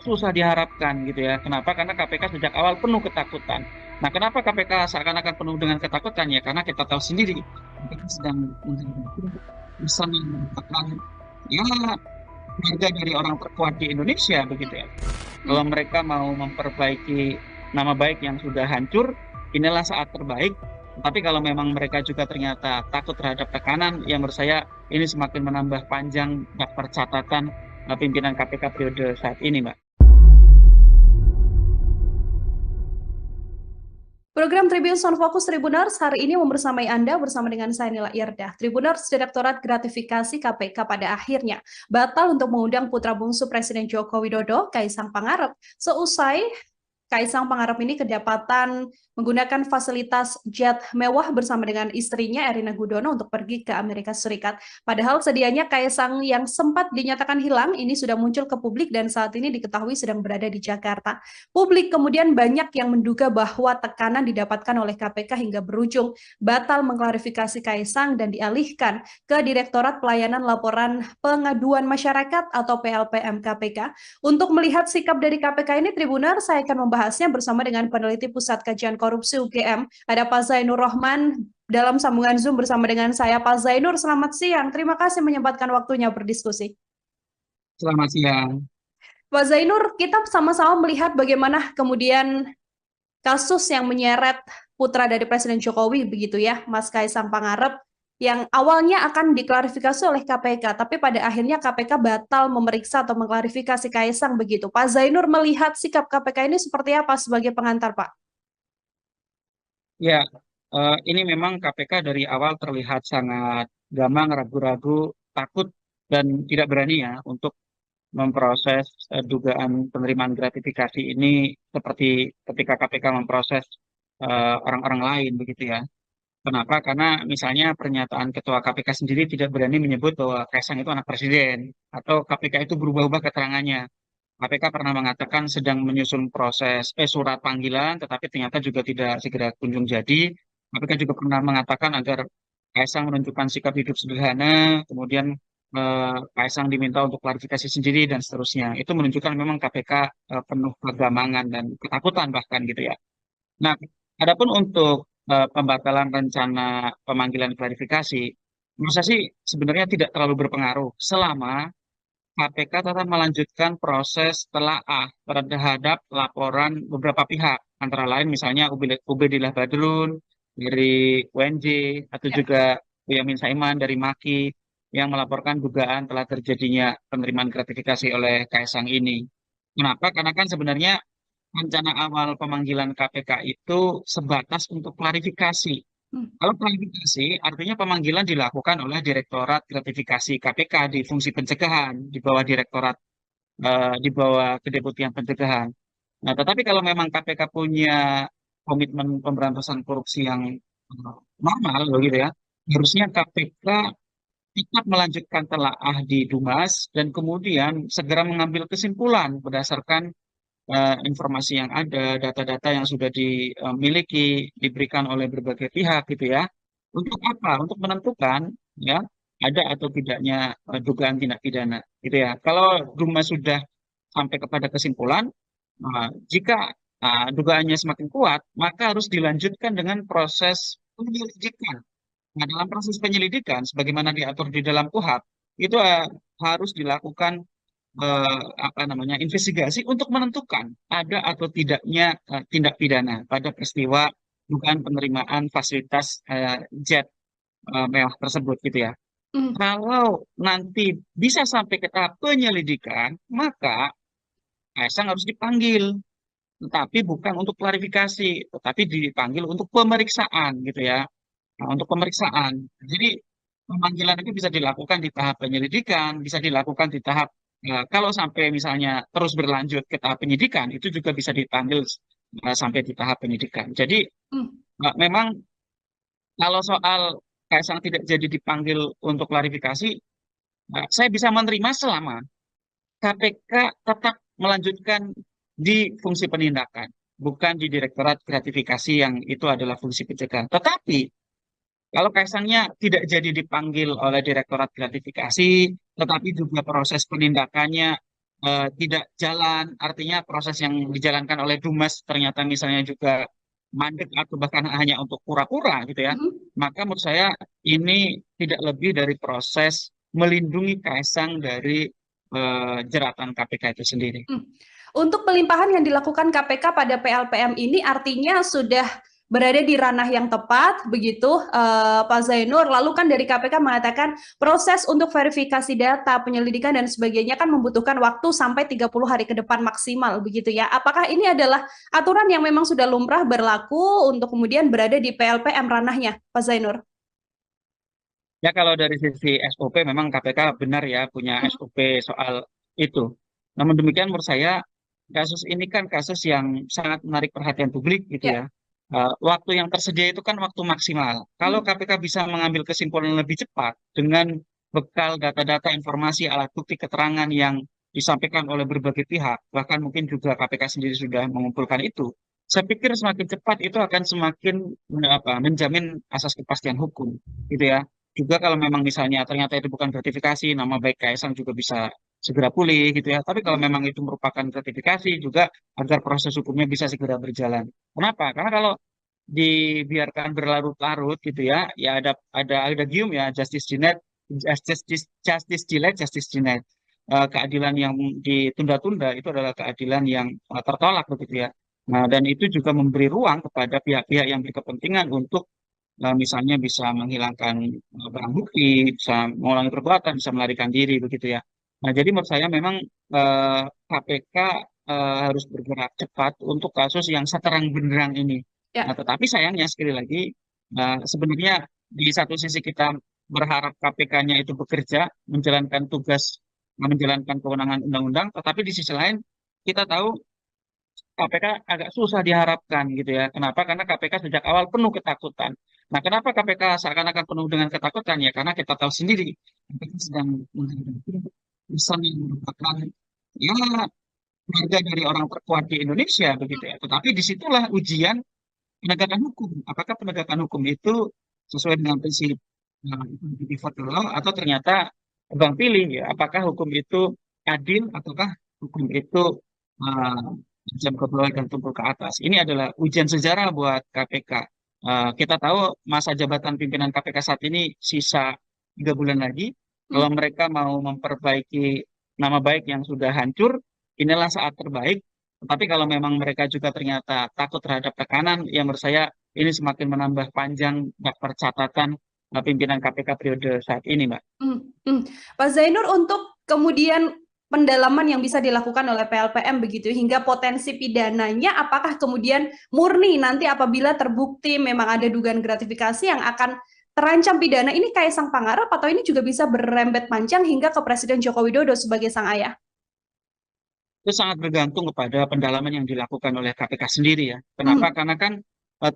susah diharapkan gitu ya. Kenapa? Karena KPK sejak awal penuh ketakutan. Nah, kenapa KPK seakan-akan penuh dengan ketakutan ya? Karena kita tahu sendiri KPK sedang menghadapi urusan yang merupakan ya keluarga dari orang terkuat di Indonesia begitu ya. Hmm. Kalau mereka mau memperbaiki nama baik yang sudah hancur, inilah saat terbaik. Tapi kalau memang mereka juga ternyata takut terhadap tekanan, yang menurut saya ini semakin menambah panjang daftar catatan pimpinan KPK periode saat ini, Mbak. Program Tribun Sound Fokus Tribuners hari ini membersamai Anda bersama dengan saya Nila Irdah. Tribuners Direktorat Gratifikasi KPK pada akhirnya batal untuk mengundang putra bungsu Presiden Joko Widodo, Kaisang Pangarep, seusai Kaisang Pangarep ini kedapatan menggunakan fasilitas jet mewah bersama dengan istrinya Erina Gudono untuk pergi ke Amerika Serikat. Padahal sedianya Kaisang yang sempat dinyatakan hilang ini sudah muncul ke publik dan saat ini diketahui sedang berada di Jakarta. Publik kemudian banyak yang menduga bahwa tekanan didapatkan oleh KPK hingga berujung batal mengklarifikasi Kaisang dan dialihkan ke Direktorat Pelayanan Laporan Pengaduan Masyarakat atau PLPM KPK. Untuk melihat sikap dari KPK ini, Tribuner, saya akan membahasnya bersama dengan peneliti Pusat Kajian Korupsi UGM. Ada Pak Zainur Rohman dalam sambungan Zoom bersama dengan saya. Pak Zainur, selamat siang. Terima kasih menyempatkan waktunya berdiskusi. Selamat siang. Pak Zainur, kita sama-sama melihat bagaimana kemudian kasus yang menyeret putra dari Presiden Jokowi begitu ya, Mas Kaisang Pangarep, yang awalnya akan diklarifikasi oleh KPK, tapi pada akhirnya KPK batal memeriksa atau mengklarifikasi Kaisang begitu. Pak Zainur melihat sikap KPK ini seperti apa sebagai pengantar, Pak? Ya, ini memang KPK dari awal terlihat sangat gamang, ragu-ragu, takut, dan tidak berani ya untuk memproses dugaan penerimaan gratifikasi ini seperti ketika KPK memproses orang-orang lain begitu ya. Kenapa? Karena misalnya pernyataan Ketua KPK sendiri tidak berani menyebut bahwa Kaisang itu anak presiden atau KPK itu berubah-ubah keterangannya. KPK pernah mengatakan sedang menyusun proses surat panggilan, tetapi ternyata juga tidak segera kunjung jadi. KPK juga pernah mengatakan agar Kaisang menunjukkan sikap hidup sederhana, kemudian Kaisang diminta untuk klarifikasi sendiri dan seterusnya. Itu menunjukkan memang KPK penuh kegamangan dan ketakutan bahkan gitu ya. Nah, adapun untuk pembatalan rencana pemanggilan klarifikasi, menurut saya sih sebenarnya tidak terlalu berpengaruh selama KPK tetap melanjutkan proses telaah terhadap laporan beberapa pihak, antara lain misalnya Ubedillah Badrun dari UNJ atau Ya. juga Boyamin Saiman dari MAKI yang melaporkan dugaan telah terjadinya penerimaan gratifikasi oleh Kaisang ini. Kenapa? Karena kan sebenarnya rencana awal pemanggilan KPK itu sebatas untuk klarifikasi. Hmm. Kalau klarifikasi, artinya pemanggilan dilakukan oleh Direktorat Gratifikasi KPK di fungsi pencegahan di bawah di bawah Kedeputian Pencegahan. Nah, tetapi kalau memang KPK punya komitmen pemberantasan korupsi yang normal, begitu ya, harusnya KPK tetap melanjutkan telaah di Dumas dan kemudian segera mengambil kesimpulan berdasarkan informasi yang ada, data-data yang sudah dimiliki, diberikan oleh berbagai pihak gitu ya. Untuk apa? Untuk menentukan ya ada atau tidaknya dugaan tindak pidana gitu ya. Kalau Duma sudah sampai kepada kesimpulan, jika dugaannya semakin kuat, maka harus dilanjutkan dengan proses penyelidikan. Nah, dalam proses penyelidikan, sebagaimana diatur di dalam KUHP, itu harus dilakukan apa namanya investigasi untuk menentukan ada atau tidaknya tindak pidana pada peristiwa dugaan penerimaan fasilitas jet mewah tersebut gitu ya. Hmm. Kalau nanti bisa sampai ke tahap penyelidikan, maka Kaisang harus dipanggil, tetapi bukan untuk klarifikasi, tetapi dipanggil untuk pemeriksaan gitu ya. Nah, untuk pemeriksaan. Jadi pemanggilan itu bisa dilakukan di tahap penyelidikan, bisa dilakukan di tahap kalau sampai misalnya terus berlanjut ke tahap penyidikan, itu juga bisa dipanggil sampai di tahap penyidikan. Jadi Hmm. memang kalau soal Kaisang tidak jadi dipanggil untuk klarifikasi, saya bisa menerima selama KPK tetap melanjutkan di fungsi penindakan, bukan di Direktorat Gratifikasi yang itu adalah fungsi pencegahan. Tetapi kalau Kaisangnya tidak jadi dipanggil oleh Direktorat Gratifikasi, tetapi juga proses penindakannya tidak jalan, artinya proses yang dijalankan oleh Dumas ternyata misalnya juga mandek atau bahkan hanya untuk pura-pura gitu ya, Mhm. maka menurut saya ini tidak lebih dari proses melindungi Kaisang dari jeratan KPK itu sendiri. Hmm. Untuk pelimpahan yang dilakukan KPK pada PLPM ini artinya sudah berada di ranah yang tepat, begitu Pak Zainur. Lalu kan dari KPK mengatakan proses untuk verifikasi data, penyelidikan dan sebagainya kan membutuhkan waktu sampai 30 hari ke depan maksimal, begitu ya. Apakah ini adalah aturan yang memang sudah lumrah berlaku untuk kemudian berada di PLPM ranahnya, Pak Zainur? Ya kalau dari sisi SOP memang KPK benar ya punya Hmm. SOP soal itu. Namun demikian menurut saya kasus ini kan kasus yang sangat menarik perhatian publik gitu Ya. ya. Waktu yang tersedia itu kan waktu maksimal. Kalau Hmm. KPK bisa mengambil kesimpulan lebih cepat dengan bekal data-data informasi alat bukti keterangan yang disampaikan oleh berbagai pihak, bahkan mungkin juga KPK sendiri sudah mengumpulkan itu. Saya pikir semakin cepat itu akan semakin menjamin asas kepastian hukum gitu ya. Juga kalau memang misalnya ternyata itu bukan gratifikasi, nama baik Kaisang juga bisa segera pulih gitu ya. Tapi kalau Hmm. memang itu merupakan gratifikasi juga agar proses hukumnya bisa segera berjalan. Kenapa? Karena kalau dibiarkan berlarut-larut gitu ya, ya ada gium ya justice denied, justice delayed, justice denied. Keadilan yang ditunda-tunda itu adalah keadilan yang tertolak begitu ya. Nah, dan itu juga memberi ruang kepada pihak-pihak yang berkepentingan untuk misalnya bisa menghilangkan barang bukti, bisa mengulangi perbuatan, bisa melarikan diri begitu ya. Nah, jadi menurut saya memang KPK harus bergerak cepat untuk kasus yang seterang benderang ini. Nah, Ya. tetapi sayangnya sekali lagi sebenarnya di satu sisi kita berharap KPK-nya itu bekerja, menjalankan tugas, menjalankan kewenangan undang-undang, tetapi di sisi lain kita tahu KPK agak susah diharapkan gitu ya. Kenapa? Karena KPK sejak awal penuh ketakutan. Nah, kenapa KPK seakan-akan penuh dengan ketakutan? Ya, karena kita tahu sendiri KPK sedang menghadapi pesan yang merupakan ya keluarga dari orang terkuat di Indonesia begitu ya. Tetapi disitulah ujian penegakan hukum. Apakah penegakan hukum itu sesuai dengan prinsip default law atau ternyata tebang pilih ya? Apakah hukum itu adil ataukah hukum itu uh, jam ke bawah dan tumpul ke atas? Ini adalah ujian sejarah buat KPK. Kita tahu masa jabatan pimpinan KPK saat ini sisa 3 bulan lagi. Hmm. Kalau mereka mau memperbaiki nama baik yang sudah hancur, inilah saat terbaik. Tapi kalau memang mereka juga ternyata takut terhadap tekanan, yang menurut saya ini semakin menambah panjang daftar catatan pimpinan KPK periode saat ini, Mbak. Hmm. Hmm. Pak Zainur, untuk kemudian pendalaman yang bisa dilakukan oleh PLPM begitu hingga potensi pidananya, apakah kemudian murni nanti apabila terbukti memang ada dugaan gratifikasi yang akan terancam pidana, ini Kaisang Pangarep atau ini juga bisa berrembet panjang hingga ke Presiden Joko Widodo sebagai sang ayah? Itu sangat bergantung kepada pendalaman yang dilakukan oleh KPK sendiri ya. Kenapa? Hmm. Karena kan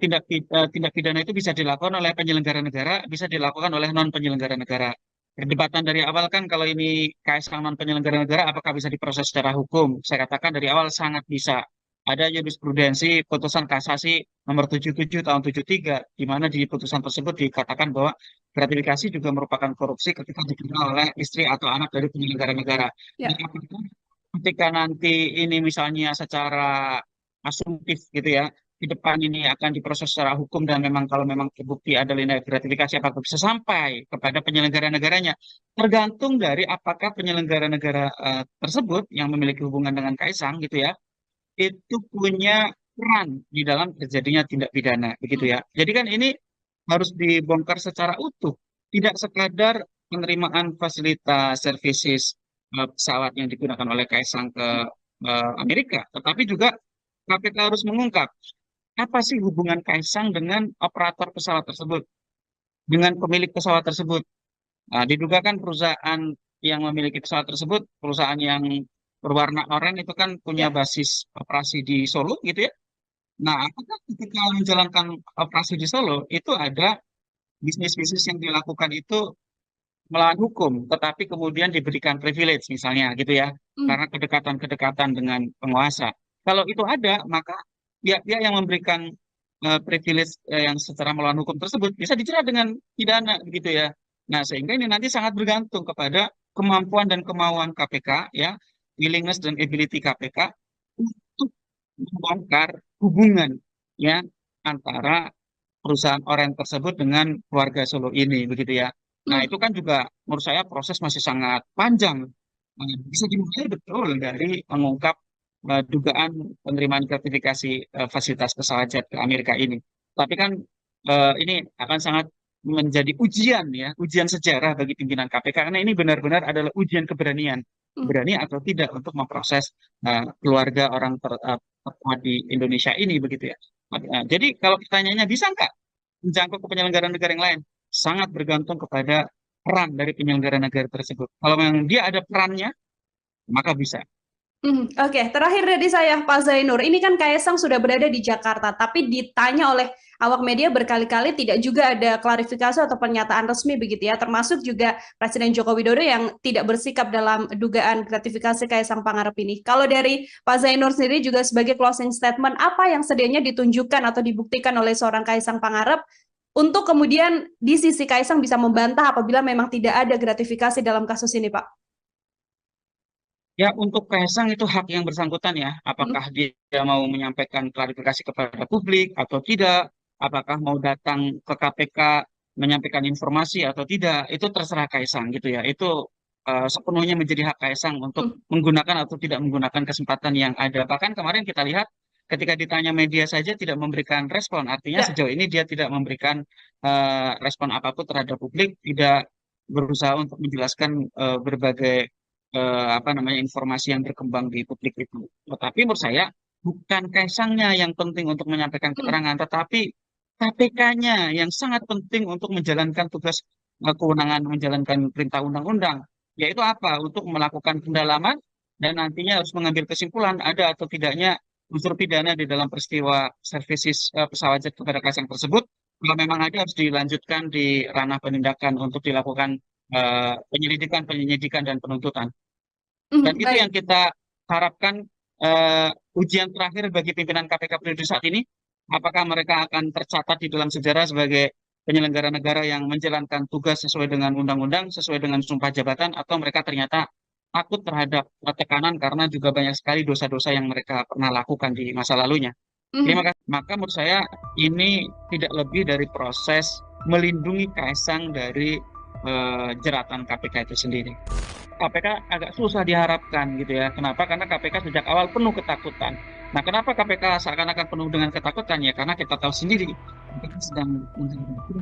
tindak pidana itu bisa dilakukan oleh penyelenggara negara, bisa dilakukan oleh non penyelenggara negara. Perdebatan dari awal kan kalau ini KSA non penyelenggara negara, apakah bisa diproses secara hukum? Saya katakan dari awal sangat bisa. Ada jurisprudensi putusan kasasi nomor 77 tahun 73, di mana di putusan tersebut dikatakan bahwa gratifikasi juga merupakan korupsi ketika diterima oleh istri atau anak dari penyelenggara negara. Jadi Ya. apakah ketika nanti ini misalnya secara asumtif gitu ya, di depan ini akan diproses secara hukum dan memang kalau memang terbukti ada nilai gratifikasi apakah bisa sampai kepada penyelenggara negaranya, tergantung dari apakah penyelenggara negara tersebut yang memiliki hubungan dengan Kaisang gitu ya, itu punya peran di dalam terjadinya tindak pidana begitu Hmm. ya. Jadi kan ini harus dibongkar secara utuh, tidak sekadar penerimaan fasilitas services pesawat yang digunakan oleh Kaisang ke Amerika, tetapi juga KPK harus mengungkap apa sih hubungan Kaisang dengan operator pesawat tersebut, dengan pemilik pesawat tersebut. Nah, diduga kan perusahaan yang memiliki pesawat tersebut, perusahaan yang berwarna oranye itu kan punya Ya. basis operasi di Solo gitu ya. Nah, apakah ketika menjalankan operasi di Solo itu ada bisnis-bisnis yang dilakukan itu melawan hukum, tetapi kemudian diberikan privilege misalnya gitu ya, Hmm. karena kedekatan-kedekatan dengan penguasa. Kalau itu ada, maka pihak-pihak yang memberikan privilege yang secara melawan hukum tersebut bisa dijerat dengan pidana begitu ya. Nah, sehingga ini nanti sangat bergantung kepada kemampuan dan kemauan KPK ya willingness dan ability KPK untuk membongkar hubungan ya antara perusahaan Oren tersebut dengan keluarga Solo ini begitu ya. Nah, Hmm. itu kan juga menurut saya proses masih sangat panjang. Bisa dimulai betul dari mengungkap dugaan penerimaan gratifikasi fasilitas pesawat jet ke Amerika ini. Tapi kan ini akan sangat menjadi ujian ya, ujian sejarah bagi pimpinan KPK karena ini benar-benar adalah ujian keberanian, Hmm. berani atau tidak untuk memproses keluarga orang terkuat di Indonesia ini begitu ya. Jadi kalau pertanyaannya bisa nggak menjangkau ke penyelenggara negara yang lain? Sangat bergantung kepada peran dari penyelenggara negara tersebut. Kalau memang dia ada perannya, maka bisa. Oke, terakhir dari saya, Pak Zainur. Ini kan Kaisang sudah berada di Jakarta, tapi ditanya oleh awak media berkali-kali tidak juga ada klarifikasi atau pernyataan resmi begitu ya, termasuk juga Presiden Joko Widodo yang tidak bersikap dalam dugaan gratifikasi Kaisang Pangarep ini. Kalau dari Pak Zainur sendiri juga sebagai closing statement, apa yang sedianya ditunjukkan atau dibuktikan oleh seorang Kaisang Pangarep untuk kemudian di sisi Kaisang bisa membantah apabila memang tidak ada gratifikasi dalam kasus ini, Pak? Ya, untuk Kaisang itu hak yang bersangkutan ya. Hmm. Apakah dia mau menyampaikan klarifikasi kepada publik atau tidak, apakah mau datang ke KPK menyampaikan informasi atau tidak, itu terserah Kaisang gitu ya. Itu sepenuhnya menjadi hak Kaisang untuk Hmm. menggunakan atau tidak menggunakan kesempatan yang ada. Bahkan kemarin kita lihat ketika ditanya media saja tidak memberikan respon. Artinya Ya. sejauh ini dia tidak memberikan respon apapun terhadap publik, tidak berusaha untuk menjelaskan berbagai apa namanya informasi yang berkembang di publik itu. Tetapi menurut saya bukan Kaisangnya yang penting untuk menyampaikan Hmm. keterangan, tetapi KPK-nya yang sangat penting untuk menjalankan tugas kewenangan menjalankan perintah undang-undang, yaitu apa? Untuk melakukan pendalaman dan nantinya harus mengambil kesimpulan ada atau tidaknya unsur pidana di dalam peristiwa services pesawat jet kepada Kaisang tersebut. Kalau memang ada harus dilanjutkan di ranah penindakan untuk dilakukan penyelidikan, penyelidikan dan penuntutan. Dan itu yang Baik. kita harapkan ujian terakhir bagi pimpinan KPK periode saat ini. Apakah mereka akan tercatat di dalam sejarah sebagai penyelenggara negara yang menjalankan tugas sesuai dengan undang-undang, sesuai dengan sumpah jabatan, atau mereka ternyata takut terhadap tekanan karena juga banyak sekali dosa-dosa yang mereka pernah lakukan di masa lalunya. Terima Mhm. kasih. Maka menurut saya ini tidak lebih dari proses melindungi Kaisang dari jeratan KPK itu sendiri. KPK agak susah diharapkan gitu ya. Kenapa? Karena KPK sejak awal penuh ketakutan. Nah, kenapa KPK seakan-akan penuh dengan ketakutan ya? Karena kita tahu sendiri KPK sedang menghadapi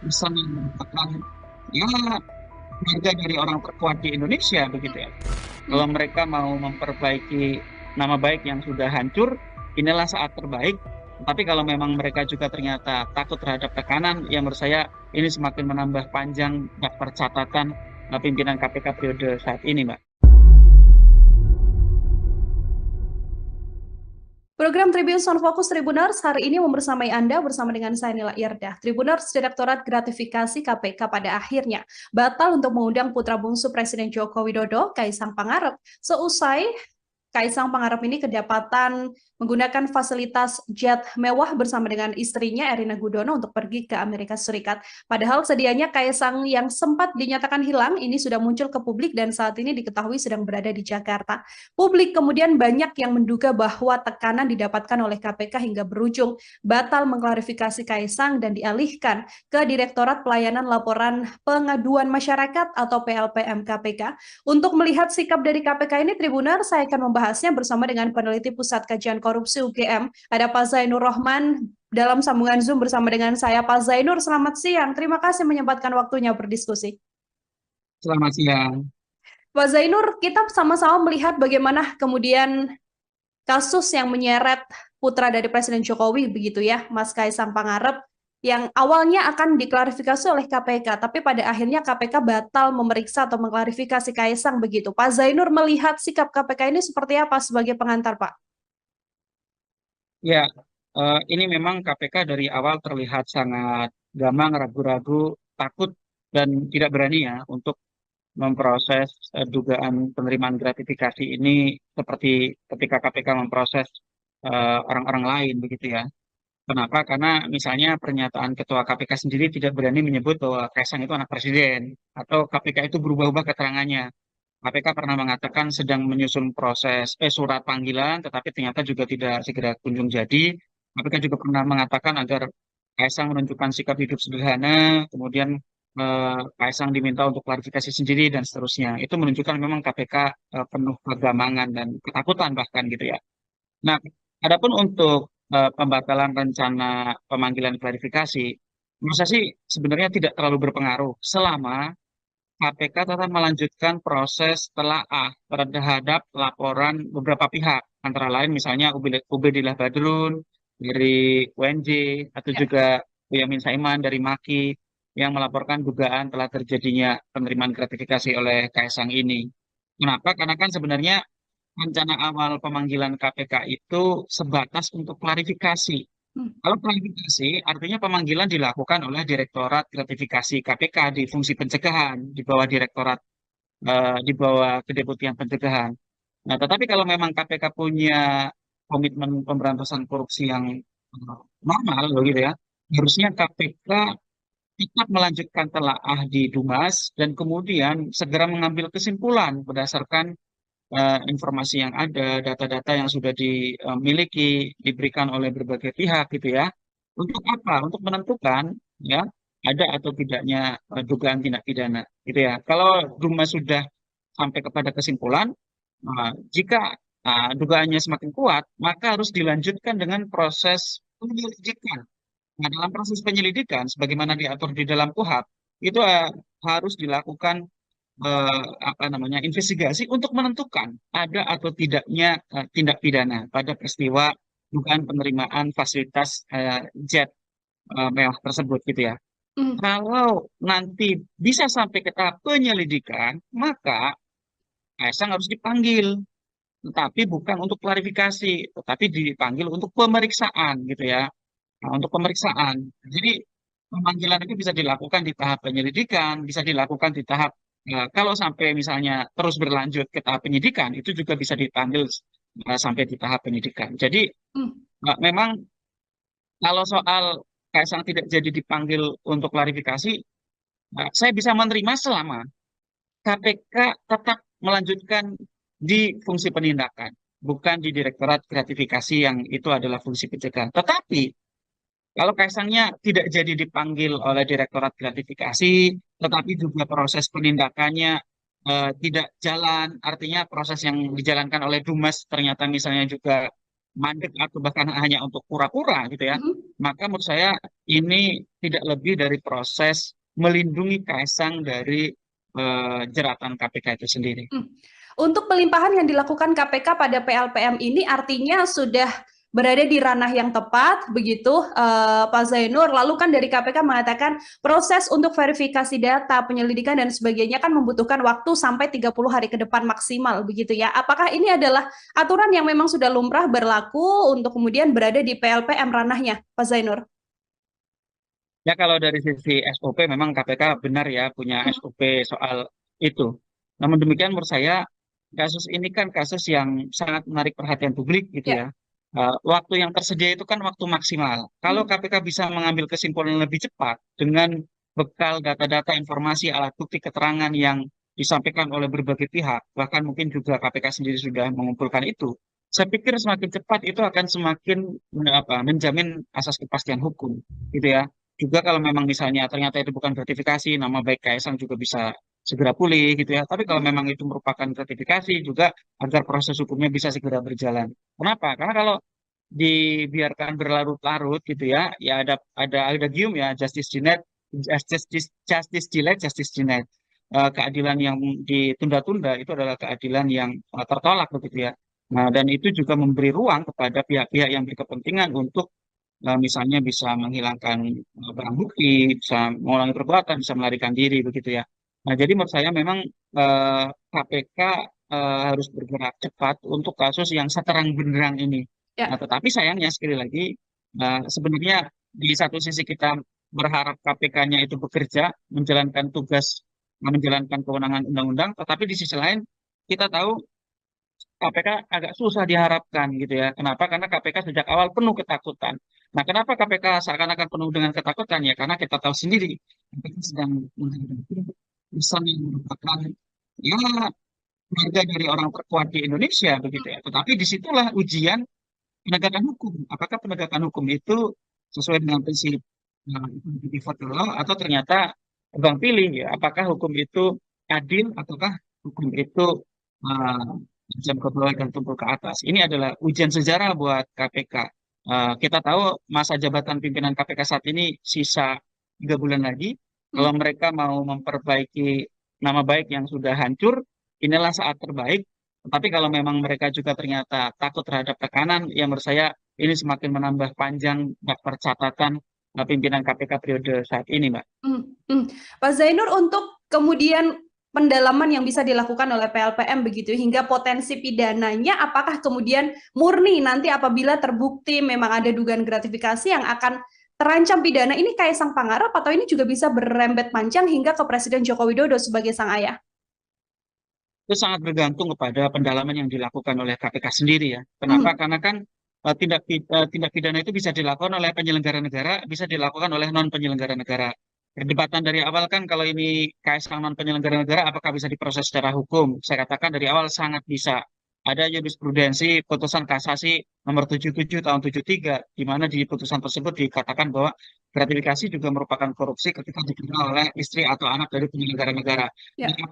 bersama merupakan ya keluarga dari orang terkuat di Indonesia begitu ya. Kalau Mhm. mereka mau memperbaiki nama baik yang sudah hancur, inilah saat terbaik. Tapi kalau memang mereka juga ternyata takut terhadap tekanan, ya menurut saya ini semakin menambah panjang daftar catatan pimpinan KPK periode saat ini, Mbak. Program Tribun Sound Focus Tribuners hari ini membersamai Anda bersama dengan saya Nila Irdah. Tribuners Direktorat Gratifikasi KPK pada akhirnya batal untuk mengundang putra bungsu Presiden Joko Widodo, Kaisang Pangarep, seusai Kaisang Pangarep ini kedapatan menggunakan fasilitas jet mewah bersama dengan istrinya Erina Gudono untuk pergi ke Amerika Serikat. Padahal sedianya Kaisang yang sempat dinyatakan hilang ini sudah muncul ke publik dan saat ini diketahui sedang berada di Jakarta. Publik kemudian banyak yang menduga bahwa tekanan didapatkan oleh KPK hingga berujung batal mengklarifikasi Kaisang dan dialihkan ke Direktorat Pelayanan Laporan Pengaduan Masyarakat atau PLPM KPK. Untuk melihat sikap dari KPK ini, Tribuner, saya akan membahasnya bersama dengan peneliti Pusat Kajian Korupsi UGM. Ada Pak Zainur Rohman dalam sambungan Zoom bersama dengan saya. Pak Zainur, selamat siang. Terima kasih menyempatkan waktunya berdiskusi. Selamat siang. Pak Zainur, kita sama-sama melihat bagaimana kemudian kasus yang menyeret putra dari Presiden Jokowi, begitu ya, Mas Kaisang Pangarep, yang awalnya akan diklarifikasi oleh KPK, tapi pada akhirnya KPK batal memeriksa atau mengklarifikasi Kaisang begitu. Pak Zainur melihat sikap KPK ini seperti apa sebagai pengantar, Pak? Ya, ini memang KPK dari awal terlihat sangat gamang, ragu-ragu, takut dan tidak berani ya untuk memproses dugaan penerimaan gratifikasi ini seperti ketika KPK memproses orang-orang lain begitu ya. Kenapa? Karena misalnya pernyataan Ketua KPK sendiri tidak berani menyebut bahwa Kaisang itu anak presiden atau KPK itu berubah-ubah keterangannya. KPK pernah mengatakan sedang menyusun proses surat panggilan, tetapi ternyata juga tidak segera kunjung jadi. KPK juga pernah mengatakan agar Kaisang menunjukkan sikap hidup sederhana, kemudian Kaisang diminta untuk klarifikasi sendiri dan seterusnya. Itu menunjukkan memang KPK penuh kegamangan dan ketakutan bahkan gitu ya. Nah, adapun untuk pembatalan rencana pemanggilan klarifikasi, menurut saya sih sebenarnya tidak terlalu berpengaruh selama KPK tetap melanjutkan proses telaah terhadap laporan beberapa pihak, antara lain misalnya Ubedillah Badrun dari UNJ atau Ya. juga Boyamin Saiman dari MAKI yang melaporkan dugaan telah terjadinya penerimaan gratifikasi oleh Kaisang ini. Kenapa? Karena kan sebenarnya rencana awal pemanggilan KPK itu sebatas untuk klarifikasi. Hmm. Kalau klarifikasi, artinya pemanggilan dilakukan oleh Direktorat Gratifikasi KPK di fungsi pencegahan, di bawah Direktorat, di bawah Kedeputian Pencegahan. Nah, tetapi kalau memang KPK punya komitmen pemberantasan korupsi yang normal, begitu ya, harusnya KPK tetap melanjutkan telaah di Dumas dan kemudian segera mengambil kesimpulan berdasarkan informasi yang ada, data-data yang sudah dimiliki, diberikan oleh berbagai pihak gitu ya. Untuk apa? Untuk menentukan ya ada atau tidaknya dugaan tindak pidana gitu ya. Kalau Dumas sudah sampai kepada kesimpulan, jika dugaannya semakin kuat, maka harus dilanjutkan dengan proses penyelidikan. Nah, dalam proses penyelidikan, sebagaimana diatur di dalam KUHP, itu harus dilakukan apa namanya investigasi untuk menentukan ada atau tidaknya tindak pidana pada peristiwa dugaan penerimaan fasilitas jet mewah tersebut gitu ya. Hmm. Kalau nanti bisa sampai ke tahap penyelidikan, maka Kaisang harus dipanggil, tetapi bukan untuk klarifikasi, tetapi dipanggil untuk pemeriksaan gitu ya. Nah, untuk pemeriksaan. Jadi pemanggilan itu bisa dilakukan di tahap penyelidikan, bisa dilakukan di tahap kalau sampai misalnya terus berlanjut ke tahap penyidikan, itu juga bisa dipanggil sampai di tahap penyidikan. Jadi Hmm. memang kalau soal Kaisang tidak jadi dipanggil untuk klarifikasi, saya bisa menerima selama KPK tetap melanjutkan di fungsi penindakan, bukan di Direktorat Gratifikasi yang itu adalah fungsi pencegahan. Tetapi kalau Kaisangnya tidak jadi dipanggil oleh Direktorat Gratifikasi, tetapi juga proses penindakannya tidak jalan, artinya proses yang dijalankan oleh Dumas ternyata misalnya juga mandek atau bahkan hanya untuk pura-pura gitu ya, Hmm. maka menurut saya ini tidak lebih dari proses melindungi Kaisang dari jeratan KPK itu sendiri. Hmm. Untuk pelimpahan yang dilakukan KPK pada PLPM ini artinya sudah berada di ranah yang tepat, begitu Pak Zainur. Lalu kan dari KPK mengatakan proses untuk verifikasi data, penyelidikan dan sebagainya kan membutuhkan waktu sampai 30 hari ke depan maksimal, begitu ya. Apakah ini adalah aturan yang memang sudah lumrah berlaku untuk kemudian berada di PLPM ranahnya, Pak Zainur? Ya kalau dari sisi SOP memang KPK benar ya punya Hmm. SOP soal itu. Namun demikian menurut saya kasus ini kan kasus yang sangat menarik perhatian publik gitu Ya. ya. Waktu yang tersedia itu kan waktu maksimal. Kalau Hmm. KPK bisa mengambil kesimpulan lebih cepat dengan bekal data-data informasi alat bukti keterangan yang disampaikan oleh berbagai pihak, bahkan mungkin juga KPK sendiri sudah mengumpulkan itu. Saya pikir semakin cepat itu akan semakin menjamin asas kepastian hukum gitu ya. Juga kalau memang misalnya ternyata itu bukan gratifikasi, nama baik Kaisang juga bisa segera pulih gitu ya. Tapi kalau Hmm. memang itu merupakan gratifikasi juga agar proses hukumnya bisa segera berjalan. Kenapa? Karena kalau dibiarkan berlarut-larut gitu ya, ya ada gium ya justice denied, justice delayed, justice denied. Keadilan yang ditunda-tunda itu adalah keadilan yang tertolak begitu ya. Nah, dan itu juga memberi ruang kepada pihak-pihak yang berkepentingan untuk misalnya bisa menghilangkan barang bukti, bisa mengulangi perbuatan, bisa melarikan diri begitu ya. Nah, jadi menurut saya memang KPK harus bergerak cepat untuk kasus yang seterang benderang ini. Nah, Ya. tetapi sayangnya sekali lagi sebenarnya di satu sisi kita berharap KPK-nya itu bekerja, menjalankan tugas, menjalankan kewenangan undang-undang, tetapi di sisi lain kita tahu KPK agak susah diharapkan gitu ya. Kenapa? Karena KPK sejak awal penuh ketakutan. Nah, kenapa KPK seakan-akan penuh dengan ketakutan ya? Karena kita tahu sendiri KPK sedang menghadapi pesan yang merupakan ya keluarga dari orang terkuat di Indonesia begitu ya. Tetapi disitulah ujian penegakan hukum. Apakah penegakan hukum itu sesuai dengan prinsip default law atau ternyata tebang pilih ya? Apakah hukum itu adil ataukah hukum itu uh, jam ke bawah dan tumpul ke atas? Ini adalah ujian sejarah buat KPK. Kita tahu masa jabatan pimpinan KPK saat ini sisa 3 bulan lagi. Hmm. Kalau mereka mau memperbaiki nama baik yang sudah hancur, inilah saat terbaik. Tapi kalau memang mereka juga ternyata takut terhadap tekanan, ya menurut saya ini semakin menambah panjang daftar catatan pimpinan KPK periode saat ini, Mbak. Pak Zainur, untuk kemudian pendalaman yang bisa dilakukan oleh PLPM begitu hingga potensi pidananya, apakah kemudian murni nanti apabila terbukti memang ada dugaan gratifikasi yang akan terancam pidana ini Kaisang Pangarep, atau ini juga bisa berembet panjang hingga ke Presiden Joko Widodo sebagai sang ayah? Itu sangat bergantung kepada pendalaman yang dilakukan oleh KPK sendiri ya. Kenapa? Hmm. Karena kan tindak pidana itu bisa dilakukan oleh penyelenggara negara, bisa dilakukan oleh non penyelenggara negara. Perdebatan dari awal kan kalau ini KSK non penyelenggara negara, apakah bisa diproses secara hukum? Saya katakan dari awal sangat bisa. Ada jurisprudensi putusan kasasi nomor 77 tahun 73, di mana di putusan tersebut dikatakan bahwa gratifikasi juga merupakan korupsi ketika diterima oleh istri atau anak dari penyelenggara negara. Ya. Nah,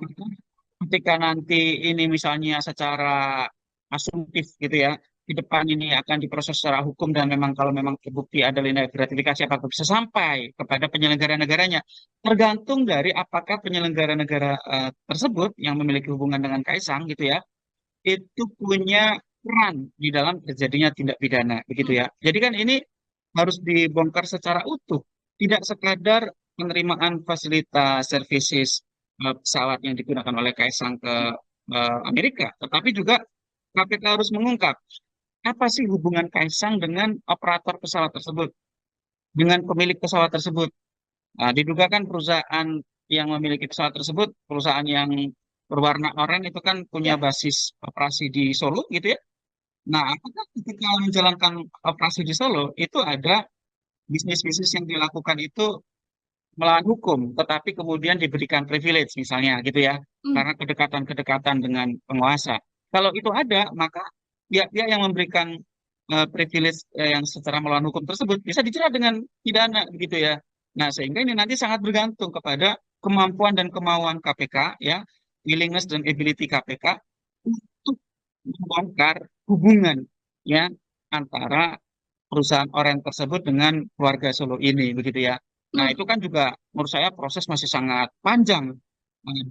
ketika nanti ini misalnya secara asumtif gitu ya, di depan ini akan diproses secara hukum dan memang kalau memang terbukti ada tindak gratifikasi apakah bisa sampai kepada penyelenggara negaranya, tergantung dari apakah penyelenggara negara tersebut yang memiliki hubungan dengan Kaisang gitu ya, itu punya peran di dalam terjadinya tindak pidana begitu ya. Jadi kan ini harus dibongkar secara utuh, tidak sekadar penerimaan fasilitas services pesawat yang digunakan oleh Kaisang ke Amerika, tetapi juga KPK harus mengungkap apa sih hubungan Kaisang dengan operator pesawat tersebut, dengan pemilik pesawat tersebut. Nah, diduga kan perusahaan yang memiliki pesawat tersebut, perusahaan yang berwarna oranye itu kan punya Ya. basis operasi di Solo gitu ya. Nah, apakah ketika menjalankan operasi di Solo itu ada bisnis-bisnis yang dilakukan itu melawan hukum, tetapi kemudian diberikan privilege misalnya gitu ya, Hmm. karena kedekatan-kedekatan dengan penguasa. Kalau itu ada, maka pihak-pihak yang memberikan privilege yang secara melawan hukum tersebut bisa dijerat dengan pidana gitu ya. Nah, sehingga ini nanti sangat bergantung kepada kemampuan dan kemauan KPK ya, willingness dan ability KPK untuk membongkar hubungan ya antara perusahaan orang tersebut dengan keluarga Solo ini begitu ya. Nah, Hmm. itu kan juga menurut saya proses masih sangat panjang.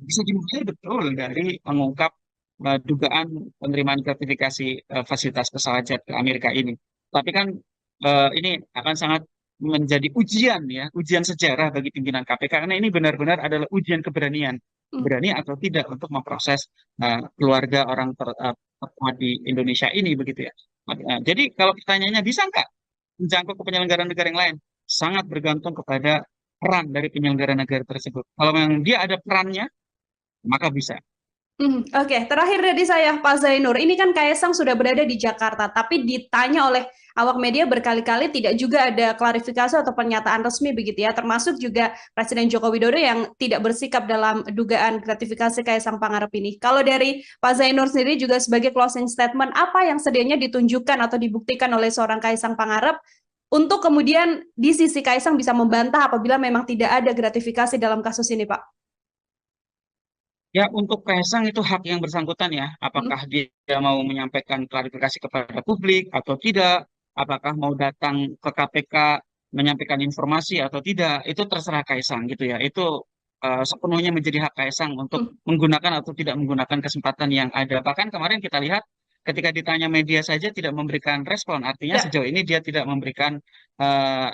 Bisa dimulai betul dari mengungkap dugaan penerimaan gratifikasi fasilitas pesawat jet ke Amerika ini. Tapi kan ini akan sangat menjadi ujian ya, ujian sejarah bagi pimpinan KPK karena ini benar-benar adalah ujian keberanian, Hmm. berani atau tidak untuk memproses keluarga orang terkuat di Indonesia ini begitu ya. Jadi kalau pertanyaannya bisa nggak menjangkau ke penyelenggara negara yang lain? Sangat bergantung kepada peran dari penyelenggara negara tersebut. Kalau memang dia ada perannya, maka bisa. Oke, terakhir dari saya, Pak Zainur. Ini kan Kaisang sudah berada di Jakarta, tapi ditanya oleh awak media berkali-kali tidak juga ada klarifikasi atau pernyataan resmi begitu ya, termasuk juga Presiden Joko Widodo yang tidak bersikap dalam dugaan gratifikasi Kaisang Pangarep ini. Kalau dari Pak Zainur sendiri juga sebagai closing statement, apa yang sedianya ditunjukkan atau dibuktikan oleh seorang Kaisang Pangarep untuk kemudian di sisi Kaisang bisa membantah apabila memang tidak ada gratifikasi dalam kasus ini, Pak? Ya, untuk Kaisang itu hak yang bersangkutan ya. Apakah Hmm. dia mau menyampaikan klarifikasi kepada publik atau tidak, apakah mau datang ke KPK menyampaikan informasi atau tidak, itu terserah Kaisang gitu ya. Itu sepenuhnya menjadi hak Kaisang untuk Hmm. menggunakan atau tidak menggunakan kesempatan yang ada. Bahkan kemarin kita lihat ketika ditanya media saja tidak memberikan respon. Artinya Ya. sejauh ini dia tidak memberikan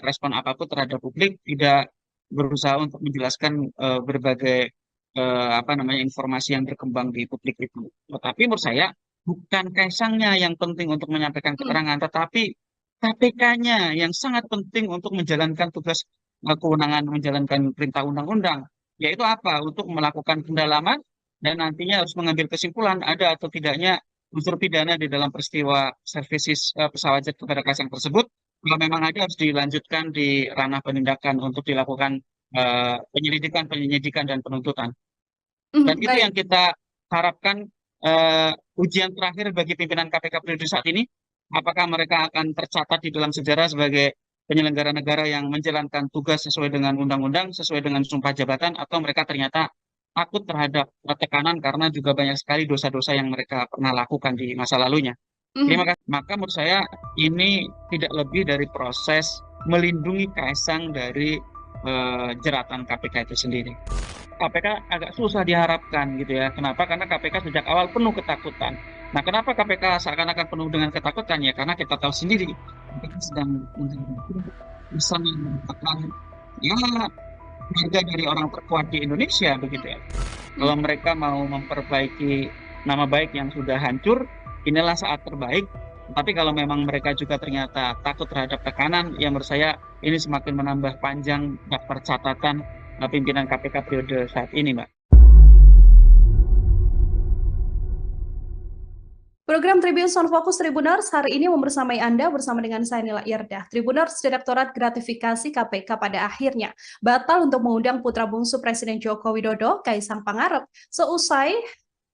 respon apapun terhadap publik, tidak berusaha untuk menjelaskan berbagai apa namanya informasi yang berkembang di publik itu. Tetapi menurut saya bukan Kaisangnya yang penting untuk menyampaikan Hmm. keterangan, tetapi KPK-nya yang sangat penting untuk menjalankan tugas kewenangan menjalankan perintah undang-undang, yaitu apa? Untuk melakukan pendalaman dan nantinya harus mengambil kesimpulan ada atau tidaknya unsur pidana di dalam peristiwa services pesawat jet kepada Kaisang tersebut. Kalau memang ada harus dilanjutkan di ranah penindakan untuk dilakukan penyelidikan, penyidikan dan penuntutan. Dan itu yang Baik. kita harapkan ujian terakhir bagi pimpinan KPK periode saat ini. Apakah mereka akan tercatat di dalam sejarah sebagai penyelenggara negara yang menjalankan tugas sesuai dengan undang-undang, sesuai dengan sumpah jabatan, atau mereka ternyata takut terhadap tekanan karena juga banyak sekali dosa-dosa yang mereka pernah lakukan di masa lalunya. Terima Mhm. kasih. Maka menurut saya ini tidak lebih dari proses melindungi Kaisang dari jeratan KPK itu sendiri. KPK agak susah diharapkan gitu ya. Kenapa? Karena KPK sejak awal penuh ketakutan. Nah, kenapa KPK seakan-akan penuh dengan ketakutan ya? Karena kita tahu sendiri KPK sedang bisa mendapatkan ya harga dari orang terkuat di Indonesia begitu ya. Kalau mereka mau memperbaiki nama baik yang sudah hancur, inilah saat terbaik. Tapi kalau memang mereka juga ternyata takut terhadap tekanan, yang menurut saya ini semakin menambah panjang daftar catatan pimpinan KPK periode saat ini, Mbak. Program Tribun Sound Fokus Tribuners hari ini membersamai Anda bersama dengan saya Nila Irdah. Tribuners Direktorat Gratifikasi KPK pada akhirnya batal untuk mengundang putra bungsu Presiden Joko Widodo, Kaisang Pangarep, seusai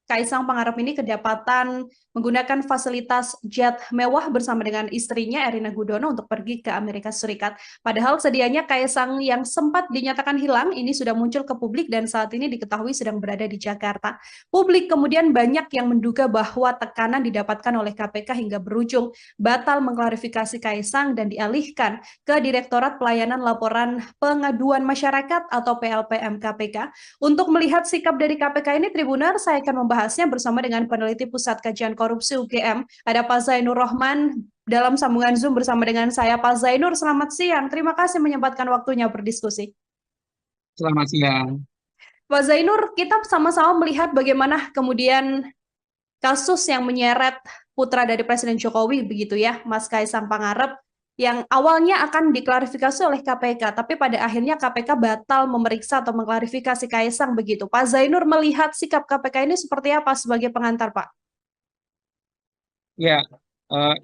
Kaisang Pangarep ini kedapatan menggunakan fasilitas jet mewah bersama dengan istrinya Erina Gudono untuk pergi ke Amerika Serikat. Padahal sedianya Kaisang yang sempat dinyatakan hilang ini sudah muncul ke publik dan saat ini diketahui sedang berada di Jakarta. Publik kemudian banyak yang menduga bahwa tekanan didapatkan oleh KPK hingga berujung batal mengklarifikasi Kaisang dan dialihkan ke Direktorat Pelayanan Laporan Pengaduan Masyarakat atau PLPM KPK. Untuk melihat sikap dari KPK ini, Tribuner, saya akan membahasnya bersama dengan peneliti Pusat Kajian Korupsi UGM. Ada Pak Zainur Rohman dalam sambungan Zoom bersama dengan saya. Pak Zainur, selamat siang. Terima kasih menyempatkan waktunya berdiskusi. Selamat siang. Pak Zainur, kita sama-sama melihat bagaimana kemudian kasus yang menyeret putra dari Presiden Jokowi, begitu ya, Mas Kaisang Pangarep, yang awalnya akan diklarifikasi oleh KPK, tapi pada akhirnya KPK batal memeriksa atau mengklarifikasi Kaisang begitu. Pak Zainur melihat sikap KPK ini seperti apa sebagai pengantar, Pak? Ya,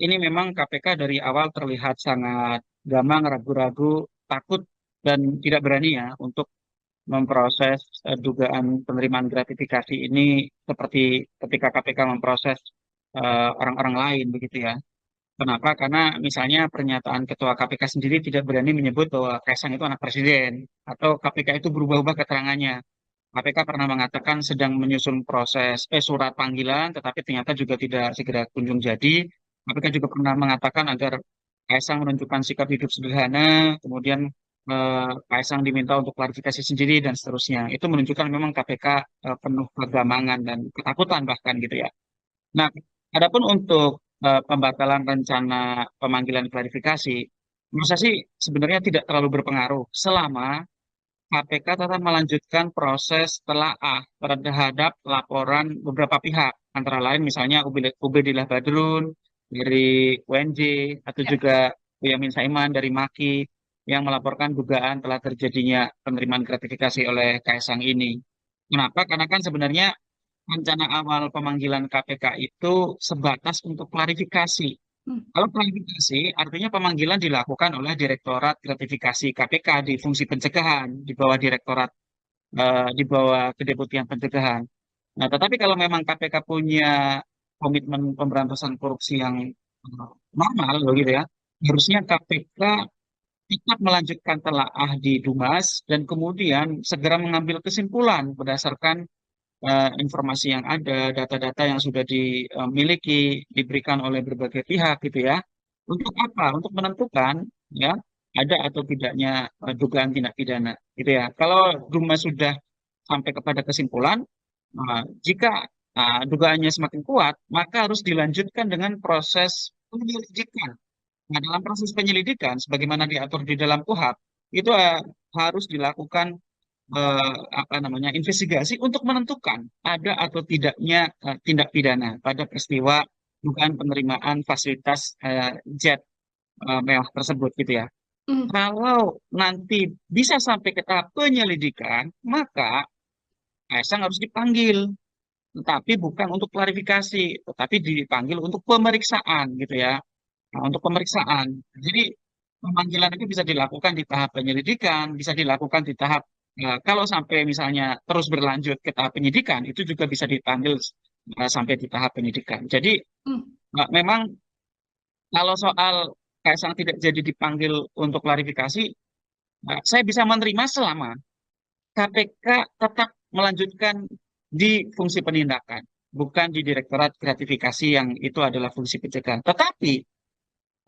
ini memang KPK dari awal terlihat sangat gamang, ragu-ragu, takut, dan tidak berani ya untuk memproses dugaan penerimaan gratifikasi ini seperti ketika KPK memproses orang-orang lain begitu ya. Kenapa? Karena misalnya pernyataan Ketua KPK sendiri tidak berani menyebut bahwa Kaisang itu anak presiden atau KPK itu berubah-ubah keterangannya. KPK pernah mengatakan sedang menyusun proses surat panggilan, tetapi ternyata juga tidak segera kunjung jadi. KPK juga pernah mengatakan agar Kaisang menunjukkan sikap hidup sederhana, kemudian Kaisang diminta untuk klarifikasi sendiri dan seterusnya. Itu menunjukkan memang KPK penuh kegamangan dan ketakutan bahkan gitu ya. Nah, adapun untuk pembatalan rencana pemanggilan klarifikasi, menurut saya sih sebenarnya tidak terlalu berpengaruh selama KPK tetap melanjutkan proses telaah terhadap laporan beberapa pihak, antara lain misalnya Ubedillah Badrun dari UNJ atau Ya. juga Boyamin Saiman dari MAKI yang melaporkan dugaan telah terjadinya penerimaan gratifikasi oleh Kaisang ini. Kenapa? Karena kan sebenarnya rencana awal pemanggilan KPK itu sebatas untuk klarifikasi. Hmm. Kalau klarifikasi, artinya pemanggilan dilakukan oleh Direktorat Gratifikasi KPK di fungsi pencegahan, di bawah Direktorat, di bawah Kedeputian Pencegahan. Nah, tetapi kalau memang KPK punya komitmen pemberantasan korupsi yang normal, begitu ya, harusnya KPK tetap melanjutkan telaah di Dumas dan kemudian segera mengambil kesimpulan berdasarkan informasi yang ada, data-data yang sudah dimiliki, diberikan oleh berbagai pihak gitu ya. Untuk apa? Untuk menentukan ya ada atau tidaknya dugaan tindak pidana gitu ya. Kalau Duma sudah sampai kepada kesimpulan, jika dugaannya semakin kuat, maka harus dilanjutkan dengan proses penyelidikan. Nah, dalam proses penyelidikan, sebagaimana diatur di dalam KUHP, itu harus dilakukan apa namanya investigasi untuk menentukan ada atau tidaknya tindak pidana pada peristiwa dugaan penerimaan fasilitas jet mewah tersebut gitu ya. Hmm. Kalau nanti bisa sampai ke tahap penyelidikan, maka Kaisang harus dipanggil, tetapi bukan untuk klarifikasi, tetapi dipanggil untuk pemeriksaan gitu ya. Nah, untuk pemeriksaan. Jadi pemanggilan itu bisa dilakukan di tahap penyelidikan, bisa dilakukan di tahap kalau sampai misalnya terus berlanjut ke tahap penyidikan, itu juga bisa dipanggil sampai di tahap penyidikan. Jadi Hmm. memang kalau soal Kaisang tidak jadi dipanggil untuk klarifikasi, saya bisa menerima selama KPK tetap melanjutkan di fungsi penindakan, bukan di Direktorat Gratifikasi yang itu adalah fungsi pencegahan. Tetapi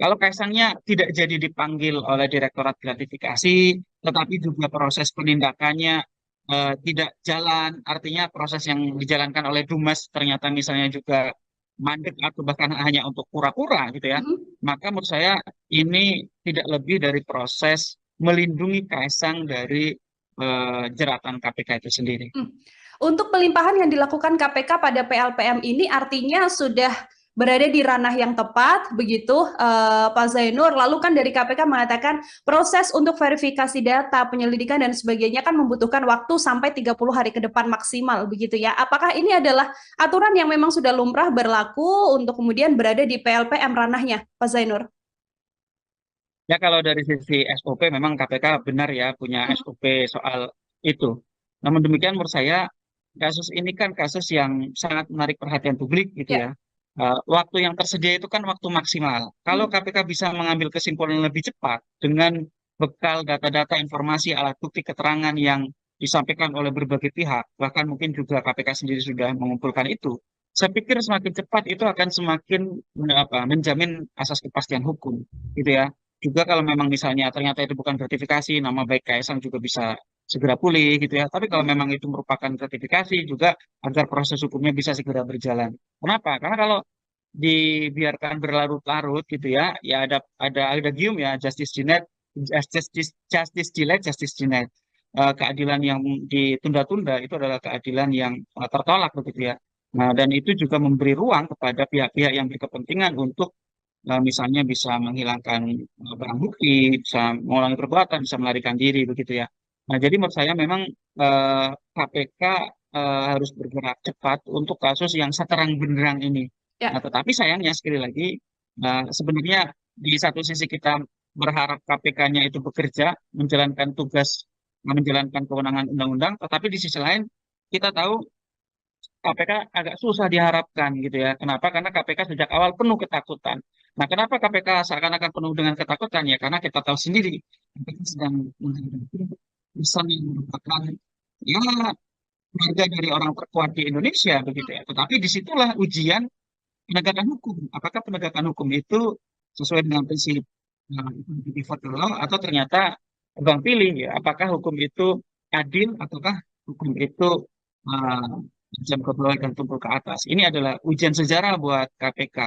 kalau Kaisangnya tidak jadi dipanggil oleh Direktorat Gratifikasi, tetapi juga proses penindakannya tidak jalan, artinya proses yang dijalankan oleh Dumas ternyata misalnya juga mandek atau bahkan hanya untuk pura-pura gitu ya, Hmm. maka menurut saya ini tidak lebih dari proses melindungi Kaisang dari jeratan KPK itu sendiri. Hmm. Untuk pelimpahan yang dilakukan KPK pada PLPM ini artinya sudah berada di ranah yang tepat, begitu Pak Zainur. Lalu kan dari KPK mengatakan proses untuk verifikasi data, penyelidikan dan sebagainya kan membutuhkan waktu sampai 30 hari ke depan maksimal, begitu ya. Apakah ini adalah aturan yang memang sudah lumrah berlaku untuk kemudian berada di PLPM ranahnya, Pak Zainur? Ya kalau dari sisi SOP memang KPK benar ya punya Hmm. SOP soal itu. Namun demikian menurut saya kasus ini kan kasus yang sangat menarik perhatian publik gitu Ya. ya. Waktu yang tersedia itu kan waktu maksimal. Kalau Hmm. KPK bisa mengambil kesimpulan lebih cepat dengan bekal data-data informasi alat bukti keterangan yang disampaikan oleh berbagai pihak, bahkan mungkin juga KPK sendiri sudah mengumpulkan itu. Saya pikir semakin cepat itu akan semakin menjamin asas kepastian hukum gitu ya. Juga kalau memang misalnya ternyata itu bukan gratifikasi, nama baik Kaisang juga bisa segera pulih gitu ya. Tapi kalau Hmm. memang itu merupakan gratifikasi juga agar proses hukumnya bisa segera berjalan. Kenapa? Karena kalau dibiarkan berlarut-larut gitu ya, ya ada gium ya justice denied, justice delayed, justice denied. Keadilan yang ditunda-tunda itu adalah keadilan yang tertolak begitu ya. Nah, dan itu juga memberi ruang kepada pihak-pihak yang berkepentingan untuk misalnya bisa menghilangkan barang bukti, bisa mengulangi perbuatan, bisa melarikan diri begitu ya. Nah, jadi menurut saya memang KPK harus bergerak cepat untuk kasus yang seterang benderang ini. Nah, Ya. tetapi sayangnya sekali lagi sebenarnya di satu sisi kita berharap KPK-nya itu bekerja menjalankan tugas, menjalankan kewenangan undang-undang, tetapi di sisi lain kita tahu KPK agak susah diharapkan gitu ya. Kenapa? Karena KPK sejak awal penuh ketakutan. Nah, kenapa KPK seakan-akan penuh dengan ketakutan? Ya, karena kita tahu sendiri KPK sedang menghadapi pesan yang merupakan ya keluarga dari orang terkuat di Indonesia begitu ya. Tetapi disitulah ujian penegakan hukum. Apakah penegakan hukum itu sesuai dengan prinsip default law atau ternyata bang pilih ya? Apakah hukum itu adil ataukah hukum itu uh, jam ke bawah dan tumpul ke atas? Ini adalah ujian sejarah buat KPK.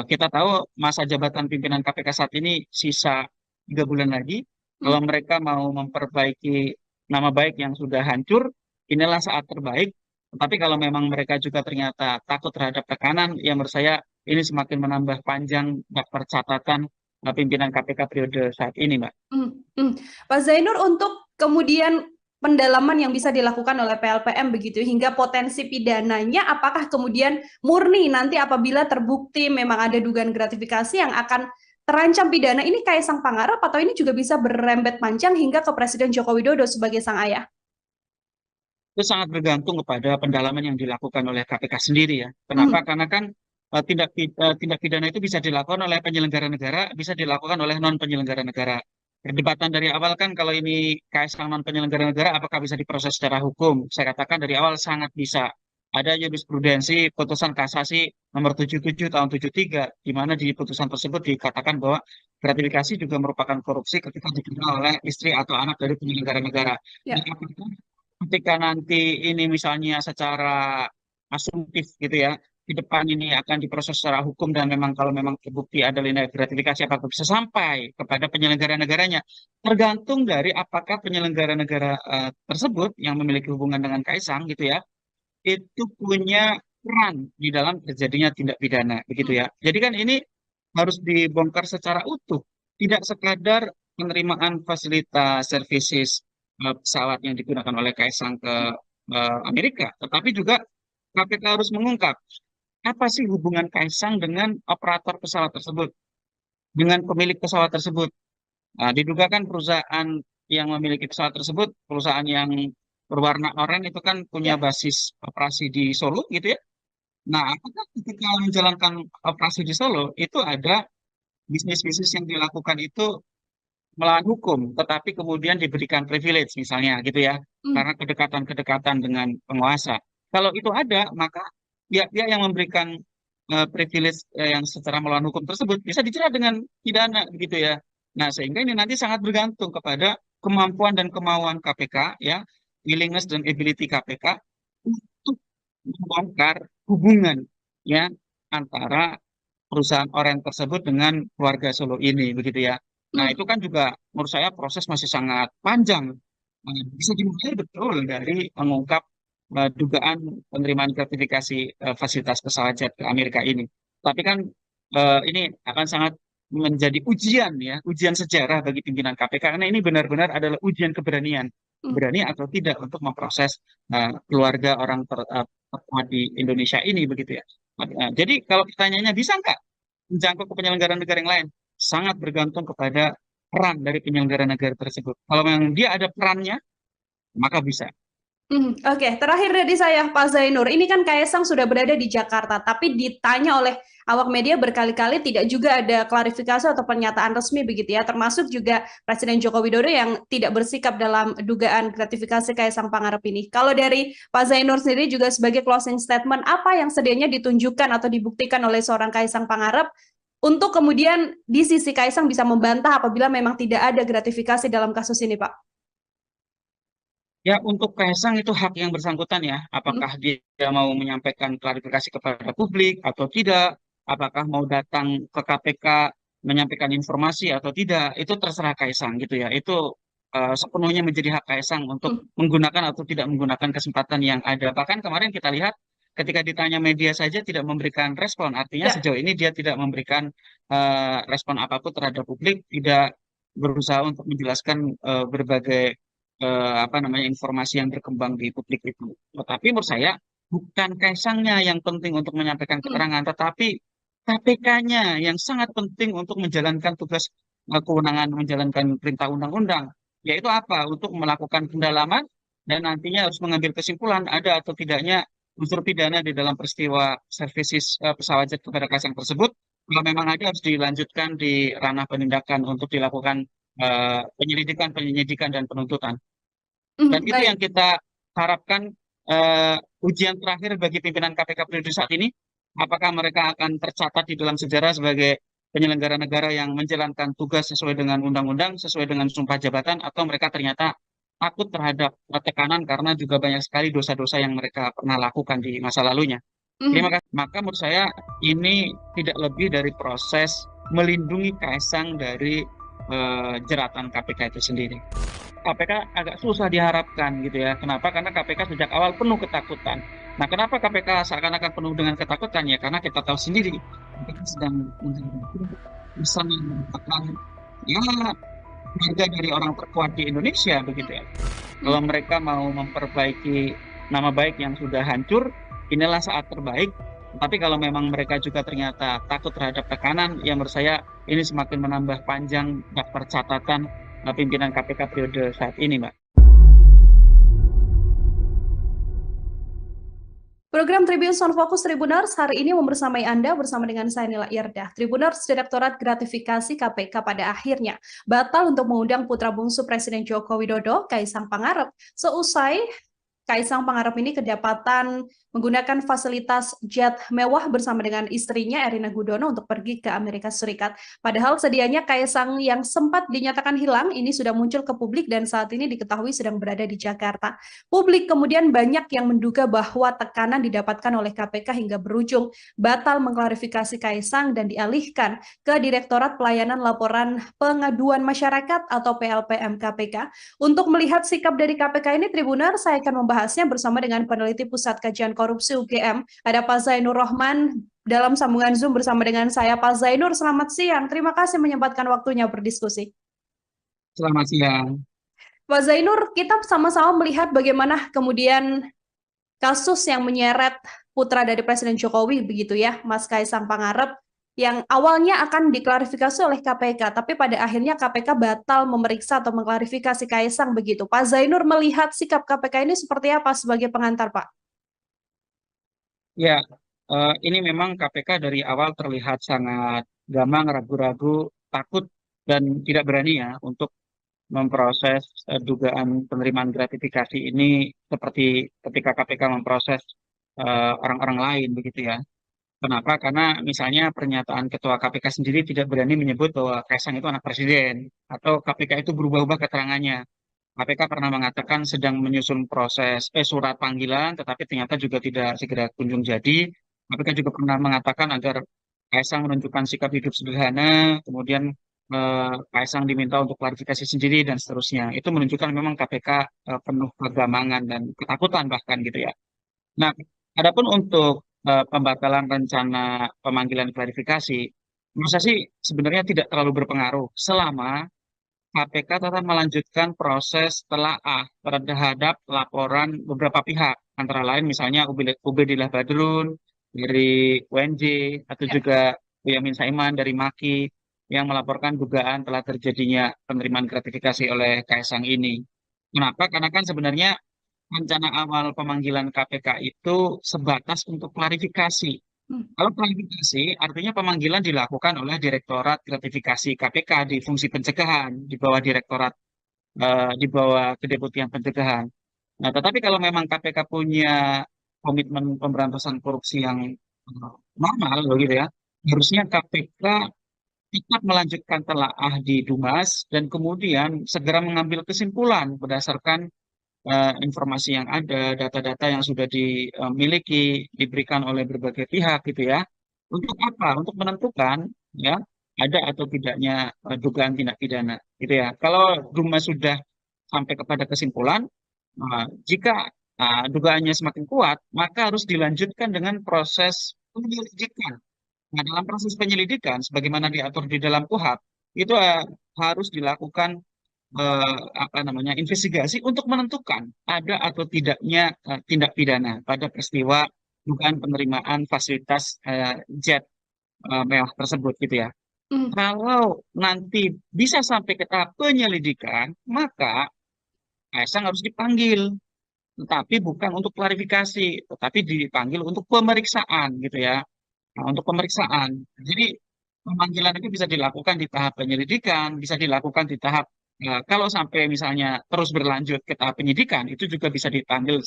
Kita tahu masa jabatan pimpinan KPK saat ini sisa 3 bulan lagi. Hmm. Kalau mereka mau memperbaiki nama baik yang sudah hancur, inilah saat terbaik. Tapi kalau memang mereka juga ternyata takut terhadap tekanan, ya menurut saya ini semakin menambah panjang daftar catatan pimpinan KPK periode saat ini, Mbak. Hmm. Hmm. Pak Zainur, untuk kemudian pendalaman yang bisa dilakukan oleh PLPM begitu hingga potensi pidananya, apakah kemudian murni nanti apabila terbukti memang ada dugaan gratifikasi yang akan terancam pidana, ini Kaisang Pangarep atau ini juga bisa berrembet panjang hingga ke Presiden Joko Widodo sebagai sang ayah? Itu sangat bergantung kepada pendalaman yang dilakukan oleh KPK sendiri ya. Kenapa? Hmm. Karena kan tindak pidana itu bisa dilakukan oleh penyelenggara negara, bisa dilakukan oleh non penyelenggara negara. Perdebatan dari awal kan kalau ini Kaisang non penyelenggara negara, apakah bisa diproses secara hukum? Saya katakan dari awal sangat bisa. Ada jurisprudensi putusan kasasi nomor 77 tahun 73, di mana di putusan tersebut dikatakan bahwa gratifikasi juga merupakan korupsi ketika diterima oleh istri atau anak dari penyelenggara negara. Nah, Ya. apakah ketika nanti ini misalnya secara asumtif gitu ya, di depan ini akan diproses secara hukum dan memang kalau memang terbukti ada tindak gratifikasi apakah bisa sampai kepada penyelenggara negaranya, tergantung dari apakah penyelenggara negara tersebut yang memiliki hubungan dengan Kaisang gitu ya, itu punya peran di dalam terjadinya tindak pidana begitu Hmm. ya. Jadi kan ini harus dibongkar secara utuh, tidak sekadar penerimaan fasilitas services pesawat yang digunakan oleh Kaisang ke Amerika, tetapi juga KPK harus mengungkap apa sih hubungan Kaisang dengan operator pesawat tersebut, dengan pemilik pesawat tersebut. Nah, diduga kan perusahaan yang memiliki pesawat tersebut, perusahaan yang berwarna oranye itu kan punya Ya. basis operasi di Solo gitu ya. Nah, apakah ketika menjalankan operasi di Solo itu ada bisnis-bisnis yang dilakukan itu melawan hukum, tetapi kemudian diberikan privilege misalnya gitu ya, Hmm. karena kedekatan-kedekatan dengan penguasa. Kalau itu ada, maka pihak-pihak yang memberikan privilege yang secara melawan hukum tersebut bisa dijerat dengan pidana begitu ya. Nah, sehingga ini nanti sangat bergantung kepada kemampuan dan kemauan KPK ya, willingness dan ability KPK untuk membongkar hubungan ya antara perusahaan Oren tersebut dengan keluarga Solo ini begitu ya. Nah, Hmm. itu kan juga menurut saya proses masih sangat panjang. Bisa dimulai betul dari mengungkap dugaan penerimaan gratifikasi fasilitas pesawat jet ke Amerika ini. Tapi kan ini akan sangat menjadi ujian ya, ujian sejarah bagi pimpinan KPK karena ini benar-benar adalah ujian keberanian, Hmm. berani atau tidak untuk memproses keluarga orang terkuat di Indonesia ini begitu ya. Jadi kalau pertanyaannya bisa nggak menjangkau ke penyelenggara negara yang lain? Sangat bergantung kepada peran dari penyelenggara negara tersebut. Kalau memang dia ada perannya, maka bisa. Oke, terakhir dari saya, Pak Zainur. Ini kan Kaisang sudah berada di Jakarta, tapi ditanya oleh awak media berkali-kali tidak juga ada klarifikasi atau pernyataan resmi begitu ya, termasuk juga Presiden Joko Widodo yang tidak bersikap dalam dugaan gratifikasi Kaisang Pangarep ini. Kalau dari Pak Zainur sendiri juga sebagai closing statement, apa yang sedianya ditunjukkan atau dibuktikan oleh seorang Kaisang Pangarep untuk kemudian di sisi Kaisang bisa membantah apabila memang tidak ada gratifikasi dalam kasus ini, Pak? Ya, untuk Kaisang itu hak yang bersangkutan ya. Hmm. Apakah dia mau menyampaikan klarifikasi kepada publik atau tidak, apakah mau datang ke KPK menyampaikan informasi atau tidak, itu terserah Kaisang gitu ya. Itu sepenuhnya menjadi hak Kaisang untuk Hmm. menggunakan atau tidak menggunakan kesempatan yang ada. Bahkan kemarin kita lihat ketika ditanya media saja tidak memberikan respon. Artinya Ya. sejauh ini dia tidak memberikan respon apapun terhadap publik, tidak berusaha untuk menjelaskan berbagai apa namanya informasi yang berkembang di publik itu. Tetapi menurut saya bukan Kaisangnya yang penting untuk menyampaikan Hmm. keterangan, tetapi KPK-nya yang sangat penting untuk menjalankan tugas kewenangan menjalankan perintah undang-undang, yaitu apa? Untuk melakukan pendalaman dan nantinya harus mengambil kesimpulan ada atau tidaknya unsur pidana di dalam peristiwa services pesawat jet kepada Kaisang tersebut. Kalau memang ada harus dilanjutkan di ranah penindakan untuk dilakukan penyelidikan, penyidikan, dan penuntutan. Dan itu yang Baik. kita harapkan ujian terakhir bagi pimpinan KPK periode saat ini, apakah mereka akan tercatat di dalam sejarah sebagai penyelenggara negara yang menjalankan tugas sesuai dengan undang-undang, sesuai dengan sumpah jabatan, atau mereka ternyata takut terhadap tekanan karena juga banyak sekali dosa-dosa yang mereka pernah lakukan di masa lalunya. Terima Mhm. kasih. Maka menurut saya ini tidak lebih dari proses melindungi Kaisang dari jeratan KPK itu sendiri. KPK agak susah diharapkan gitu ya. Kenapa? Karena KPK sejak awal penuh ketakutan. Nah, kenapa KPK seakan-akan penuh dengan ketakutan ya? Karena kita tahu sendiri KPK sedang menghadapi bersama merupakan ya keluarga dari orang terkuat di Indonesia begitu ya. Kalau Mhm. mereka mau memperbaiki nama baik yang sudah hancur, inilah saat terbaik. Tapi kalau memang mereka juga ternyata takut terhadap tekanan, ya menurut saya ini semakin menambah panjang daftar catatan pimpinan KPK periode saat ini, Mbak. Program Tribun Sound Focus Tribuners hari ini membersamai Anda bersama dengan saya Nila Irdah. Tribuners Direktorat Gratifikasi KPK pada akhirnya batal untuk mengundang putra bungsu Presiden Joko Widodo, Kaisang Pangarep, seusai Kaisang Pangarep ini kedapatan menggunakan fasilitas jet mewah bersama dengan istrinya Erina Gudono untuk pergi ke Amerika Serikat. Padahal sedianya Kaisang yang sempat dinyatakan hilang ini sudah muncul ke publik dan saat ini diketahui sedang berada di Jakarta. Publik kemudian banyak yang menduga bahwa tekanan didapatkan oleh KPK hingga berujung batal mengklarifikasi Kaisang dan dialihkan ke Direktorat Pelayanan Laporan Pengaduan Masyarakat atau PLPM KPK. Untuk melihat sikap dari KPK ini, Tribuner, saya akan membahasnya bersama dengan peneliti Pusat Kajian Korupsi UGM. Ada Pak Zainur Rohman dalam sambungan Zoom bersama dengan saya. Pak Zainur, selamat siang. Terima kasih menyempatkan waktunya berdiskusi. Selamat siang. Pak Zainur, kita sama-sama melihat bagaimana kemudian kasus yang menyeret putra dari Presiden Jokowi begitu ya, Mas Kaisang Pangarep, yang awalnya akan diklarifikasi oleh KPK, tapi pada akhirnya KPK batal memeriksa atau mengklarifikasi Kaisang begitu. Pak Zainur melihat sikap KPK ini seperti apa sebagai pengantar, Pak? Ya, ini memang KPK dari awal terlihat sangat gamang, ragu-ragu, takut, dan tidak berani ya untuk memproses dugaan penerimaan gratifikasi ini seperti ketika KPK memproses orang-orang lain begitu ya. Kenapa? Karena misalnya pernyataan Ketua KPK sendiri tidak berani menyebut bahwa Kaisang itu anak presiden atau KPK itu berubah-ubah keterangannya. KPK pernah mengatakan sedang menyusun proses surat panggilan, tetapi ternyata juga tidak segera kunjung jadi. KPK juga pernah mengatakan agar Kaisang menunjukkan sikap hidup sederhana, kemudian Kaisang diminta untuk klarifikasi sendiri dan seterusnya. Itu menunjukkan memang KPK penuh kegamangan dan ketakutan bahkan gitu ya. Nah, adapun untuk pembatalan rencana pemanggilan klarifikasi, menurut saya sih sebenarnya tidak terlalu berpengaruh selama KPK tetap melanjutkan proses telaah terhadap laporan beberapa pihak, antara lain misalnya Ubedillah Badrun dari UNJ atau Ya. juga Boyamin Saiman dari MAKI yang melaporkan dugaan telah terjadinya penerimaan gratifikasi oleh Kaisang ini. Kenapa? Karena kan sebenarnya rencana awal pemanggilan KPK itu sebatas untuk klarifikasi. Hmm. Kalau klarifikasi, artinya pemanggilan dilakukan oleh Direktorat Gratifikasi KPK di fungsi pencegahan di bawah di bawah Kedeputian Pencegahan. Nah, tetapi kalau memang KPK punya komitmen pemberantasan korupsi yang normal, begitu ya, harusnya KPK tetap melanjutkan telaah di Dumas dan kemudian segera mengambil kesimpulan berdasarkan informasi yang ada, data-data yang sudah dimiliki, diberikan oleh berbagai pihak gitu ya. Untuk apa? Untuk menentukan ya ada atau tidaknya dugaan tindak pidana gitu ya. Kalau Duma sudah sampai kepada kesimpulan, jika dugaannya semakin kuat, maka harus dilanjutkan dengan proses penyelidikan. Nah, dalam proses penyelidikan, sebagaimana diatur di dalam KUHP, itu harus dilakukan apa namanya investigasi untuk menentukan ada atau tidaknya tindak pidana pada peristiwa dugaan penerimaan fasilitas jet mewah tersebut gitu ya. Hmm. Kalau nanti bisa sampai ke tahap penyelidikan, maka Kaisang harus dipanggil, tetapi bukan untuk klarifikasi, tetapi dipanggil untuk pemeriksaan gitu ya. Nah, untuk pemeriksaan. Jadi pemanggilan itu bisa dilakukan di tahap penyelidikan, bisa dilakukan di tahap kalau sampai misalnya terus berlanjut ke tahap penyidikan, itu juga bisa dipanggil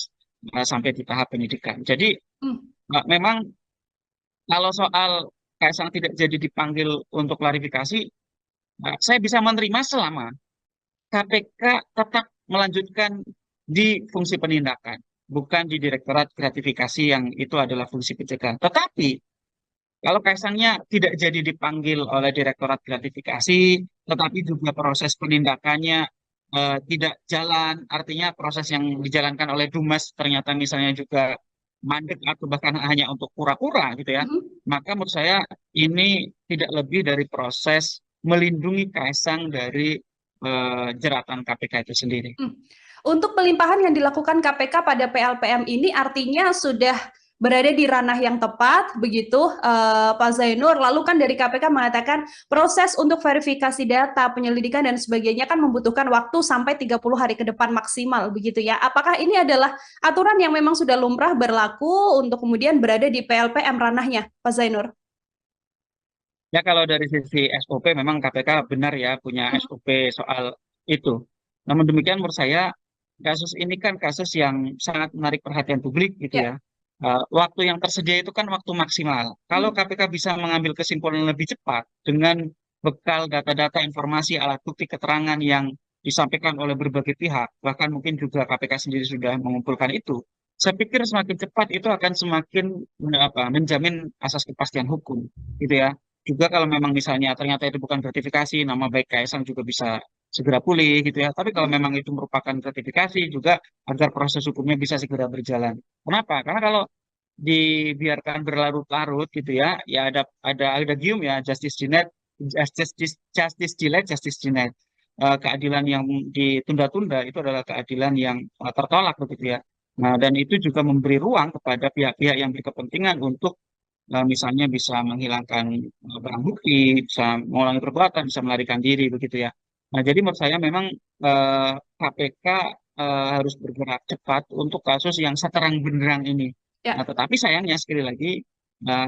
sampai di tahap penyidikan. Jadi Hmm. memang kalau soal Kaisang tidak jadi dipanggil untuk klarifikasi, saya bisa menerima selama KPK tetap melanjutkan di fungsi penindakan, bukan di Direktorat Gratifikasi yang itu adalah fungsi pencegahan. Tetapi kalau Kaisangnya tidak jadi dipanggil oleh Direktorat Gratifikasi, tetapi juga proses penindakannya tidak jalan, artinya proses yang dijalankan oleh Dumas ternyata misalnya juga mandek atau bahkan hanya untuk pura-pura gitu ya, Hmm. maka menurut saya ini tidak lebih dari proses melindungi Kaisang dari jeratan KPK itu sendiri. Hmm. Untuk pelimpahan yang dilakukan KPK pada PLPM ini artinya sudah berada di ranah yang tepat, begitu Pak Zainur. Lalu kan dari KPK mengatakan proses untuk verifikasi data, penyelidikan dan sebagainya kan membutuhkan waktu sampai 30 hari ke depan maksimal, begitu ya. Apakah ini adalah aturan yang memang sudah lumrah berlaku untuk kemudian berada di PLPM ranahnya, Pak Zainur? Ya kalau dari sisi SOP memang KPK benar ya punya Hmm. SOP soal itu. Namun demikian menurut saya kasus ini kan kasus yang sangat menarik perhatian publik gitu Ya. ya. Waktu yang tersedia itu kan waktu maksimal. Kalau Hmm. KPK bisa mengambil kesimpulan lebih cepat dengan bekal data-data informasi alat bukti keterangan yang disampaikan oleh berbagai pihak, bahkan mungkin juga KPK sendiri sudah mengumpulkan itu. Saya pikir semakin cepat itu akan semakin menjamin asas kepastian hukum gitu ya. Juga kalau memang misalnya ternyata itu bukan gratifikasi, nama baik Kaisang juga bisa segera pulih gitu ya. Tapi kalau memang itu merupakan gratifikasi juga agar proses hukumnya bisa segera berjalan. Kenapa? Karena kalau dibiarkan berlarut-larut gitu ya, ya ada gium ya justice denied, justice delayed, justice denied. Keadilan yang ditunda-tunda itu adalah keadilan yang tertolak begitu ya. Nah, dan itu juga memberi ruang kepada pihak-pihak yang berkepentingan untuk misalnya bisa menghilangkan barang bukti, bisa mengulangi perbuatan, bisa melarikan diri begitu ya. Nah, jadi menurut saya memang KPK harus bergerak cepat untuk kasus yang seterang benderang ini. Nah, Ya. tetapi sayangnya sekali lagi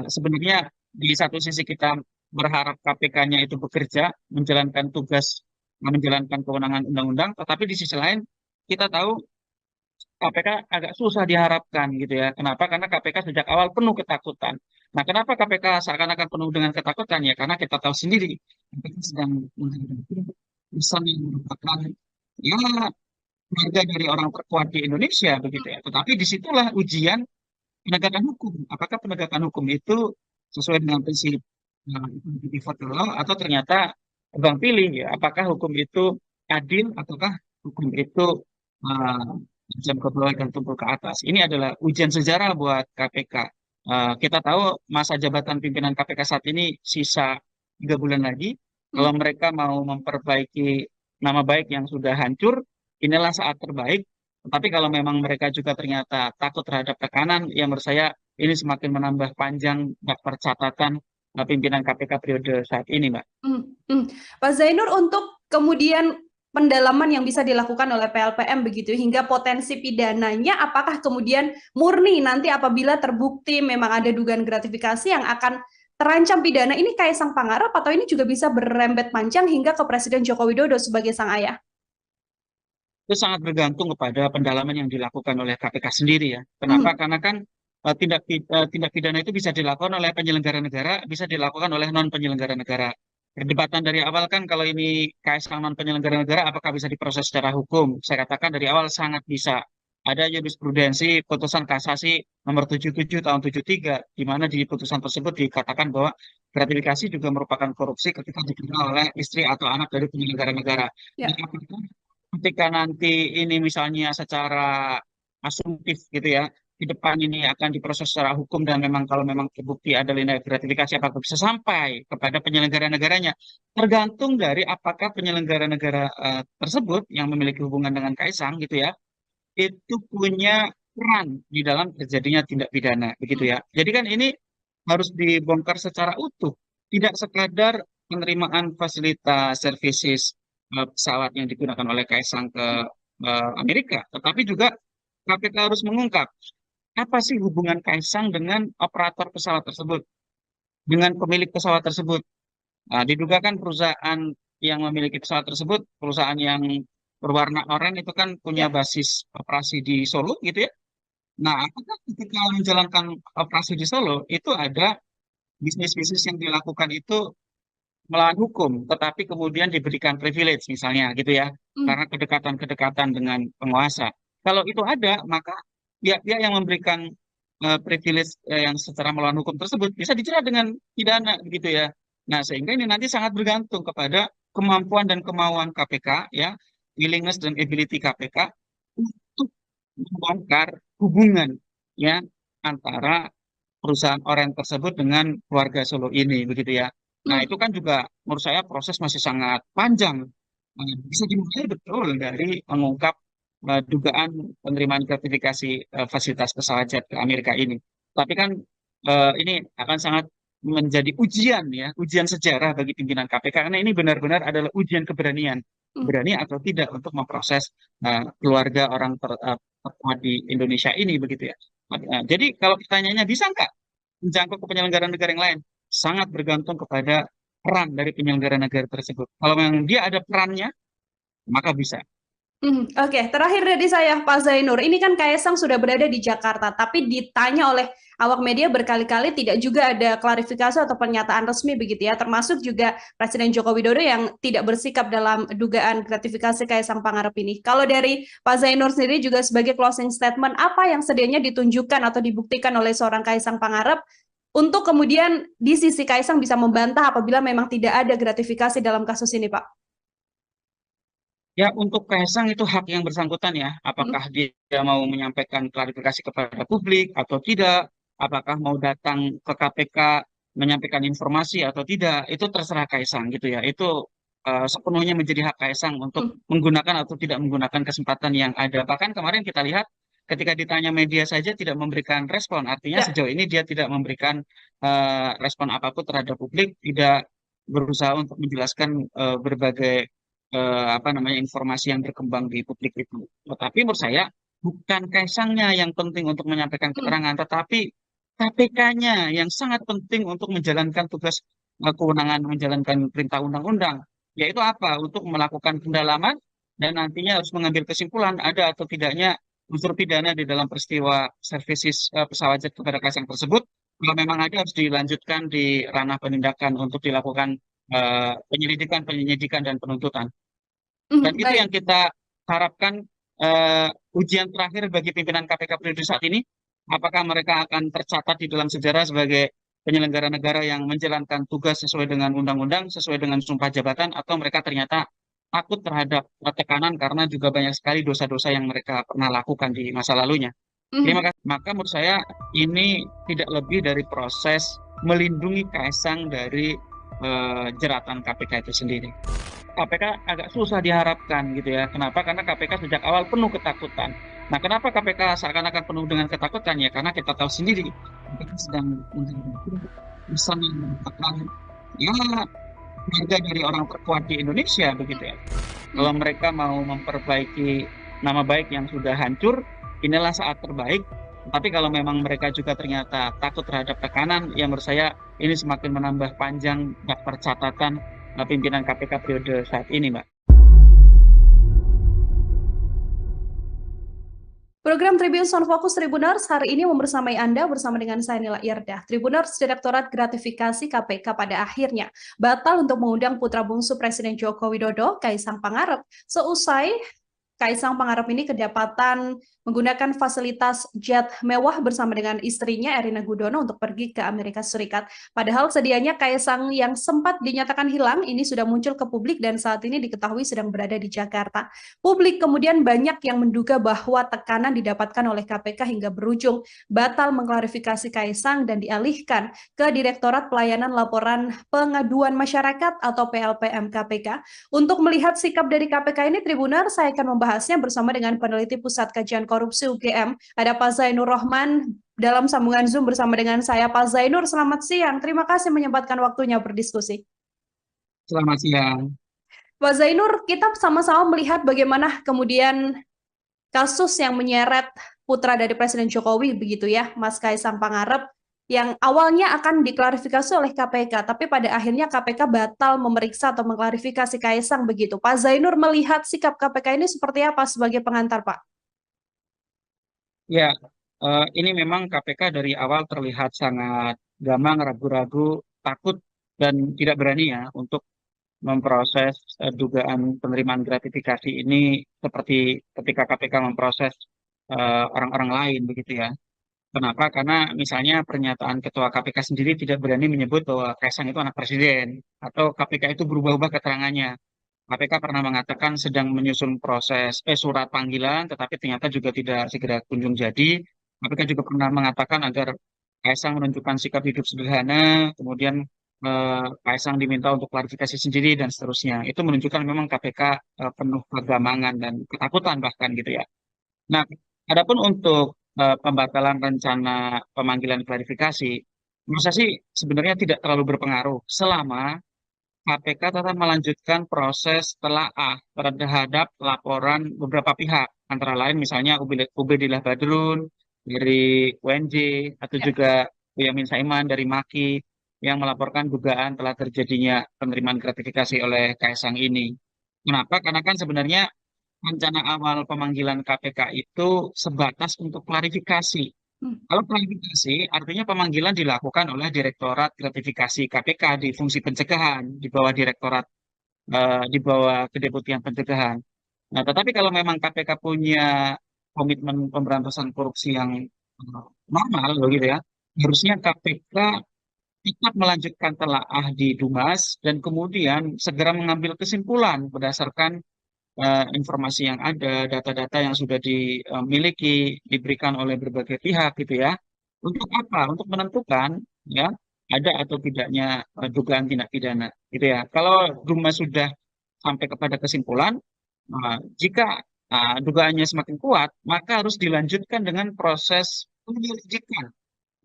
Sebenarnya di satu sisi kita berharap KPK-nya itu bekerja, menjalankan tugas, menjalankan kewenangan undang-undang, tetapi di sisi lain kita tahu KPK agak susah diharapkan gitu ya. Kenapa? Karena KPK sejak awal penuh ketakutan. Nah, kenapa KPK seakan-akan penuh dengan ketakutan? Ya, karena kita tahu sendiri KPK sedang menghadapi pesan yang merupakan ya keluarga dari orang terkuat di Indonesia begitu ya. Tetapi disitulah ujian penegakan hukum. Apakah penegakan hukum itu sesuai dengan prinsip default law atau ternyata tebang pilih ya? Apakah hukum itu adil ataukah hukum itu uh, jam ke bawah dan tumpul ke atas? Ini adalah ujian sejarah buat KPK. Kita tahu masa jabatan pimpinan KPK saat ini sisa 3 bulan lagi. Kalau Hmm. mereka mau memperbaiki nama baik yang sudah hancur, inilah saat terbaik. Tapi kalau memang mereka juga ternyata takut terhadap tekanan, yang menurut saya ini semakin menambah panjang daftar catatan pimpinan KPK periode saat ini, Mbak. Hmm. Pak Zainur, untuk kemudian pendalaman yang bisa dilakukan oleh PLPM begitu hingga potensi pidananya, apakah kemudian murni nanti apabila terbukti memang ada dugaan gratifikasi yang akan terancam pidana ini Kaisang Pangarep, atau ini juga bisa berembet panjang hingga ke Presiden Joko Widodo sebagai sang ayah? Itu sangat bergantung kepada pendalaman yang dilakukan oleh KPK sendiri ya. Kenapa? Hmm. Karena kan tindak pidana itu bisa dilakukan oleh penyelenggara negara, bisa dilakukan oleh non penyelenggara negara. Perdebatan dari awal kan kalau ini KSK non penyelenggara negara, apakah bisa diproses secara hukum? Saya katakan dari awal sangat bisa. Ada jurisprudensi putusan kasasi nomor 77 tahun 73, di mana di putusan tersebut dikatakan bahwa gratifikasi juga merupakan korupsi ketika diterima oleh istri atau anak dari penyelenggara negara. Ya. Jadi apakah ketika nanti ini misalnya secara asumtif gitu ya, di depan ini akan diproses secara hukum dan memang kalau memang terbukti ada tindak gratifikasi apakah bisa sampai kepada penyelenggara negaranya, tergantung dari apakah penyelenggara negara tersebut yang memiliki hubungan dengan Kaisang gitu ya, itu punya peran di dalam terjadinya tindak pidana begitu Hmm. ya. Jadi kan ini harus dibongkar secara utuh, tidak sekadar penerimaan fasilitas services pesawat yang digunakan oleh Kaisang ke Amerika, tetapi juga KPK harus mengungkap apa sih hubungan Kaisang dengan operator pesawat tersebut, dengan pemilik pesawat tersebut. Nah, diduga kan perusahaan yang memiliki pesawat tersebut, perusahaan yang berwarna oranye itu kan punya Ya. basis operasi di Solo gitu ya. Nah, apakah ketika menjalankan operasi di Solo itu ada bisnis-bisnis yang dilakukan itu melawan hukum, tetapi kemudian diberikan privilege misalnya gitu ya, Hmm. karena kedekatan-kedekatan dengan penguasa. Kalau itu ada, maka pihak-pihak yang memberikan privilege yang secara melawan hukum tersebut bisa dijerat dengan pidana gitu ya. Nah, sehingga ini nanti sangat bergantung kepada kemampuan dan kemauan KPK ya, willingness dan ability KPK untuk membongkar hubungan ya antara perusahaan orang tersebut dengan keluarga Solo ini begitu ya. Nah, Hmm. itu kan juga menurut saya proses masih sangat panjang. Bisa dimulai betul dari mengungkap dugaan penerimaan gratifikasi fasilitas pesawat jet ke Amerika ini. Tapi kan ini akan sangat menjadi ujian ya, ujian sejarah bagi pimpinan KPK karena ini benar-benar adalah ujian keberanian, Hmm. berani atau tidak untuk memproses keluarga orang terkuat di Indonesia ini begitu ya. Jadi kalau pertanyaannya bisa nggak menjangkau ke penyelenggara negara yang lain? Sangat bergantung kepada peran dari penyelenggara negara tersebut. Kalau memang dia ada perannya, maka bisa. Oke, terakhir dari saya, Pak Zainur. Ini kan Kaisang sudah berada di Jakarta, tapi ditanya oleh awak media berkali-kali tidak juga ada klarifikasi atau pernyataan resmi begitu ya, termasuk juga Presiden Joko Widodo yang tidak bersikap dalam dugaan gratifikasi Kaisang Pangarep ini. Kalau dari Pak Zainur sendiri juga sebagai closing statement, apa yang sedianya ditunjukkan atau dibuktikan oleh seorang Kaisang Pangarep untuk kemudian di sisi Kaisang bisa membantah apabila memang tidak ada gratifikasi dalam kasus ini, Pak? Ya, untuk Kaisang itu hak yang bersangkutan ya. Hmm. Apakah dia mau menyampaikan klarifikasi kepada publik atau tidak, apakah mau datang ke KPK menyampaikan informasi atau tidak, itu terserah Kaisang gitu ya. Itu sepenuhnya menjadi hak Kaisang untuk Hmm. menggunakan atau tidak menggunakan kesempatan yang ada. Bahkan kemarin kita lihat ketika ditanya media saja tidak memberikan respon. Artinya Ya. sejauh ini dia tidak memberikan respon apapun terhadap publik, tidak berusaha untuk menjelaskan berbagai apa namanya informasi yang berkembang di publik itu. Tetapi menurut saya bukan Kaisangnya yang penting untuk menyampaikan Hmm. keterangan, tetapi KPK-nya yang sangat penting untuk menjalankan tugas kewenangan menjalankan perintah undang-undang, yaitu apa? Untuk melakukan pendalaman dan nantinya harus mengambil kesimpulan ada atau tidaknya unsur pidana di dalam peristiwa services pesawat jet kepada Kaisang tersebut. Kalau memang ada harus dilanjutkan di ranah penindakan untuk dilakukan penyelidikan dan penuntutan. Dan itu Baik. yang kita harapkan ujian terakhir bagi pimpinan KPK periode saat ini. Apakah mereka akan tercatat di dalam sejarah sebagai penyelenggara negara yang menjalankan tugas sesuai dengan undang-undang, sesuai dengan sumpah jabatan, atau mereka ternyata takut terhadap tekanan karena juga banyak sekali dosa-dosa yang mereka pernah lakukan di masa lalunya. Terima Mhm. kasih. Maka menurut saya ini tidak lebih dari proses melindungi Kaisang dari jeratan KPK itu sendiri. KPK agak susah diharapkan gitu ya. Kenapa? Karena KPK sejak awal penuh ketakutan. Nah, kenapa KPK seakan-akan penuh dengan ketakutan ya? Karena kita tahu sendiri KPK sedang bisa mendapatkan ya harga dari orang terkuat di Indonesia begitu ya. Kalau Mhm. mereka mau memperbaiki nama baik yang sudah hancur, inilah saat terbaik. Tapi kalau memang mereka juga ternyata takut terhadap tekanan, yang menurut saya ini semakin menambah panjang daftar catatan pimpinan KPK periode saat ini, Mbak. Program Tribun Sound Focus Tribuners hari ini membersamai Anda bersama dengan saya Nila Irdah. Tribuners Direktorat Gratifikasi KPK pada akhirnya batal untuk mengundang putra bungsu Presiden Joko Widodo, Kaisang Pangarep. Seusai Kaisang Pangarep ini kedapatan menggunakan fasilitas jet mewah bersama dengan istrinya Erina Gudono untuk pergi ke Amerika Serikat. Padahal sedianya Kaisang yang sempat dinyatakan hilang ini sudah muncul ke publik dan saat ini diketahui sedang berada di Jakarta. Publik kemudian banyak yang menduga bahwa tekanan didapatkan oleh KPK hingga berujung batal mengklarifikasi Kaisang dan dialihkan ke Direktorat Pelayanan Laporan Pengaduan Masyarakat atau PLPM KPK. Untuk melihat sikap dari KPK ini, Tribuner, saya akan membahasnya bersama dengan peneliti Pusat Kajian Korupsi UGM. Ada Pak Zainur Rohman dalam sambungan Zoom bersama dengan saya. Pak Zainur, selamat siang. Terima kasih menyempatkan waktunya berdiskusi. Selamat siang. Pak Zainur, kita sama-sama melihat bagaimana kemudian kasus yang menyeret putra dari Presiden Jokowi, begitu ya, Mas Kaisang Pangarep, yang awalnya akan diklarifikasi oleh KPK, tapi pada akhirnya KPK batal memeriksa atau mengklarifikasi Kaisang begitu. Pak Zainur melihat sikap KPK ini seperti apa sebagai pengantar, Pak? Ya, ini memang KPK dari awal terlihat sangat gamang, ragu-ragu, takut, dan tidak berani ya untuk memproses dugaan penerimaan gratifikasi ini seperti ketika KPK memproses orang-orang lain begitu ya. Kenapa? Karena misalnya pernyataan Ketua KPK sendiri tidak berani menyebut bahwa Kaisang itu anak presiden atau KPK itu berubah-ubah keterangannya. KPK pernah mengatakan sedang menyusun proses surat panggilan, tetapi ternyata juga tidak segera kunjung jadi. KPK juga pernah mengatakan agar Kaisang menunjukkan sikap hidup sederhana, kemudian Kaisang diminta untuk klarifikasi sendiri dan seterusnya. Itu menunjukkan memang KPK penuh kegamangan dan ketakutan bahkan gitu ya. Nah, adapun untuk pembatalan rencana pemanggilan klarifikasi, menurut saya sih sebenarnya tidak terlalu berpengaruh selama KPK tetap melanjutkan proses telaah terhadap laporan beberapa pihak, antara lain misalnya Ubedillah Badrun dari UNJ atau Ya. juga Boyamin Saiman dari MAKI yang melaporkan dugaan telah terjadinya penerimaan gratifikasi oleh Kaisang ini. Kenapa? Karena kan sebenarnya rencana awal pemanggilan KPK itu sebatas untuk klarifikasi. Hmm. Kalau klarifikasi, artinya pemanggilan dilakukan oleh Direktorat Gratifikasi KPK di fungsi pencegahan di bawah di bawah Kedeputian Pencegahan. Nah, tetapi kalau memang KPK punya komitmen pemberantasan korupsi yang normal, begitu ya, harusnya KPK tetap melanjutkan telaah di Dumas dan kemudian segera mengambil kesimpulan berdasarkan informasi yang ada, data-data yang sudah dimiliki, diberikan oleh berbagai pihak gitu ya. Untuk apa? Untuk menentukan ya ada atau tidaknya dugaan tindak pidana gitu ya. Kalau Dumas sudah sampai kepada kesimpulan, jika dugaannya semakin kuat, maka harus dilanjutkan dengan proses penyelidikan.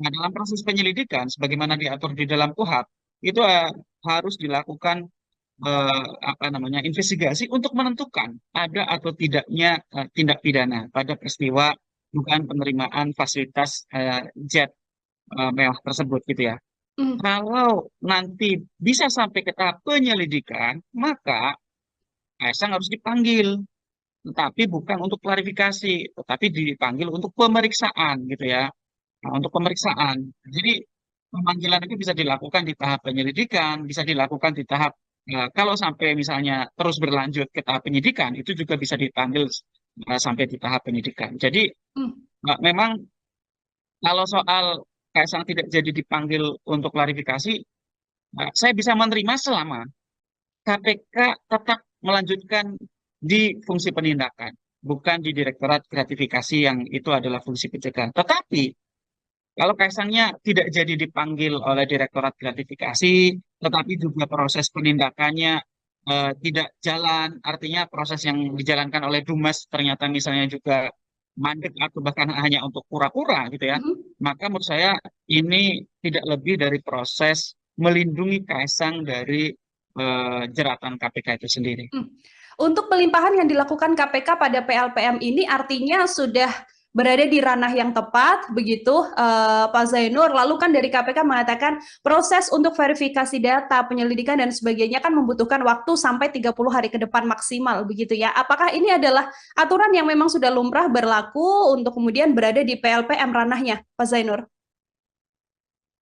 Nah, dalam proses penyelidikan, sebagaimana diatur di dalam KUHP, itu harus dilakukan apa namanya investigasi untuk menentukan ada atau tidaknya tindak pidana pada peristiwa dugaan penerimaan fasilitas jet mewah tersebut gitu ya. Hmm. Kalau nanti bisa sampai ke tahap penyelidikan, maka Kaisang harus dipanggil, tetapi bukan untuk klarifikasi, tetapi dipanggil untuk pemeriksaan gitu ya. Nah, untuk pemeriksaan. Jadi pemanggilan itu bisa dilakukan di tahap penyelidikan, bisa dilakukan di tahap kalau sampai misalnya terus berlanjut ke tahap penyidikan, itu juga bisa dipanggil sampai di tahap penyidikan. Jadi Hmm. memang kalau soal Kaisang tidak jadi dipanggil untuk klarifikasi, saya bisa menerima selama KPK tetap melanjutkan di fungsi penindakan, bukan di Direktorat Gratifikasi yang itu adalah fungsi pencegahan. Tetapi kalau Kaisangnya tidak jadi dipanggil oleh Direktorat Gratifikasi, tetapi juga proses penindakannya tidak jalan, artinya proses yang dijalankan oleh Dumas ternyata misalnya juga mandek atau bahkan hanya untuk pura-pura gitu ya, Hmm. maka menurut saya ini tidak lebih dari proses melindungi Kaisang dari jeratan KPK itu sendiri. Hmm. Untuk pelimpahan yang dilakukan KPK pada PLPM ini artinya sudah berada di ranah yang tepat, begitu Pak Zainur. Lalu kan dari KPK mengatakan proses untuk verifikasi data, penyelidikan dan sebagainya kan membutuhkan waktu sampai 30 hari ke depan maksimal, begitu ya. Apakah ini adalah aturan yang memang sudah lumrah berlaku untuk kemudian berada di PLPM ranahnya, Pak Zainur?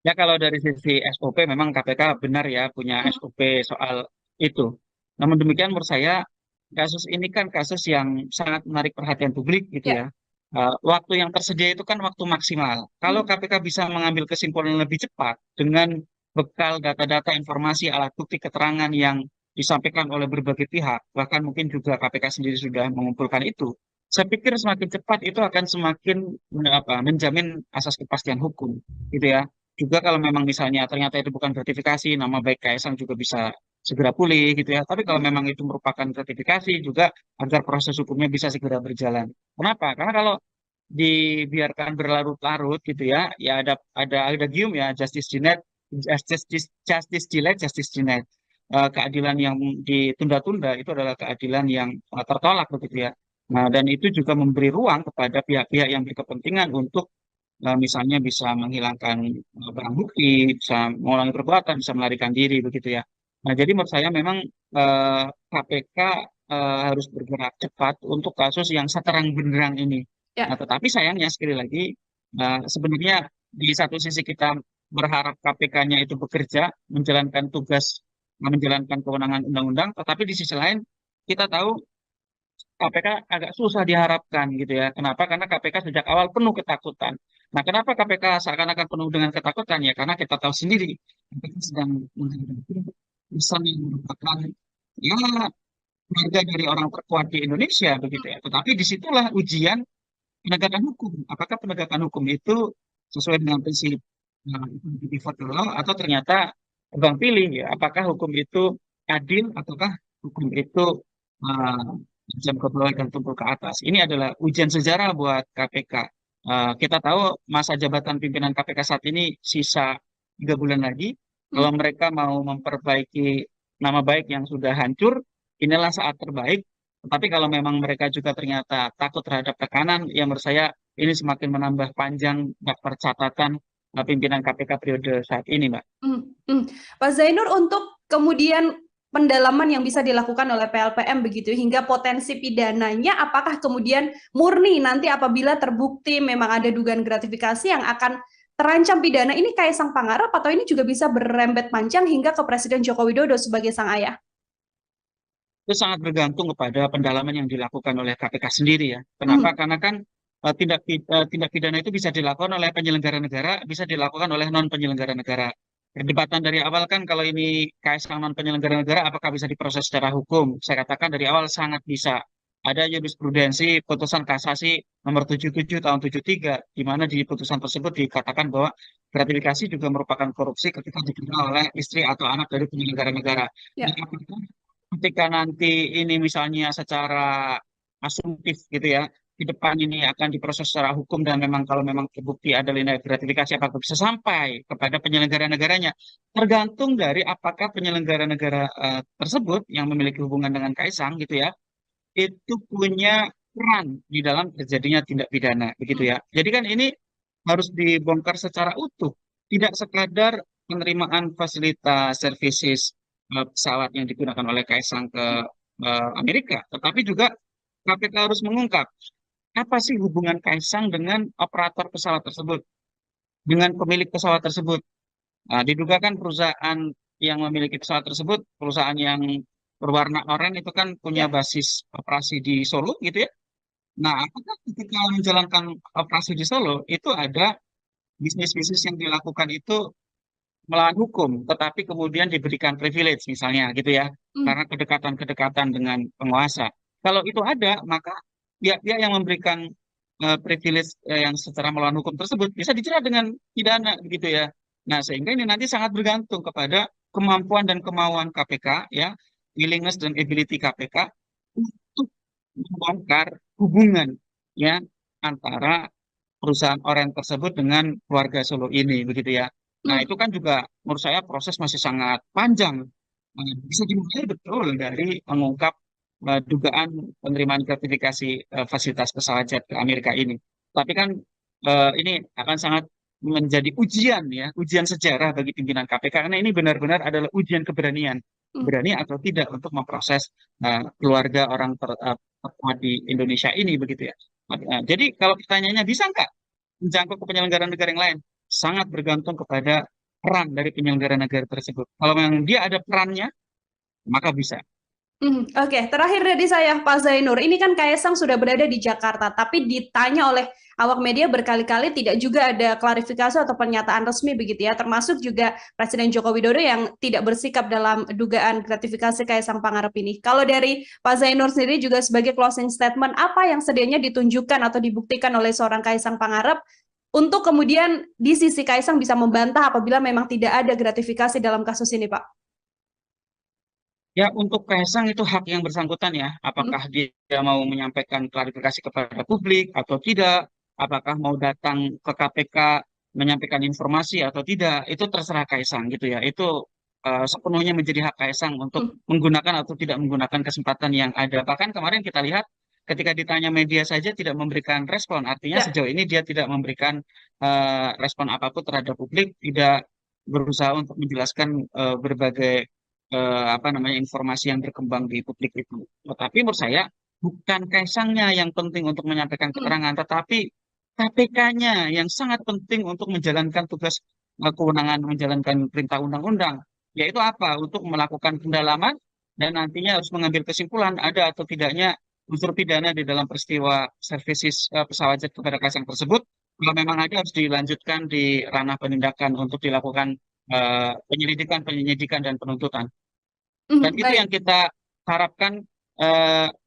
Ya kalau dari sisi SOP memang KPK benar ya punya Hmm. SOP soal itu. Namun demikian menurut saya kasus ini kan kasus yang sangat menarik perhatian publik gitu Ya. ya. Waktu yang tersedia itu kan waktu maksimal. Kalau Hmm. KPK bisa mengambil kesimpulan lebih cepat dengan bekal data-data informasi alat bukti keterangan yang disampaikan oleh berbagai pihak, bahkan mungkin juga KPK sendiri sudah mengumpulkan itu. Saya pikir semakin cepat itu akan semakin menjamin asas kepastian hukum gitu ya. Juga kalau memang misalnya ternyata itu bukan gratifikasi, nama baik Kaisang juga bisa segera pulih gitu ya. Tapi kalau Hmm. memang itu merupakan gratifikasi juga agar proses hukumnya bisa segera berjalan. Kenapa? Karena kalau dibiarkan berlarut-larut gitu ya, ya ada gium ya justice denied, justice delayed, justice denied. Keadilan yang ditunda-tunda itu adalah keadilan yang tertolak begitu ya. Nah, dan itu juga memberi ruang kepada pihak-pihak yang berkepentingan untuk misalnya bisa menghilangkan barang bukti, bisa mengulangi perbuatan, bisa melarikan diri begitu ya. Nah, jadi menurut saya memang KPK harus bergerak cepat untuk kasus yang seterang benderang ini. Nah, Ya. tetapi sayangnya sekali lagi sebenarnya di satu sisi kita berharap KPK-nya itu bekerja, menjalankan tugas, menjalankan kewenangan undang-undang, tetapi di sisi lain kita tahu KPK agak susah diharapkan gitu ya. Kenapa? Karena KPK sejak awal penuh ketakutan. Nah, kenapa KPK seakan-akan penuh dengan ketakutan ya? Karena kita tahu sendiri KPK sedang menghadapi pesan yang merupakan ya keluarga dari orang terkuat di Indonesia begitu ya. Tetapi disitulah ujian penegakan hukum. Apakah penegakan hukum itu sesuai dengan prinsip default law atau ternyata tebang pilih ya? Apakah hukum itu adil ataukah hukum itu uh, jam ke bawah dan tumpul ke atas? Ini adalah ujian sejarah buat KPK. Kita tahu masa jabatan pimpinan KPK saat ini sisa 3 bulan lagi. Hmm. Kalau mereka mau memperbaiki nama baik yang sudah hancur, inilah saat terbaik. Tapi kalau memang mereka juga ternyata takut terhadap tekanan, ya menurut saya ini semakin menambah panjang daftar catatan pimpinan KPK periode saat ini, Mbak. Pak Zainur, untuk kemudian pendalaman yang bisa dilakukan oleh PLPM begitu hingga potensi pidananya, apakah kemudian murni nanti apabila terbukti memang ada dugaan gratifikasi yang akan terancam pidana ini Kaisang Pangarep atau ini juga bisa berembet panjang hingga ke Presiden Joko Widodo sebagai sang ayah? Itu sangat bergantung kepada pendalaman yang dilakukan oleh KPK sendiri ya. Kenapa? Hmm. Karena kan tindak pidana itu bisa dilakukan oleh penyelenggara negara, bisa dilakukan oleh non penyelenggara negara. Perdebatan dari awal kan kalau ini KSK non penyelenggara negara, apakah bisa diproses secara hukum? Saya katakan dari awal sangat bisa. Ada jurisprudensi putusan kasasi nomor 77 tahun 73, di mana di putusan tersebut dikatakan bahwa gratifikasi juga merupakan korupsi ketika diterima oleh istri atau anak dari penyelenggara negara. Dan Ya. apakah ketika nanti ini misalnya secara asumtif gitu ya, di depan ini akan diproses secara hukum dan memang kalau memang terbukti ada tindak gratifikasi apakah bisa sampai kepada penyelenggara negaranya, tergantung dari apakah penyelenggara negara tersebut yang memiliki hubungan dengan Kaisang gitu ya, itu punya peran di dalam terjadinya tindak pidana begitu Hmm. ya. Jadi kan ini harus dibongkar secara utuh. Tidak sekadar penerimaan fasilitas services pesawat yang digunakan oleh Kaisang ke Amerika, tetapi juga KPK harus mengungkap apa sih hubungan Kaisang dengan operator pesawat tersebut, dengan pemilik pesawat tersebut. Nah, diduga kan perusahaan yang memiliki pesawat tersebut, perusahaan yang berwarna oranye itu kan punya Ya. basis operasi di Solo gitu ya. Nah, apakah ketika menjalankan operasi di Solo itu ada bisnis-bisnis yang dilakukan itu melawan hukum, tetapi kemudian diberikan privilege misalnya gitu ya, Hmm. karena kedekatan-kedekatan dengan penguasa. Kalau itu ada, maka pihak-pihak yang memberikan privilege yang secara melawan hukum tersebut bisa dijerat dengan pidana gitu ya. Nah, sehingga ini nanti sangat bergantung kepada kemampuan dan kemauan KPK ya, willingness dan ability KPK untuk membongkar hubungan ya antara perusahaan orang tersebut dengan keluarga Solo ini begitu ya. Nah, Hmm. itu kan juga menurut saya proses masih sangat panjang. Bisa dimulai betul dari mengungkap dugaan penerimaan gratifikasi fasilitas pesawat jet ke Amerika ini. Tapi kan ini akan sangat menjadi ujian ya, ujian sejarah bagi pimpinan KPK karena ini benar-benar adalah ujian keberanian, Hmm. berani atau tidak untuk memproses keluarga orang terkuat di Indonesia ini begitu ya. Jadi kalau pertanyaannya bisa nggak menjangkau ke penyelenggara negara yang lain? Sangat bergantung kepada peran dari penyelenggara negara tersebut. Kalau memang dia ada perannya, maka bisa. Oke, terakhir dari saya, Pak Zainur. Ini kan Kaisang sudah berada di Jakarta, tapi ditanya oleh awak media berkali-kali tidak juga ada klarifikasi atau pernyataan resmi begitu ya, termasuk juga Presiden Joko Widodo yang tidak bersikap dalam dugaan gratifikasi Kaisang Pangarep ini. Kalau dari Pak Zainur sendiri juga sebagai closing statement, apa yang sedianya ditunjukkan atau dibuktikan oleh seorang Kaisang Pangarep untuk kemudian di sisi Kaisang bisa membantah apabila memang tidak ada gratifikasi dalam kasus ini, Pak? Ya, untuk Kaisang itu hak yang bersangkutan ya. Hmm. Apakah dia mau menyampaikan klarifikasi kepada publik atau tidak, apakah mau datang ke KPK menyampaikan informasi atau tidak, itu terserah Kaisang gitu ya. Itu sepenuhnya menjadi hak Kaisang untuk Hmm. menggunakan atau tidak menggunakan kesempatan yang ada. Bahkan kemarin kita lihat ketika ditanya media saja tidak memberikan respon. Artinya Ya. sejauh ini dia tidak memberikan respon apapun terhadap publik, tidak berusaha untuk menjelaskan berbagai apa namanya informasi yang berkembang di publik itu. Tetapi menurut saya bukan Kaisangnya yang penting untuk menyampaikan Hmm. keterangan, tetapi KPK-nya yang sangat penting untuk menjalankan tugas kewenangan menjalankan perintah undang-undang, yaitu apa? Untuk melakukan pendalaman dan nantinya harus mengambil kesimpulan ada atau tidaknya unsur pidana di dalam peristiwa services pesawat jet kepada Kaisang tersebut. Kalau memang ada harus dilanjutkan di ranah penindakan untuk dilakukan penyelidikan, dan penuntutan. Dan itu yang Baik. kita harapkan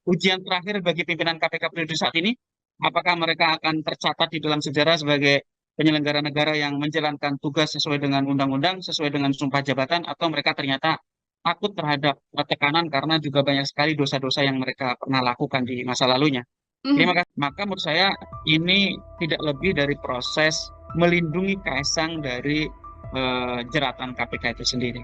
ujian terakhir bagi pimpinan KPK periode saat ini. Apakah mereka akan tercatat di dalam sejarah sebagai penyelenggara negara yang menjalankan tugas sesuai dengan undang-undang, sesuai dengan sumpah jabatan, atau mereka ternyata takut terhadap tekanan karena juga banyak sekali dosa-dosa yang mereka pernah lakukan di masa lalunya. Terima Mhm. kasih. Maka menurut saya ini tidak lebih dari proses melindungi Kaisang dari jeratan KPK itu sendiri.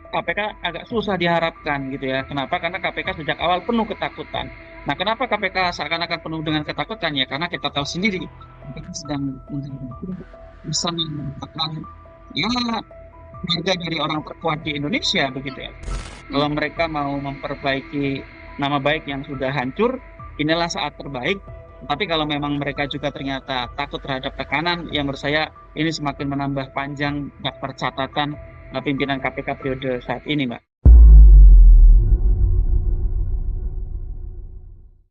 KPK agak susah diharapkan gitu ya. Kenapa? Karena KPK sejak awal penuh ketakutan. Nah, kenapa KPK seakan-akan penuh dengan ketakutan ya? Karena kita tahu sendiri KPK sedang menghadapi urusan yang merupakan ya harga dari orang terkuat di Indonesia begitu ya. Kalau Mhm. mereka mau memperbaiki nama baik yang sudah hancur, inilah saat terbaik. Tapi kalau memang mereka juga ternyata takut terhadap tekanan, yang menurut saya ini semakin menambah panjang daftar catatan pimpinan KPK periode saat ini, Mbak.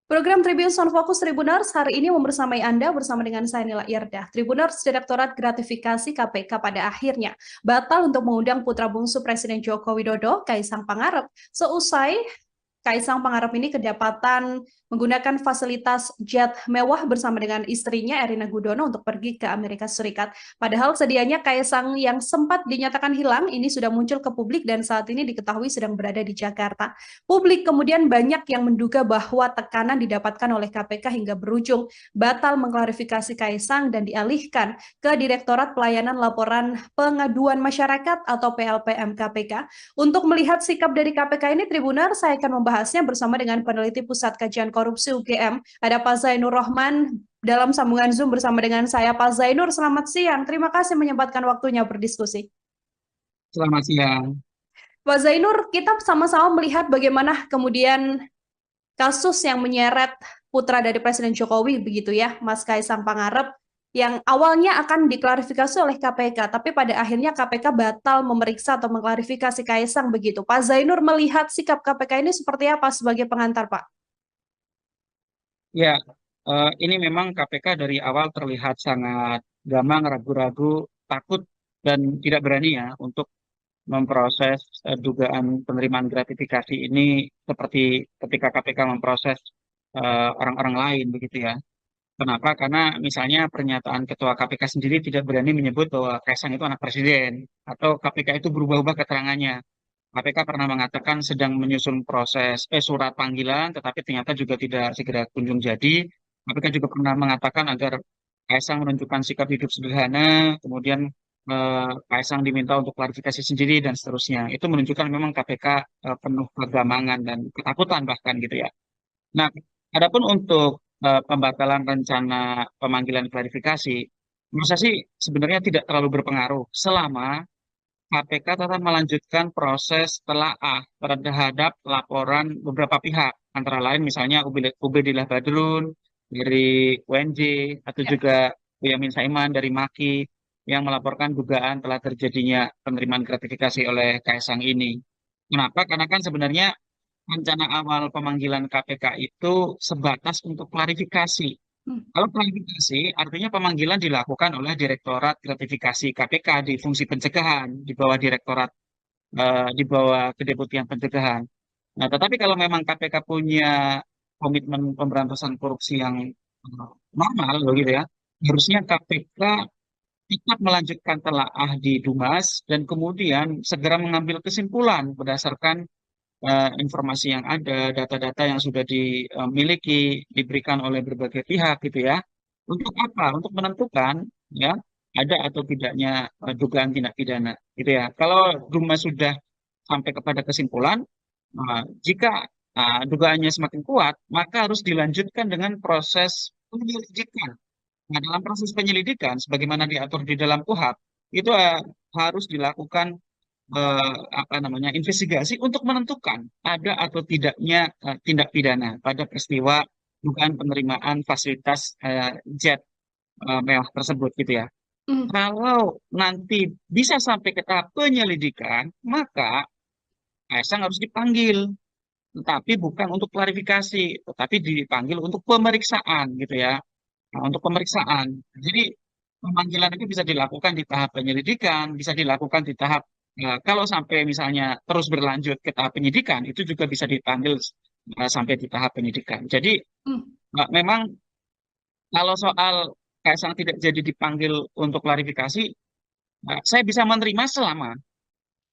Program Tribun Sound Focus Tribuners hari ini membersamai Anda bersama dengan saya Nila Irdah. Tribuners Direktorat Gratifikasi KPK pada akhirnya batal untuk mengundang putra bungsu Presiden Joko Widodo, Kaisang Pangarep, seusai Kaisang Pangarep ini kedapatan menggunakan fasilitas jet mewah bersama dengan istrinya Erina Gudono untuk pergi ke Amerika Serikat. Padahal sedianya Kaisang yang sempat dinyatakan hilang ini sudah muncul ke publik dan saat ini diketahui sedang berada di Jakarta. Publik kemudian banyak yang menduga bahwa tekanan didapatkan oleh KPK hingga berujung batal mengklarifikasi Kaisang dan dialihkan ke Direktorat Pelayanan Laporan Pengaduan Masyarakat atau PLPM KPK. Untuk melihat sikap dari KPK ini, Tribuner, saya akan membahasnya bersama dengan peneliti Pusat Kajian Korupsi UGM, ada Pak Zainur Rohman. dalam sambungan Zoom bersama dengan saya Pak Zainur. Selamat siang. Terima kasih menyempatkan waktunya berdiskusi. Selamat siang. Pak Zainur, kita sama-sama melihat bagaimana kemudian kasus yang menyeret putra dari Presiden Jokowi begitu ya, Mas Kaisang Pangarep, yang awalnya akan diklarifikasi oleh KPK, tapi pada akhirnya KPK batal memeriksa atau mengklarifikasi Kaisang begitu. Pak Zainur melihat sikap KPK ini seperti apa sebagai pengantar, Pak? Ya, ini memang KPK dari awal terlihat sangat gamang, ragu-ragu, takut, dan tidak berani ya untuk memproses dugaan penerimaan gratifikasi ini seperti ketika KPK memproses orang-orang lain begitu ya. Kenapa? Karena misalnya pernyataan Ketua KPK sendiri tidak berani menyebut bahwa Kaisang itu anak presiden atau KPK itu berubah-ubah keterangannya. KPK pernah mengatakan sedang menyusun proses surat panggilan, tetapi ternyata juga tidak segera kunjung jadi. KPK juga pernah mengatakan agar Kaisang menunjukkan sikap hidup sederhana, kemudian Kaisang diminta untuk klarifikasi sendiri dan seterusnya. Itu menunjukkan memang KPK penuh kegamangan dan ketakutan bahkan gitu ya. Nah, adapun untuk pembatalan rencana pemanggilan klarifikasi, menurut saya sih sebenarnya tidak terlalu berpengaruh selama KPK tetap melanjutkan proses telaah terhadap laporan beberapa pihak, antara lain misalnya Ubedillah Badrun dari UNJ atau Ya. juga Boyamin Saiman dari MAKI yang melaporkan dugaan telah terjadinya penerimaan gratifikasi oleh Kaisang ini. Kenapa? Karena kan sebenarnya rencana awal pemanggilan KPK itu sebatas untuk klarifikasi. Hmm. Kalau klarifikasi, artinya pemanggilan dilakukan oleh Direktorat Gratifikasi KPK di fungsi pencegahan di bawah di bawah Kedeputian Pencegahan. Nah, tetapi kalau memang KPK punya komitmen pemberantasan korupsi yang normal, begitu ya, harusnya KPK tetap melanjutkan telaah di Dumas dan kemudian segera mengambil kesimpulan berdasarkan informasi yang ada, data-data yang sudah dimiliki, diberikan oleh berbagai pihak gitu ya. Untuk apa? Untuk menentukan ya ada atau tidaknya dugaan tindak pidana gitu ya. Kalau Duma sudah sampai kepada kesimpulan, jika dugaannya semakin kuat, maka harus dilanjutkan dengan proses penyelidikan. Nah, dalam proses penyelidikan, sebagaimana diatur di dalam KUHP, itu harus dilakukan apa namanya investigasi untuk menentukan ada atau tidaknya tindak pidana pada peristiwa dugaan penerimaan fasilitas jet mewah tersebut gitu ya. Hmm. Kalau nanti bisa sampai ke tahap penyelidikan, maka Kaisang harus dipanggil, tetapi bukan untuk klarifikasi, tetapi dipanggil untuk pemeriksaan gitu ya. Nah, untuk pemeriksaan. Jadi pemanggilan itu bisa dilakukan di tahap penyelidikan, bisa dilakukan di tahap kalau sampai misalnya terus berlanjut ke tahap penyidikan, itu juga bisa dipanggil sampai di tahap penyidikan. Jadi Hmm. memang kalau soal Kaisang tidak jadi dipanggil untuk klarifikasi, saya bisa menerima selama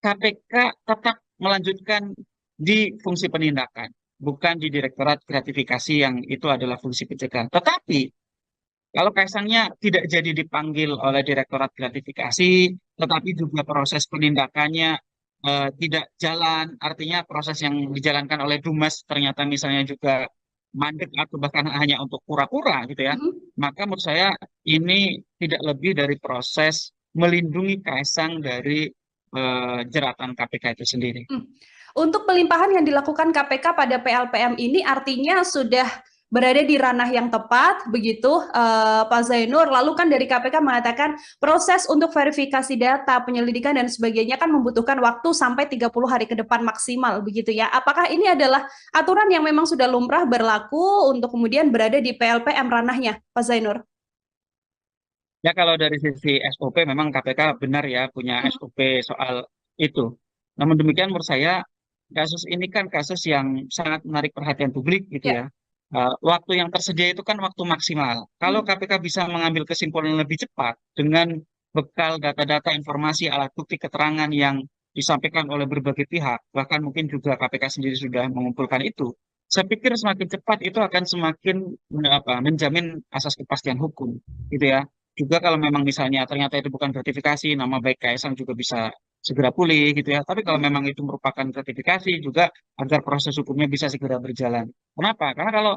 KPK tetap melanjutkan di fungsi penindakan, bukan di Direktorat Gratifikasi yang itu adalah fungsi pencegahan. Tetapi kalau Kaisangnya tidak jadi dipanggil oleh Direktorat Gratifikasi, tetapi juga proses penindakannya tidak jalan, artinya proses yang dijalankan oleh Dumas ternyata misalnya juga mandek atau bahkan hanya untuk pura-pura gitu ya, Hmm. maka menurut saya ini tidak lebih dari proses melindungi Kaisang dari jeratan KPK itu sendiri. Hmm. Untuk pelimpahan yang dilakukan KPK pada PLPM ini artinya sudah berada di ranah yang tepat, begitu Pak Zainur. Lalu kan dari KPK mengatakan proses untuk verifikasi data, penyelidikan dan sebagainya kan membutuhkan waktu sampai 30 hari ke depan maksimal, begitu ya. Apakah ini adalah aturan yang memang sudah lumrah berlaku untuk kemudian berada di PLPM ranahnya, Pak Zainur? Ya kalau dari sisi SOP memang KPK benar ya punya Hmm. SOP soal itu. Namun demikian menurut saya kasus ini kan kasus yang sangat menarik perhatian publik gitu Ya. ya. Waktu yang tersedia itu kan waktu maksimal. Kalau Hmm. KPK bisa mengambil kesimpulan lebih cepat dengan bekal data-data informasi alat bukti keterangan yang disampaikan oleh berbagai pihak, bahkan mungkin juga KPK sendiri sudah mengumpulkan itu. Saya pikir semakin cepat itu akan semakin menjamin asas kepastian hukum gitu ya. Juga kalau memang misalnya ternyata itu bukan gratifikasi, nama baik Kaisang juga bisa segera pulih gitu ya. Tapi kalau memang itu merupakan gratifikasi juga agar proses hukumnya bisa segera berjalan. Kenapa? Karena kalau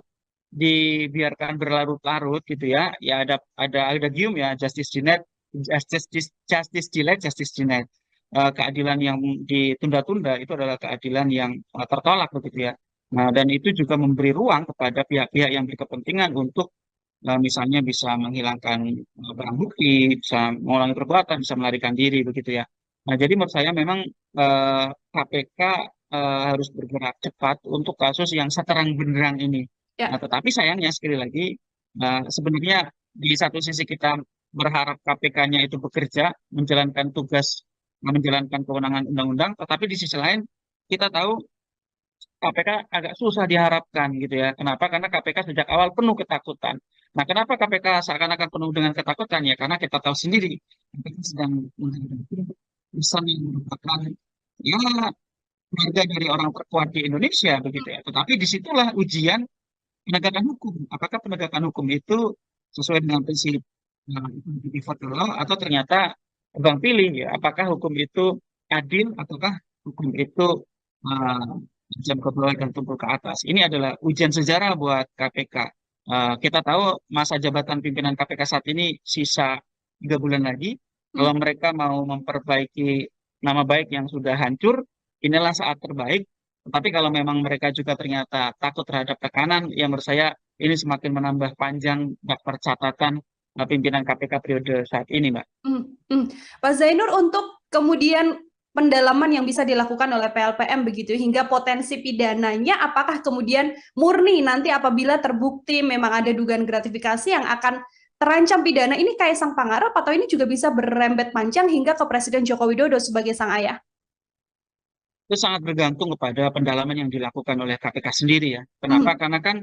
dibiarkan berlarut-larut gitu ya, ya ada gium ya, justice denied, justice delayed, justice denied. Keadilan yang ditunda-tunda itu adalah keadilan yang tertolak begitu ya. Nah, dan itu juga memberi ruang kepada pihak-pihak yang berkepentingan untuk misalnya bisa menghilangkan barang bukti, bisa mengulangi perbuatan, bisa melarikan diri begitu ya. Nah, jadi menurut saya memang KPK harus bergerak cepat untuk kasus yang seterang benderang ini. Nah, Ya. tetapi sayangnya sekali lagi sebenarnya di satu sisi kita berharap KPK-nya itu bekerja, menjalankan tugas, menjalankan kewenangan undang-undang, tetapi di sisi lain kita tahu KPK agak susah diharapkan gitu ya. Kenapa? Karena KPK sejak awal penuh ketakutan. Nah, kenapa KPK seakan-akan penuh dengan ketakutan? Ya, karena kita tahu sendiri KPK sedang menghadapi pesan yang merupakan ya keluarga dari orang terkuat di Indonesia begitu ya. Tetapi disitulah ujian penegakan hukum. Apakah penegakan hukum itu sesuai dengan prinsip default law atau ternyata tebang pilih ya? Apakah hukum itu adil ataukah hukum itu uh, jam ke bawah dan tumpul ke atas? Ini adalah ujian sejarah buat KPK. Kita tahu masa jabatan pimpinan KPK saat ini sisa 3 bulan lagi. Kalau Hmm. mereka mau memperbaiki nama baik yang sudah hancur, inilah saat terbaik. Tetapi kalau memang mereka juga ternyata takut terhadap tekanan, ya menurut saya ini semakin menambah panjang daftar catatan pimpinan KPK periode saat ini, Mbak. Hmm, hmm. Pak Zainur, untuk kemudian pendalaman yang bisa dilakukan oleh PLPM begitu hingga potensi pidananya, apakah kemudian murni nanti apabila terbukti memang ada dugaan gratifikasi yang akan terancam pidana, ini Kaisang Pangarep atau ini juga bisa berrembet panjang hingga ke Presiden Joko Widodo sebagai sang ayah? Itu sangat bergantung kepada pendalaman yang dilakukan oleh KPK sendiri ya. Kenapa? Hmm. Karena kan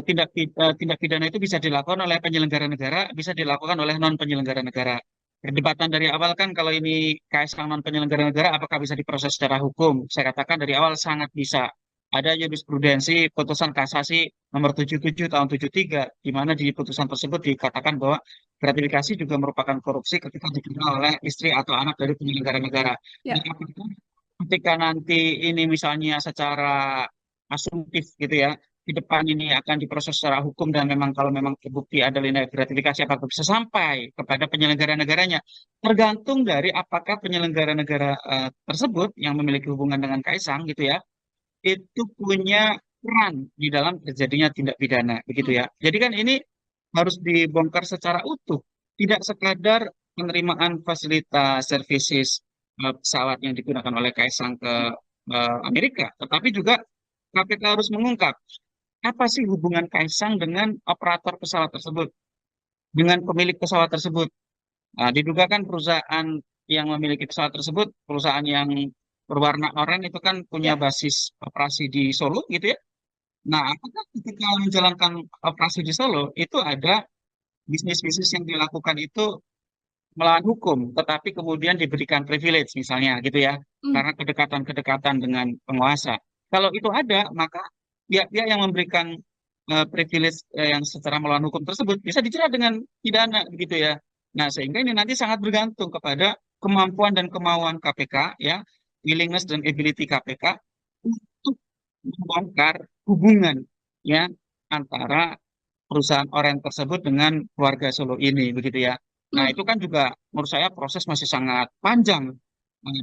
tindak pidana itu bisa dilakukan oleh penyelenggara negara, bisa dilakukan oleh non penyelenggara negara. Perdebatan dari awal kan kalau ini KSK non penyelenggara negara, apakah bisa diproses secara hukum? Saya katakan dari awal sangat bisa. Ada jurisprudensi putusan kasasi nomor 77 tahun 73, di mana di putusan tersebut dikatakan bahwa gratifikasi juga merupakan korupsi ketika diterima oleh istri atau anak dari penyelenggara negara. Dan Ya. apakah ketika nanti ini misalnya secara asumtif gitu ya, di depan ini akan diproses secara hukum dan memang kalau memang terbukti ada nilai gratifikasi apakah bisa sampai kepada penyelenggara negaranya, tergantung dari apakah penyelenggara negara tersebut yang memiliki hubungan dengan Kaisang gitu ya, itu punya peran di dalam terjadinya tindak pidana begitu Hmm. ya. Jadi kan ini harus dibongkar secara utuh, tidak sekadar penerimaan fasilitas services pesawat yang digunakan oleh Kaisang ke Amerika, tetapi juga KPK harus mengungkap apa sih hubungan Kaisang dengan operator pesawat tersebut, dengan pemilik pesawat tersebut. Nah, diduga kan perusahaan yang memiliki pesawat tersebut, perusahaan yang berwarna oranye itu kan punya Ya. basis operasi di Solo gitu ya. Nah, apakah ketika menjalankan operasi di Solo itu ada bisnis-bisnis yang dilakukan itu melawan hukum, tetapi kemudian diberikan privilege misalnya gitu ya, Hmm. karena kedekatan-kedekatan dengan penguasa. Kalau itu ada, maka pihak-pihak yang memberikan privilege yang secara melawan hukum tersebut bisa dijerat dengan pidana begitu ya. Nah, sehingga ini nanti sangat bergantung kepada kemampuan dan kemauan KPK ya, willingness dan ability KPK untuk membongkar hubungan ya antara perusahaan Oren tersebut dengan keluarga Solo ini begitu ya. Nah, Hmm. itu kan juga menurut saya proses masih sangat panjang.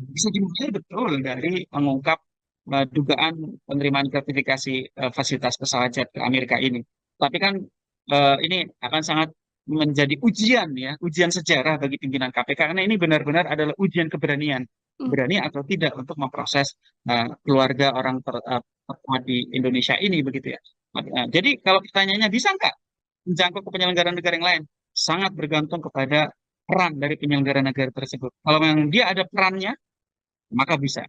Bisa dimulai betul dari mengungkap dugaan penerimaan gratifikasi fasilitas pesawat jet ke Amerika ini. Tapi kan ini akan sangat menjadi ujian ya, ujian sejarah bagi pimpinan KPK karena ini benar-benar adalah ujian keberanian, Hmm. berani atau tidak untuk memproses keluarga orang terkuat di Indonesia ini begitu ya. Jadi kalau pertanyaannya bisa nggak menjangkau ke penyelenggara negara yang lain? Sangat bergantung kepada peran dari penyelenggara negara tersebut. Kalau memang dia ada perannya, maka bisa.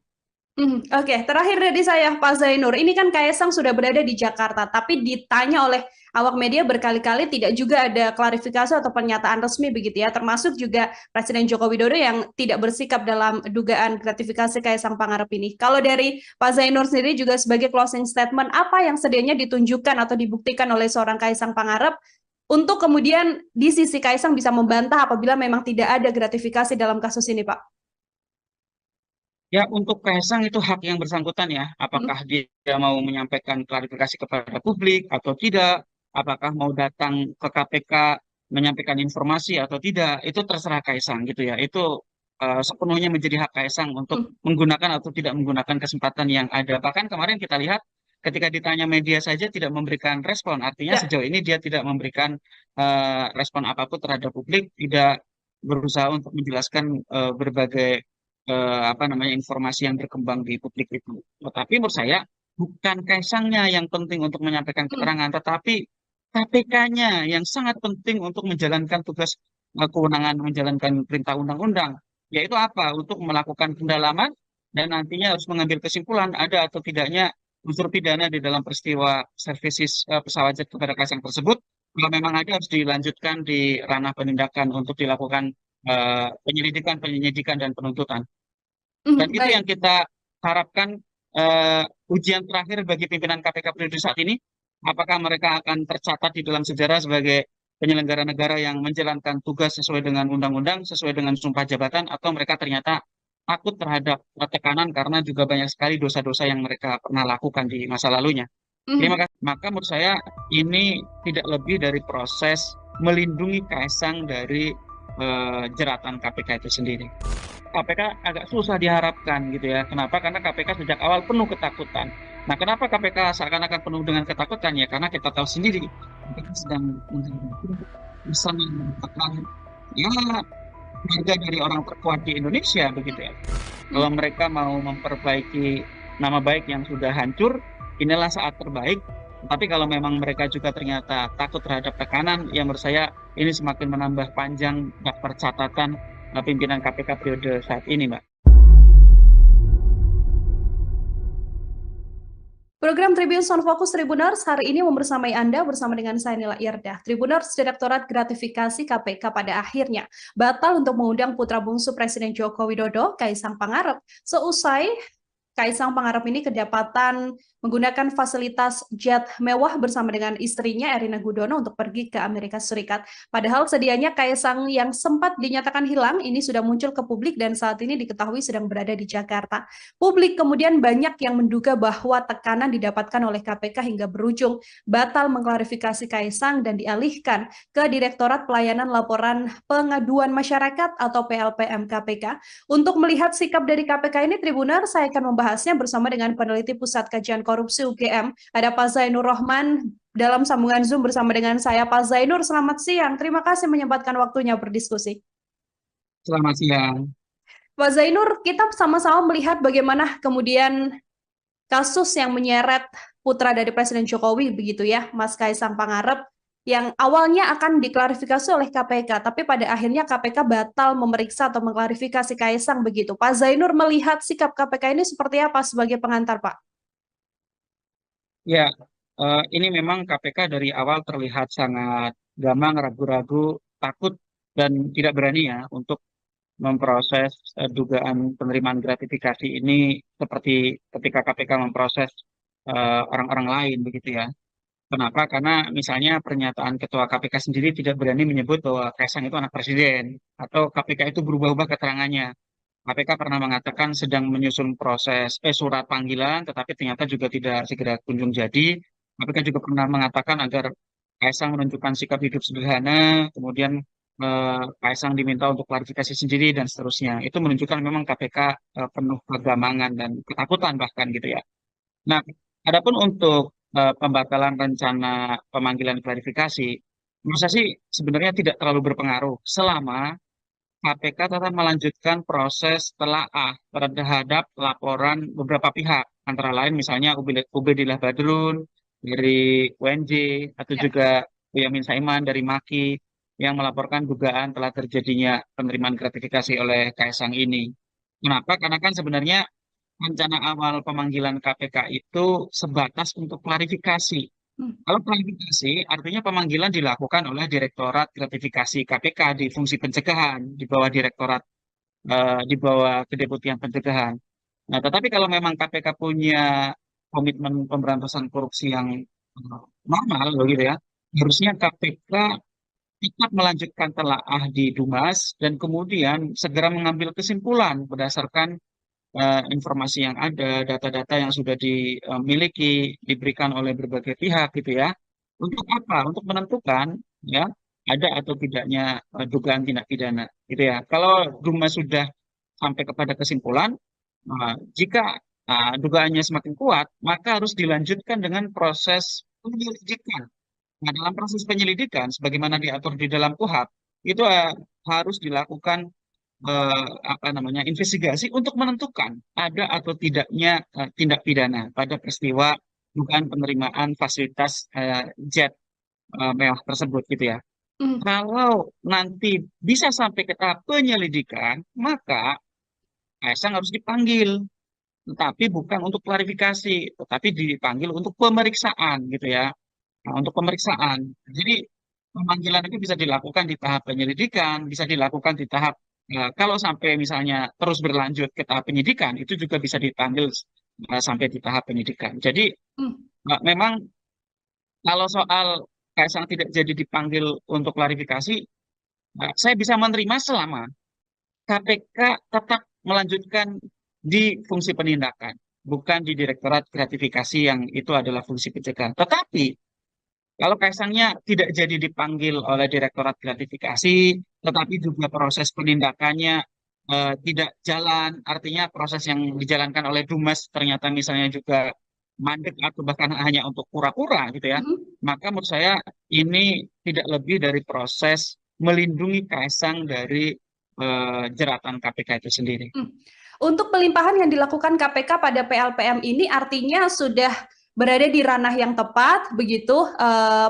Oke, terakhir dari saya, Pak Zainur. Ini kan Kaisang sudah berada di Jakarta, tapi ditanya oleh awak media berkali-kali tidak juga ada klarifikasi atau pernyataan resmi begitu ya, termasuk juga Presiden Joko Widodo yang tidak bersikap dalam dugaan gratifikasi Kaisang Pangarep ini. Kalau dari Pak Zainur sendiri juga sebagai closing statement, apa yang sedianya ditunjukkan atau dibuktikan oleh seorang Kaisang Pangarep untuk kemudian di sisi Kaisang bisa membantah apabila memang tidak ada gratifikasi dalam kasus ini, Pak? Ya, untuk Kaisang itu hak yang bersangkutan ya, Hmm. apakah dia mau menyampaikan klarifikasi kepada publik atau tidak, apakah mau datang ke KPK menyampaikan informasi atau tidak, itu terserah Kaisang gitu ya. Itu sepenuhnya menjadi hak Kaisang untuk Hmm. menggunakan atau tidak menggunakan kesempatan yang ada. Bahkan kemarin kita lihat ketika ditanya media saja tidak memberikan respon, artinya Ya. sejauh ini dia tidak memberikan respon apapun terhadap publik, tidak berusaha untuk menjelaskan berbagai apa namanya informasi yang berkembang di publik itu. Tetapi menurut saya bukan Kaisangnya yang penting untuk menyampaikan Hmm. keterangan, tetapi KPK-nya yang sangat penting untuk menjalankan tugas kewenangan menjalankan perintah undang-undang, yaitu apa? Untuk melakukan pendalaman dan nantinya harus mengambil kesimpulan ada atau tidaknya unsur pidana di dalam peristiwa services pesawat jet kepada Kaisang tersebut. Kalau memang ada harus dilanjutkan di ranah penindakan untuk dilakukan penyelidikan, penyidikan, dan penuntutan. Dan itu yang Baik. kita harapkan ujian terakhir bagi pimpinan KPK periode saat ini. Apakah mereka akan tercatat di dalam sejarah sebagai penyelenggara negara yang menjalankan tugas sesuai dengan undang-undang, sesuai dengan sumpah jabatan, atau mereka ternyata takut terhadap tekanan karena juga banyak sekali dosa-dosa yang mereka pernah lakukan di masa lalunya. Terima kasih. Maka menurut saya ini tidak lebih dari proses melindungi Kaisang dari jeratan KPK itu sendiri. KPK agak susah diharapkan gitu ya. Kenapa? Karena KPK sejak awal penuh ketakutan. Nah, kenapa KPK seakan-akan penuh dengan ketakutan ya? Karena kita tahu sendiri KPK sedang menghadapi bersama merupakan ya harga dari orang terkuat di Indonesia begitu ya. Kalau mereka mau memperbaiki nama baik yang sudah hancur, inilah saat terbaik. Tapi kalau memang mereka juga ternyata takut terhadap tekanan, ya menurut saya ini semakin menambah panjang daftar catatan pimpinan KPK periode saat ini, Mbak. Program Tribun Sound Focus Tribuners hari ini membersamai Anda bersama dengan saya Nila Irdah. Tribuners Direktorat Gratifikasi KPK pada akhirnya batal untuk mengundang putra bungsu Presiden Joko Widodo, Kaisang Pangarep, seusai Kaisang Pangarep ini kedapatan menggunakan fasilitas jet mewah bersama dengan istrinya Erina Gudono untuk pergi ke Amerika Serikat. Padahal sedianya Kaisang yang sempat dinyatakan hilang ini sudah muncul ke publik dan saat ini diketahui sedang berada di Jakarta. Publik kemudian banyak yang menduga bahwa tekanan didapatkan oleh KPK hingga berujung batal mengklarifikasi Kaisang dan dialihkan ke Direktorat Pelayanan Laporan Pengaduan Masyarakat atau PLPM KPK. Untuk melihat sikap dari KPK ini, Tribuner, saya akan membahasnya bersama dengan peneliti Pusat Kajian Korupsi UGM. Ada Pak Zainur Rohman dalam sambungan Zoom bersama dengan saya. Pak Zainur, selamat siang. Terima kasih menyempatkan waktunya berdiskusi. Selamat siang. Pak Zainur, kita sama-sama melihat bagaimana kemudian kasus yang menyeret putra dari Presiden Jokowi, begitu ya, Mas Kaisang Pangarep, yang awalnya akan diklarifikasi oleh KPK, tapi pada akhirnya KPK batal memeriksa atau mengklarifikasi Kaisang begitu. Pak Zainur melihat sikap KPK ini seperti apa sebagai pengantar, Pak? Ya, ini memang KPK dari awal terlihat sangat gamang, ragu-ragu, takut, dan tidak berani ya untuk memproses dugaan penerimaan gratifikasi ini seperti ketika KPK memproses orang-orang lain begitu ya. Kenapa? Karena misalnya pernyataan Ketua KPK sendiri tidak berani menyebut bahwa Kaisang itu anak presiden atau KPK itu berubah-ubah keterangannya. KPK pernah mengatakan sedang menyusun proses surat panggilan, tetapi ternyata juga tidak segera kunjung jadi. KPK juga pernah mengatakan agar Kaisang menunjukkan sikap hidup sederhana, kemudian Kaisang diminta untuk klarifikasi sendiri dan seterusnya. Itu menunjukkan memang KPK penuh kegamangan dan ketakutan bahkan gitu ya. Nah, adapun untuk pembatalan rencana pemanggilan klarifikasi, menurut saya sih sebenarnya tidak terlalu berpengaruh selama KPK tetap melanjutkan proses telaah terhadap laporan beberapa pihak, antara lain misalnya Ubedillah Badrun dari UNJ atau Ya. juga Boyamin Saiman dari MAKI yang melaporkan dugaan telah terjadinya penerimaan gratifikasi oleh Kaisang ini. Kenapa? Karena kan sebenarnya rencana awal pemanggilan KPK itu sebatas untuk klarifikasi. Hmm. Kalau klarifikasi, artinya pemanggilan dilakukan oleh Direktorat Gratifikasi KPK di fungsi pencegahan di bawah Direktorat di bawah Kedeputian Pencegahan. Nah, tetapi kalau memang KPK punya komitmen pemberantasan korupsi yang normal, begitu ya, harusnya KPK tetap melanjutkan telaah di Dumas dan kemudian segera mengambil kesimpulan berdasarkan informasi yang ada, data-data yang sudah dimiliki, diberikan oleh berbagai pihak gitu ya. Untuk apa? Untuk menentukan ya ada atau tidaknya dugaan tindak pidana, gitu ya. Kalau Duma sudah sampai kepada kesimpulan, jika dugaannya semakin kuat, maka harus dilanjutkan dengan proses penyelidikan. Nah, dalam proses penyelidikan, sebagaimana diatur di dalam KUHP, itu harus dilakukan apa namanya investigasi untuk menentukan ada atau tidaknya tindak pidana pada peristiwa dugaan penerimaan fasilitas jet mewah tersebut, gitu ya. Hmm. Kalau nanti bisa sampai ke tahap penyelidikan, maka Kaisang harus dipanggil, tetapi bukan untuk klarifikasi, tetapi dipanggil untuk pemeriksaan, gitu ya. Nah, untuk pemeriksaan. Jadi pemanggilan itu bisa dilakukan di tahap penyelidikan, bisa dilakukan di tahap kalau sampai misalnya terus berlanjut ke tahap penyidikan, itu juga bisa dipanggil sampai di tahap penyidikan. Jadi Hmm. memang kalau soal Kaisang tidak jadi dipanggil untuk klarifikasi, saya bisa menerima selama KPK tetap melanjutkan di fungsi penindakan, bukan di Direktorat Gratifikasi yang itu adalah fungsi pencegahan. Tetapi kalau Kaisangnya tidak jadi dipanggil oleh Direktorat Gratifikasi, tetapi juga proses penindakannya tidak jalan, artinya proses yang dijalankan oleh Dumas ternyata misalnya juga mandek atau bahkan hanya untuk pura-pura, gitu ya, Hmm. maka menurut saya ini tidak lebih dari proses melindungi Kaisang dari jeratan KPK itu sendiri. Hmm. Untuk pelimpahan yang dilakukan KPK pada PLPM ini artinya sudah berada di ranah yang tepat, begitu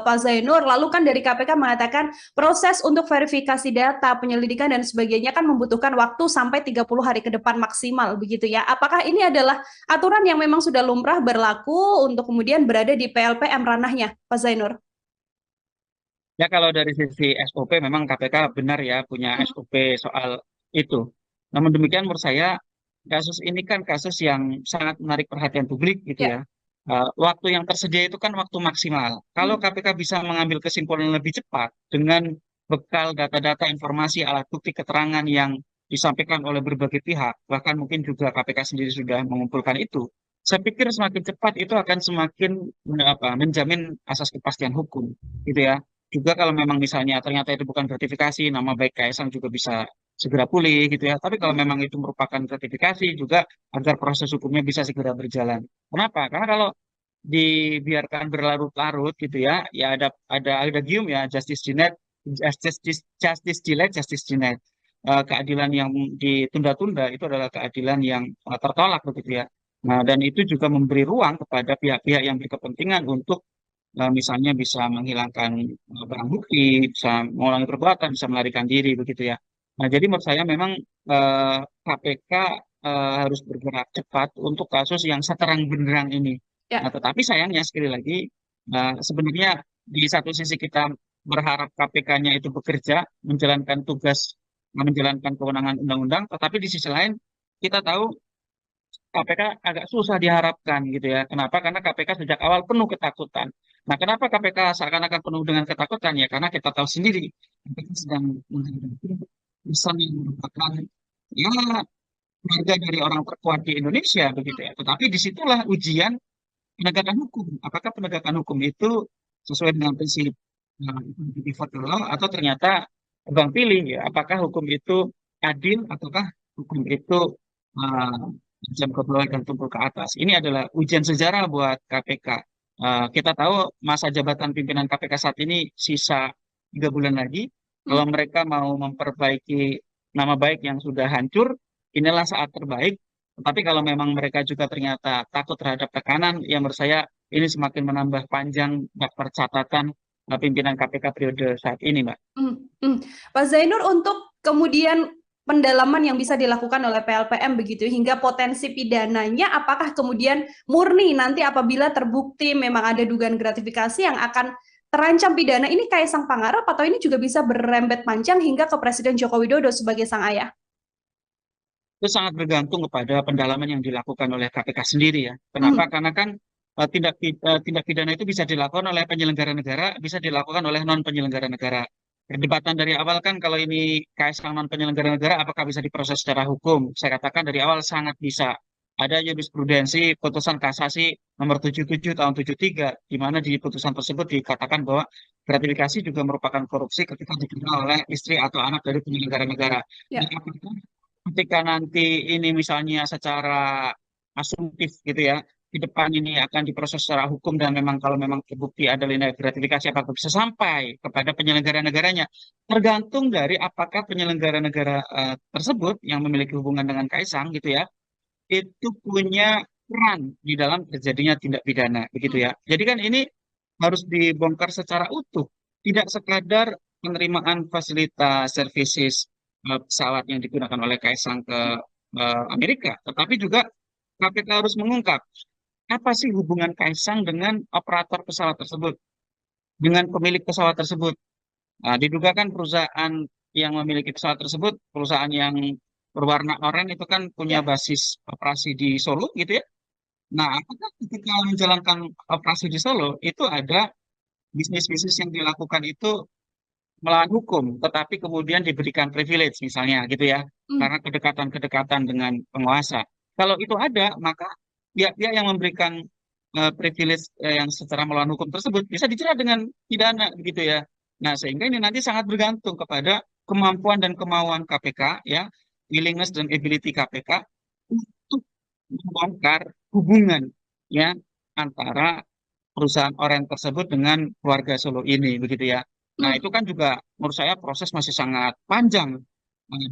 Pak Zainur. Lalu kan dari KPK mengatakan proses untuk verifikasi data, penyelidikan dan sebagainya kan membutuhkan waktu sampai 30 hari ke depan maksimal, begitu ya. Apakah ini adalah aturan yang memang sudah lumrah berlaku untuk kemudian berada di PLPM ranahnya, Pak Zainur? Ya kalau dari sisi SOP memang KPK benar ya punya Hmm. SOP soal itu. Namun demikian menurut saya kasus ini kan kasus yang sangat menarik perhatian publik, gitu Ya. ya. Waktu yang tersedia itu kan waktu maksimal. Kalau Hmm. KPK bisa mengambil kesimpulan lebih cepat dengan bekal data-data informasi alat bukti keterangan yang disampaikan oleh berbagai pihak, bahkan mungkin juga KPK sendiri sudah mengumpulkan itu. Saya pikir semakin cepat itu akan semakin menjamin asas kepastian hukum, gitu ya. Juga kalau memang misalnya ternyata itu bukan gratifikasi, nama baik Kaisang juga bisa segera pulih, gitu ya. Tapi kalau memang itu merupakan gratifikasi juga agar proses hukumnya bisa segera berjalan. Kenapa? Karena kalau dibiarkan berlarut-larut, gitu ya, ya ada gium ya, justice denied, justice delayed, justice denied. Keadilan yang ditunda-tunda itu adalah keadilan yang tertolak, begitu ya. Nah, dan itu juga memberi ruang kepada pihak-pihak yang berkepentingan untuk misalnya bisa menghilangkan barang bukti, bisa mengulangi perbuatan, bisa melarikan diri, begitu ya. Nah, jadi menurut saya memang KPK harus bergerak cepat untuk kasus yang seterang benderang ini. Nah, Ya. tetapi sayangnya sekali lagi sebenarnya di satu sisi kita berharap KPK-nya itu bekerja, menjalankan tugas, menjalankan kewenangan undang-undang, tetapi di sisi lain kita tahu KPK agak susah diharapkan, gitu ya. Kenapa? Karena KPK sejak awal penuh ketakutan. Nah, kenapa KPK seakan-akan penuh dengan ketakutan? Ya, karena kita tahu sendiri KPK sedang menghadapi pesan yang merupakan ya keluarga dari orang terkuat di Indonesia, begitu ya. Tetapi disitulah ujian penegakan hukum. Apakah penegakan hukum itu sesuai dengan prinsip pivot law atau ternyata tebang pilih, ya? Apakah hukum itu adil ataukah hukum itu uh, jam ke bawah dan tumpul ke atas? Ini adalah ujian sejarah buat KPK. Kita tahu masa jabatan pimpinan KPK saat ini sisa 3 bulan lagi. Kalau Hmm. mereka mau memperbaiki nama baik yang sudah hancur, inilah saat terbaik. Tapi kalau memang mereka juga ternyata takut terhadap tekanan, yang menurut saya ini semakin menambah panjang daftar catatan pimpinan KPK periode saat ini, Mbak. Hmm. Hmm. Pak Zainur, untuk kemudian pendalaman yang bisa dilakukan oleh PLPM begitu hingga potensi pidananya, apakah kemudian murni nanti apabila terbukti memang ada dugaan gratifikasi yang akan terancam pidana, ini Kaisang Pangarep atau ini juga bisa berrembet panjang hingga ke Presiden Joko Widodo sebagai sang ayah? Itu sangat bergantung kepada pendalaman yang dilakukan oleh KPK sendiri, ya. Kenapa? Hmm. Karena kan tindak pidana itu bisa dilakukan oleh penyelenggara negara, bisa dilakukan oleh non penyelenggara negara. Perdebatan dari awal kan kalau ini KS non penyelenggara negara, apakah bisa diproses secara hukum? Saya katakan dari awal sangat bisa. ada jurisprudensi putusan kasasi nomor 77 tahun 73, di mana di putusan tersebut dikatakan bahwa gratifikasi juga merupakan korupsi ketika diterima oleh istri atau anak dari penyelenggara negara. Ya. Jadi apakah ketika nanti ini misalnya secara asumtif gitu ya, di depan ini akan diproses secara hukum dan memang kalau memang terbukti ada nilai gratifikasi apakah bisa sampai kepada penyelenggara negaranya, tergantung dari apakah penyelenggara negara tersebut yang memiliki hubungan dengan Kaisang gitu ya, itu punya peran di dalam terjadinya tindak pidana begitu ya. Jadi kan ini harus dibongkar secara utuh, tidak sekadar penerimaan fasilitas services pesawat yang digunakan oleh Kaisang ke Amerika, tetapi juga KPK harus mengungkap apa sih hubungan Kaisang dengan operator pesawat tersebut, dengan pemilik pesawat tersebut. Nah, diduga kan perusahaan yang memiliki pesawat tersebut, perusahaan yang berwarna oranye itu kan punya Ya. basis operasi di Solo gitu ya. Nah, apakah ketika menjalankan operasi di Solo itu ada bisnis-bisnis yang dilakukan itu melawan hukum, tetapi kemudian diberikan privilege misalnya gitu ya, Hmm. karena kedekatan-kedekatan dengan penguasa. Kalau itu ada, maka pihak-pihak yang memberikan privilege yang secara melawan hukum tersebut bisa dijerat dengan pidana begitu ya. Nah, sehingga ini nanti sangat bergantung kepada kemampuan dan kemauan KPK ya, willingness dan ability KPK untuk membongkar hubungan ya antara perusahaan orang tersebut dengan keluarga Solo ini begitu ya. Nah, Hmm. itu kan juga menurut saya proses masih sangat panjang.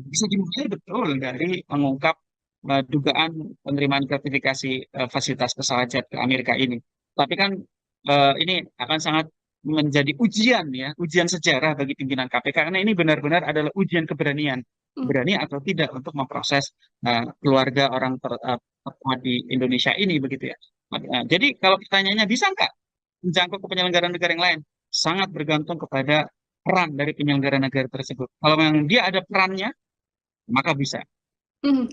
Bisa dimulai betul dari mengungkap dugaan penerimaan gratifikasi fasilitas pesawat jet ke Amerika ini. Tapi kan ini akan sangat menjadi ujian ya, ujian sejarah bagi pimpinan KPK karena ini benar-benar adalah ujian keberanian, Hmm. berani atau tidak untuk memproses keluarga orang terkuat di Indonesia ini begitu ya. Jadi kalau pertanyaannya bisa nggak menjangkau ke penyelenggara negara yang lain? Sangat bergantung kepada peran dari penyelenggara negara tersebut. Kalau memang dia ada perannya, maka bisa.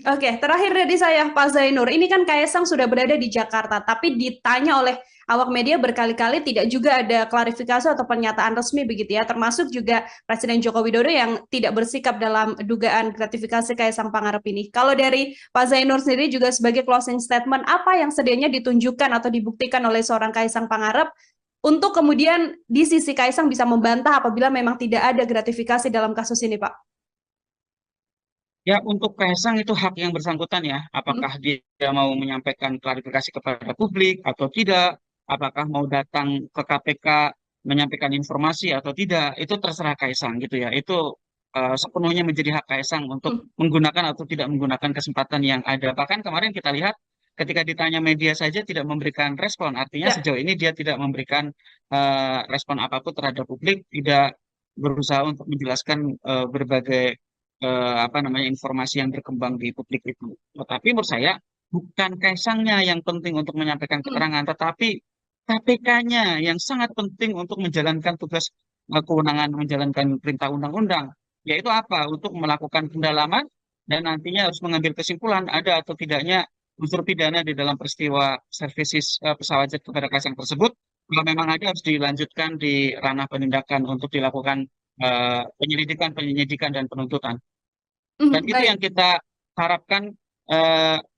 Oke, terakhir dari saya, Pak Zainur. Ini kan Kaisang sudah berada di Jakarta, tapi ditanya oleh awak media berkali-kali tidak juga ada klarifikasi atau pernyataan resmi begitu ya, termasuk juga Presiden Joko Widodo yang tidak bersikap dalam dugaan gratifikasi Kaisang Pangarep ini. Kalau dari Pak Zainur sendiri juga sebagai closing statement, apa yang sedianya ditunjukkan atau dibuktikan oleh seorang Kaisang Pangarep untuk kemudian di sisi Kaisang bisa membantah apabila memang tidak ada gratifikasi dalam kasus ini, Pak? Ya, untuk Kaisang itu hak yang bersangkutan ya. Hmm. Apakah dia mau menyampaikan klarifikasi kepada publik atau tidak, apakah mau datang ke KPK menyampaikan informasi atau tidak, itu terserah Kaisang gitu ya. Itu sepenuhnya menjadi hak Kaisang untuk Hmm. menggunakan atau tidak menggunakan kesempatan yang ada. Bahkan kemarin kita lihat ketika ditanya media saja tidak memberikan respon. Artinya Ya. sejauh ini dia tidak memberikan respon apapun terhadap publik, tidak berusaha untuk menjelaskan berbagai apa namanya informasi yang berkembang di publik itu. Tetapi menurut saya bukan Kaisangnya yang penting untuk menyampaikan Hmm. keterangan, tetapi KPK-nya yang sangat penting untuk menjalankan tugas kewenangan menjalankan perintah undang-undang, yaitu apa? Untuk melakukan pendalaman dan nantinya harus mengambil kesimpulan ada atau tidaknya unsur pidana di dalam peristiwa services pesawat jet kepada Kaisang tersebut. Kalau memang ada harus dilanjutkan di ranah penindakan untuk dilakukan penyelidikan, penyelidikan dan penuntutan. Dan itu yang Baik. kita harapkan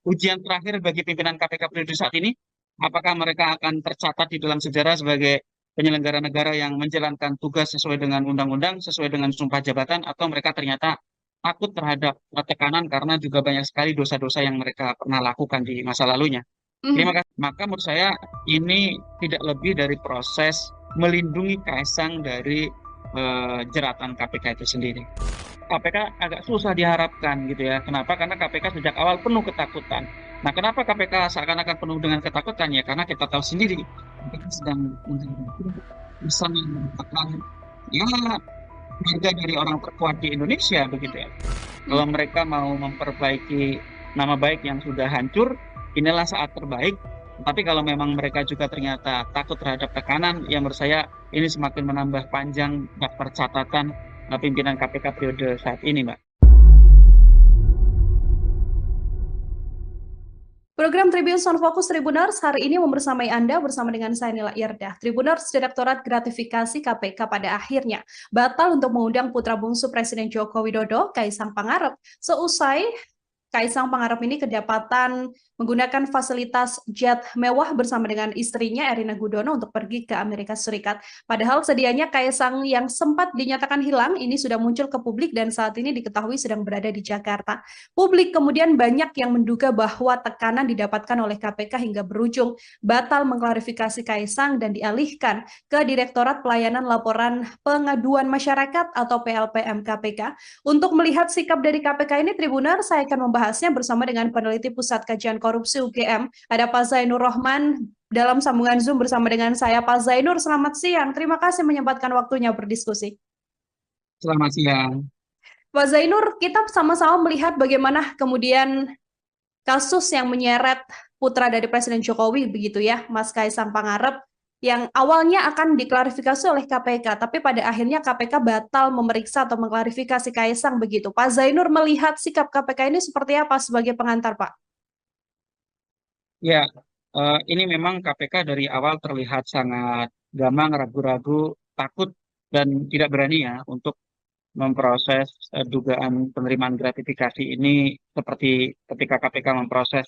ujian terakhir bagi pimpinan KPK periode saat ini. Apakah mereka akan tercatat di dalam sejarah sebagai penyelenggara negara yang menjalankan tugas sesuai dengan undang-undang, sesuai dengan sumpah jabatan, atau mereka ternyata takut terhadap tekanan karena juga banyak sekali dosa-dosa yang mereka pernah lakukan di masa lalunya. Terima Mhm. kasih. Maka menurut saya ini tidak lebih dari proses melindungi Kaisang dari jeratan KPK itu sendiri. KPK agak susah diharapkan gitu ya. Kenapa? Karena KPK sejak awal penuh ketakutan. Nah, kenapa KPK seakan-akan penuh dengan ketakutan ya? Karena kita tahu sendiri KPK sedang bersama merupakan ya keluarga dari orang terkuat di Indonesia begitu ya. Kalau Mhm. mereka mau memperbaiki nama baik yang sudah hancur, inilah saat terbaik. Tapi kalau memang mereka juga ternyata takut terhadap tekanan, ya menurut saya ini semakin menambah panjang daftar catatan pimpinan KPK periode saat ini, Mbak. Program Tribun Sound Focus Tribuners hari ini membersamai Anda bersama dengan saya Nila Irdah. Tribuners Direktorat Gratifikasi KPK pada akhirnya batal untuk mengundang putra bungsu Presiden Joko Widodo, Kaisang Pangarep, seusai Kaisang Pangarep ini kedapatan menggunakan fasilitas jet mewah bersama dengan istrinya Erina Gudono untuk pergi ke Amerika Serikat. Padahal sedianya Kaisang yang sempat dinyatakan hilang ini sudah muncul ke publik dan saat ini diketahui sedang berada di Jakarta. Publik kemudian banyak yang menduga bahwa tekanan didapatkan oleh KPK hingga berujung batal mengklarifikasi Kaisang dan dialihkan ke Direktorat Pelayanan Laporan Pengaduan Masyarakat atau PLPM KPK. Untuk melihat sikap dari KPK ini, Tribuner, saya akan membahasnya bersama dengan peneliti Pusat Kajian Korupsi UGM. Ada Pak Zainur Rohman dalam sambungan Zoom bersama dengan saya. Pak Zainur, selamat siang. Terima kasih menyempatkan waktunya berdiskusi. Selamat siang. Pak Zainur, kita sama-sama melihat bagaimana kemudian kasus yang menyeret putra dari Presiden Jokowi, begitu ya, Mas Kaisang Pangarep, yang awalnya akan diklarifikasi oleh KPK, tapi pada akhirnya KPK batal memeriksa atau mengklarifikasi Kaisang begitu. Pak Zainur melihat sikap KPK ini seperti apa sebagai pengantar, Pak? Ya, ini memang KPK dari awal terlihat sangat gamang, ragu-ragu, takut, dan tidak berani ya untuk memproses dugaan penerimaan gratifikasi ini seperti ketika KPK memproses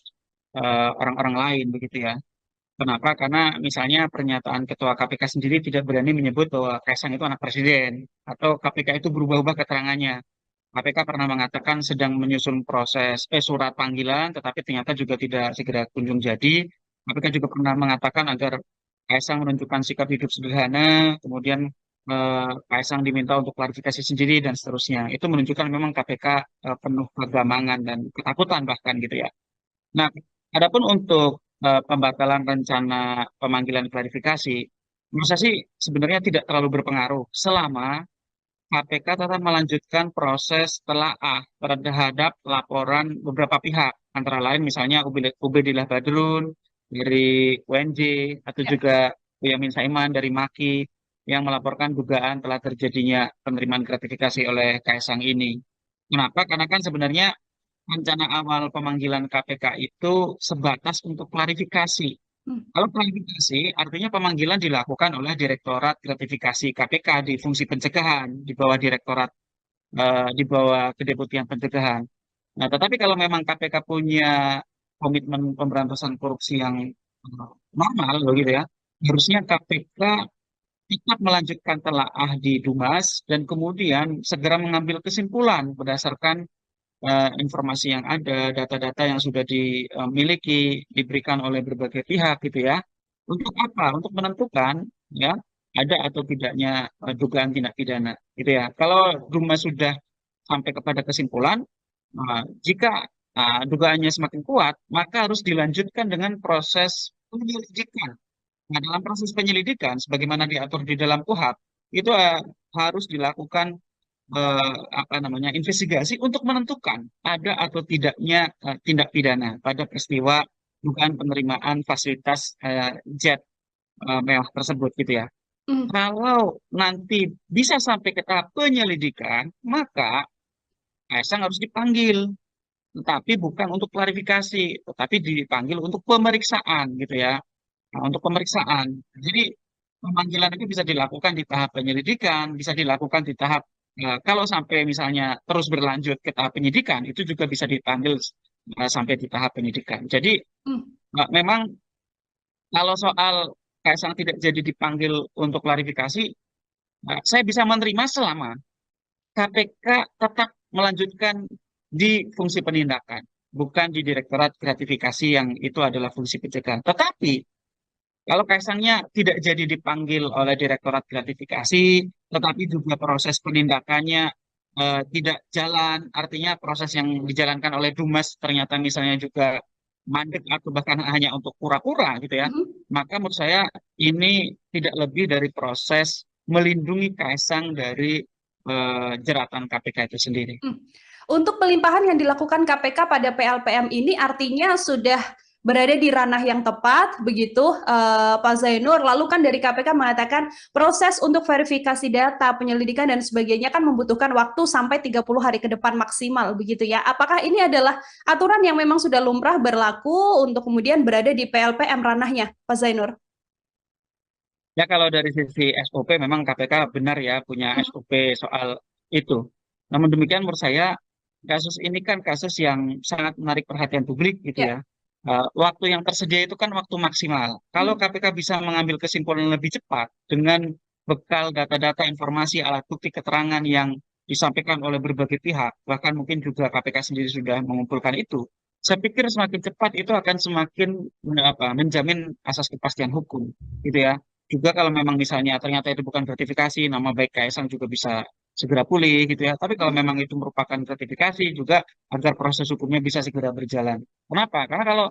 orang-orang lain begitu ya. Kenapa? Karena misalnya pernyataan Ketua KPK sendiri tidak berani menyebut bahwa Kaisang itu anak presiden atau KPK itu berubah-ubah keterangannya. KPK pernah mengatakan sedang menyusun proses surat panggilan, tetapi ternyata juga tidak segera kunjung jadi. KPK juga pernah mengatakan agar Kaisang menunjukkan sikap hidup sederhana, kemudian Kaisang diminta untuk klarifikasi sendiri dan seterusnya. Itu menunjukkan memang KPK penuh kegamangan dan ketakutan bahkan gitu ya. Nah, adapun untuk pembatalan rencana pemanggilan klarifikasi, menurut saya sih sebenarnya tidak terlalu berpengaruh selama KPK tetap melanjutkan proses telaah terhadap laporan beberapa pihak, antara lain misalnya Ubedillah Badrun dari UNJ atau Ya. juga Boyamin Saiman dari MAKI yang melaporkan dugaan telah terjadinya penerimaan gratifikasi oleh Kaisang ini. Kenapa? Karena kan sebenarnya rencana awal pemanggilan KPK itu sebatas untuk klarifikasi. Hmm. Kalau klarifikasi, artinya pemanggilan dilakukan oleh Direktorat Gratifikasi KPK di fungsi pencegahan di bawah Direktorat di bawah Kedeputian Pencegahan. Nah, tetapi kalau memang KPK punya komitmen pemberantasan korupsi yang normal, begitu ya, harusnya KPK tetap melanjutkan telaah di Dumas dan kemudian segera mengambil kesimpulan berdasarkan informasi yang ada, data-data yang sudah dimiliki, diberikan oleh berbagai pihak gitu ya. Untuk apa? Untuk menentukan ya ada atau tidaknya dugaan tindak pidana gitu ya. Kalau Dumas sudah sampai kepada kesimpulan, jika dugaannya semakin kuat, maka harus dilanjutkan dengan proses penyelidikan. Nah, dalam proses penyelidikan, sebagaimana diatur di dalam KUHP, itu harus dilakukan apa namanya investigasi untuk menentukan ada atau tidaknya tindak pidana pada peristiwa dugaan penerimaan fasilitas jet mewah tersebut gitu ya. Hmm. Kalau nanti bisa sampai ke tahap penyelidikan, maka Kaisang harus dipanggil, tetapi bukan untuk klarifikasi, tetapi dipanggil untuk pemeriksaan gitu ya. Nah, untuk pemeriksaan. Jadi pemanggilan itu bisa dilakukan di tahap penyelidikan, bisa dilakukan di tahap kalau sampai misalnya terus berlanjut ke tahap penyidikan, itu juga bisa dipanggil sampai di tahap penyidikan. Jadi Hmm. memang kalau soal Kaisang tidak jadi dipanggil untuk klarifikasi, saya bisa menerima selama KPK tetap melanjutkan di fungsi penindakan, bukan di Direktorat Gratifikasi yang itu adalah fungsi pencegahan. Tetapi kalau Kaisangnya tidak jadi dipanggil oleh Direktorat Gratifikasi, tetapi juga proses penindakannya tidak jalan, artinya proses yang dijalankan oleh Dumas ternyata misalnya juga mandek atau bahkan hanya untuk pura-pura gitu ya, Hmm. maka menurut saya ini tidak lebih dari proses melindungi Kaisang dari jeratan KPK itu sendiri. Hmm. Untuk pelimpahan yang dilakukan KPK pada PLPM ini artinya sudah berada di ranah yang tepat, begitu Pak Zainur. Lalu kan dari KPK mengatakan proses untuk verifikasi data, penyelidikan dan sebagainya kan membutuhkan waktu sampai 30 hari ke depan maksimal, begitu ya. Apakah ini adalah aturan yang memang sudah lumrah berlaku untuk kemudian berada di PLPM ranahnya, Pak Zainur? Ya kalau dari sisi SOP memang KPK benar ya punya Hmm. SOP soal itu. Namun demikian menurut saya kasus ini kan kasus yang sangat menarik perhatian publik gitu Ya. ya. Waktu yang tersedia itu kan waktu maksimal. Kalau Hmm. KPK bisa mengambil kesimpulan lebih cepat dengan bekal data-data, informasi, alat bukti, keterangan yang disampaikan oleh berbagai pihak, bahkan mungkin juga KPK sendiri sudah mengumpulkan itu. Saya pikir semakin cepat itu akan semakin menjamin asas kepastian hukum, gitu ya. Juga kalau memang misalnya ternyata itu bukan gratifikasi, nama baik Kaisang juga bisa segera pulih gitu ya. Tapi kalau Hmm. memang itu merupakan gratifikasi juga agar proses hukumnya bisa segera berjalan. Kenapa? Karena kalau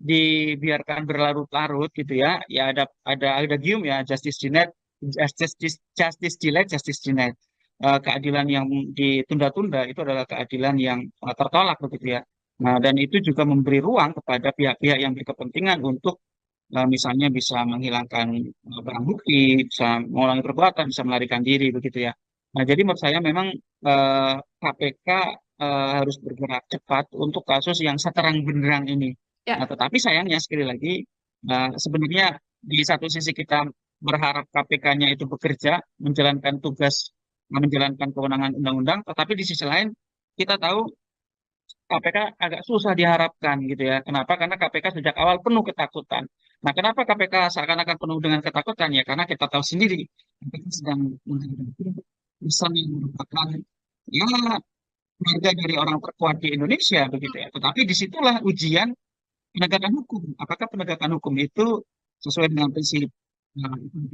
dibiarkan berlarut-larut gitu ya, ya ada gium ya, justice denied, justice delayed, justice denied. Keadilan yang ditunda-tunda itu adalah keadilan yang tertolak begitu ya. Nah, dan itu juga memberi ruang kepada pihak-pihak yang berkepentingan untuk misalnya bisa menghilangkan barang bukti, bisa mengulangi perbuatan, bisa melarikan diri begitu ya. Nah, jadi menurut saya memang KPK harus bergerak cepat untuk kasus yang seterang benderang ini. Nah, Ya. tetapi sayangnya sekali lagi sebenarnya di satu sisi kita berharap KPK-nya itu bekerja, menjalankan tugas, menjalankan kewenangan undang-undang, tetapi di sisi lain kita tahu KPK agak susah diharapkan gitu ya. Kenapa? Karena KPK sejak awal penuh ketakutan. Nah, kenapa KPK seakan-akan penuh dengan ketakutan? Ya, karena kita tahu sendiri KPK sedang menghadapi pesan yang merupakan ya keluarga dari orang terkuat di Indonesia begitu ya. Tetapi disitulah ujian penegakan hukum. Apakah penegakan hukum itu sesuai dengan prinsip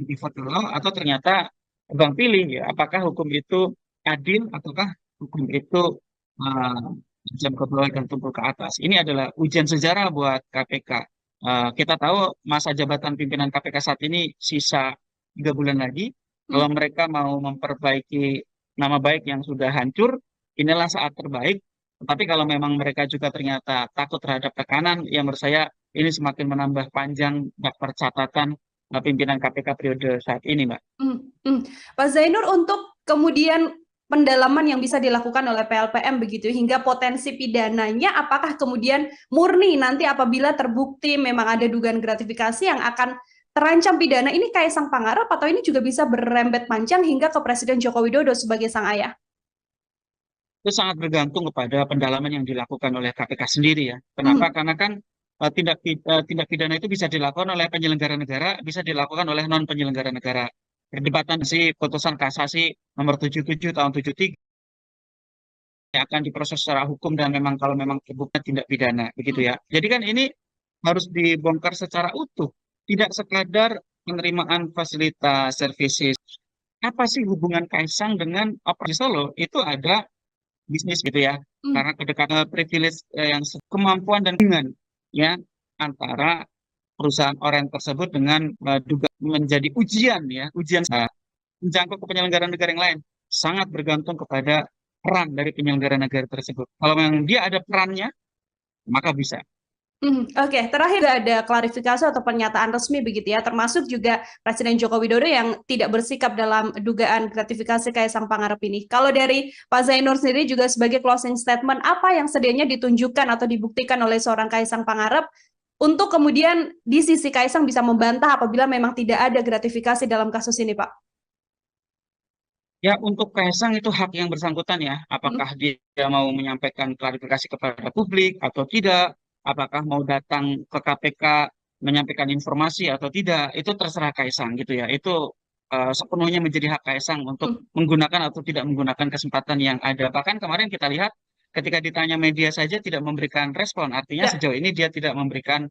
default law atau ternyata tebang pilih ya? Apakah hukum itu adil ataukah hukum itu uh, jam ke bawah dan tumpul ke atas? Ini adalah ujian sejarah buat KPK. Kita tahu masa jabatan pimpinan KPK saat ini sisa 3 bulan lagi. Hmm. Kalau mereka mau memperbaiki nama baik yang sudah hancur, inilah saat terbaik. Tapi kalau memang mereka juga ternyata takut terhadap tekanan, ya menurut saya ini semakin menambah panjang daftar catatan pimpinan KPK periode saat ini, Mbak. Hmm. Hmm. Pak Zainur, untuk kemudian pendalaman yang bisa dilakukan oleh PLPM begitu hingga potensi pidananya, apakah kemudian murni nanti apabila terbukti memang ada dugaan gratifikasi yang akan terancam pidana, ini Kaisang Pangarep atau ini juga bisa berembet panjang hingga ke Presiden Joko Widodo sebagai sang ayah? Itu sangat bergantung kepada pendalaman yang dilakukan oleh KPK sendiri ya. Kenapa? Hmm. Karena kan tindak pidana itu bisa dilakukan oleh penyelenggara negara, bisa dilakukan oleh non penyelenggara negara. Perdebatan si putusan kasasi nomor 77 tahun 73 akan diproses secara hukum dan memang kalau memang terbukti tindak pidana begitu Hmm. ya. Jadi kan ini harus dibongkar secara utuh, tidak sekadar penerimaan fasilitas services. Apa sih hubungan Kaisang dengan Operasi Solo? Itu ada bisnis gitu ya, Hmm. karena kedekatan privilege yang kemampuan dan hubungan ya antara perusahaan orang tersebut dengan juga menjadi ujian ya, ujian menjangkau ke penyelenggara negara yang lain sangat bergantung kepada peran dari penyelenggara negara tersebut. Kalau memang dia ada perannya, maka bisa. Oke, terakhir ada klarifikasi atau pernyataan resmi begitu ya, termasuk juga Presiden Joko Widodo yang tidak bersikap dalam dugaan gratifikasi Kaisang Pangarep ini. Kalau dari Pak Zainur sendiri juga sebagai closing statement, apa yang sedianya ditunjukkan atau dibuktikan oleh seorang Kaisang Pangarep untuk kemudian di sisi Kaisang bisa membantah apabila memang tidak ada gratifikasi dalam kasus ini, Pak? Ya, untuk Kaisang itu hak yang bersangkutan ya. Hmm. Apakah dia mau menyampaikan klarifikasi kepada publik atau tidak, apakah mau datang ke KPK menyampaikan informasi atau tidak, itu terserah Kaisang gitu ya. Itu sepenuhnya menjadi hak Kaisang untuk Hmm. menggunakan atau tidak menggunakan kesempatan yang ada. Bahkan kemarin kita lihat ketika ditanya media saja tidak memberikan respon. Artinya Ya. sejauh ini dia tidak memberikan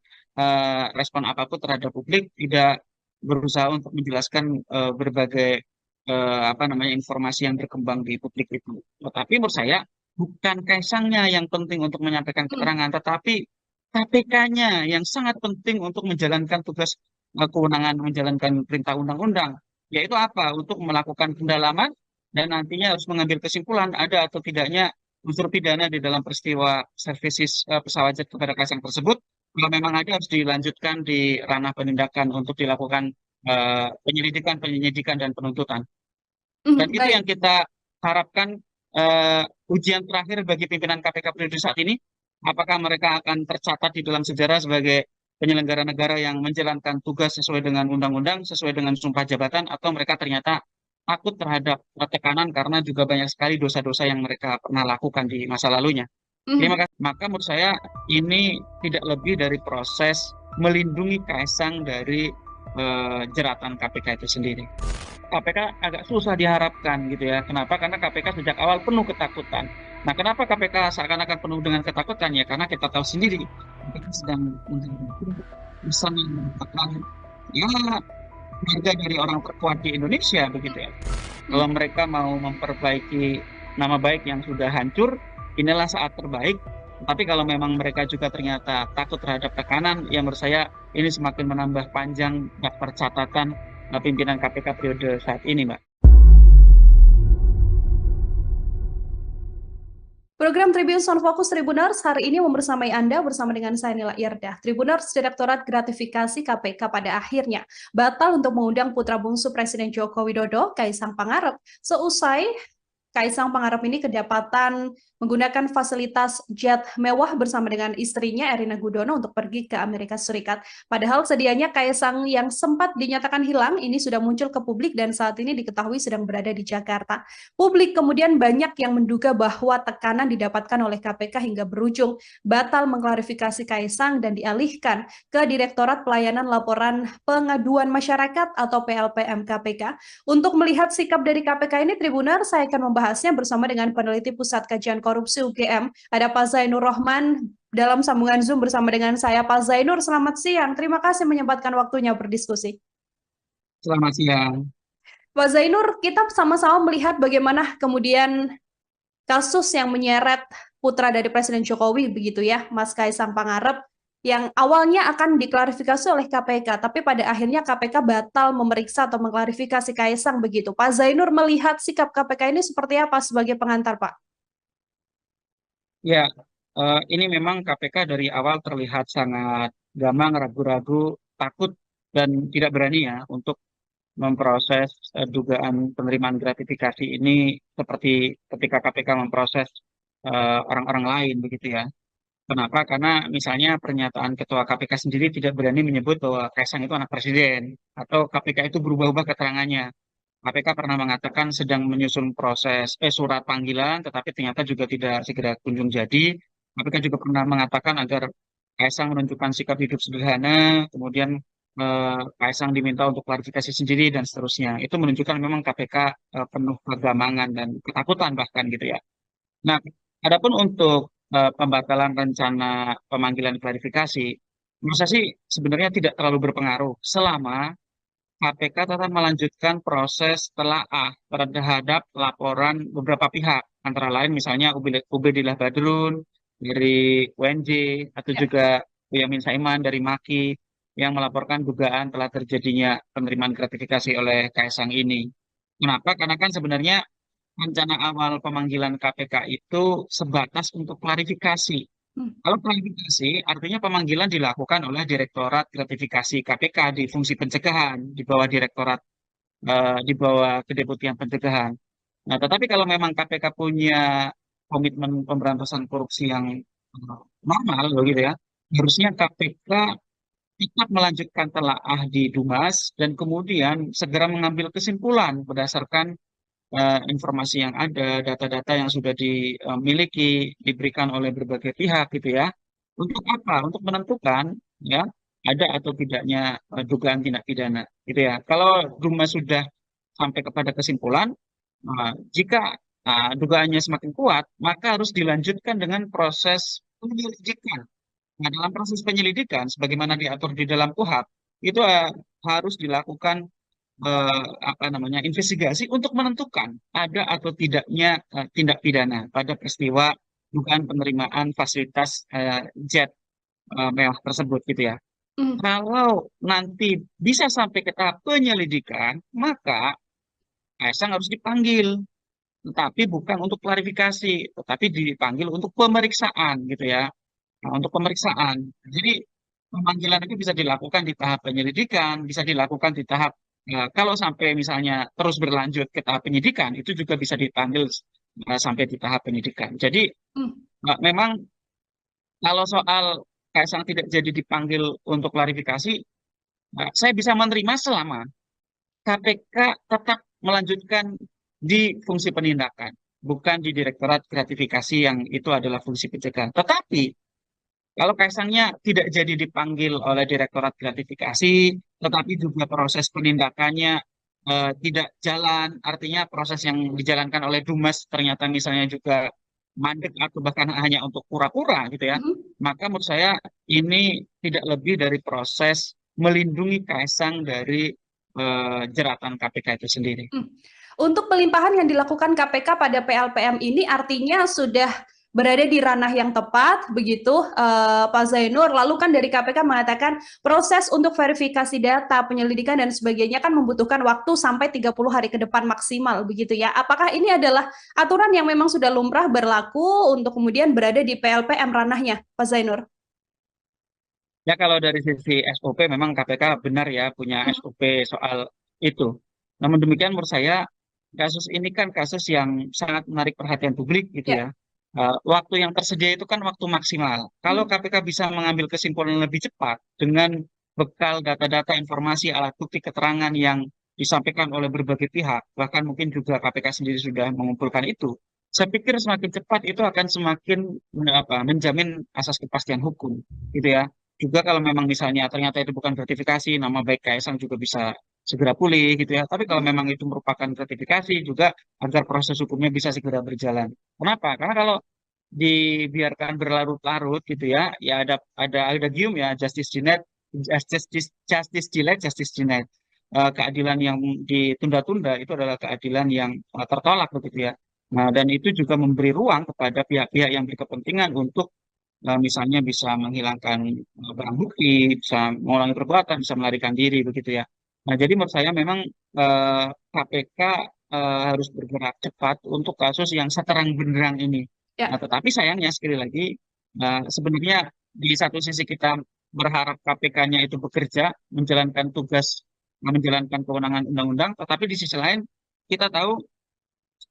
respon apapun terhadap publik, tidak berusaha untuk menjelaskan berbagai apa namanya informasi yang berkembang di publik itu. Tetapi menurut saya bukan Kaisangnya yang penting untuk menyampaikan Hmm. keterangan, tetapi KPK-nya yang sangat penting untuk menjalankan tugas kewenangan menjalankan perintah undang-undang, yaitu apa? Untuk melakukan pendalaman dan nantinya harus mengambil kesimpulan ada atau tidaknya unsur pidana di dalam peristiwa services pesawat jet kepada Kaisang tersebut. Kalau memang ada harus dilanjutkan di ranah penindakan untuk dilakukan penyelidikan, penyidikan dan penuntutan. Dan itu yang Baik. kita harapkan ujian terakhir bagi pimpinan KPK periode saat ini. Apakah mereka akan tercatat di dalam sejarah sebagai penyelenggara negara yang menjalankan tugas sesuai dengan undang-undang, sesuai dengan sumpah jabatan, atau mereka ternyata takut terhadap tekanan karena juga banyak sekali dosa-dosa yang mereka pernah lakukan di masa lalunya. Terima kasih. Maka menurut saya ini tidak lebih dari proses melindungi Kaisang dari jeratan KPK itu sendiri. KPK agak susah diharapkan gitu ya. Kenapa? Karena KPK sejak awal penuh ketakutan. Nah, kenapa KPK seakan-akan penuh dengan ketakutan ya? Karena kita tahu sendiri KPK sedang bisa mendapatkan ya harga dari orang terkuat di Indonesia begitu ya. Kalau mereka mau memperbaiki nama baik yang sudah hancur, inilah saat terbaik. Tapi kalau memang mereka juga ternyata takut terhadap tekanan, yang menurut saya ini semakin menambah panjang daftar catatan pimpinan KPK periode saat ini, Mbak. Program Tribun Sound Focus Tribuners hari ini membersamai Anda bersama dengan saya Nila Irdah. Tribuners Direktorat Gratifikasi KPK pada akhirnya batal untuk mengundang putra bungsu Presiden Joko Widodo, Kaisang Pangarep, seusai Kaisang Pangarep ini kedapatan menggunakan fasilitas jet mewah bersama dengan istrinya Erina Gudono untuk pergi ke Amerika Serikat. Padahal sedianya Kaisang yang sempat dinyatakan hilang ini sudah muncul ke publik dan saat ini diketahui sedang berada di Jakarta. Publik kemudian banyak yang menduga bahwa tekanan didapatkan oleh KPK hingga berujung batal mengklarifikasi Kaisang dan dialihkan ke Direktorat Pelayanan Laporan Pengaduan Masyarakat atau PLPM KPK. Untuk melihat sikap dari KPK ini, Tribuner, saya akan membahasnya bersama dengan peneliti Pusat Kajian Korupsi UGM, ada Pak Zainur Rohman dalam sambungan Zoom bersama dengan saya. Pak Zainur, selamat siang. Terima kasih menyempatkan waktunya berdiskusi. Selamat siang. Pak Zainur, kita sama-sama melihat bagaimana kemudian kasus yang menyeret putra dari Presiden Jokowi, begitu ya, Mas Kaisang Pangarep, yang awalnya akan diklarifikasi oleh KPK, tapi pada akhirnya KPK batal memeriksa atau mengklarifikasi Kaisang begitu. Pak Zainur melihat sikap KPK ini seperti apa sebagai pengantar, Pak? Ya, ini memang KPK dari awal terlihat sangat gamang, ragu-ragu, takut, dan tidak berani ya untuk memproses dugaan penerimaan gratifikasi ini seperti ketika KPK memproses orang-orang lain begitu ya. Kenapa? Karena misalnya pernyataan Ketua KPK sendiri tidak berani menyebut bahwa Kaisang itu anak presiden atau KPK itu berubah-ubah keterangannya. KPK pernah mengatakan sedang menyusun proses surat panggilan, tetapi ternyata juga tidak segera kunjung jadi. KPK juga pernah mengatakan agar Kaisang menunjukkan sikap hidup sederhana, kemudian Kaisang diminta untuk klarifikasi sendiri dan seterusnya. Itu menunjukkan memang KPK penuh kegamangan dan ketakutan bahkan gitu ya. Nah, adapun untuk pembatalan rencana pemanggilan klarifikasi, menurut saya sih sebenarnya tidak terlalu berpengaruh selama KPK tetap melanjutkan proses telaah terhadap laporan beberapa pihak, antara lain misalnya Ubedillah Badrun dari UNJ atau Ya. juga Boyamin Saiman dari MAKI yang melaporkan dugaan telah terjadinya penerimaan gratifikasi oleh Kaisang ini. Kenapa? Karena kan sebenarnya rencana awal pemanggilan KPK itu sebatas untuk klarifikasi. Hmm. Kalau klarifikasi, artinya pemanggilan dilakukan oleh Direktorat Gratifikasi KPK di fungsi pencegahan, di bawah Direktorat, di bawah Kedeputian Pencegahan. Nah, tetapi kalau memang KPK punya komitmen pemberantasan korupsi yang normal, begitu ya, harusnya KPK tetap melanjutkan telaah di Dumas dan kemudian segera mengambil kesimpulan berdasarkan informasi yang ada, data-data yang sudah dimiliki, diberikan oleh berbagai pihak gitu ya. Untuk apa? Untuk menentukan ya ada atau tidaknya dugaan tindak pidana gitu ya. Kalau Duma sudah sampai kepada kesimpulan, jika dugaannya semakin kuat, maka harus dilanjutkan dengan proses penyelidikan. Nah, dalam proses penyelidikan, sebagaimana diatur di dalam KUHP, itu harus dilakukan apa namanya investigasi untuk menentukan ada atau tidaknya tindak pidana pada peristiwa dugaan penerimaan fasilitas jet mewah tersebut gitu ya. Hmm. Kalau nanti bisa sampai ke tahap penyelidikan, maka Kaisang harus dipanggil, tetapi bukan untuk klarifikasi, tetapi dipanggil untuk pemeriksaan gitu ya. Nah, untuk pemeriksaan. Jadi pemanggilan itu bisa dilakukan di tahap penyelidikan, bisa dilakukan di tahap kalau sampai misalnya terus berlanjut ke tahap penyidikan, itu juga bisa dipanggil sampai di tahap penyidikan. Jadi Hmm. memang kalau soal Kaisang tidak jadi dipanggil untuk klarifikasi, saya bisa menerima selama KPK tetap melanjutkan di fungsi penindakan, bukan di Direktorat Gratifikasi yang itu adalah fungsi pencegahan. Tetapi kalau Kaisangnya tidak jadi dipanggil oleh Direktorat Gratifikasi, tetapi juga proses penindakannya tidak jalan, artinya proses yang dijalankan oleh Dumas ternyata misalnya juga mandek atau bahkan hanya untuk pura-pura gitu ya, Mhm. maka menurut saya ini tidak lebih dari proses melindungi Kaisang dari jeratan KPK itu sendiri. Hmm. Untuk pelimpahan yang dilakukan KPK pada PLPM ini artinya sudah berada di ranah yang tepat, begitu Pak Zainur. Lalu kan dari KPK mengatakan proses untuk verifikasi data, penyelidikan dan sebagainya kan membutuhkan waktu sampai 30 hari ke depan maksimal, begitu ya. Apakah ini adalah aturan yang memang sudah lumrah berlaku untuk kemudian berada di PLPM ranahnya, Pak Zainur? Ya kalau dari sisi SOP memang KPK benar ya punya Hmm. SOP soal itu. Namun demikian menurut saya kasus ini kan kasus yang sangat menarik perhatian publik gitu Ya. ya. Waktu yang tersedia itu kan waktu maksimal. Kalau Hmm. KPK bisa mengambil kesimpulan lebih cepat dengan bekal data-data informasi alat bukti keterangan yang disampaikan oleh berbagai pihak, bahkan mungkin juga KPK sendiri sudah mengumpulkan itu. Saya pikir semakin cepat itu akan semakin menjamin asas kepastian hukum gitu ya. Juga kalau memang misalnya ternyata itu bukan gratifikasi, nama baik Kaisang juga bisa segera pulih gitu ya. Tapi kalau Hmm. memang itu merupakan gratifikasi juga agar proses hukumnya bisa segera berjalan. Kenapa? Karena kalau dibiarkan berlarut-larut gitu ya, ya ada gium ya justice denied, justice delayed, justice denied. Keadilan yang ditunda-tunda itu adalah keadilan yang tertolak begitu ya. Nah, dan itu juga memberi ruang kepada pihak-pihak yang berkepentingan untuk misalnya bisa menghilangkan barang bukti, bisa mengulangi perbuatan, bisa melarikan diri begitu ya. Nah, jadi menurut saya memang KPK harus bergerak cepat untuk kasus yang seterang benderang ini. Nah, Ya. tetapi sayangnya sekali lagi sebenarnya di satu sisi kita berharap KPK-nya itu bekerja, menjalankan tugas, menjalankan kewenangan undang-undang, tetapi di sisi lain kita tahu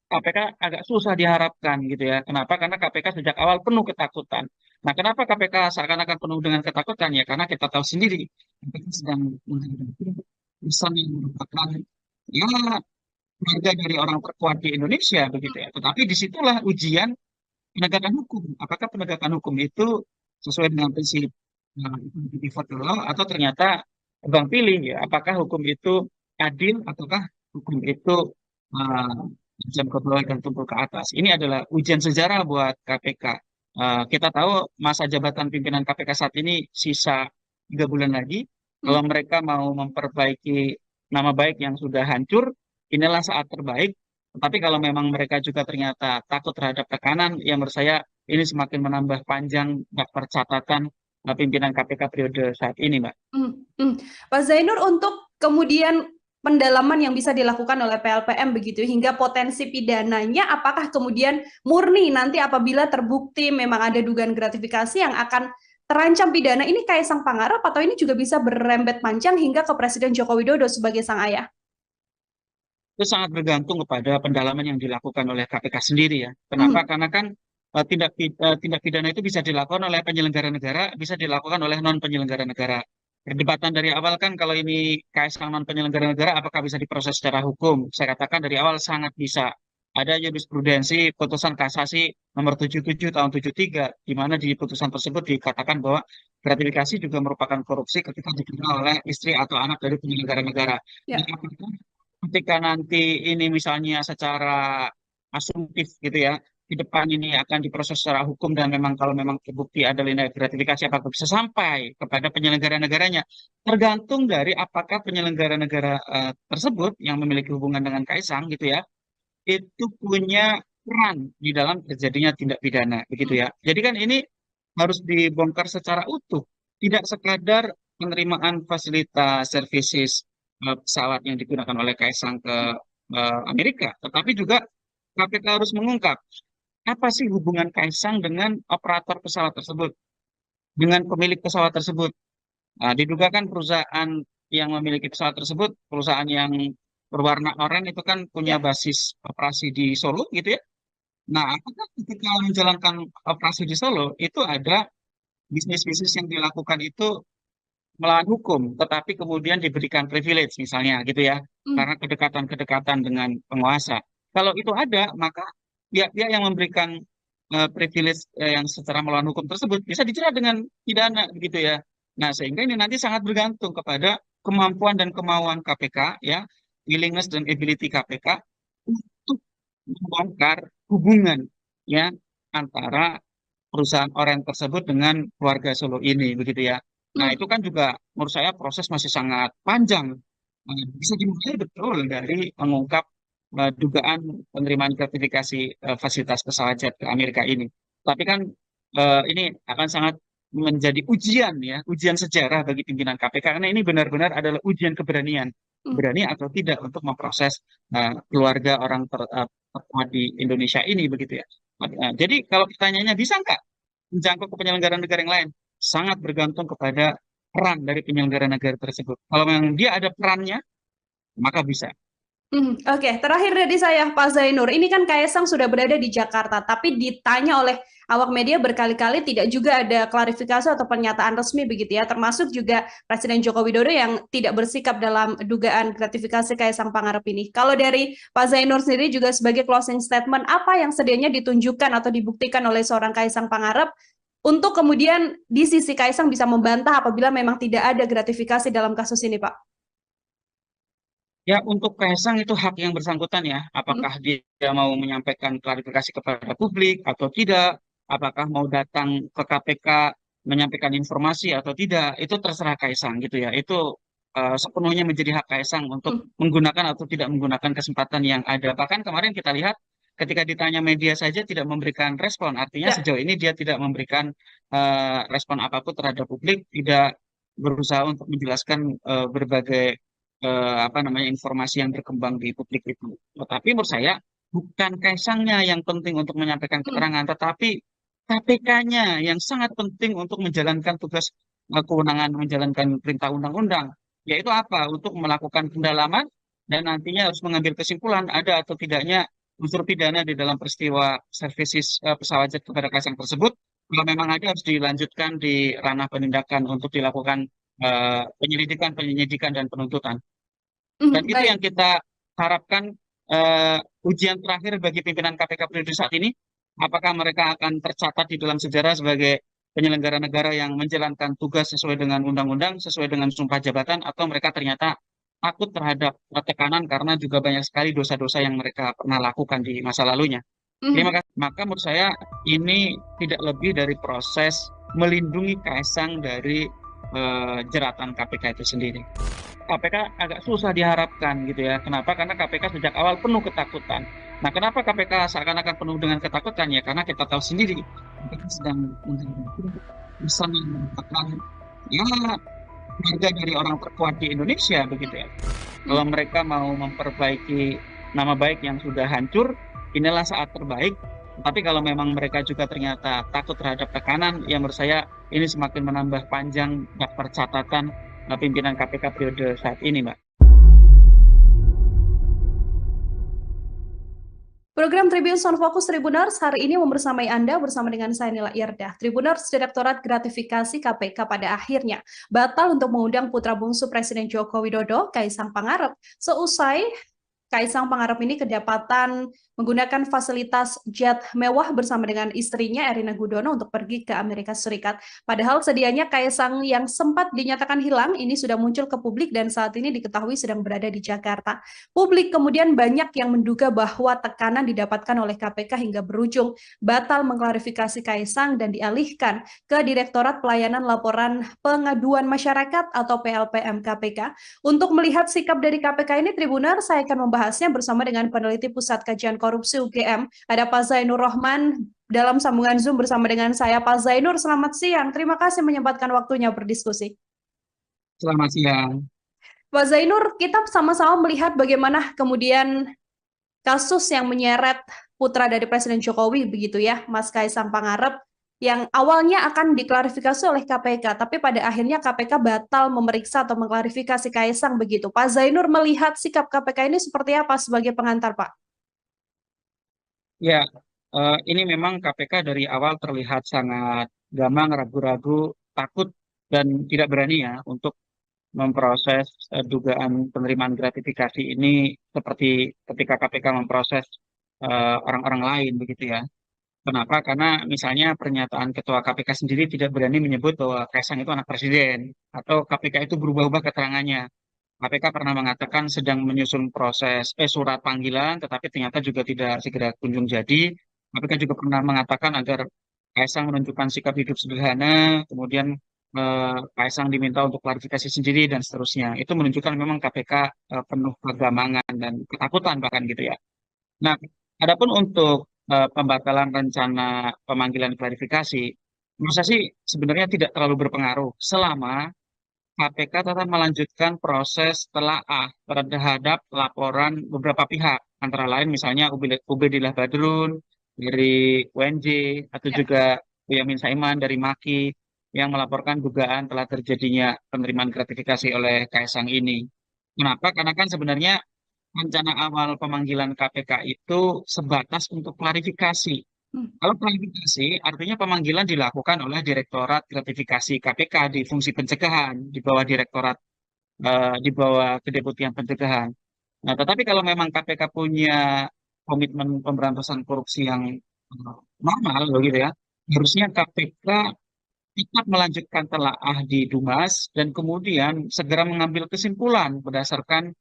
KPK agak susah diharapkan gitu ya. Kenapa? Karena KPK sejak awal penuh ketakutan. Nah, kenapa KPK seakan-akan penuh dengan ketakutan? Ya, karena kita tahu sendiri KPK sedang menghadapi pesan yang merupakan ya keluarga dari orang terkuat di Indonesia begitu ya. Tetapi disitulah ujian penegakan hukum. Apakah penegakan hukum itu sesuai dengan prinsip default law atau ternyata bang pilih ya? Apakah hukum itu adil ataukah hukum itu uh, jam ke bawah dan tumpul ke atas? Ini adalah ujian sejarah buat KPK. Kita tahu masa jabatan pimpinan KPK saat ini sisa 3 bulan lagi. Hmm. Kalau mereka mau memperbaiki nama baik yang sudah hancur, inilah saat terbaik. Tapi kalau memang mereka juga ternyata takut terhadap tekanan, yang menurut saya ini semakin menambah panjang daftar catatan pimpinan KPK periode saat ini, Mbak. Hmm. Hmm. Pak Zainur, untuk kemudian pendalaman yang bisa dilakukan oleh PLPM begitu hingga potensi pidananya, apakah kemudian murni nanti apabila terbukti memang ada dugaan gratifikasi yang akan terancam pidana ini Kaisang Pangarep, atau ini juga bisa berrembet panjang hingga ke Presiden Joko Widodo sebagai sang ayah? Itu sangat bergantung kepada pendalaman yang dilakukan oleh KPK sendiri ya. Kenapa? Hmm. Karena kan tindak pidana itu bisa dilakukan oleh penyelenggara negara, bisa dilakukan oleh non penyelenggara negara. Perdebatan dari awal kan kalau ini Kaisang non penyelenggara negara, apakah bisa diproses secara hukum? Saya katakan dari awal sangat bisa. Ada jurisprudensi putusan kasasi nomor 77 tahun 73, di mana di putusan tersebut dikatakan bahwa gratifikasi juga merupakan korupsi ketika diterima oleh istri atau anak dari penyelenggara negara. Nah, Ya. apakah ketika nanti ini misalnya secara asumtif gitu ya, di depan ini akan diproses secara hukum dan memang kalau memang terbukti ada tindak gratifikasi apakah bisa sampai kepada penyelenggara negaranya, tergantung dari apakah penyelenggara negara tersebut yang memiliki hubungan dengan Kaisang gitu ya, itu punya peran di dalam terjadinya tindak pidana begitu Hmm. ya. Jadi kan ini harus dibongkar secara utuh, tidak sekadar penerimaan fasilitas services pesawat yang digunakan oleh Kaisang ke Amerika, tetapi juga KPK harus mengungkap apa sih hubungan Kaisang dengan operator pesawat tersebut, dengan pemilik pesawat tersebut. Nah, diduga kan perusahaan yang memiliki pesawat tersebut, perusahaan yang berwarna oranye itu kan punya Ya. basis operasi di Solo gitu ya. Nah, apakah ketika menjalankan operasi di Solo itu ada bisnis-bisnis yang dilakukan itu melawan hukum, tetapi kemudian diberikan privilege misalnya gitu ya, Hmm. karena kedekatan-kedekatan dengan penguasa. Kalau itu ada, maka pihak-pihak yang memberikan privilege yang secara melawan hukum tersebut bisa dijerat dengan pidana begitu ya. Nah, sehingga ini nanti sangat bergantung kepada kemampuan dan kemauan KPK ya, willingness dan ability KPK untuk membongkar hubungan ya antara perusahaan orang tersebut dengan keluarga Solo ini begitu ya. Nah, Hmm. itu kan juga menurut saya proses masih sangat panjang. Bisa dimulai betul dari mengungkap dugaan penerimaan gratifikasi fasilitas pesawat jet ke Amerika ini. Tapi kan ini akan sangat menjadi ujian ya, ujian sejarah bagi pimpinan KPK karena ini benar-benar adalah ujian keberanian, Hmm. berani atau tidak untuk memproses keluarga orang terkuat di Indonesia ini begitu ya. Jadi kalau pertanyaannya bisa nggak menjangkau ke penyelenggara negara yang lain? Sangat bergantung kepada peran dari penyelenggara negara tersebut. Kalau memang dia ada perannya, maka bisa. Oke, terakhir dari saya, Pak Zainur. Ini kan Kaisang sudah berada di Jakarta, tapi ditanya oleh awak media berkali-kali tidak juga ada klarifikasi atau pernyataan resmi begitu ya, termasuk juga Presiden Joko Widodo yang tidak bersikap dalam dugaan gratifikasi Kaisang Pangarep ini. Kalau dari Pak Zainur sendiri juga sebagai closing statement, apa yang sedianya ditunjukkan atau dibuktikan oleh seorang Kaisang Pangarep untuk kemudian di sisi Kaisang bisa membantah apabila memang tidak ada gratifikasi dalam kasus ini, Pak? Ya, untuk Kaisang itu hak yang bersangkutan ya. Mm, Apakah dia mau menyampaikan klarifikasi kepada publik atau tidak, apakah mau datang ke KPK menyampaikan informasi atau tidak, itu terserah Kaisang gitu ya. Itu sepenuhnya menjadi hak Kaisang untuk mm, menggunakan atau tidak menggunakan kesempatan yang ada. Bahkan kemarin kita lihat ketika ditanya media saja tidak memberikan respon. Artinya ya. sejauh ini dia tidak memberikan respon apapun terhadap publik, tidak berusaha untuk menjelaskan berbagai apa namanya informasi yang berkembang di publik itu. Tetapi menurut saya bukan Kaisangnya yang penting untuk menyampaikan Mm, keterangan, tetapi KPK-nya yang sangat penting untuk menjalankan tugas kewenangan menjalankan perintah undang-undang, yaitu apa? Untuk melakukan pendalaman dan nantinya harus mengambil kesimpulan ada atau tidaknya unsur pidana di dalam peristiwa services pesawat jet kepada Kaisang tersebut. Kalau memang ada harus dilanjutkan di ranah penindakan untuk dilakukan penyelidikan, penyidikan, dan penuntutan. Dan itu yang baik. kita harapkan ujian terakhir bagi pimpinan KPK periode saat ini, apakah mereka akan tercatat di dalam sejarah sebagai penyelenggara negara yang menjalankan tugas sesuai dengan undang-undang, sesuai dengan sumpah jabatan, atau mereka ternyata takut terhadap tekanan karena juga banyak sekali dosa-dosa yang mereka pernah lakukan di masa lalunya. Terima Mhm. kasih. Maka menurut saya ini tidak lebih dari proses melindungi Kaisang dari jeratan KPK itu sendiri. KPK agak susah diharapkan gitu ya. Kenapa? Karena KPK sejak awal penuh ketakutan. Nah, kenapa KPK seakan-akan penuh dengan ketakutan ya? Karena kita tahu sendiri KPK sedang menghadapi pesan yang merupakan ya harga dari orang terkuat di Indonesia begitu ya. Kalau Mhm. mereka mau memperbaiki nama baik yang sudah hancur, inilah saat terbaik. Tapi kalau memang mereka juga ternyata takut terhadap tekanan, ya menurut saya ini semakin menambah panjang daftar catatan pimpinan KPK periode saat ini, Mbak. Program Tribun Sound Focus Tribuners hari ini membersamai Anda bersama dengan saya Nila Irdah. Tribuners Direktorat Gratifikasi KPK pada akhirnya batal untuk mengundang putra bungsu Presiden Joko Widodo, Kaisang Pangarep, seusai Kaisang Pangarep ini kedapatan menggunakan fasilitas jet mewah bersama dengan istrinya Erina Gudono untuk pergi ke Amerika Serikat. Padahal sedianya Kaisang yang sempat dinyatakan hilang ini sudah muncul ke publik dan saat ini diketahui sedang berada di Jakarta. Publik kemudian banyak yang menduga bahwa tekanan didapatkan oleh KPK hingga berujung batal mengklarifikasi Kaisang dan dialihkan ke Direktorat Pelayanan Laporan Pengaduan Masyarakat atau PLPM KPK. Untuk melihat sikap dari KPK ini, Tribuner, saya akan membahasnya bersama dengan peneliti Pusat Kajian Korupsi UGM. Ada Pak Zainur Rohman dalam sambungan Zoom bersama dengan saya. Pak Zainur, selamat siang. Terima kasih menyempatkan waktunya berdiskusi. Selamat siang. Pak Zainur, kita sama-sama melihat bagaimana kemudian kasus yang menyeret putra dari Presiden Jokowi begitu ya, Mas Kaisang Pangarep, yang awalnya akan diklarifikasi oleh KPK, tapi pada akhirnya KPK batal memeriksa atau mengklarifikasi Kaisang begitu. Pak Zainur melihat sikap KPK ini seperti apa sebagai pengantar, Pak? Ya, ini memang KPK dari awal terlihat sangat gamang, ragu-ragu, takut dan tidak berani ya untuk memproses dugaan penerimaan gratifikasi ini seperti ketika KPK memproses orang-orang lain begitu ya. Kenapa? Karena misalnya pernyataan Ketua KPK sendiri tidak berani menyebut bahwa Kaisang itu anak presiden atau KPK itu berubah-ubah keterangannya. KPK pernah mengatakan sedang menyusun proses surat panggilan, tetapi ternyata juga tidak segera kunjung jadi. KPK juga pernah mengatakan agar Kaisang menunjukkan sikap hidup sederhana, kemudian Kaisang diminta untuk klarifikasi sendiri dan seterusnya. Itu menunjukkan memang KPK penuh kegamangan dan ketakutan bahkan gitu ya. Nah, adapun untuk pembatalan rencana pemanggilan klarifikasi, menurut saya sih sebenarnya tidak terlalu berpengaruh selama KPK tetap melanjutkan proses telaah terhadap laporan beberapa pihak, antara lain misalnya Ubedillah Badrun dari UNJ atau Ya. juga Boyamin Saiman dari MAKI yang melaporkan dugaan telah terjadinya penerimaan gratifikasi oleh Kaisang ini. Kenapa? Karena kan sebenarnya rencana awal pemanggilan KPK itu sebatas untuk klarifikasi. Hmm. Kalau klarifikasi, artinya pemanggilan dilakukan oleh Direktorat Gratifikasi KPK di fungsi pencegahan, di bawah Direktorat, di bawah Kedeputian Pencegahan. Nah, tetapi kalau memang KPK punya komitmen pemberantasan korupsi yang normal, begitu ya, harusnya KPK tetap melanjutkan telaah di Dumas dan kemudian segera mengambil kesimpulan berdasarkan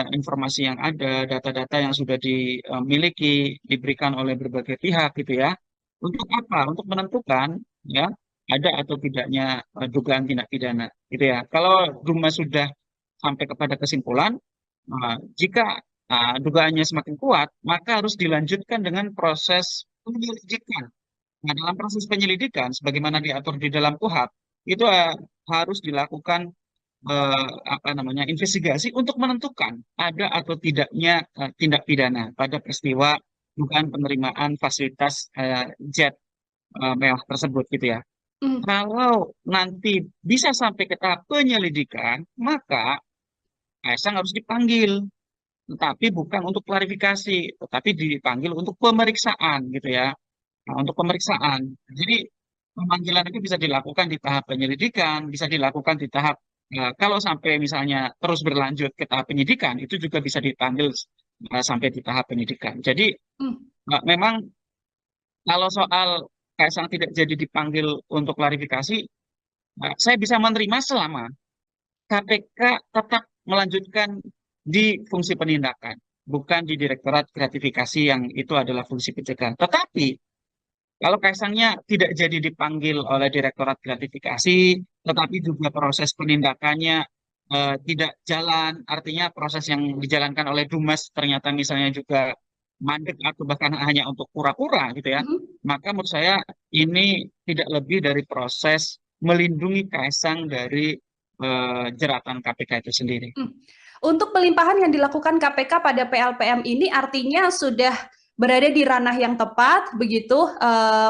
informasi yang ada, data-data yang sudah dimiliki, diberikan oleh berbagai pihak gitu ya. Untuk apa? Untuk menentukan ya ada atau tidaknya dugaan tindak pidana gitu ya. Kalau Duma sudah sampai kepada kesimpulan, jika dugaannya semakin kuat, maka harus dilanjutkan dengan proses penyelidikan. Nah, dalam proses penyelidikan, sebagaimana diatur di dalam KUHP, itu harus dilakukan apa namanya investigasi untuk menentukan ada atau tidaknya tindak pidana pada peristiwa dugaan penerimaan fasilitas jet mewah tersebut gitu ya. Hmm. Kalau nanti bisa sampai ke tahap penyelidikan, maka Kaisang harus dipanggil, tetapi bukan untuk klarifikasi, tetapi dipanggil untuk pemeriksaan gitu ya. Nah, untuk pemeriksaan. Jadi pemanggilan itu bisa dilakukan di tahap penyelidikan, bisa dilakukan di tahap kalau sampai misalnya terus berlanjut ke tahap penyidikan, itu juga bisa dipanggil sampai di tahap penyidikan. Jadi Hmm. memang kalau soal Kaisang tidak jadi dipanggil untuk klarifikasi, saya bisa menerima selama KPK tetap melanjutkan di fungsi penindakan, bukan di Direktorat Gratifikasi yang itu adalah fungsi pencegahan. Tetapi kalau Kaisangnya tidak jadi dipanggil oleh Direktorat Gratifikasi, tetapi juga proses penindakannya tidak jalan, artinya proses yang dijalankan oleh Dumas ternyata misalnya juga mandek atau bahkan hanya untuk pura-pura gitu ya, Hmm. maka menurut saya ini tidak lebih dari proses melindungi Kaisang dari jeratan KPK itu sendiri. Hmm. Untuk pelimpahan yang dilakukan KPK pada PLPM ini artinya sudah berada di ranah yang tepat, begitu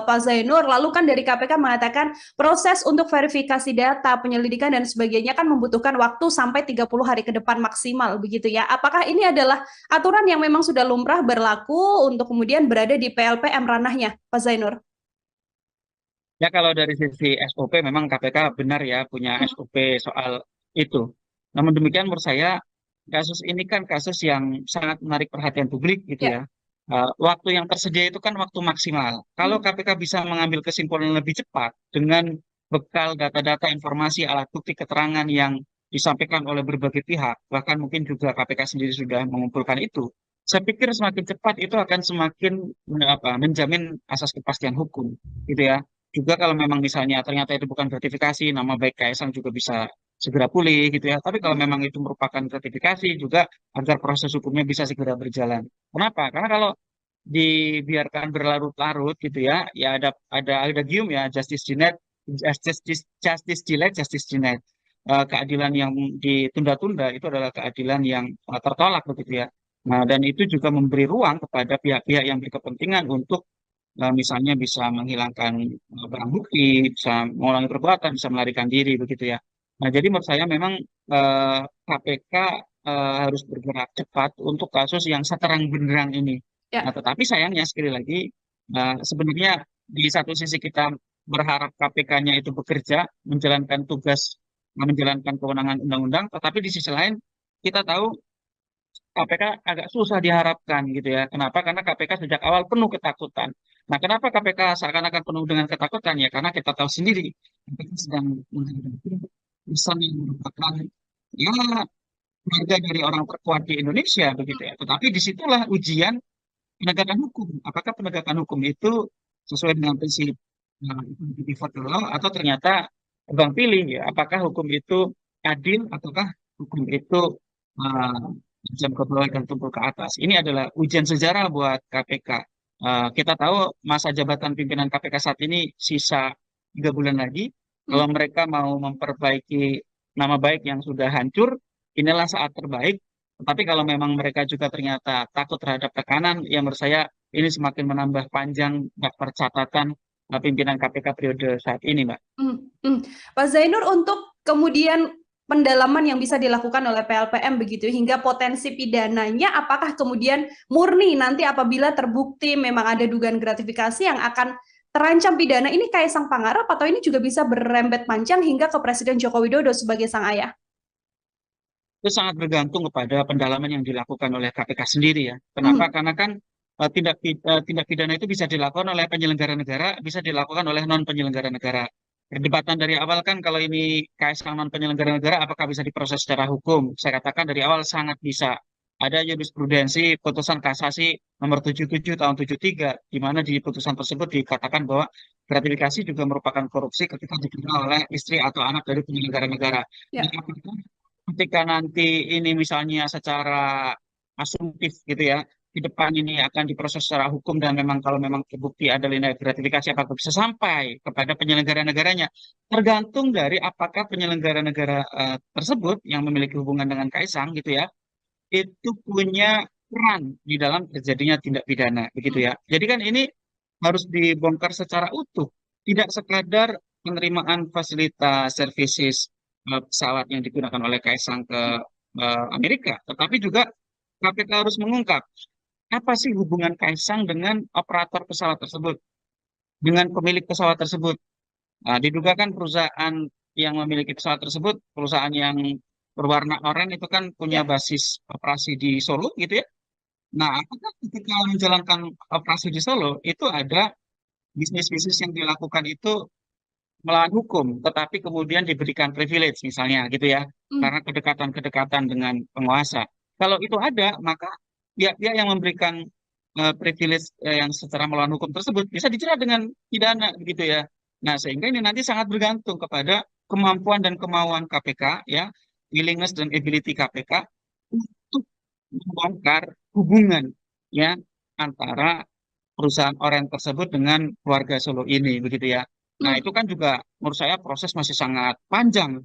Pak Zainur. Lalu kan dari KPK mengatakan proses untuk verifikasi data, penyelidikan dan sebagainya kan membutuhkan waktu sampai 30 hari ke depan maksimal, begitu ya. Apakah ini adalah aturan yang memang sudah lumrah berlaku untuk kemudian berada di PLPM ranahnya, Pak Zainur? Ya kalau dari sisi SOP memang KPK benar ya punya Hmm. SOP soal itu. Namun demikian menurut saya kasus ini kan kasus yang sangat menarik perhatian publik gitu Ya. ya. Waktu yang tersedia itu kan waktu maksimal. Kalau Hmm. KPK bisa mengambil kesimpulan lebih cepat dengan bekal data-data informasi alat bukti keterangan yang disampaikan oleh berbagai pihak, bahkan mungkin juga KPK sendiri sudah mengumpulkan itu. Saya pikir semakin cepat itu akan semakin menjamin asas kepastian hukum gitu ya. Juga kalau memang misalnya ternyata itu bukan gratifikasi, nama baik Kaisang juga bisa segera pulih gitu ya. Tapi kalau Hmm. memang itu merupakan gratifikasi juga agar proses hukumnya bisa segera berjalan. Kenapa? Karena kalau dibiarkan berlarut-larut gitu ya, ya ada gium ya justice denied, justice delayed, justice denied. Keadilan yang ditunda-tunda itu adalah keadilan yang tertolak begitu ya. Nah, dan itu juga memberi ruang kepada pihak-pihak yang berkepentingan untuk misalnya bisa menghilangkan barang bukti, bisa mengulangi perbuatan, bisa melarikan diri begitu ya. Nah, jadi menurut saya memang KPK harus bergerak cepat untuk kasus yang seterang benderang ini. Nah, Ya. tetapi sayangnya sekali lagi sebenarnya di satu sisi kita berharap KPK-nya itu bekerja, menjalankan tugas, menjalankan kewenangan undang-undang, tetapi di sisi lain kita tahu KPK agak susah diharapkan gitu ya. Kenapa? Karena KPK sejak awal penuh ketakutan. Nah, kenapa KPK seakan-akan penuh dengan ketakutan? Ya, karena kita tahu sendiri KPK sedang menghadapi pesan yang merupakan ya keluarga dari orang terkuat di Indonesia begitu ya. Tetapi disitulah ujian penegakan hukum. Apakah penegakan hukum itu sesuai dengan prinsip default law atau ternyata tebang pilih ya? Apakah hukum itu adil ataukah hukum itu uh, jam ke bawah dan tumpul ke atas? Ini adalah ujian sejarah buat KPK. Kita tahu masa jabatan pimpinan KPK saat ini sisa 3 bulan lagi. Kalau mereka mau memperbaiki nama baik yang sudah hancur, inilah saat terbaik. Tetapi kalau memang mereka juga ternyata takut terhadap tekanan, yang menurut saya ini semakin menambah panjang daftar catatan pimpinan KPK periode saat ini, Mbak. Pak Zainur, untuk kemudian pendalaman yang bisa dilakukan oleh PLPM begitu hingga potensi pidananya, apakah kemudian murni nanti apabila terbukti memang ada dugaan gratifikasi yang akan terancam pidana, ini Kaisang Pangarep atau ini juga bisa berrembet panjang hingga ke Presiden Joko Widodo sebagai sang ayah? Itu sangat bergantung kepada pendalaman yang dilakukan oleh KPK sendiri ya. Kenapa? Karena kan tindak pidana itu bisa dilakukan oleh penyelenggara negara, bisa dilakukan oleh non penyelenggara negara. Perdebatan dari awal kan kalau ini KSK non penyelenggara negara, apakah bisa diproses secara hukum? Saya katakan dari awal sangat bisa. Ada jurisprudensi putusan kasasi nomor 77 tahun 73, di mana di putusan tersebut dikatakan bahwa gratifikasi juga merupakan korupsi ketika diterima oleh istri atau anak dari penyelenggara negara. Ya. Jadi apakah ketika nanti ini misalnya secara asumtif gitu ya, di depan ini akan diproses secara hukum dan memang kalau memang terbukti ada nilai gratifikasi apakah bisa sampai kepada penyelenggara negaranya, tergantung dari apakah penyelenggara negara tersebut yang memiliki hubungan dengan Kaisang gitu ya, itu punya peran di dalam terjadinya tindak pidana begitu ya. Jadi kan ini harus dibongkar secara utuh, tidak sekadar penerimaan fasilitas services pesawat yang digunakan oleh Kaisang ke Amerika, tetapi juga KPK harus mengungkap apa sih hubungan Kaisang dengan operator pesawat tersebut, dengan pemilik pesawat tersebut. Diduga kan perusahaan yang memiliki pesawat tersebut, perusahaan yang berwarna oranye itu kan punya Ya. basis operasi di Solo gitu ya. Nah, apakah ketika menjalankan operasi di Solo itu ada bisnis-bisnis yang dilakukan itu melawan hukum, tetapi kemudian diberikan privilege misalnya gitu ya, karena kedekatan-kedekatan dengan penguasa. Kalau itu ada, maka pihak-pihak yang memberikan privilege yang secara melawan hukum tersebut bisa dijerat dengan pidana begitu ya. Nah, sehingga ini nanti sangat bergantung kepada kemampuan dan kemauan KPK ya, willingness dan ability KPK untuk membongkar hubungan ya antara perusahaan Oren tersebut dengan keluarga Solo ini begitu ya. Nah, itu kan juga menurut saya proses masih sangat panjang.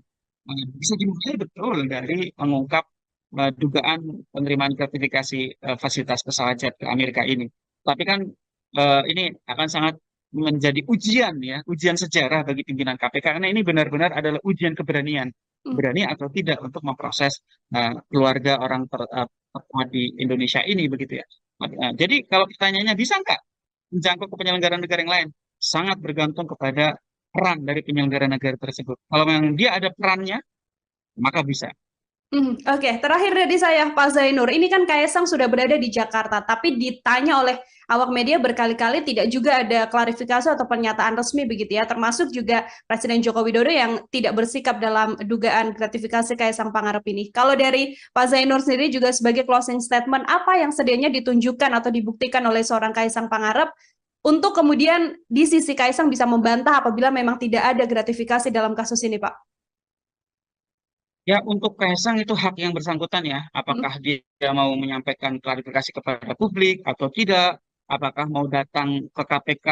Bisa dimulai betul dari mengungkap dugaan penerimaan gratifikasi fasilitas pesawat jet ke Amerika ini. Tapi kan ini akan sangat menjadi ujian ya, ujian sejarah bagi pimpinan KPK karena ini benar-benar adalah ujian keberanian, berani atau tidak untuk memproses keluarga orang terkuat di Indonesia ini begitu ya. Jadi kalau pertanyaannya bisa nggak menjangkau ke penyelenggara negara yang lain? Sangat bergantung kepada peran dari penyelenggara negara tersebut. Kalau memang dia ada perannya, maka bisa. Oke, terakhir dari saya, Pak Zainur. Ini kan Kaisang sudah berada di Jakarta, tapi ditanya oleh awak media berkali-kali tidak juga ada klarifikasi atau pernyataan resmi begitu ya, termasuk juga Presiden Joko Widodo yang tidak bersikap dalam dugaan gratifikasi Kaisang Pangarep ini. Kalau dari Pak Zainur sendiri juga sebagai closing statement, apa yang sedianya ditunjukkan atau dibuktikan oleh seorang Kaisang Pangarep untuk kemudian di sisi Kaisang bisa membantah apabila memang tidak ada gratifikasi dalam kasus ini, Pak? Ya, untuk Kaisang itu hak yang bersangkutan ya. Hmm. Apakah dia mau menyampaikan klarifikasi kepada publik atau tidak, apakah mau datang ke KPK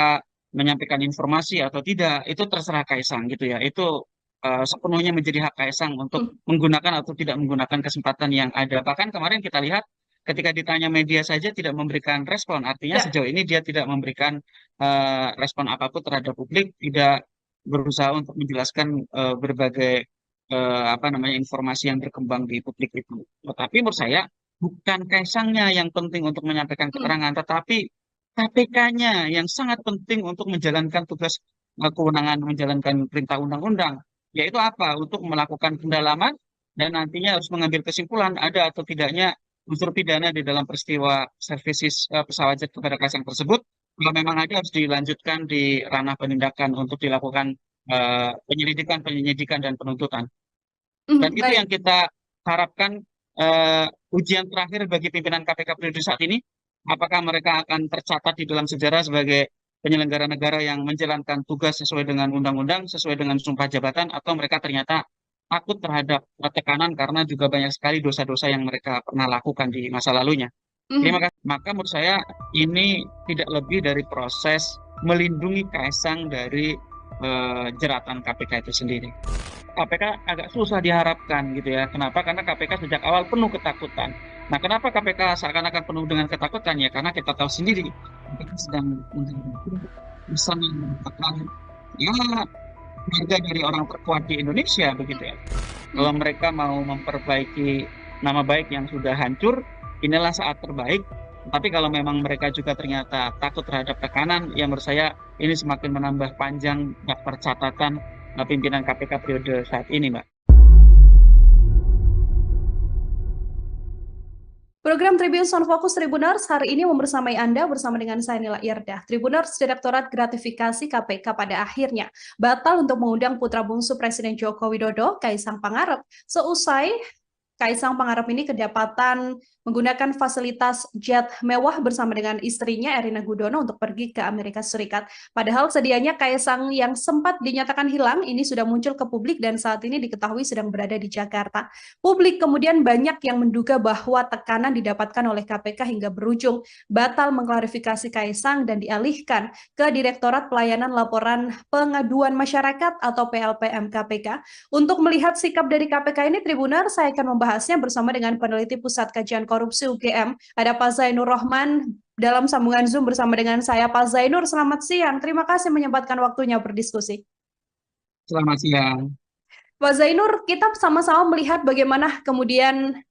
menyampaikan informasi atau tidak, itu terserah Kaisang gitu ya. Itu sepenuhnya menjadi hak Kaisang untuk menggunakan atau tidak menggunakan kesempatan yang ada. Bahkan kemarin kita lihat ketika ditanya media saja tidak memberikan respon. Artinya Ya. sejauh ini dia tidak memberikan respon apapun terhadap publik, tidak berusaha untuk menjelaskan berbagai apa namanya informasi yang berkembang di publik itu. Tetapi menurut saya bukan Kaisangnya yang penting untuk menyampaikan keterangan, tetapi KPK-nya yang sangat penting untuk menjalankan tugas kewenangan menjalankan perintah undang-undang, yaitu apa? Untuk melakukan pendalaman dan nantinya harus mengambil kesimpulan ada atau tidaknya unsur pidana di dalam peristiwa services pesawat jet kepada Kaisang tersebut. Kalau memang ada harus dilanjutkan di ranah penindakan untuk dilakukan penyelidikan, penyidikan, dan penuntutan. Dan itu yang Baik. kita harapkan ujian terakhir bagi pimpinan KPK periode saat ini. Apakah mereka akan tercatat di dalam sejarah sebagai penyelenggara negara yang menjalankan tugas sesuai dengan undang-undang, sesuai dengan sumpah jabatan, atau mereka ternyata takut terhadap tekanan karena juga banyak sekali dosa-dosa yang mereka pernah lakukan di masa lalunya. Terima kasih. Maka menurut saya ini tidak lebih dari proses melindungi Kaisang dari jeratan KPK itu sendiri. KPK agak susah diharapkan gitu ya. Kenapa? Karena KPK sejak awal penuh ketakutan. Nah, kenapa KPK seakan-akan penuh dengan ketakutan ya? Karena kita tahu sendiri KPK sedang bisa mendapatkan ya harga dari orang terkuat di Indonesia begitu ya. Kalau mereka mau memperbaiki nama baik yang sudah hancur, inilah saat terbaik. Tapi kalau memang mereka juga ternyata takut terhadap tekanan, ya menurut saya ini semakin menambah panjang daftar catatan pimpinan KPK periode saat ini, Mbak. Program Tribun Sound Focus Tribuners hari ini membersamai Anda bersama dengan saya Nila Irdah. Tribuners Direktorat Gratifikasi KPK pada akhirnya batal untuk mengundang putra bungsu Presiden Joko Widodo, Kaisang Pangarep. Seusai Kaisang Pangarep ini kedapatan menggunakan fasilitas jet mewah bersama dengan istrinya Erina Gudono untuk pergi ke Amerika Serikat. Padahal sedianya Kaisang yang sempat dinyatakan hilang ini sudah muncul ke publik dan saat ini diketahui sedang berada di Jakarta. Publik kemudian banyak yang menduga bahwa tekanan didapatkan oleh KPK hingga berujung batal mengklarifikasi Kaisang dan dialihkan ke Direktorat Pelayanan Laporan Pengaduan Masyarakat atau PLPM KPK. Untuk melihat sikap dari KPK ini, Tribuner, saya akan membahasnya bersama dengan peneliti Pusat Kajian Korupsi UGM. Ada Pak Zainur Rohman dalam sambungan Zoom bersama dengan saya. Pak Zainur, selamat siang. Terima kasih menyempatkan waktunya berdiskusi. Selamat siang. Pak Zainur, kita sama-sama melihat bagaimana kemudian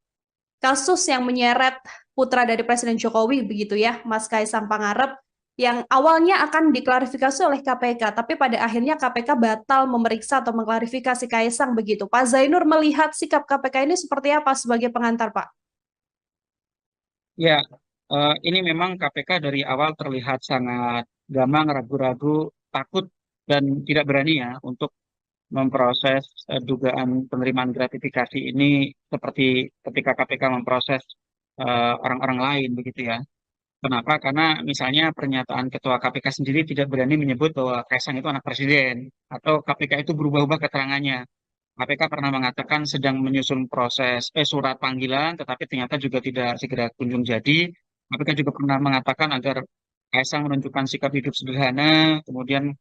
kasus yang menyeret putra dari Presiden Jokowi, begitu ya, Mas Kaisang Pangarep, yang awalnya akan diklarifikasi oleh KPK, tapi pada akhirnya KPK batal memeriksa atau mengklarifikasi Kaisang begitu. Pak Zainur melihat sikap KPK ini seperti apa sebagai pengantar, Pak? Ya, ini memang KPK dari awal terlihat sangat gamang, ragu-ragu, takut, dan tidak berani ya untuk memproses dugaan penerimaan gratifikasi ini seperti ketika KPK memproses orang-orang lain begitu ya. Kenapa? Karena misalnya pernyataan Ketua KPK sendiri tidak berani menyebut bahwa Kaisang itu anak presiden atau KPK itu berubah-ubah keterangannya. KPK pernah mengatakan sedang menyusun proses surat panggilan, tetapi ternyata juga tidak segera kunjung jadi. KPK juga pernah mengatakan agar Kaisang menunjukkan sikap hidup sederhana, kemudian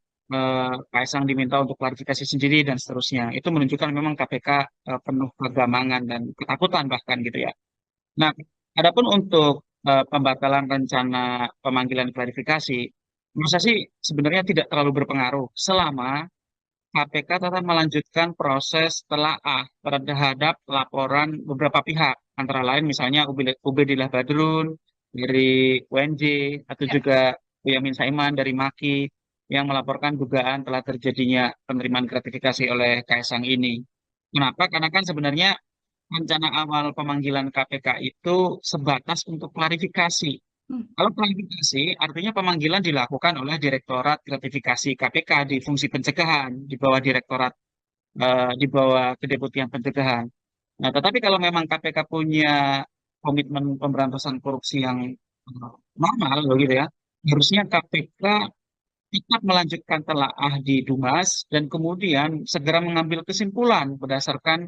Kaisang diminta untuk klarifikasi sendiri dan seterusnya. Itu menunjukkan memang KPK penuh kegamangan dan ketakutan bahkan gitu ya. Nah, adapun untuk pembatalan rencana pemanggilan klarifikasi, menurut saya sih sebenarnya tidak terlalu berpengaruh selama KPK tetap melanjutkan proses telaah terhadap laporan beberapa pihak, antara lain misalnya Ubedillah Badrun dari UNJ atau Ya. juga Boyamin Saiman dari MAKI yang melaporkan dugaan telah terjadinya penerimaan gratifikasi oleh Kaisang ini. Kenapa? Karena kan sebenarnya rencana awal pemanggilan KPK itu sebatas untuk klarifikasi. Hmm. Kalau klarifikasi, artinya pemanggilan dilakukan oleh Direktorat Gratifikasi KPK di fungsi pencegahan di bawah Direktorat di bawah Kedeputian Pencegahan. Nah, tetapi kalau memang KPK punya komitmen pemberantasan korupsi yang normal, begitu ya, harusnya KPK tetap melanjutkan telaah di Dumas dan kemudian segera mengambil kesimpulan berdasarkan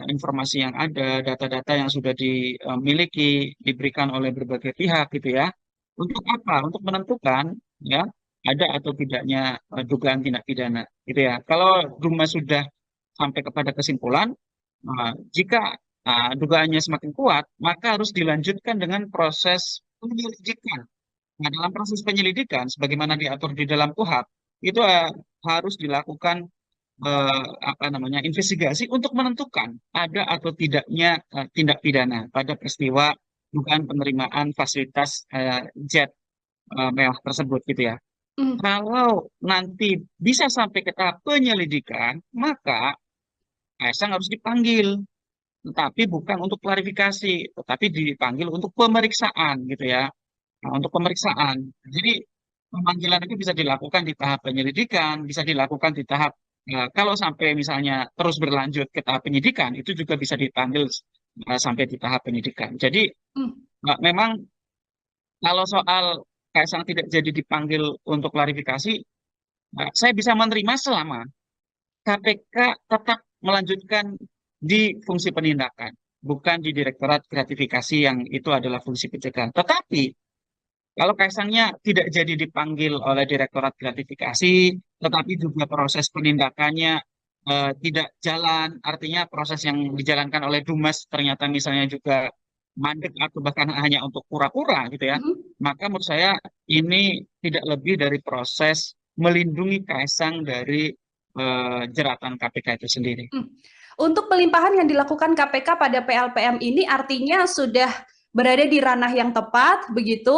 informasi yang ada, data-data yang sudah dimiliki, diberikan oleh berbagai pihak gitu ya. Untuk apa? Untuk menentukan ya ada atau tidaknya dugaan tindak pidana gitu ya. Kalau Dumas sudah sampai kepada kesimpulan, jika dugaannya semakin kuat, maka harus dilanjutkan dengan proses penyelidikan. Nah, dalam proses penyelidikan, sebagaimana diatur di dalam KUHP, itu harus dilakukan apa namanya investigasi untuk menentukan ada atau tidaknya tindak pidana pada peristiwa dugaan penerimaan fasilitas jet mewah tersebut gitu ya. Hmm. Kalau nanti bisa sampai ke tahap penyelidikan, maka Kaisang harus dipanggil, tetapi bukan untuk klarifikasi, tetapi dipanggil untuk pemeriksaan gitu ya. Nah, untuk pemeriksaan. Jadi pemanggilan itu bisa dilakukan di tahap penyelidikan, bisa dilakukan di tahap kalau sampai misalnya terus berlanjut ke tahap penyidikan, itu juga bisa dipanggil sampai di tahap penyidikan. Jadi Hmm. memang kalau soal Kaisang tidak jadi dipanggil untuk klarifikasi, saya bisa menerima selama KPK tetap melanjutkan di fungsi penindakan, bukan di Direktorat Gratifikasi yang itu adalah fungsi pencegahan. Tetapi kalau Kaisangnya tidak jadi dipanggil oleh Direktorat Gratifikasi, tetapi juga proses penindakannya tidak jalan, artinya proses yang dijalankan oleh Dumas ternyata misalnya juga mandek atau bahkan hanya untuk pura-pura gitu ya, Hmm. maka menurut saya ini tidak lebih dari proses melindungi Kaisang dari jeratan KPK itu sendiri. Hmm. Untuk pelimpahan yang dilakukan KPK pada PLPM ini artinya sudah berada di ranah yang tepat, begitu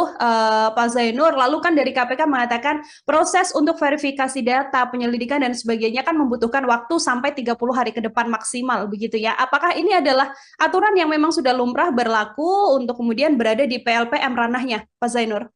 Pak Zainur. Lalu kan dari KPK mengatakan proses untuk verifikasi data, penyelidikan dan sebagainya kan membutuhkan waktu sampai 30 hari ke depan maksimal, begitu ya. Apakah ini adalah aturan yang memang sudah lumrah berlaku untuk kemudian berada di PLPM ranahnya, Pak Zainur?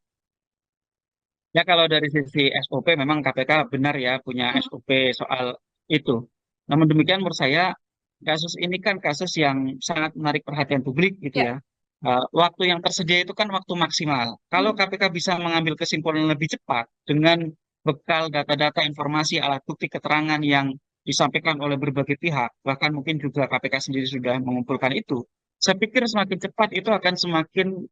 Ya kalau dari sisi SOP memang KPK benar ya punya Hmm. SOP soal itu. Namun demikian menurut saya kasus ini kan kasus yang sangat menarik perhatian publik gitu Ya. ya. Waktu yang tersedia itu kan waktu maksimal. Kalau Hmm. KPK bisa mengambil kesimpulan lebih cepat dengan bekal data-data informasi alat bukti keterangan yang disampaikan oleh berbagai pihak, bahkan mungkin juga KPK sendiri sudah mengumpulkan itu. Saya pikir semakin cepat itu akan semakin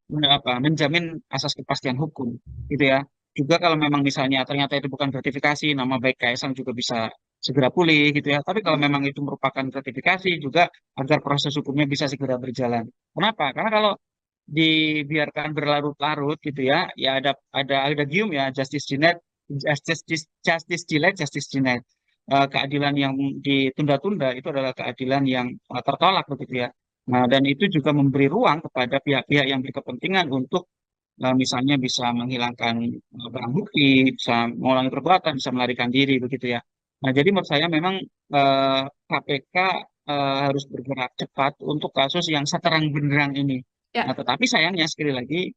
menjamin asas kepastian hukum gitu ya. Juga kalau memang misalnya ternyata itu bukan gratifikasi, nama baik Kaisang juga bisa segera pulih gitu ya. Tapi kalau Hmm. memang itu merupakan gratifikasi juga agar proses hukumnya bisa segera berjalan. Kenapa? Karena kalau dibiarkan berlarut-larut gitu ya, ya ada gium ya justice denied, justice delayed, justice denied. Keadilan yang ditunda-tunda itu adalah keadilan yang tertolak begitu ya. Nah, dan itu juga memberi ruang kepada pihak-pihak yang berkepentingan untuk misalnya bisa menghilangkan barang bukti, bisa mengulangi perbuatan, bisa melarikan diri begitu ya. Nah, jadi menurut saya memang KPK harus bergerak cepat untuk kasus yang seterang benderang ini. Nah, Ya. tetapi sayangnya sekali lagi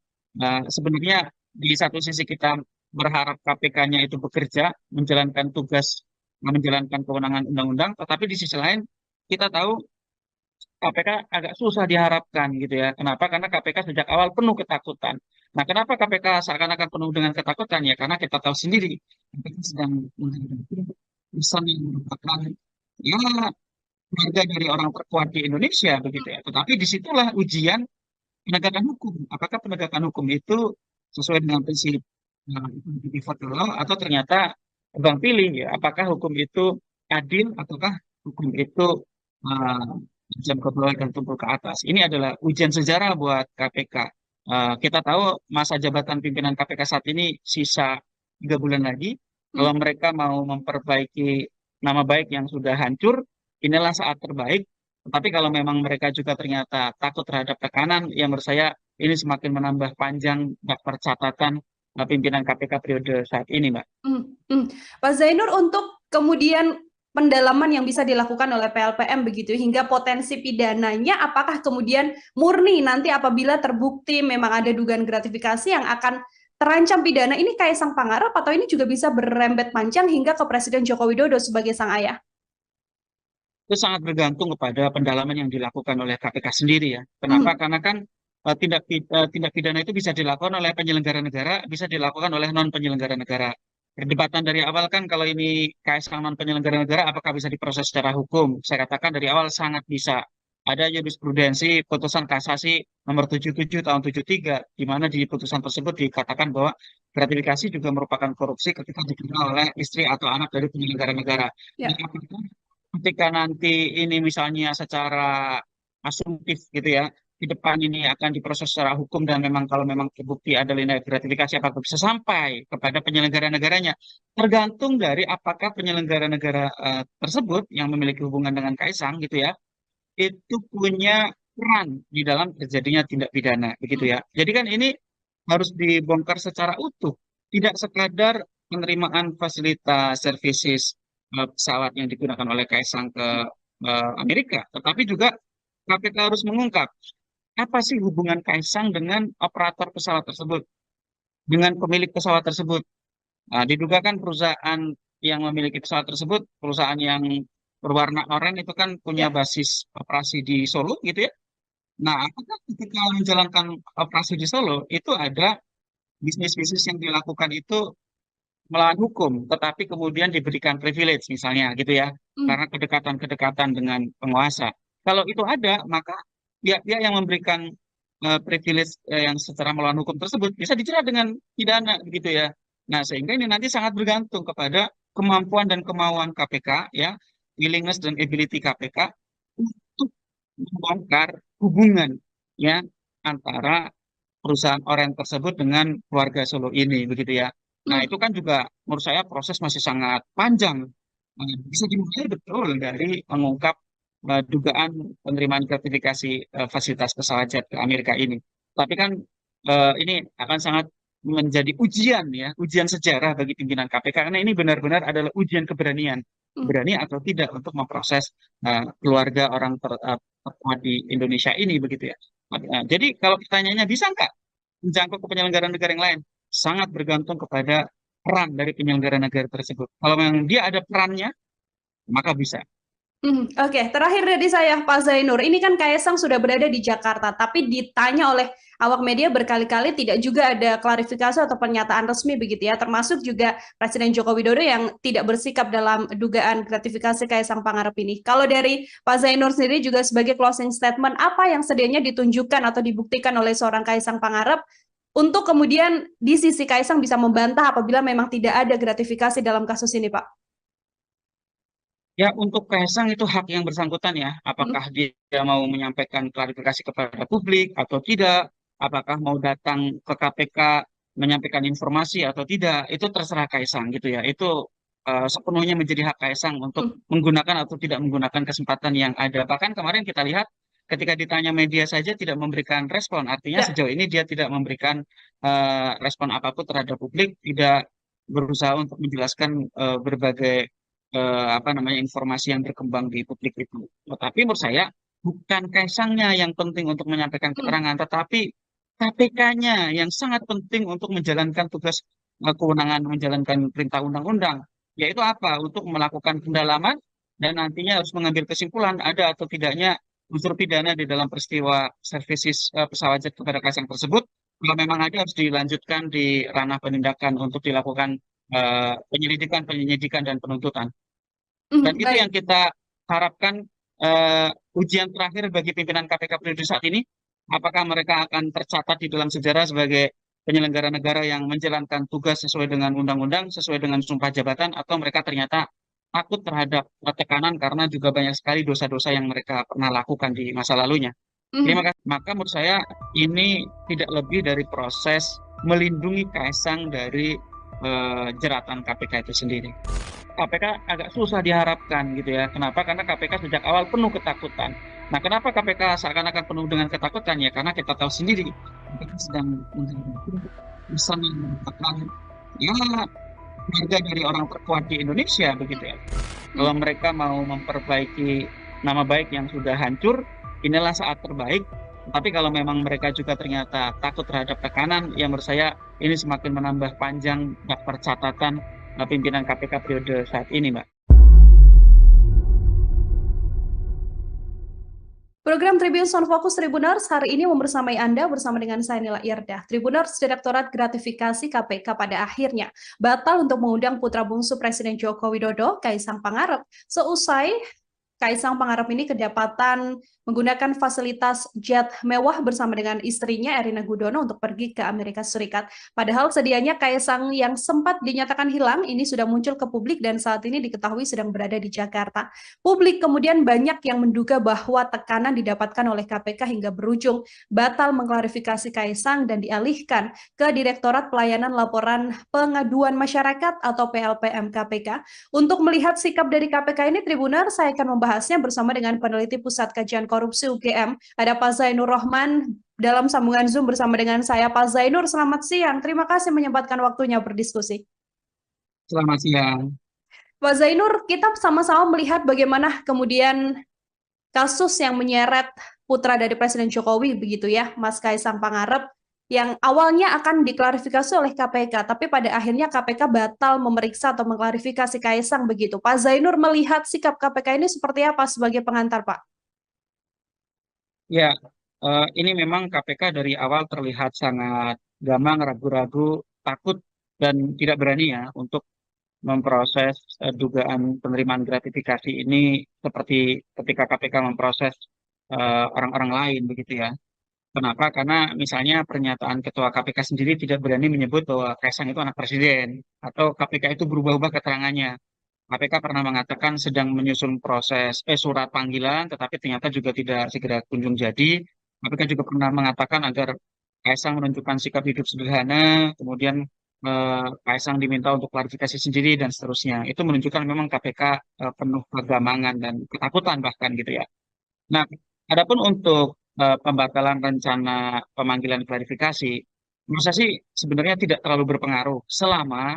sebenarnya di satu sisi kita berharap KPK-nya itu bekerja, menjalankan tugas, menjalankan kewenangan undang-undang, tetapi di sisi lain kita tahu KPK agak susah diharapkan gitu ya. Kenapa? Karena KPK sejak awal penuh ketakutan. Nah, kenapa KPK seakan-akan penuh dengan ketakutan? Ya, karena kita tahu sendiri KPK sedang menghadapi pesan yang merupakan ya keluarga dari orang terkuat di Indonesia begitu ya. Tetapi disitulah ujian penegakan hukum. Apakah penegakan hukum itu sesuai dengan prinsip pivot law atau ternyata tebang pilih ya? Apakah hukum itu adil ataukah hukum itu uh, jam ke bawah dan tumpul ke atas? Ini adalah ujian sejarah buat KPK. Kita tahu masa jabatan pimpinan KPK saat ini sisa 3 bulan lagi. Hmm. Kalau mereka mau memperbaiki nama baik yang sudah hancur, inilah saat terbaik. Tapi kalau memang mereka juga ternyata takut terhadap tekanan, yang menurut saya ini semakin menambah panjang daftar catatan pimpinan KPK periode saat ini, Mbak. Hmm. Hmm. Pak Zainur, untuk kemudian pendalaman yang bisa dilakukan oleh PLPM begitu hingga potensi pidananya, apakah kemudian murni nanti apabila terbukti memang ada dugaan gratifikasi yang akan terancam pidana, ini Kaisang Pangarep atau ini juga bisa berrembet panjang hingga ke Presiden Joko Widodo sebagai sang ayah? Itu sangat bergantung kepada pendalaman yang dilakukan oleh KPK sendiri ya. Kenapa? Hmm. Karena kan tindak pidana itu bisa dilakukan oleh penyelenggara negara, bisa dilakukan oleh non penyelenggara negara. Perdebatan dari awal kan kalau ini KSA non penyelenggara negara, apakah bisa diproses secara hukum? Saya katakan dari awal sangat bisa. Ada jurisprudensi putusan kasasi nomor 77 tahun 73, di mana di putusan tersebut dikatakan bahwa gratifikasi juga merupakan korupsi ketika diterima oleh istri atau anak dari penyelenggara negara. Jadi, Ya. ketika nanti ini misalnya secara asumtif gitu ya, di depan ini akan diproses secara hukum dan memang kalau memang terbukti ada nilai gratifikasi apakah bisa sampai kepada penyelenggara negaranya, tergantung dari apakah penyelenggara negara tersebut yang memiliki hubungan dengan Kaisang gitu ya, itu punya peran di dalam terjadinya tindak pidana begitu Hmm. ya. Jadi kan ini harus dibongkar secara utuh, tidak sekadar penerimaan fasilitas services pesawat yang digunakan oleh Kaisang ke Amerika, tetapi juga KPK harus mengungkap apa sih hubungan Kaisang dengan operator pesawat tersebut, dengan pemilik pesawat tersebut. Nah, diduga kan perusahaan yang memiliki pesawat tersebut, perusahaan yang berwarna oranye itu kan punya Ya. basis operasi di Solo gitu ya. Nah, apakah ketika menjalankan operasi di Solo itu ada bisnis-bisnis yang dilakukan itu melawan hukum, tetapi kemudian diberikan privilege misalnya gitu ya, Hmm. karena kedekatan-kedekatan dengan penguasa. Kalau itu ada, maka pihak-pihak yang memberikan privilege yang secara melawan hukum tersebut bisa dijerat dengan pidana gitu ya. Nah, sehingga ini nanti sangat bergantung kepada kemampuan dan kemauan KPK ya, willingness dan ability KPK untuk membongkar hubungan ya antara perusahaan Oren tersebut dengan keluarga Solo ini begitu ya. Nah, Hmm. itu kan juga menurut saya proses masih sangat panjang. Bisa dimulai betul dari mengungkap dugaan penerimaan gratifikasi fasilitas pesawat jet ke Amerika ini. Tapi kan ini akan sangat menjadi ujian ya, ujian sejarah bagi pimpinan KPK karena ini benar-benar adalah ujian keberanian, Hmm. berani atau tidak untuk memproses keluarga orang terkuat di Indonesia ini begitu ya. Jadi kalau pertanyaannya bisa nggak menjangkau ke penyelenggara negara yang lain? Sangat bergantung kepada peran dari penyelenggara negara tersebut. Kalau memang dia ada perannya, maka bisa. Oke, terakhir dari saya, Pak Zainur. Ini kan Kaisang sudah berada di Jakarta, tapi ditanya oleh awak media berkali-kali tidak juga ada klarifikasi atau pernyataan resmi begitu ya, termasuk juga Presiden Joko Widodo yang tidak bersikap dalam dugaan gratifikasi Kaisang Pangarep ini. Kalau dari Pak Zainur sendiri juga sebagai closing statement, apa yang sedianya ditunjukkan atau dibuktikan oleh seorang Kaisang Pangarep untuk kemudian di sisi Kaisang bisa membantah apabila memang tidak ada gratifikasi dalam kasus ini, Pak? Ya, untuk Kaisang itu hak yang bersangkutan ya. Hmm. Apakah dia mau menyampaikan klarifikasi kepada publik atau tidak, apakah mau datang ke KPK menyampaikan informasi atau tidak, itu terserah Kaisang gitu ya. Itu sepenuhnya menjadi hak Kaisang untuk Hmm. menggunakan atau tidak menggunakan kesempatan yang ada. Bahkan kemarin kita lihat ketika ditanya media saja tidak memberikan respon. Artinya Ya. sejauh ini dia tidak memberikan respon apapun terhadap publik, tidak berusaha untuk menjelaskan berbagai apa namanya informasi yang berkembang di publik itu. Tetapi menurut saya bukan Kaisangnya yang penting untuk menyampaikan Hmm. keterangan, tetapi KPK-nya yang sangat penting untuk menjalankan tugas kewenangan menjalankan perintah undang-undang, yaitu apa? Untuk melakukan pendalaman dan nantinya harus mengambil kesimpulan ada atau tidaknya unsur pidana di dalam peristiwa services pesawat jet kepada Kaisang tersebut. Kalau memang ada harus dilanjutkan di ranah penindakan untuk dilakukan penyelidikan, penyelidikan dan penuntutan. Dan itu yang Baik. kita harapkan ujian terakhir bagi pimpinan KPK periode saat ini. Apakah mereka akan tercatat di dalam sejarah sebagai penyelenggara negara yang menjalankan tugas sesuai dengan undang-undang, sesuai dengan sumpah jabatan, atau mereka ternyata takut terhadap tekanan karena juga banyak sekali dosa-dosa yang mereka pernah lakukan di masa lalunya. Terima Mhm. kasih. Maka menurut saya ini tidak lebih dari proses melindungi Kaisang dari jeratan KPK itu sendiri. KPK agak susah diharapkan gitu ya. Kenapa? Karena KPK sejak awal penuh ketakutan. Nah, kenapa KPK seakan-akan penuh dengan ketakutan ya? Karena kita tahu sendiri KPK sedang menghadapi bisa mendapatkan ya harga dari orang terkuat di Indonesia begitu ya. Kalau Mhm. mereka mau memperbaiki nama baik yang sudah hancur, inilah saat terbaik. Tapi kalau memang mereka juga ternyata takut terhadap tekanan, yang menurut saya ini semakin menambah panjang daftar catatan pimpinan KPK periode saat ini, Mbak. Program Tribun Sound Focus Tribuners hari ini membersamai Anda bersama dengan saya Nila Irdah. Tribuners Direktorat Gratifikasi KPK pada akhirnya batal untuk mengundang putra bungsu Presiden Joko Widodo, Kaisang Pangarep, seusai Kaisang Pangarep ini kedapatan menggunakan fasilitas jet mewah bersama dengan istrinya Erina Gudono untuk pergi ke Amerika Serikat. Padahal sedianya Kaisang yang sempat dinyatakan hilang ini sudah muncul ke publik dan saat ini diketahui sedang berada di Jakarta. Publik kemudian banyak yang menduga bahwa tekanan didapatkan oleh KPK hingga berujung batal mengklarifikasi Kaisang dan dialihkan ke Direktorat Pelayanan Laporan Pengaduan Masyarakat atau PLPM KPK. Untuk melihat sikap dari KPK ini, Tribuner, saya akan membahasnya bersama dengan peneliti Pusat Kajian Korupsi UGM. Ada Pak Zainur Rohman dalam sambungan Zoom bersama dengan saya. Pak Zainur, selamat siang. Terima kasih menyempatkan waktunya berdiskusi. Selamat siang. Pak Zainur, kita sama-sama melihat bagaimana kemudian kasus yang menyeret putra dari Presiden Jokowi, begitu ya, Mas Kaisang Pangarep, yang awalnya akan diklarifikasi oleh KPK, tapi pada akhirnya KPK batal memeriksa atau mengklarifikasi Kaisang begitu. Pak Zainur melihat sikap KPK ini seperti apa sebagai pengantar, Pak? Ya, ini memang KPK dari awal terlihat sangat gamang, ragu-ragu, takut, dan tidak berani ya untuk memproses dugaan penerimaan gratifikasi ini seperti ketika KPK memproses orang-orang lain begitu ya. Kenapa? Karena misalnya pernyataan Ketua KPK sendiri tidak berani menyebut bahwa Kaisang itu anak presiden atau KPK itu berubah-ubah keterangannya. KPK pernah mengatakan sedang menyusun proses surat panggilan, tetapi ternyata juga tidak segera kunjung jadi. KPK juga pernah mengatakan agar Kaisang menunjukkan sikap hidup sederhana, kemudian Kaisang diminta untuk klarifikasi sendiri dan seterusnya. Itu menunjukkan memang KPK penuh kegamangan dan ketakutan bahkan gitu ya. Nah, adapun untuk pembatalan rencana pemanggilan klarifikasi, menurut saya sih sebenarnya tidak terlalu berpengaruh selama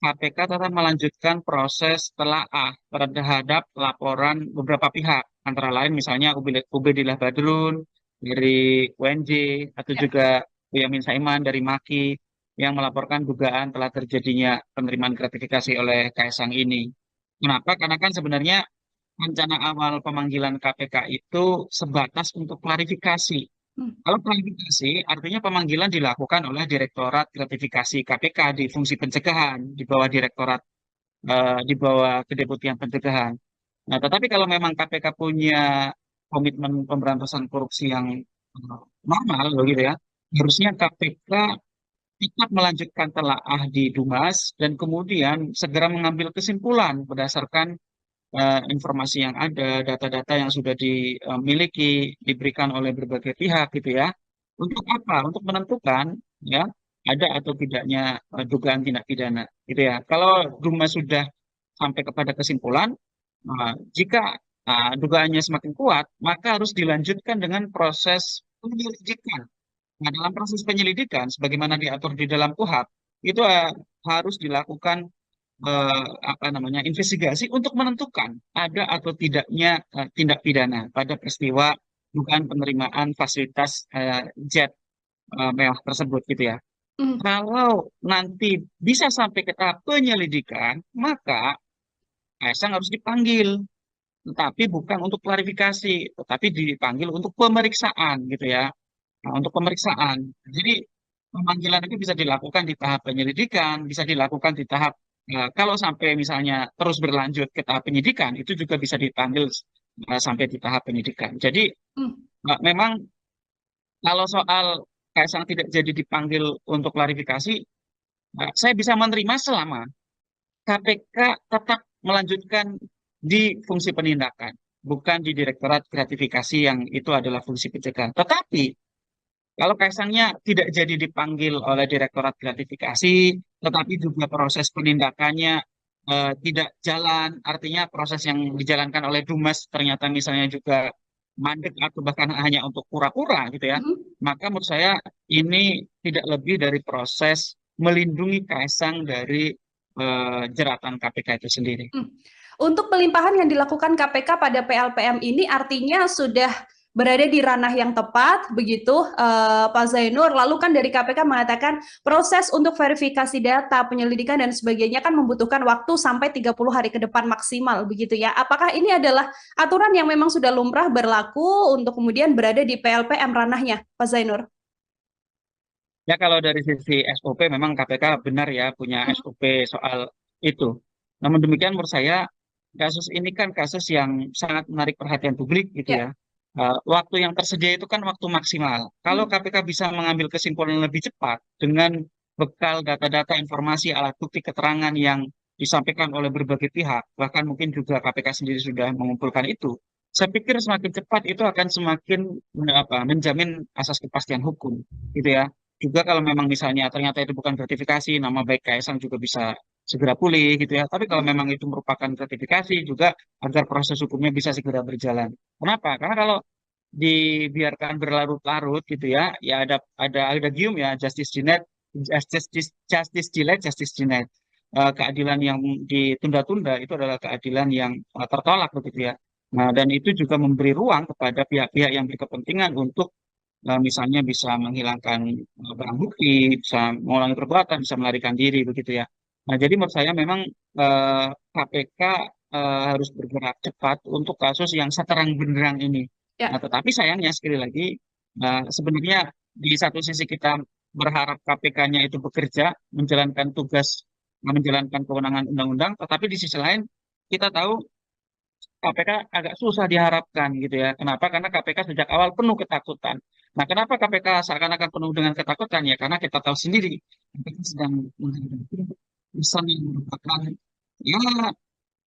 KPK tetap melanjutkan proses telaah terhadap laporan beberapa pihak, antara lain misalnya Ubedillah Badrun dari UNJ atau Ya. juga Boyamin Saiman dari MAKI yang melaporkan dugaan telah terjadinya penerimaan gratifikasi oleh Kaisang ini. Kenapa? Karena kan sebenarnya rencana awal pemanggilan KPK itu sebatas untuk klarifikasi. Hmm. Kalau klarifikasi, artinya pemanggilan dilakukan oleh Direktorat Gratifikasi KPK di fungsi pencegahan di bawah di bawah Kedeputian Pencegahan. Nah, tetapi kalau memang KPK punya komitmen pemberantasan korupsi yang normal, begitu ya, harusnya KPK tetap melanjutkan telaah di Dumas dan kemudian segera mengambil kesimpulan berdasarkan informasi yang ada, data-data yang sudah dimiliki, diberikan oleh berbagai pihak gitu ya. Untuk apa? Untuk menentukan ya ada atau tidaknya dugaan tindak pidana gitu ya. Kalau Dumas sudah sampai kepada kesimpulan, jika dugaannya semakin kuat, maka harus dilanjutkan dengan proses penyelidikan. Nah, dalam proses penyelidikan, sebagaimana diatur di dalam KUHP, itu harus dilakukan apa namanya investigasi untuk menentukan ada atau tidaknya tindak pidana pada peristiwa dugaan penerimaan fasilitas jet mewah tersebut gitu ya. Hmm. Kalau nanti bisa sampai ke tahap penyelidikan, maka Kaisang harus dipanggil, tetapi bukan untuk klarifikasi, tetapi dipanggil untuk pemeriksaan gitu ya. Nah, untuk pemeriksaan. Jadi pemanggilan itu bisa dilakukan di tahap penyelidikan, bisa dilakukan di tahap kalau sampai misalnya terus berlanjut ke tahap penyidikan, itu juga bisa dipanggil sampai di tahap penyidikan. Jadi Hmm. memang kalau soal Kaisang tidak jadi dipanggil untuk klarifikasi, saya bisa menerima selama KPK tetap melanjutkan di fungsi penindakan, bukan di Direktorat Gratifikasi yang itu adalah fungsi pencegahan. Tetapi kalau Kaisangnya tidak jadi dipanggil oleh Direktorat Gratifikasi, tetapi juga proses penindakannya tidak jalan, artinya proses yang dijalankan oleh Dumas ternyata misalnya juga mandek atau bahkan hanya untuk pura-pura gitu ya, Hmm. maka menurut saya ini tidak lebih dari proses melindungi Kaisang dari jeratan KPK itu sendiri. Hmm. Untuk pelimpahan yang dilakukan KPK pada PLPM ini artinya sudah berada di ranah yang tepat, begitu Pak Zainur. Lalu kan dari KPK mengatakan proses untuk verifikasi data, penyelidikan dan sebagainya kan membutuhkan waktu sampai 30 hari ke depan maksimal, begitu ya. Apakah ini adalah aturan yang memang sudah lumrah berlaku untuk kemudian berada di PLPM ranahnya, Pak Zainur? Ya kalau dari sisi SOP memang KPK benar ya punya Hmm. SOP soal itu. Namun demikian menurut saya kasus ini kan kasus yang sangat menarik perhatian publik gitu Ya. ya. Waktu yang tersedia itu kan waktu maksimal. Kalau Hmm. KPK bisa mengambil kesimpulan lebih cepat dengan bekal data-data informasi alat bukti keterangan yang disampaikan oleh berbagai pihak, bahkan mungkin juga KPK sendiri sudah mengumpulkan itu. Saya pikir semakin cepat itu akan semakin menjamin asas kepastian hukum gitu ya. Juga kalau memang misalnya ternyata itu bukan gratifikasi, nama baik Kaisang juga bisa segera pulih gitu ya. Tapi kalau Hmm. memang itu merupakan gratifikasi juga agar proses hukumnya bisa segera berjalan. Kenapa? Karena kalau dibiarkan berlarut-larut gitu ya, ya ada gium ya justice denied, justice delayed, justice denied. keadilan yang ditunda-tunda itu adalah keadilan yang tertolak begitu ya. Nah, dan itu juga memberi ruang kepada pihak-pihak yang berkepentingan untuk misalnya bisa menghilangkan barang bukti, bisa mengulangi perbuatan, bisa melarikan diri begitu ya. Nah, jadi menurut saya memang KPK harus bergerak cepat untuk kasus yang seterang benderang ini. Ya. Nah, tetapi sayangnya sekali lagi sebenarnya di satu sisi kita berharap KPK-nya itu bekerja, menjalankan tugas, menjalankan kewenangan undang-undang, tetapi di sisi lain kita tahu KPK agak susah diharapkan gitu ya. Kenapa? Karena KPK sejak awal penuh ketakutan. Nah, kenapa KPK seakan-akan penuh dengan ketakutan ya? Karena kita tahu sendiri KPK sedang menghadapi pesan yang merupakan ya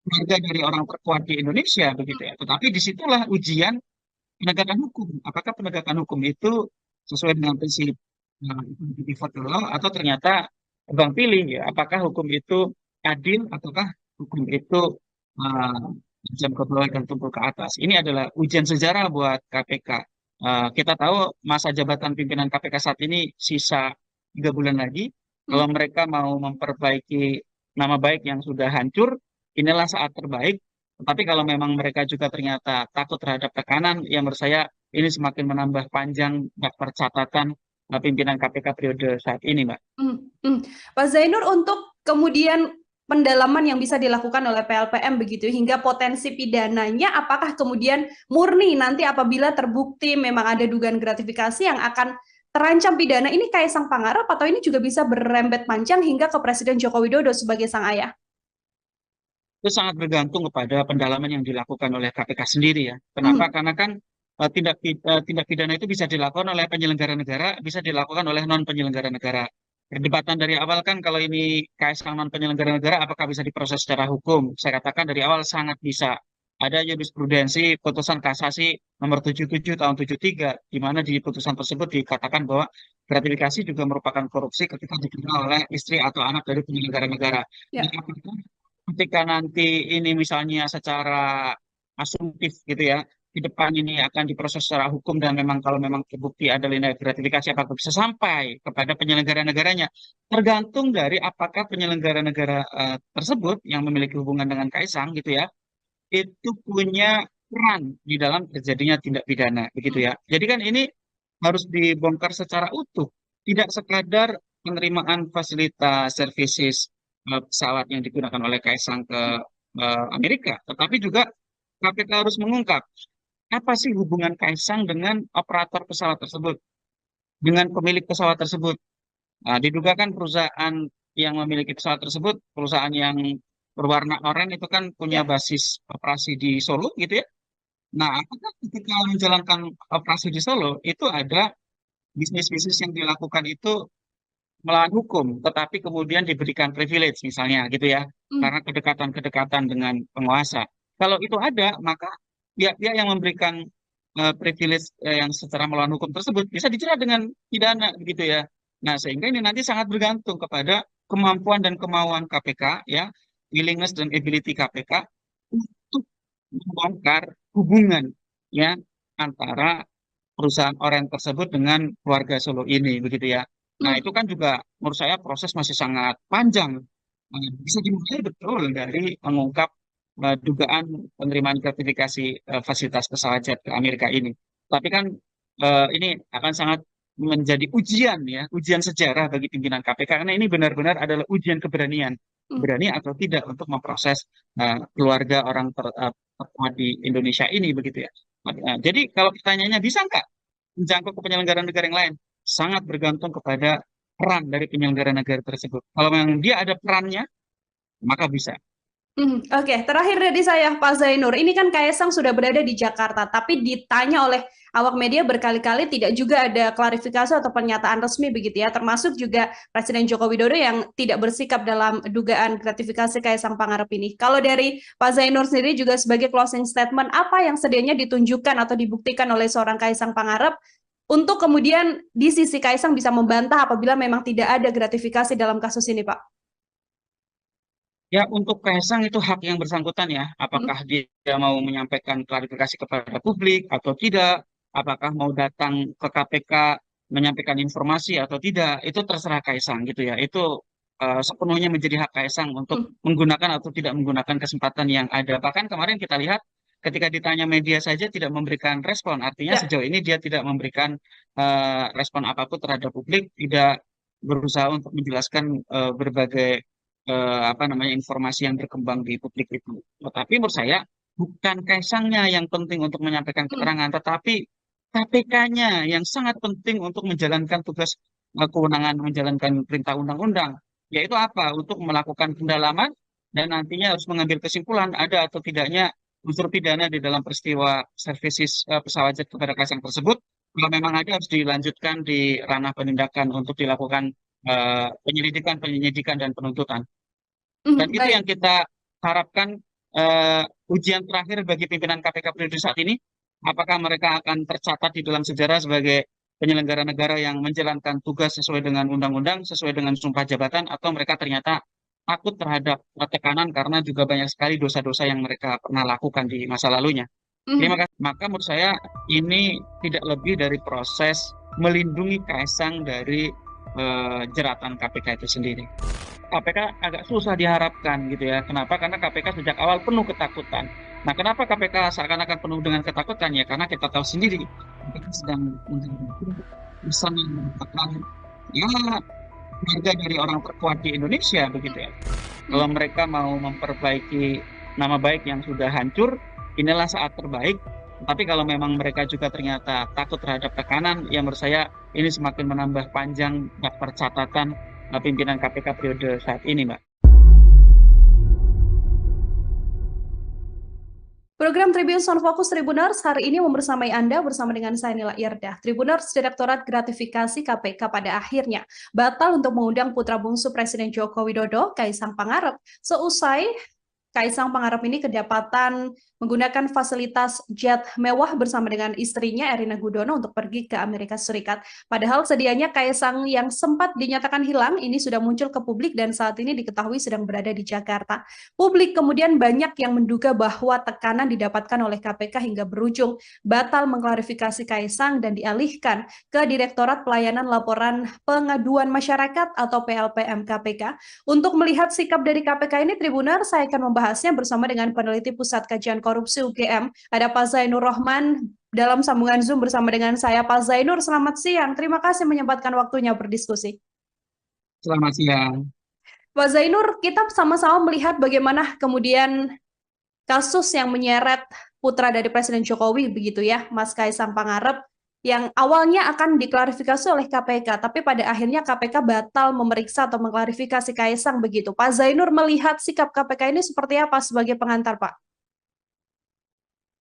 keluarga dari orang terkuat di Indonesia begitu ya. Tetapi disitulah ujian penegakan hukum. Apakah penegakan hukum itu sesuai dengan prinsip equal law atau ternyata tebang pilih ya? Apakah hukum itu adil ataukah hukum itu uh, jam ke bawah dan tumpul ke atas? Ini adalah ujian sejarah buat KPK. Kita tahu masa jabatan pimpinan KPK saat ini sisa 3 bulan lagi. Hmm. Kalau mereka mau memperbaiki nama baik yang sudah hancur, inilah saat terbaik. Tapi kalau memang mereka juga ternyata takut terhadap tekanan, yang menurut saya ini semakin menambah panjang daftar catatan pimpinan KPK periode saat ini, Mbak. Pak Zainur, untuk kemudian pendalaman yang bisa dilakukan oleh PLPM begitu hingga potensi pidananya, apakah kemudian murni nanti apabila terbukti memang ada dugaan gratifikasi yang akan terancam pidana ini Kaisang Pangarep, atau ini juga bisa berembet panjang hingga ke Presiden Joko Widodo sebagai sang ayah? Itu sangat bergantung kepada pendalaman yang dilakukan oleh KPK sendiri ya. Kenapa? Hmm. Karena kan tindak pidana itu bisa dilakukan oleh penyelenggara negara, bisa dilakukan oleh non penyelenggara negara. Perdebatan dari awal kan kalau ini Kaisang non penyelenggara negara, apakah bisa diproses secara hukum? Saya katakan dari awal sangat bisa. Ada jurisprudensi putusan kasasi nomor 77 tahun 73, di mana di putusan tersebut dikatakan bahwa gratifikasi juga merupakan korupsi ketika diterima oleh istri atau anak dari penyelenggara negara. Nah, Ya. apakah ketika nanti ini misalnya secara asumtif gitu ya, di depan ini akan diproses secara hukum dan memang kalau memang terbukti ada tindak gratifikasi apakah bisa sampai kepada penyelenggara negaranya, tergantung dari apakah penyelenggara negara tersebut yang memiliki hubungan dengan Kaisang gitu ya, itu punya peran di dalam terjadinya tindak pidana begitu Hmm. ya. Jadi kan ini harus dibongkar secara utuh, tidak sekadar penerimaan fasilitas services pesawat yang digunakan oleh Kaisang ke Amerika, tetapi juga KPK harus mengungkap apa sih hubungan Kaisang dengan operator pesawat tersebut, dengan pemilik pesawat tersebut. Nah, diduga kan perusahaan yang memiliki pesawat tersebut, perusahaan yang berwarna oranye itu kan punya Ya. basis operasi di Solo gitu ya. Nah, apakah ketika menjalankan operasi di Solo itu ada bisnis-bisnis yang dilakukan itu melawan hukum, tetapi kemudian diberikan privilege misalnya gitu ya, Hmm. karena kedekatan-kedekatan dengan penguasa. Kalau itu ada, maka pihak-pihak yang memberikan privilege yang secara melawan hukum tersebut bisa dijerat dengan pidana gitu ya. Nah, sehingga ini nanti sangat bergantung kepada kemampuan dan kemauan KPK ya, willingness dan ability KPK untuk membongkar hubungan ya antara perusahaan orang tersebut dengan keluarga Solo ini begitu ya. Nah, Hmm. itu kan juga menurut saya proses masih sangat panjang. Bisa dimulai betul dari mengungkap dugaan penerimaan gratifikasi fasilitas pesawat jet ke Amerika ini. Tapi kan ini akan sangat menjadi ujian ya, ujian sejarah bagi pimpinan KPK karena ini benar-benar adalah ujian keberanian, Hmm. berani atau tidak untuk memproses keluarga orang terkuat di Indonesia ini begitu ya. Jadi kalau pertanyaannya bisa nggak menjangkau ke penyelenggara negara yang lain? Sangat bergantung kepada peran dari penyelenggara negara tersebut. Kalau memang dia ada perannya, maka bisa. Oke, terakhir dari saya, Pak Zainur. Ini kan Kaisang sudah berada di Jakarta, tapi ditanya oleh awak media berkali-kali tidak juga ada klarifikasi atau pernyataan resmi begitu ya, termasuk juga Presiden Joko Widodo yang tidak bersikap dalam dugaan gratifikasi Kaisang Pangarep ini. Kalau dari Pak Zainur sendiri juga sebagai closing statement, apa yang sedianya ditunjukkan atau dibuktikan oleh seorang Kaisang Pangarep untuk kemudian di sisi Kaisang bisa membantah apabila memang tidak ada gratifikasi dalam kasus ini, Pak? Ya, untuk Kaisang itu hak yang bersangkutan ya. Hmm. Apakah dia mau menyampaikan klarifikasi kepada publik atau tidak, apakah mau datang ke KPK menyampaikan informasi atau tidak, itu terserah Kaisang gitu ya. Itu sepenuhnya menjadi hak Kaisang untuk menggunakan atau tidak menggunakan kesempatan yang ada. Bahkan kemarin kita lihat ketika ditanya media saja tidak memberikan respon. Artinya Ya. sejauh ini dia tidak memberikan respon apapun terhadap publik, tidak berusaha untuk menjelaskan berbagai apa namanya informasi yang berkembang di publik itu. Tetapi menurut saya bukan Kaisangnya yang penting untuk menyampaikan keterangan, tetapi KPK-nya yang sangat penting untuk menjalankan tugas kewenangan menjalankan perintah undang-undang, yaitu apa? Untuk melakukan pendalaman dan nantinya harus mengambil kesimpulan ada atau tidaknya unsur pidana di dalam peristiwa servisis pesawat jet kepada Kaisang tersebut. Kalau memang ada harus dilanjutkan di ranah penindakan untuk dilakukan penyelidikan, dan penuntutan. Dan itu yang Baik. kita harapkan ujian terakhir bagi pimpinan KPK periode saat ini. Apakah mereka akan tercatat di dalam sejarah sebagai penyelenggara negara yang menjalankan tugas sesuai dengan undang-undang, sesuai dengan sumpah jabatan, atau mereka ternyata takut terhadap tekanan karena juga banyak sekali dosa-dosa yang mereka pernah lakukan di masa lalunya. Terima kasih. Maka menurut saya ini tidak lebih dari proses melindungi Kaisang dari jeratan KPK itu sendiri. KPK agak susah diharapkan gitu ya. Kenapa? Karena KPK sejak awal penuh ketakutan. Nah, kenapa KPK seakan-akan penuh dengan ketakutan? Ya, karena kita tahu sendiri KPK sedang menghadapi urusan yang merupakan ya harga dari orang terkuat di Indonesia begitu ya. Kalau mereka mau memperbaiki nama baik yang sudah hancur, inilah saat terbaik. Tapi kalau memang mereka juga ternyata takut terhadap tekanan, ya menurut saya ini semakin menambah panjang daftar catatan pimpinan KPK periode saat ini, Mbak. Program Tribun Sound Focus Tribuners hari ini membersamai Anda bersama dengan saya Nila Irdah. Tribuners, Direktorat Gratifikasi KPK pada akhirnya batal untuk mengundang putra bungsu Presiden Joko Widodo, Kaisang Pangarep, seusai Kaisang Pangarep ini kedapatan menggunakan fasilitas jet mewah bersama dengan istrinya Erina Gudono untuk pergi ke Amerika Serikat. Padahal sedianya Kaisang yang sempat dinyatakan hilang ini sudah muncul ke publik dan saat ini diketahui sedang berada di Jakarta. Publik kemudian banyak yang menduga bahwa tekanan didapatkan oleh KPK hingga berujung batal mengklarifikasi Kaisang dan dialihkan ke Direktorat Pelayanan Laporan Pengaduan Masyarakat atau PLPM KPK. Untuk melihat sikap dari KPK ini, Tribuner, saya akan membahasnya bersama dengan peneliti Pusat Kajian Korupsi UGM, ada Pak Zainur Rohman dalam sambungan Zoom bersama dengan saya. Pak Zainur, selamat siang. Terima kasih menyempatkan waktunya berdiskusi. Selamat siang. Pak Zainur, kita sama-sama melihat bagaimana kemudian kasus yang menyeret putra dari Presiden Jokowi, begitu ya, Mas Kaisang Pangarep, yang awalnya akan diklarifikasi oleh KPK, tapi pada akhirnya KPK batal memeriksa atau mengklarifikasi Kaisang begitu. Pak Zainur melihat sikap KPK ini seperti apa sebagai pengantar, Pak?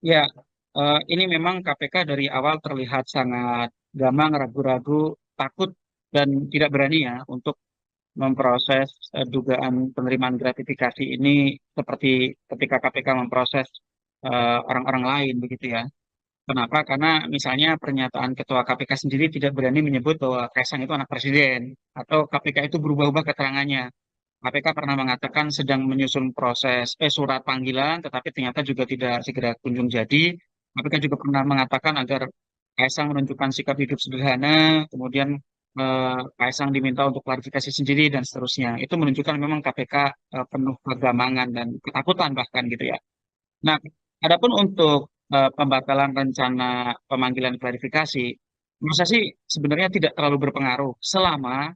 Ya, ini memang KPK dari awal terlihat sangat gamang, ragu-ragu, takut, dan tidak berani ya untuk memproses dugaan penerimaan gratifikasi ini seperti ketika KPK memproses orang-orang lain begitu ya. Kenapa? Karena misalnya pernyataan Ketua KPK sendiri tidak berani menyebut bahwa Kaisang itu anak presiden atau KPK itu berubah-ubah keterangannya. KPK pernah mengatakan sedang menyusun proses surat panggilan, tetapi ternyata juga tidak segera kunjung jadi. KPK juga pernah mengatakan agar Kaisang menunjukkan sikap hidup sederhana, kemudian Kaisang diminta untuk klarifikasi sendiri dan seterusnya. Itu menunjukkan memang KPK penuh kegamangan dan ketakutan bahkan gitu ya. Nah, adapun untuk pembatalan rencana pemanggilan klarifikasi, menurut saya sih sebenarnya tidak terlalu berpengaruh selama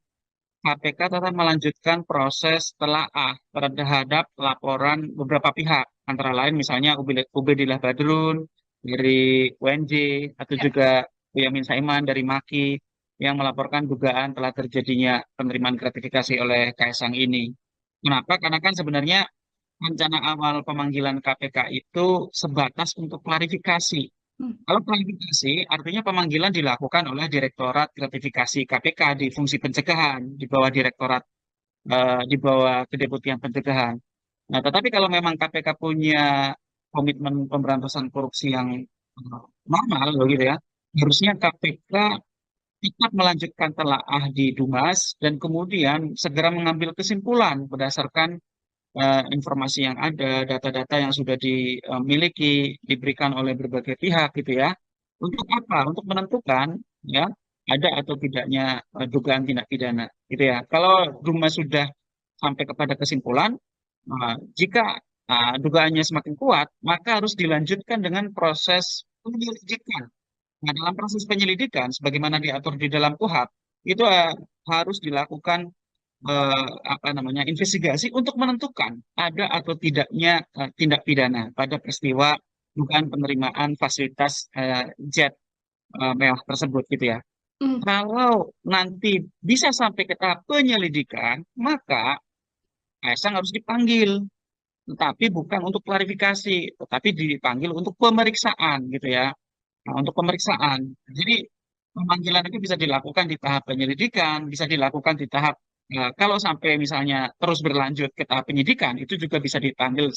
KPK tetap melanjutkan proses telaah terhadap laporan beberapa pihak, antara lain misalnya Ubedillah Badrun dari UNJ atau Ya. juga Boyamin Saiman dari MAKI yang melaporkan dugaan telah terjadinya penerimaan gratifikasi oleh Kaisang ini. Kenapa? Karena kan sebenarnya rencana awal pemanggilan KPK itu sebatas untuk klarifikasi. Kalau klarifikasi, artinya pemanggilan dilakukan oleh Direktorat Gratifikasi KPK di fungsi pencegahan, di bawah di bawah Kedeputian Pencegahan. Nah, tetapi kalau memang KPK punya komitmen pemberantasan korupsi yang normal, begitu ya, harusnya KPK tetap melanjutkan telaah di Dumas dan kemudian segera mengambil kesimpulan berdasarkan informasi yang ada, data-data yang sudah dimiliki, diberikan oleh berbagai pihak gitu ya. Untuk apa? Untuk menentukan ya ada atau tidaknya dugaan tindak pidana gitu ya. Kalau Dumas sudah sampai kepada kesimpulan, jika dugaannya semakin kuat, maka harus dilanjutkan dengan proses penyelidikan. Nah, dalam proses penyelidikan, sebagaimana diatur di dalam KUHP, itu harus dilakukan apa namanya investigasi untuk menentukan ada atau tidaknya tindak pidana pada peristiwa dugaan penerimaan fasilitas jet mewah tersebut gitu ya. Hmm. Kalau nanti bisa sampai ke tahap penyelidikan, maka Kaisang harus dipanggil, tetapi bukan untuk klarifikasi, tetapi dipanggil untuk pemeriksaan gitu ya. Nah, untuk pemeriksaan. Jadi pemanggilan itu bisa dilakukan di tahap penyelidikan, bisa dilakukan di tahap kalau sampai misalnya terus berlanjut ke tahap penyidikan, itu juga bisa dipanggil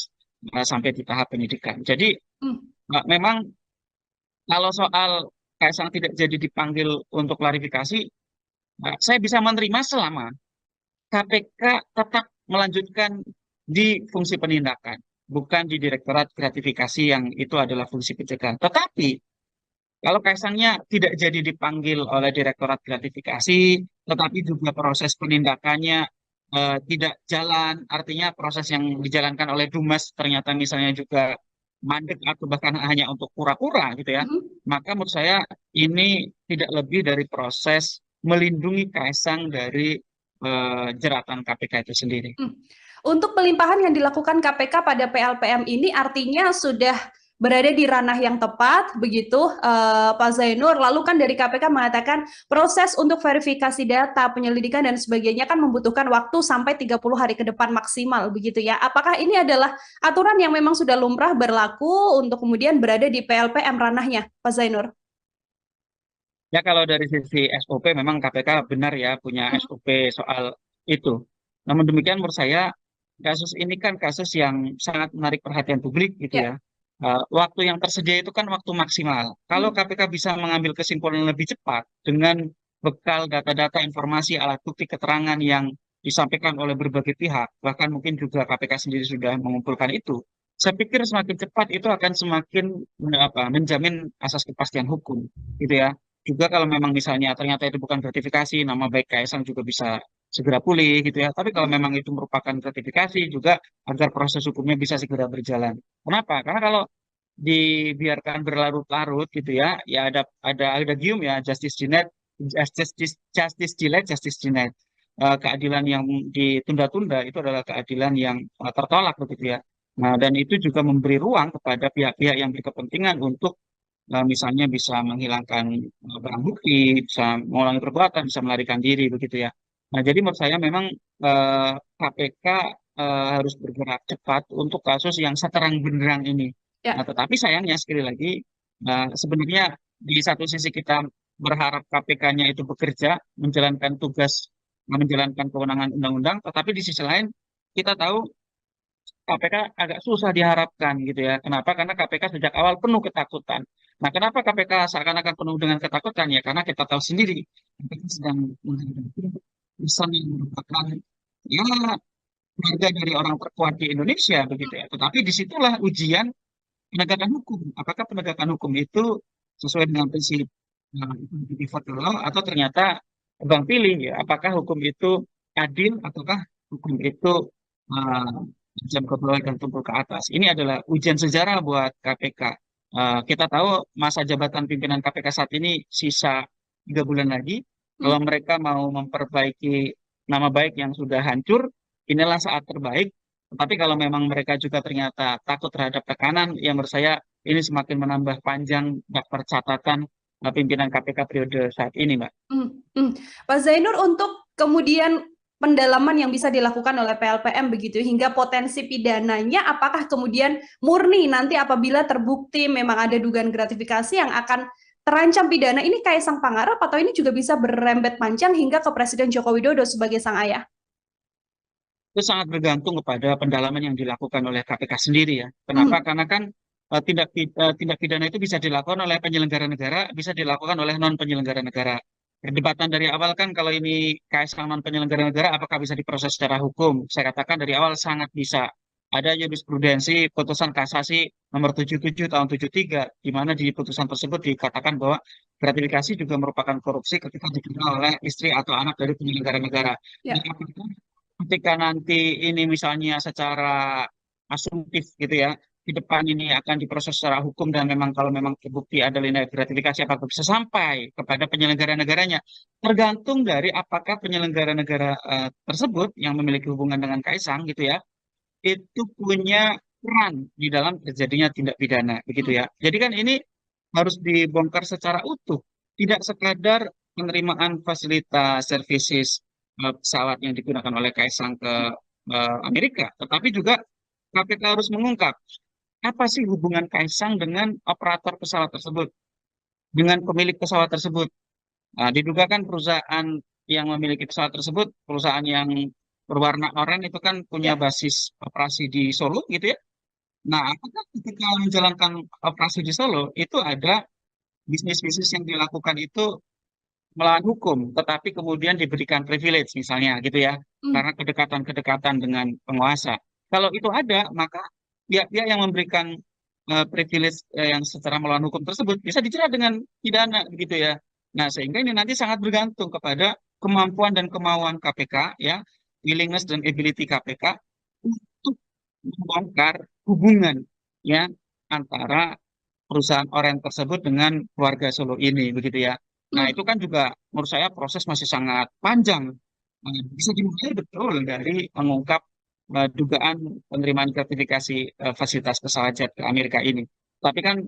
sampai di tahap penyidikan. Jadi Hmm. memang kalau soal Kaisang tidak jadi dipanggil untuk klarifikasi, saya bisa menerima selama KPK tetap melanjutkan di fungsi penindakan, bukan di Direktorat Gratifikasi yang itu adalah fungsi pencegahan. Tetapi kalau Kaisangnya tidak jadi dipanggil oleh Direktorat Gratifikasi, tetapi juga proses penindakannya tidak jalan, artinya proses yang dijalankan oleh Dumas ternyata misalnya juga mandek atau bahkan hanya untuk pura-pura gitu ya, Hmm. maka menurut saya ini tidak lebih dari proses melindungi Kaisang dari jeratan KPK itu sendiri. Hmm. Untuk pelimpahan yang dilakukan KPK pada PLPM ini artinya sudah berada di ranah yang tepat, begitu Pak Zainur. Lalu kan dari KPK mengatakan proses untuk verifikasi data, penyelidikan dan sebagainya kan membutuhkan waktu sampai 30 hari ke depan maksimal, begitu ya. Apakah ini adalah aturan yang memang sudah lumrah berlaku untuk kemudian berada di PLPM ranahnya, Pak Zainur? Ya kalau dari sisi SOP memang KPK benar ya punya Hmm. SOP soal itu. Namun demikian menurut saya kasus ini kan kasus yang sangat menarik perhatian publik gitu Ya. ya. Waktu yang tersedia itu kan waktu maksimal. Kalau Hmm. KPK bisa mengambil kesimpulan lebih cepat dengan bekal data-data informasi alat bukti keterangan yang disampaikan oleh berbagai pihak, bahkan mungkin juga KPK sendiri sudah mengumpulkan itu. Saya pikir semakin cepat itu akan semakin menjamin asas kepastian hukum gitu ya. Juga kalau memang misalnya ternyata itu bukan gratifikasi, nama baik Kaisang juga bisa segera pulih gitu ya. Tapi kalau Hmm. memang itu merupakan gratifikasi juga agar proses hukumnya bisa segera berjalan. Kenapa? Karena kalau dibiarkan berlarut-larut gitu ya, ya ada gium ya justice denied, justice delayed, justice denied. Keadilan yang ditunda-tunda itu adalah keadilan yang tertolak begitu ya. Nah, dan itu juga memberi ruang kepada pihak-pihak yang berkepentingan untuk misalnya bisa menghilangkan barang bukti, bisa mengulangi perbuatan, bisa melarikan diri begitu ya. Nah, jadi menurut saya memang KPK harus bergerak cepat untuk kasus yang seterang benderang ini. Nah, Ya. tetapi sayangnya sekali lagi sebenarnya di satu sisi kita berharap KPK-nya itu bekerja, menjalankan tugas, menjalankan kewenangan undang-undang, tetapi di sisi lain kita tahu KPK agak susah diharapkan gitu ya. Kenapa? Karena KPK sejak awal penuh ketakutan. Nah, kenapa KPK seakan-akan penuh dengan ketakutan? Ya, karena kita tahu sendiri KPK sedang menghadapi pesan yang merupakan ya keluarga dari orang terkuat di Indonesia begitu ya. Tetapi disitulah ujian penegakan hukum. Apakah penegakan hukum itu sesuai dengan prinsip default law atau ternyata tebang pilih ya? Apakah hukum itu adil ataukah hukum itu uh, jam ke bawah dan tumpul ke atas? Ini adalah ujian sejarah buat KPK. Kita tahu masa jabatan pimpinan KPK saat ini sisa 3 bulan lagi. Hmm. Kalau mereka mau memperbaiki nama baik yang sudah hancur, inilah saat terbaik. Tetapi kalau memang mereka juga ternyata takut terhadap tekanan, yang menurut saya ini semakin menambah panjang daftar catatan pimpinan KPK periode saat ini, Mbak. Hmm. Hmm. Pak Zainur, untuk kemudian pendalaman yang bisa dilakukan oleh PLPM begitu hingga potensi pidananya, apakah kemudian murni nanti apabila terbukti memang ada dugaan gratifikasi yang akan terancam pidana, ini Kaisang Pangarep atau ini juga bisa berrembet panjang hingga ke Presiden Joko Widodo sebagai sang ayah? Itu sangat bergantung kepada pendalaman yang dilakukan oleh KPK sendiri ya. Kenapa? Hmm. Karena kan tindak pidana itu bisa dilakukan oleh penyelenggara negara, bisa dilakukan oleh non penyelenggara negara. Perdebatan dari awal kan kalau ini KSK non penyelenggara negara, apakah bisa diproses secara hukum? Saya katakan dari awal sangat bisa. Ada jurisprudensi putusan kasasi nomor 77 tahun 73, di mana di putusan tersebut dikatakan bahwa gratifikasi juga merupakan korupsi ketika diterima oleh istri atau anak dari penyelenggara negara. Ya. Nah, apakah ketika nanti ini misalnya secara asumtif gitu ya, di depan ini akan diproses secara hukum dan memang kalau memang terbukti ada tindak gratifikasi apakah bisa sampai kepada penyelenggara negaranya, tergantung dari apakah penyelenggara negara tersebut yang memiliki hubungan dengan Kaisang gitu ya, itu punya peran di dalam terjadinya tindak pidana begitu ya. Jadi kan ini harus dibongkar secara utuh, tidak sekadar penerimaan fasilitas services pesawat yang digunakan oleh Kaisang ke Amerika, tetapi juga KPK harus mengungkap apa sih hubungan Kaisang dengan operator pesawat tersebut, dengan pemilik pesawat tersebut. Nah, diduga kan perusahaan yang memiliki pesawat tersebut, perusahaan yang berwarna oranye itu kan punya Ya. basis operasi di Solo gitu ya. Nah, apakah ketika menjalankan operasi di Solo itu ada bisnis-bisnis yang dilakukan itu melawan hukum, tetapi kemudian diberikan privilege misalnya gitu ya, Hmm. karena kedekatan-kedekatan dengan penguasa. Kalau itu ada, maka pihak-pihak yang memberikan privilege yang secara melawan hukum tersebut bisa dijerat dengan pidana begitu ya. Nah, sehingga ini nanti sangat bergantung kepada kemampuan dan kemauan KPK ya, willingness dan ability KPK untuk membongkar hubungan ya antara perusahaan Oren tersebut dengan keluarga Solo ini begitu ya. Nah, Hmm. itu kan juga menurut saya proses masih sangat panjang. Bisa dimulai betul dari mengungkap dugaan penerimaan gratifikasi fasilitas pesawat jet ke Amerika ini. Tapi kan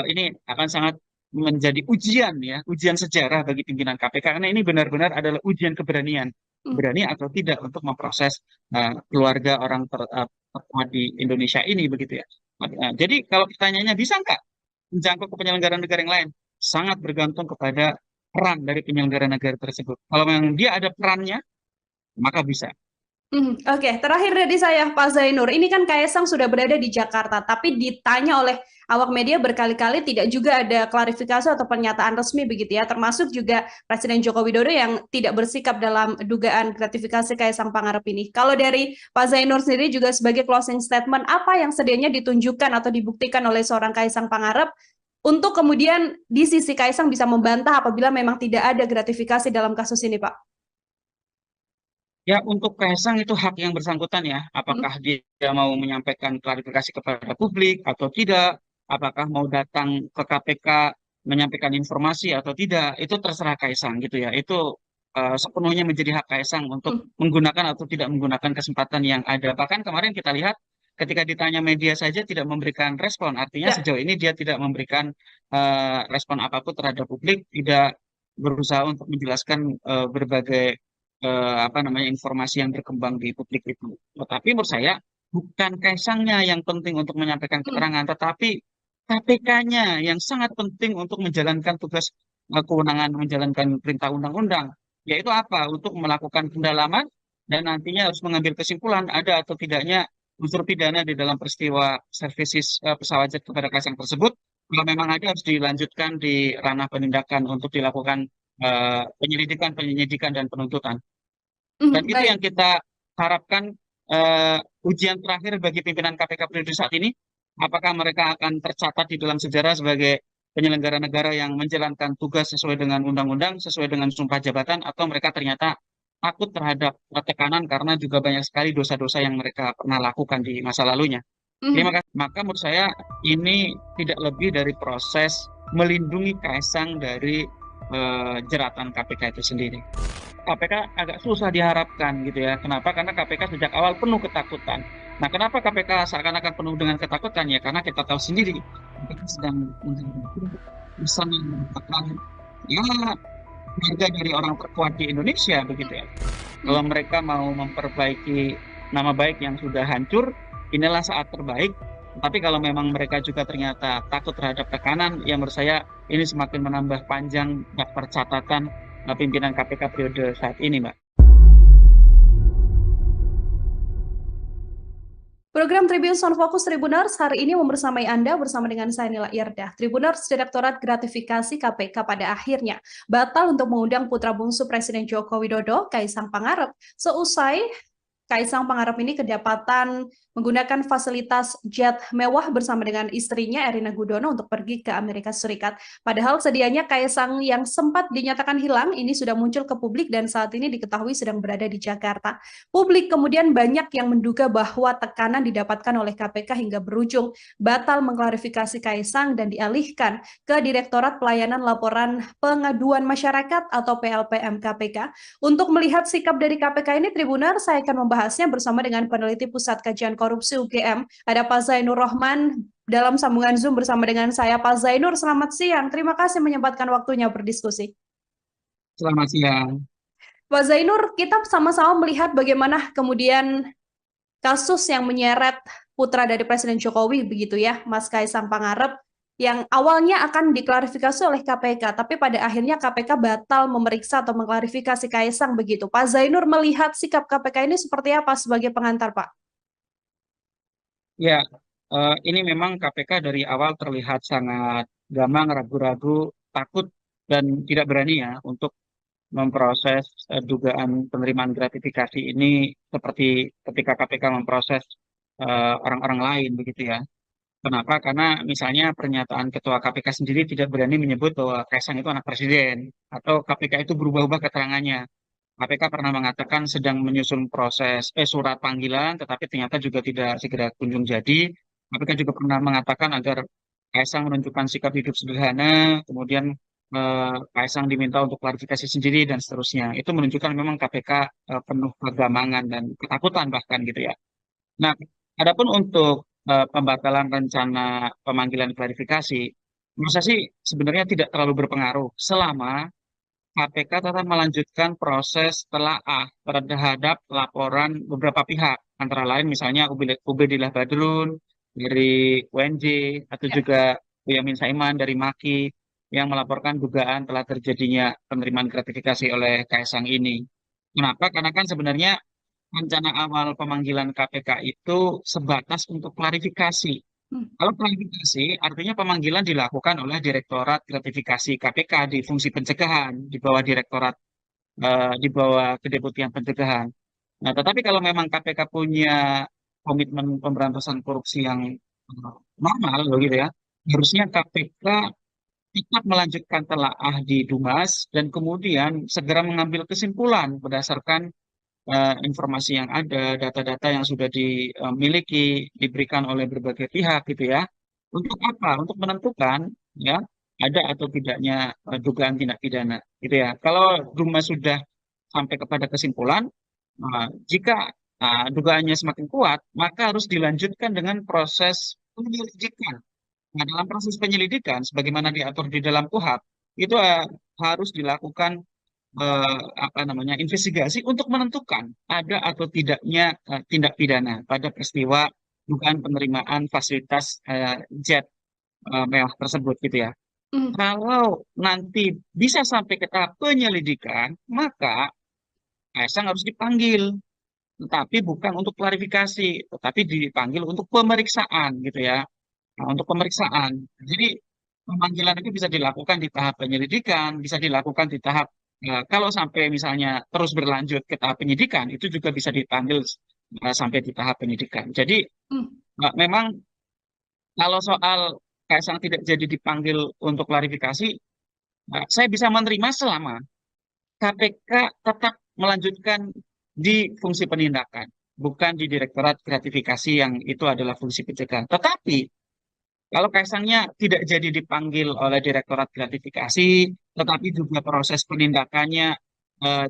ini akan sangat menjadi ujian ya, ujian sejarah bagi pimpinan KPK karena ini benar-benar adalah ujian keberanian, Hmm. berani atau tidak untuk memproses keluarga orang terkuat di Indonesia ini begitu ya. Jadi kalau pertanyaannya bisa nggak menjangkau ke penyelenggara negara yang lain? Sangat bergantung kepada peran dari penyelenggara negara tersebut. Kalau memang dia ada perannya, maka bisa. Oke, terakhir dari saya, Pak Zainur. Ini kan Kaisang sudah berada di Jakarta, tapi ditanya oleh awak media berkali-kali tidak juga ada klarifikasi atau pernyataan resmi begitu ya, termasuk juga Presiden Joko Widodo yang tidak bersikap dalam dugaan gratifikasi Kaisang Pangarep ini. Kalau dari Pak Zainur sendiri juga sebagai closing statement, apa yang sedianya ditunjukkan atau dibuktikan oleh seorang Kaisang Pangarep untuk kemudian di sisi Kaisang bisa membantah apabila memang tidak ada gratifikasi dalam kasus ini, Pak? Ya, untuk Kaisang itu hak yang bersangkutan ya. Hmm. Apakah dia mau menyampaikan klarifikasi kepada publik atau tidak, apakah mau datang ke KPK menyampaikan informasi atau tidak, itu terserah Kaisang gitu ya. Itu sepenuhnya menjadi hak Kaisang untuk Hmm. menggunakan atau tidak menggunakan kesempatan yang ada. Bahkan kemarin kita lihat ketika ditanya media saja tidak memberikan respon. Artinya Ya. sejauh ini dia tidak memberikan respon apapun terhadap publik, tidak berusaha untuk menjelaskan berbagai apa namanya informasi yang berkembang di publik itu. Tetapi menurut saya bukan Kaisangnya yang penting untuk menyampaikan Hmm. keterangan, tetapi KPK-nya yang sangat penting untuk menjalankan tugas kewenangan menjalankan perintah undang-undang, yaitu apa? Untuk melakukan pendalaman dan nantinya harus mengambil kesimpulan ada atau tidaknya unsur pidana di dalam peristiwa services pesawat jet kepada Kaisang tersebut. Kalau memang ada harus dilanjutkan di ranah penindakan untuk dilakukan penyelidikan, penyidikan, dan penuntutan. Dan itu yang Baik. kita harapkan ujian terakhir bagi pimpinan KPK periode saat ini. Apakah mereka akan tercatat di dalam sejarah sebagai penyelenggara negara yang menjalankan tugas sesuai dengan undang-undang, sesuai dengan sumpah jabatan, atau mereka ternyata takut terhadap tekanan karena juga banyak sekali dosa-dosa yang mereka pernah lakukan di masa lalunya. Terima Mhm. kasih. Maka menurut saya ini tidak lebih dari proses melindungi Kaisang dari jeratan KPK itu sendiri. KPK agak susah diharapkan gitu ya. Kenapa? Karena KPK sejak awal penuh ketakutan. Nah, kenapa KPK seakan-akan penuh dengan ketakutan ya? Karena kita tahu sendiri KPK sedang bersama merupakan ya keluarga dari orang terkuat di Indonesia begitu ya. Kalau Mhm. mereka mau memperbaiki nama baik yang sudah hancur, inilah saat terbaik. Tapi kalau memang mereka juga ternyata takut terhadap tekanan, ya menurut saya ini semakin menambah panjang daftar catatan pimpinan KPK periode saat ini, Mbak. Program Tribun Sound Focus Tribuners hari ini membersamai Anda bersama dengan saya Nila Irdah. Tribuners Direktorat Gratifikasi KPK pada akhirnya batal untuk mengundang putra bungsu Presiden Joko Widodo, Kaisang Pangarep, seusai Kaisang Pangarep ini kedapatan menggunakan fasilitas jet mewah bersama dengan istrinya Erina Gudono untuk pergi ke Amerika Serikat. Padahal sedianya Kaisang yang sempat dinyatakan hilang ini sudah muncul ke publik dan saat ini diketahui sedang berada di Jakarta. Publik kemudian banyak yang menduga bahwa tekanan didapatkan oleh KPK hingga berujung batal mengklarifikasi Kaisang dan dialihkan ke Direktorat Pelayanan Laporan Pengaduan Masyarakat atau PLPM KPK. Untuk melihat sikap dari KPK ini, Tribuner, saya akan membahasnya bersama dengan peneliti Pusat Kajian Korupsi UGM. Ada Pak Zainur Rohman dalam sambungan Zoom bersama dengan saya. Pak Zainur, selamat siang. Terima kasih menyempatkan waktunya berdiskusi. Selamat siang. Pak Zainur, kita sama-sama melihat bagaimana kemudian kasus yang menyeret putra dari Presiden Jokowi, begitu ya, Mas Kaisang Pangarep, yang awalnya akan diklarifikasi oleh KPK, tapi pada akhirnya KPK batal memeriksa atau mengklarifikasi Kaisang begitu. Pak Zainur melihat sikap KPK ini seperti apa sebagai pengantar, Pak? Ya, ini memang KPK dari awal terlihat sangat gamang, ragu-ragu, takut, dan tidak berani ya untuk memproses dugaan penerimaan gratifikasi ini seperti ketika KPK memproses orang-orang lain begitu ya. Kenapa? Karena misalnya pernyataan Ketua KPK sendiri tidak berani menyebut bahwa Kaisang itu anak presiden atau KPK itu berubah-ubah keterangannya. KPK pernah mengatakan sedang menyusun proses surat panggilan, tetapi ternyata juga tidak segera kunjung jadi. KPK juga pernah mengatakan agar Kaisang menunjukkan sikap hidup sederhana, kemudian Kaisang diminta untuk klarifikasi sendiri dan seterusnya. Itu menunjukkan memang KPK penuh kegamangan dan ketakutan bahkan gitu ya. Nah, adapun untuk pembatalan rencana pemanggilan klarifikasi, menurut saya sih sebenarnya tidak terlalu berpengaruh selama KPK tetap melanjutkan proses telaah terhadap laporan beberapa pihak, antara lain misalnya Ubedillah Badrun dari UNJ atau Ya. juga Boyamin Saiman dari MAKI yang melaporkan dugaan telah terjadinya penerimaan gratifikasi oleh Kaisang ini. Kenapa? Karena kan sebenarnya rencana awal pemanggilan KPK itu sebatas untuk klarifikasi. Hmm. Kalau klarifikasi, artinya pemanggilan dilakukan oleh Direktorat Gratifikasi KPK di fungsi pencegahan di bawah Direktorat di bawah Kedeputian Pencegahan. Nah, tetapi kalau memang KPK punya komitmen pemberantasan korupsi yang normal, begitu ya, harusnya KPK tetap melanjutkan telaah di Dumas dan kemudian segera mengambil kesimpulan berdasarkan informasi yang ada, data-data yang sudah dimiliki, diberikan oleh berbagai pihak gitu ya. Untuk apa? Untuk menentukan ya ada atau tidaknya dugaan tindak pidana gitu ya. Kalau Dumas sudah sampai kepada kesimpulan, jika dugaannya semakin kuat, maka harus dilanjutkan dengan proses penyelidikan. Nah, dalam proses penyelidikan, sebagaimana diatur di dalam KUHP, itu harus dilakukan apa namanya investigasi untuk menentukan ada atau tidaknya tindak pidana pada peristiwa dugaan penerimaan fasilitas jet mewah tersebut gitu ya. Hmm. Kalau nanti bisa sampai ke tahap penyelidikan, maka Kaisang harus dipanggil, tetapi bukan untuk klarifikasi, tetapi dipanggil untuk pemeriksaan gitu ya. Nah, untuk pemeriksaan. Jadi pemanggilan itu bisa dilakukan di tahap penyelidikan, bisa dilakukan di tahap kalau sampai misalnya terus berlanjut ke tahap penyidikan, itu juga bisa dipanggil sampai di tahap penyidikan. Jadi Hmm. memang kalau soal Kaisang tidak jadi dipanggil untuk klarifikasi, saya bisa menerima selama KPK tetap melanjutkan di fungsi penindakan, bukan di Direktorat Gratifikasi yang itu adalah fungsi pencegahan. Tetapi kalau Kaisangnya tidak jadi dipanggil oleh Direktorat Gratifikasi, tetapi juga proses penindakannya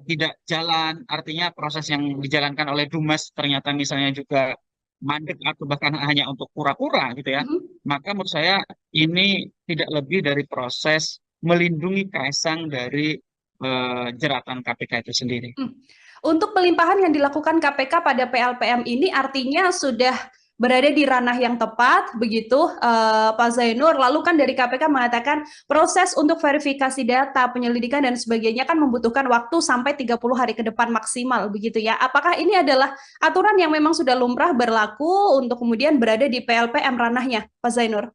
tidak jalan, artinya proses yang dijalankan oleh Dumas ternyata misalnya juga mandek atau bahkan hanya untuk pura-pura gitu ya, Hmm. maka menurut saya ini tidak lebih dari proses melindungi Kaisang dari jeratan KPK itu sendiri. Hmm. Untuk pelimpahan yang dilakukan KPK pada PLPM ini artinya sudah berada di ranah yang tepat, begitu Pak Zainur. Lalu kan dari KPK mengatakan proses untuk verifikasi data, penyelidikan dan sebagainya kan membutuhkan waktu sampai 30 hari ke depan maksimal, begitu ya. Apakah ini adalah aturan yang memang sudah lumrah berlaku untuk kemudian berada di PLPM ranahnya, Pak Zainur?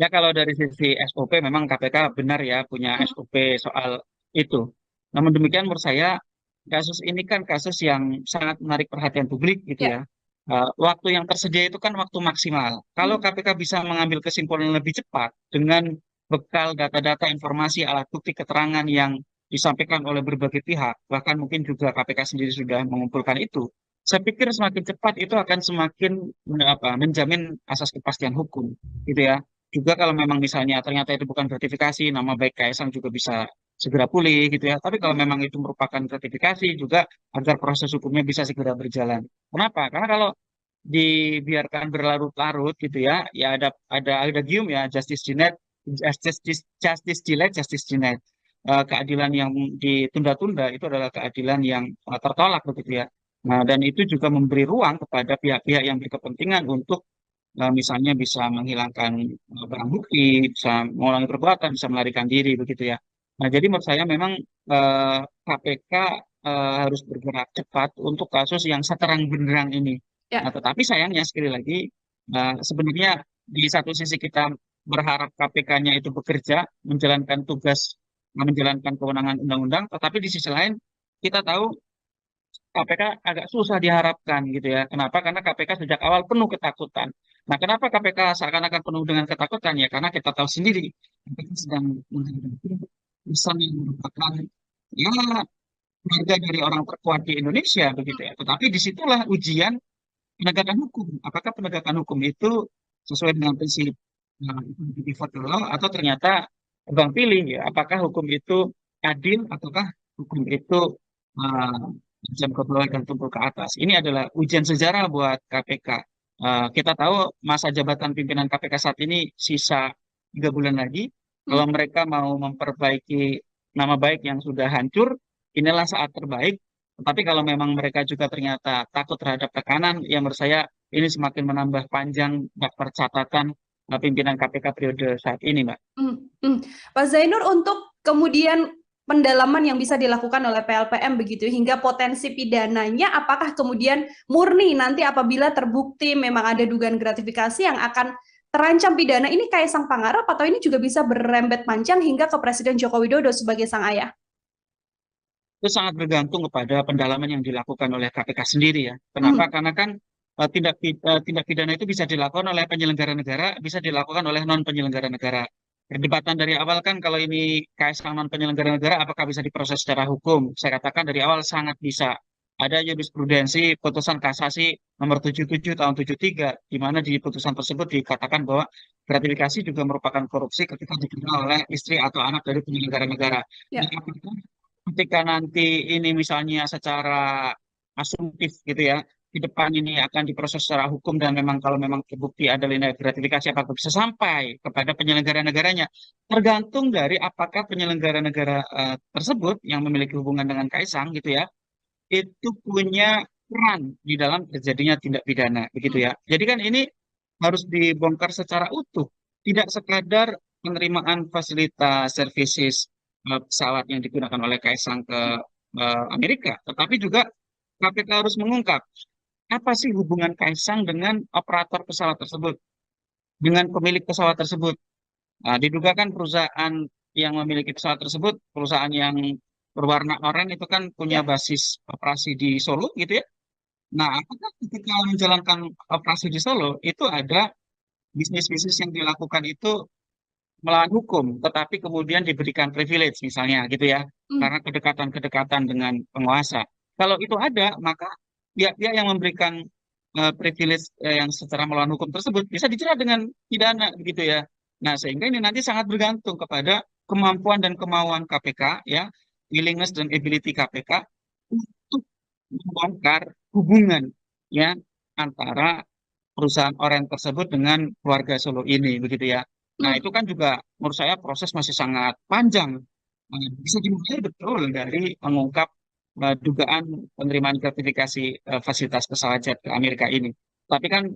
Ya kalau dari sisi SOP memang KPK benar ya punya Hmm. SOP soal itu. Namun demikian menurut saya kasus ini kan kasus yang sangat menarik perhatian publik gitu Ya. ya. Waktu yang tersedia itu kan waktu maksimal. Kalau Hmm. KPK bisa mengambil kesimpulan lebih cepat dengan bekal data-data, informasi, alat bukti, keterangan yang disampaikan oleh berbagai pihak, bahkan mungkin juga KPK sendiri sudah mengumpulkan itu. Saya pikir semakin cepat itu akan semakin menjamin asas kepastian hukum, gitu ya. Juga kalau memang misalnya ternyata itu bukan gratifikasi, nama baik Kaisang juga bisa segera pulih gitu ya. Tapi kalau Hmm. memang itu merupakan gratifikasi juga agar proses hukumnya bisa segera berjalan. Kenapa? Karena kalau dibiarkan berlarut-larut gitu ya, ya ada gium ya, justice denied, justice delayed, justice denied. Keadilan yang ditunda-tunda itu adalah keadilan yang tertolak begitu ya. Nah, dan itu juga memberi ruang kepada pihak-pihak yang berkepentingan untuk misalnya bisa menghilangkan barang bukti, bisa mengulangi perbuatan, bisa melarikan diri begitu ya. Nah, jadi menurut saya memang KPK harus bergerak cepat untuk kasus yang seterang benderang ini. Nah, Ya. tetapi sayangnya sekali lagi sebenarnya di satu sisi kita berharap KPK-nya itu bekerja, menjalankan tugas, menjalankan kewenangan undang-undang, tetapi di sisi lain kita tahu KPK agak susah diharapkan gitu ya. Kenapa? Karena KPK sejak awal penuh ketakutan. Nah, kenapa KPK seakan-akan penuh dengan ketakutan ya? Karena kita tahu sendiri KPK sedang menghadapi pesan yang merupakan ya keluarga dari orang terkuat di Indonesia begitu ya. Tetapi disitulah ujian penegakan hukum. Apakah penegakan hukum itu sesuai dengan prinsip default law atau ternyata tebang pilih ya? Apakah hukum itu adil ataukah hukum itu uh, jam ke bawah dan tumpul ke atas? Ini adalah ujian sejarah buat KPK. Kita tahu masa jabatan pimpinan KPK saat ini sisa 3 bulan lagi. Hmm. Kalau mereka mau memperbaiki nama baik yang sudah hancur, inilah saat terbaik. Tapi kalau memang mereka juga ternyata takut terhadap tekanan, ya menurut saya ini semakin menambah panjang daftar catatan pimpinan KPK periode saat ini, Mbak. Hmm. Hmm. Pak Zainur, untuk kemudian pendalaman yang bisa dilakukan oleh PLPM begitu hingga potensi pidananya, apakah kemudian murni nanti apabila terbukti memang ada dugaan gratifikasi yang akan terancam pidana, ini Kaisang Pangarep atau ini juga bisa berembet panjang hingga ke Presiden Joko Widodo sebagai sang ayah? Itu sangat bergantung kepada pendalaman yang dilakukan oleh KPK sendiri ya. Kenapa? Hmm. Karena kan tindak pidana itu bisa dilakukan oleh penyelenggara negara, bisa dilakukan oleh non penyelenggara negara. Perdebatan dari awal kan kalau ini KSK non penyelenggara negara, apakah bisa diproses secara hukum? Saya katakan dari awal sangat bisa. Ada jurisprudensi putusan kasasi nomor 77 tahun 73, di mana di putusan tersebut dikatakan bahwa gratifikasi juga merupakan korupsi ketika diterima oleh istri atau anak dari penyelenggara negara. Nah, Ya. apakah ketika nanti ini misalnya secara asumtif gitu ya, di depan ini akan diproses secara hukum dan memang kalau memang terbukti ada linear gratifikasi apakah bisa sampai kepada penyelenggara negaranya, tergantung dari apakah penyelenggara negara tersebut yang memiliki hubungan dengan Kaisang gitu ya, itu punya peran di dalam terjadinya tindak pidana begitu Hmm. ya. Jadi kan ini harus dibongkar secara utuh, tidak sekadar penerimaan fasilitas services pesawat yang digunakan oleh Kaisang ke Amerika, tetapi juga KPK harus mengungkap apa sih hubungan Kaisang dengan operator pesawat tersebut, dengan pemilik pesawat tersebut. Nah, diduga kan perusahaan yang memiliki pesawat tersebut, perusahaan yang berwarna oranye itu kan punya Ya. basis operasi di Solo gitu ya. Nah, apakah ketika menjalankan operasi di Solo itu ada bisnis-bisnis yang dilakukan itu melawan hukum, tetapi kemudian diberikan privilege misalnya gitu ya, Hmm. karena kedekatan-kedekatan dengan penguasa. Kalau itu ada, maka pihak-pihak yang memberikan privilege yang secara melawan hukum tersebut bisa dijerat dengan pidana gitu ya. Nah, sehingga ini nanti sangat bergantung kepada kemampuan dan kemauan KPK ya, willingness dan ability KPK untuk membongkar hubungan ya antara perusahaan orang tersebut dengan keluarga Solo ini begitu ya. Nah, Hmm. itu kan juga menurut saya proses masih sangat panjang. Bisa dimulai betul dari mengungkap dugaan penerimaan gratifikasi fasilitas pesawat jet ke Amerika ini. Tapi kan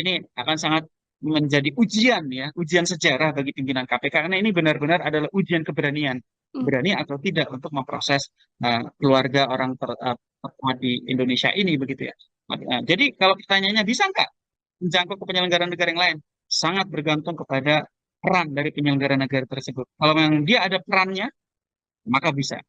ini akan sangat menjadi ujian ya, ujian sejarah bagi pimpinan KPK karena ini benar-benar adalah ujian keberanian, Hmm. berani atau tidak untuk memproses keluarga orang terkuat di Indonesia ini begitu ya. Jadi kalau pertanyaannya bisa nggak menjangkau ke penyelenggara negara yang lain? Sangat bergantung kepada peran dari penyelenggara negara tersebut. Kalau memang dia ada perannya, maka bisa.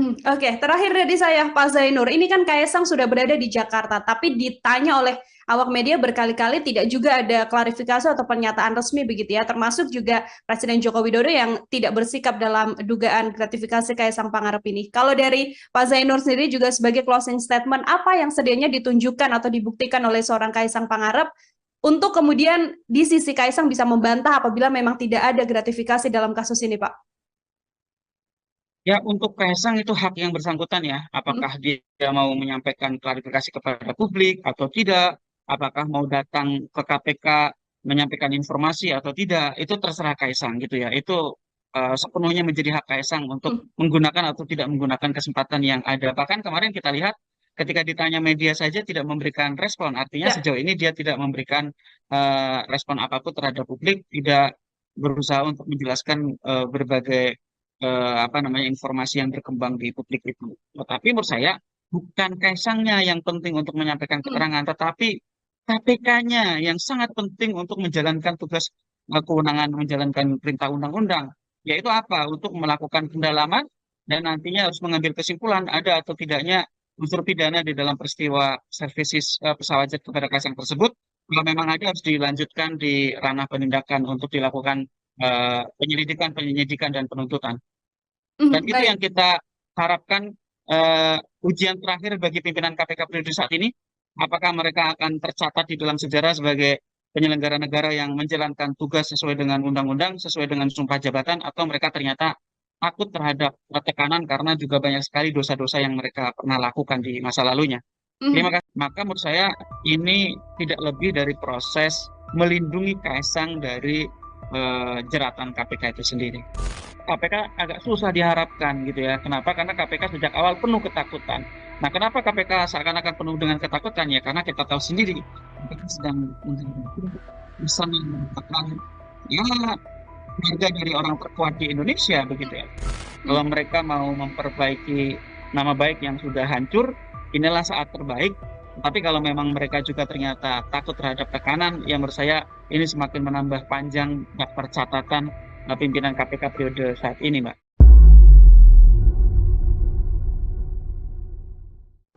Oke, terakhir dari saya, Pak Zainur. Ini kan Kaisang sudah berada di Jakarta, tapi ditanya oleh awak media berkali-kali tidak juga ada klarifikasi atau pernyataan resmi begitu ya, termasuk juga Presiden Joko Widodo yang tidak bersikap dalam dugaan gratifikasi Kaisang Pangarep ini. Kalau dari Pak Zainur sendiri juga sebagai closing statement, apa yang sedianya ditunjukkan atau dibuktikan oleh seorang Kaisang Pangarep untuk kemudian di sisi Kaisang bisa membantah apabila memang tidak ada gratifikasi dalam kasus ini, Pak? Ya, untuk Kaisang itu hak yang bersangkutan ya. Hmm. Apakah dia mau menyampaikan klarifikasi kepada publik atau tidak, apakah mau datang ke KPK menyampaikan informasi atau tidak, itu terserah Kaisang gitu ya. Itu sepenuhnya menjadi hak Kaisang untuk Hmm. menggunakan atau tidak menggunakan kesempatan yang ada. Bahkan kemarin kita lihat ketika ditanya media saja tidak memberikan respon. Artinya Ya. sejauh ini dia tidak memberikan respon apapun terhadap publik, tidak berusaha untuk menjelaskan berbagai apa namanya informasi yang berkembang di publik itu. Tetapi menurut saya bukan Kaisangnya yang penting untuk menyampaikan Hmm. keterangan, tetapi KPK-nya yang sangat penting untuk menjalankan tugas kewenangan menjalankan perintah undang-undang, yaitu apa? Untuk melakukan pendalaman dan nantinya harus mengambil kesimpulan ada atau tidaknya unsur pidana di dalam peristiwa services pesawat jet kepada Kaisang tersebut. Kalau memang ada harus dilanjutkan di ranah penindakan untuk dilakukan penyelidikan, dan penuntutan. Dan itu yang Baik. kita harapkan ujian terakhir bagi pimpinan KPK periode saat ini. Apakah mereka akan tercatat di dalam sejarah sebagai penyelenggara negara yang menjalankan tugas sesuai dengan undang-undang, sesuai dengan sumpah jabatan, atau mereka ternyata takut terhadap tekanan karena juga banyak sekali dosa-dosa yang mereka pernah lakukan di masa lalunya. Terima Hmm. kasih. Maka menurut saya ini tidak lebih dari proses melindungi Kaisang dari jeratan KPK itu sendiri. KPK agak susah diharapkan gitu ya. Kenapa? Karena KPK sejak awal penuh ketakutan. Nah, kenapa KPK seakan-akan penuh dengan ketakutan ya? Karena kita tahu sendiri KPK sedang bisa mendapatkan ya harga dari orang terkuat di Indonesia begitu ya. Kalau Hmm. mereka mau memperbaiki nama baik yang sudah hancur, inilah saat terbaik. Tapi kalau memang mereka juga ternyata takut terhadap tekanan, yang menurut saya ini semakin menambah panjang daftar catatan pimpinan KPK periode saat ini, Mbak.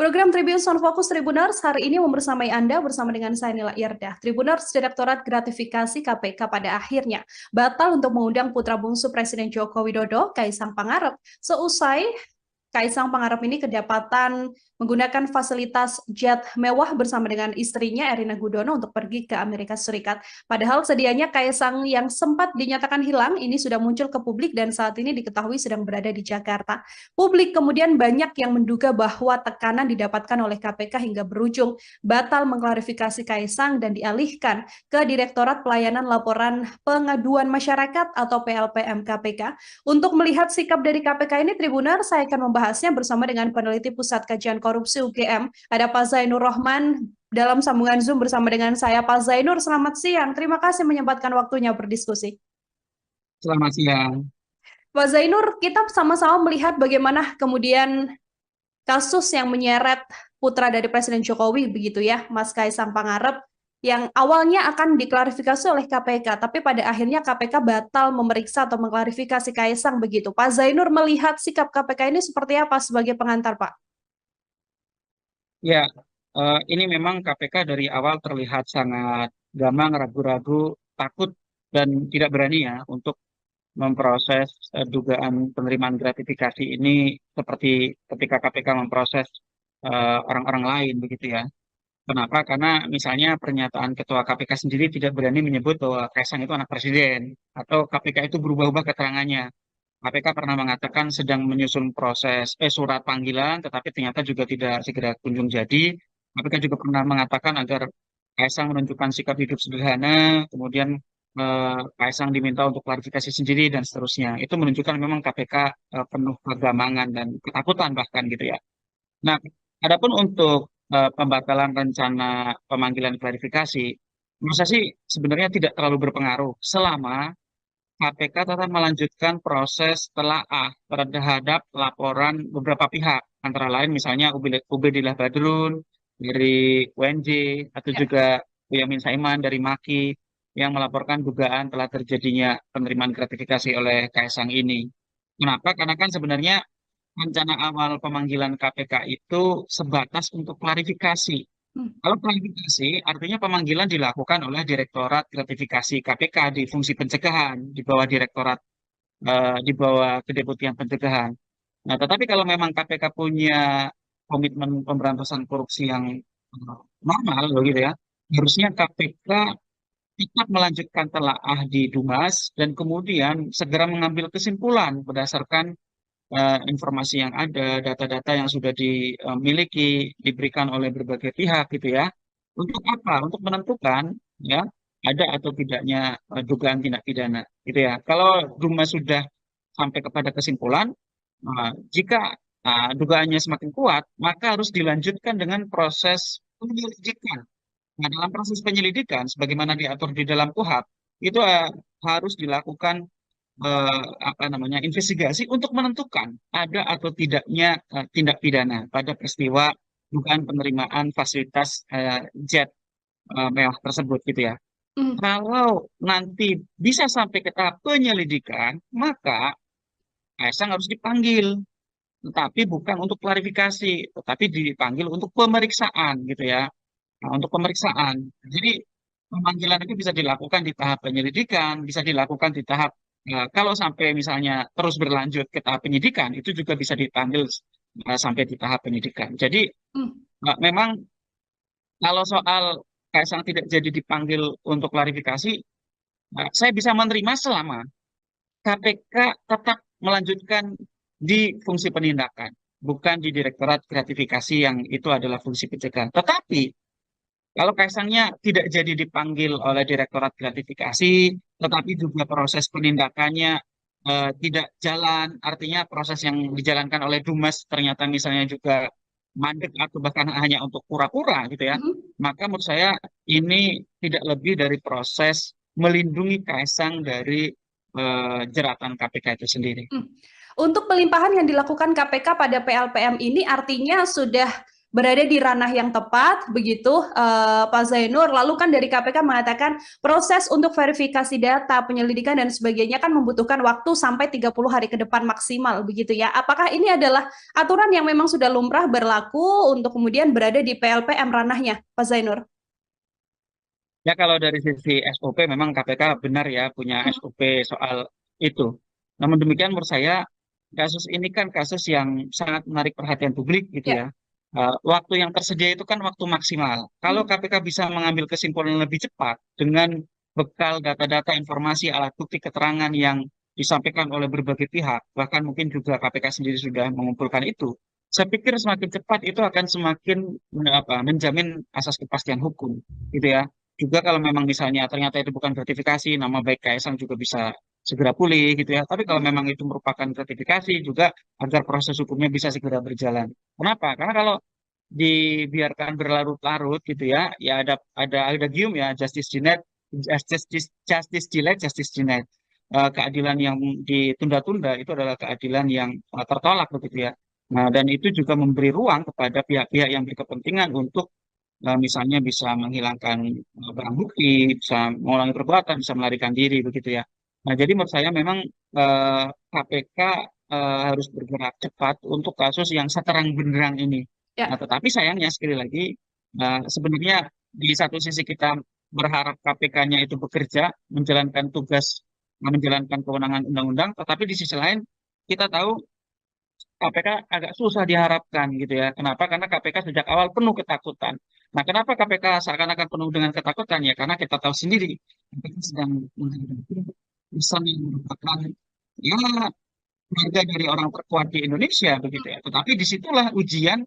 Program Tribun Sound Focus Tribuners hari ini membersamai Anda bersama dengan saya Nila Irdah. Tribuners Direktorat Gratifikasi KPK pada akhirnya batal untuk mengundang putra bungsu Presiden Joko Widodo, Kaisang Pangarep, seusai Kaisang Pangarep ini kedapatan menggunakan fasilitas jet mewah bersama dengan istrinya Erina Gudono untuk pergi ke Amerika Serikat. Padahal sedianya Kaisang yang sempat dinyatakan hilang ini sudah muncul ke publik dan saat ini diketahui sedang berada di Jakarta. Publik kemudian banyak yang menduga bahwa tekanan didapatkan oleh KPK hingga berujung batal mengklarifikasi Kaisang dan dialihkan ke Direktorat Pelayanan Laporan Pengaduan Masyarakat atau PLPM KPK. Untuk melihat sikap dari KPK ini, Tribuner, saya akan membahasnya bersama dengan peneliti Pusat Kajian Korupsi UGM. Ada Pak Zainur Rohman dalam sambungan Zoom bersama dengan saya. Pak Zainur, selamat siang. Terima kasih menyempatkan waktunya berdiskusi. Selamat siang. Pak Zainur, kita sama-sama melihat bagaimana kemudian kasus yang menyeret putra dari Presiden Jokowi, begitu ya, Mas Kaisang Pangarep, yang awalnya akan diklarifikasi oleh KPK, tapi pada akhirnya KPK batal memeriksa atau mengklarifikasi Kaisang begitu. Pak Zainur melihat sikap KPK ini seperti apa sebagai pengantar, Pak? Ya, ini memang KPK dari awal terlihat sangat gamang, ragu-ragu, takut, dan tidak berani ya untuk memproses dugaan penerimaan gratifikasi ini seperti ketika KPK memproses orang-orang lain begitu ya. Kenapa? Karena misalnya pernyataan Ketua KPK sendiri tidak berani menyebut bahwa Kaisang itu anak presiden atau KPK itu berubah-ubah keterangannya. KPK pernah mengatakan sedang menyusun proses surat panggilan, tetapi ternyata juga tidak segera kunjung jadi. KPK juga pernah mengatakan agar Kaisang menunjukkan sikap hidup sederhana, kemudian Kaisang diminta untuk klarifikasi sendiri dan seterusnya. Itu menunjukkan memang KPK penuh kegamangan dan ketakutan bahkan gitu ya. Nah, adapun untuk pembatalan rencana pemanggilan klarifikasi, menurut saya sih sebenarnya tidak terlalu berpengaruh selama KPK tetap melanjutkan proses telaah terhadap laporan beberapa pihak, antara lain misalnya Ubedillah Badrun dari UNJ atau Ya. juga Boyamin Saiman dari MAKI yang melaporkan dugaan telah terjadinya penerimaan gratifikasi oleh Kaisang ini. Kenapa? Karena kan sebenarnya rencana awal pemanggilan KPK itu sebatas untuk klarifikasi. Hmm. Kalau klarifikasi, artinya pemanggilan dilakukan oleh Direktorat Gratifikasi KPK di fungsi pencegahan di bawah di bawah Kedeputian Pencegahan. Nah, tetapi kalau memang KPK punya komitmen pemberantasan korupsi yang normal, begitu ya, harusnya KPK tetap melanjutkan telaah di Dumas dan kemudian segera mengambil kesimpulan berdasarkan informasi yang ada, data-data yang sudah dimiliki, diberikan oleh berbagai pihak gitu ya. Untuk apa? Untuk menentukan ya ada atau tidaknya dugaan tindak pidana gitu ya. Kalau Dumas sudah sampai kepada kesimpulan, jika dugaannya semakin kuat, maka harus dilanjutkan dengan proses penyelidikan. Nah, dalam proses penyelidikan, sebagaimana diatur di dalam KUHP, itu harus dilakukan apa namanya investigasi untuk menentukan ada atau tidaknya tindak pidana pada peristiwa dugaan penerimaan fasilitas jet mewah tersebut gitu ya. Hmm. Kalau nanti bisa sampai ke tahap penyelidikan, maka Kaisang harus dipanggil, tetapi bukan untuk klarifikasi, tetapi dipanggil untuk pemeriksaan gitu ya. Nah, untuk pemeriksaan. Jadi pemanggilan itu bisa dilakukan di tahap penyelidikan, bisa dilakukan di tahap kalau sampai misalnya terus berlanjut ke tahap penyidikan, itu juga bisa dipanggil sampai di tahap penyidikan. Jadi Hmm. memang kalau soal Kaisang tidak jadi dipanggil untuk klarifikasi, saya bisa menerima selama KPK tetap melanjutkan di fungsi penindakan, bukan di Direktorat Gratifikasi yang itu adalah fungsi pencegahan. Tetapi kalau Kaisangnya tidak jadi dipanggil oleh Direktorat Gratifikasi, tetapi juga proses penindakannya tidak jalan, artinya proses yang dijalankan oleh Dumas ternyata misalnya juga mandek atau bahkan hanya untuk pura-pura gitu ya, Hmm. maka menurut saya ini tidak lebih dari proses melindungi Kaisang dari jeratan KPK itu sendiri. Hmm. Untuk pelimpahan yang dilakukan KPK pada PLPM ini artinya sudah berada di ranah yang tepat, begitu Pak Zainur. Lalu kan dari KPK mengatakan proses untuk verifikasi data, penyelidikan dan sebagainya kan membutuhkan waktu sampai 30 hari ke depan maksimal, begitu ya. Apakah ini adalah aturan yang memang sudah lumrah berlaku untuk kemudian berada di PLPM ranahnya, Pak Zainur? Ya kalau dari sisi SOP memang KPK benar ya punya Hmm. SOP soal itu. Namun demikian menurut saya kasus ini kan kasus yang sangat menarik perhatian publik gitu Ya. ya. Waktu yang tersedia itu kan waktu maksimal. Kalau Hmm. KPK bisa mengambil kesimpulan lebih cepat dengan bekal data-data informasi alat bukti keterangan yang disampaikan oleh berbagai pihak, bahkan mungkin juga KPK sendiri sudah mengumpulkan itu. Saya pikir semakin cepat itu akan semakin menjamin asas kepastian hukum gitu ya. Juga kalau memang misalnya ternyata itu bukan gratifikasi, nama baik Kaisang juga bisa segera pulih gitu ya. Tapi kalau Hmm. memang itu merupakan gratifikasi juga agar proses hukumnya bisa segera berjalan. Kenapa? Karena kalau dibiarkan berlarut-larut gitu ya, ya ada gium ya justice denied, justice delayed, justice denied. Keadilan yang ditunda-tunda itu adalah keadilan yang tertolak begitu ya. Nah, dan itu juga memberi ruang kepada pihak-pihak yang berkepentingan untuk misalnya bisa menghilangkan barang bukti, bisa mengulangi perbuatan, bisa melarikan diri begitu ya. Nah, jadi menurut saya memang KPK harus bergerak cepat untuk kasus yang seterang benderang ini. Nah, Ya. tetapi sayangnya sekali lagi sebenarnya di satu sisi kita berharap KPK-nya itu bekerja, menjalankan tugas, menjalankan kewenangan undang-undang, tetapi di sisi lain kita tahu KPK agak susah diharapkan gitu ya. Kenapa? Karena KPK sejak awal penuh ketakutan. Nah, kenapa KPK seakan-akan penuh dengan ketakutan ya? Karena kita tahu sendiri KPK sedang menghadapi pesan yang merupakan ya keluarga dari orang terkuat di Indonesia begitu ya. Tetapi disitulah ujian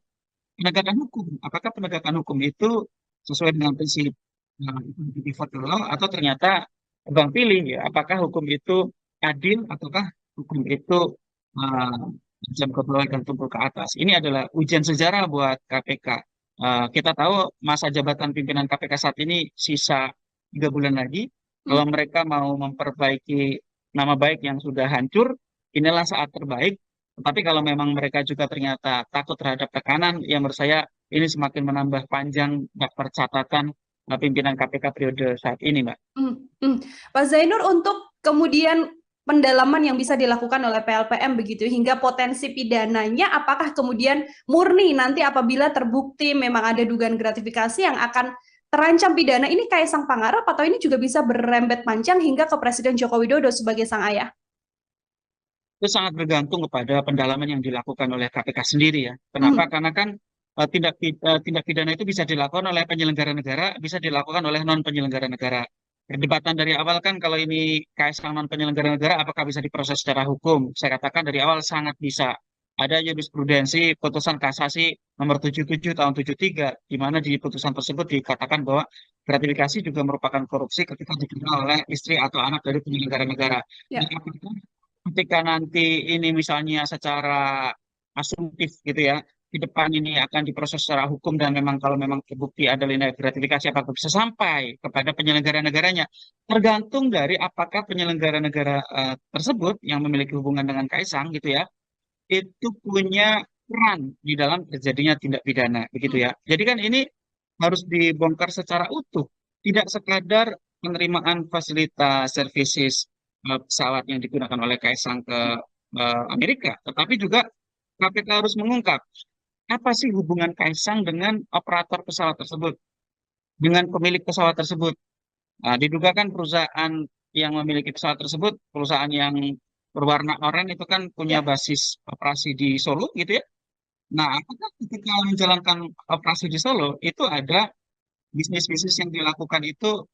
penegakan hukum. Apakah penegakan hukum itu sesuai dengan prinsip default law atau ternyata tebang pilih ya? Apakah hukum itu adil ataukah hukum itu uh, jam ke bawah dan tumpul ke atas? Ini adalah ujian sejarah buat KPK. Kita tahu masa jabatan pimpinan KPK saat ini sisa 3 bulan lagi. Hmm. Kalau mereka mau memperbaiki nama baik yang sudah hancur, inilah saat terbaik. Tapi kalau memang mereka juga ternyata takut terhadap tekanan, yang menurut saya ini semakin menambah panjang daftar catatan pimpinan KPK periode saat ini, Mbak. Hmm. Hmm. Pak Zainur, untuk kemudian pendalaman yang bisa dilakukan oleh PLPM begitu hingga potensi pidananya apakah kemudian murni nanti apabila terbukti memang ada dugaan gratifikasi yang akan terancam pidana ini Kaisang Pangarep atau ini juga bisa berrembet panjang hingga ke Presiden Joko Widodo sebagai sang ayah? Itu sangat bergantung kepada pendalaman yang dilakukan oleh KPK sendiri ya. Kenapa? Hmm, Karena kan tindak pidana itu bisa dilakukan oleh penyelenggara negara, bisa dilakukan oleh non penyelenggara negara. Perdebatan dari awal kan kalau ini Kaisang non penyelenggara negara, apakah bisa diproses secara hukum? Saya katakan dari awal sangat bisa. Ada jurisprudensi putusan kasasi nomor 77 tahun 73, di mana di putusan tersebut dikatakan bahwa gratifikasi juga merupakan korupsi ketika diterima oleh istri atau anak dari penyelenggara negara. ya. Nah, ketika nanti ini misalnya secara asumtif gitu ya, di depan ini akan diproses secara hukum dan memang kalau memang terbukti ada tindak gratifikasi apakah bisa sampai kepada penyelenggara negaranya, tergantung dari apakah penyelenggara negara tersebut yang memiliki hubungan dengan Kaisang gitu ya, itu punya peran di dalam terjadinya tindak pidana begitu Hmm, ya. Jadi kan ini harus dibongkar secara utuh, tidak sekadar penerimaan fasilitas services pesawat yang digunakan oleh Kaisang ke Amerika, tetapi juga KPK harus mengungkap apa sih hubungan Kaisang dengan operator pesawat tersebut, dengan pemilik pesawat tersebut. Nah, diduga kan perusahaan yang memiliki pesawat tersebut, perusahaan yang berwarna oranye itu kan punya ya. basis operasi di Solo gitu ya. Nah, apakah ketika menjalankan operasi di Solo itu ada bisnis-bisnis yang dilakukan itu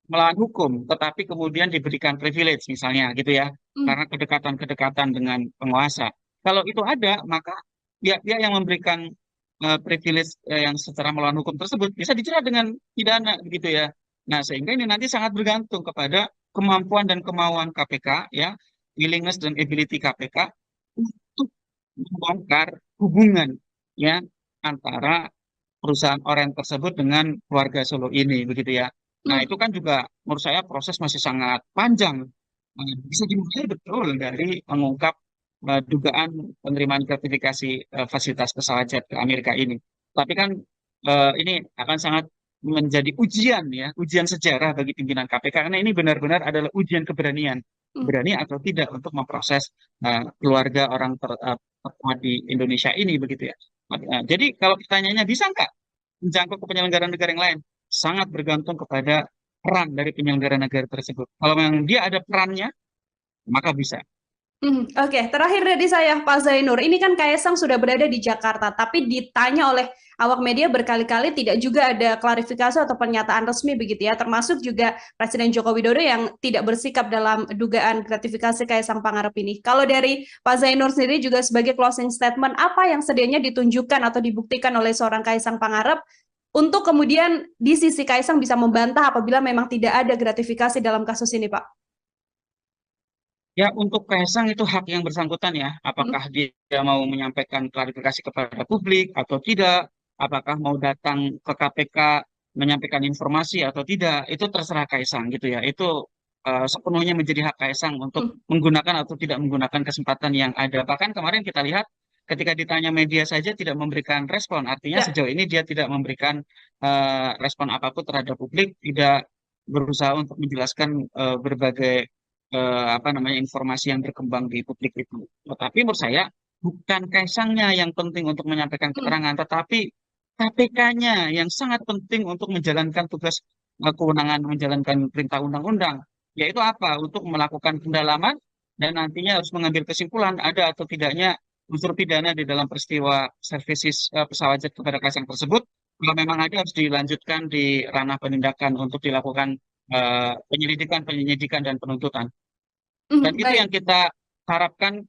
melawan hukum, tetapi kemudian diberikan privilege misalnya gitu ya, Hmm, karena kedekatan-kedekatan dengan penguasa. Kalau itu ada, maka pihak-pihak yang memberikan privilege yang secara melawan hukum tersebut bisa dijerat dengan pidana begitu ya. Nah, sehingga ini nanti sangat bergantung kepada kemampuan dan kemauan KPK ya, willingness dan ability KPK untuk membongkar hubungan ya antara perusahaan Oren tersebut dengan keluarga Solo ini begitu ya. Nah, hmm. itu kan juga menurut saya proses masih sangat panjang. Bisa dimulai betul dari mengungkap dugaan penerimaan gratifikasi fasilitas pesawat jet ke Amerika ini. Tapi kan ini akan sangat menjadi ujian ya, ujian sejarah bagi pimpinan KPK karena ini benar-benar adalah ujian keberanian, Hmm. berani atau tidak untuk memproses keluarga orang terkuat di Indonesia ini begitu ya. Jadi kalau pertanyaannya bisa nggak menjangkau ke penyelenggara negara yang lain? Sangat bergantung kepada peran dari penyelenggara negara tersebut. Kalau memang dia ada perannya, maka bisa. Oke, terakhir dari saya Pak Zainur, ini kan Kaisang sudah berada di Jakarta, tapi ditanya oleh awak media berkali-kali tidak juga ada klarifikasi atau pernyataan resmi begitu ya, termasuk juga Presiden Joko Widodo yang tidak bersikap dalam dugaan gratifikasi Kaisang Pangarep ini. Kalau dari Pak Zainur sendiri juga sebagai closing statement, apa yang sedianya ditunjukkan atau dibuktikan oleh seorang Kaisang Pangarep untuk kemudian di sisi Kaisang bisa membantah apabila memang tidak ada gratifikasi dalam kasus ini, Pak? Ya, untuk Kaisang itu hak yang bersangkutan ya. Hmm, Apakah dia mau menyampaikan klarifikasi kepada publik atau tidak, apakah mau datang ke KPK menyampaikan informasi atau tidak, itu terserah Kaisang gitu ya. Itu sepenuhnya menjadi hak Kaisang untuk hmm, menggunakan atau tidak menggunakan kesempatan yang ada. Bahkan kemarin kita lihat ketika ditanya media saja tidak memberikan respon. Artinya ya. sejauh ini dia tidak memberikan respon apapun terhadap publik, tidak berusaha untuk menjelaskan berbagai apa namanya informasi yang berkembang di publik itu. Tetapi menurut saya bukan Kaisangnya yang penting untuk menyampaikan Hmm, keterangan, tetapi KPK-nya yang sangat penting untuk menjalankan tugas kewenangan menjalankan perintah undang-undang, yaitu apa? Untuk melakukan pendalaman dan nantinya harus mengambil kesimpulan ada atau tidaknya unsur pidana di dalam peristiwa services pesawat jet kepada Kaisang tersebut. Kalau memang ada harus dilanjutkan di ranah penindakan untuk dilakukan penyelidikan, dan penuntutan. Dan itu yang baik. kita harapkan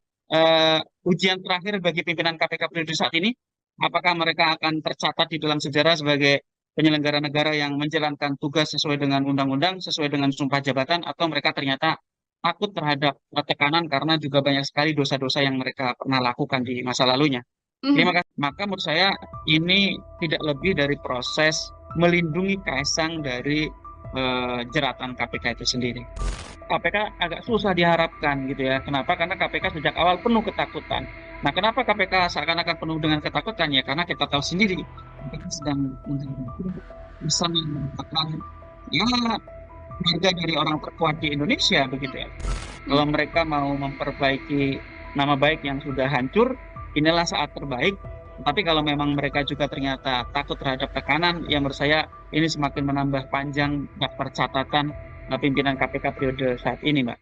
ujian terakhir bagi pimpinan KPK periode saat ini, apakah mereka akan tercatat di dalam sejarah sebagai penyelenggara negara yang menjalankan tugas sesuai dengan undang-undang, sesuai dengan sumpah jabatan, atau mereka ternyata takut terhadap tekanan karena juga banyak sekali dosa-dosa yang mereka pernah lakukan di masa lalunya. Terima Hmm. kasih. Maka menurut saya ini tidak lebih dari proses melindungi Kaisang dari jeratan KPK itu sendiri. KPK agak susah diharapkan gitu ya. Kenapa? Karena KPK sejak awal penuh ketakutan. Nah, kenapa KPK seakan-akan penuh dengan ketakutan ya? Karena kita tahu sendiri KPK sedang bisa mengatakan ya keluarga dari orang terkuat di Indonesia begitu ya. Kalau mereka mau memperbaiki nama baik yang sudah hancur, inilah saat terbaik. Tapi kalau memang mereka juga ternyata takut terhadap tekanan, yang menurut saya ini semakin menambah panjang daftar catatan pimpinan KPK periode saat ini, Mbak.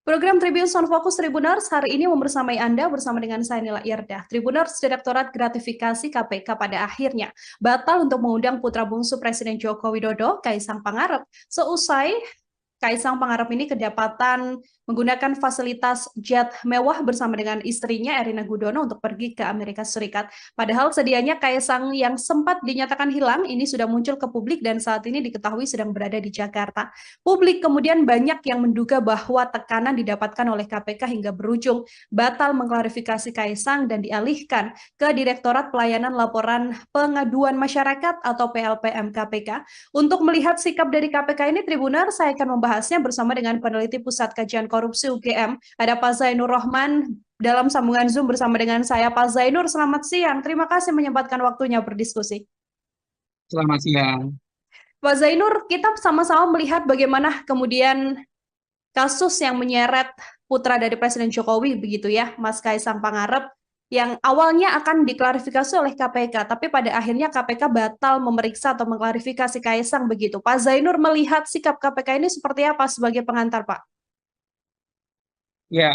Program Tribun Sound Focus Tribuners hari ini membersamai Anda bersama dengan saya Nila Irdah. Tribuners Direktorat Gratifikasi KPK pada akhirnya batal untuk mengundang putra bungsu Presiden Joko Widodo, Kaisang Pangarep, seusai Kaisang Pangarep ini kedapatan menggunakan fasilitas jet mewah bersama dengan istrinya Erina Gudono untuk pergi ke Amerika Serikat. Padahal sedianya Kaisang yang sempat dinyatakan hilang ini sudah muncul ke publik dan saat ini diketahui sedang berada di Jakarta. Publik kemudian banyak yang menduga bahwa tekanan didapatkan oleh KPK hingga berujung batal mengklarifikasi Kaisang dan dialihkan ke Direktorat Pelayanan Laporan Pengaduan Masyarakat atau PLPM KPK. Untuk melihat sikap dari KPK ini, Tribuner, saya akan membahasnya bersama dengan peneliti Pusat Kajian Korupsi UGM. Ada Pak Zainur Rohman dalam sambungan Zoom bersama dengan saya. Pak Zainur, selamat siang. Terima kasih menyempatkan waktunya berdiskusi. Selamat siang. Pak Zainur, kita sama-sama melihat bagaimana kemudian kasus yang menyeret putra dari Presiden Jokowi, begitu ya, Mas Kaisang Pangarep, yang awalnya akan diklarifikasi oleh KPK, tapi pada akhirnya KPK batal memeriksa atau mengklarifikasi Kaisang begitu. Pak Zainur melihat sikap KPK ini seperti apa sebagai pengantar, Pak? Ya,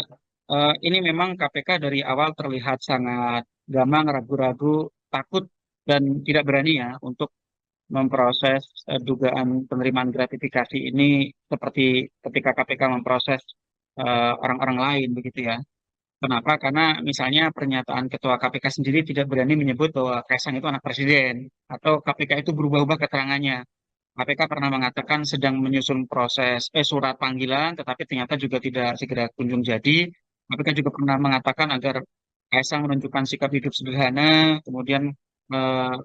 ini memang KPK dari awal terlihat sangat gamang, ragu-ragu, takut, dan tidak berani ya untuk memproses dugaan penerimaan gratifikasi ini seperti ketika KPK memproses orang-orang lain begitu ya. Kenapa? Karena misalnya pernyataan Ketua KPK sendiri tidak berani menyebut bahwa Kaisang itu anak presiden atau KPK itu berubah-ubah keterangannya. KPK pernah mengatakan sedang menyusun proses surat panggilan, tetapi ternyata juga tidak segera kunjung jadi. KPK juga pernah mengatakan agar Kaisang menunjukkan sikap hidup sederhana, kemudian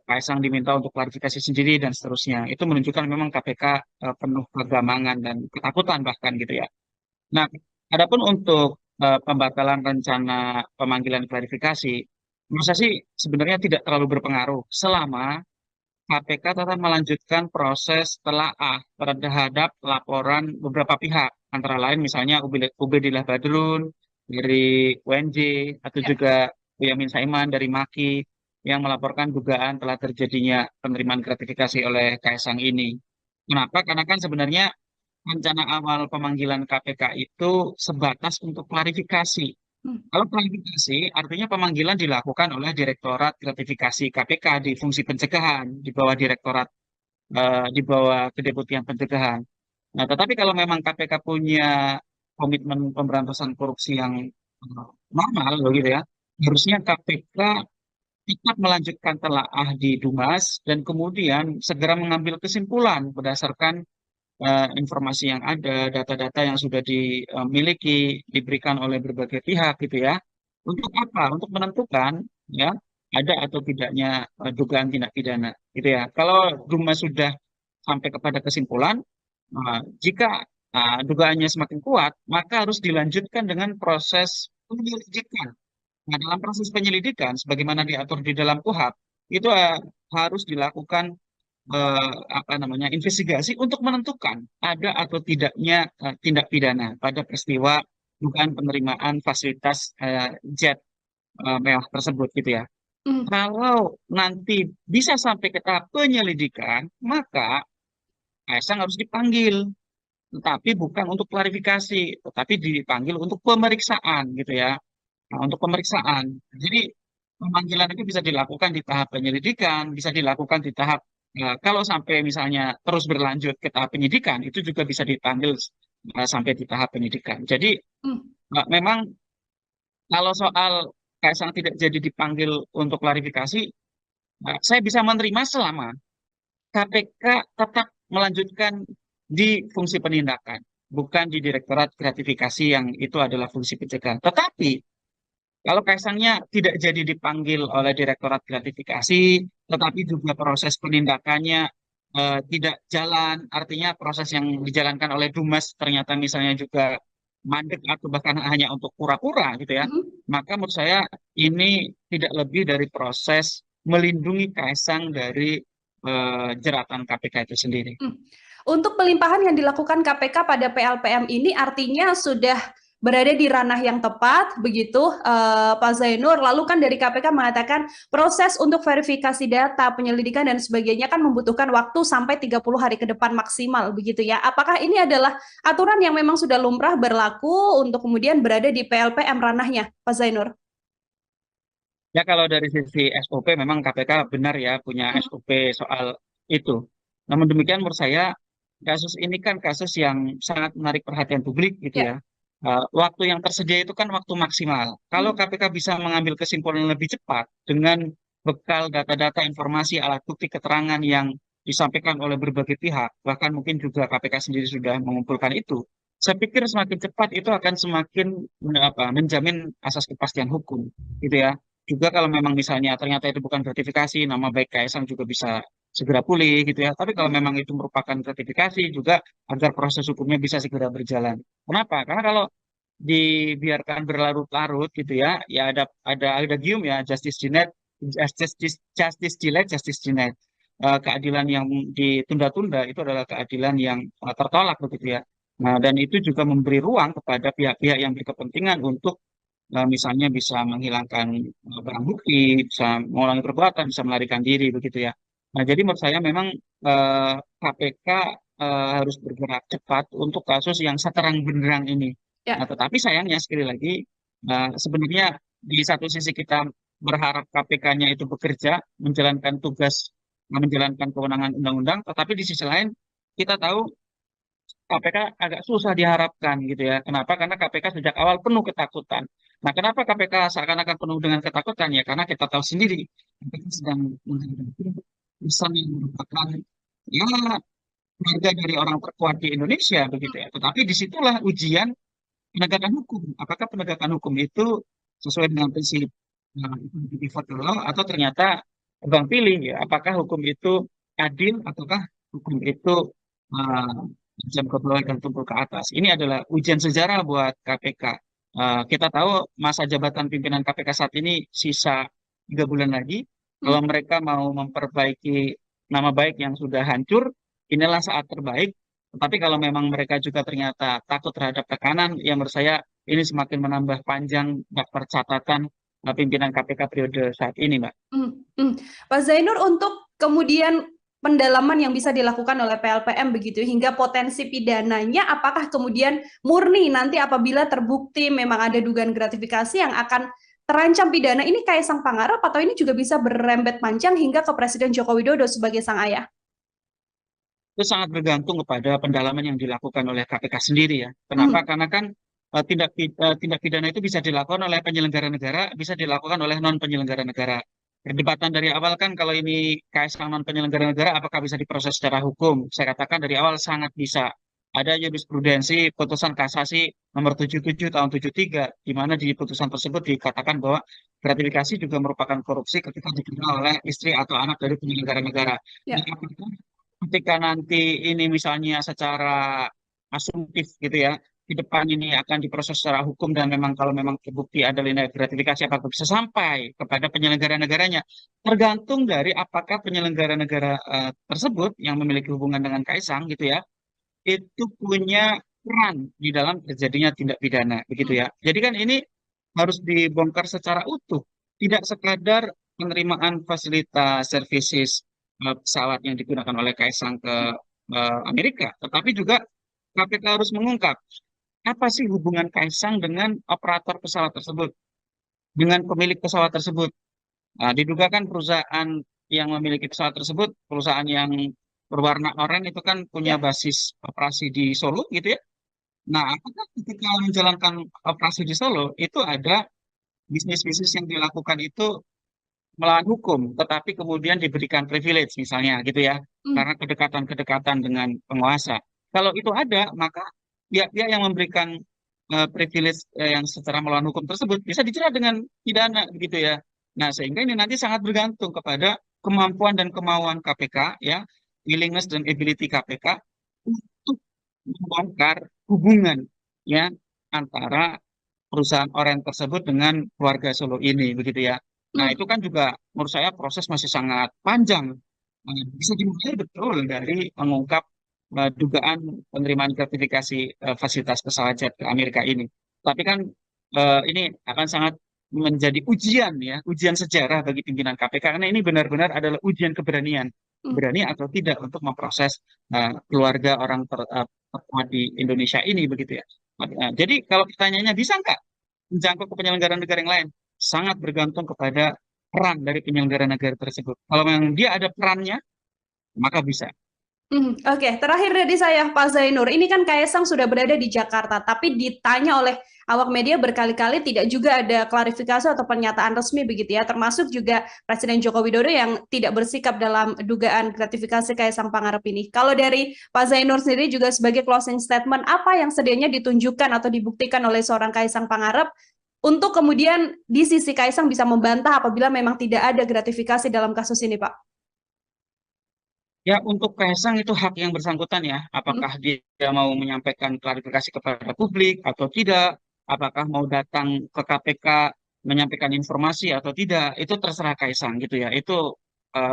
Kaisang diminta untuk klarifikasi sendiri dan seterusnya. Itu menunjukkan memang KPK penuh kegamangan dan ketakutan bahkan gitu ya. Nah, adapun untuk pembatalan rencana pemanggilan klarifikasi, menurut saya sih sebenarnya tidak terlalu berpengaruh selama KPK tetap melanjutkan proses telaah terhadap laporan beberapa pihak, antara lain misalnya Ubedillah Badrun dari UNJ atau Ya. juga Boyamin Saiman dari MAKI yang melaporkan dugaan telah terjadinya penerimaan gratifikasi oleh Kaisang ini. Kenapa? Karena kan sebenarnya rencana awal pemanggilan KPK itu sebatas untuk klarifikasi. Hmm. Kalau klarifikasi, artinya pemanggilan dilakukan oleh Direktorat Gratifikasi KPK di fungsi pencegahan, di bawah Direktorat, di bawah Kedeputian Pencegahan. Nah, tetapi kalau memang KPK punya komitmen pemberantasan korupsi yang normal, begitu ya, harusnya KPK tetap melanjutkan telaah di Dumas dan kemudian segera mengambil kesimpulan berdasarkan informasi yang ada, data-data yang sudah dimiliki, diberikan oleh berbagai pihak gitu ya. Untuk apa? Untuk menentukan ya ada atau tidaknya dugaan tindak pidana gitu ya. Kalau Duma sudah sampai kepada kesimpulan, jika dugaannya semakin kuat, maka harus dilanjutkan dengan proses penyelidikan. Nah, dalam proses penyelidikan, sebagaimana diatur di dalam KUHP, itu harus dilakukan apa namanya investigasi untuk menentukan ada atau tidaknya tindak pidana pada peristiwa dugaan penerimaan fasilitas jet mewah tersebut gitu ya. Hmm. Kalau nanti bisa sampai ke tahap penyelidikan, maka Kaisang harus dipanggil, tetapi bukan untuk klarifikasi, tetapi dipanggil untuk pemeriksaan gitu ya. Nah, untuk pemeriksaan. Jadi pemanggilan itu bisa dilakukan di tahap penyelidikan, bisa dilakukan di tahap kalau sampai misalnya terus berlanjut ke tahap penyidikan, itu juga bisa dipanggil sampai di tahap penyidikan. Jadi Hmm. memang kalau soal Kaisang tidak jadi dipanggil untuk klarifikasi, saya bisa menerima selama KPK tetap melanjutkan di fungsi penindakan, bukan di Direktorat Gratifikasi yang itu adalah fungsi pencegahan. Tetapi kalau Kaisangnya tidak jadi dipanggil oleh Direktorat Gratifikasi, tetapi juga proses penindakannya tidak jalan, artinya proses yang dijalankan oleh Dumas ternyata misalnya juga mandek atau bahkan hanya untuk pura-pura gitu ya, Hmm. maka menurut saya ini tidak lebih dari proses melindungi Kaisang dari jeratan KPK itu sendiri. Untuk pelimpahan yang dilakukan KPK pada PLPM ini artinya sudah berada di ranah yang tepat, begitu Pak Zainur. Lalu kan dari KPK mengatakan proses untuk verifikasi data, penyelidikan dan sebagainya kan membutuhkan waktu sampai 30 hari ke depan maksimal, begitu ya. Apakah ini adalah aturan yang memang sudah lumrah berlaku untuk kemudian berada di PLPM ranahnya, Pak Zainur? Ya kalau dari sisi SOP memang KPK benar ya punya SOP soal itu. Namun demikian menurut saya kasus ini kan kasus yang sangat menarik perhatian publik gitu Ya. ya. Waktu yang tersedia itu kan waktu maksimal. Kalau KPK bisa mengambil kesimpulan lebih cepat dengan bekal data-data informasi alat bukti keterangan yang disampaikan oleh berbagai pihak, bahkan mungkin juga KPK sendiri sudah mengumpulkan itu. Saya pikir semakin cepat itu akan semakin menjamin asas kepastian hukum gitu ya. Juga kalau memang misalnya ternyata itu bukan gratifikasi, nama baik Kaisang juga bisa segera pulih gitu ya. Tapi kalau memang itu merupakan gratifikasi juga agar proses hukumnya bisa segera berjalan. Kenapa? Karena kalau dibiarkan berlarut-larut gitu ya, ya ada gium ya, justice denied, justice delayed, justice denied. Keadilan yang ditunda-tunda itu adalah keadilan yang tertolak begitu ya. Nah, dan itu juga memberi ruang kepada pihak-pihak yang berkepentingan untuk misalnya bisa menghilangkan barang bukti, bisa mengulangi perbuatan, bisa melarikan diri begitu ya. Nah, jadi menurut saya memang KPK harus bergerak cepat untuk kasus yang seterang benderang ini. Nah, Ya. tetapi sayangnya sekali lagi sebenarnya di satu sisi kita berharap KPK-nya itu bekerja, menjalankan tugas, menjalankan kewenangan undang-undang, tetapi di sisi lain kita tahu KPK agak susah diharapkan gitu ya. Kenapa? Karena KPK sejak awal penuh ketakutan. Nah, kenapa KPK seakan-akan penuh dengan ketakutan? Ya, karena kita tahu sendiri KPK sedang menghadapi pesan yang merupakan ya keluarga dari orang terkuat di Indonesia begitu ya. Tetapi disitulah ujian penegakan hukum. Apakah penegakan hukum itu sesuai dengan prinsip default law atau ternyata bang pilih ya? Apakah hukum itu adil ataukah hukum itu uh, jam ke bawah dan tumpul ke atas? Ini adalah ujian sejarah buat KPK. Kita tahu masa jabatan pimpinan KPK saat ini sisa 3 bulan lagi. Kalau mereka mau memperbaiki nama baik yang sudah hancur, inilah saat terbaik. Tetapi kalau memang mereka juga ternyata takut terhadap tekanan, ya menurut saya ini semakin menambah panjang daftar catatan pimpinan KPK periode saat ini, Mbak. Pak Zainur, untuk kemudian pendalaman yang bisa dilakukan oleh PLPM begitu hingga potensi pidananya, apakah kemudian murni nanti apabila terbukti memang ada dugaan gratifikasi yang akan terancam pidana ini Kaisang Pangarep atau ini juga bisa berrembet panjang hingga ke Presiden Joko Widodo sebagai sang ayah? Itu sangat bergantung kepada pendalaman yang dilakukan oleh KPK sendiri ya. Kenapa? Hmm. Karena kan tindak pidana itu bisa dilakukan oleh penyelenggara negara, bisa dilakukan oleh non penyelenggara negara. Perdebatan dari awal kan kalau ini KSK non penyelenggara negara, apakah bisa diproses secara hukum? Saya katakan dari awal sangat bisa. Ada jurisprudensi putusan kasasi nomor 77 tahun 73, di mana di putusan tersebut dikatakan bahwa gratifikasi juga merupakan korupsi ketika diterima oleh istri atau anak dari penyelenggara negara. Nah, Ya. apakah ketika nanti ini misalnya secara asumtif gitu ya, di depan ini akan diproses secara hukum dan memang kalau memang terbukti ada tindak gratifikasi apakah bisa sampai kepada penyelenggara negaranya, tergantung dari apakah penyelenggara negara tersebut yang memiliki hubungan dengan Kaisang gitu ya, itu punya peran di dalam terjadinya tindak pidana begitu ya. Jadi kan ini harus dibongkar secara utuh, tidak sekadar penerimaan fasilitas services pesawat yang digunakan oleh Kaisang ke Amerika, tetapi juga KPK harus mengungkap apa sih hubungan Kaisang dengan operator pesawat tersebut, dengan pemilik pesawat tersebut. Nah, diduga kan perusahaan yang memiliki pesawat tersebut, perusahaan yang berwarna oranye itu kan punya Ya. basis operasi di Solo gitu ya. Nah, apakah ketika menjalankan operasi di Solo itu ada bisnis-bisnis yang dilakukan itu melawan hukum, tetapi kemudian diberikan privilege misalnya gitu ya, karena kedekatan-kedekatan dengan penguasa. Kalau itu ada, maka pihak-pihak yang memberikan privilege yang secara melawan hukum tersebut bisa dijerat dengan pidana begitu ya. Nah, sehingga ini nanti sangat bergantung kepada kemampuan dan kemauan KPK ya, willingness dan ability KPK untuk membongkar hubungan ya antara perusahaan Oren tersebut dengan keluarga Solo ini begitu ya. Nah, itu kan juga menurut saya proses masih sangat panjang. bisa dimulai betul dari mengungkap dugaan penerimaan gratifikasi fasilitas pesawat jet ke Amerika ini. Tapi kan ini akan sangat menjadi ujian ya, ujian sejarah bagi pimpinan KPK karena ini benar-benar adalah ujian keberanian, Hmm. berani atau tidak untuk memproses keluarga orang terkuat di Indonesia ini begitu ya. Jadi kalau pertanyaannya bisa nggak menjangkau ke penyelenggara negara yang lain? Sangat bergantung kepada peran dari penyelenggara negara tersebut. Kalau memang dia ada perannya, maka bisa. Oke, terakhir dari saya, Pak Zainur. Ini kan Kaisang sudah berada di Jakarta, tapi ditanya oleh awak media berkali-kali tidak juga ada klarifikasi atau pernyataan resmi begitu ya, termasuk juga Presiden Joko Widodo yang tidak bersikap dalam dugaan gratifikasi Kaisang Pangarep ini. Kalau dari Pak Zainur sendiri juga sebagai closing statement, apa yang sedianya ditunjukkan atau dibuktikan oleh seorang Kaisang Pangarep untuk kemudian di sisi Kaisang bisa membantah apabila memang tidak ada gratifikasi dalam kasus ini, Pak? Ya, untuk Kaisang itu hak yang bersangkutan ya. Hmm. Apakah dia mau menyampaikan klarifikasi kepada publik atau tidak, apakah mau datang ke KPK menyampaikan informasi atau tidak, itu terserah Kaisang gitu ya. Itu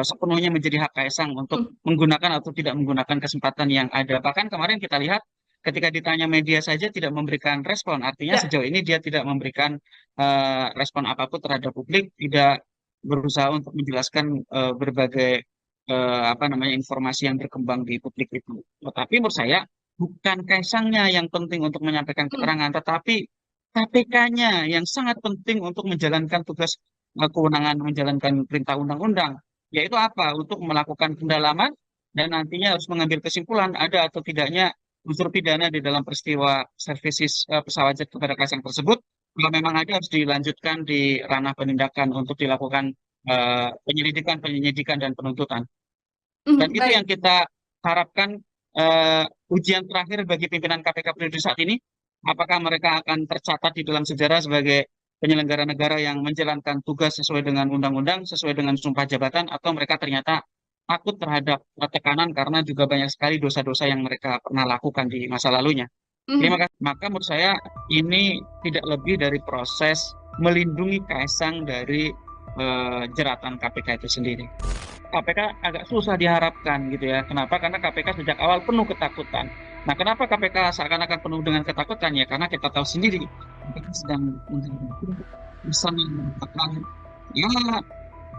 sepenuhnya menjadi hak Kaisang untuk Hmm. menggunakan atau tidak menggunakan kesempatan yang ada. Bahkan kemarin kita lihat ketika ditanya media saja tidak memberikan respon. Artinya Ya. sejauh ini dia tidak memberikan respon apapun terhadap publik, tidak berusaha untuk menjelaskan berbagai apa namanya informasi yang berkembang di publik itu. Tetapi menurut saya bukan Kaisangnya yang penting untuk menyampaikan Hmm. keterangan, tetapi KPK-nya yang sangat penting untuk menjalankan tugas kewenangan menjalankan perintah undang-undang, yaitu apa? Untuk melakukan pendalaman dan nantinya harus mengambil kesimpulan ada atau tidaknya unsur pidana di dalam peristiwa services pesawat jet kepada Kaisang tersebut. Kalau memang ada harus dilanjutkan di ranah penindakan untuk dilakukan penyelidikan, penyidikan, dan penuntutan. Dan itu yang Baik. kita harapkan ujian terakhir bagi pimpinan KPK periode saat ini, apakah mereka akan tercatat di dalam sejarah sebagai penyelenggara negara yang menjalankan tugas sesuai dengan undang-undang, sesuai dengan sumpah jabatan, atau mereka ternyata takut terhadap tekanan karena juga banyak sekali dosa-dosa yang mereka pernah lakukan di masa lalunya. Terima Mhm. kasih. Maka menurut saya ini tidak lebih dari proses melindungi Kaisang dari jeratan KPK itu sendiri. KPK agak susah diharapkan gitu ya. Kenapa? Karena KPK sejak awal penuh ketakutan. Nah, kenapa KPK seakan-akan penuh dengan ketakutan ya? Karena kita tahu sendiri KPK sedang menghadapi bersama mendapatkan ya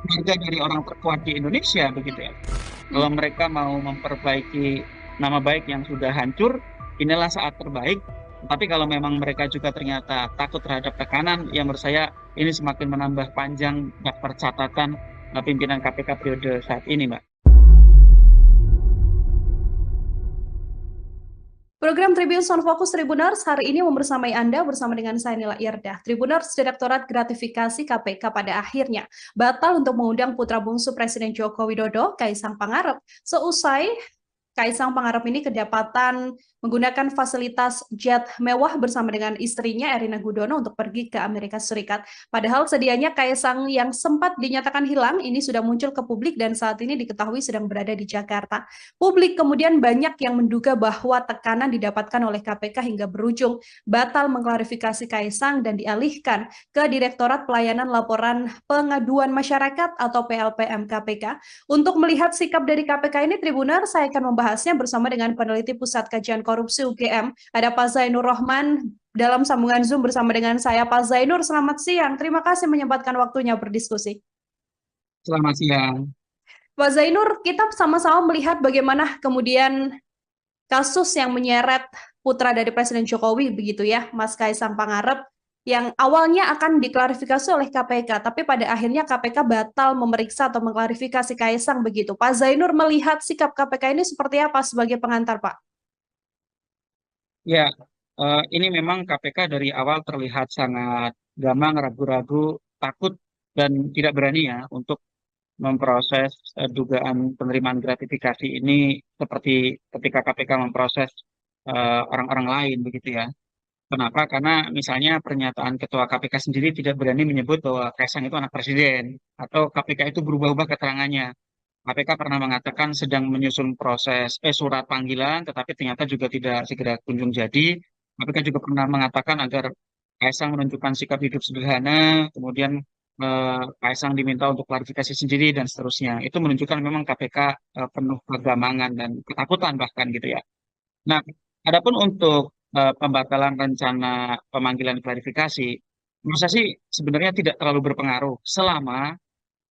keluarga dari orang terkuat di Indonesia begitu ya. Kalau Mhm. mereka mau memperbaiki nama baik yang sudah hancur, inilah saat terbaik. Tapi kalau memang mereka juga ternyata takut terhadap tekanan, ya menurut saya ini semakin menambah panjang daftar catatan pimpinan KPK periode saat ini, Mbak. Program Tribun Sound Focus Tribuners hari ini membersamai Anda bersama dengan saya Nila Irdah. Tribuners Direktorat Gratifikasi KPK pada akhirnya batal untuk mengundang putra bungsu Presiden Joko Widodo, Kaisang Pangarep, seusai Kaisang Pangarep ini kedapatan menggunakan fasilitas jet mewah bersama dengan istrinya Erina Gudono untuk pergi ke Amerika Serikat. Padahal sedianya Kaisang yang sempat dinyatakan hilang ini sudah muncul ke publik dan saat ini diketahui sedang berada di Jakarta. Publik kemudian banyak yang menduga bahwa tekanan didapatkan oleh KPK hingga berujung batal mengklarifikasi Kaisang dan dialihkan ke Direktorat Pelayanan Laporan Pengaduan Masyarakat atau PLPM KPK. Untuk melihat sikap dari KPK ini, Tribuner, saya akan membahasnya bersama dengan peneliti Pusat Kajian Korupsi UGM. Ada Pak Zainur Rohman dalam sambungan Zoom bersama dengan saya. Pak Zainur, selamat siang. Terima kasih menyempatkan waktunya berdiskusi. Selamat siang. Pak Zainur, kita sama-sama melihat bagaimana kemudian kasus yang menyeret putra dari Presiden Jokowi, begitu ya, Mas Kaisang Pangarep, yang awalnya akan diklarifikasi oleh KPK, tapi pada akhirnya KPK batal memeriksa atau mengklarifikasi Kaisang begitu. Pak Zainur melihat sikap KPK ini seperti apa sebagai pengantar, Pak? Ya, ini memang KPK dari awal terlihat sangat gamang, ragu-ragu, takut, dan tidak berani ya untuk memproses dugaan penerimaan gratifikasi ini seperti ketika KPK memproses orang-orang lain begitu ya. Kenapa? Karena misalnya pernyataan Ketua KPK sendiri tidak berani menyebut bahwa Kaisang itu anak presiden atau KPK itu berubah-ubah keterangannya. KPK pernah mengatakan sedang menyusun proses surat panggilan, tetapi ternyata juga tidak segera kunjung jadi. KPK juga pernah mengatakan agar Kaisang menunjukkan sikap hidup sederhana, kemudian Kaisang diminta untuk klarifikasi sendiri dan seterusnya. Itu menunjukkan memang KPK penuh kegamangan dan ketakutan bahkan gitu ya. Nah, adapun untuk pembatalan rencana pemanggilan klarifikasi, menurut saya sih sebenarnya tidak terlalu berpengaruh selama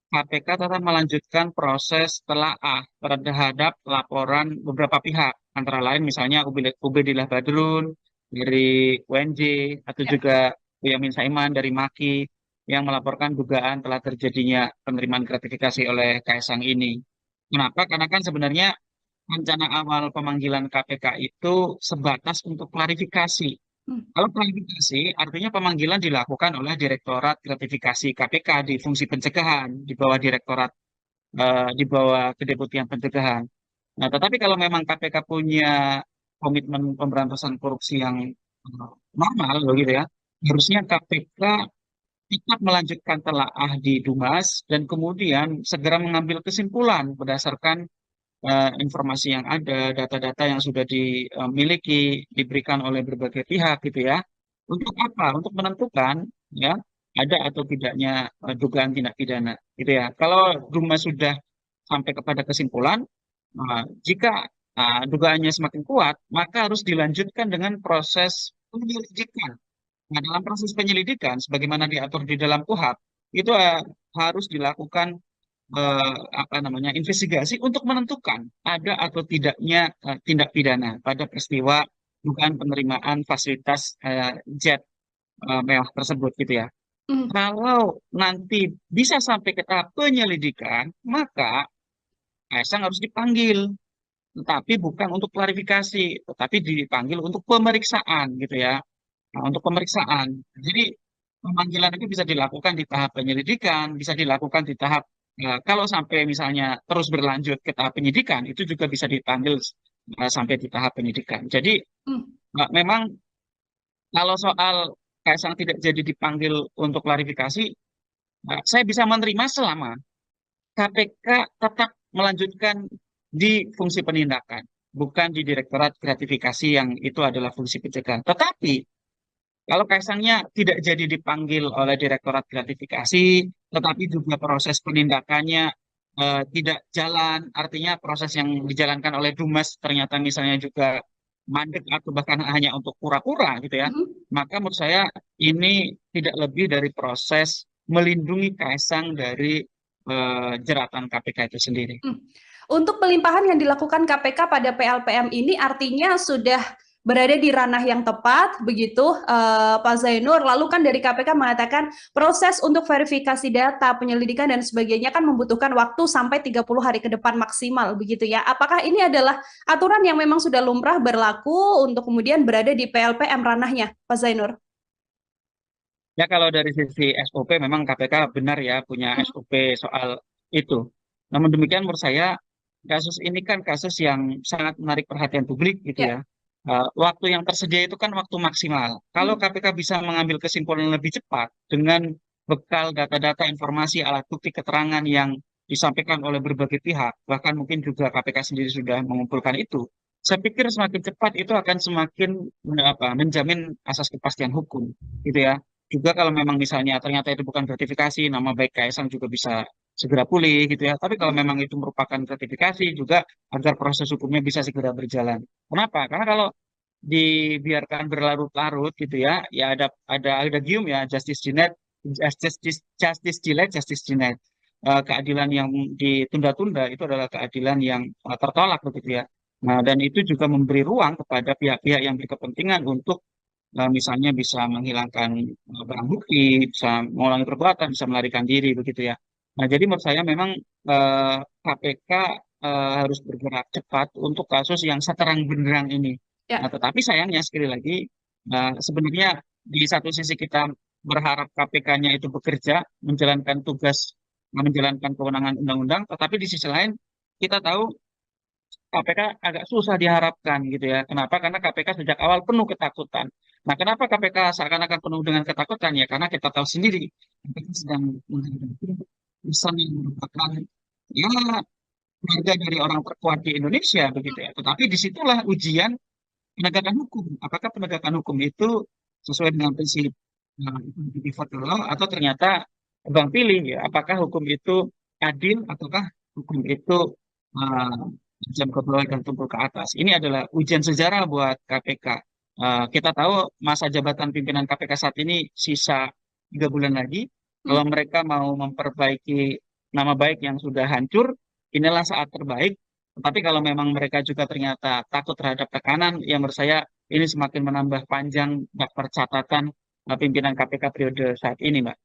KPK tetap melanjutkan proses telaah terhadap laporan beberapa pihak, antara lain misalnya Ubedillah Badrun dari UNJ atau Ya. juga Boyamin Saiman dari MAKI yang melaporkan dugaan telah terjadinya penerimaan gratifikasi oleh Kaisang ini. Kenapa? Karena kan sebenarnya rencana awal pemanggilan KPK itu sebatas untuk klarifikasi. Hmm. Kalau klarifikasi, artinya pemanggilan dilakukan oleh Direktorat Gratifikasi KPK di fungsi pencegahan di bawah di bawah Kedeputian Pencegahan. Nah, tetapi kalau memang KPK punya komitmen pemberantasan korupsi yang normal, begitu ya, harusnya KPK tetap melanjutkan telaah di Dumas dan kemudian segera mengambil kesimpulan berdasarkan informasi yang ada, data-data yang sudah dimiliki, diberikan oleh berbagai pihak gitu ya. Untuk apa? Untuk menentukan ya ada atau tidaknya dugaan tindak pidana gitu ya. Kalau Duma sudah sampai kepada kesimpulan, jika dugaannya semakin kuat, maka harus dilanjutkan dengan proses penyelidikan. Nah, dalam proses penyelidikan, sebagaimana diatur di dalam KUHP, itu harus dilakukan apa namanya investigasi untuk menentukan ada atau tidaknya tindak pidana pada peristiwa dugaan penerimaan fasilitas jet mewah tersebut gitu ya. Hmm. Kalau nanti bisa sampai ke tahap penyelidikan, maka Kaisang harus dipanggil, tetapi bukan untuk klarifikasi, tetapi dipanggil untuk pemeriksaan gitu ya. Nah, untuk pemeriksaan. Jadi pemanggilan itu bisa dilakukan di tahap penyelidikan, bisa dilakukan di tahap kalau sampai misalnya terus berlanjut ke tahap penyidikan, itu juga bisa dipanggil sampai di tahap penyidikan. Jadi Hmm. memang kalau soal Kaisang tidak jadi dipanggil untuk klarifikasi, saya bisa menerima selama KPK tetap melanjutkan di fungsi penindakan, bukan di Direktorat Gratifikasi yang itu adalah fungsi pencegahan. Tetapi kalau Kaisangnya tidak jadi dipanggil oleh Direktorat Gratifikasi, tetapi juga proses penindakannya tidak jalan, artinya proses yang dijalankan oleh Dumas ternyata misalnya juga mandek atau bahkan hanya untuk pura-pura gitu ya, Hmm. maka menurut saya ini tidak lebih dari proses melindungi Kaisang dari jeratan KPK itu sendiri. Hmm. Untuk pelimpahan yang dilakukan KPK pada PLPM ini artinya sudah berada di ranah yang tepat, begitu Pak Zainur. Lalu kan dari KPK mengatakan proses untuk verifikasi data, penyelidikan dan sebagainya kan membutuhkan waktu sampai 30 hari ke depan maksimal, begitu ya. Apakah ini adalah aturan yang memang sudah lumrah berlaku untuk kemudian berada di PLPM ranahnya, Pak Zainur? Ya kalau dari sisi SOP memang KPK benar ya punya Hmm. SOP soal itu. Namun demikian menurut saya kasus ini kan kasus yang sangat menarik perhatian publik gitu Ya. ya. Waktu yang tersedia itu kan waktu maksimal. Kalau Hmm. KPK bisa mengambil kesimpulan lebih cepat dengan bekal data-data informasi alat bukti keterangan yang disampaikan oleh berbagai pihak, bahkan mungkin juga KPK sendiri sudah mengumpulkan itu. Saya pikir semakin cepat itu akan semakin menjamin asas kepastian hukum gitu ya. Juga kalau memang misalnya ternyata itu bukan gratifikasi, nama baik Kaisang juga bisa segera pulih gitu ya. Tapi kalau Hmm. memang itu merupakan gratifikasi juga agar proses hukumnya bisa segera berjalan. Kenapa? Karena kalau dibiarkan berlarut-larut gitu ya, ya ada gium ya justice denied, justice delayed, justice denied. Keadilan yang ditunda-tunda itu adalah keadilan yang tertolak begitu ya. Nah, dan itu juga memberi ruang kepada pihak-pihak yang berkepentingan untuk misalnya bisa menghilangkan barang bukti, bisa mengulangi perbuatan, bisa melarikan diri begitu ya. Nah, jadi menurut saya memang KPK harus bergerak cepat untuk kasus yang seterang benderang ini. Nah, Ya. tetapi sayangnya sekali lagi sebenarnya di satu sisi kita berharap KPK-nya itu bekerja, menjalankan tugas, menjalankan kewenangan undang-undang, tetapi di sisi lain kita tahu KPK agak susah diharapkan gitu ya. Kenapa? Karena KPK sejak awal penuh ketakutan. Nah, kenapa KPK seakan-akan penuh dengan ketakutan? Ya, karena kita tahu sendiri KPK sedang menghadapi pesan yang merupakan ya keluarga dari orang terkuat di Indonesia begitu ya. Tetapi disitulah ujian penegakan hukum. Apakah penegakan hukum itu sesuai dengan prinsip pivot law atau ternyata tebang pilih ya, apakah hukum itu adil ataukah hukum itu uh, jam ke bawah dan tumpul ke atas. Ini adalah ujian sejarah buat KPK. Kita tahu masa jabatan pimpinan KPK saat ini sisa 3 bulan lagi. Hmm. Kalau mereka mau memperbaiki nama baik yang sudah hancur, inilah saat terbaik. Tetapi kalau memang mereka juga ternyata takut terhadap tekanan, yang menurut saya ini semakin menambah panjang daftar catatan pimpinan KPK periode saat ini, Mbak.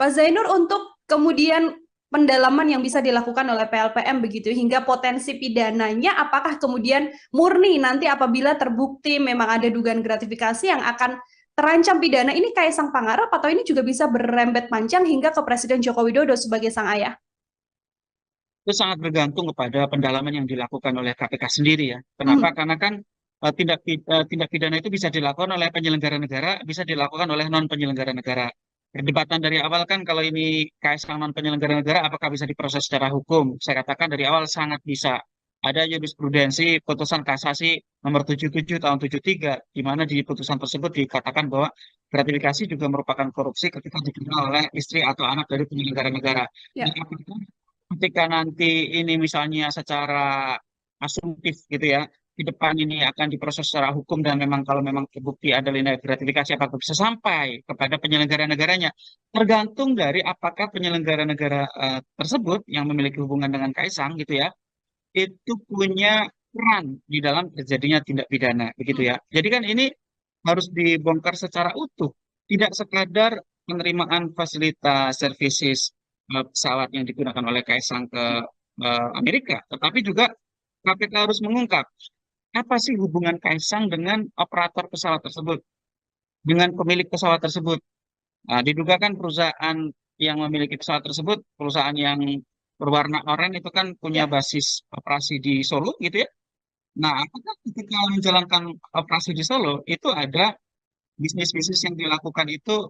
Pak Zainur, untuk kemudian pendalaman yang bisa dilakukan oleh PLPM begitu hingga potensi pidananya, apakah kemudian murni nanti apabila terbukti memang ada dugaan gratifikasi yang akan terancam pidana, ini Kaisang Pangarep atau ini juga bisa berrembet panjang hingga ke Presiden Joko Widodo sebagai sang ayah? Itu sangat bergantung kepada pendalaman yang dilakukan oleh KPK sendiri ya. Kenapa? Hmm. Karena kan tindak pidana itu bisa dilakukan oleh penyelenggara negara, bisa dilakukan oleh non penyelenggara negara. Perdebatan dari awal kan kalau ini KSK non penyelenggara negara, apakah bisa diproses secara hukum? Saya katakan dari awal sangat bisa. Ada jurisprudensi putusan kasasi nomor 77 tahun 73, di mana di putusan tersebut dikatakan bahwa gratifikasi juga merupakan korupsi ketika diterima oleh istri atau anak dari penyelenggara negara. Ya. Ketika nanti ini misalnya secara asumtif gitu ya, di depan ini akan diproses secara hukum dan memang kalau memang terbukti ada tindak gratifikasi apakah bisa sampai kepada penyelenggara negaranya, tergantung dari apakah penyelenggara negara tersebut yang memiliki hubungan dengan Kaisang gitu ya, itu punya peran di dalam terjadinya tindak pidana begitu ya. Jadi kan ini harus dibongkar secara utuh, tidak sekadar penerimaan fasilitas services pesawat yang digunakan oleh Kaisang ke Amerika, tetapi juga KPK harus mengungkap apa sih hubungan Kaisang dengan operator pesawat tersebut, dengan pemilik pesawat tersebut. Nah, diduga kan perusahaan yang memiliki pesawat tersebut, perusahaan yang berwarna oranye itu kan punya Ya. basis operasi di Solo gitu ya. Nah, apakah ketika menjalankan operasi di Solo itu ada bisnis-bisnis yang dilakukan itu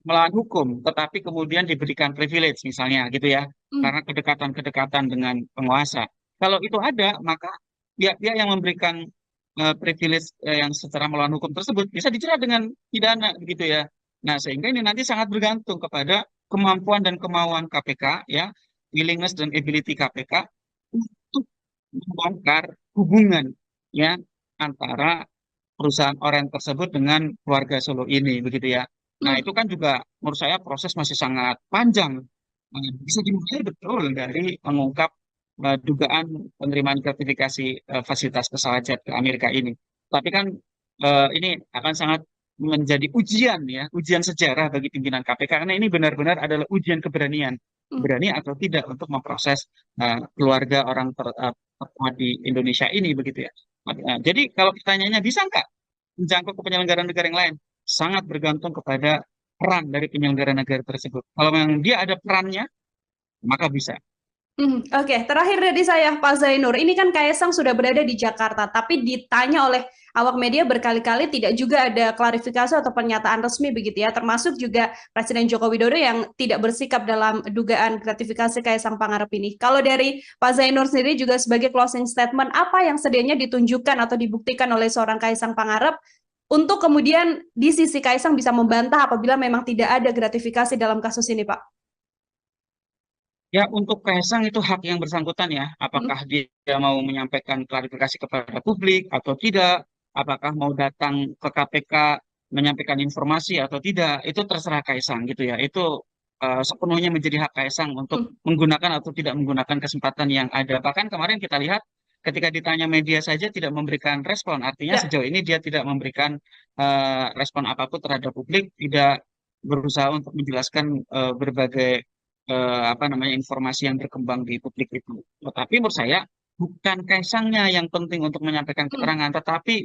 melawan hukum, tetapi kemudian diberikan privilege misalnya gitu ya, Hmm. karena kedekatan-kedekatan dengan penguasa. Kalau itu ada, maka pihak-pihak yang memberikan privilege yang secara melawan hukum tersebut bisa dijerat dengan pidana begitu ya. Nah, sehingga ini nanti sangat bergantung kepada kemampuan dan kemauan KPK ya, willingness dan ability KPK untuk membongkar hubungan ya antara perusahaan orang tersebut dengan keluarga Solo ini begitu ya. Nah, Hmm. itu kan juga menurut saya proses masih sangat panjang. Bisa dimulai betul dari mengungkap dugaan penerimaan gratifikasi fasilitas pesawat jet ke Amerika ini. Tapi kan ini akan sangat menjadi ujian ya, ujian sejarah bagi pimpinan KPK karena ini benar-benar adalah ujian keberanian, Hmm. berani atau tidak untuk memproses keluarga orang terkuat di Indonesia ini begitu ya. Jadi kalau pertanyaannya bisa nggak menjangkau ke penyelenggara negara yang lain? Sangat bergantung kepada peran dari penyelenggara negara tersebut. Kalau memang dia ada perannya, maka bisa. Oke, terakhir dari saya, Pak Zainur. Ini kan Kaisang sudah berada di Jakarta, tapi ditanya oleh awak media berkali-kali tidak juga ada klarifikasi atau pernyataan resmi begitu ya, termasuk juga Presiden Joko Widodo yang tidak bersikap dalam dugaan gratifikasi Kaisang Pangarep ini. Kalau dari Pak Zainur sendiri juga sebagai closing statement, apa yang sedianya ditunjukkan atau dibuktikan oleh seorang Kaisang Pangarep untuk kemudian di sisi Kaisang bisa membantah apabila memang tidak ada gratifikasi dalam kasus ini, Pak? Ya, untuk Kaisang itu hak yang bersangkutan ya. Hmm. Apakah dia mau menyampaikan klarifikasi kepada publik atau tidak, apakah mau datang ke KPK menyampaikan informasi atau tidak, itu terserah Kaisang gitu ya. Itu sepenuhnya menjadi hak Kaisang untuk Hmm. menggunakan atau tidak menggunakan kesempatan yang ada. Bahkan kemarin kita lihat ketika ditanya media saja tidak memberikan respon. Artinya Ya. sejauh ini dia tidak memberikan respon apapun terhadap publik, tidak berusaha untuk menjelaskan berbagai apa namanya informasi yang berkembang di publik itu. Tetapi menurut saya bukan Kaisangnya yang penting untuk menyampaikan Hmm. keterangan, tetapi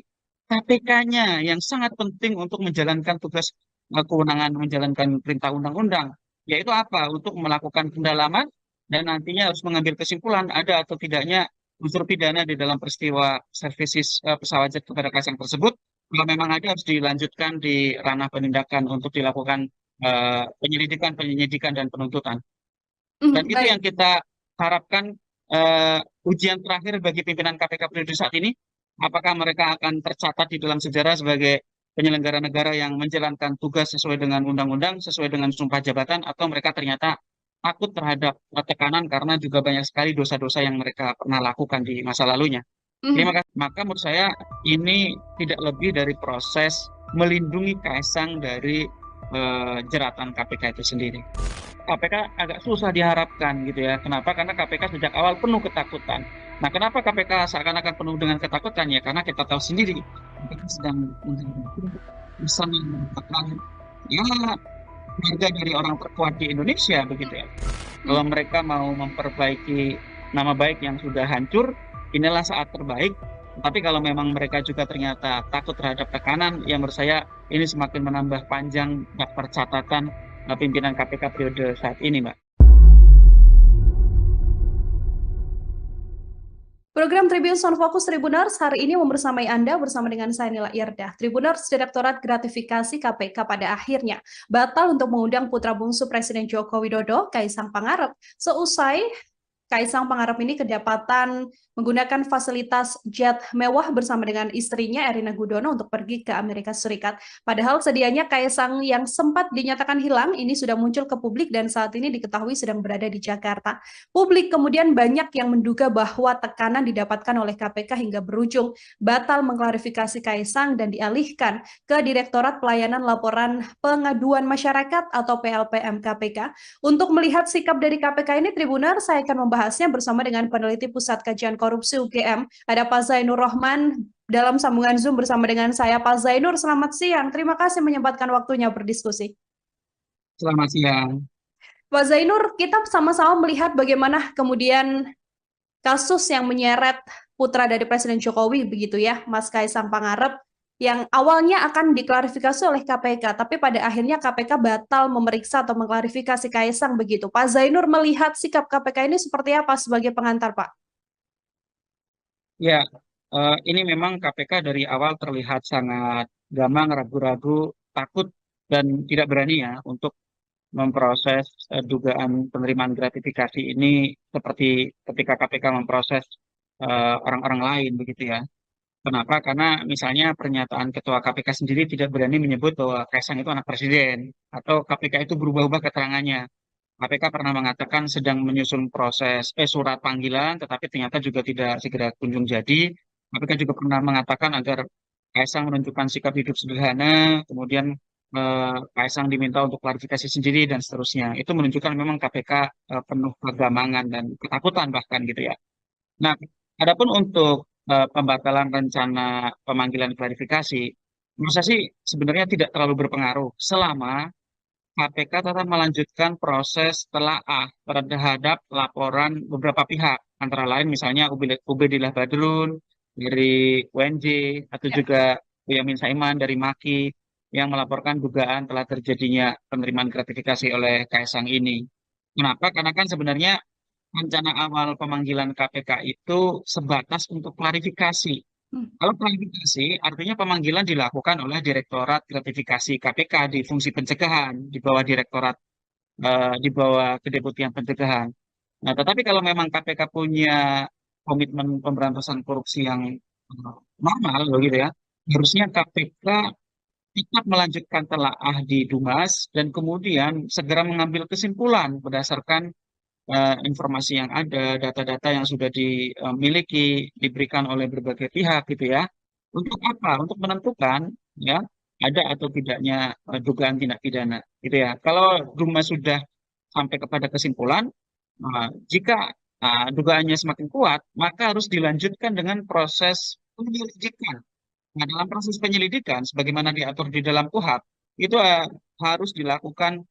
KPK-nya yang sangat penting untuk menjalankan tugas kewenangan menjalankan perintah undang-undang, yaitu apa? Untuk melakukan pendalaman dan nantinya harus mengambil kesimpulan ada atau tidaknya unsur pidana di dalam peristiwa services pesawat jet kepada Kaisang tersebut. Kalau memang ada harus dilanjutkan di ranah penindakan untuk dilakukan penyelidikan, penyelidikan dan penuntutan. Dan itu yang Baik. kita harapkan ujian terakhir bagi pimpinan KPK periode saat ini. Apakah mereka akan tercatat di dalam sejarah sebagai penyelenggara negara yang menjalankan tugas sesuai dengan undang-undang, sesuai dengan sumpah jabatan, atau mereka ternyata takut terhadap tekanan karena juga banyak sekali dosa-dosa yang mereka pernah lakukan di masa lalunya. Terima kasih. Maka menurut saya ini tidak lebih dari proses melindungi Kaisang dari jeratan KPK itu sendiri. KPK agak susah diharapkan gitu ya. Kenapa? Karena KPK sejak awal penuh ketakutan. Nah, kenapa KPK seakan-akan penuh dengan ketakutan ya? Karena kita tahu sendiri KPK sedang bisa mendapatkan ya harga dari orang terkuat di Indonesia begitu ya. Kalau mereka mau memperbaiki nama baik yang sudah hancur, inilah saat terbaik. Tapi kalau memang mereka juga ternyata takut terhadap tekanan, yang menurut saya ini semakin menambah panjang daftar catatan pimpinan KPK periode saat ini, Mbak. Program Tribun Sound Focus Tribuners hari ini membersamai Anda bersama dengan saya Nila Irdah. Tribuners Direktorat Gratifikasi KPK pada akhirnya batal untuk mengundang putra bungsu Presiden Joko Widodo, Kaisang Pangarep. Seusai Kaisang Pangarep ini kedapatan menggunakan fasilitas jet mewah bersama dengan istrinya Erina Gudono untuk pergi ke Amerika Serikat. Padahal sedianya Kaisang yang sempat dinyatakan hilang ini sudah muncul ke publik dan saat ini diketahui sedang berada di Jakarta. Publik kemudian banyak yang menduga bahwa tekanan didapatkan oleh KPK hingga berujung batal mengklarifikasi Kaisang dan dialihkan ke Direktorat Pelayanan Laporan Pengaduan Masyarakat atau PLPM KPK. Untuk melihat sikap dari KPK ini, Tribuner, saya akan membahasnya bersama dengan peneliti Pusat Kajian Korupsi UGM. Ada Pak Zainur Rohman dalam sambungan Zoom bersama dengan saya. Pak Zainur, selamat siang. Terima kasih menyempatkan waktunya berdiskusi. Selamat siang. Pak Zainur, kita sama-sama melihat bagaimana kemudian kasus yang menyeret putra dari Presiden Jokowi, begitu ya, Mas Kaisang Pangarep, yang awalnya akan diklarifikasi oleh KPK, tapi pada akhirnya KPK batal memeriksa atau mengklarifikasi Kaisang begitu. Pak Zainur melihat sikap KPK ini seperti apa sebagai pengantar, Pak? Ya, ini memang KPK dari awal terlihat sangat gamang, ragu-ragu, takut, dan tidak berani ya untuk memproses dugaan penerimaan gratifikasi ini seperti ketika KPK memproses orang-orang lain begitu ya. Kenapa? Karena misalnya pernyataan Ketua KPK sendiri tidak berani menyebut bahwa Kaisang itu anak presiden atau KPK itu berubah-ubah keterangannya. KPK pernah mengatakan sedang menyusun proses surat panggilan, tetapi ternyata juga tidak segera kunjung jadi. KPK juga pernah mengatakan agar Kaisang menunjukkan sikap hidup sederhana, kemudian Kaisang diminta untuk klarifikasi sendiri dan seterusnya. Itu menunjukkan memang KPK penuh kegamangan dan ketakutan bahkan gitu ya. Nah, adapun untuk pembatalan rencana pemanggilan klarifikasi, menurut saya sih sebenarnya tidak terlalu berpengaruh selama KPK tetap melanjutkan proses telaah terhadap laporan beberapa pihak, antara lain misalnya Ubedillah Badrun dari UNJ atau Ya. juga Boyamin Saiman dari MAKI yang melaporkan dugaan telah terjadinya penerimaan gratifikasi oleh Kaisang ini. Kenapa? Karena kan sebenarnya rencana awal pemanggilan KPK itu sebatas untuk klarifikasi. Hmm. Kalau klarifikasi, artinya pemanggilan dilakukan oleh Direktorat Gratifikasi KPK di fungsi pencegahan, di bawah Direktorat, di bawah Kedeputian Pencegahan. Nah, tetapi kalau memang KPK punya komitmen pemberantasan korupsi yang normal, begitu ya, harusnya KPK tetap melanjutkan telaah di Dumas dan kemudian segera mengambil kesimpulan berdasarkan informasi yang ada, data-data yang sudah dimiliki, diberikan oleh berbagai pihak gitu ya. Untuk apa? Untuk menentukan ya ada atau tidaknya dugaan tindak pidana gitu ya. Kalau Dumas sudah sampai kepada kesimpulan, jika dugaannya semakin kuat, maka harus dilanjutkan dengan proses penyelidikan. Nah, dalam proses penyelidikan, sebagaimana diatur di dalam KUHP, itu harus dilakukan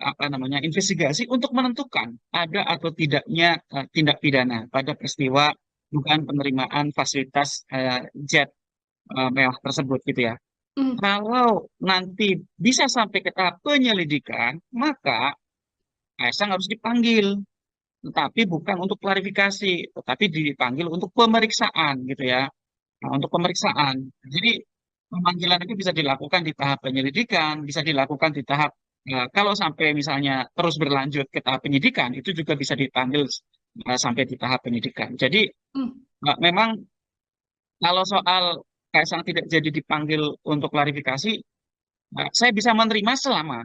apa namanya investigasi untuk menentukan ada atau tidaknya tindak pidana pada peristiwa dugaan penerimaan fasilitas jet mewah tersebut gitu ya. Hmm. Kalau nanti bisa sampai ke tahap penyelidikan, maka Kaisang harus dipanggil, tetapi bukan untuk klarifikasi, tetapi dipanggil untuk pemeriksaan gitu ya. Nah, untuk pemeriksaan. Jadi pemanggilan itu bisa dilakukan di tahap penyelidikan, bisa dilakukan di tahap kalau sampai misalnya terus berlanjut ke tahap penyidikan, itu juga bisa dipanggil sampai di tahap penyidikan. Jadi Hmm. memang kalau soal Kaisang tidak jadi dipanggil untuk klarifikasi, saya bisa menerima selama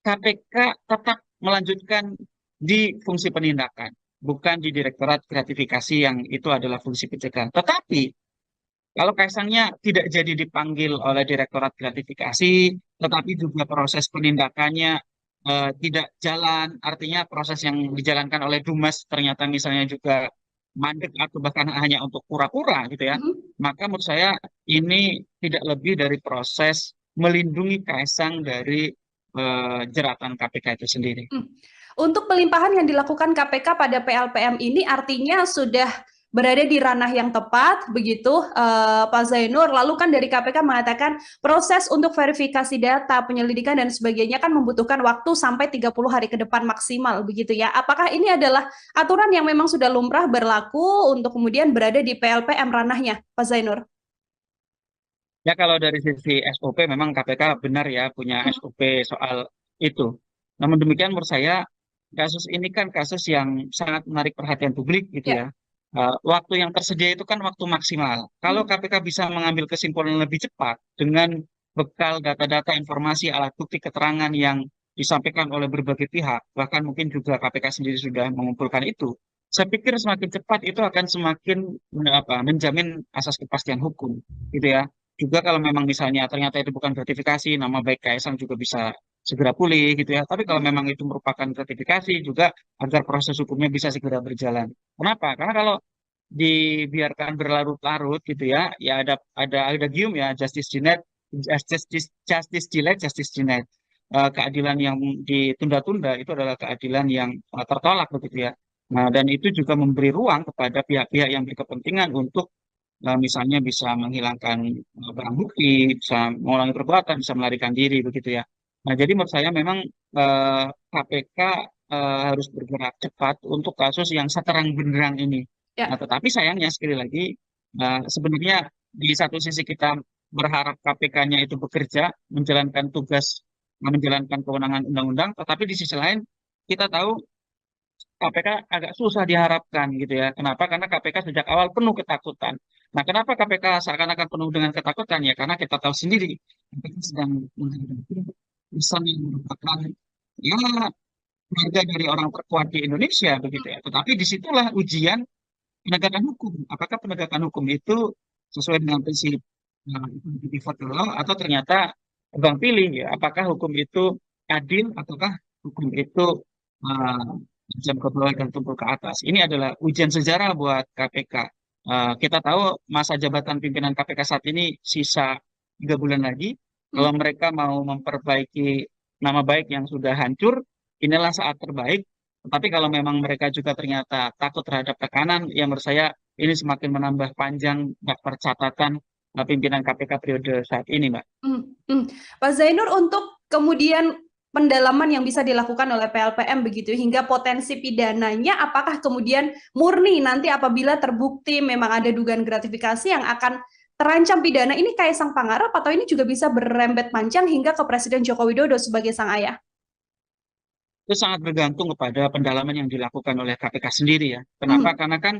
KPK tetap melanjutkan di fungsi penindakan, bukan di Direktorat Gratifikasi yang itu adalah fungsi pencegahan. Tetapi kalau Kaisangnya tidak jadi dipanggil oleh Direktorat Gratifikasi, tetapi juga proses penindakannya tidak jalan, artinya proses yang dijalankan oleh Dumas ternyata misalnya juga mandek atau bahkan hanya untuk pura-pura gitu ya, Mhm. maka menurut saya ini tidak lebih dari proses melindungi Kaisang dari jeratan KPK itu sendiri. Untuk pelimpahan yang dilakukan KPK pada PLPM ini artinya sudah berada di ranah yang tepat, begitu Pak Zainur. Lalu kan dari KPK mengatakan proses untuk verifikasi data, penyelidikan dan sebagainya kan membutuhkan waktu sampai 30 hari ke depan maksimal, begitu ya. Apakah ini adalah aturan yang memang sudah lumrah berlaku untuk kemudian berada di PLPM ranahnya, Pak Zainur? Ya kalau dari sisi SOP memang KPK benar ya punya Hmm. SOP soal itu. Namun demikian menurut saya kasus ini kan kasus yang sangat menarik perhatian publik gitu Ya. ya. Waktu yang tersedia itu kan waktu maksimal. Kalau Hmm. KPK bisa mengambil kesimpulan lebih cepat dengan bekal data-data informasi alat bukti keterangan yang disampaikan oleh berbagai pihak, bahkan mungkin juga KPK sendiri sudah mengumpulkan itu. Saya pikir semakin cepat itu akan semakin menjamin asas kepastian hukum gitu ya. Juga kalau memang misalnya ternyata itu bukan gratifikasi, nama baik Kaisang juga bisa segera pulih gitu ya. Tapi kalau Hmm. memang itu merupakan gratifikasi juga agar proses hukumnya bisa segera berjalan. Kenapa? Karena kalau dibiarkan berlarut-larut gitu ya, ya ada gium ya justice denied, justice delayed, justice denied. Keadilan yang ditunda-tunda itu adalah keadilan yang tertolak begitu ya. Nah, dan itu juga memberi ruang kepada pihak-pihak yang berkepentingan untuk misalnya bisa menghilangkan barang bukti, bisa mengulangi perbuatan, bisa melarikan diri begitu ya. Nah, jadi menurut saya memang KPK harus bergerak cepat untuk kasus yang seterang benderang ini. Nah, Ya. tetapi sayangnya sekali lagi sebenarnya di satu sisi kita berharap KPK-nya itu bekerja, menjalankan tugas, menjalankan kewenangan undang-undang, tetapi di sisi lain kita tahu KPK agak susah diharapkan gitu ya. Kenapa? Karena KPK sejak awal penuh ketakutan. Nah, kenapa KPK seakan-akan penuh dengan ketakutan ya? Karena kita tahu sendiri KPK sedang menghadapi pesan yang merupakan ya keluarga dari orang terkuat di Indonesia begitu ya. Tetapi disitulah ujian penegakan hukum. Apakah penegakan hukum itu sesuai dengan prinsip default law atau ternyata tebang pilih ya? Apakah hukum itu adil ataukah hukum itu uh, jam ke bawah dan tumpul ke atas? Ini adalah ujian sejarah buat KPK. Kita tahu masa jabatan pimpinan KPK saat ini sisa 3 bulan lagi. Hmm. Kalau mereka mau memperbaiki nama baik yang sudah hancur, inilah saat terbaik. Tapi kalau memang mereka juga ternyata takut terhadap tekanan, yang menurut saya ini semakin menambah panjang daftar catatan pimpinan KPK periode saat ini, Mbak. Pak Zainur, untuk kemudian pendalaman yang bisa dilakukan oleh PLPM begitu hingga potensi pidananya, apakah kemudian murni nanti apabila terbukti memang ada dugaan gratifikasi yang akan terancam pidana ini Kaisang Pangarep, atau ini juga bisa berembet panjang hingga ke Presiden Joko Widodo sebagai sang ayah? Itu sangat bergantung kepada pendalaman yang dilakukan oleh KPK sendiri ya. Kenapa? Hmm. Karena kan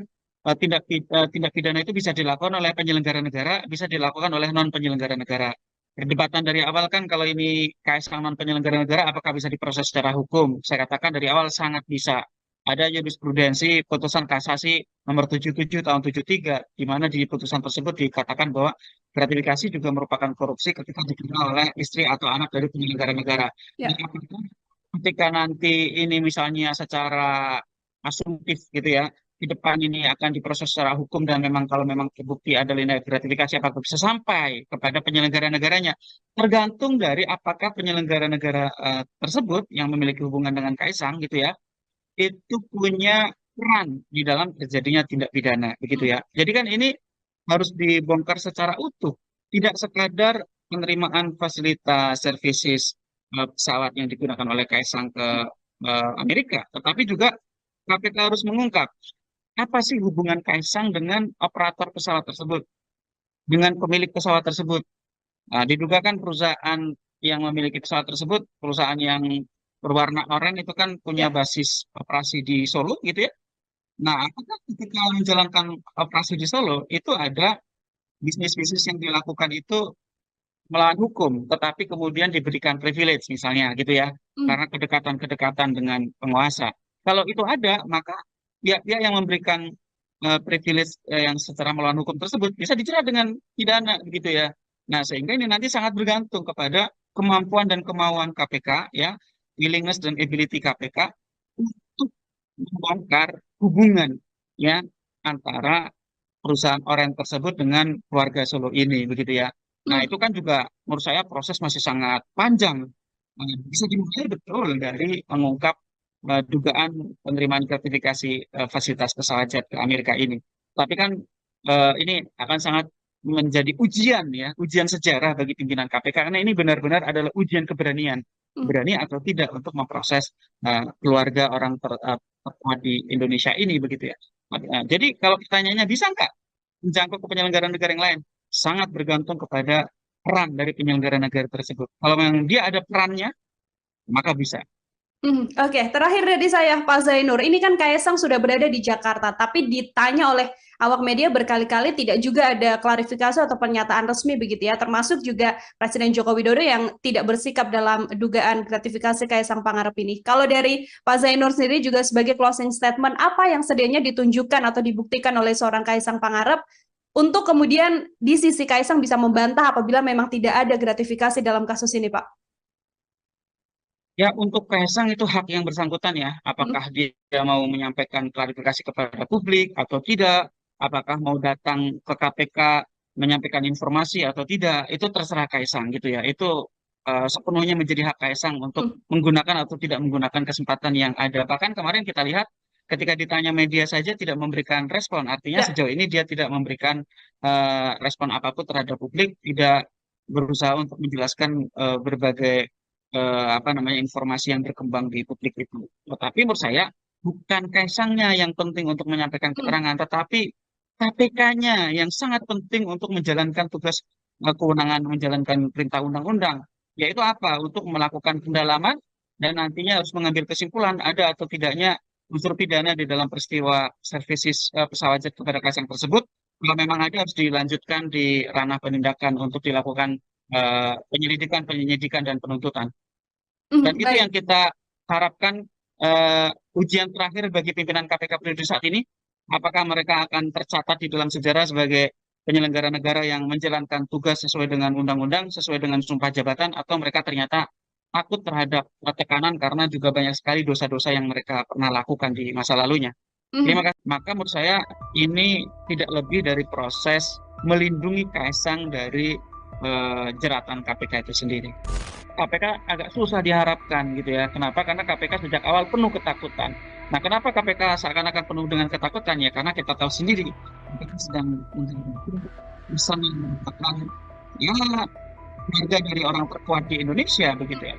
tindak pidana itu bisa dilakukan oleh penyelenggara negara, bisa dilakukan oleh non penyelenggara negara. Perdebatan dari awal kan kalau ini Kaisang non penyelenggara negara, apakah bisa diproses secara hukum? Saya katakan dari awal sangat bisa. Ada jurisprudensi putusan kasasi nomor 77 tahun 73, di mana di putusan tersebut dikatakan bahwa gratifikasi juga merupakan korupsi ketika diterima oleh istri atau anak dari penyelenggara negara. Nah, Ya. apakah ketika nanti ini misalnya secara asumtif gitu ya, di depan ini akan diproses secara hukum dan memang kalau memang terbukti ada tindak gratifikasi apakah bisa sampai kepada penyelenggara negaranya, tergantung dari apakah penyelenggara negara tersebut yang memiliki hubungan dengan Kaisang gitu ya, itu punya peran di dalam terjadinya tindak pidana begitu Hmm. ya. Jadi kan ini harus dibongkar secara utuh, tidak sekadar penerimaan fasilitas services pesawat yang digunakan oleh Kaisang ke Amerika, tetapi juga KPK harus mengungkap apa sih hubungan Kaisang dengan operator pesawat tersebut, dengan pemilik pesawat tersebut. Nah, diduga kan perusahaan yang memiliki pesawat tersebut, perusahaan yang berwarna oranye itu kan punya Ya. basis operasi di Solo gitu ya. Nah, apakah ketika menjalankan operasi di Solo itu ada bisnis-bisnis yang dilakukan itu melawan hukum, tetapi kemudian diberikan privilege misalnya gitu ya, Hmm. karena kedekatan-kedekatan dengan penguasa. Kalau itu ada, maka pihak-pihak yang memberikan privilege yang secara melawan hukum tersebut bisa dijerat dengan pidana gitu ya. Nah, sehingga ini nanti sangat bergantung kepada kemampuan dan kemauan KPK ya, willingness dan ability KPK untuk membongkar hubungan ya antara perusahaan Oren tersebut dengan keluarga Solo ini begitu ya. Nah, Hmm. itu kan juga menurut saya proses masih sangat panjang. Bisa dimulai betul dari mengungkap dugaan penerimaan gratifikasi fasilitas pesawat jet ke Amerika ini. Tapi kan ini akan sangat menjadi ujian ya, ujian sejarah bagi pimpinan KPK karena ini benar-benar adalah ujian keberanian, Hmm. berani atau tidak untuk memproses keluarga orang terkuat di Indonesia ini begitu ya. Jadi kalau pertanyaannya bisa nggak menjangkau ke penyelenggara negara yang lain? Sangat bergantung kepada peran dari penyelenggara negara tersebut. Kalau memang dia ada perannya, maka bisa. Oke, terakhir dari saya, Pak Zainur. Ini kan Kaisang sudah berada di Jakarta, tapi ditanya oleh awak media berkali-kali tidak juga ada klarifikasi atau pernyataan resmi begitu ya, termasuk juga Presiden Joko Widodo yang tidak bersikap dalam dugaan gratifikasi Kaisang Pangarep ini. Kalau dari Pak Zainur sendiri juga sebagai closing statement, apa yang sedianya ditunjukkan atau dibuktikan oleh seorang Kaisang Pangarep untuk kemudian di sisi Kaisang bisa membantah apabila memang tidak ada gratifikasi dalam kasus ini, Pak? Ya, untuk Kaisang itu hak yang bersangkutan ya. Apakah Hmm. dia mau menyampaikan klarifikasi kepada publik atau tidak, apakah mau datang ke KPK menyampaikan informasi atau tidak, itu terserah Kaisang gitu ya. Itu sepenuhnya menjadi hak Kaisang untuk Hmm. menggunakan atau tidak menggunakan kesempatan yang ada. Bahkan kemarin kita lihat ketika ditanya media saja tidak memberikan respon. Artinya Ya. sejauh ini dia tidak memberikan respon apapun terhadap publik, tidak berusaha untuk menjelaskan berbagai apa namanya informasi yang berkembang di publik itu. Tetapi menurut saya bukan Kaisangnya yang penting untuk menyampaikan Hmm. keterangan, tetapi KPK-nya yang sangat penting untuk menjalankan tugas kewenangan menjalankan perintah undang-undang, yaitu apa? Untuk melakukan pendalaman dan nantinya harus mengambil kesimpulan ada atau tidaknya unsur pidana di dalam peristiwa services pesawat jet kepada Kaisang tersebut. Kalau memang ada harus dilanjutkan di ranah penindakan untuk dilakukan penyelidikan, dan penuntutan. Dan itu yang Baik. kita harapkan ujian terakhir bagi pimpinan KPK periode saat ini. Apakah mereka akan tercatat di dalam sejarah sebagai penyelenggara negara yang menjalankan tugas sesuai dengan undang-undang, sesuai dengan sumpah jabatan, atau mereka ternyata takut terhadap tekanan karena juga banyak sekali dosa-dosa yang mereka pernah lakukan di masa lalunya. Terima Mhm. kasih. Maka menurut saya ini tidak lebih dari proses melindungi Kaisang dari jeratan KPK itu sendiri. KPK agak susah diharapkan gitu ya. Kenapa? Karena KPK sejak awal penuh ketakutan. Nah, kenapa KPK seakan-akan penuh dengan ketakutan ya? Karena kita tahu sendiri KPK sedang menghadapi urusan yang merupakan ya harga dari orang terkuat di Indonesia begitu ya.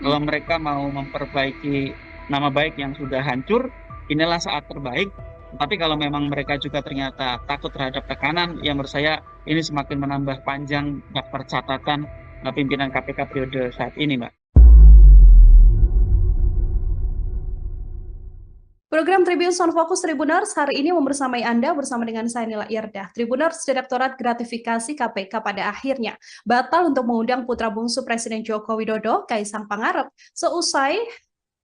Kalau Mhm. mereka mau memperbaiki nama baik yang sudah hancur, inilah saat terbaik. Tapi kalau memang mereka juga ternyata takut terhadap tekanan, ya menurut saya ini semakin menambah panjang daftar catatan pimpinan KPK periode saat ini, Mbak. Program Tribun Sound Focus Tribuners hari ini membersamai Anda bersama dengan saya Nila Irdah. Tribuners Direktorat Gratifikasi KPK pada akhirnya batal untuk mengundang putra bungsu Presiden Joko Widodo, Kaisang Pangarep, seusai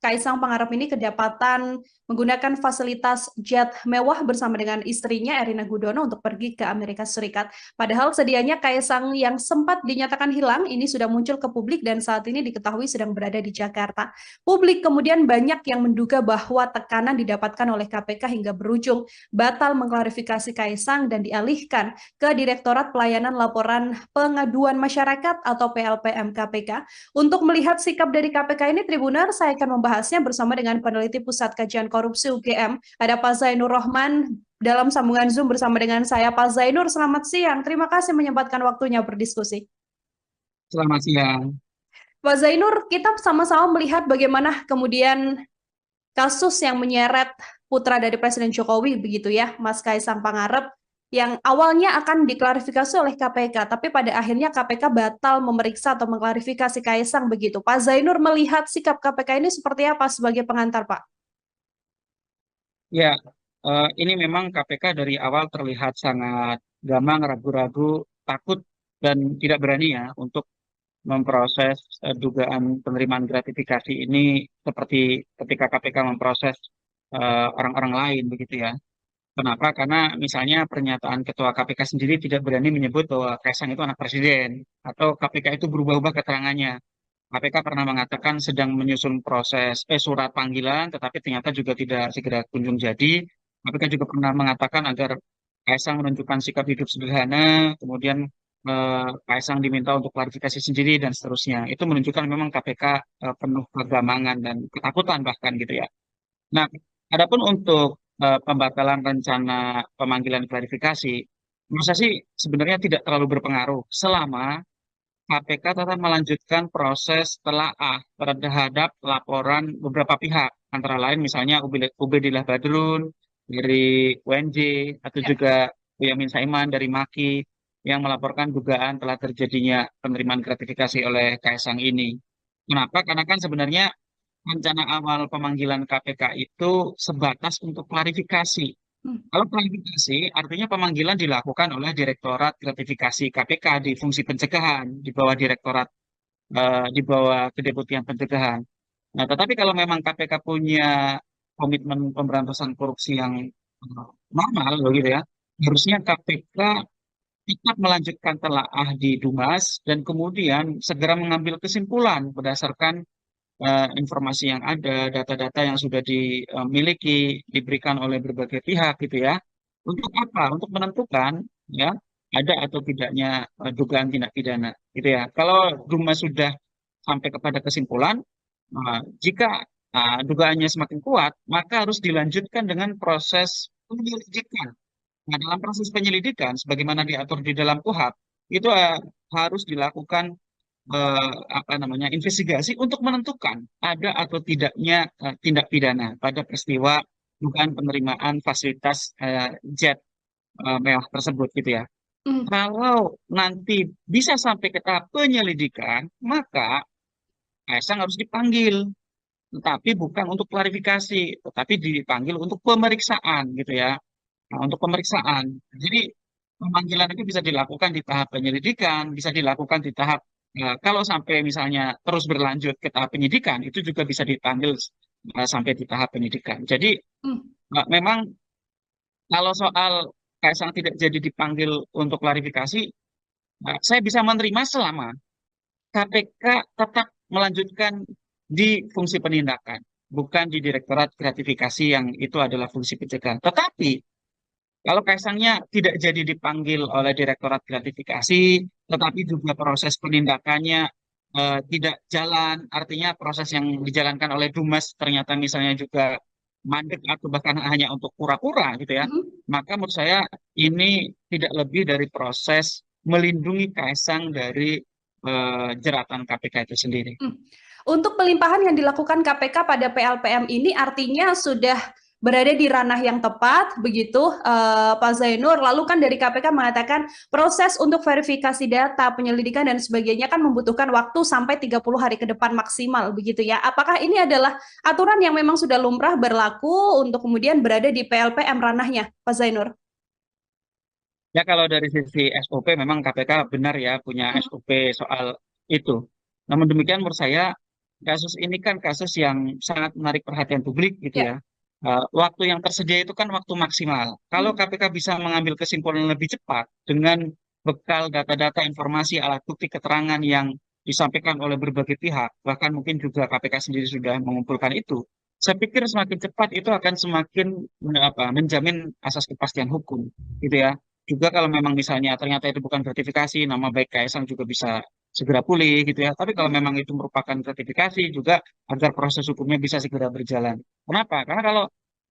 Kaisang Pangarep ini kedapatan menggunakan fasilitas jet mewah bersama dengan istrinya Erina Gudono untuk pergi ke Amerika Serikat. Padahal sedianya Kaisang yang sempat dinyatakan hilang ini sudah muncul ke publik dan saat ini diketahui sedang berada di Jakarta. Publik kemudian banyak yang menduga bahwa tekanan didapatkan oleh KPK hingga berujung batal mengklarifikasi Kaisang dan dialihkan ke Direktorat Pelayanan Laporan Pengaduan Masyarakat atau PLPM KPK. Untuk melihat sikap dari KPK ini, Tribuner, saya akan membahasnya bersama dengan peneliti Pusat Kajian Korupsi UGM. Ada Pak Zainur Rohman dalam sambungan Zoom bersama dengan saya. Pak Zainur, selamat siang. Terima kasih menyempatkan waktunya berdiskusi. Selamat siang. Pak Zainur, kita sama-sama melihat bagaimana kemudian kasus yang menyeret putra dari Presiden Jokowi begitu ya, Mas Kaisang Pangarep, yang awalnya akan diklarifikasi oleh KPK, tapi pada akhirnya KPK batal memeriksa atau mengklarifikasi Kaisang begitu. Pak Zainur melihat sikap KPK ini seperti apa sebagai pengantar, Pak? Ya, ini memang KPK dari awal terlihat sangat gamang, ragu-ragu, takut dan tidak berani ya untuk memproses dugaan penerimaan gratifikasi ini seperti ketika KPK memproses orang-orang lain begitu ya. Kenapa? Karena misalnya pernyataan Ketua KPK sendiri tidak berani menyebut bahwa Kaisang itu anak presiden atau KPK itu berubah-ubah keterangannya. KPK pernah mengatakan sedang menyusun proses surat panggilan, tetapi ternyata juga tidak segera kunjung jadi. KPK juga pernah mengatakan agar Kaisang menunjukkan sikap hidup sederhana, kemudian Kaisang diminta untuk klarifikasi sendiri dan seterusnya. Itu menunjukkan memang KPK penuh kegamangan dan ketakutan bahkan gitu ya. Nah, adapun untuk pembatalan rencana pemanggilan klarifikasi, menurut saya sih sebenarnya tidak terlalu berpengaruh selama KPK tetap melanjutkan proses telaah terhadap laporan beberapa pihak, antara lain misalnya Ubedillah Badrun dari UNJ atau Ya. juga Boyamin Saiman dari MAKI yang melaporkan dugaan telah terjadinya penerimaan gratifikasi oleh Kaisang ini. Kenapa? Karena kan sebenarnya rencana awal pemanggilan KPK itu sebatas untuk klarifikasi. Hmm. Kalau klarifikasi, artinya pemanggilan dilakukan oleh Direktorat Gratifikasi KPK di fungsi pencegahan, di bawah Direktorat, di bawah Kedeputian Pencegahan. Nah, tetapi kalau memang KPK punya komitmen pemberantasan korupsi yang normal, begitu ya, harusnya KPK tetap melanjutkan telaah di Dumas dan kemudian segera mengambil kesimpulan berdasarkan informasi yang ada, data-data yang sudah dimiliki, diberikan oleh berbagai pihak gitu ya. Untuk apa? Untuk menentukan ya ada atau tidaknya dugaan tindak pidana gitu ya. Kalau Duma sudah sampai kepada kesimpulan, jika dugaannya semakin kuat, maka harus dilanjutkan dengan proses penyelidikan. Nah, dalam proses penyelidikan, sebagaimana diatur di dalam KUHP, itu harus dilakukan apa namanya investigasi untuk menentukan ada atau tidaknya tindak pidana pada peristiwa dugaan penerimaan fasilitas jet mewah tersebut gitu ya. Hmm. Kalau nanti bisa sampai ke tahap penyelidikan, maka Kaisang harus dipanggil, tetapi bukan untuk klarifikasi, tetapi dipanggil untuk pemeriksaan gitu ya. Nah, untuk pemeriksaan. Jadi pemanggilan itu bisa dilakukan di tahap penyelidikan, bisa dilakukan di tahap kalau sampai misalnya terus berlanjut ke tahap penyidikan, itu juga bisa dipanggil sampai di tahap penyidikan. Jadi Hmm. memang kalau soal Kaisang tidak jadi dipanggil untuk klarifikasi, saya bisa menerima selama KPK tetap melanjutkan di fungsi penindakan, bukan di Direktorat Gratifikasi yang itu adalah fungsi pencegahan. Tetapi kalau Kaisangnya tidak jadi dipanggil oleh Direktorat Gratifikasi, tetapi juga proses penindakannya tidak jalan, artinya proses yang dijalankan oleh Dumas ternyata misalnya juga mandek atau bahkan hanya untuk pura-pura gitu ya, Hmm. maka menurut saya ini tidak lebih dari proses melindungi Kaisang dari jeratan KPK itu sendiri. Hmm. Untuk pelimpahan yang dilakukan KPK pada PLPM ini artinya sudah berada di ranah yang tepat, begitu Pak Zainur. Lalu kan dari KPK mengatakan proses untuk verifikasi data, penyelidikan dan sebagainya kan membutuhkan waktu sampai 30 hari ke depan maksimal, begitu ya. Apakah ini adalah aturan yang memang sudah lumrah berlaku untuk kemudian berada di PLPM ranahnya, Pak Zainur? Ya kalau dari sisi SOP memang KPK benar ya punya Hmm. SOP soal itu. Namun demikian menurut saya kasus ini kan kasus yang sangat menarik perhatian publik gitu Ya. ya. Waktu yang tersedia itu kan waktu maksimal. Kalau Hmm. KPK bisa mengambil kesimpulan lebih cepat dengan bekal data-data informasi alat bukti keterangan yang disampaikan oleh berbagai pihak, bahkan mungkin juga KPK sendiri sudah mengumpulkan itu. Saya pikir semakin cepat itu akan semakin menjamin asas kepastian hukum gitu ya. Juga kalau memang misalnya ternyata itu bukan gratifikasi, nama baik Kaisang juga bisa segera pulih gitu ya. Tapi kalau Hmm. memang itu merupakan gratifikasi juga agar proses hukumnya bisa segera berjalan. Kenapa? Karena kalau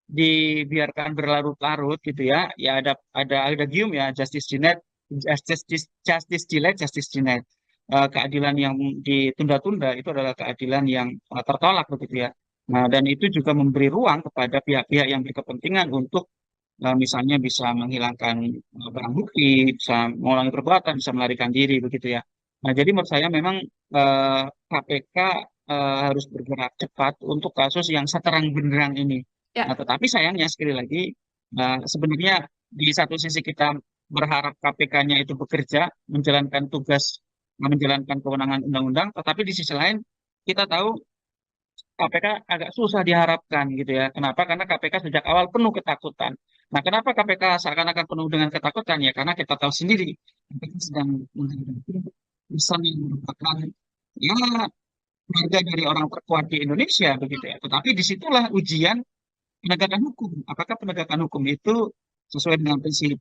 dibiarkan berlarut-larut gitu ya, ya ada gium ya justice denied, justice delayed, justice denied. Keadilan yang ditunda-tunda itu adalah keadilan yang tertolak begitu ya. Nah, dan itu juga memberi ruang kepada pihak-pihak yang berkepentingan untuk misalnya bisa menghilangkan barang bukti, bisa mengulangi perbuatan, bisa melarikan diri begitu ya. Nah, jadi menurut saya memang KPK harus bergerak cepat untuk kasus yang seterang benderang ini. Nah, Ya. tetapi sayangnya sekali lagi sebenarnya di satu sisi kita berharap KPK-nya itu bekerja, menjalankan tugas, menjalankan kewenangan undang-undang, tetapi di sisi lain kita tahu KPK agak susah diharapkan gitu ya. Kenapa? Karena KPK sejak awal penuh ketakutan. Nah, kenapa KPK seakan-akan penuh dengan ketakutan? Ya, karena kita tahu sendiri KPK sedang menghadapi pesan yang merupakan ya keluarga dari orang terkuat di Indonesia begitu ya. Tetapi disitulah ujian penegakan hukum. Apakah penegakan hukum itu sesuai dengan prinsip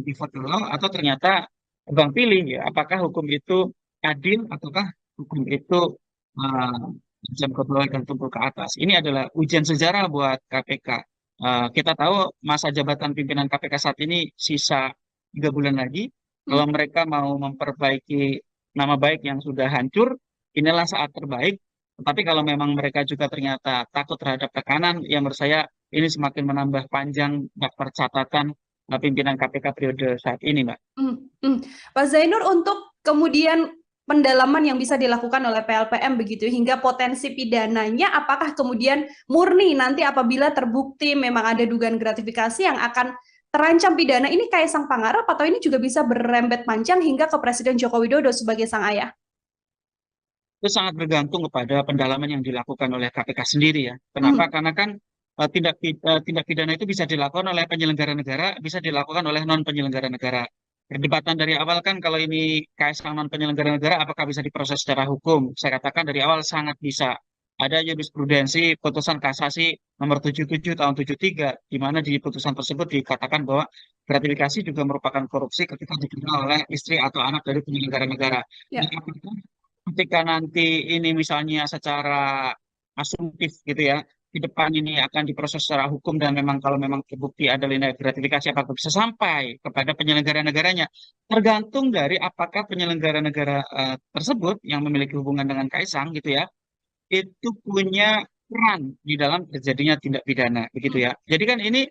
default law atau ternyata tebang pilih ya? Apakah hukum itu adil ataukah hukum itu uh, jam ke bawah dan tumpul ke atas? Ini adalah ujian sejarah buat KPK. Kita tahu masa jabatan pimpinan KPK saat ini sisa 3 bulan lagi. Hmm. Kalau mereka mau memperbaiki nama baik yang sudah hancur, inilah saat terbaik. Tetapi kalau memang mereka juga ternyata takut terhadap tekanan, yang menurut saya ini semakin menambah panjang daftar catatan pimpinan KPK periode saat ini, Mbak. Pak Zainur, untuk kemudian pendalaman yang bisa dilakukan oleh PLPM begitu hingga potensi pidananya, apakah kemudian murni nanti apabila terbukti memang ada dugaan gratifikasi yang akan terancam pidana, ini Kaisang Pangarep atau ini juga bisa berrembet panjang hingga ke Presiden Joko Widodo sebagai sang ayah? Itu sangat bergantung kepada pendalaman yang dilakukan oleh KPK sendiri ya. Kenapa? Hmm. Karena kan tindak pidana itu bisa dilakukan oleh penyelenggara negara, bisa dilakukan oleh non penyelenggara negara. Perdebatan dari awal kan kalau ini KSK non penyelenggara negara, apakah bisa diproses secara hukum? Saya katakan dari awal sangat bisa. Ada jurisprudensi putusan kasasi nomor 77 tahun 73, di mana di putusan tersebut dikatakan bahwa gratifikasi juga merupakan korupsi ketika diterima oleh istri atau anak dari penyelenggara negara. Ya. Jadi apakah ketika nanti ini misalnya secara asumtif gitu ya, di depan ini akan diproses secara hukum dan memang kalau memang terbukti ada nilai gratifikasi apakah bisa sampai kepada penyelenggara negaranya, tergantung dari apakah penyelenggara negara tersebut yang memiliki hubungan dengan Kaisang gitu ya, itu punya peran di dalam terjadinya tindak pidana begitu ya. Jadi kan ini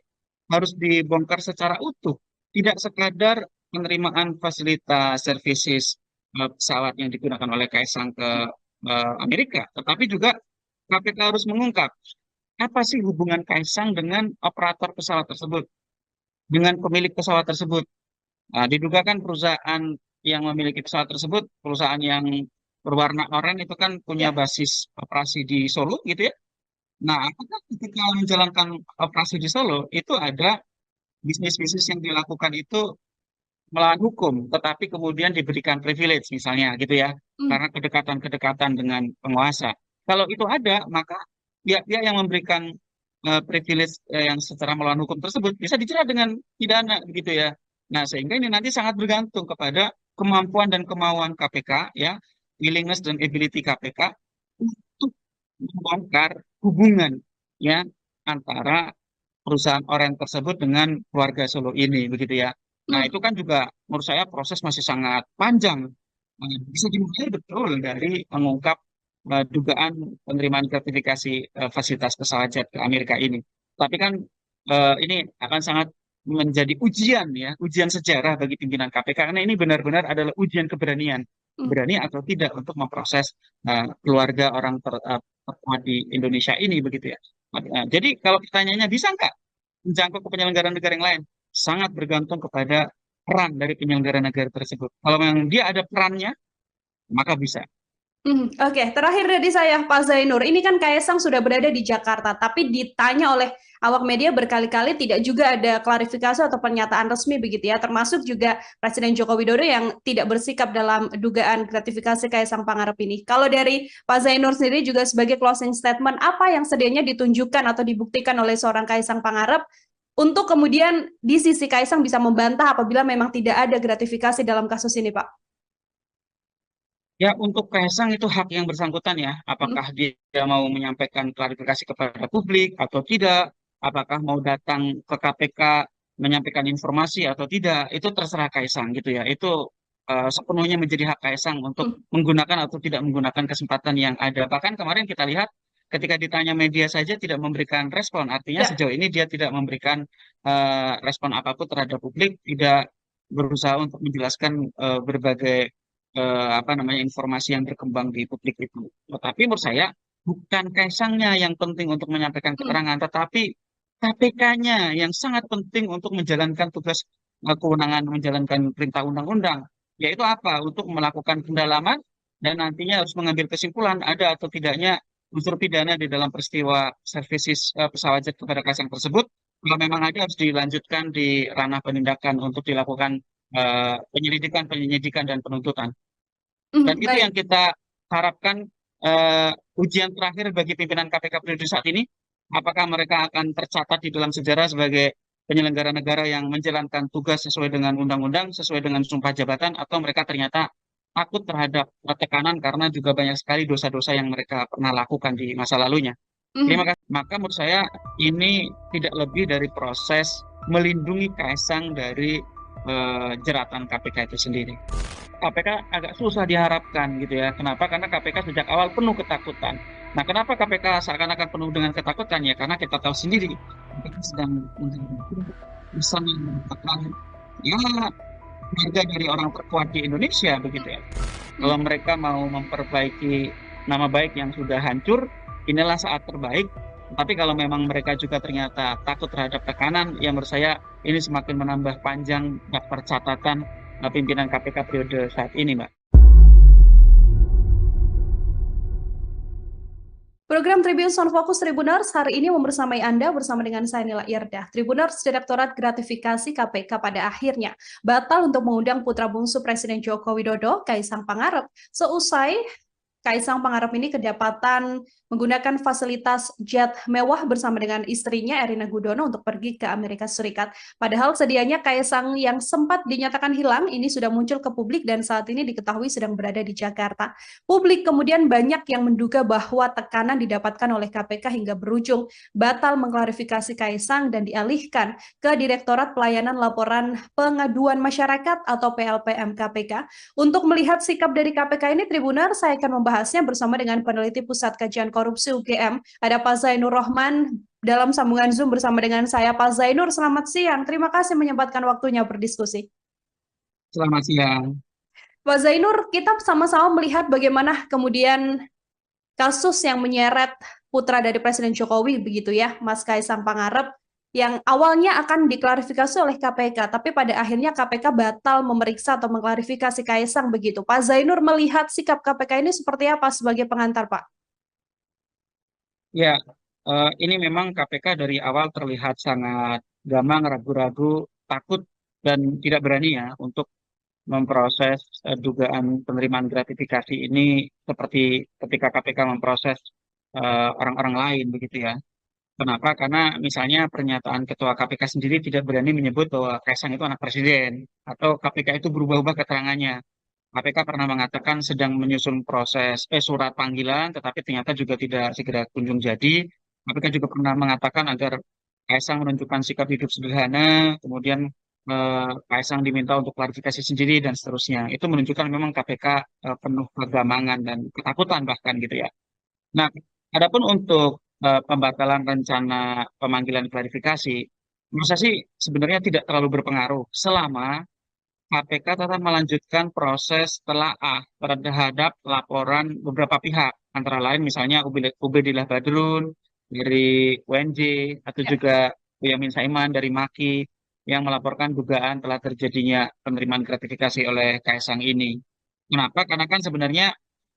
harus dibongkar secara utuh, tidak sekadar penerimaan fasilitas services pesawat yang digunakan oleh Kaisang ke Amerika, tetapi juga KPK harus mengungkap apa sih hubungan Kaisang dengan operator pesawat tersebut, dengan pemilik pesawat tersebut. Diduga kan perusahaan yang memiliki pesawat tersebut, perusahaan yang berwarna oranye itu kan punya Ya. basis operasi di Solo gitu ya. Nah, apakah ketika menjalankan operasi di Solo itu ada bisnis-bisnis yang dilakukan itu melawan hukum, tetapi kemudian diberikan privilege misalnya gitu ya, Hmm. karena kedekatan-kedekatan dengan penguasa. Kalau itu ada, maka pihak-pihak yang memberikan privilege yang secara melawan hukum tersebut bisa dijerat dengan pidana begitu ya. Nah, sehingga ini nanti sangat bergantung kepada kemampuan dan kemauan KPK ya, willingness dan ability KPK untuk membongkar hubungan ya antara perusahaan Oren tersebut dengan keluarga Solo ini begitu ya. Nah, Hmm. itu kan juga menurut saya proses masih sangat panjang. Bisa dimulai betul dari mengungkap dugaan penerimaan gratifikasi fasilitas pesawat jet ke Amerika ini. Tapi kan ini akan sangat menjadi ujian ya, ujian sejarah bagi pimpinan KPK karena ini benar-benar adalah ujian keberanian, Hmm. berani atau tidak untuk memproses keluarga orang terkuat di Indonesia ini begitu ya. Jadi kalau pertanyaannya bisa nggak menjangkau ke penyelenggara negara yang lain? Sangat bergantung kepada peran dari penyelenggara negara tersebut. Kalau memang dia ada perannya, maka bisa. Oke, terakhir dari saya, Pak Zainur. Ini kan Kaisang sudah berada di Jakarta, tapi ditanya oleh awak media berkali-kali tidak juga ada klarifikasi atau pernyataan resmi begitu ya, termasuk juga Presiden Joko Widodo yang tidak bersikap dalam dugaan gratifikasi Kaisang Pangarep ini. Kalau dari Pak Zainur sendiri juga sebagai closing statement, apa yang sedianya ditunjukkan atau dibuktikan oleh seorang Kaisang Pangarep untuk kemudian di sisi Kaisang bisa membantah apabila memang tidak ada gratifikasi dalam kasus ini, Pak? Ya, untuk Kaisang itu hak yang bersangkutan ya. Hmm. Apakah dia mau menyampaikan klarifikasi kepada publik atau tidak, apakah mau datang ke KPK menyampaikan informasi atau tidak, itu terserah Kaisang gitu ya. Itu sepenuhnya menjadi hak Kaisang untuk Hmm. menggunakan atau tidak menggunakan kesempatan yang ada. Bahkan kemarin kita lihat ketika ditanya media saja tidak memberikan respon. Artinya Ya. sejauh ini dia tidak memberikan respon apapun terhadap publik, tidak berusaha untuk menjelaskan berbagai apa namanya informasi yang berkembang di publik itu. Tetapi menurut saya bukan Kaisangnya yang penting untuk menyampaikan Hmm. keterangan, tetapi KPK-nya yang sangat penting untuk menjalankan tugas kewenangan menjalankan perintah undang-undang, yaitu apa? Untuk melakukan pendalaman dan nantinya harus mengambil kesimpulan ada atau tidaknya unsur pidana di dalam peristiwa services pesawat jet kepada Kaisang tersebut. Kalau memang ada harus dilanjutkan di ranah penindakan untuk dilakukan penyelidikan, penyidikan, dan penuntutan. Dan itu yang Baik. kita harapkan ujian terakhir bagi pimpinan KPK periode saat ini. Apakah mereka akan tercatat di dalam sejarah sebagai penyelenggara negara yang menjalankan tugas sesuai dengan undang-undang, sesuai dengan sumpah jabatan, atau mereka ternyata takut terhadap tekanan karena juga banyak sekali dosa-dosa yang mereka pernah lakukan di masa lalunya. Terima kasih. Maka menurut saya ini tidak lebih dari proses melindungi Kaisang dari jeratan KPK itu sendiri. KPK agak susah diharapkan gitu ya. Kenapa? Karena KPK sejak awal penuh ketakutan. Nah, kenapa KPK seakan-akan penuh dengan ketakutan ya? Karena kita tahu sendiri KPK sedang bisa mendapatkan ya harga dari orang terkuat di Indonesia begitu ya. Kalau mereka mau memperbaiki nama baik yang sudah hancur, inilah saat terbaik. Tapi kalau memang mereka juga ternyata takut terhadap tekanan, ya menurut saya ini semakin menambah panjang daftar catatan pimpinan KPK periode saat ini, Mbak. Program Tribun Sound Focus Tribuners hari ini membersamai Anda bersama dengan saya Nila Irdah. Tribuners Direktorat Gratifikasi KPK pada akhirnya batal untuk mengundang putra bungsu Presiden Joko Widodo, Kaisang Pangarep, seusai Kaisang Pangarep ini kedapatan menggunakan fasilitas jet mewah bersama dengan istrinya Erina Gudono untuk pergi ke Amerika Serikat. Padahal sedianya Kaisang yang sempat dinyatakan hilang ini sudah muncul ke publik dan saat ini diketahui sedang berada di Jakarta. Publik kemudian banyak yang menduga bahwa tekanan didapatkan oleh KPK hingga berujung batal mengklarifikasi Kaisang dan dialihkan ke Direktorat Pelayanan Laporan Pengaduan Masyarakat atau PLPM KPK. Untuk melihat sikap dari KPK ini, Tribuner, saya akan membahasnya bersama dengan peneliti Pusat Kajian Korupsi UGM. Ada Pak Zainur Rohman dalam sambungan Zoom bersama dengan saya. Pak Zainur, selamat siang. Terima kasih menyempatkan waktunya berdiskusi. Selamat siang. Pak Zainur, kita sama-sama melihat bagaimana kemudian kasus yang menyeret putra dari Presiden Jokowi, begitu ya, Mas Kaisang Pangarep, yang awalnya akan diklarifikasi oleh KPK, tapi pada akhirnya KPK batal memeriksa atau mengklarifikasi Kaisang begitu. Pak Zainur melihat sikap KPK ini seperti apa sebagai pengantar, Pak? Ya, ini memang KPK dari awal terlihat sangat gamang, ragu-ragu, takut, dan tidak berani ya untuk memproses dugaan penerimaan gratifikasi ini seperti ketika KPK memproses orang-orang lain begitu ya. Kenapa? Karena misalnya pernyataan Ketua KPK sendiri tidak berani menyebut bahwa Kaisang itu anak presiden atau KPK itu berubah-ubah keterangannya. KPK pernah mengatakan sedang menyusun proses surat panggilan, tetapi ternyata juga tidak segera kunjung jadi. KPK juga pernah mengatakan agar Kaisang menunjukkan sikap hidup sederhana, kemudian Kaisang diminta untuk klarifikasi sendiri dan seterusnya. Itu menunjukkan memang KPK penuh kegamangan dan ketakutan bahkan gitu ya. Nah, adapun untuk pembatalan rencana pemanggilan klarifikasi, menurut saya sih sebenarnya tidak terlalu berpengaruh selama KPK tetap melanjutkan proses telaah terhadap laporan beberapa pihak, antara lain misalnya Ubedillah Badrun dari UNJ atau Ya. juga Boyamin Saiman dari MAKI yang melaporkan dugaan telah terjadinya penerimaan gratifikasi oleh Kaisang ini. Kenapa? Karena kan sebenarnya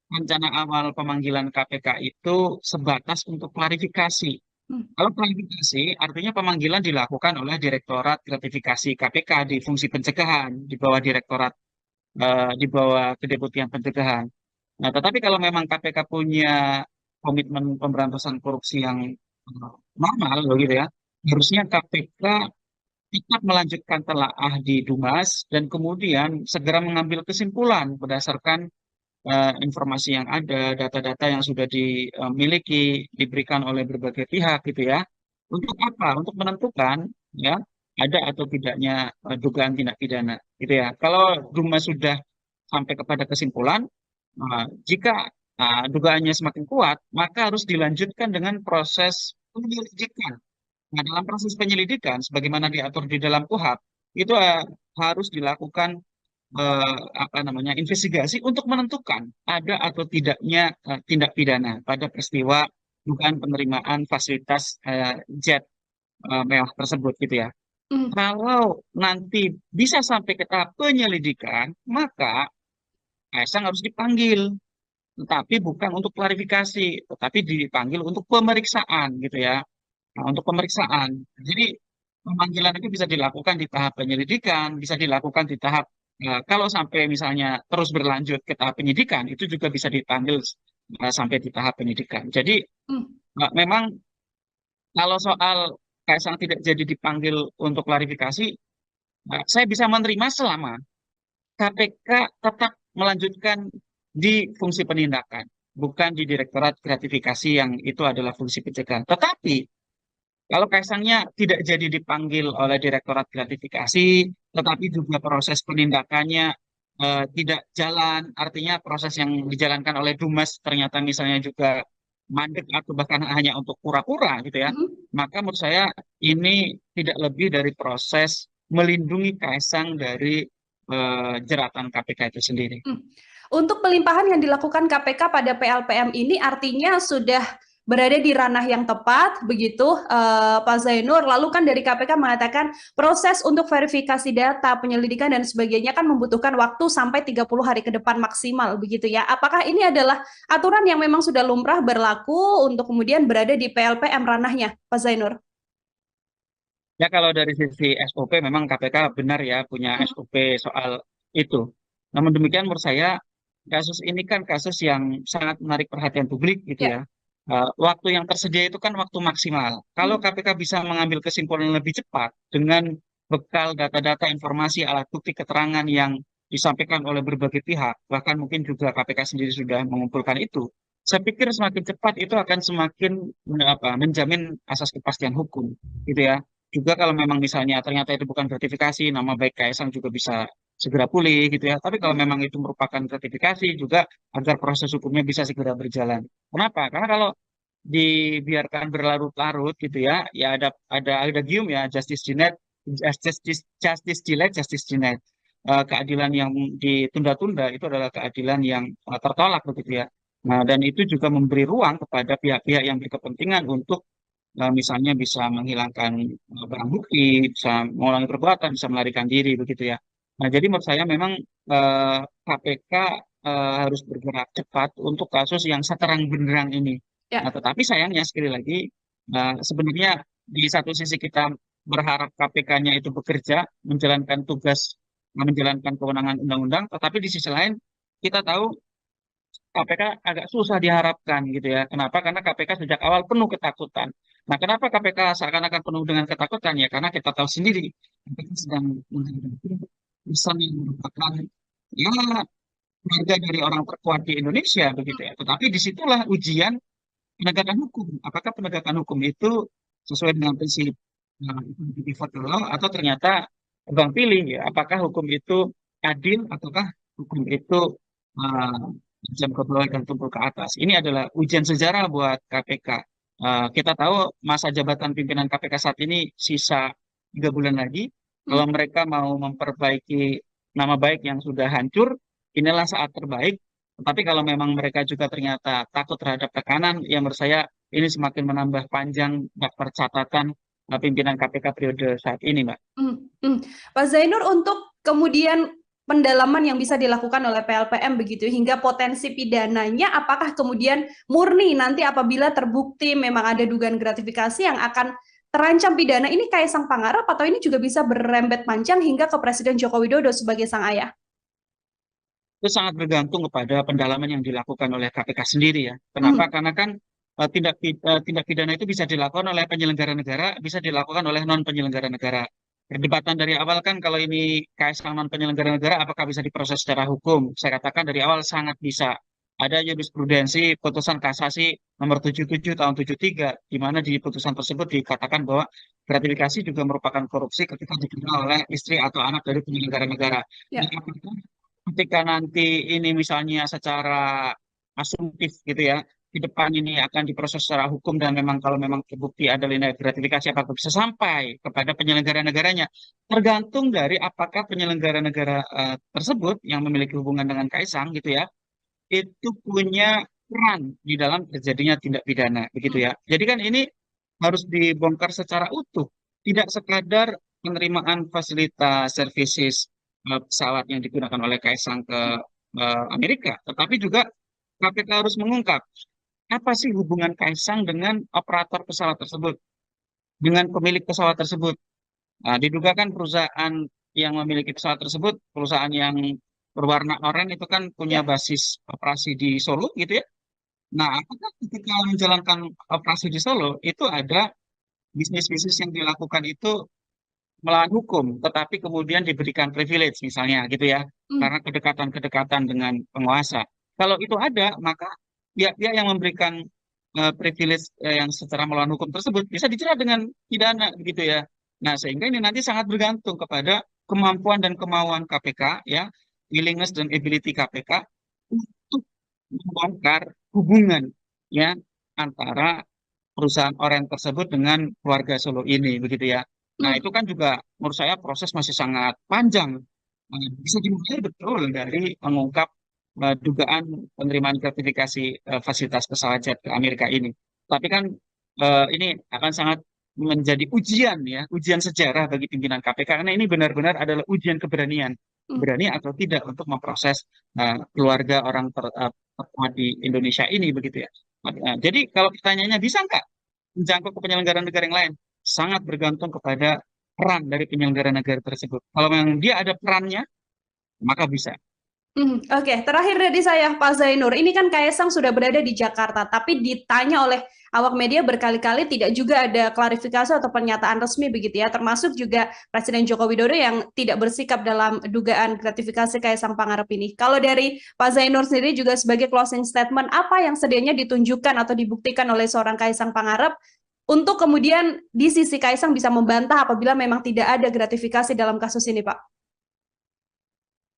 rencana awal pemanggilan KPK itu sebatas untuk klarifikasi. Hmm. Kalau klarifikasi, artinya pemanggilan dilakukan oleh Direktorat Gratifikasi KPK di fungsi pencegahan di bawah Direktorat di bawah Kedeputian Pencegahan. Nah, tetapi kalau memang KPK punya komitmen pemberantasan korupsi yang normal, begitu ya, harusnya KPK tetap melanjutkan telaah di Dumas dan kemudian segera mengambil kesimpulan berdasarkan informasi yang ada, data-data yang sudah dimiliki, diberikan oleh berbagai pihak gitu ya. Untuk apa? Untuk menentukan ya ada atau tidaknya dugaan tindak pidana gitu ya. Kalau Dumas sudah sampai kepada kesimpulan, jika dugaannya semakin kuat, maka harus dilanjutkan dengan proses penyelidikan. Nah, dalam proses penyelidikan, sebagaimana diatur di dalam KUHP, itu harus dilakukan apa namanya investigasi untuk menentukan ada atau tidaknya tindak pidana pada peristiwa dugaan penerimaan fasilitas jet mewah tersebut gitu ya. Hmm. Kalau nanti bisa sampai ke tahap penyelidikan, maka Kaisang harus dipanggil, tetapi bukan untuk klarifikasi, tetapi dipanggil untuk pemeriksaan gitu ya. Nah, untuk pemeriksaan. Jadi pemanggilan itu bisa dilakukan di tahap penyelidikan, bisa dilakukan di tahap kalau sampai misalnya terus berlanjut ke tahap penyidikan, itu juga bisa dipanggil sampai di tahap penyidikan. Jadi Hmm. memang kalau soal Kaisang tidak jadi dipanggil untuk klarifikasi, saya bisa menerima selama KPK tetap melanjutkan di fungsi penindakan, bukan di Direktorat Gratifikasi yang itu adalah fungsi pencegahan. Tetapi kalau Kaisangnya tidak jadi dipanggil oleh Direktorat Gratifikasi, tetapi juga proses penindakannya tidak jalan, artinya proses yang dijalankan oleh Dumas ternyata misalnya juga mandek atau bahkan hanya untuk pura-pura gitu ya, Hmm. maka menurut saya ini tidak lebih dari proses melindungi Kaisang dari jeratan KPK itu sendiri. Hmm. Untuk pelimpahan yang dilakukan KPK pada PLPM ini artinya sudah berada di ranah yang tepat, begitu Pak Zainur. Lalu kan dari KPK mengatakan proses untuk verifikasi data, penyelidikan dan sebagainya kan membutuhkan waktu sampai 30 hari ke depan maksimal, begitu ya. Apakah ini adalah aturan yang memang sudah lumrah berlaku untuk kemudian berada di PLPM ranahnya, Pak Zainur? Ya kalau dari sisi SOP memang KPK benar ya punya Hmm. SOP soal itu. Namun demikian menurut saya kasus ini kan kasus yang sangat menarik perhatian publik gitu Ya. ya. Waktu yang tersedia itu kan waktu maksimal. Kalau Hmm. KPK bisa mengambil kesimpulan lebih cepat dengan bekal data-data informasi alat bukti keterangan yang disampaikan oleh berbagai pihak, bahkan mungkin juga KPK sendiri sudah mengumpulkan itu. Saya pikir semakin cepat itu akan semakin menjamin asas kepastian hukum gitu ya. Juga kalau memang misalnya ternyata itu bukan gratifikasi, nama baik Kaisang juga bisa segera pulih gitu ya. Tapi kalau Hmm. memang itu merupakan gratifikasi juga agar proses hukumnya bisa segera berjalan. Kenapa? Karena kalau dibiarkan berlarut-larut gitu ya, ya ada gium ya justice denied, justice delayed, justice denied. Keadilan yang ditunda-tunda itu adalah keadilan yang tertolak begitu ya. Nah, dan itu juga memberi ruang kepada pihak-pihak yang berkepentingan untuk misalnya bisa menghilangkan barang bukti, bisa mengulangi perbuatan, bisa melarikan diri begitu ya. Nah, jadi menurut saya memang KPK harus bergerak cepat untuk kasus yang seterang benderang ini. Nah, Ya. tetapi sayangnya sekali lagi sebenarnya di satu sisi kita berharap KPK-nya itu bekerja, menjalankan tugas, menjalankan kewenangan undang-undang, tetapi di sisi lain kita tahu KPK agak susah diharapkan gitu ya. Kenapa? Karena KPK sejak awal penuh ketakutan. Nah, kenapa KPK seakan-akan penuh dengan ketakutan? Ya, karena kita tahu sendiri KPK sedang menghadapi pesan yang merupakan ya keluarga dari orang terkuat di Indonesia begitu ya. Tetapi disitulah ujian penegakan hukum. Apakah penegakan hukum itu sesuai dengan prinsip pivot law atau ternyata tebang pilih ya? Apakah hukum itu adil ataukah hukum itu uh, jam ke bawah dan tumpul ke atas? Ini adalah ujian sejarah buat KPK. Kita tahu masa jabatan pimpinan KPK saat ini sisa 3 bulan lagi. Hmm. Kalau mereka mau memperbaiki nama baik yang sudah hancur, inilah saat terbaik. Tapi kalau memang mereka juga ternyata takut terhadap tekanan, yang menurut saya ini semakin menambah panjang daftar catatan pimpinan KPK periode saat ini, Mbak. Hmm. Hmm. Pak Zainur, untuk kemudian pendalaman yang bisa dilakukan oleh PLPM begitu hingga potensi pidananya, apakah kemudian murni nanti apabila terbukti memang ada dugaan gratifikasi yang akan terancam pidana, ini Kaisang Pangarep atau ini juga bisa berrembet panjang hingga ke Presiden Joko Widodo sebagai sang ayah? Itu sangat bergantung kepada pendalaman yang dilakukan oleh KPK sendiri ya. Kenapa? Hmm. Karena kan tindak pidana itu bisa dilakukan oleh penyelenggara negara, bisa dilakukan oleh non penyelenggara negara. Perdebatan dari awal kan kalau ini KSA non penyelenggara negara, apakah bisa diproses secara hukum? Saya katakan dari awal sangat bisa. Ada jurisprudensi putusan kasasi nomor 77 tahun 73, di mana di putusan tersebut dikatakan bahwa gratifikasi juga merupakan korupsi ketika diterima oleh istri atau anak dari penyelenggara negara. Jadi, Ya. ketika nanti ini misalnya secara asumtif gitu ya, di depan ini akan diproses secara hukum dan memang kalau memang terbukti ada linear gratifikasi apakah bisa sampai kepada penyelenggara negaranya, tergantung dari apakah penyelenggara negara tersebut yang memiliki hubungan dengan Kaisang gitu ya, itu punya peran di dalam terjadinya tindak pidana begitu Hmm. ya. Jadi kan ini harus dibongkar secara utuh, tidak sekadar penerimaan fasilitas services pesawat yang digunakan oleh Kaisang ke Amerika, tetapi juga KPK harus mengungkap apa sih hubungan Kaisang dengan operator pesawat tersebut, dengan pemilik pesawat tersebut. Nah, diduga kan perusahaan yang memiliki pesawat tersebut, perusahaan yang berwarna oranye itu kan punya Ya. basis operasi di Solo gitu ya. Nah, apakah ketika menjalankan operasi di Solo itu ada bisnis-bisnis yang dilakukan itu melawan hukum, tetapi kemudian diberikan privilege misalnya gitu ya, Hmm. karena kedekatan-kedekatan dengan penguasa. Kalau itu ada, maka pihak-pihak yang memberikan privilege yang secara melawan hukum tersebut bisa dijerat dengan pidana begitu ya. Nah, sehingga ini nanti sangat bergantung kepada kemampuan dan kemauan KPK ya, willingness dan ability KPK untuk membongkar hubungan ya antara perusahaan Oren tersebut dengan keluarga Solo ini begitu ya. Nah, Hmm. itu kan juga menurut saya proses masih sangat panjang. Bisa dimulai betul dari mengungkap dugaan penerimaan gratifikasi fasilitas pesawat jet ke Amerika ini. Tapi kan ini akan sangat menjadi ujian ya, ujian sejarah bagi pimpinan KPK karena ini benar-benar adalah ujian keberanian, Hmm. berani atau tidak untuk memproses keluarga orang terkuat di Indonesia ini begitu ya. Jadi kalau pertanyaannya bisa nggak menjangkau ke penyelenggara negara yang lain? Sangat bergantung kepada peran dari penyelenggara negara tersebut. Kalau memang dia ada perannya, maka bisa. Oke, terakhir dari saya, Pak Zainur. Ini kan Kaisang sudah berada di Jakarta, tapi ditanya oleh awak media berkali-kali tidak juga ada klarifikasi atau pernyataan resmi begitu ya, termasuk juga Presiden Joko Widodo yang tidak bersikap dalam dugaan gratifikasi Kaisang Pangarep ini. Kalau dari Pak Zainur sendiri juga sebagai closing statement, apa yang sedianya ditunjukkan atau dibuktikan oleh seorang Kaisang Pangarep untuk kemudian di sisi Kaisang bisa membantah apabila memang tidak ada gratifikasi dalam kasus ini, Pak?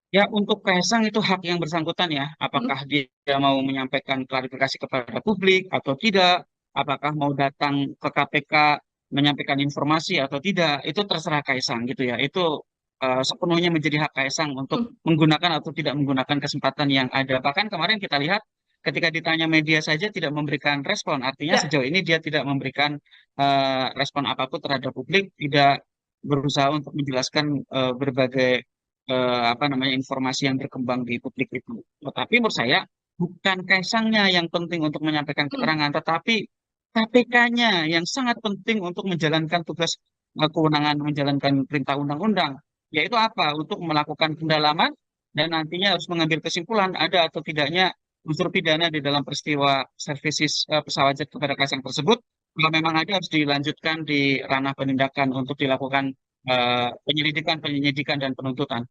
Ya, untuk Kaisang itu hak yang bersangkutan ya. Hmm. Apakah dia mau menyampaikan klarifikasi kepada publik atau tidak, apakah mau datang ke KPK menyampaikan informasi atau tidak, itu terserah Kaisang gitu ya. Itu sepenuhnya menjadi hak Kaisang untuk Hmm. menggunakan atau tidak menggunakan kesempatan yang ada. Bahkan kemarin kita lihat ketika ditanya media saja tidak memberikan respon. Artinya Ya. sejauh ini dia tidak memberikan respon apapun terhadap publik, tidak berusaha untuk menjelaskan berbagai apa namanya informasi yang berkembang di publik itu. Tetapi menurut saya bukan Kaisangnya yang penting untuk menyampaikan Hmm. keterangan, tetapi KPK-nya yang sangat penting untuk menjalankan tugas kewenangan menjalankan perintah undang-undang, yaitu apa? Untuk melakukan pendalaman dan nantinya harus mengambil kesimpulan ada atau tidaknya unsur pidana di dalam peristiwa services pesawat jet kepada Kaisang tersebut. Kalau memang ada harus dilanjutkan di ranah penindakan untuk dilakukan penyelidikan, penyelidikan dan penuntutan.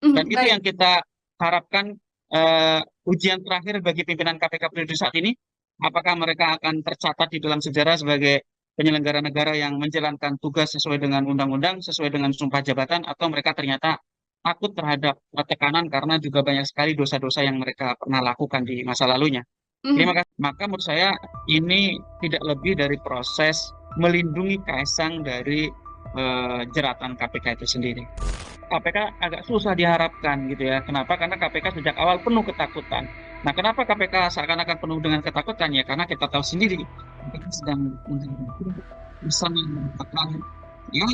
Dan itu yang Baik. kita harapkan ujian terakhir bagi pimpinan KPK periode saat ini. Apakah mereka akan tercatat di dalam sejarah sebagai penyelenggara negara yang menjalankan tugas sesuai dengan undang-undang, sesuai dengan sumpah jabatan, atau mereka ternyata takut terhadap tekanan karena juga banyak sekali dosa-dosa yang mereka pernah lakukan di masa lalunya. Terima Mhm. kasih. Maka menurut saya ini tidak lebih dari proses melindungi Kaisang dari jeratan KPK itu sendiri. KPK agak susah diharapkan gitu ya. Kenapa? Karena KPK sejak awal penuh ketakutan. Nah, kenapa KPK seakan-akan penuh dengan ketakutan ya? Karena kita tahu sendiri KPK sedang bersama mendapatkan ya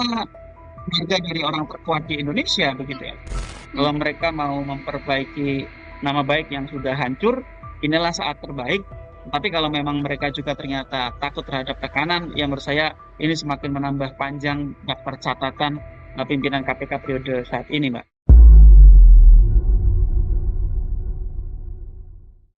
keluarga dari orang terkuat di Indonesia begitu ya. Kalau Mhm. mereka mau memperbaiki nama baik yang sudah hancur, inilah saat terbaik. Tapi kalau memang mereka juga ternyata takut terhadap tekanan, ya menurut saya ini semakin menambah panjang daftar catatan pimpinan KPK periode saat ini, Mbak.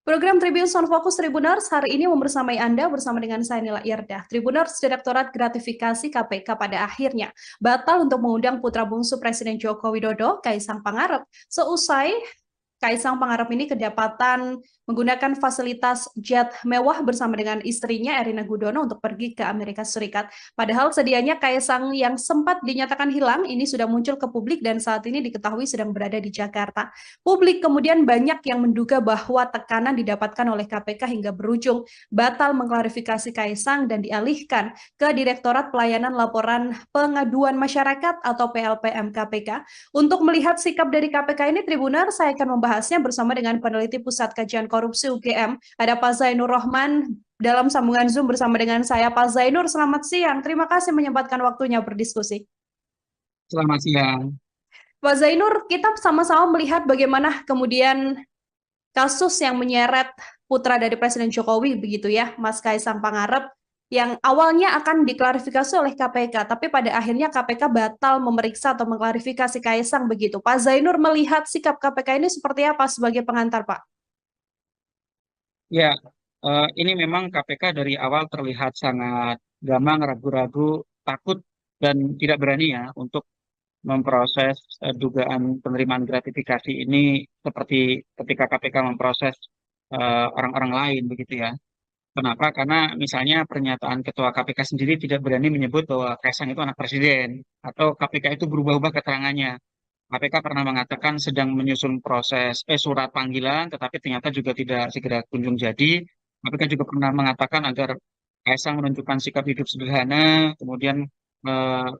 Program Tribun Sound Focus Tribuners hari ini membersamai Anda bersama dengan saya Nila Irdah. Tribuners Direktorat Gratifikasi KPK pada akhirnya batal untuk mengundang putra bungsu Presiden Joko Widodo, Kaisang Pangarep, seusai Kaisang Pangarep ini kedapatan menggunakan fasilitas jet mewah bersama dengan istrinya Erina Gudono untuk pergi ke Amerika Serikat. Padahal sedianya Kaisang yang sempat dinyatakan hilang ini sudah muncul ke publik dan saat ini diketahui sedang berada di Jakarta. Publik kemudian banyak yang menduga bahwa tekanan didapatkan oleh KPK hingga berujung batal mengklarifikasi Kaisang dan dialihkan ke Direktorat Pelayanan Laporan Pengaduan Masyarakat atau PLPM KPK. Untuk melihat sikap dari KPK ini, Tribuner, saya akan membahasnya bersama dengan peneliti Pusat Kajian Korupsi UGM. Ada Pak Zainur Rohman dalam sambungan Zoom bersama dengan saya. Pak Zainur, selamat siang. Terima kasih menyempatkan waktunya berdiskusi. Selamat siang. Pak Zainur, kita sama-sama melihat bagaimana kemudian kasus yang menyeret putra dari Presiden Jokowi begitu ya, Mas Kaisang Pangarep, yang awalnya akan diklarifikasi oleh KPK, tapi pada akhirnya KPK batal memeriksa atau mengklarifikasi Kaisang begitu. Pak Zainur melihat sikap KPK ini seperti apa sebagai pengantar, Pak? Ya, ini memang KPK dari awal terlihat sangat gamang, ragu-ragu, takut, dan tidak berani ya untuk memproses dugaan penerimaan gratifikasi ini seperti ketika KPK memproses orang-orang lain begitu ya. Kenapa? Karena misalnya pernyataan Ketua KPK sendiri tidak berani menyebut bahwa Kaisang itu anak presiden atau KPK itu berubah-ubah keterangannya. KPK pernah mengatakan sedang menyusun proses surat panggilan, tetapi ternyata juga tidak segera kunjung jadi. KPK juga pernah mengatakan agar Kaisang menunjukkan sikap hidup sederhana, kemudian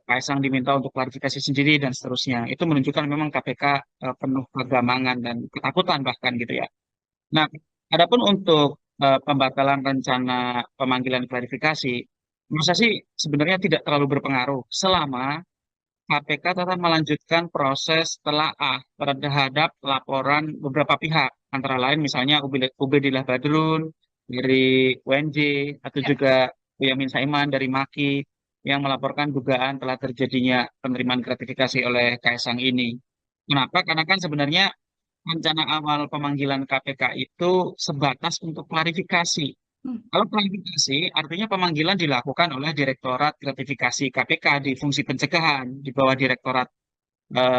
Kaisang diminta untuk klarifikasi sendiri dan seterusnya. Itu menunjukkan memang KPK penuh kegamangan dan ketakutan bahkan gitu ya. Nah, adapun untuk pembatalan rencana pemanggilan klarifikasi, menurut saya sih sebenarnya tidak terlalu berpengaruh selama KPK tetap melanjutkan proses telaah terhadap laporan beberapa pihak, antara lain misalnya Ubedillah Badrun dari UNJ atau Ya. juga Boyamin Saiman dari MAKI yang melaporkan dugaan telah terjadinya penerimaan gratifikasi oleh Kaisang ini. Kenapa? Karena kan sebenarnya rencana awal pemanggilan KPK itu sebatas untuk klarifikasi. Hmm. Kalau klarifikasi, artinya pemanggilan dilakukan oleh Direktorat Gratifikasi KPK di fungsi pencegahan di bawah Direktorat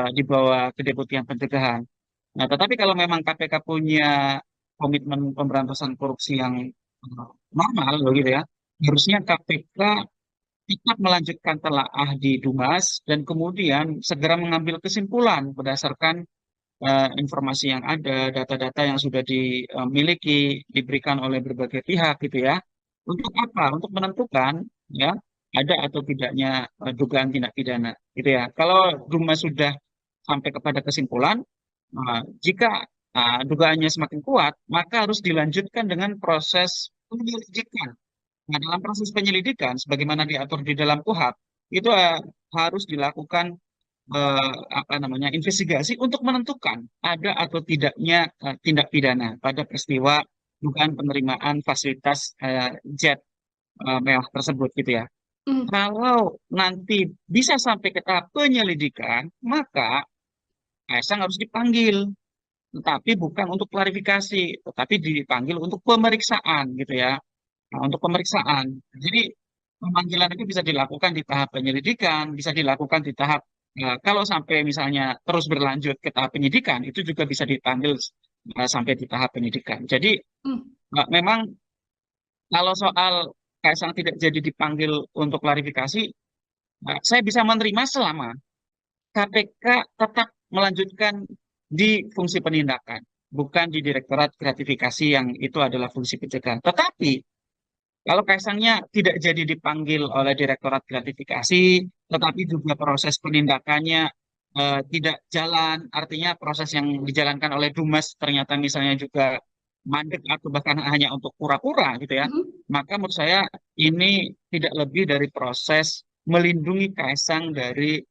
di bawah Kedeputian Pencegahan. Nah, tetapi kalau memang KPK punya komitmen pemberantasan korupsi yang normal, begitu ya, harusnya KPK tetap melanjutkan telaah di Dumas dan kemudian segera mengambil kesimpulan berdasarkan informasi yang ada, data-data yang sudah dimiliki, diberikan oleh berbagai pihak gitu ya. Untuk apa? Untuk menentukan ya ada atau tidaknya dugaan tindak pidana gitu ya. Kalau Dumas sudah sampai kepada kesimpulan, jika dugaannya semakin kuat, maka harus dilanjutkan dengan proses penyelidikan. Nah, dalam proses penyelidikan, sebagaimana diatur di dalam KUHP, itu harus dilakukan apa namanya investigasi untuk menentukan ada atau tidaknya tindak pidana pada peristiwa dugaan penerimaan fasilitas jet mewah tersebut gitu ya. Hmm. Kalau nanti bisa sampai ke tahap penyelidikan, maka Kaisang harus dipanggil, tetapi bukan untuk klarifikasi, tetapi dipanggil untuk pemeriksaan gitu ya. Nah, untuk pemeriksaan. Jadi pemanggilan itu bisa dilakukan di tahap penyelidikan, bisa dilakukan di tahap kalau sampai misalnya terus berlanjut ke tahap penyidikan, itu juga bisa dipanggil sampai di tahap penyidikan. Jadi Hmm. memang kalau soal Kaisang tidak jadi dipanggil untuk klarifikasi, saya bisa menerima selama KPK tetap melanjutkan di fungsi penindakan, bukan di Direktorat Gratifikasi yang itu adalah fungsi pencegahan. Tetapi kalau Kaisangnya tidak jadi dipanggil oleh Direktorat Gratifikasi, tetapi juga proses penindakannya tidak jalan, artinya proses yang dijalankan oleh Dumas ternyata misalnya juga mandek atau bahkan hanya untuk pura-pura gitu ya, Hmm. maka menurut saya ini tidak lebih dari proses melindungi Kaisang dari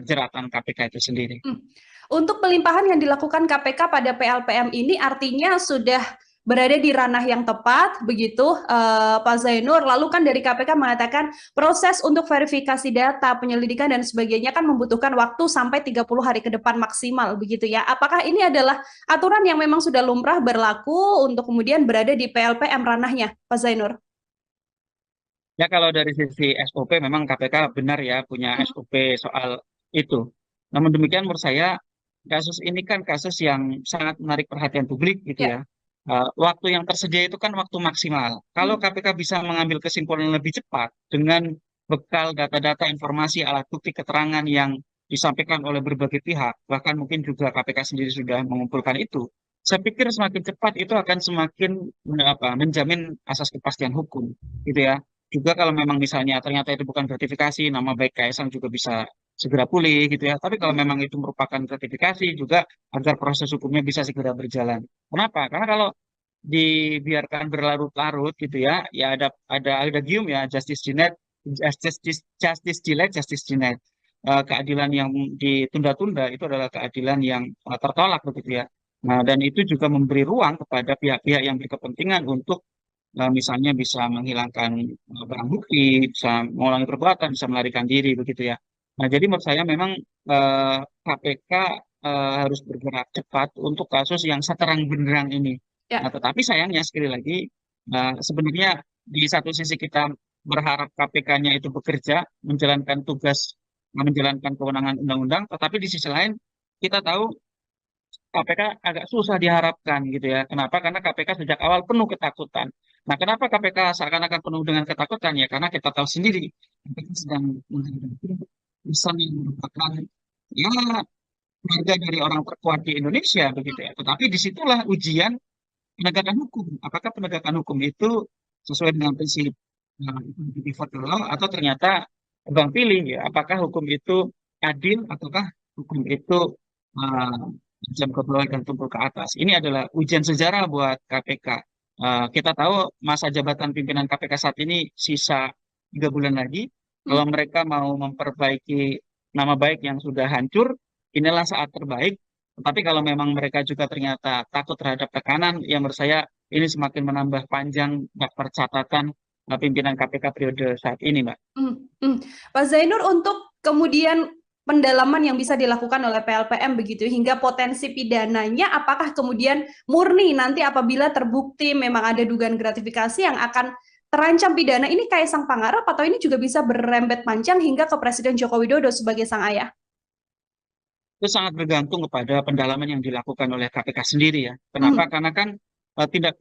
jeratan KPK itu sendiri. Hmm. Untuk pelimpahan yang dilakukan KPK pada PLPM ini artinya sudah berada di ranah yang tepat, begitu Pak Zainur. Lalu kan dari KPK mengatakan proses untuk verifikasi data, penyelidikan dan sebagainya kan membutuhkan waktu sampai 30 hari ke depan maksimal, begitu ya. Apakah ini adalah aturan yang memang sudah lumrah berlaku untuk kemudian berada di PLPM ranahnya, Pak Zainur? Ya kalau dari sisi SOP memang KPK benar ya punya Hmm. SOP soal itu. Namun demikian menurut saya kasus ini kan kasus yang sangat menarik perhatian publik gitu Ya. ya. Waktu yang tersedia itu kan waktu maksimal. Kalau Hmm. KPK bisa mengambil kesimpulan lebih cepat dengan bekal data-data informasi alat bukti keterangan yang disampaikan oleh berbagai pihak, bahkan mungkin juga KPK sendiri sudah mengumpulkan itu. Saya pikir semakin cepat itu akan semakin menjamin asas kepastian hukum gitu ya. Juga kalau memang misalnya ternyata itu bukan gratifikasi, nama baik Kaisang juga bisa segera pulih gitu ya. Tapi kalau Hmm. memang itu merupakan gratifikasi juga agar proses hukumnya bisa segera berjalan. Kenapa? Karena kalau dibiarkan berlarut-larut gitu ya, ya ada gium ya justice denied, justice delayed, justice denied. keadilan yang ditunda-tunda itu adalah keadilan yang tertolak begitu ya. Nah, dan itu juga memberi ruang kepada pihak-pihak yang berkepentingan untuk misalnya bisa menghilangkan barang bukti, bisa mengulangi perbuatan, bisa melarikan diri begitu ya. Nah, jadi menurut saya memang KPK harus bergerak cepat untuk kasus yang seterang benderang ini. Nah, Ya. tetapi sayangnya sekali lagi sebenarnya di satu sisi kita berharap KPK-nya itu bekerja, menjalankan tugas, menjalankan kewenangan undang-undang, tetapi di sisi lain kita tahu KPK agak susah diharapkan gitu ya. Kenapa? Karena KPK sejak awal penuh ketakutan. Nah, kenapa KPK seakan-akan penuh dengan ketakutan ya? Karena kita tahu sendiri KPK sedang menghadapi pesan yang merupakan ya keluarga dari orang terkuat di Indonesia begitu ya. Tetapi disitulah ujian penegakan hukum. Apakah penegakan hukum itu sesuai dengan prinsip default law atau ternyata tebang pilih ya? Apakah hukum itu adil ataukah hukum itu uh, jam ke bawah dan tumpul ke atas? Ini adalah ujian sejarah buat KPK. Kita tahu masa jabatan pimpinan KPK saat ini sisa 3 bulan lagi. Hmm. Kalau mereka mau memperbaiki nama baik yang sudah hancur, inilah saat terbaik. Tapi kalau memang mereka juga ternyata takut terhadap tekanan, yang menurut saya ini semakin menambah panjang daftar catatan pimpinan KPK periode saat ini, Mbak. Pak Zainur, untuk kemudian pendalaman yang bisa dilakukan oleh PLPM begitu hingga potensi pidananya, apakah kemudian murni nanti apabila terbukti memang ada dugaan gratifikasi yang akan terancam pidana ini Kaisang Pangarep, atau ini juga bisa berembet panjang hingga ke Presiden Joko Widodo sebagai sang ayah? Itu sangat bergantung kepada pendalaman yang dilakukan oleh KPK sendiri ya. Kenapa? Hmm. Karena kan tindak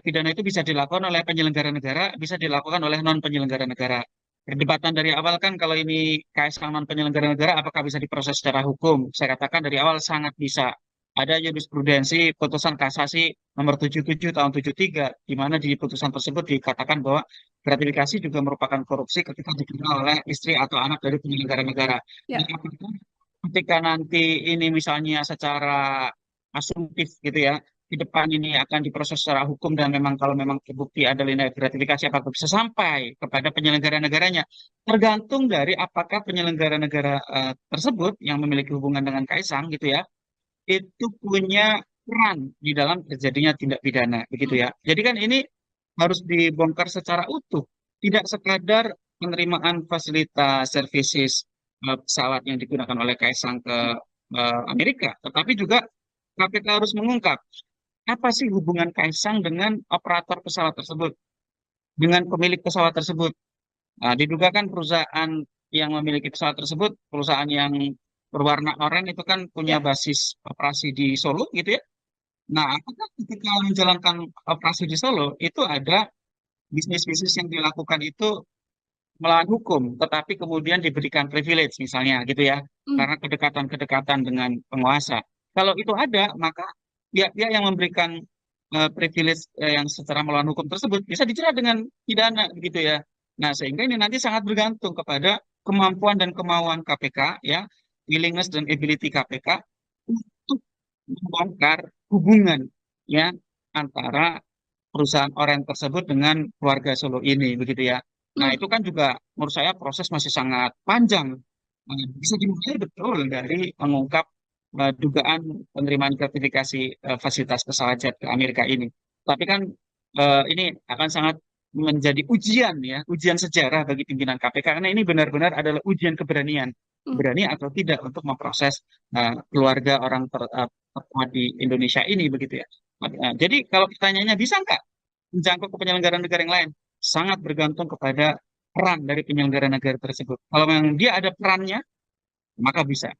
pidana itu bisa dilakukan oleh penyelenggara negara, bisa dilakukan oleh non penyelenggara negara. Perdebatan dari awal kan kalau ini KSK non penyelenggara negara, apakah bisa diproses secara hukum? Saya katakan dari awal sangat bisa. Ada jurisprudensi putusan kasasi nomor 77 tahun 73, di mana di putusan tersebut dikatakan bahwa gratifikasi juga merupakan korupsi ketika diterima oleh istri atau anak dari penyelenggara negara. Nah, Ya. apakah ketika nanti ini misalnya secara asumtif gitu ya, di depan ini akan diproses secara hukum dan memang kalau memang terbukti ada nilai gratifikasi apakah bisa sampai kepada penyelenggara negaranya, tergantung dari apakah penyelenggara negara tersebut yang memiliki hubungan dengan Kaisang gitu ya, itu punya peran di dalam terjadinya tindak pidana begitu Hmm. ya. Jadi kan ini harus dibongkar secara utuh, tidak sekadar penerimaan fasilitas services pesawat yang digunakan oleh Kaisang ke Amerika, tetapi juga KPK harus mengungkap apa sih hubungan Kaisang dengan operator pesawat tersebut, dengan pemilik pesawat tersebut. Nah, diduga kan perusahaan yang memiliki pesawat tersebut, perusahaan yang berwarna oranye itu kan punya Ya. basis operasi di Solo gitu ya. Nah, apakah ketika menjalankan operasi di Solo itu ada bisnis-bisnis yang dilakukan itu melawan hukum, tetapi kemudian diberikan privilege misalnya gitu ya, Hmm. karena kedekatan-kedekatan dengan penguasa. Kalau itu ada, maka pihak-pihak yang memberikan privilege yang secara melawan hukum tersebut bisa dijerat dengan pidana gitu ya. Nah, sehingga ini nanti sangat bergantung kepada kemampuan dan kemauan KPK ya, willingness dan ability KPK untuk membongkar hubungan ya antara perusahaan orang tersebut dengan keluarga Solo ini begitu ya. Nah, Hmm. itu kan juga menurut saya proses masih sangat panjang. Bisa dimulai betul dari mengungkap dugaan penerimaan gratifikasi fasilitas pesawat jet ke Amerika ini. Tapi kan ini akan sangat menjadi ujian ya, ujian sejarah bagi pimpinan KPK karena ini benar-benar adalah ujian keberanian, Hmm. berani atau tidak untuk memproses keluarga orang terkuat di Indonesia ini begitu ya. Jadi kalau pertanyaannya bisa nggak menjangkau ke penyelenggara negara yang lain? Sangat bergantung kepada peran dari penyelenggara negara tersebut. Kalau memang dia ada perannya, maka bisa.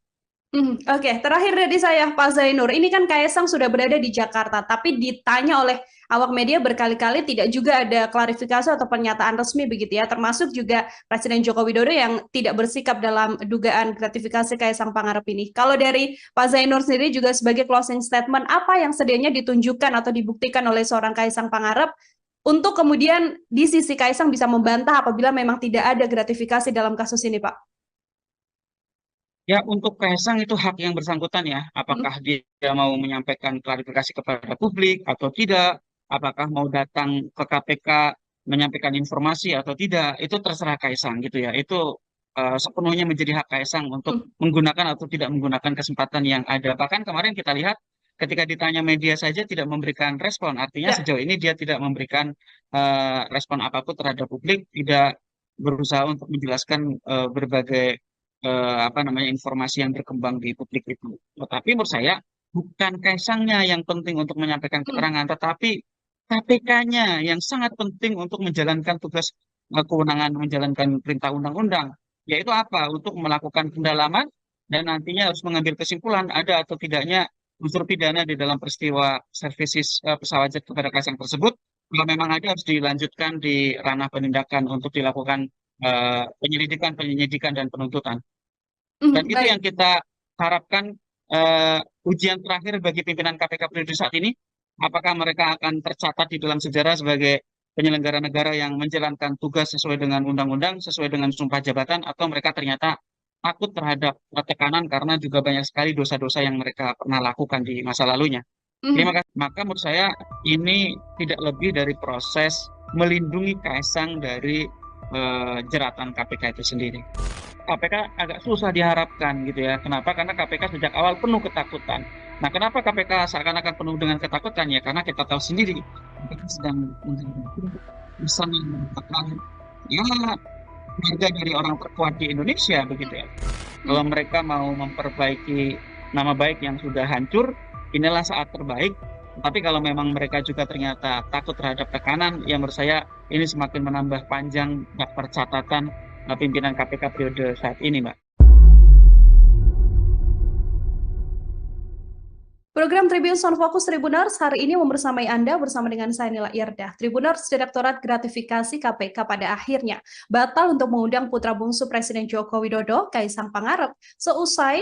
Oke, terakhir dari saya, Pak Zainur. Ini kan Kaisang sudah berada di Jakarta, tapi ditanya oleh awak media berkali-kali tidak juga ada klarifikasi atau pernyataan resmi begitu ya, termasuk juga Presiden Joko Widodo yang tidak bersikap dalam dugaan gratifikasi Kaisang Pangarep ini. Kalau dari Pak Zainur sendiri juga sebagai closing statement, apa yang sedianya ditunjukkan atau dibuktikan oleh seorang Kaisang Pangarep untuk kemudian di sisi Kaisang bisa membantah apabila memang tidak ada gratifikasi dalam kasus ini, Pak? Ya, untuk Kaisang itu hak yang bersangkutan ya. Apakah Hmm. dia mau menyampaikan klarifikasi kepada publik atau tidak, apakah mau datang ke KPK menyampaikan informasi atau tidak, itu terserah Kaisang gitu ya. Itu sepenuhnya menjadi hak Kaisang untuk menggunakan atau tidak menggunakan kesempatan yang ada. Bahkan kemarin kita lihat ketika ditanya media saja tidak memberikan respon, artinya Ya. sejauh ini dia tidak memberikan respon apapun terhadap publik, tidak berusaha untuk menjelaskan berbagai apa namanya informasi yang berkembang di publik itu. Tetapi menurut saya bukan Kaisangnya yang penting untuk menyampaikan keterangan, tetapi KPK-nya yang sangat penting untuk menjalankan tugas kewenangan menjalankan perintah undang-undang, yaitu apa? Untuk melakukan pendalaman dan nantinya harus mengambil kesimpulan ada atau tidaknya unsur pidana di dalam peristiwa services pesawat jet kepada Kaisang tersebut. Kalau memang ada harus dilanjutkan di ranah penindakan untuk dilakukan penyelidikan, dan penuntutan. Dan itu Baik. yang kita harapkan ujian terakhir bagi pimpinan KPK periode saat ini. Apakah mereka akan tercatat di dalam sejarah sebagai penyelenggara negara yang menjalankan tugas sesuai dengan undang-undang, sesuai dengan sumpah jabatan, atau mereka ternyata takut terhadap tekanan karena juga banyak sekali dosa-dosa yang mereka pernah lakukan di masa lalunya. Terima kasih. Maka menurut saya ini tidak lebih dari proses melindungi Kaisang dari jeratan KPK itu sendiri. KPK agak susah diharapkan gitu ya. Kenapa? Karena KPK sejak awal penuh ketakutan. Nah, kenapa KPK seakan-akan penuh dengan ketakutan ya? Karena kita tahu sendiri KPK sedang bisa mendapatkan ya harga dari orang terkuat di Indonesia begitu ya. Kalau mereka mau memperbaiki nama baik yang sudah hancur, inilah saat terbaik. Tapi kalau memang mereka juga ternyata takut terhadap tekanan, ya menurut saya ini semakin menambah panjang daftar catatan pimpinan KPK periode saat ini, Mbak. Program Tribun Sound Focus Tribuners hari ini membersamai Anda bersama dengan saya Nila Irdah. Tribuners Direktorat Gratifikasi KPK pada akhirnya batal untuk mengundang putra bungsu Presiden Joko Widodo, Kaisang Pangarep, seusai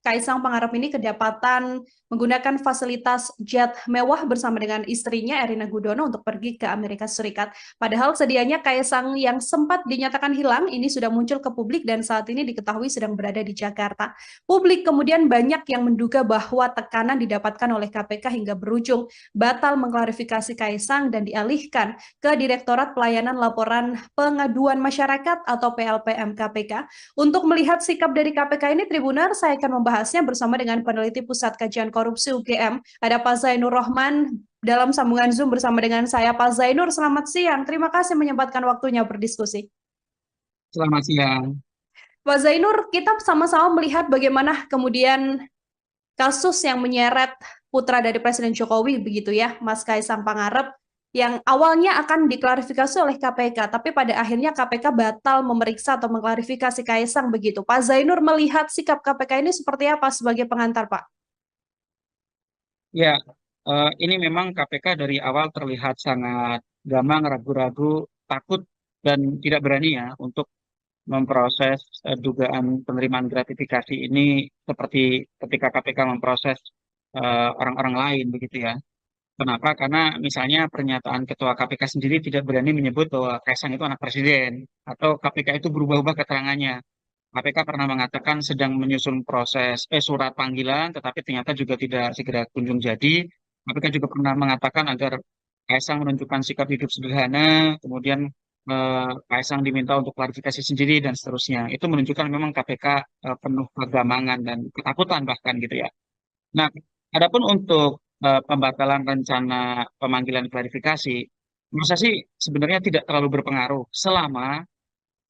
Kaisang Pangarep ini kedapatan menggunakan fasilitas jet mewah bersama dengan istrinya Erina Gudono untuk pergi ke Amerika Serikat. Padahal sedianya Kaisang yang sempat dinyatakan hilang ini sudah muncul ke publik dan saat ini diketahui sedang berada di Jakarta. Publik kemudian banyak yang menduga bahwa tekanan didapatkan oleh KPK hingga berujung batal mengklarifikasi Kaisang dan dialihkan ke Direktorat Pelayanan Laporan Pengaduan Masyarakat atau PLPM KPK. Untuk melihat sikap dari KPK ini, Tribuner, saya akan membahasnya bersama dengan peneliti Pusat Kajian Korupsi UGM. Ada Pak Zainur Rohman dalam sambungan Zoom bersama dengan saya. Pak Zainur, selamat siang. Terima kasih menyempatkan waktunya berdiskusi. Selamat siang. Pak Zainur, kita sama-sama melihat bagaimana kemudian kasus yang menyeret putra dari Presiden Jokowi, begitu ya, Mas Kaisang Pangarep, yang awalnya akan diklarifikasi oleh KPK, tapi pada akhirnya KPK batal memeriksa atau mengklarifikasi Kaisang begitu. Pak Zainur melihat sikap KPK ini seperti apa sebagai pengantar, Pak? Ya, ini memang KPK dari awal terlihat sangat gamang, ragu-ragu, takut, dan tidak berani ya untuk memproses dugaan penerimaan gratifikasi ini seperti ketika KPK memproses orang-orang lain begitu ya. Kenapa? Karena misalnya pernyataan Ketua KPK sendiri tidak berani menyebut bahwa Kaisang itu anak presiden atau KPK itu berubah-ubah keterangannya. KPK pernah mengatakan sedang menyusun proses surat panggilan, tetapi ternyata juga tidak segera kunjung jadi. KPK juga pernah mengatakan agar Kaisang menunjukkan sikap hidup sederhana, kemudian Kaisang diminta untuk klarifikasi sendiri dan seterusnya. Itu menunjukkan memang KPK penuh kegamangan dan ketakutan bahkan gitu ya. Nah, adapun untuk pembatalan rencana pemanggilan klarifikasi, menurut saya sih sebenarnya tidak terlalu berpengaruh selama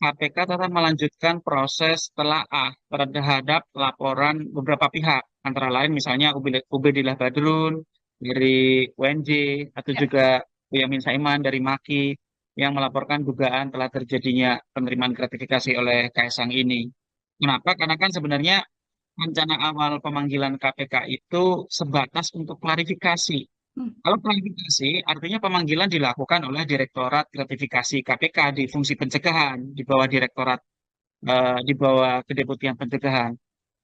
KPK tetap melanjutkan proses telaah terhadap laporan beberapa pihak, antara lain misalnya Ubedillah Badrun dari UNJ atau Ya. juga Boyamin Saiman dari MAKI yang melaporkan dugaan telah terjadinya penerimaan gratifikasi oleh Kaisang ini. Kenapa? Karena kan sebenarnya rencana awal pemanggilan KPK itu sebatas untuk klarifikasi. Hmm. Kalau klarifikasi, artinya pemanggilan dilakukan oleh Direktorat Gratifikasi KPK di fungsi pencegahan, di bawah Direktorat, di bawah Kedeputian Pencegahan.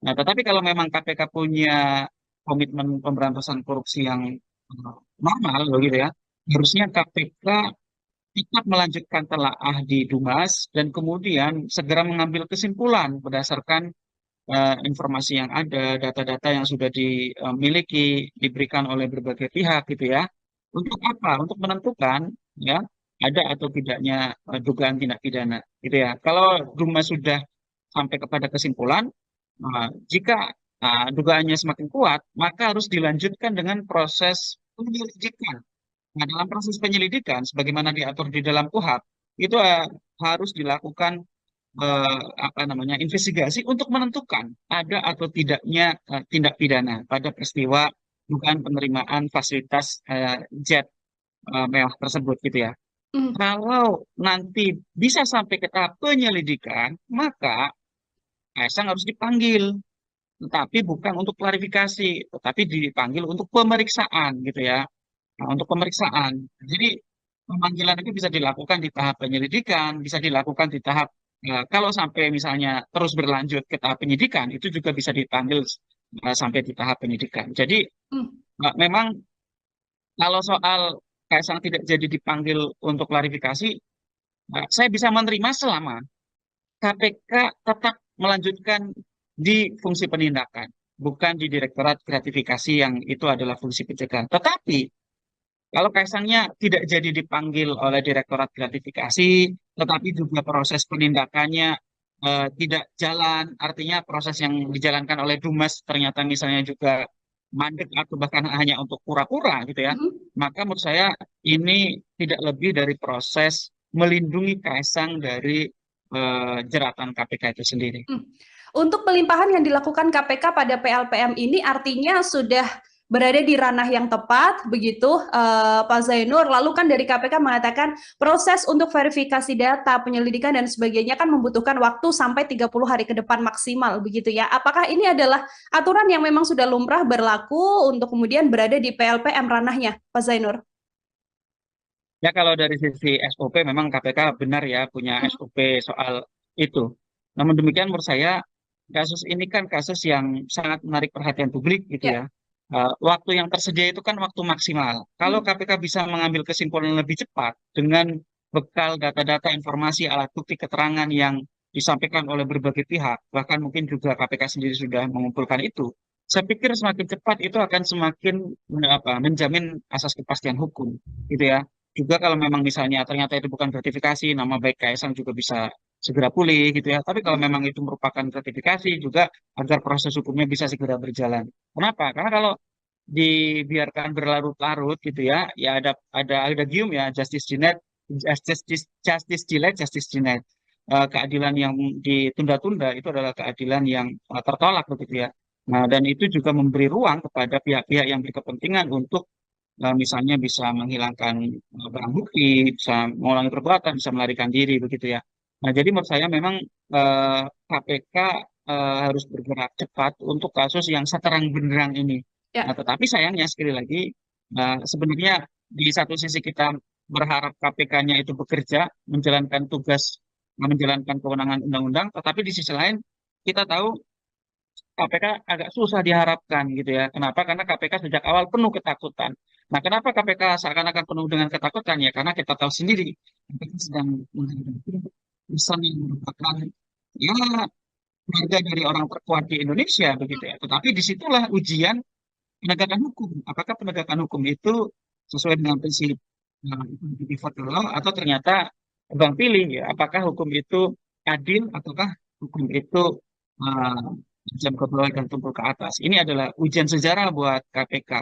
Nah, tetapi kalau memang KPK punya komitmen pemberantasan korupsi yang normal, begitu ya, harusnya KPK tetap melanjutkan telaah di Dumas dan kemudian segera mengambil kesimpulan berdasarkan informasi yang ada, data-data yang sudah dimiliki, diberikan oleh berbagai pihak gitu ya. Untuk apa? Untuk menentukan ya ada atau tidaknya dugaan tindak pidana gitu ya. Kalau Dumas sudah sampai kepada kesimpulan jika dugaannya semakin kuat, maka harus dilanjutkan dengan proses penyelidikan. Nah, dalam proses penyelidikan, sebagaimana diatur di dalam KUHP, itu harus dilakukan apa namanya investigasi untuk menentukan ada atau tidaknya tindak pidana pada peristiwa dugaan penerimaan fasilitas jet mewah tersebut gitu ya. Hmm. Kalau nanti bisa sampai ke tahap penyelidikan, maka Kaisang harus dipanggil, tetapi bukan untuk klarifikasi, tetapi dipanggil untuk pemeriksaan gitu ya. Nah, untuk pemeriksaan. Jadi pemanggilan itu bisa dilakukan di tahap penyelidikan, bisa dilakukan di tahap kalau sampai misalnya terus berlanjut ke tahap penyidikan, itu juga bisa dipanggil sampai di tahap penyidikan. Jadi Hmm. memang kalau soal Kaisang tidak jadi dipanggil untuk klarifikasi, saya bisa menerima selama KPK tetap melanjutkan di fungsi penindakan, bukan di Direktorat Gratifikasi yang itu adalah fungsi pencegahan. Tetapi kalau Kaisangnya tidak jadi dipanggil oleh Direktorat Gratifikasi, tetapi juga proses penindakannya tidak jalan, artinya proses yang dijalankan oleh Dumas ternyata misalnya juga mandek atau bahkan hanya untuk pura-pura gitu ya, Hmm. maka menurut saya ini tidak lebih dari proses melindungi Kaisang dari jeratan KPK itu sendiri. Hmm. Untuk pelimpahan yang dilakukan KPK pada PLPM ini artinya sudah berada di ranah yang tepat, begitu Pak Zainur. Lalu kan dari KPK mengatakan proses untuk verifikasi data, penyelidikan dan sebagainya kan membutuhkan waktu sampai 30 hari ke depan maksimal, begitu ya. Apakah ini adalah aturan yang memang sudah lumrah berlaku untuk kemudian berada di PLPM ranahnya, Pak Zainur? Ya kalau dari sisi SOP memang KPK benar ya punya Hmm. SOP soal itu. Namun demikian menurut saya kasus ini kan kasus yang sangat menarik perhatian publik gitu Ya. ya. Waktu yang tersedia itu kan waktu maksimal. Kalau Hmm. KPK bisa mengambil kesimpulan lebih cepat dengan bekal data-data informasi alat bukti keterangan yang disampaikan oleh berbagai pihak, bahkan mungkin juga KPK sendiri sudah mengumpulkan itu. Saya pikir semakin cepat itu akan semakin menjamin asas kepastian hukum gitu ya. Juga kalau memang misalnya ternyata itu bukan gratifikasi, nama baik Kaisang juga bisa segera pulih gitu ya. Tapi kalau Hmm. memang itu merupakan gratifikasi juga agar proses hukumnya bisa segera berjalan. Kenapa? Karena kalau dibiarkan berlarut-larut gitu ya, ya ada gium ya justice denied, justice delayed, justice denied. Keadilan yang ditunda-tunda itu adalah keadilan yang tertolak begitu ya. Nah, dan itu juga memberi ruang kepada pihak-pihak yang berkepentingan untuk misalnya bisa menghilangkan barang bukti, bisa mengulangi perbuatan, bisa melarikan diri begitu ya. Nah, jadi menurut saya memang KPK harus bergerak cepat untuk kasus yang seterang benderang ini. Nah, Ya. tetapi sayangnya sekali lagi sebenarnya di satu sisi kita berharap KPK-nya itu bekerja, menjalankan tugas, menjalankan kewenangan undang-undang, tetapi di sisi lain kita tahu KPK agak susah diharapkan gitu ya. Kenapa? Karena KPK sejak awal penuh ketakutan. Nah, kenapa KPK seakan-akan penuh dengan ketakutan ya? Karena kita tahu sendiri KPK sedang menghadapi pesan yang merupakan ya keluarga dari orang terkuat di Indonesia begitu ya. Tetapi disitulah ujian penegakan hukum. Apakah penegakan hukum itu sesuai dengan prinsip default law atau ternyata bang pilih ya? Apakah hukum itu adil ataukah hukum itu uh, jam ke bawah dan tumpul ke atas? Ini adalah ujian sejarah buat KPK.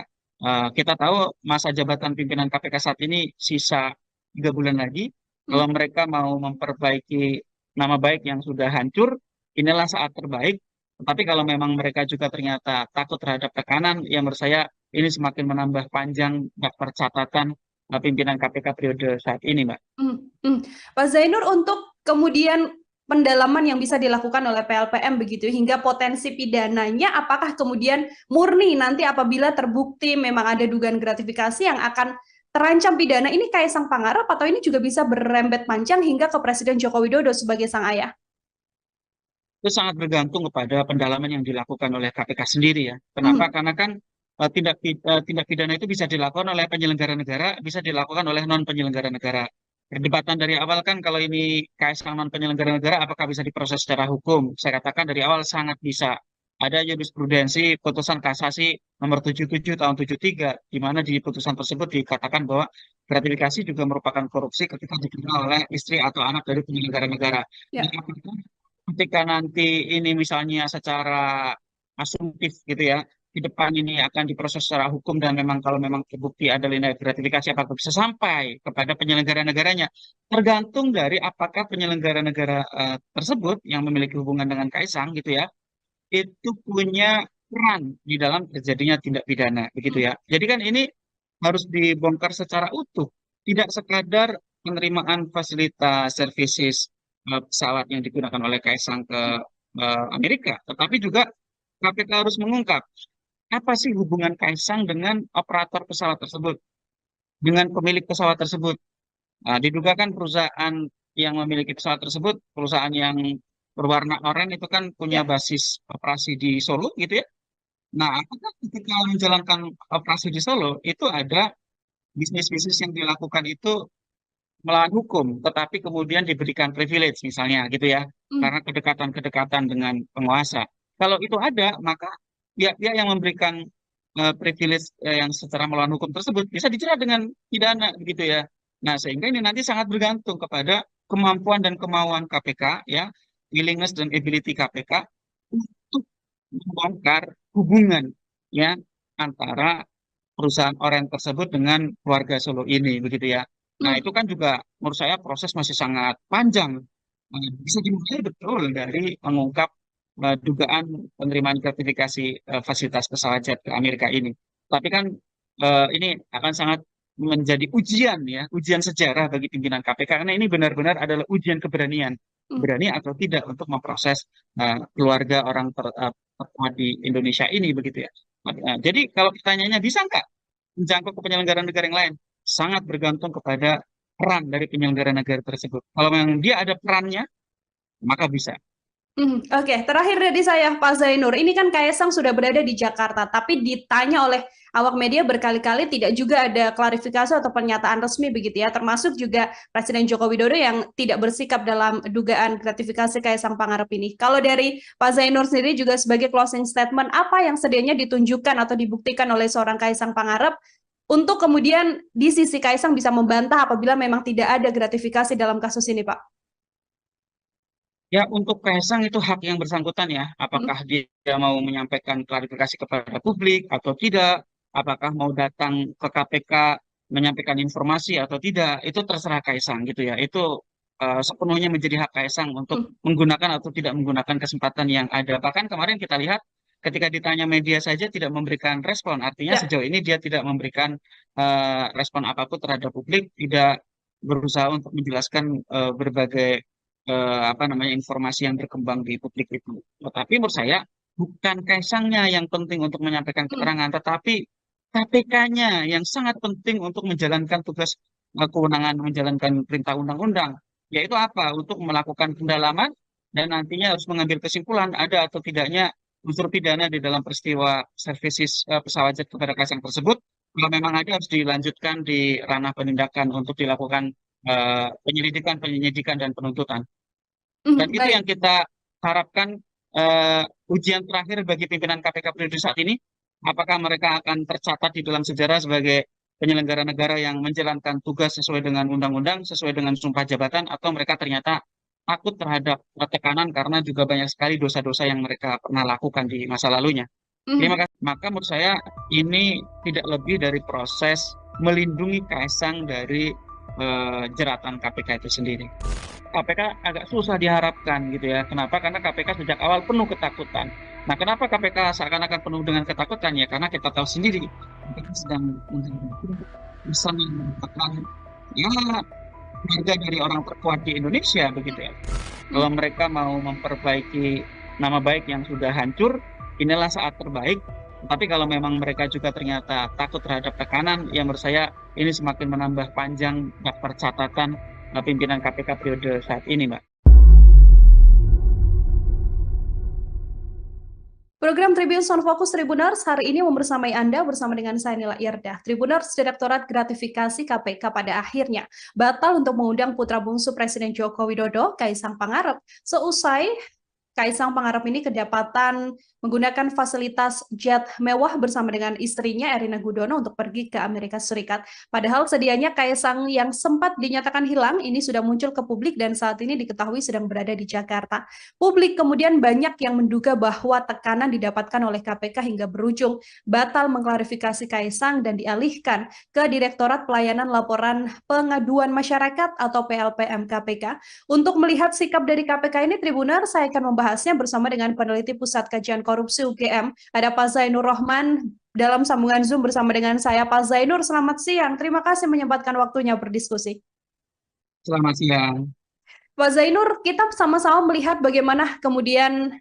Kita tahu masa jabatan pimpinan KPK saat ini sisa 3 bulan lagi. Hmm. Kalau mereka mau memperbaiki nama baik yang sudah hancur, inilah saat terbaik. Tetapi kalau memang mereka juga ternyata takut terhadap tekanan, ya menurut saya ini semakin menambah panjang daftar catatan pimpinan KPK periode saat ini, Mbak. Hmm. Hmm. Pak Zainur, untuk kemudian pendalaman yang bisa dilakukan oleh PLPM begitu hingga potensi pidananya, apakah kemudian murni nanti apabila terbukti memang ada dugaan gratifikasi yang akan terancam pidana, ini Kaisang Pangarep atau ini juga bisa berrembet panjang hingga ke Presiden Joko Widodo sebagai sang ayah? Itu sangat bergantung kepada pendalaman yang dilakukan oleh KPK sendiri ya. Kenapa? Hmm. Karena kan tindak pidana itu bisa dilakukan oleh penyelenggara negara, bisa dilakukan oleh non penyelenggara negara. Perdebatan dari awal kan kalau ini KSK non penyelenggara negara, apakah bisa diproses secara hukum? Saya katakan dari awal sangat bisa. Ada jurisprudensi putusan kasasi nomor 77 tahun 73, di mana di putusan tersebut dikatakan bahwa gratifikasi juga merupakan korupsi ketika diterima oleh istri atau anak dari penyelenggara negara. Ya. ketika nanti ini misalnya secara asumtif gitu ya, di depan ini akan diproses secara hukum dan memang kalau memang terbukti ada tindak gratifikasi apakah bisa sampai kepada penyelenggara negaranya, tergantung dari apakah penyelenggara negara tersebut yang memiliki hubungan dengan Kaisang gitu ya, itu punya peran di dalam terjadinya tindak pidana begitu Hmm. ya. Jadi kan ini harus dibongkar secara utuh, tidak sekadar penerimaan fasilitas services pesawat yang digunakan oleh Kaisang ke Amerika, tetapi juga KPK harus mengungkap apa sih hubungan Kaisang dengan operator pesawat tersebut, dengan pemilik pesawat tersebut. Nah, diduga kan perusahaan yang memiliki pesawat tersebut, perusahaan yang berwarna oranye itu kan punya Ya. basis operasi di Solo gitu ya. Nah, apakah ketika menjalankan operasi di Solo itu ada bisnis-bisnis yang dilakukan itu melawan hukum, tetapi kemudian diberikan privilege misalnya gitu ya, Hmm. karena kedekatan-kedekatan dengan penguasa. Kalau itu ada, maka pihak-pihak yang memberikan privilege yang secara melawan hukum tersebut bisa dijerat dengan pidana begitu ya. Nah, sehingga ini nanti sangat bergantung kepada kemampuan dan kemauan KPK ya, willingness dan ability KPK untuk membongkar hubungan ya antara perusahaan Oren tersebut dengan keluarga Solo ini begitu ya. Nah, Hmm. itu kan juga menurut saya proses masih sangat panjang. Bisa dimulai betul dari mengungkap dugaan penerimaan gratifikasi fasilitas pesawat jet ke Amerika ini. Tapi kan ini akan sangat menjadi ujian ya, ujian sejarah bagi pimpinan KPK karena ini benar-benar adalah ujian keberanian, Hmm. berani atau tidak untuk memproses keluarga orang terkuat di Indonesia ini begitu ya. Jadi kalau pertanyaannya bisa nggak menjangkau ke penyelenggara negara yang lain? Sangat bergantung kepada peran dari penyelenggara negara tersebut. Kalau memang dia ada perannya, maka bisa. Oke, terakhir dari saya, Pak Zainur. Ini kan Kaisang sudah berada di Jakarta, tapi ditanya oleh awak media berkali-kali tidak juga ada klarifikasi atau pernyataan resmi begitu ya, termasuk juga Presiden Joko Widodo yang tidak bersikap dalam dugaan gratifikasi Kaisang Pangarep ini. Kalau dari Pak Zainur sendiri juga sebagai closing statement, apa yang sedianya ditunjukkan atau dibuktikan oleh seorang Kaisang Pangarep untuk kemudian di sisi Kaisang bisa membantah apabila memang tidak ada gratifikasi dalam kasus ini, Pak? Ya, untuk Kaisang itu hak yang bersangkutan ya. Mm, Apakah dia mau menyampaikan klarifikasi kepada publik atau tidak, apakah mau datang ke KPK menyampaikan informasi atau tidak, itu terserah Kaisang gitu ya. Itu sepenuhnya menjadi hak Kaisang untuk mm, menggunakan atau tidak menggunakan kesempatan yang ada. Bahkan kemarin kita lihat ketika ditanya media saja tidak memberikan respon. Artinya ya. sejauh ini dia tidak memberikan respon apapun terhadap publik, tidak berusaha untuk menjelaskan berbagai apa namanya informasi yang berkembang di publik itu. Tetapi menurut saya bukan Kaisangnya yang penting untuk menyampaikan Mm, keterangan, tetapi KPK-nya yang sangat penting untuk menjalankan tugas kewenangan menjalankan perintah undang-undang, yaitu apa? Untuk melakukan pendalaman dan nantinya harus mengambil kesimpulan ada atau tidaknya unsur pidana di dalam peristiwa services pesawat jet kepada Kaisang tersebut. Kalau memang ada harus dilanjutkan di ranah penindakan untuk dilakukan penyelidikan, penyidikan, dan penuntutan. Dan itu yang baik. kita harapkan ujian terakhir bagi pimpinan KPK periode saat ini, apakah mereka akan tercatat di dalam sejarah sebagai penyelenggara negara yang menjalankan tugas sesuai dengan undang-undang, sesuai dengan sumpah jabatan, atau mereka ternyata takut terhadap tekanan karena juga banyak sekali dosa-dosa yang mereka pernah lakukan di masa lalunya. Terima Mhm. kasih. Maka menurut saya ini tidak lebih dari proses melindungi Kaisang dari jeratan KPK itu sendiri. KPK agak susah diharapkan gitu ya. Kenapa? Karena KPK sejak awal penuh ketakutan. Nah, kenapa KPK seakan-akan penuh dengan ketakutan ya? Karena kita tahu sendiri KPK sedang menghadapi urusan yang merupakan ya keluarga dari orang terkuat di Indonesia begitu ya. Kalau Mhm. mereka mau memperbaiki nama baik yang sudah hancur, inilah saat terbaik. Tapi kalau memang mereka juga ternyata takut terhadap tekanan, ya menurut saya ini semakin menambah panjang daftar catatan pimpinan KPK periode saat ini, Mbak. Program Tribun Sound Focus Tribuners hari ini membersamai Anda bersama dengan saya Nila Irdah. Tribuners Direktorat Gratifikasi KPK pada akhirnya batal untuk mengundang putra bungsu Presiden Joko Widodo, Kaisang Pangarep, seusai Kaisang Pangarep ini kedapatan menggunakan fasilitas jet mewah bersama dengan istrinya Erina Gudono untuk pergi ke Amerika Serikat. Padahal sedianya Kaisang yang sempat dinyatakan hilang ini sudah muncul ke publik dan saat ini diketahui sedang berada di Jakarta. Publik kemudian banyak yang menduga bahwa tekanan didapatkan oleh KPK hingga berujung batal mengklarifikasi Kaisang dan dialihkan ke Direktorat Pelayanan Laporan Pengaduan Masyarakat atau PLPM KPK. Untuk melihat sikap dari KPK ini, Tribuner, saya akan membahasnya bersama dengan peneliti Pusat Kajian Korupsi UGM. Ada Pak Zainur Rohman dalam sambungan Zoom bersama dengan saya. Pak Zainur, selamat siang. Terima kasih menyempatkan waktunya berdiskusi. Selamat siang. Pak Zainur, kita sama-sama melihat bagaimana kemudian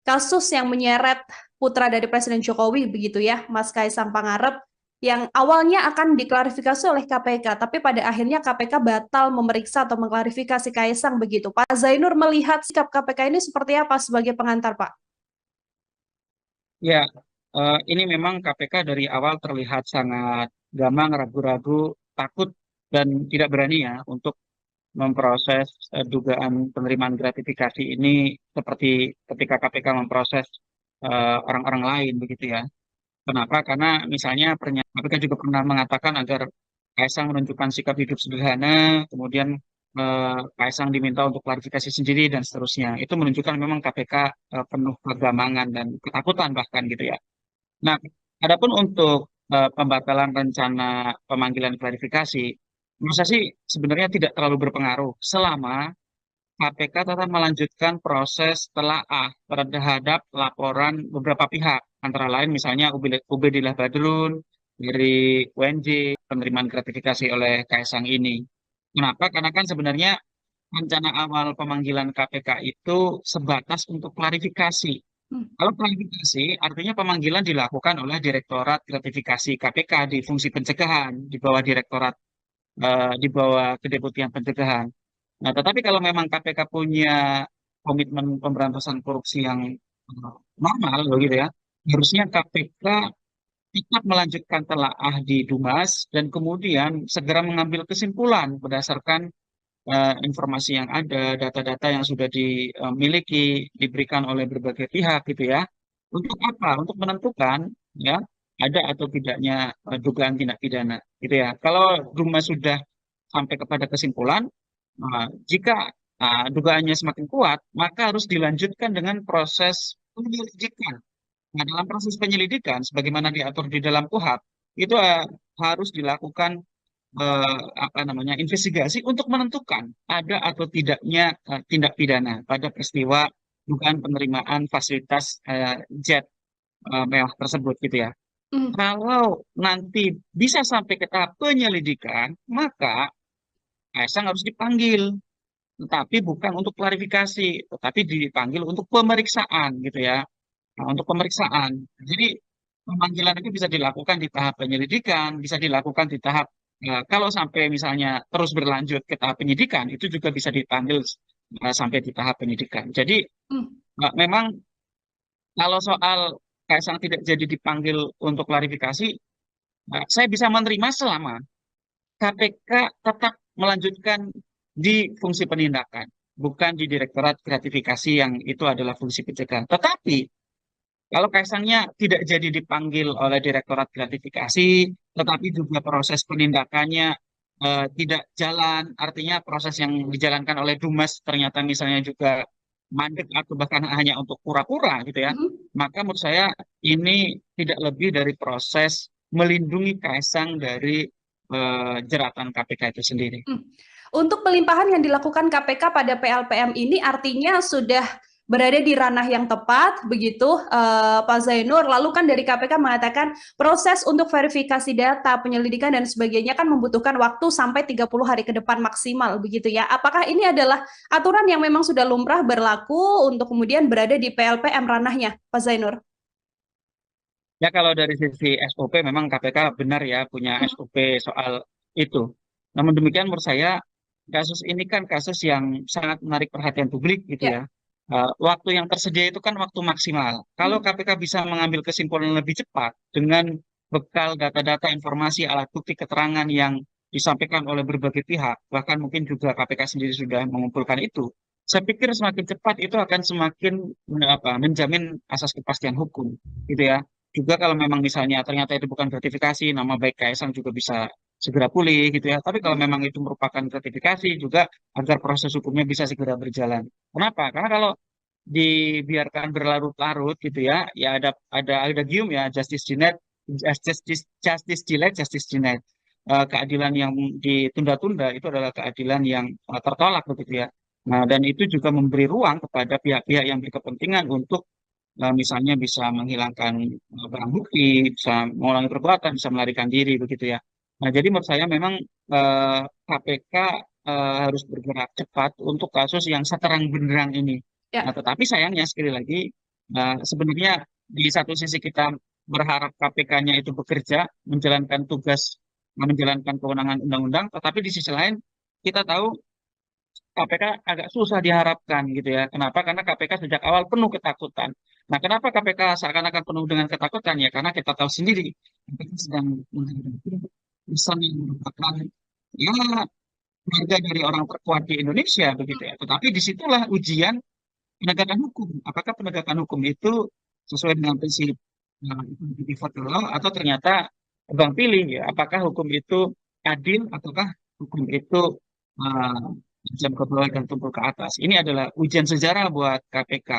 kasus yang menyeret putra dari Presiden Jokowi, begitu ya, Mas Kaisang Pangarep, yang awalnya akan diklarifikasi oleh KPK, tapi pada akhirnya KPK batal memeriksa atau mengklarifikasi Kaisang begitu. Pak Zainur melihat sikap KPK ini seperti apa sebagai pengantar, Pak? Ya, ini memang KPK dari awal terlihat sangat gamang, ragu-ragu, takut, dan tidak berani ya untuk memproses dugaan penerimaan gratifikasi ini seperti ketika KPK memproses orang-orang lain begitu ya. Kenapa? Karena misalnya KPK juga pernah mengatakan agar Kaisang menunjukkan sikap hidup sederhana, kemudian Kaisang diminta untuk klarifikasi sendiri dan seterusnya. Itu menunjukkan memang KPK penuh kegamangan dan ketakutan bahkan gitu ya. Nah, adapun untuk pembatalan rencana pemanggilan klarifikasi, menurut saya sih sebenarnya tidak terlalu berpengaruh selama KPK tetap melanjutkan proses telaah terhadap laporan beberapa pihak, antara lain misalnya Ubedillah Badrun dari UNJ, penerimaan gratifikasi oleh Kaisang ini. Kenapa? Karena kan sebenarnya rencana awal pemanggilan KPK itu sebatas untuk klarifikasi. Hmm. Kalau klarifikasi, artinya pemanggilan dilakukan oleh Direktorat Gratifikasi KPK di fungsi pencegahan, di bawah Direktorat, di bawah Kedeputian Pencegahan. Nah, tetapi kalau memang KPK punya komitmen pemberantasan korupsi yang normal, begitu ya, harusnya KPK tetap melanjutkan telaah di Dumas dan kemudian segera mengambil kesimpulan berdasarkan informasi yang ada, data-data yang sudah dimiliki, diberikan oleh berbagai pihak, gitu ya. Untuk apa? Untuk menentukan, ya, ada atau tidaknya dugaan tindak pidana, gitu ya. Kalau Dumas sudah sampai kepada kesimpulan, jika dugaannya semakin kuat, maka harus dilanjutkan dengan proses penyelidikan. Nah, dalam proses penyelidikan, sebagaimana diatur di dalam KUHP, itu harus dilakukan apa namanya investigasi untuk menentukan ada atau tidaknya tindak pidana pada peristiwa dugaan penerimaan fasilitas jet mewah tersebut gitu ya. Hmm. Kalau nanti bisa sampai ke tahap penyelidikan, maka Kaisang harus dipanggil, tetapi bukan untuk klarifikasi, tetapi dipanggil untuk pemeriksaan gitu ya. Nah, untuk pemeriksaan. Jadi pemanggilan itu bisa dilakukan di tahap penyelidikan, bisa dilakukan di tahap kalau sampai misalnya terus berlanjut ke tahap penyidikan, itu juga bisa dipanggil sampai di tahap penyidikan. Jadi Hmm. memang kalau soal Kaisang tidak jadi dipanggil untuk klarifikasi, saya bisa menerima selama KPK tetap melanjutkan di fungsi penindakan, bukan di Direktorat Gratifikasi yang itu adalah fungsi pencegahan. Tetapi kalau Kaisangnya tidak jadi dipanggil oleh Direktorat Gratifikasi, tetapi juga proses penindakannya tidak jalan, artinya proses yang dijalankan oleh Dumas ternyata misalnya juga mandek atau bahkan hanya untuk pura-pura gitu ya, Hmm. maka menurut saya ini tidak lebih dari proses melindungi Kaisang dari jeratan KPK itu sendiri. Hmm. Untuk pelimpahan yang dilakukan KPK pada PLPM ini artinya sudah berada di ranah yang tepat, begitu Pak Zainur. Lalu kan dari KPK mengatakan proses untuk verifikasi data, penyelidikan dan sebagainya kan membutuhkan waktu sampai 30 hari ke depan maksimal, begitu ya. Apakah ini adalah aturan yang memang sudah lumrah berlaku untuk kemudian berada di PLPM ranahnya, Pak Zainur? Ya kalau dari sisi SOP memang KPK benar ya punya Hmm. SOP soal itu. Namun demikian menurut saya kasus ini kan kasus yang sangat menarik perhatian publik gitu Ya. ya. Waktu yang tersedia itu kan waktu maksimal. Kalau Hmm. KPK bisa mengambil kesimpulan lebih cepat dengan bekal data-data informasi alat bukti keterangan yang disampaikan oleh berbagai pihak, bahkan mungkin juga KPK sendiri sudah mengumpulkan itu, Saya pikir semakin cepat itu akan semakin menjamin asas kepastian hukum, gitu ya. Juga kalau memang misalnya ternyata itu bukan gratifikasi, nama baik Kaisang juga bisa segera pulih, gitu ya. Tapi kalau memang itu merupakan gratifikasi juga agar proses hukumnya bisa segera berjalan. Kenapa? Karena kalau dibiarkan berlarut-larut, gitu ya, ya ada gium ya, justice denied, justice delayed, justice denied. Keadilan yang ditunda-tunda itu adalah keadilan yang tertolak, begitu ya. Nah, dan itu juga memberi ruang kepada pihak-pihak yang berkepentingan untuk misalnya bisa menghilangkan barang bukti, bisa mengulangi perbuatan, bisa melarikan diri, begitu ya. Nah, jadi menurut saya memang KPK harus bergerak cepat untuk kasus yang seterang benderang ini. Nah, Ya. tetapi sayangnya sekali lagi, sebenarnya di satu sisi kita berharap KPK-nya itu bekerja, menjalankan tugas, menjalankan kewenangan undang-undang, tetapi di sisi lain kita tahu KPK agak susah diharapkan gitu ya. Kenapa? Karena KPK sejak awal penuh ketakutan. Nah, kenapa KPK seakan-akan penuh dengan ketakutan? Ya, karena kita tahu sendiri KPK sedang menghadapi pesan yang merupakan ya keluarga dari orang terkuat di Indonesia begitu ya. Tetapi disitulah ujian penegakan hukum. Apakah penegakan hukum itu sesuai dengan prinsip default law atau ternyata bang pilih ya? Apakah hukum itu adil ataukah hukum itu uh, jam ke bawah dan tumpul ke atas? Ini adalah ujian sejarah buat KPK.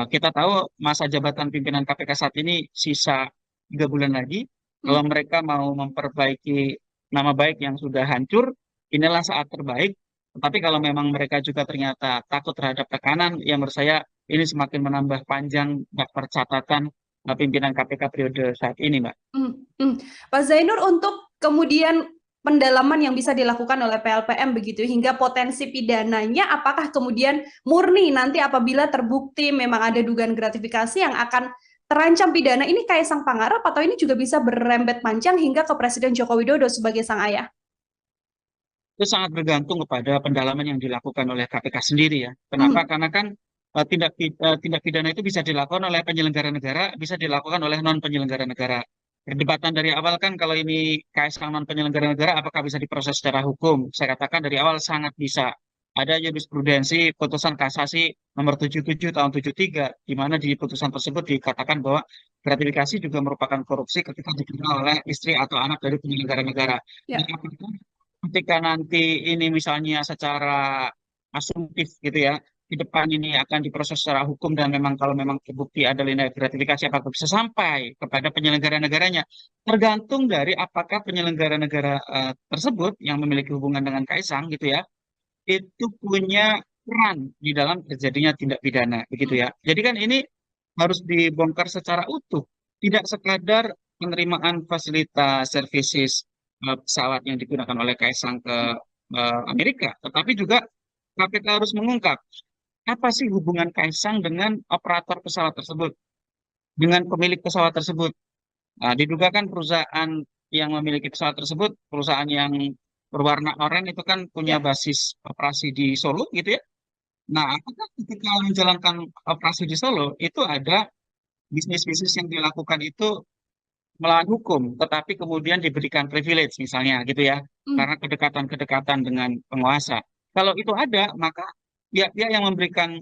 Kita tahu masa jabatan pimpinan KPK saat ini sisa 3 bulan lagi. Kalau Hmm. mereka mau memperbaiki nama baik yang sudah hancur, inilah saat terbaik. Tapi kalau memang mereka juga ternyata takut terhadap tekanan, ya menurut saya ini semakin menambah panjang daftar catatan pimpinan KPK periode saat ini, Mbak. Hmm, hmm. Pak Zainur, untuk kemudian pendalaman yang bisa dilakukan oleh PLPM begitu hingga potensi pidananya, apakah kemudian murni nanti apabila terbukti memang ada dugaan gratifikasi yang akan terancam pidana ini Kaisang Pangarep, atau ini juga bisa berembet panjang hingga ke Presiden Joko Widodo sebagai sang ayah? Itu sangat bergantung kepada pendalaman yang dilakukan oleh KPK sendiri ya. Kenapa? Hmm, Karena kan tindak pidana itu bisa dilakukan oleh penyelenggara negara, bisa dilakukan oleh non penyelenggara negara. Perdebatan dari awal kan kalau ini KSK non penyelenggara negara, apakah bisa diproses secara hukum? Saya katakan dari awal sangat bisa. Ada jurisprudensi putusan kasasi nomor 77 tahun 73, di mana di putusan tersebut dikatakan bahwa gratifikasi juga merupakan korupsi ketika diterima oleh istri atau anak dari penyelenggara negara. Nah, ya. ketika nanti ini misalnya secara asumtif gitu ya, di depan ini akan diproses secara hukum dan memang kalau memang terbukti ada linear gratifikasi apakah bisa sampai kepada penyelenggara negaranya, tergantung dari apakah penyelenggara negara tersebut yang memiliki hubungan dengan Kaisang gitu ya, itu punya peran di dalam terjadinya tindak pidana begitu Hmm, ya. Jadi kan ini harus dibongkar secara utuh, tidak sekadar penerimaan fasilitas services pesawat yang digunakan oleh Kaisang ke Amerika, tetapi juga KPK harus mengungkap apa sih hubungan Kaisang dengan operator pesawat tersebut, dengan pemilik pesawat tersebut. Nah, diduga kan perusahaan yang memiliki pesawat tersebut, perusahaan yang berwarna oranye itu kan punya ya. basis operasi di Solo gitu ya. Nah, apakah ketika menjalankan operasi di Solo itu ada bisnis-bisnis yang dilakukan itu melawan hukum, tetapi kemudian diberikan privilege misalnya gitu ya, Hmm, karena kedekatan-kedekatan dengan penguasa. Kalau itu ada, maka pihak-pihak yang memberikan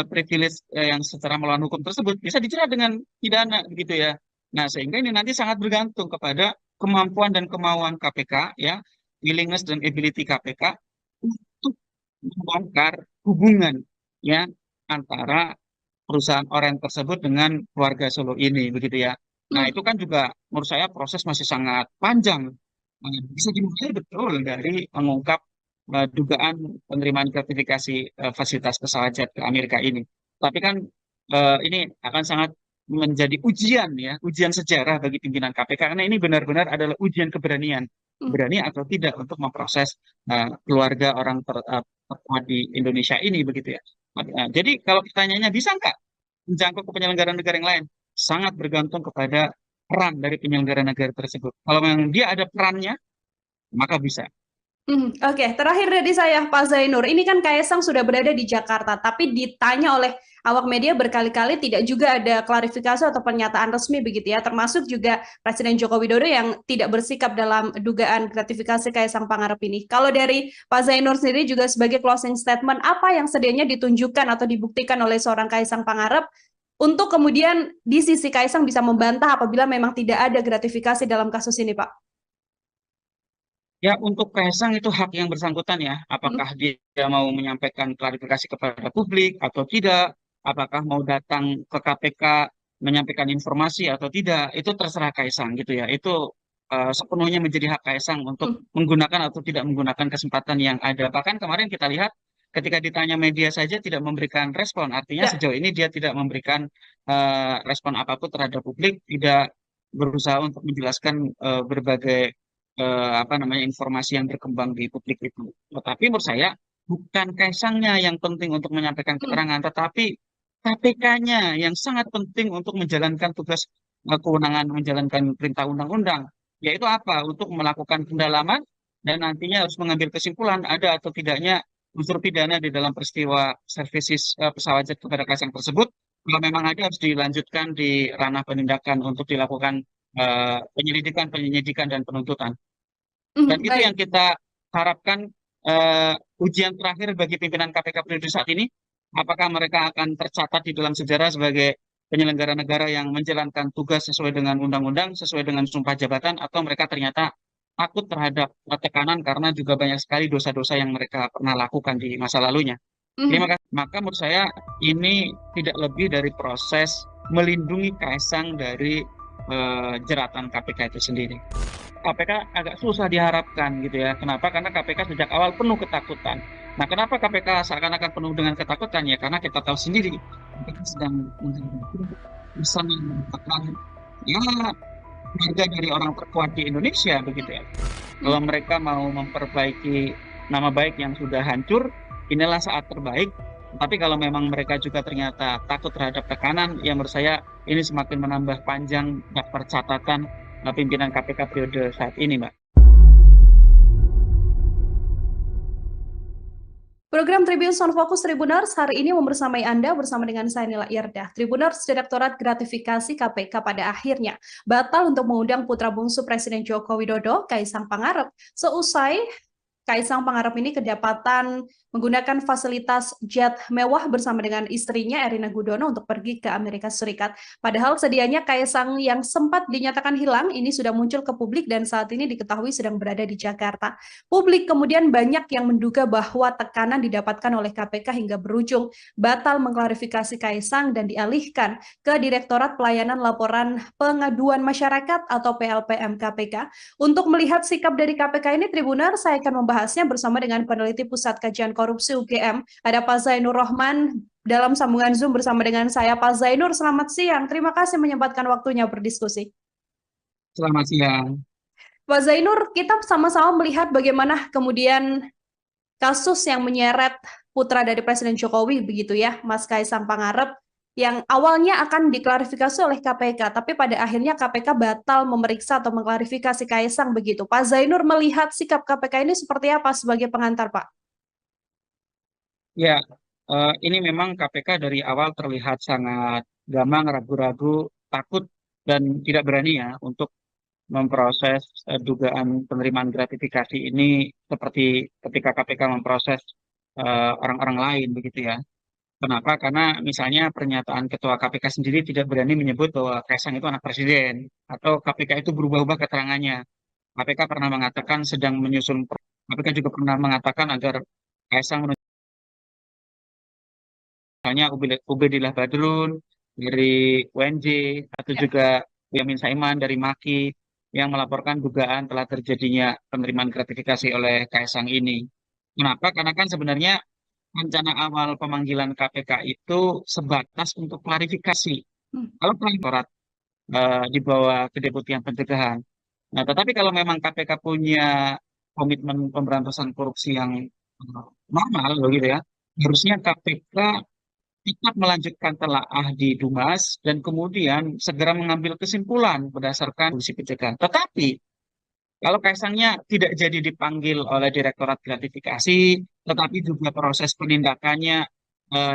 privilege yang secara melawan hukum tersebut bisa dijerat dengan pidana gitu ya. Nah, sehingga ini nanti sangat bergantung kepada kemampuan dan kemauan KPK ya, willingness dan ability KPK untuk membongkar hubungan ya antara perusahaan orang tersebut dengan keluarga Solo ini begitu ya. Nah, hmm. itu kan juga menurut saya proses masih sangat panjang. Bisa dimulai betul dari mengungkap dugaan penerimaan gratifikasi fasilitas pesawat jet ke Amerika ini. Tapi kan ini akan sangat menjadi ujian ya, ujian sejarah bagi pimpinan KPK karena ini benar-benar adalah ujian keberanian, Hmm. berani atau tidak untuk memproses keluarga orang terkuat di Indonesia ini begitu ya. Jadi kalau pertanyaannya bisa nggak menjangkau ke penyelenggara negara yang lain? Sangat bergantung kepada peran dari penyelenggara negara tersebut. Kalau memang dia ada perannya, maka bisa. Oke, terakhir dari saya, Pak Zainur. Ini kan Kaisang sudah berada di Jakarta, tapi ditanya oleh awak media berkali-kali tidak juga ada klarifikasi atau pernyataan resmi begitu ya, termasuk juga Presiden Joko Widodo yang tidak bersikap dalam dugaan gratifikasi Kaisang Pangarep ini. Kalau dari Pak Zainur sendiri juga sebagai closing statement, apa yang sedianya ditunjukkan atau dibuktikan oleh seorang Kaisang Pangarep untuk kemudian di sisi Kaisang bisa membantah apabila memang tidak ada gratifikasi dalam kasus ini, Pak? Ya, untuk Kaisang itu hak yang bersangkutan ya, Hmm, apakah dia mau menyampaikan klarifikasi kepada publik atau tidak, apakah mau datang ke KPK menyampaikan informasi atau tidak, itu terserah Kaisang gitu ya. Itu sepenuhnya menjadi hak Kaisang untuk hmm, menggunakan atau tidak menggunakan kesempatan yang ada. Bahkan kemarin kita lihat ketika ditanya media saja tidak memberikan respon, artinya ya. sejauh ini dia tidak memberikan respon apapun terhadap publik, tidak berusaha untuk menjelaskan berbagai apa namanya informasi yang berkembang di publik itu. Tetapi menurut saya bukan Kaisangnya yang penting untuk menyampaikan Hmm, keterangan, tetapi KPK-nya yang sangat penting untuk menjalankan tugas kewenangan menjalankan perintah undang-undang, yaitu apa? Untuk melakukan pendalaman dan nantinya harus mengambil kesimpulan ada atau tidaknya unsur pidana di dalam peristiwa services pesawat jet kepada Kaisang tersebut. Kalau memang ada harus dilanjutkan di ranah penindakan untuk dilakukan penyelidikan, penyelidikan dan penuntutan. Dan itu baik. yang kita harapkan ujian terakhir bagi pimpinan KPK periode saat ini. Apakah mereka akan tercatat di dalam sejarah sebagai penyelenggara negara yang menjalankan tugas sesuai dengan undang-undang, sesuai dengan sumpah jabatan, atau mereka ternyata takut terhadap tekanan karena juga banyak sekali dosa-dosa yang mereka pernah lakukan di masa lalunya. Terima Hmm. kasih. Maka menurut saya ini tidak lebih dari proses melindungi Kaisang dari jeratan KPK itu sendiri. KPK agak susah diharapkan gitu ya. Kenapa? Karena KPK sejak awal penuh ketakutan. Nah, kenapa KPK seakan-akan penuh dengan ketakutan ya? Karena kita tahu sendiri KPK sedang bisa mendapatkan ya harga dari orang terkuat di Indonesia begitu ya. Kalau Hmm. mereka mau memperbaiki nama baik yang sudah hancur, inilah saat terbaik. Tapi kalau memang mereka juga ternyata takut terhadap tekanan, yang menurut saya ini semakin menambah panjang daftar catatan pimpinan KPK periode saat ini, Mbak. Program Tribun Sound Focus Tribuners hari ini membersamai Anda bersama dengan saya Nila Irdah. Tribuners Direktorat Gratifikasi KPK pada akhirnya batal untuk mengundang putra bungsu Presiden Joko Widodo, Kaisang Pangarep, seusai Kaisang Pangarep ini kedapatan menggunakan fasilitas jet mewah bersama dengan istrinya Erina Gudono untuk pergi ke Amerika Serikat. Padahal sedianya Kaisang yang sempat dinyatakan hilang ini sudah muncul ke publik dan saat ini diketahui sedang berada di Jakarta. Publik kemudian banyak yang menduga bahwa tekanan didapatkan oleh KPK hingga berujung batal mengklarifikasi Kaisang dan dialihkan ke Direktorat Pelayanan Laporan Pengaduan Masyarakat atau PLPM KPK. Untuk melihat sikap dari KPK ini, Tribunar, saya akan membahasnya bersama dengan peneliti Pusat Kajian Korupsi UGM. Ada Pak Zainur Rohman dalam sambungan Zoom bersama dengan saya. Pak Zainur, selamat siang. Terima kasih menyempatkan waktunya berdiskusi. Selamat siang. Pak Zainur, kita sama-sama melihat bagaimana kemudian kasus yang menyeret putra dari Presiden Jokowi begitu ya, Mas Kaisang Pangarep, yang awalnya akan diklarifikasi oleh KPK, tapi pada akhirnya KPK batal memeriksa atau mengklarifikasi Kaisang begitu. Pak Zainur melihat sikap KPK ini seperti apa sebagai pengantar, Pak? Ya, ini memang KPK dari awal terlihat sangat gamang, ragu-ragu, takut, dan tidak berani ya untuk memproses dugaan penerimaan gratifikasi ini seperti ketika KPK memproses orang-orang lain begitu ya. Kenapa? Karena misalnya pernyataan Ketua KPK sendiri tidak berani menyebut bahwa Kaisang itu anak presiden atau KPK itu berubah-ubah keterangannya. KPK pernah mengatakan sedang menyusun, KPK juga pernah mengatakan agar Kaisang misalnya Ubedillah Badrun dari UNJ atau Ya. juga Yamin Saiman dari MAKI yang melaporkan dugaan telah terjadinya penerimaan gratifikasi oleh Kaisang ini. Kenapa? Karena kan sebenarnya rencana awal pemanggilan KPK itu sebatas untuk klarifikasi. Hmm. Kalau pelanggaran dibawa ke Kedeputian Pencegahan. Nah, tetapi kalau memang KPK punya komitmen pemberantasan korupsi yang normal, begitu ya, harusnya KPK tetap melanjutkan telaah di Dumas dan kemudian segera mengambil kesimpulan berdasarkan fungsi pencegahan. Tetapi Kalau Kaisangnya tidak jadi dipanggil oleh Direktorat Gratifikasi, tetapi juga proses penindakannya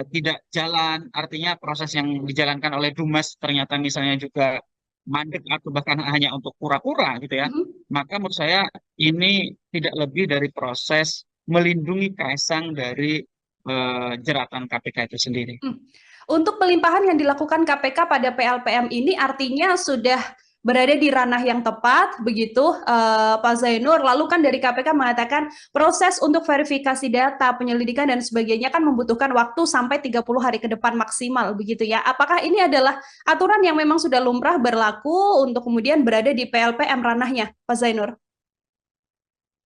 tidak jalan, artinya proses yang dijalankan oleh Dumas ternyata misalnya juga mandek atau bahkan hanya untuk pura-pura gitu ya, Mhm. maka menurut saya ini tidak lebih dari proses melindungi Kaisang dari jeratan KPK itu sendiri. Hmm. Untuk pelimpahan yang dilakukan KPK pada PLPM ini artinya sudah berada di ranah yang tepat, begitu Pak Zainur. Lalu kan dari KPK mengatakan proses untuk verifikasi data, penyelidikan dan sebagainya kan membutuhkan waktu sampai 30 hari ke depan maksimal, begitu ya. Apakah ini adalah aturan yang memang sudah lumrah berlaku untuk kemudian berada di PLPM ranahnya, Pak Zainur?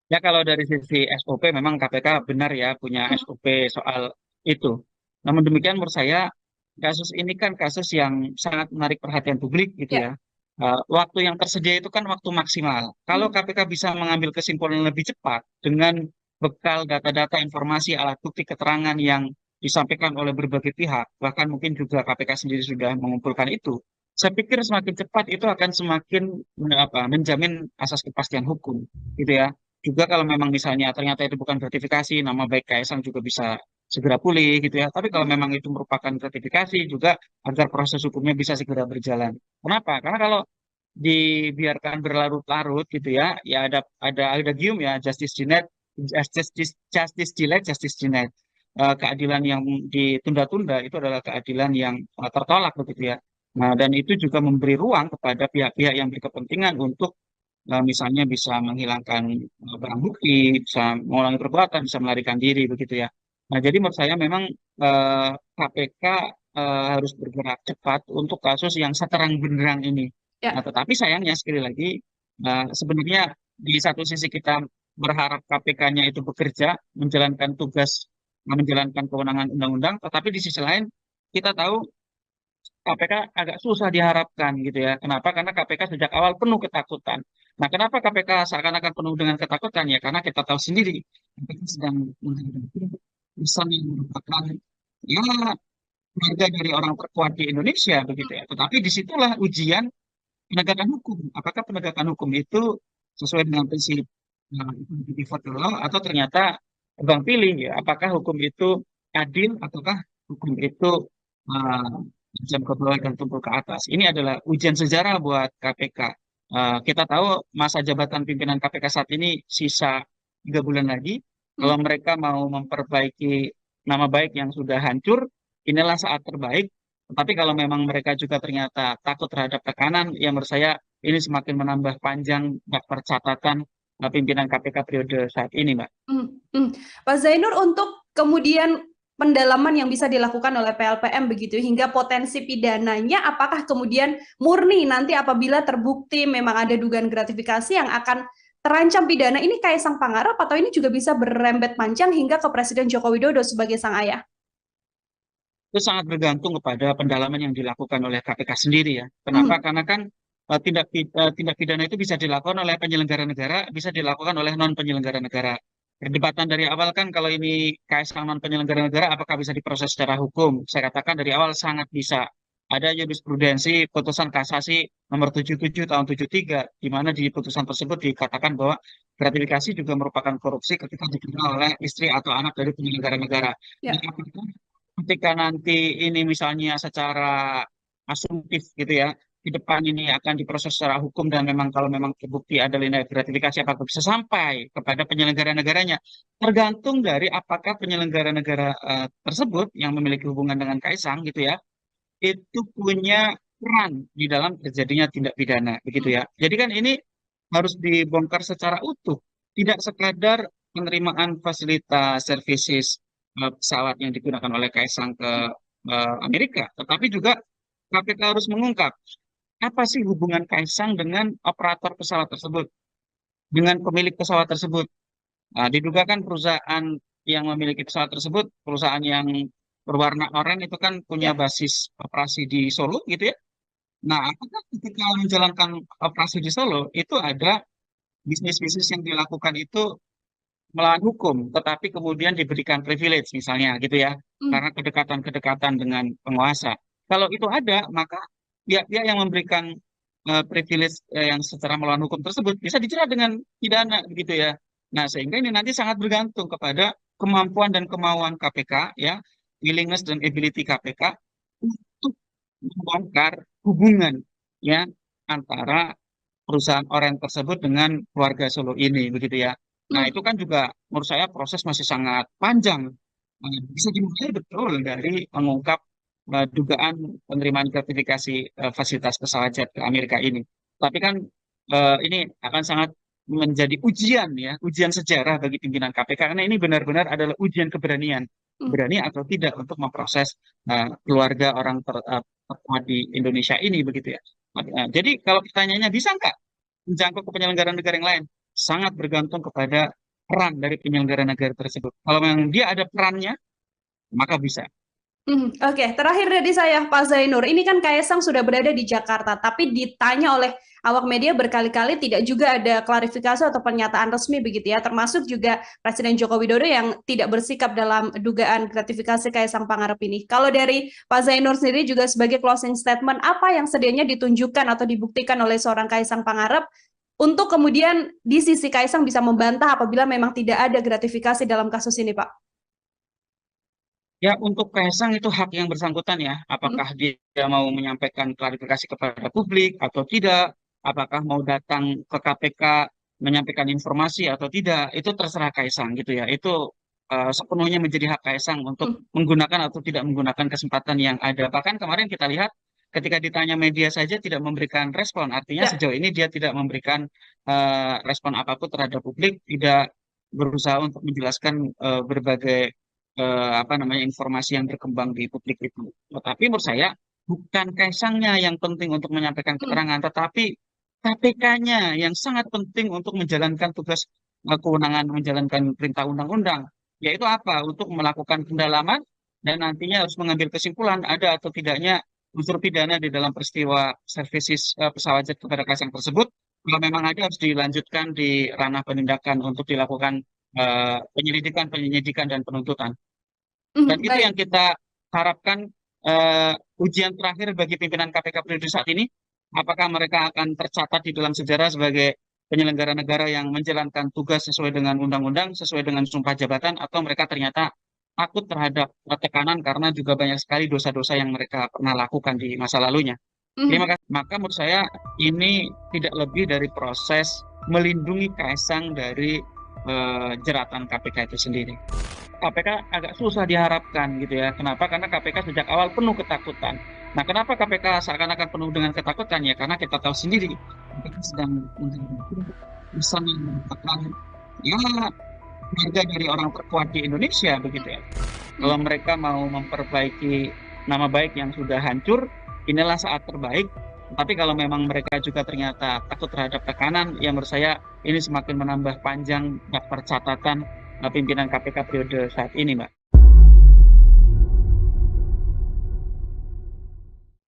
Ya kalau dari sisi SOP memang KPK benar ya punya Hmm. SOP soal itu. Namun demikian menurut saya kasus ini kan kasus yang sangat menarik perhatian publik gitu Ya. ya. Waktu yang tersedia itu kan waktu maksimal. Kalau Hmm. KPK bisa mengambil kesimpulan lebih cepat dengan bekal data-data informasi alat bukti keterangan yang disampaikan oleh berbagai pihak, bahkan mungkin juga KPK sendiri sudah mengumpulkan itu. Saya pikir semakin cepat itu akan semakin menjamin asas kepastian hukum gitu ya. Juga kalau memang misalnya ternyata itu bukan gratifikasi, nama baik Kaisang juga bisa segera pulih gitu ya. Tapi kalau Hmm. memang itu merupakan gratifikasi juga agar proses hukumnya bisa segera berjalan. Kenapa? Karena kalau dibiarkan berlarut-larut gitu ya, ya ada gium ya justice denied, justice delayed, justice denied. Keadilan yang ditunda-tunda itu adalah keadilan yang tertolak begitu ya. Nah, dan itu juga memberi ruang kepada pihak-pihak yang berkepentingan untuk misalnya bisa menghilangkan barang bukti, bisa mengulangi perbuatan, bisa melarikan diri begitu ya. Nah, jadi menurut saya memang KPK harus bergerak cepat untuk kasus yang seterang benderang ini. Nah, Ya. tetapi sayangnya sekali lagi sebenarnya di satu sisi kita berharap KPK-nya itu bekerja, menjalankan tugas, menjalankan kewenangan undang-undang, tetapi di sisi lain kita tahu KPK agak susah diharapkan gitu ya. Kenapa? Karena KPK sejak awal penuh ketakutan. Nah, kenapa KPK seakan-akan penuh dengan ketakutan ya? Karena kita tahu sendiri KPK sedang menghadapi pesan yang merupakan ya keluarga dari orang terkuat di Indonesia begitu ya. Tetapi disitulah ujian penegakan hukum. Apakah penegakan hukum itu sesuai dengan prinsip default law atau ternyata tebang pilih ya? Apakah hukum itu adil ataukah hukum itu uh, jam ke bawah dan tumpul ke atas? Ini adalah ujian sejarah buat KPK. Kita tahu masa jabatan pimpinan KPK saat ini sisa 3 bulan lagi. Hmm. Kalau mereka mau memperbaiki nama baik yang sudah hancur, inilah saat terbaik. Tetapi kalau memang mereka juga ternyata takut terhadap tekanan, yang menurut saya ini semakin menambah panjang daftar catatan pimpinan KPK periode saat ini, Mbak. Hmm. Hmm. Pak Zainur, untuk kemudian pendalaman yang bisa dilakukan oleh PLPM begitu hingga potensi pidananya, apakah kemudian murni nanti apabila terbukti memang ada dugaan gratifikasi yang akan terancam pidana, ini Kaisang Pangarep atau ini juga bisa berrembet panjang hingga ke Presiden Joko Widodo sebagai sang ayah? Itu sangat bergantung kepada pendalaman yang dilakukan oleh KPK sendiri ya. Kenapa? Hmm. Karena kan tindak pidana itu bisa dilakukan oleh penyelenggara negara, bisa dilakukan oleh non penyelenggara negara. Perdebatan dari awal kan kalau ini KSA non penyelenggara negara, apakah bisa diproses secara hukum? Saya katakan dari awal sangat bisa. Ada jurisprudensi putusan kasasi nomor 77 tahun 73, di mana di putusan tersebut dikatakan bahwa gratifikasi juga merupakan korupsi ketika diterima oleh istri atau anak dari penyelenggara negara. Nah, Ya. ketika nanti ini misalnya secara asumtif gitu ya, di depan ini akan diproses secara hukum dan memang kalau memang terbukti ada nilai gratifikasi apakah bisa sampai kepada penyelenggara negaranya, tergantung dari apakah penyelenggara negara tersebut yang memiliki hubungan dengan Kaisang gitu ya, itu punya peran di dalam terjadinya tindak pidana begitu Hmm. ya. Jadi kan ini harus dibongkar secara utuh, tidak sekadar penerimaan fasilitas services pesawat yang digunakan oleh Kaisang ke Amerika, tetapi juga KPK harus mengungkap apa sih hubungan Kaisang dengan operator pesawat tersebut, dengan pemilik pesawat tersebut. Nah, diduga kan perusahaan yang memiliki pesawat tersebut, perusahaan yang berwarna oranye itu kan punya Ya. basis operasi di Solo gitu ya. Nah, apakah ketika menjalankan operasi di Solo itu ada bisnis-bisnis yang dilakukan itu melawan hukum, tetapi kemudian diberikan privilege misalnya gitu ya, Hmm. karena kedekatan-kedekatan dengan penguasa. Kalau itu ada, maka pihak-pihak yang memberikan privilege yang secara melawan hukum tersebut bisa dijerat dengan pidana begitu ya. Nah, sehingga ini nanti sangat bergantung kepada kemampuan dan kemauan KPK ya, willingness dan ability KPK untuk membongkar hubungan ya antara perusahaan Oren tersebut dengan keluarga Solo ini begitu ya. Nah, Hmm. itu kan juga menurut saya proses masih sangat panjang. Bisa dimulai betul dari mengungkap dugaan penerimaan gratifikasi fasilitas pesawat jet ke Amerika ini. Tapi kan ini akan sangat menjadi ujian ya, ujian sejarah bagi pimpinan KPK karena ini benar-benar adalah ujian keberanian, Hmm. berani atau tidak untuk memproses keluarga orang terkuat di Indonesia ini begitu ya. Jadi kalau pertanyaannya bisa nggak menjangkau ke penyelenggara negara yang lain? Sangat bergantung kepada peran dari penyelenggara negara tersebut. Kalau memang dia ada perannya, maka bisa. Oke, terakhir dari saya, Pak Zainur. Ini kan Kaisang sudah berada di Jakarta, tapi ditanya oleh awak media berkali-kali tidak juga ada klarifikasi atau pernyataan resmi begitu ya, termasuk juga Presiden Joko Widodo yang tidak bersikap dalam dugaan gratifikasi Kaisang Pangarep ini. Kalau dari Pak Zainur sendiri juga sebagai closing statement, apa yang sedianya ditunjukkan atau dibuktikan oleh seorang Kaisang Pangarep untuk kemudian di sisi Kaisang bisa membantah apabila memang tidak ada gratifikasi dalam kasus ini, Pak? Ya, untuk Kaisang itu hak yang bersangkutan ya. Hmm. Apakah dia mau menyampaikan klarifikasi kepada publik atau tidak, apakah mau datang ke KPK menyampaikan informasi atau tidak, itu terserah Kaisang gitu ya. Itu sepenuhnya menjadi hak Kaisang untuk Hmm. menggunakan atau tidak menggunakan kesempatan yang ada. Bahkan kemarin kita lihat ketika ditanya media saja tidak memberikan respon, artinya Ya. sejauh ini dia tidak memberikan respon apapun terhadap publik, tidak berusaha untuk menjelaskan berbagai apa namanya informasi yang berkembang di publik itu. Tetapi menurut saya bukan Kaisangnya yang penting untuk menyampaikan Hmm. keterangan, tetapi KPK-nya yang sangat penting untuk menjalankan tugas kewenangan menjalankan perintah undang-undang, yaitu apa? Untuk melakukan pendalaman dan nantinya harus mengambil kesimpulan ada atau tidaknya unsur pidana di dalam peristiwa services pesawat jet kepada Kaisang tersebut. Kalau memang ada harus dilanjutkan di ranah penindakan untuk dilakukan penyelidikan, penyelidikan dan penuntutan. Dan itu Baik. yang kita harapkan ujian terakhir bagi pimpinan KPK periode saat ini. Apakah mereka akan tercatat di dalam sejarah sebagai penyelenggara negara yang menjalankan tugas sesuai dengan undang-undang, sesuai dengan sumpah jabatan, atau mereka ternyata takut terhadap tekanan karena juga banyak sekali dosa-dosa yang mereka pernah lakukan di masa lalunya. Terima Mhm. kasih. Maka menurut saya ini tidak lebih dari proses melindungi Kaisang dari jeratan KPK itu sendiri. KPK agak susah diharapkan gitu ya. Kenapa? Karena KPK sejak awal penuh ketakutan. Nah, kenapa KPK seakan-akan penuh dengan ketakutan ya? Karena kita tahu sendiri KPK sedang bisa merupakan ya keluarga dari orang terkuat di Indonesia begitu ya. Kalau Mhm. mereka mau memperbaiki nama baik yang sudah hancur, inilah saat terbaik. Tapi kalau memang mereka juga ternyata takut terhadap tekanan, yang menurut saya ini semakin menambah panjang daftar catatan pimpinan KPK periode saat ini, Mbak.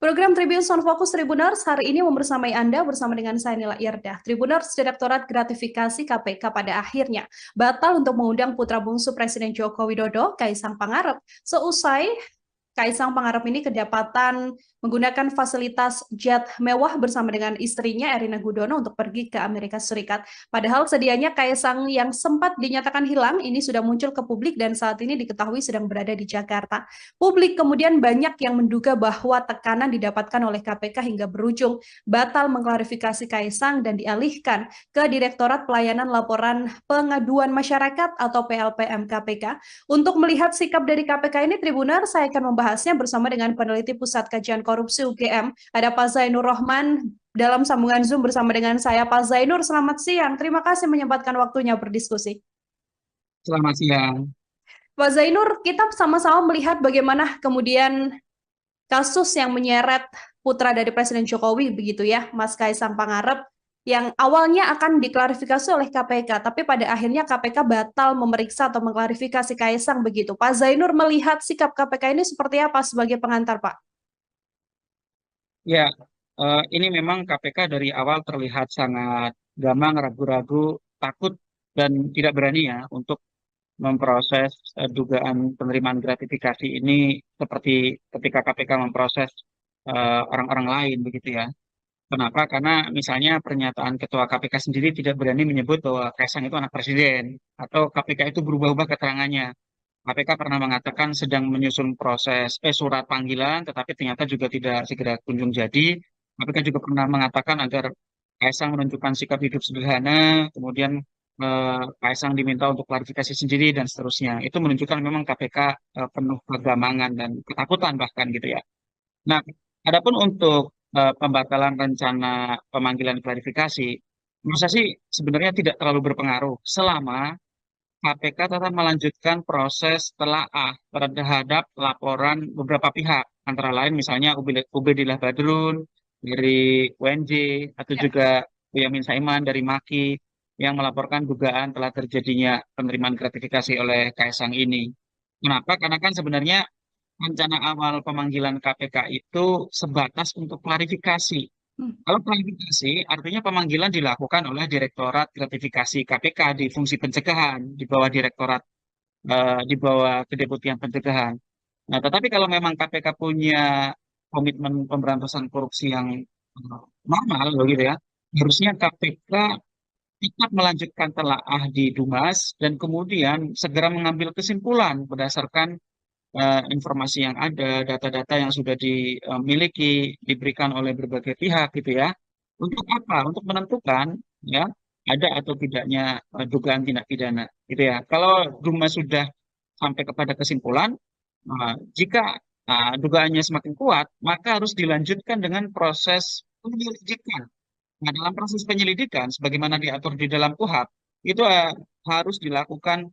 Program Tribun Sound Focus Tribuners hari ini membersamai Anda bersama dengan saya Nila Irdah. Tribuners Direktorat Gratifikasi KPK pada akhirnya batal untuk mengundang putra bungsu Presiden Joko Widodo, Kaisang Pangarep, seusai Kaisang Pangarep ini kedapatan menggunakan fasilitas jet mewah bersama dengan istrinya Erina Gudono untuk pergi ke Amerika Serikat. Padahal sedianya Kaisang yang sempat dinyatakan hilang ini sudah muncul ke publik dan saat ini diketahui sedang berada di Jakarta. Publik kemudian banyak yang menduga bahwa tekanan didapatkan oleh KPK hingga berujung batal mengklarifikasi Kaisang dan dialihkan ke Direktorat Pelayanan Laporan Pengaduan Masyarakat atau PLPM KPK. Untuk melihat sikap dari KPK ini, Tribuner, saya akan membahasnya bersama dengan peneliti Pusat Kajian Korupsi UGM. Ada Pak Zainur Rohman dalam sambungan Zoom bersama dengan saya. Pak Zainur, selamat siang. Terima kasih menyempatkan waktunya berdiskusi. Selamat siang. Pak Zainur, kita sama-sama melihat bagaimana kemudian kasus yang menyeret putra dari Presiden Jokowi begitu ya, Mas Kaisang Pangarep, yang awalnya akan diklarifikasi oleh KPK, tapi pada akhirnya KPK batal memeriksa atau mengklarifikasi Kaisang begitu. Pak Zainur melihat sikap KPK ini seperti apa sebagai pengantar, Pak? Ya, ini memang KPK dari awal terlihat sangat gamang, ragu-ragu, takut, dan tidak berani ya untuk memproses dugaan penerimaan gratifikasi ini seperti ketika KPK memproses orang-orang lain begitu ya. Kenapa? Karena misalnya pernyataan Ketua KPK sendiri tidak berani menyebut bahwa Kaisang itu anak presiden, atau KPK itu berubah-ubah keterangannya. KPK pernah mengatakan sedang menyusun surat panggilan, tetapi ternyata juga tidak segera kunjung jadi. KPK juga pernah mengatakan agar Kaisang menunjukkan sikap hidup sederhana, kemudian Kaisang diminta untuk klarifikasi sendiri dan seterusnya. Itu menunjukkan memang KPK penuh kegamangan dan ketakutan bahkan gitu ya. Nah, adapun untuk pembatalan rencana pemanggilan klarifikasi, menurut saya sih sebenarnya tidak terlalu berpengaruh selama KPK tetap melanjutkan proses telaah terhadap laporan beberapa pihak, antara lain misalnya Ubedillah Badrun dari UNJ atau Ya. juga Boyamin Saiman dari MAKI yang melaporkan dugaan telah terjadinya penerimaan gratifikasi oleh Kaisang ini. Kenapa? Karena kan sebenarnya rencana awal pemanggilan KPK itu sebatas untuk klarifikasi. Hmm. Kalau klarifikasi, artinya pemanggilan dilakukan oleh Direktorat Gratifikasi KPK di fungsi pencegahan, di bawah di bawah Kedeputian Pencegahan. Nah, tetapi kalau memang KPK punya komitmen pemberantasan korupsi yang normal, begitu ya, harusnya KPK tetap melanjutkan telaah di Dumas dan kemudian segera mengambil kesimpulan berdasarkan informasi yang ada, data-data yang sudah dimiliki, diberikan oleh berbagai pihak gitu ya. Untuk apa? Untuk menentukan ya ada atau tidaknya dugaan tindak pidana gitu ya. Kalau Duma sudah sampai kepada kesimpulan, jika dugaannya semakin kuat, maka harus dilanjutkan dengan proses penyelidikan. Nah, dalam proses penyelidikan, sebagaimana diatur di dalam KUHP, itu harus dilakukan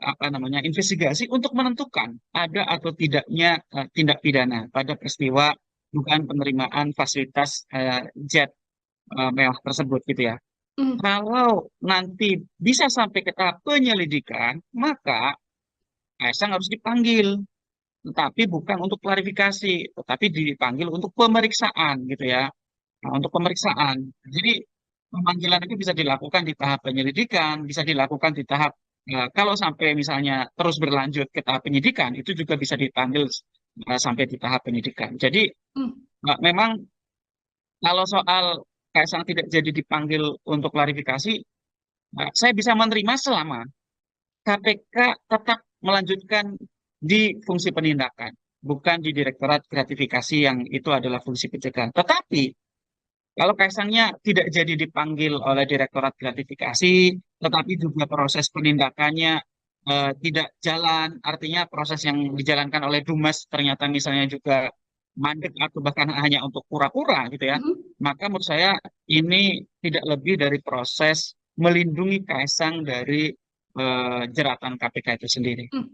apa namanya investigasi untuk menentukan ada atau tidaknya tindak pidana pada peristiwa dugaan penerimaan fasilitas jet mewah tersebut gitu ya. Hmm. Kalau nanti bisa sampai ke tahap penyelidikan, maka Kaisang harus dipanggil, tetapi bukan untuk klarifikasi, tetapi dipanggil untuk pemeriksaan gitu ya. Nah, untuk pemeriksaan. Jadi pemanggilan itu bisa dilakukan di tahap penyelidikan, bisa dilakukan di tahap kalau sampai misalnya terus berlanjut ke tahap penyidikan, itu juga bisa dipanggil sampai di tahap penyidikan. Jadi Hmm. memang kalau soal Kaisang tidak jadi dipanggil untuk klarifikasi, saya bisa menerima selama KPK tetap melanjutkan di fungsi penindakan, bukan di Direktorat Gratifikasi yang itu adalah fungsi pencegahan. Tetapi kalau Kaisangnya tidak jadi dipanggil oleh Direktorat Gratifikasi, tetapi juga proses penindakannya tidak jalan, artinya proses yang dijalankan oleh Dumas ternyata misalnya juga mandek atau bahkan hanya untuk pura-pura gitu ya, Hmm. maka menurut saya ini tidak lebih dari proses melindungi Kaisang dari jeratan KPK itu sendiri. Hmm.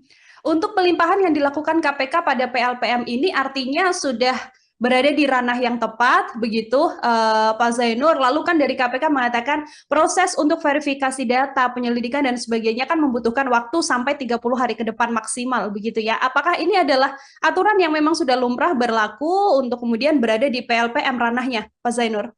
Untuk pelimpahan yang dilakukan KPK pada PLPM ini artinya sudah berada di ranah yang tepat, begitu Pak Zainur. Lalu kan dari KPK mengatakan proses untuk verifikasi data, penyelidikan dan sebagainya kan membutuhkan waktu sampai 30 hari ke depan maksimal, begitu ya. Apakah ini adalah aturan yang memang sudah lumrah berlaku untuk kemudian berada di PLPM ranahnya, Pak Zainur?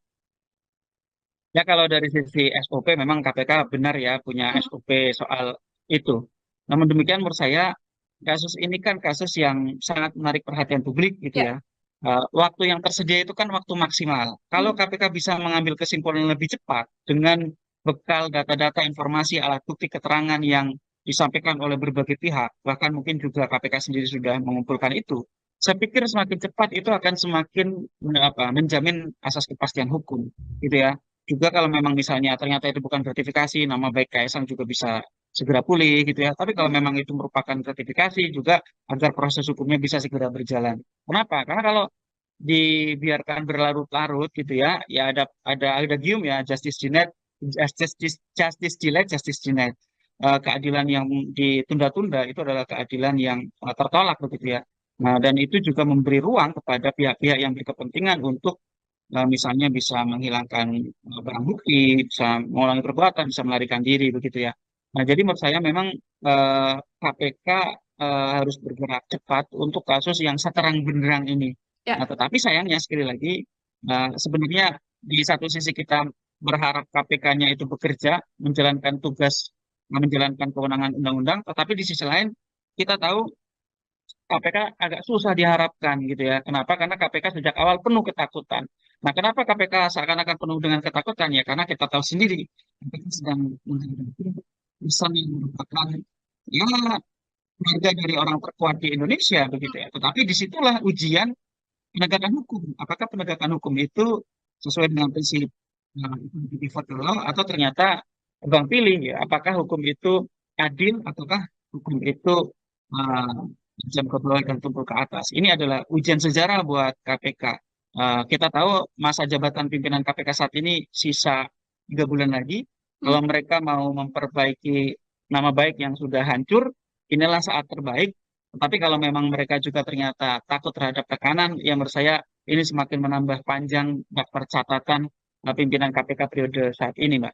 Ya kalau dari sisi SOP memang KPK benar ya punya Hmm. SOP soal itu. Namun demikian menurut saya kasus ini kan kasus yang sangat menarik perhatian publik gitu Ya. ya. Waktu yang tersedia itu kan waktu maksimal. Kalau Hmm. KPK bisa mengambil kesimpulan lebih cepat dengan bekal data-data informasi alat bukti keterangan yang disampaikan oleh berbagai pihak, bahkan mungkin juga KPK sendiri sudah mengumpulkan itu. Saya pikir semakin cepat itu akan semakin menjamin asas kepastian hukum gitu ya. Juga kalau memang misalnya ternyata itu bukan gratifikasi, nama baik Kaisang juga bisa segera pulih gitu ya. Tapi kalau Hmm. memang itu merupakan gratifikasi juga agar proses hukumnya bisa segera berjalan. Kenapa? Karena kalau dibiarkan berlarut-larut gitu ya, ya ada gium ya justice denied, justice delayed, justice denied. Keadilan yang ditunda-tunda itu adalah keadilan yang tertolak begitu ya. Nah, dan itu juga memberi ruang kepada pihak-pihak yang berkepentingan untuk misalnya bisa menghilangkan barang bukti, bisa mengulangi perbuatan, bisa melarikan diri begitu ya. Nah, jadi menurut saya memang KPK harus bergerak cepat untuk kasus yang seterang benderang ini. Nah, Ya. tetapi sayangnya sekali lagi sebenarnya di satu sisi kita berharap KPK-nya itu bekerja, menjalankan tugas, menjalankan kewenangan undang-undang, tetapi di sisi lain kita tahu KPK agak susah diharapkan gitu ya. Kenapa? Karena KPK sejak awal penuh ketakutan. Nah, kenapa KPK seakan-akan penuh dengan ketakutan? Ya, karena kita tahu sendiri, KPK sedang menghadapi urusan yang merupakan ya keluarga dari orang terkuat di Indonesia begitu ya. Tetapi disitulah ujian penegakan hukum. Apakah penegakan hukum itu sesuai dengan prinsip default law atau ternyata tebang pilih ya? Apakah hukum itu adil ataukah hukum itu uh, jam ke bawah dan tumpul ke atas? Ini adalah ujian sejarah buat KPK. Kita tahu masa jabatan pimpinan KPK saat ini sisa 3 bulan lagi. Hmm. Kalau mereka mau memperbaiki nama baik yang sudah hancur, inilah saat terbaik. Tapi kalau memang mereka juga ternyata takut terhadap tekanan, ya menurut saya ini semakin menambah panjang daftar catatan pimpinan KPK periode saat ini, Mbak.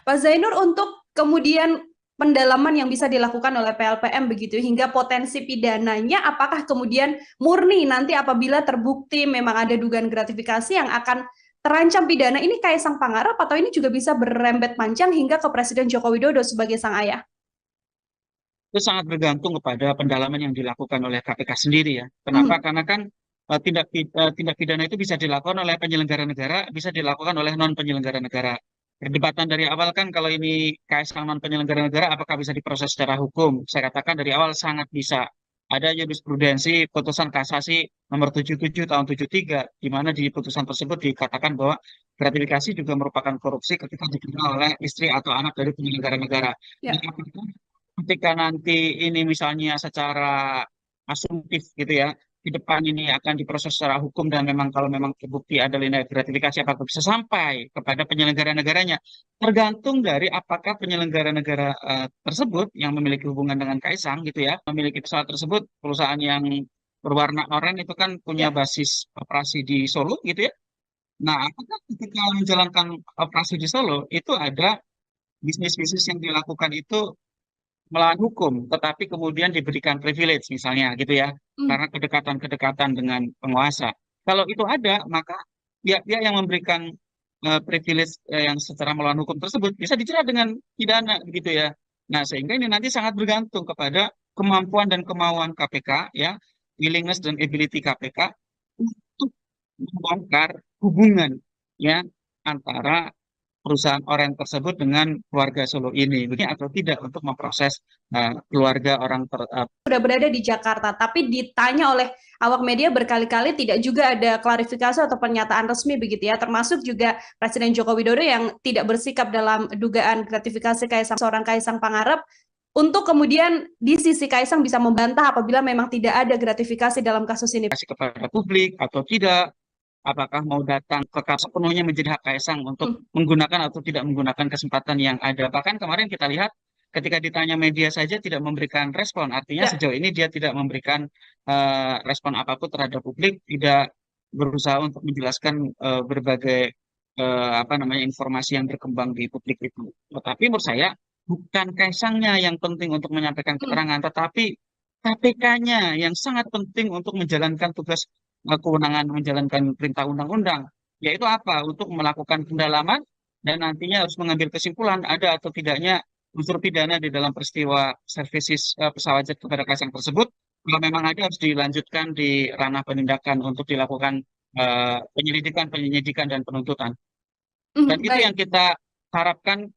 Pak Zainur, untuk kemudian pendalaman yang bisa dilakukan oleh PLPM begitu hingga potensi pidananya, apakah kemudian murni nanti apabila terbukti memang ada dugaan gratifikasi yang akan terancam pidana ini Kaisang Pangarep, atau ini juga bisa berembet panjang hingga ke Presiden Joko Widodo sebagai sang ayah? Itu sangat bergantung kepada pendalaman yang dilakukan oleh KPK sendiri ya. Kenapa? Hmm. Karena kan tindak pidana itu bisa dilakukan oleh penyelenggara negara, bisa dilakukan oleh non penyelenggara negara. Perdebatan dari awal kan kalau ini KSK non penyelenggara negara, apakah bisa diproses secara hukum? Saya katakan dari awal sangat bisa. Ada jurisprudensi putusan kasasi nomor 77 tahun 73, di mana di putusan tersebut dikatakan bahwa gratifikasi juga merupakan korupsi ketika diterima oleh istri atau anak dari penyelenggara negara. Nah, Ya. apakah ketika nanti ini misalnya secara asumtif gitu ya, di depan ini akan diproses secara hukum dan memang kalau memang terbukti ada tindak gratifikasi apakah bisa sampai kepada penyelenggara negaranya, tergantung dari apakah penyelenggara negara tersebut yang memiliki hubungan dengan Kaisang gitu ya, memiliki pesawat tersebut, perusahaan yang berwarna oranye itu kan punya Ya. basis operasi di Solo gitu ya. Nah, apakah ketika menjalankan operasi di Solo itu ada bisnis-bisnis yang dilakukan itu melawan hukum, tetapi kemudian diberikan privilege misalnya gitu ya, Hmm. karena kedekatan-kedekatan dengan penguasa. Kalau itu ada, maka pihak-pihak yang memberikan privilege yang secara melawan hukum tersebut bisa dijerat dengan pidana begitu ya. Nah, sehingga ini nanti sangat bergantung kepada kemampuan dan kemauan KPK ya, willingness dan ability KPK untuk membongkar hubungan ya antara perusahaan orang tersebut dengan keluarga Solo ini, begini atau tidak untuk memproses keluarga orang Sudah berada di Jakarta, tapi ditanya oleh awak media berkali-kali tidak juga ada klarifikasi atau pernyataan resmi begitu ya, termasuk juga Presiden Joko Widodo yang tidak bersikap dalam dugaan gratifikasi seorang Kaisang Pangarep, untuk kemudian di sisi Kaisang bisa membantah apabila memang tidak ada gratifikasi dalam kasus ini. kasih kepada publik atau tidak, apakah mau datang ke sepenuhnya menjadi hak Kaisang untuk Hmm. menggunakan atau tidak menggunakan kesempatan yang ada. Bahkan kemarin kita lihat ketika ditanya media saja tidak memberikan respon, artinya Ya. sejauh ini dia tidak memberikan respon apapun terhadap publik, tidak berusaha untuk menjelaskan berbagai apa namanya informasi yang berkembang di publik itu. Tetapi menurut saya bukan Kaisangnya yang penting untuk menyampaikan Hmm. keterangan, tetapi KPK-nya yang sangat penting untuk menjalankan tugas kewenangan menjalankan perintah undang-undang, yaitu apa? Untuk melakukan pendalaman dan nantinya harus mengambil kesimpulan ada atau tidaknya unsur pidana di dalam peristiwa services pesawat jet kepada Kaisang tersebut. Kalau memang ada harus dilanjutkan di ranah penindakan untuk dilakukan penyelidikan, dan penuntutan. Dan itu yang Baik. kita harapkan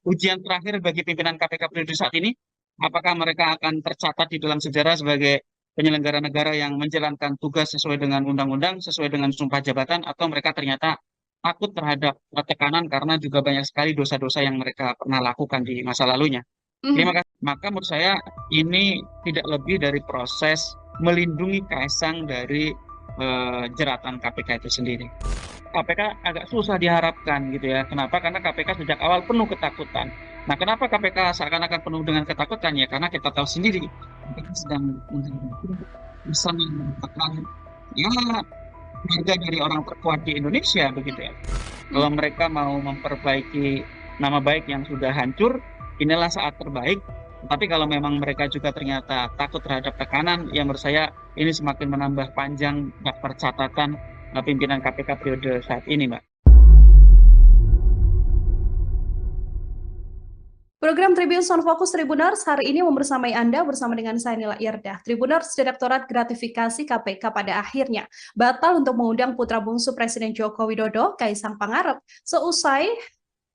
ujian terakhir bagi pimpinan KPK periode saat ini. Apakah mereka akan tercatat di dalam sejarah sebagai penyelenggara negara yang menjalankan tugas sesuai dengan undang-undang, sesuai dengan sumpah jabatan, atau mereka ternyata takut terhadap tekanan karena juga banyak sekali dosa-dosa yang mereka pernah lakukan di masa lalunya. Terima Hmm. kasih. Maka menurut saya ini tidak lebih dari proses melindungi Kaisang dari jeratan KPK itu sendiri. KPK agak susah diharapkan gitu ya. Kenapa? Karena KPK sejak awal penuh ketakutan. Nah, kenapa KPK seakan-akan penuh dengan ketakutan ya? Karena kita tahu sendiri KPK sedang menghadapi urusan yang merupakan ya keluarga dari orang terkuat di Indonesia begitu ya. Hmm. Kalau mereka mau memperbaiki nama baik yang sudah hancur, inilah saat terbaik. Tapi kalau memang mereka juga ternyata takut terhadap tekanan, ya menurut saya ini semakin menambah panjang daftar catatan pimpinan KPK periode saat ini, Mbak. Program Tribun Sound Focus Tribuners hari ini membersamai Anda bersama dengan saya Nila Irdah. Tribuners Direktorat Gratifikasi KPK pada akhirnya batal untuk mengundang putra bungsu Presiden Joko Widodo, Kaisang Pangarep, seusai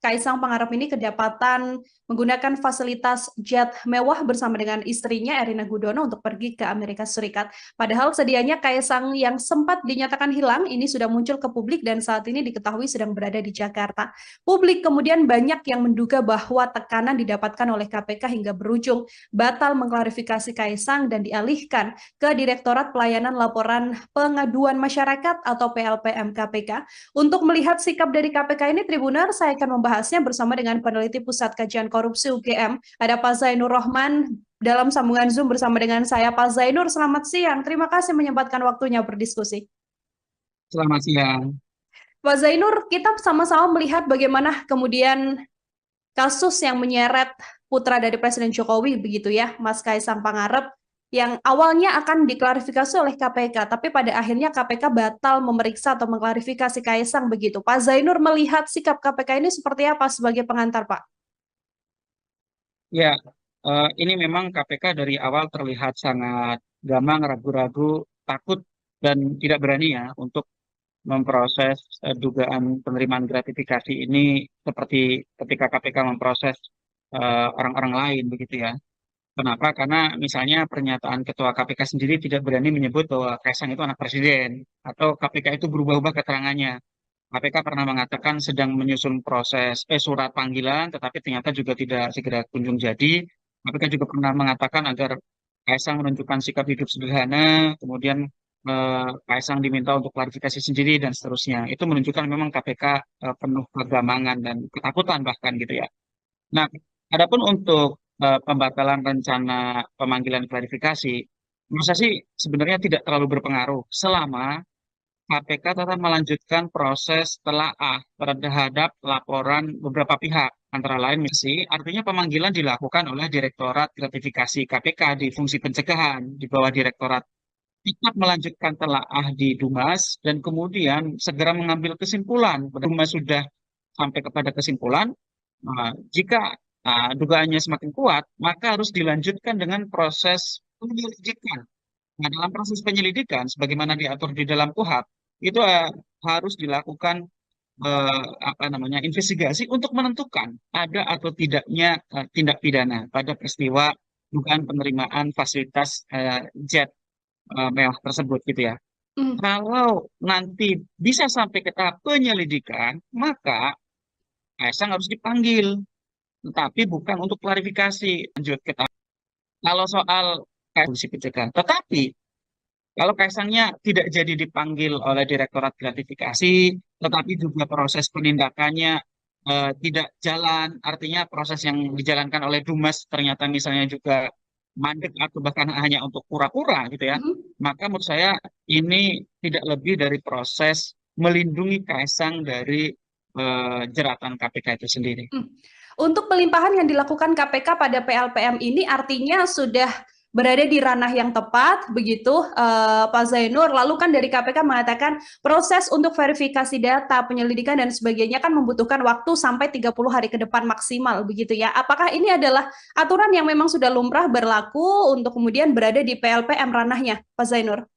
Kaisang Pangarep ini kedapatan menggunakan fasilitas jet mewah bersama dengan istrinya Erina Gudono untuk pergi ke Amerika Serikat. Padahal sedianya Kaisang yang sempat dinyatakan hilang ini sudah muncul ke publik dan saat ini diketahui sedang berada di Jakarta. Publik kemudian banyak yang menduga bahwa tekanan didapatkan oleh KPK hingga berujung batal mengklarifikasi Kaisang dan dialihkan ke Direktorat Pelayanan Laporan Pengaduan Masyarakat atau PLPM KPK. Untuk melihat sikap dari KPK ini, Tribuner, saya akan membahasnya bersama dengan peneliti Pusat Kajian Korupsi UGM. Ada Pak Zainur Rohman dalam sambungan Zoom bersama dengan saya. Pak Zainur, selamat siang. Terima kasih menyempatkan waktunya berdiskusi. Selamat siang. Pak Zainur, kita sama-sama melihat bagaimana kemudian kasus yang menyeret putra dari Presiden Jokowi, begitu ya, Mas Kaisang Pangarep, yang awalnya akan diklarifikasi oleh KPK, tapi pada akhirnya KPK batal memeriksa atau mengklarifikasi Kaisang begitu. Pak Zainur melihat sikap KPK ini seperti apa sebagai pengantar, Pak? Ya, ini memang KPK dari awal terlihat sangat gamang, ragu-ragu, takut, dan tidak berani ya untuk memproses dugaan penerimaan gratifikasi ini seperti ketika KPK memproses orang-orang lain begitu ya. Kenapa? Karena misalnya pernyataan Ketua KPK sendiri tidak berani menyebut bahwa Kaisang itu anak presiden atau KPK itu berubah-ubah keterangannya. KPK pernah mengatakan sedang menyusun proses surat panggilan, tetapi ternyata juga tidak segera kunjung jadi. KPK juga pernah mengatakan agar Kaisang menunjukkan sikap hidup sederhana, kemudian Kaisang diminta untuk klarifikasi sendiri dan seterusnya. Itu menunjukkan memang KPK penuh kegamangan dan ketakutan bahkan gitu ya. Nah, adapun untuk pembatalan rencana pemanggilan klarifikasi, menurut saya sih sebenarnya tidak terlalu berpengaruh selama KPK tetap melanjutkan proses telaah terhadap laporan beberapa pihak. Antara lain sih, artinya pemanggilan dilakukan oleh Direktorat Gratifikasi KPK di fungsi pencegahan di bawah Direktorat tetap melanjutkan telaah di Dumas dan kemudian segera mengambil kesimpulan. Dumas sudah sampai kepada kesimpulan, jika dugaannya semakin kuat, maka harus dilanjutkan dengan proses penyelidikan. Nah, dalam proses penyelidikan, sebagaimana diatur di dalam KUHP, itu harus dilakukan apa namanya investigasi untuk menentukan ada atau tidaknya tindak pidana pada peristiwa dugaan penerimaan fasilitas jet mewah tersebut gitu ya. Hmm. Kalau nanti bisa sampai ke tahap penyelidikan, maka Kaisang harus dipanggil, tetapi bukan untuk klarifikasi. Lanjut ke tahap. Kalau soal fungsi pencegahan, tetapi kalau Kaisangnya tidak jadi dipanggil oleh Direktorat Gratifikasi, tetapi juga proses penindakannya tidak jalan, artinya proses yang dijalankan oleh Dumas ternyata misalnya juga mandek atau bahkan hanya untuk pura-pura gitu ya, Mhm. maka menurut saya ini tidak lebih dari proses melindungi Kaisang dari jeratan KPK itu sendiri. Hmm. Untuk pelimpahan yang dilakukan KPK pada PLPM ini artinya sudah berada di ranah yang tepat, begitu Pak Zainur. Lalu kan dari KPK mengatakan proses untuk verifikasi data, penyelidikan dan sebagainya kan membutuhkan waktu sampai 30 hari ke depan maksimal, begitu ya. Apakah ini adalah aturan yang memang sudah lumrah berlaku untuk kemudian berada di PLPM ranahnya, Pak Zainur?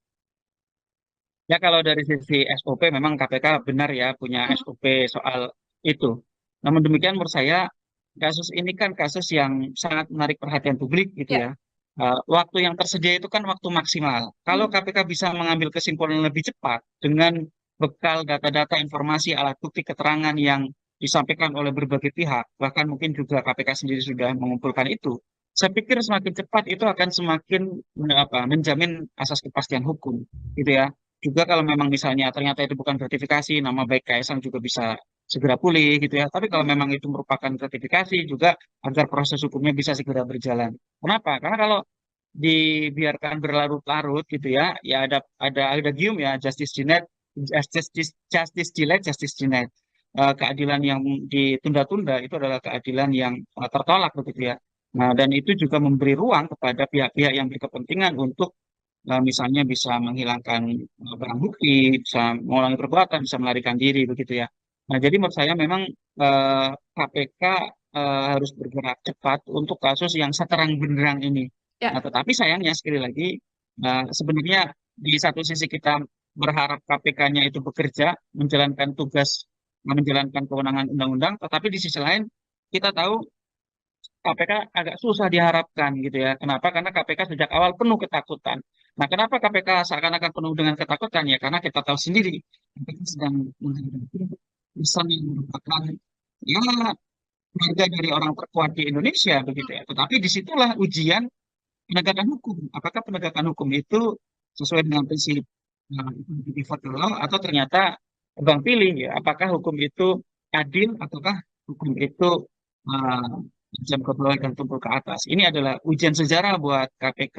Ya kalau dari sisi SOP memang KPK benar ya punya Hmm. SOP soal itu. Namun demikian menurut saya kasus ini kan kasus yang sangat menarik perhatian publik gitu Ya. ya. Waktu yang tersedia itu kan waktu maksimal. Kalau Hmm. KPK bisa mengambil kesimpulan lebih cepat dengan bekal data-data informasi alat bukti keterangan yang disampaikan oleh berbagai pihak, bahkan mungkin juga KPK sendiri sudah mengumpulkan itu. Saya pikir semakin cepat itu akan semakin menjamin asas kepastian hukum gitu ya. Juga kalau memang misalnya ternyata itu bukan gratifikasi, nama baik Kaisang juga bisa segera pulih gitu ya. Tapi kalau memang itu merupakan gratifikasi juga agar proses hukumnya bisa segera berjalan. Kenapa? Karena kalau dibiarkan berlarut-larut gitu ya, ya ada gium ya justice denied, justice delayed, justice denied. Keadilan yang ditunda-tunda itu adalah keadilan yang tertolak begitu ya. Nah, dan itu juga memberi ruang kepada pihak-pihak yang berkepentingan untuk misalnya bisa menghilangkan barang bukti, bisa mengulangi perbuatan, bisa melarikan diri begitu ya. Nah, jadi menurut saya memang KPK harus bergerak cepat untuk kasus yang seterang benderang ini. Nah, Ya. tetapi sayangnya sekali lagi sebenarnya di satu sisi kita berharap KPK-nya itu bekerja, menjalankan tugas, menjalankan kewenangan undang-undang, tetapi di sisi lain kita tahu KPK agak susah diharapkan gitu ya. Kenapa? Karena KPK sejak awal penuh ketakutan. Nah, kenapa KPK seakan-akan penuh dengan ketakutan ya? Karena kita tahu sendiri KPK sedang menghadapi pesan yang merupakan ya keluarga dari orang terkuat di Indonesia begitu ya. Tetapi disitulah ujian penegakan hukum. Apakah penegakan hukum itu sesuai dengan prinsip equity law atau ternyata tebang pilih ya? Apakah hukum itu adil ataukah hukum itu uh, jam ke bawah dan tumpul ke atas? Ini adalah ujian sejarah buat KPK.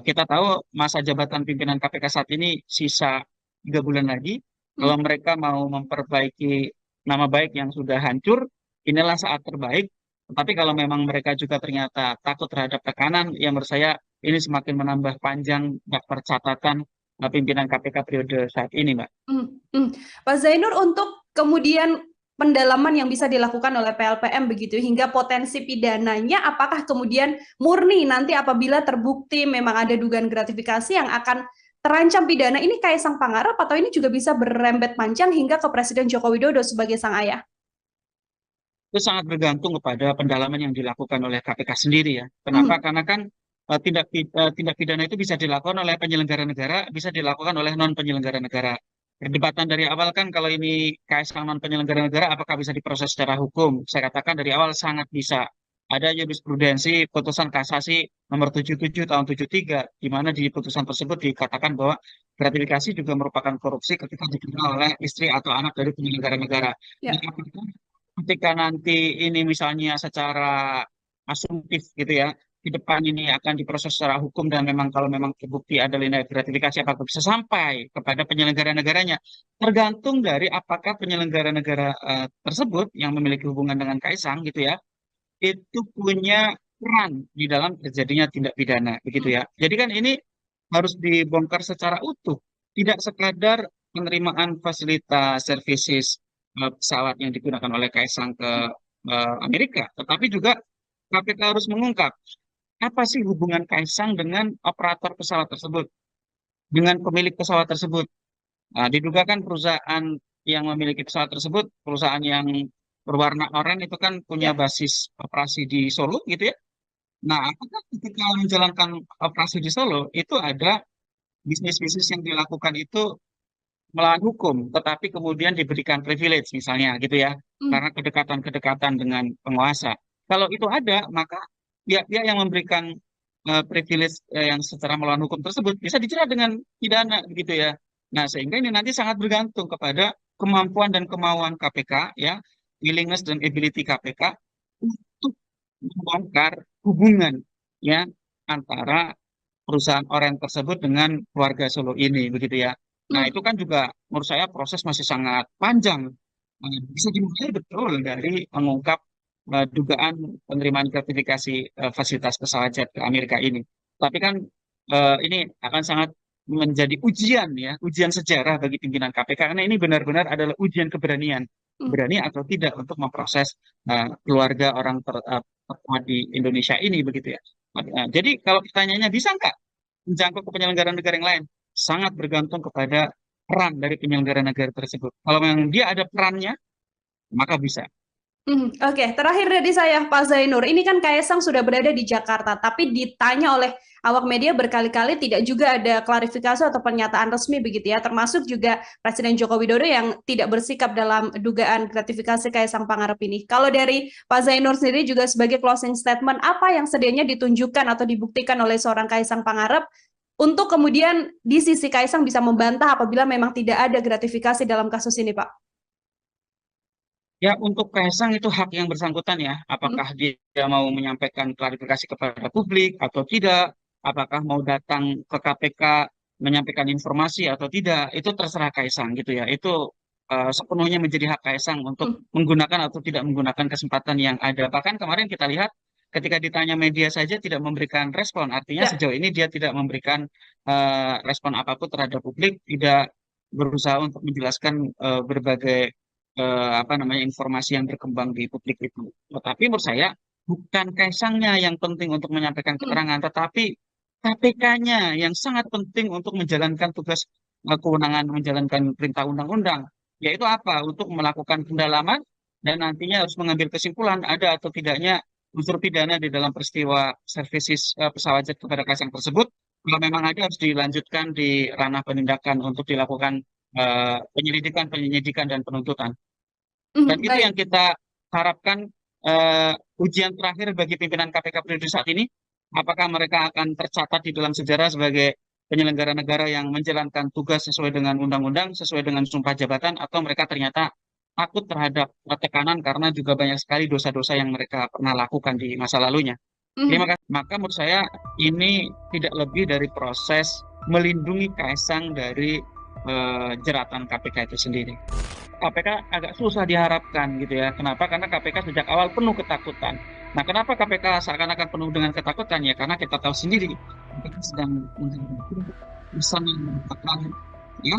Kita tahu masa jabatan pimpinan KPK saat ini sisa 3 bulan lagi. Hmm. Kalau mereka mau memperbaiki nama baik yang sudah hancur, inilah saat terbaik. Tapi kalau memang mereka juga ternyata takut terhadap tekanan, yang menurut saya ini semakin menambah panjang daftar catatan pimpinan KPK periode saat ini, Mbak. Pak Zainur, untuk kemudian pendalaman yang bisa dilakukan oleh PLPM begitu hingga potensi pidananya, apakah kemudian murni nanti apabila terbukti memang ada dugaan gratifikasi yang akan terancam pidana ini Kaisang Pangarep, atau ini juga bisa berembet panjang hingga ke Presiden Joko Widodo sebagai sang ayah? Itu sangat bergantung kepada pendalaman yang dilakukan oleh KPK sendiri ya. Kenapa? Hmm. Karena kan tindak pidana itu bisa dilakukan oleh penyelenggara negara, bisa dilakukan oleh non penyelenggara negara. Perdebatan dari awal kan kalau ini KSK non penyelenggara negara, apakah bisa diproses secara hukum? Saya katakan dari awal sangat bisa. Ada jurisprudensi putusan kasasi nomor 77 tahun 73, di mana di putusan tersebut dikatakan bahwa gratifikasi juga merupakan korupsi ketika diterima oleh istri atau anak dari penyelenggara negara. Nah, Ya. ketika nanti ini misalnya secara asumtif gitu ya, di depan ini akan diproses secara hukum dan memang kalau memang terbukti ada nilai gratifikasi apakah bisa sampai kepada penyelenggara negaranya, tergantung dari apakah penyelenggara negara tersebut yang memiliki hubungan dengan Kaisang gitu ya, itu punya peran di dalam terjadinya tindak pidana begitu Hmm. ya. Jadi kan ini harus dibongkar secara utuh, tidak sekadar penerimaan fasilitas services pesawat yang digunakan oleh Kaisang ke Amerika, tetapi juga KPK harus mengungkap apa sih hubungan Kaisang dengan operator pesawat tersebut, dengan pemilik pesawat tersebut. Nah, diduga kan perusahaan yang memiliki pesawat tersebut, perusahaan yang berwarna oranye itu kan punya Ya. basis operasi di Solo gitu ya. Nah, apakah ketika menjalankan operasi di Solo itu ada bisnis-bisnis yang dilakukan itu melawan hukum, tetapi kemudian diberikan privilege misalnya gitu ya, Hmm. karena kedekatan-kedekatan dengan penguasa. Kalau itu ada, maka pihak-pihak yang memberikan privilege yang secara melawan hukum tersebut bisa dijerat dengan pidana gitu ya. Nah, sehingga ini nanti sangat bergantung kepada kemampuan dan kemauan KPK ya, willingness dan ability KPK untuk membongkar hubungan ya antara perusahaan orang tersebut dengan keluarga Solo ini begitu ya. Nah, Hmm. itu kan juga menurut saya proses masih sangat panjang. Bisa dimulai betul dari mengungkap dugaan penerimaan gratifikasi fasilitas pesawat jet ke Amerika ini. Tapi kan ini akan sangat menjadi ujian ya, ujian sejarah bagi pimpinan KPK karena ini benar-benar adalah ujian keberanian, Hmm. berani atau tidak untuk memproses keluarga orang terkuat di Indonesia ini begitu ya. Jadi kalau pertanyaannya bisa nggak menjangkau ke penyelenggara negara yang lain? Sangat bergantung kepada peran dari penyelenggara negara tersebut. Kalau memang dia ada perannya, maka bisa. Oke, terakhir dari saya, Pak Zainur. Ini kan Kaisang sudah berada di Jakarta, tapi ditanya oleh awak media berkali-kali tidak juga ada klarifikasi atau pernyataan resmi begitu ya, termasuk juga Presiden Joko Widodo yang tidak bersikap dalam dugaan gratifikasi Kaisang Pangarep ini. Kalau dari Pak Zainur sendiri juga sebagai closing statement, apa yang sedianya ditunjukkan atau dibuktikan oleh seorang Kaisang Pangarep untuk kemudian di sisi Kaisang bisa membantah apabila memang tidak ada gratifikasi dalam kasus ini, Pak? Ya, untuk Kaisang itu hak yang bersangkutan ya. Hmm. Apakah dia mau menyampaikan klarifikasi kepada publik atau tidak, apakah mau datang ke KPK menyampaikan informasi atau tidak, itu terserah Kaisang gitu ya. Itu sepenuhnya menjadi hak Kaisang untuk Hmm. menggunakan atau tidak menggunakan kesempatan yang ada. Bahkan kemarin kita lihat ketika ditanya media saja tidak memberikan respon. Artinya Ya. sejauh ini dia tidak memberikan respon apapun terhadap publik, tidak berusaha untuk menjelaskan berbagai apa namanya informasi yang berkembang di publik itu. Tetapi menurut saya bukan Kaisangnya yang penting untuk menyampaikan Hmm, keterangan, tetapi KPK-nya yang sangat penting untuk menjalankan tugas kewenangan menjalankan perintah undang-undang, yaitu apa? Untuk melakukan pendalaman dan nantinya harus mengambil kesimpulan ada atau tidaknya unsur pidana di dalam peristiwa servisis pesawat jet kepada Kaisang tersebut. Kalau memang ada harus dilanjutkan di ranah penindakan untuk dilakukan penyelidikan, dan penuntutan. Dan itu baik. yang kita harapkan ujian terakhir bagi pimpinan KPK periode saat ini. Apakah mereka akan tercatat di dalam sejarah sebagai penyelenggara negara yang menjalankan tugas sesuai dengan undang-undang, sesuai dengan sumpah jabatan, atau mereka ternyata takut terhadap tekanan karena juga banyak sekali dosa-dosa yang mereka pernah lakukan di masa lalunya. Terima Hmm. kasih. Maka menurut saya ini tidak lebih dari proses melindungi Kaisang dari jeratan KPK itu sendiri. KPK agak susah diharapkan gitu ya. Kenapa? Karena KPK sejak awal penuh ketakutan. Nah, kenapa KPK seakan-akan penuh dengan ketakutan ya? Karena kita tahu sendiri KPK sedang bisa merupakan ya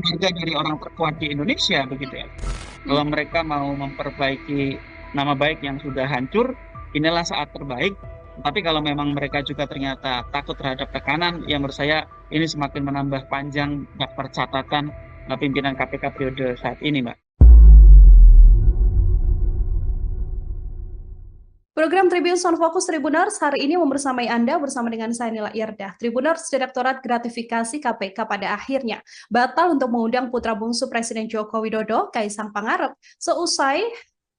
harga dari orang terkuat di Indonesia begitu ya. Kalau mereka mau memperbaiki nama baik yang sudah hancur, inilah saat terbaik. Tapi kalau memang mereka juga ternyata takut terhadap tekanan, yang menurut saya ini semakin menambah panjang daftar catatan pimpinan KPK periode saat ini, Mbak. Program Tribun Sound Focus Tribuners hari ini membersamai Anda bersama dengan saya Nila Irdah. Tribuners Direktorat Gratifikasi KPK pada akhirnya batal untuk mengundang putra bungsu Presiden Joko Widodo, Kaisang Pangarep, seusai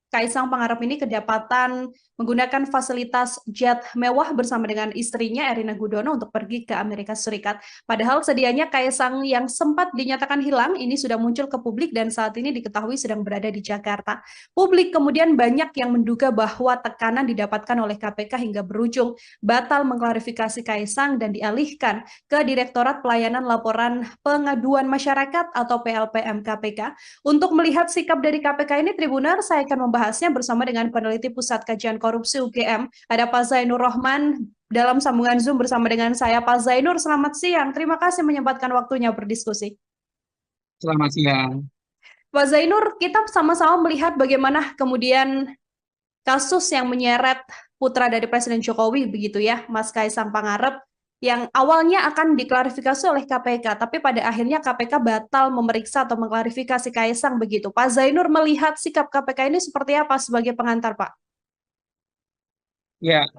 Kaisang Pangarep ini kedapatan menggunakan fasilitas jet mewah bersama dengan istrinya Erina Gudono untuk pergi ke Amerika Serikat. Padahal sedianya Kaisang yang sempat dinyatakan hilang ini sudah muncul ke publik dan saat ini diketahui sedang berada di Jakarta. Publik kemudian banyak yang menduga bahwa tekanan didapatkan oleh KPK hingga berujung batal mengklarifikasi Kaisang dan dialihkan ke Direktorat Pelayanan Laporan Pengaduan Masyarakat atau PLPM KPK. Untuk melihat sikap dari KPK ini, Tribunar, saya akan membahasnya bersama dengan peneliti Pusat Kajian Korupsi UGM. Ada Pak Zainur Rohman dalam sambungan Zoom bersama dengan saya. Pak Zainur, selamat siang. Terima kasih menyempatkan waktunya berdiskusi. Selamat siang. Pak Zainur, kita sama-sama melihat bagaimana kemudian kasus yang menyeret putra dari Presiden Jokowi, begitu ya, Mas Kaisang Pangarep, yang awalnya akan diklarifikasi oleh KPK, tapi pada akhirnya KPK batal memeriksa atau mengklarifikasi Kaisang begitu. Pak Zainur melihat sikap KPK ini seperti apa sebagai pengantar, Pak? Ya,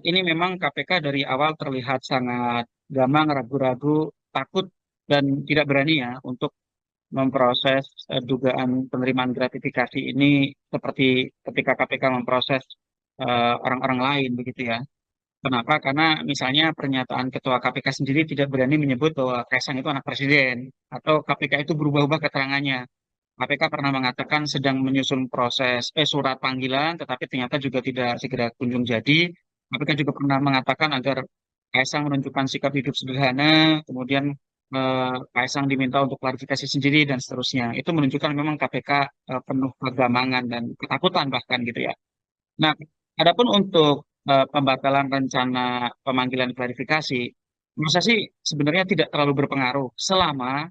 ini memang KPK dari awal terlihat sangat gamang, ragu-ragu, takut, dan tidak berani ya untuk memproses dugaan penerimaan gratifikasi ini seperti ketika KPK memproses orang-orang lain begitu ya. Kenapa? Karena misalnya pernyataan Ketua KPK sendiri tidak berani menyebut bahwa Kaisang itu anak presiden atau KPK itu berubah-ubah keterangannya. KPK pernah mengatakan sedang menyusun proses surat panggilan, tetapi ternyata juga tidak segera kunjung jadi. KPK juga pernah mengatakan agar Kaisang menunjukkan sikap hidup sederhana, kemudian Kaisang diminta untuk klarifikasi sendiri dan seterusnya. Itu menunjukkan memang KPK penuh kegamangan dan ketakutan bahkan gitu ya. Nah, adapun untuk pembatalan rencana pemanggilan klarifikasi, menurut saya sih sebenarnya tidak terlalu berpengaruh selama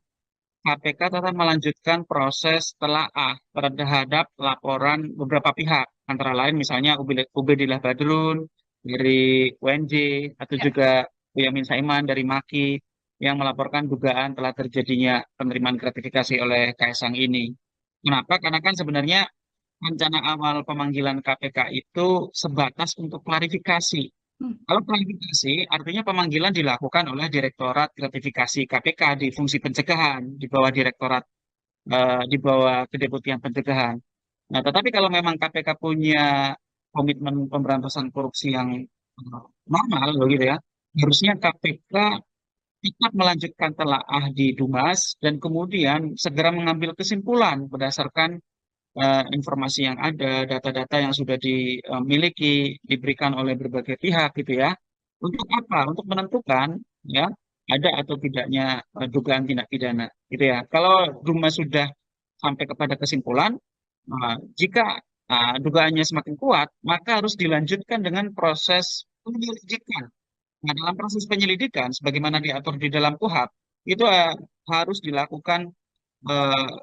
KPK tetap melanjutkan proses telaah terhadap laporan beberapa pihak, antara lain misalnya Ubedillah Badrun dari UNJ atau Ya. juga Boyamin Saiman dari MAKI yang melaporkan dugaan telah terjadinya penerimaan gratifikasi oleh Kaisang ini. Kenapa? Karena kan sebenarnya rencana awal pemanggilan KPK itu sebatas untuk klarifikasi. Hmm. Kalau klarifikasi, artinya pemanggilan dilakukan oleh Direktorat Gratifikasi KPK di fungsi pencegahan di bawah di bawah Kedeputian Pencegahan. Nah, tetapi kalau memang KPK punya komitmen pemberantasan korupsi yang normal, begitu ya, harusnya KPK tetap melanjutkan telaah di Dumas dan kemudian segera mengambil kesimpulan berdasarkan informasi yang ada, data-data yang sudah dimiliki, diberikan oleh berbagai pihak gitu ya. Untuk apa? Untuk menentukan ya ada atau tidaknya dugaan tindak pidana gitu ya. Kalau Duma sudah sampai kepada kesimpulan, jika dugaannya semakin kuat, maka harus dilanjutkan dengan proses penyelidikan. Nah, dalam proses penyelidikan, sebagaimana diatur di dalam KUHP, itu harus dilakukan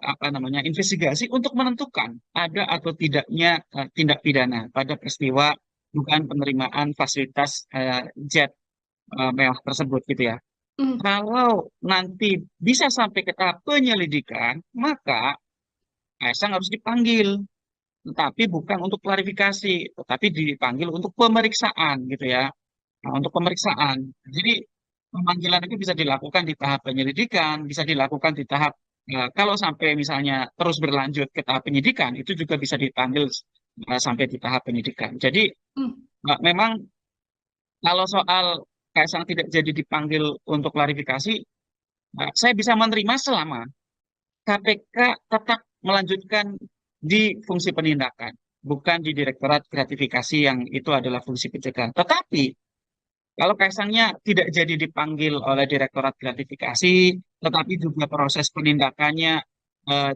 apa namanya investigasi untuk menentukan ada atau tidaknya tindak pidana pada peristiwa dugaan penerimaan fasilitas jet mewah tersebut gitu ya. Hmm. Kalau nanti bisa sampai ke tahap penyelidikan, maka Kaisang harus dipanggil, tetapi bukan untuk klarifikasi, tetapi dipanggil untuk pemeriksaan gitu ya. Nah, untuk pemeriksaan. Jadi pemanggilan itu bisa dilakukan di tahap penyelidikan, bisa dilakukan di tahap kalau sampai misalnya terus berlanjut ke tahap penyidikan, itu juga bisa dipanggil sampai di tahap penyidikan. Jadi Hmm. memang kalau soal Kaisang tidak jadi dipanggil untuk klarifikasi, saya bisa menerima selama KPK tetap melanjutkan di fungsi penindakan, bukan di Direktorat Gratifikasi yang itu adalah fungsi pencegahan. Tetapi kalau Kaisangnya tidak jadi dipanggil oleh Direktorat Gratifikasi, tetapi juga proses penindakannya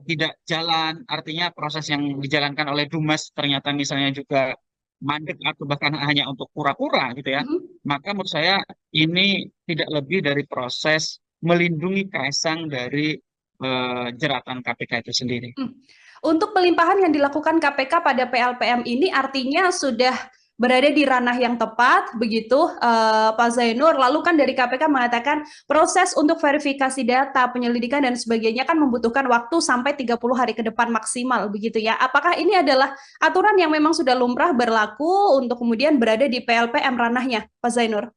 tidak jalan, artinya proses yang dijalankan oleh Dumas ternyata misalnya juga mandek atau bahkan hanya untuk pura-pura gitu ya, Hmm. maka menurut saya ini tidak lebih dari proses melindungi Kaisang dari jeratan KPK itu sendiri. Hmm. Untuk pelimpahan yang dilakukan KPK pada PLPM ini artinya sudah berada di ranah yang tepat, begitu Pak Zainur. Lalu kan dari KPK mengatakan proses untuk verifikasi data, penyelidikan dan sebagainya kan membutuhkan waktu sampai 30 hari ke depan maksimal, begitu ya. Apakah ini adalah aturan yang memang sudah lumrah berlaku untuk kemudian berada di PLPM ranahnya, Pak Zainur?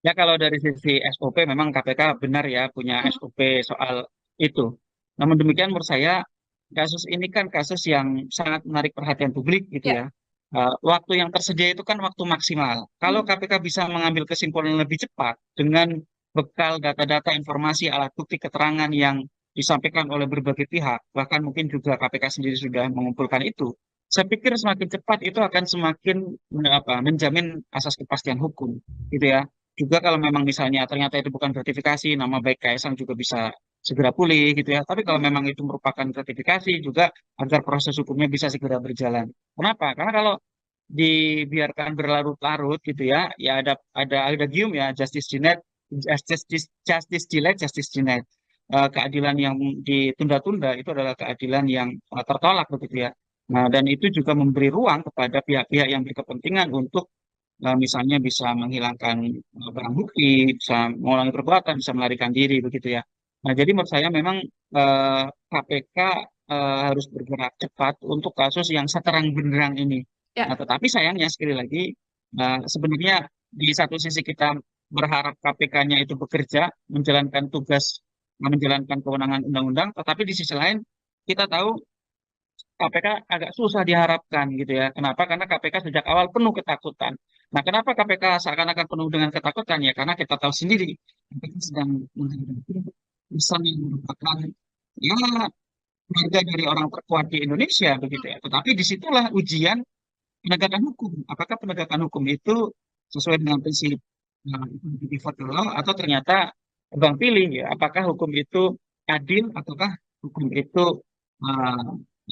Ya kalau dari sisi SOP memang KPK benar ya punya Hmm. SOP soal itu. Namun demikian menurut saya kasus ini kan kasus yang sangat menarik perhatian publik gitu Ya. ya. Waktu yang tersedia itu kan waktu maksimal. Kalau Hmm. KPK bisa mengambil kesimpulan lebih cepat dengan bekal data-data informasi alat bukti keterangan yang disampaikan oleh berbagai pihak, bahkan mungkin juga KPK sendiri sudah mengumpulkan itu. Saya pikir semakin cepat itu akan semakin menjamin asas kepastian hukum gitu ya. Juga kalau memang misalnya ternyata itu bukan gratifikasi, nama baik Kaisang juga bisa segera pulih gitu ya. Tapi kalau Hmm. memang itu merupakan gratifikasi juga agar proses hukumnya bisa segera berjalan. Kenapa? Karena kalau dibiarkan berlarut-larut gitu ya, ya ada gium ya justice denied, justice delayed, justice denied. Keadilan yang ditunda-tunda itu adalah keadilan yang tertolak begitu ya. Nah, dan itu juga memberi ruang kepada pihak-pihak yang berkepentingan untuk misalnya bisa menghilangkan barang bukti, bisa mengulangi perbuatan, bisa melarikan diri begitu ya. Nah, jadi menurut saya memang KPK harus bergerak cepat untuk kasus yang seterang benderang ini. Nah, Ya. tetapi sayangnya sekali lagi sebenarnya di satu sisi kita berharap KPK-nya itu bekerja, menjalankan tugas, menjalankan kewenangan undang-undang, tetapi di sisi lain kita tahu KPK agak susah diharapkan gitu ya. Kenapa? Karena KPK sejak awal penuh ketakutan. Nah, kenapa KPK seakan-akan penuh dengan ketakutan ya? Karena kita tahu sendiri KPK sedang menghadapi pesan yang merupakan ya keluarga dari orang terkuat di Indonesia begitu ya. Tetapi disitulah ujian penegakan hukum. Apakah penegakan hukum itu sesuai dengan prinsip default law atau ternyata bang pilih ya? Apakah hukum itu adil ataukah hukum itu uh,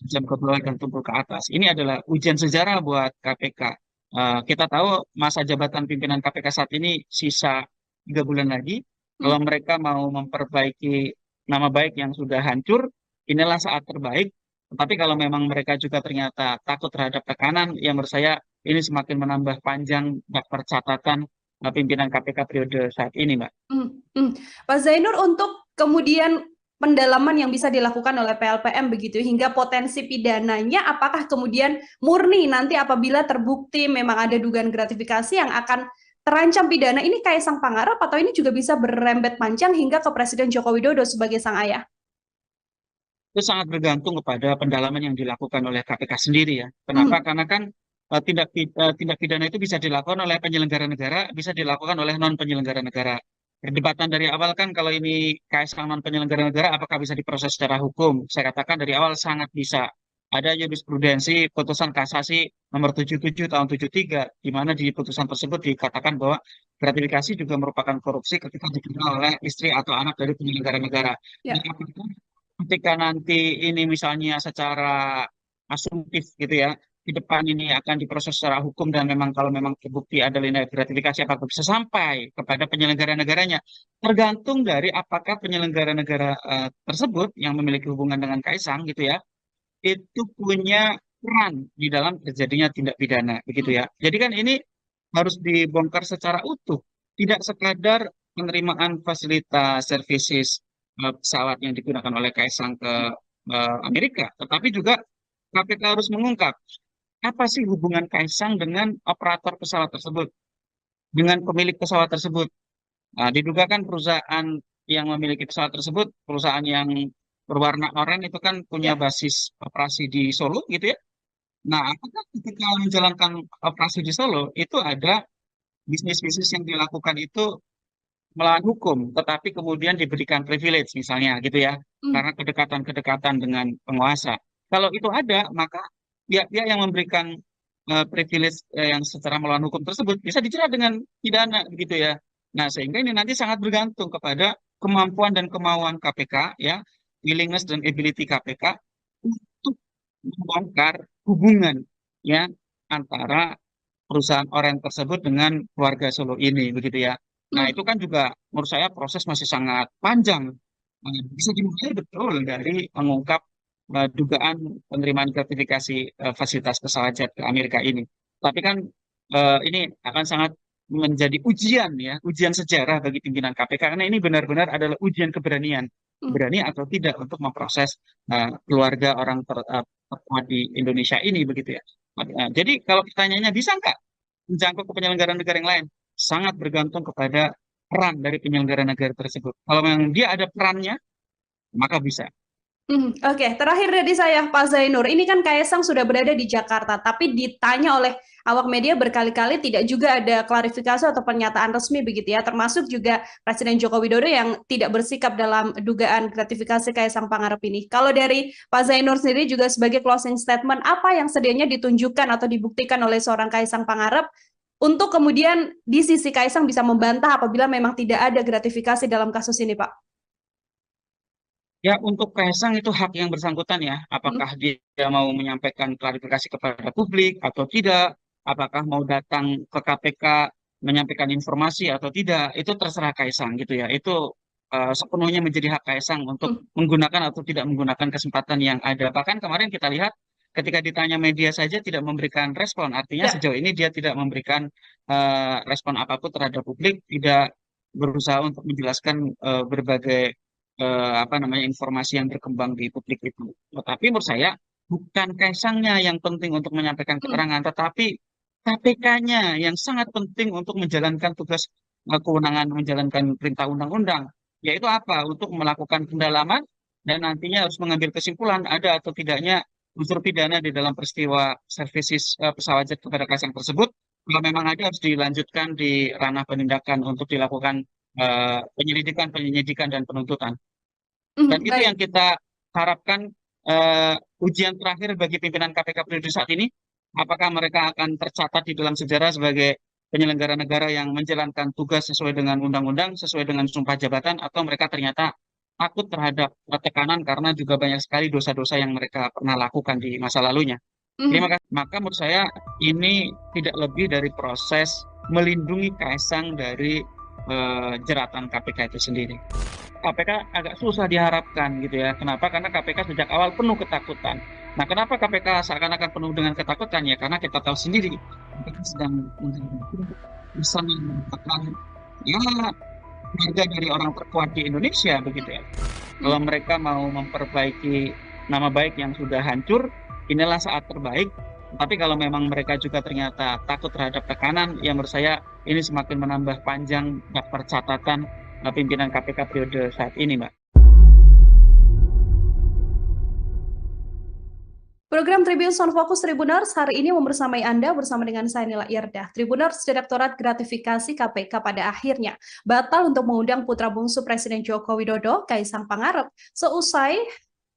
jam ke bawah dan tumpul ke atas? Ini adalah ujian sejarah buat KPK. Kita tahu masa jabatan pimpinan KPK saat ini sisa 3 bulan lagi. Hmm. Kalau mereka mau memperbaiki nama baik yang sudah hancur, inilah saat terbaik. Tetapi kalau memang mereka juga ternyata takut terhadap tekanan, ya menurut saya ini semakin menambah panjang daftar catatan pimpinan KPK periode saat ini, Mbak. Hmm. Hmm. Pak Zainur, untuk kemudian pendalaman yang bisa dilakukan oleh PLPM begitu hingga potensi pidananya, apakah kemudian murni nanti apabila terbukti memang ada dugaan gratifikasi yang akan terancam pidana, ini Kaisang Pangarep atau ini juga bisa berrembet panjang hingga ke Presiden Joko Widodo sebagai sang ayah? Itu sangat bergantung kepada pendalaman yang dilakukan oleh KPK sendiri ya. Kenapa? Hmm. Karena kan tindak pidana itu bisa dilakukan oleh penyelenggara negara, bisa dilakukan oleh non penyelenggara negara. Perdebatan dari awal kan kalau ini Kaisang non penyelenggara negara, apakah bisa diproses secara hukum? Saya katakan dari awal sangat bisa. Ada jurisprudensi putusan kasasi nomor 77 tahun 73, di mana di putusan tersebut dikatakan bahwa gratifikasi juga merupakan korupsi ketika diterima oleh istri atau anak dari penyelenggara negara. Nah, Ya. apakah ketika nanti ini misalnya secara asumtif gitu ya, di depan ini akan diproses secara hukum dan memang kalau memang terbukti ada tindak gratifikasi apakah bisa sampai kepada penyelenggara negaranya, tergantung dari apakah penyelenggara negara tersebut yang memiliki hubungan dengan Kaisang gitu ya, itu punya peran di dalam terjadinya tindak pidana begitu ya. Jadi kan ini harus dibongkar secara utuh, tidak sekadar penerimaan fasilitas services pesawat yang digunakan oleh Kaisang ke Amerika, tetapi juga KPK harus mengungkap apa sih hubungan Kaisang dengan operator pesawat tersebut, dengan pemilik pesawat tersebut. Nah, diduga kan perusahaan yang memiliki pesawat tersebut, perusahaan yang berwarna oranye itu kan punya Ya. basis operasi di Solo gitu ya. Nah, apakah ketika menjalankan operasi di Solo itu ada bisnis-bisnis yang dilakukan itu melawan hukum, tetapi kemudian diberikan privilege misalnya gitu ya, Hmm. karena kedekatan-kedekatan dengan penguasa. Kalau itu ada, maka pihak-pihak yang memberikan privilege yang secara melawan hukum tersebut bisa dijerat dengan pidana begitu ya. Nah, sehingga ini nanti sangat bergantung kepada kemampuan dan kemauan KPK ya, willingness dan ability KPK untuk membongkar hubungan ya antara perusahaan orang tersebut dengan keluarga Solo ini begitu ya. Nah, Hmm. itu kan juga menurut saya proses masih sangat panjang. Bisa dimulai betul dari mengungkap dugaan penerimaan gratifikasi fasilitas pesawat jet ke Amerika ini. Tapi kan ini akan sangat menjadi ujian ya, ujian sejarah bagi pimpinan KPK karena ini benar-benar adalah ujian keberanian, Hmm. berani atau tidak untuk memproses keluarga orang terkuat di Indonesia ini begitu ya. Jadi kalau pertanyaannya bisa nggak menjangkau ke penyelenggara negara yang lain? Sangat bergantung kepada peran dari penyelenggara negara tersebut. Kalau memang dia ada perannya, maka bisa. Oke, terakhir dari saya, Pak Zainur. Ini kan Kaisang sudah berada di Jakarta, tapi ditanya oleh awak media berkali-kali tidak juga ada klarifikasi atau pernyataan resmi begitu ya, termasuk juga Presiden Joko Widodo yang tidak bersikap dalam dugaan gratifikasi Kaisang Pangarep ini. Kalau dari Pak Zainur sendiri juga sebagai closing statement, apa yang sedianya ditunjukkan atau dibuktikan oleh seorang Kaisang Pangarep untuk kemudian di sisi Kaisang bisa membantah apabila memang tidak ada gratifikasi dalam kasus ini, Pak? Ya, untuk Kaisang itu hak yang bersangkutan ya. Hmm. Apakah dia mau menyampaikan klarifikasi kepada publik atau tidak, apakah mau datang ke KPK menyampaikan informasi atau tidak, itu terserah Kaisang gitu ya. Itu sepenuhnya menjadi hak Kaisang untuk Hmm. menggunakan atau tidak menggunakan kesempatan yang ada. Bahkan kemarin kita lihat ketika ditanya media saja tidak memberikan respon. Artinya Ya. sejauh ini dia tidak memberikan respon apapun terhadap publik, tidak berusaha untuk menjelaskan berbagai apa namanya informasi yang berkembang di publik itu. Tetapi menurut saya bukan Kaisangnya yang penting untuk menyampaikan Hmm. keterangan, tetapi KPK-nya yang sangat penting untuk menjalankan tugas kewenangan menjalankan perintah undang-undang, yaitu apa? Untuk melakukan pendalaman dan nantinya harus mengambil kesimpulan ada atau tidaknya unsur pidana di dalam peristiwa services pesawat jet kepada Kaisang tersebut. Kalau memang ada harus dilanjutkan di ranah penindakan untuk dilakukan penyelidikan, dan penuntutan. Dan itu yang Baik. kita harapkan ujian terakhir bagi pimpinan KPK periode saat ini, apakah mereka akan tercatat di dalam sejarah sebagai penyelenggara negara yang menjalankan tugas sesuai dengan undang-undang, sesuai dengan sumpah jabatan, atau mereka ternyata takut terhadap tekanan karena juga banyak sekali dosa-dosa yang mereka pernah lakukan di masa lalunya. Terima Mhm. kasih. Maka menurut saya ini tidak lebih dari proses melindungi Kaisang dari jeratan KPK itu sendiri. KPK agak susah diharapkan gitu ya. Kenapa? Karena KPK sejak awal penuh ketakutan. Nah, kenapa KPK seakan-akan penuh dengan ketakutan ya? Karena kita tahu sendiri KPK sedang bisa mendapatkan ya harga dari orang terkuat di Indonesia begitu ya. Kalau Mhm. mereka mau memperbaiki nama baik yang sudah hancur, inilah saat terbaik. Tapi kalau memang mereka juga ternyata takut terhadap tekanan, ya menurut saya ini semakin menambah panjang daftar catatan pimpinan KPK periode saat ini, Mbak. Program Tribun Sound Focus Tribuners hari ini membersamai Anda bersama dengan saya Nila Irdah. Tribuners Direktorat Gratifikasi KPK pada akhirnya batal untuk mengundang putra bungsu Presiden Joko Widodo, Kaisang Pangarep, seusai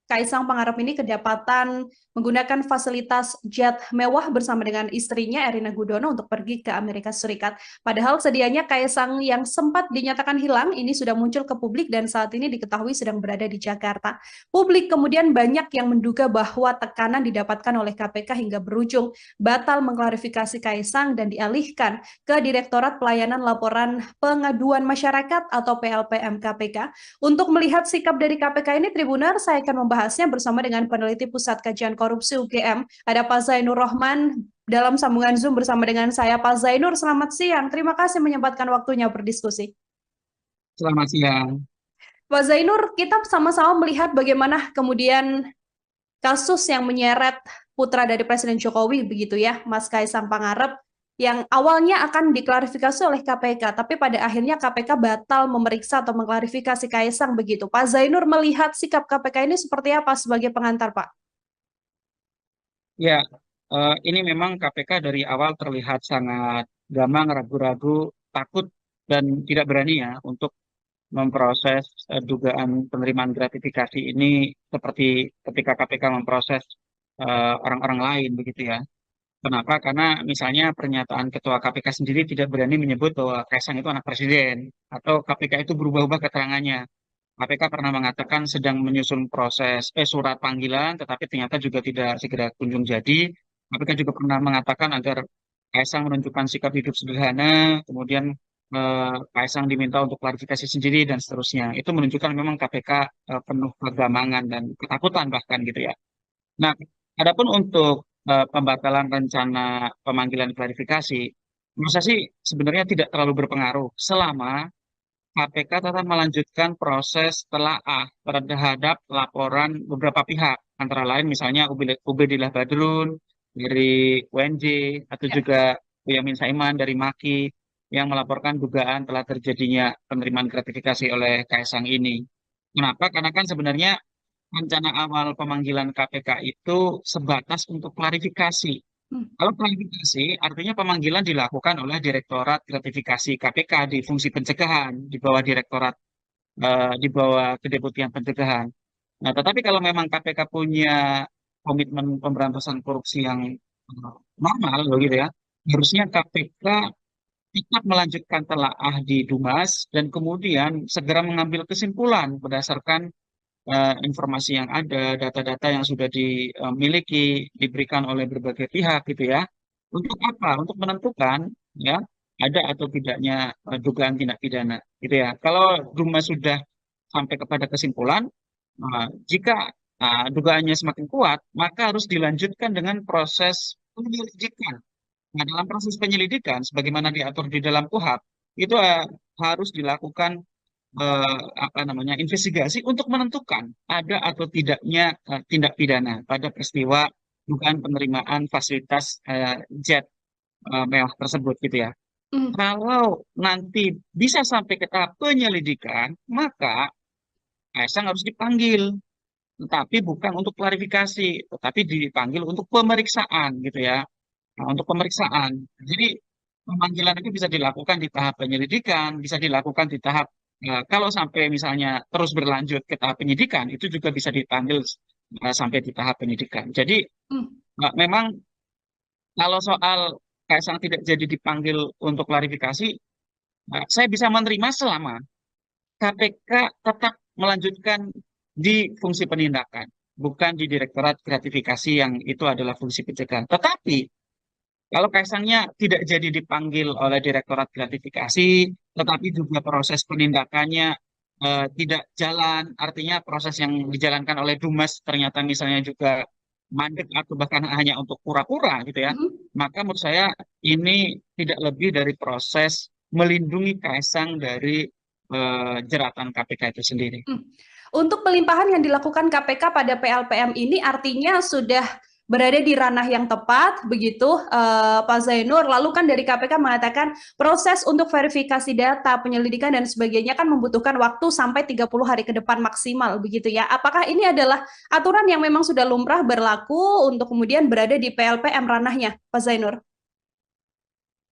Kaisang Pangarep ini kedapatan menggunakan fasilitas jet mewah bersama dengan istrinya Erina Gudono untuk pergi ke Amerika Serikat. Padahal sedianya Kaisang yang sempat dinyatakan hilang ini sudah muncul ke publik dan saat ini diketahui sedang berada di Jakarta. Publik kemudian banyak yang menduga bahwa tekanan didapatkan oleh KPK hingga berujung batal mengklarifikasi Kaisang dan dialihkan ke Direktorat Pelayanan Laporan Pengaduan Masyarakat atau PLPM KPK. Untuk melihat sikap dari KPK ini, Tribuner, saya akan membahasnya bersama dengan peneliti Pusat Kajian Korupsi UGM. Ada Pak Zainur Rohman dalam sambungan Zoom bersama dengan saya. Pak Zainur, selamat siang. Terima kasih menyempatkan waktunya berdiskusi. Selamat siang. Pak Zainur, kita sama-sama melihat bagaimana kemudian kasus yang menyeret putra dari Presiden Jokowi, begitu ya, Mas Kaisang Pangarep, yang awalnya akan diklarifikasi oleh KPK, tapi pada akhirnya KPK batal memeriksa atau mengklarifikasi Kaisang begitu. Pak Zainur melihat sikap KPK ini seperti apa sebagai pengantar, Pak? Ya, ini memang KPK dari awal terlihat sangat gamang, ragu-ragu, takut, dan tidak berani ya untuk memproses dugaan penerimaan gratifikasi ini seperti ketika KPK memproses orang-orang lain begitu ya. Kenapa? Karena misalnya pernyataan Ketua KPK sendiri tidak berani menyebut bahwa Kaisang itu anak presiden atau KPK itu berubah-ubah keterangannya. KPK pernah mengatakan sedang menyusun proses surat panggilan, tetapi ternyata juga tidak segera kunjung jadi. KPK juga pernah mengatakan agar Kaisang menunjukkan sikap hidup sederhana, kemudian Kaisang diminta untuk klarifikasi sendiri dan seterusnya. Itu menunjukkan memang KPK penuh kegamangan dan ketakutan bahkan gitu ya. Nah, adapun untuk pembatalan rencana pemanggilan klarifikasi, menurut saya sih sebenarnya tidak terlalu berpengaruh selama KPK tetap melanjutkan proses telaah terhadap laporan beberapa pihak, antara lain misalnya Ubedillah Badrun dari UNJ atau Ya. juga Boyamin Saiman dari MAKI yang melaporkan dugaan telah terjadinya penerimaan gratifikasi oleh Kaisang ini. Kenapa? Karena kan sebenarnya rencana awal pemanggilan KPK itu sebatas untuk klarifikasi. Hmm. Kalau klarifikasi, artinya pemanggilan dilakukan oleh Direktorat Gratifikasi KPK di fungsi pencegahan di bawah di bawah Kedeputian Pencegahan. Nah, tetapi kalau memang KPK punya komitmen pemberantasan korupsi yang normal, begitu ya, harusnya KPK tetap melanjutkan telaah di Dumas dan kemudian segera mengambil kesimpulan berdasarkan informasi yang ada, data-data yang sudah dimiliki, diberikan oleh berbagai pihak gitu ya. Untuk apa? Untuk menentukan ya ada atau tidaknya dugaan tindak pidana gitu ya. Kalau Duma sudah sampai kepada kesimpulan, jika dugaannya semakin kuat, maka harus dilanjutkan dengan proses penyelidikan. Nah, dalam proses penyelidikan, sebagaimana diatur di dalam KUHP, itu harus dilakukan apa namanya investigasi untuk menentukan ada atau tidaknya tindak pidana pada peristiwa dugaan penerimaan fasilitas jet mewah tersebut gitu ya. Hmm. Kalau nanti bisa sampai ke tahap penyelidikan, maka Kaisang harus dipanggil, tetapi bukan untuk klarifikasi, tetapi dipanggil untuk pemeriksaan gitu ya. Nah, untuk pemeriksaan. Jadi pemanggilan itu bisa dilakukan di tahap penyelidikan, bisa dilakukan di tahap kalau sampai misalnya terus berlanjut ke tahap penyidikan, itu juga bisa dipanggil sampai di tahap penyidikan. Jadi Hmm. memang kalau soal Kaisang tidak jadi dipanggil untuk klarifikasi, saya bisa menerima selama KPK tetap melanjutkan di fungsi penindakan, bukan di Direktorat Gratifikasi yang itu adalah fungsi pencegahan. Tetapi kalau Kaisangnya tidak jadi dipanggil oleh Direktorat Gratifikasi, tetapi juga proses penindakannya tidak jalan, artinya proses yang dijalankan oleh Dumas ternyata misalnya juga mandek atau bahkan hanya untuk pura-pura gitu ya, Hmm. maka menurut saya ini tidak lebih dari proses melindungi Kaisang dari jeratan KPK itu sendiri. Hmm. Untuk pelimpahan yang dilakukan KPK pada PLPM ini artinya sudah berada di ranah yang tepat, begitu Pak Zainur. Lalu kan dari KPK mengatakan proses untuk verifikasi data, penyelidikan dan sebagainya kan membutuhkan waktu sampai 30 hari ke depan maksimal, begitu ya. Apakah ini adalah aturan yang memang sudah lumrah berlaku untuk kemudian berada di PLPM ranahnya, Pak Zainur?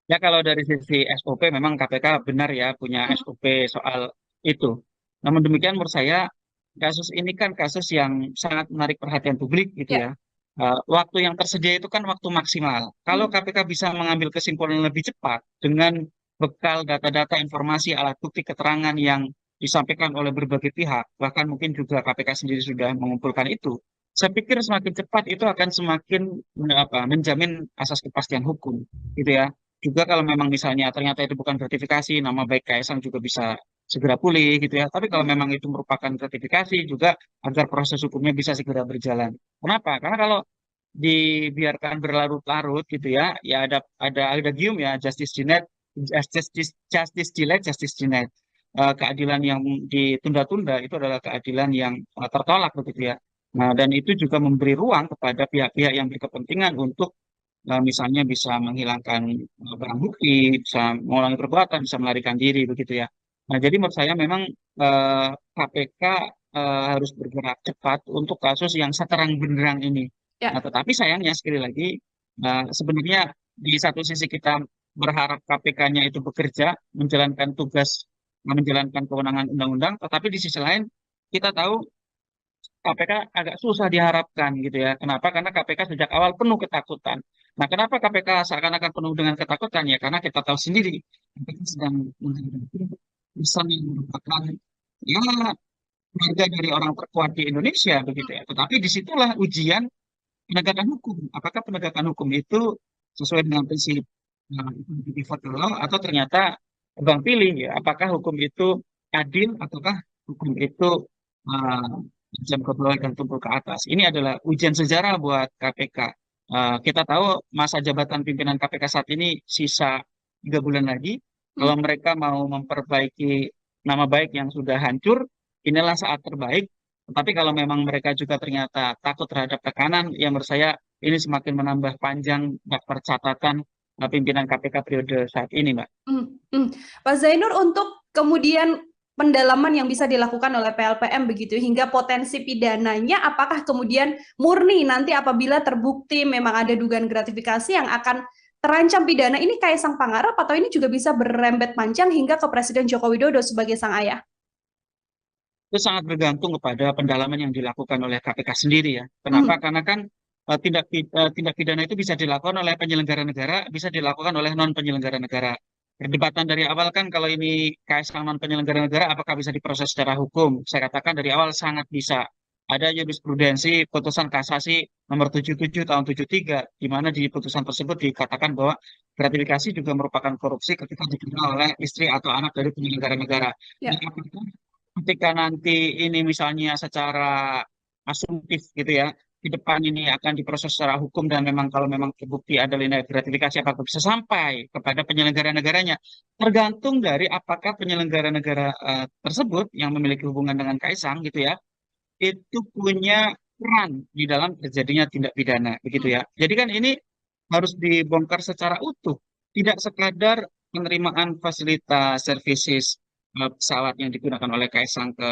Ya kalau dari sisi SOP memang KPK benar ya punya Hmm. SOP soal itu. Namun demikian menurut saya kasus ini kan kasus yang sangat menarik perhatian publik gitu Ya. ya. Waktu yang tersedia itu kan waktu maksimal. Kalau Hmm. KPK bisa mengambil kesimpulan lebih cepat dengan bekal data-data, informasi, alat bukti, keterangan yang disampaikan oleh berbagai pihak, bahkan mungkin juga KPK sendiri sudah mengumpulkan itu. Saya pikir semakin cepat itu akan semakin menjamin asas kepastian hukum, gitu ya. Juga kalau memang misalnya ternyata itu bukan gratifikasi, nama baik Kaisang juga bisa segera pulih gitu ya. Tapi kalau Hmm. memang itu merupakan gratifikasi juga agar proses hukumnya bisa segera berjalan. Kenapa? Karena kalau dibiarkan berlarut-larut gitu ya, ya ada gium ya, justice delayed, justice denied. Keadilan yang ditunda-tunda itu adalah keadilan yang tertolak begitu ya. Nah, dan itu juga memberi ruang kepada pihak-pihak yang berkepentingan untuk misalnya bisa menghilangkan barang bukti, bisa mengulangi perbuatan, bisa melarikan diri begitu ya. Nah, jadi menurut saya memang KPK harus bergerak cepat untuk kasus yang seterang benderang ini. Nah, Ya. tetapi sayangnya sekali lagi sebenarnya di satu sisi kita berharap KPK-nya itu bekerja, menjalankan tugas, menjalankan kewenangan undang-undang, tetapi di sisi lain kita tahu KPK agak susah diharapkan gitu ya. Kenapa? Karena KPK sejak awal penuh ketakutan. Nah, kenapa KPK seakan-akan penuh dengan ketakutan? Ya, karena kita tahu sendiri KPK sedang menghadapi pesan yang merupakan ya keluarga dari orang terkuat di Indonesia begitu ya. Tetapi disitulah ujian penegakan hukum. Apakah penegakan hukum itu sesuai dengan prinsip law atau ternyata Bang pilih ya, apakah hukum itu adil ataukah hukum itu uh, jam ke bawah dan tumpul ke atas. Ini adalah ujian sejarah buat KPK. Kita tahu masa jabatan pimpinan KPK saat ini sisa 3 bulan lagi. Hmm. Kalau mereka mau memperbaiki nama baik yang sudah hancur, inilah saat terbaik. Tetapi kalau memang mereka juga ternyata takut terhadap tekanan, yang menurut saya ini semakin menambah panjang daftar catatan pimpinan KPK periode saat ini, Mbak. Hmm. Hmm. Pak Zainur, untuk kemudian pendalaman yang bisa dilakukan oleh PLPM begitu hingga potensi pidananya, apakah kemudian murni nanti apabila terbukti memang ada dugaan gratifikasi yang akan terancam pidana, ini Kaisang Pangarep atau ini juga bisa berrembet panjang hingga ke Presiden Joko Widodo sebagai sang ayah? Itu sangat bergantung kepada pendalaman yang dilakukan oleh KPK sendiri ya. Kenapa? Hmm. Karena kan tindak pidana itu bisa dilakukan oleh penyelenggara negara, bisa dilakukan oleh non penyelenggara negara. Perdebatan dari awal kan kalau ini KSK non penyelenggara negara, apakah bisa diproses secara hukum? Saya katakan dari awal sangat bisa. Ada jurisprudensi putusan kasasi nomor 77 tahun 73, di mana di putusan tersebut dikatakan bahwa gratifikasi juga merupakan korupsi ketika diterima oleh istri atau anak dari penyelenggara negara. Jadi Ya. apakah ketika nanti ini misalnya secara asumtif gitu ya, di depan ini akan diproses secara hukum dan memang kalau memang terbukti ada nilai gratifikasi apakah bisa sampai kepada penyelenggara negaranya, tergantung dari apakah penyelenggara negara tersebut yang memiliki hubungan dengan Kaisang gitu ya, itu punya peran di dalam terjadinya tindak pidana begitu Hmm. ya. Jadi kan ini harus dibongkar secara utuh, tidak sekadar penerimaan fasilitas services pesawat yang digunakan oleh Kaisang ke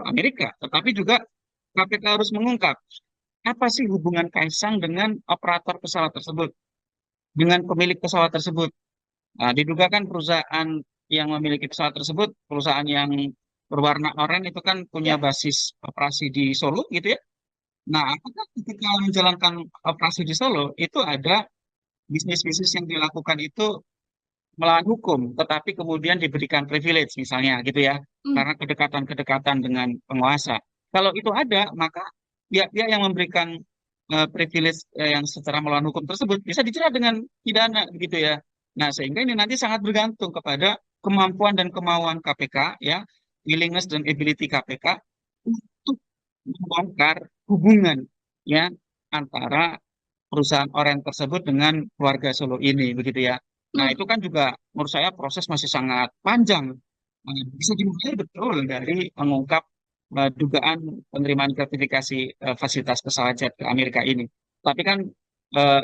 Amerika, tetapi juga KPK harus mengungkap apa sih hubungan Kaisang dengan operator pesawat tersebut, dengan pemilik pesawat tersebut. Nah, diduga kan perusahaan yang memiliki pesawat tersebut, perusahaan yang berwarna oranye itu kan punya Ya. basis operasi di Solo gitu ya. Nah, apakah ketika menjalankan operasi di Solo itu ada bisnis-bisnis yang dilakukan itu melawan hukum, tetapi kemudian diberikan privilege misalnya gitu ya, Hmm. karena kedekatan-kedekatan dengan penguasa. Kalau itu ada, maka pihak-pihak yang memberikan privilege yang secara melawan hukum tersebut bisa dijerat dengan pidana begitu ya. Nah, sehingga ini nanti sangat bergantung kepada kemampuan dan kemauan KPK ya, willingness dan ability KPK untuk membongkar hubungan ya antara perusahaan orang tersebut dengan keluarga Solo ini begitu ya. Nah, Hmm. itu kan juga menurut saya proses masih sangat panjang. Bisa dimulai betul dari mengungkap dugaan penerimaan gratifikasi fasilitas pesawat jet ke Amerika ini. Tapi kan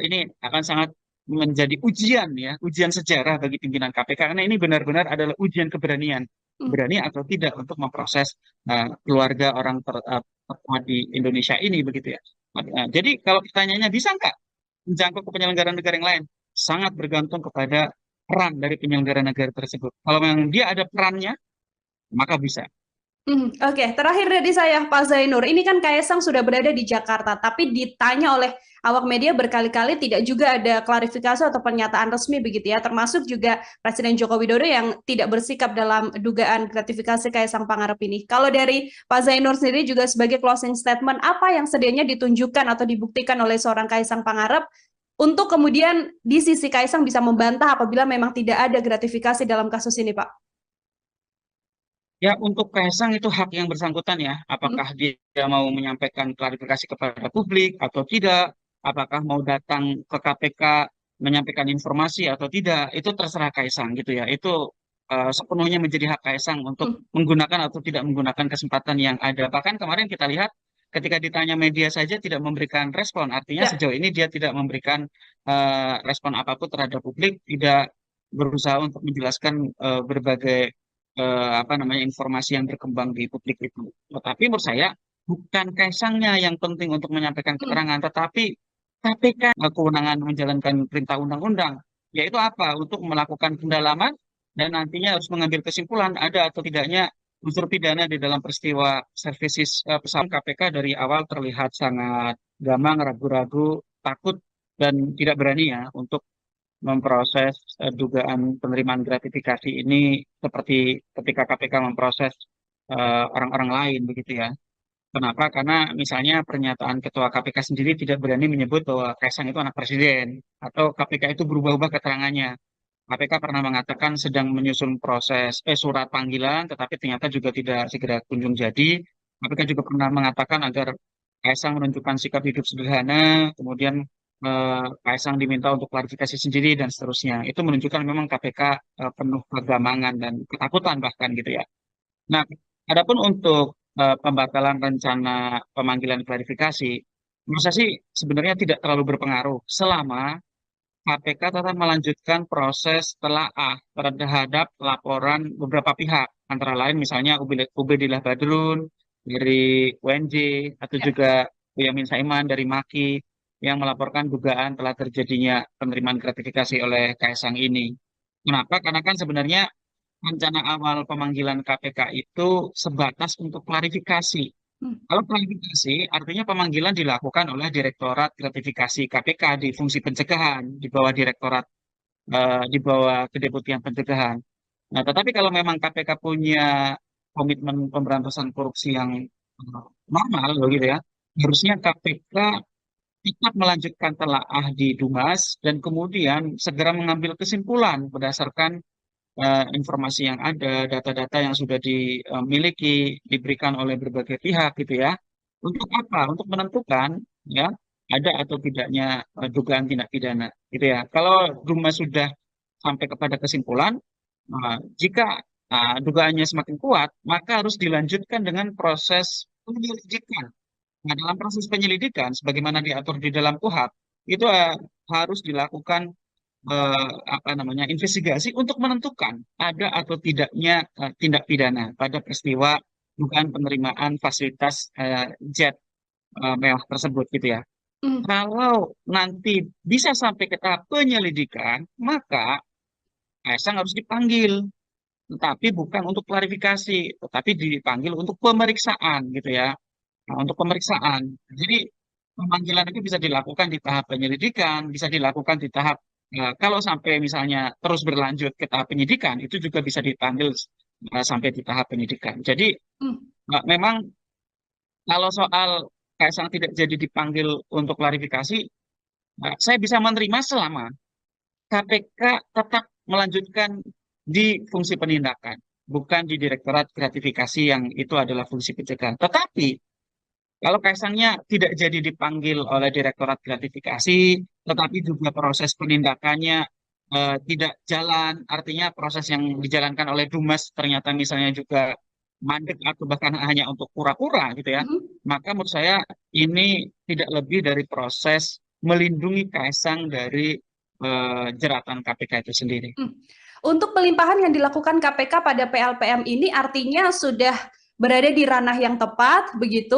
ini akan sangat menjadi ujian ya, ujian sejarah bagi pimpinan KPK karena ini benar-benar adalah ujian keberanian, Hmm. berani atau tidak untuk memproses keluarga orang terkuat di Indonesia ini begitu ya. Jadi kalau pertanyaannya bisa nggak menjangkau ke penyelenggara negara yang lain? Sangat bergantung kepada peran dari penyelenggara negara tersebut. Kalau memang dia ada perannya, maka bisa. Oke, terakhir dari saya, Pak Zainur. Ini kan Kaisang sudah berada di Jakarta, tapi ditanya oleh awak media berkali-kali tidak juga ada klarifikasi atau pernyataan resmi begitu ya, termasuk juga Presiden Joko Widodo yang tidak bersikap dalam dugaan gratifikasi Kaisang Pangarep ini. Kalau dari Pak Zainur sendiri juga sebagai closing statement, apa yang sedianya ditunjukkan atau dibuktikan oleh seorang Kaisang Pangarep untuk kemudian di sisi Kaisang bisa membantah apabila memang tidak ada gratifikasi dalam kasus ini, Pak? Ya, untuk Kaisang itu hak yang bersangkutan ya, Hmm. apakah dia mau menyampaikan klarifikasi kepada publik atau tidak, apakah mau datang ke KPK menyampaikan informasi atau tidak, itu terserah Kaisang gitu ya. Itu sepenuhnya menjadi hak Kaisang untuk Hmm. menggunakan atau tidak menggunakan kesempatan yang ada. Bahkan kemarin kita lihat ketika ditanya media saja tidak memberikan respon, artinya Ya. sejauh ini dia tidak memberikan respon apapun terhadap publik, tidak berusaha untuk menjelaskan berbagai apa namanya informasi yang berkembang di publik itu. Tetapi menurut saya bukan Kaisangnya yang penting untuk menyampaikan Hmm. keterangan, tetapi KPK kewenangan menjalankan perintah undang-undang, yaitu apa? Untuk melakukan pendalaman dan nantinya harus mengambil kesimpulan ada atau tidaknya unsur pidana di dalam peristiwa services pesawat. KPK dari awal terlihat sangat gamang, ragu-ragu, takut dan tidak berani ya untuk memproses dugaan penerimaan gratifikasi ini seperti ketika KPK memproses orang-orang lain begitu ya. Kenapa? Karena misalnya pernyataan Ketua KPK sendiri tidak berani menyebut bahwa Kaisang itu anak presiden atau KPK itu berubah-ubah keterangannya. KPK pernah mengatakan sedang menyusun proses surat panggilan, tetapi ternyata juga tidak segera kunjung jadi. KPK juga pernah mengatakan agar Kaisang menunjukkan sikap hidup sederhana, kemudian Kaisang diminta untuk klarifikasi sendiri dan seterusnya. Itu menunjukkan memang KPK penuh kegamangan dan ketakutan bahkan gitu ya. Nah, adapun untuk pembatalan rencana pemanggilan klarifikasi, menurut saya sih sebenarnya tidak terlalu berpengaruh selama KPK tetap melanjutkan proses telaah terhadap laporan beberapa pihak, antara lain misalnya Ubedillah Badrun dari UNJ atau Ya. juga Boyamin Saiman dari MAKI yang melaporkan dugaan telah terjadinya penerimaan gratifikasi oleh Kaisang ini. Kenapa? Karena kan sebenarnya rencana awal pemanggilan KPK itu sebatas untuk klarifikasi. Hmm. Kalau klarifikasi, artinya pemanggilan dilakukan oleh Direktorat Gratifikasi KPK di fungsi pencegahan di bawah Direktorat di bawah Kedeputian Pencegahan. Nah, tetapi kalau memang KPK punya komitmen pemberantasan korupsi yang normal, begitu ya, harusnya KPK tetap melanjutkan telaah di Dumas dan kemudian segera mengambil kesimpulan berdasarkan informasi yang ada, data-data yang sudah dimiliki, diberikan oleh berbagai pihak gitu ya. Untuk apa? Untuk menentukan ya ada atau tidaknya dugaan tindak pidana gitu ya. Kalau Duma sudah sampai kepada kesimpulan, jika dugaannya semakin kuat, maka harus dilanjutkan dengan proses penyelidikan. Nah, dalam proses penyelidikan, sebagaimana diatur di dalam KUHP, itu harus dilakukan apa namanya investigasi untuk menentukan ada atau tidaknya tindak pidana pada peristiwa dugaan penerimaan fasilitas jet mewah tersebut gitu ya. Hmm. Kalau nanti bisa sampai ke tahap penyelidikan, maka Kaisang harus dipanggil, tetapi bukan untuk klarifikasi, tetapi dipanggil untuk pemeriksaan gitu ya. Nah, untuk pemeriksaan. Jadi pemanggilan itu bisa dilakukan di tahap penyelidikan, bisa dilakukan di tahap kalau sampai misalnya terus berlanjut ke tahap penyidikan, itu juga bisa dipanggil sampai di tahap penyidikan. Jadi Hmm. memang kalau soal Kaisang tidak jadi dipanggil untuk klarifikasi, saya bisa menerima selama KPK tetap melanjutkan di fungsi penindakan, bukan di Direktorat Gratifikasi yang itu adalah fungsi pencegahan. Tetapi kalau Kaisangnya tidak jadi dipanggil oleh Direktorat Gratifikasi, tetapi juga proses penindakannya tidak jalan, artinya proses yang dijalankan oleh Dumas ternyata misalnya juga mandek atau bahkan hanya untuk pura-pura gitu ya, Hmm. maka menurut saya ini tidak lebih dari proses melindungi Kaisang dari jeratan KPK itu sendiri. Hmm. Untuk pelimpahan yang dilakukan KPK pada PLPM ini artinya sudah berada di ranah yang tepat, begitu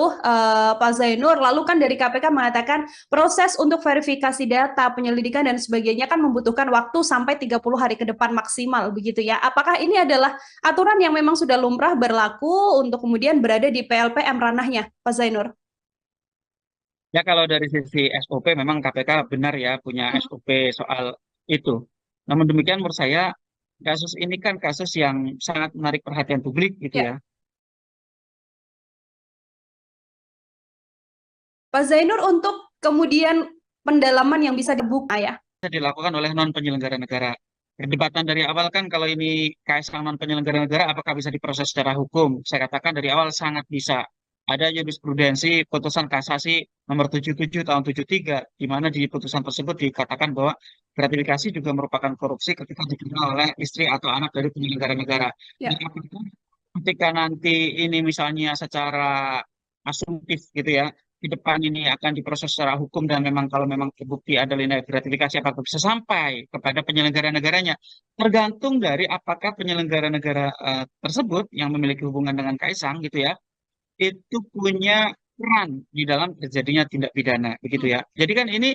Pak Zainur. Lalu kan dari KPK mengatakan proses untuk verifikasi data, penyelidikan dan sebagainya kan membutuhkan waktu sampai 30 hari ke depan maksimal, begitu ya. Apakah ini adalah aturan yang memang sudah lumrah berlaku untuk kemudian berada di PLPM ranahnya, Pak Zainur? Ya kalau dari sisi SOP memang KPK benar ya punya Hmm, SOP soal itu. Namun demikian menurut saya kasus ini kan kasus yang sangat menarik perhatian publik gitu ya. ya. Pak Zainur, untuk kemudian pendalaman yang bisa dibuka ya. Bisa dilakukan oleh non penyelenggara negara. Perdebatan dari awal kan kalau ini KSK non penyelenggara negara apakah bisa diproses secara hukum? Saya katakan dari awal sangat bisa. Ada jurisprudensi putusan kasasi nomor 77 tahun 73 di mana di putusan tersebut dikatakan bahwa gratifikasi juga merupakan korupsi ketika diterima oleh istri atau anak dari penyelenggara negara. Nah, Ya. apakah ketika nanti ini misalnya secara asumtif gitu ya, di depan ini akan diproses secara hukum dan memang kalau memang terbukti ada linear gratifikasi apakah bisa sampai kepada penyelenggara negaranya tergantung dari apakah penyelenggara negara tersebut yang memiliki hubungan dengan Kaisang gitu ya itu punya peran di dalam terjadinya tindak pidana begitu Hmm. ya. Jadi kan ini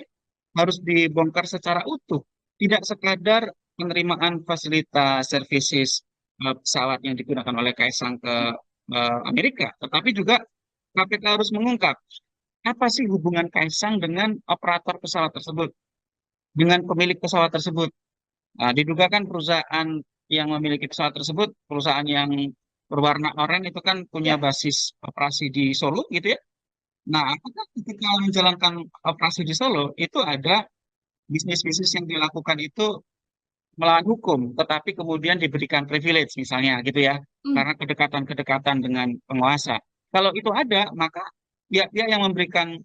harus dibongkar secara utuh, tidak sekadar penerimaan fasilitas services pesawat yang digunakan oleh Kaisang ke Amerika, tetapi juga KPK harus mengungkap apa sih hubungan Kaisang dengan operator pesawat tersebut, dengan pemilik pesawat tersebut. Nah, diduga kan perusahaan yang memiliki pesawat tersebut, perusahaan yang berwarna oranye itu kan punya Ya. basis operasi di Solo gitu ya. Nah, apakah ketika menjalankan operasi di Solo itu ada bisnis-bisnis yang dilakukan itu melawan hukum, tetapi kemudian diberikan privilege misalnya gitu ya, Hmm. karena kedekatan-kedekatan dengan penguasa. Kalau itu ada, maka pihak-pihak yang memberikan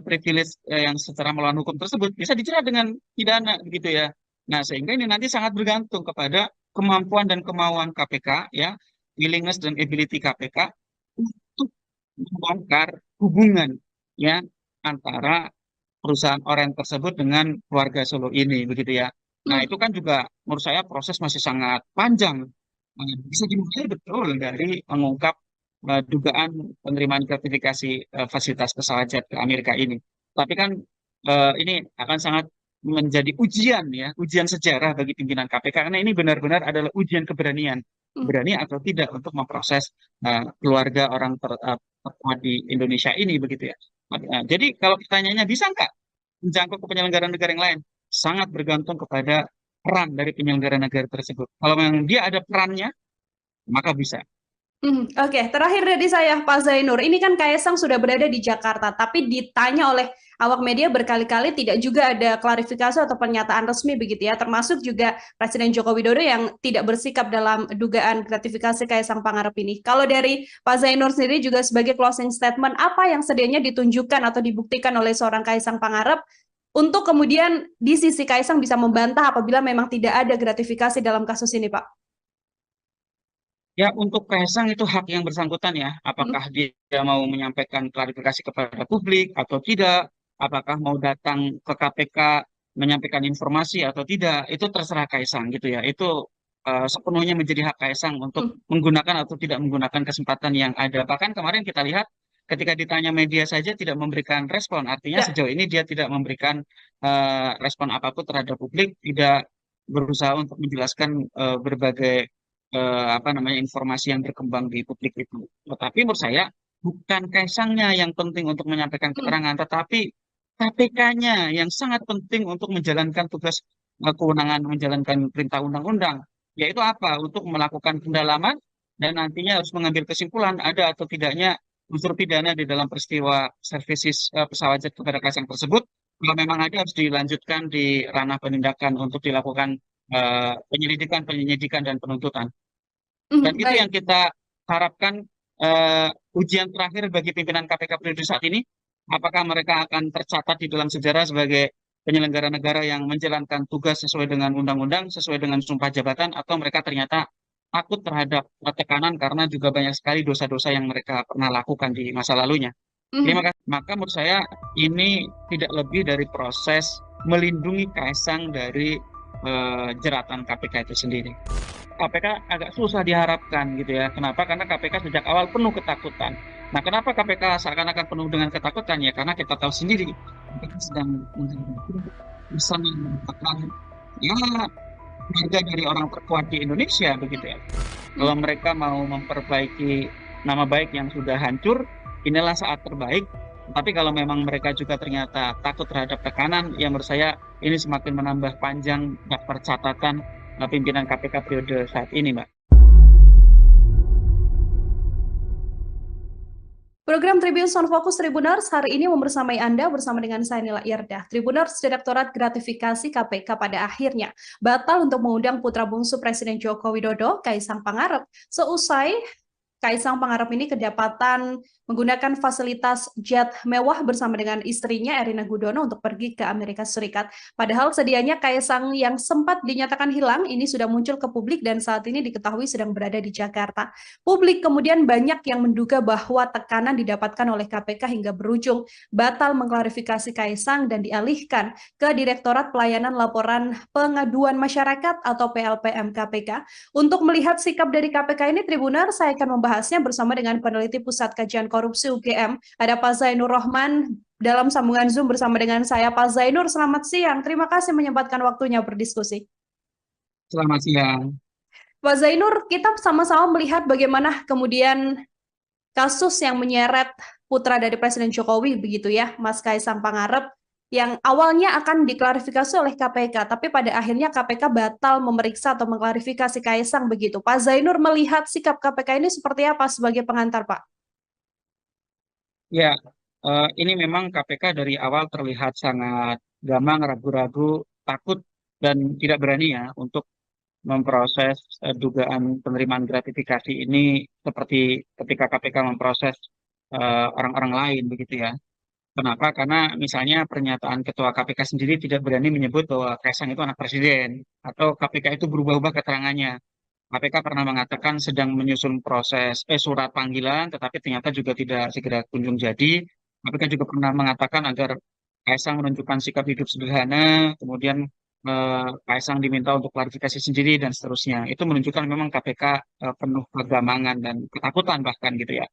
privilege yang secara melawan hukum tersebut bisa dijerat dengan pidana gitu ya. Nah, sehingga ini nanti sangat bergantung kepada kemampuan dan kemauan KPK ya, willingness dan ability KPK untuk membongkar hubungan ya antara perusahaan orang tersebut dengan keluarga Solo ini begitu ya. Nah, Hmm. itu kan juga menurut saya proses masih sangat panjang. Bisa dimulai betul dari mengungkap dugaan penerimaan gratifikasi fasilitas pesawat jet ke Amerika ini. Tapi kan ini akan sangat menjadi ujian ya, ujian sejarah bagi pimpinan KPK karena ini benar-benar adalah ujian keberanian, Hmm. berani atau tidak untuk memproses keluarga orang terkuat di Indonesia ini begitu ya. Jadi kalau pertanyaannya bisa nggak menjangkau ke penyelenggara negara yang lain? Sangat bergantung kepada peran dari penyelenggara negara tersebut. Kalau memang dia ada perannya, maka bisa. Oke, terakhir dari saya, Pak Zainur. Ini kan Kaisang sudah berada di Jakarta, tapi ditanya oleh awak media berkali-kali tidak juga ada klarifikasi atau pernyataan resmi begitu ya, termasuk juga Presiden Joko Widodo yang tidak bersikap dalam dugaan gratifikasi Kaisang Pangarep ini. Kalau dari Pak Zainur sendiri juga sebagai closing statement, apa yang sedianya ditunjukkan atau dibuktikan oleh seorang Kaisang Pangarep untuk kemudian di sisi Kaisang bisa membantah apabila memang tidak ada gratifikasi dalam kasus ini, Pak? Ya, untuk Kaisang itu hak yang bersangkutan ya. Hmm. Apakah dia mau menyampaikan klarifikasi kepada publik atau tidak, apakah mau datang ke KPK menyampaikan informasi atau tidak, itu terserah Kaisang gitu ya. Itu sepenuhnya menjadi hak Kaisang untuk Hmm. menggunakan atau tidak menggunakan kesempatan yang ada. Bahkan kemarin kita lihat ketika ditanya media saja tidak memberikan respon. Artinya Ya. sejauh ini dia tidak memberikan respon apapun terhadap publik, tidak berusaha untuk menjelaskan berbagai apa namanya informasi yang berkembang di publik itu. Tetapi menurut saya bukan Kaisangnya yang penting untuk menyampaikan Hmm. keterangan, tetapi KPK-nya yang sangat penting untuk menjalankan tugas kewenangan menjalankan perintah undang-undang, yaitu apa? Untuk melakukan pendalaman dan nantinya harus mengambil kesimpulan ada atau tidaknya unsur pidana di dalam peristiwa services pesawat jet kepada Kaisang tersebut. Kalau memang ada harus dilanjutkan di ranah penindakan untuk dilakukan penyelidikan, dan penuntutan. Dan itu yang Baik. kita harapkan ujian terakhir bagi pimpinan KPK periode saat ini. Apakah mereka akan tercatat di dalam sejarah sebagai penyelenggara negara yang menjalankan tugas sesuai dengan undang-undang, sesuai dengan sumpah jabatan, atau mereka ternyata takut terhadap tekanan karena juga banyak sekali dosa-dosa yang mereka pernah lakukan di masa lalunya. Terima Hmm. kasih. Maka menurut saya ini tidak lebih dari proses melindungi Kaisang dari jeratan KPK itu sendiri. KPK agak susah diharapkan gitu ya. Kenapa? Karena KPK sejak awal penuh ketakutan. Nah, kenapa KPK seakan-akan penuh dengan ketakutan ya? Karena kita tahu sendiri KPK sedang menghadapi bisa merupakan ya harga dari orang terkuat di Indonesia begitu ya. Hmm. Kalau mereka mau memperbaiki nama baik yang sudah hancur, inilah saat terbaik. Tapi kalau memang mereka juga ternyata takut terhadap tekanan, yang menurut saya ini semakin menambah panjang daftar catatan pimpinan KPK periode saat ini, Mbak. Program Tribun Sound Focus Tribuners hari ini membersamai Anda bersama dengan saya Nila Irdah. Tribuners Direktorat Gratifikasi KPK pada akhirnya batal untuk mengundang putra bungsu Presiden Joko Widodo, Kaisang Pangarep, seusai Kaisang Pangarep ini kedapatan menggunakan fasilitas jet mewah bersama dengan istrinya Erina Gudono untuk pergi ke Amerika Serikat. Padahal sedianya Kaisang yang sempat dinyatakan hilang ini sudah muncul ke publik dan saat ini diketahui sedang berada di Jakarta. Publik kemudian banyak yang menduga bahwa tekanan didapatkan oleh KPK hingga berujung batal mengklarifikasi Kaisang dan dialihkan ke Direktorat Pelayanan Laporan Pengaduan Masyarakat atau PLPM KPK. Untuk melihat sikap dari KPK ini, Tribuner, saya akan membahasnya bersama dengan peneliti Pusat Kajian Korupsi UGM. Ada Pak Zainur Rohman dalam sambungan Zoom bersama dengan saya. Pak Zainur, selamat siang. Terima kasih menyempatkan waktunya berdiskusi. Selamat siang. Pak Zainur, kita sama-sama melihat bagaimana kemudian kasus yang menyeret putra dari Presiden Jokowi, begitu ya, Mas Kaisang Pangarep, yang awalnya akan diklarifikasi oleh KPK, tapi pada akhirnya KPK batal memeriksa atau mengklarifikasi Kaisang begitu. Pak Zainur melihat sikap KPK ini seperti apa sebagai pengantar, Pak? Ya, ini memang KPK dari awal terlihat sangat gamang, ragu-ragu, takut, dan tidak berani ya untuk memproses dugaan penerimaan gratifikasi ini seperti ketika KPK memproses orang-orang lain begitu ya. Kenapa? Karena misalnya pernyataan Ketua KPK sendiri tidak berani menyebut bahwa Kaisang itu anak presiden atau KPK itu berubah-ubah keterangannya. KPK pernah mengatakan sedang menyusun proses surat panggilan, tetapi ternyata juga tidak segera kunjung jadi. KPK juga pernah mengatakan agar Kaisang menunjukkan sikap hidup sederhana, kemudian Kaisang diminta untuk klarifikasi sendiri dan seterusnya. Itu menunjukkan memang KPK penuh kegamangan dan ketakutan bahkan gitu ya.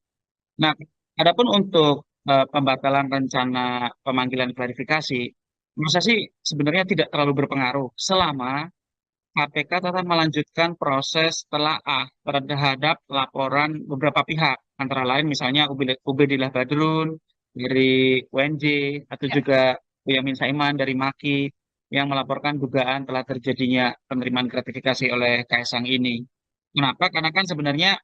Nah, adapun untuk pembatalan rencana pemanggilan klarifikasi, menurut saya sih sebenarnya tidak terlalu berpengaruh selama KPK tetap melanjutkan proses telaah terhadap laporan beberapa pihak, antara lain misalnya Ubedillah Badrun dari UNJ atau Ya. juga Boyamin Saiman dari MAKI yang melaporkan dugaan telah terjadinya penerimaan gratifikasi oleh Kaisang ini. Kenapa? Karena kan sebenarnya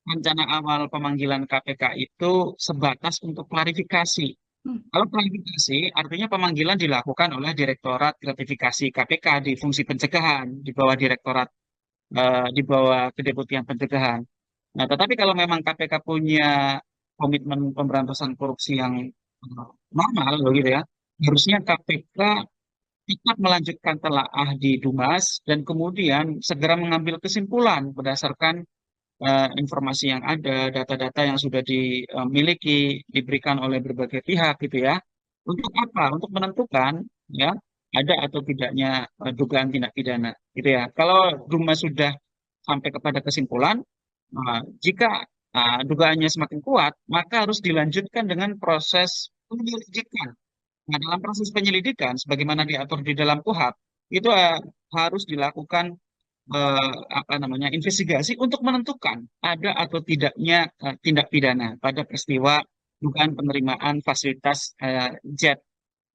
rencana awal pemanggilan KPK itu sebatas untuk klarifikasi. Hmm. Kalau klarifikasi, artinya pemanggilan dilakukan oleh Direktorat Gratifikasi KPK di fungsi pencegahan, di bawah Direktorat, di bawah Kedeputian Pencegahan. Nah, tetapi kalau memang KPK punya komitmen pemberantasan korupsi yang normal, begitu ya, harusnya KPK tetap melanjutkan telaah di Dumas dan kemudian segera mengambil kesimpulan berdasarkan informasi yang ada, data-data yang sudah dimiliki, diberikan oleh berbagai pihak gitu ya. Untuk apa? Untuk menentukan ya ada atau tidaknya dugaan tindak pidana gitu ya. Kalau Duma sudah sampai kepada kesimpulan, jika dugaannya semakin kuat, maka harus dilanjutkan dengan proses penyelidikan. Nah, dalam proses penyelidikan, sebagaimana diatur di dalam KUHP, itu harus dilakukan apa namanya investigasi untuk menentukan ada atau tidaknya tindak pidana pada peristiwa dugaan penerimaan fasilitas jet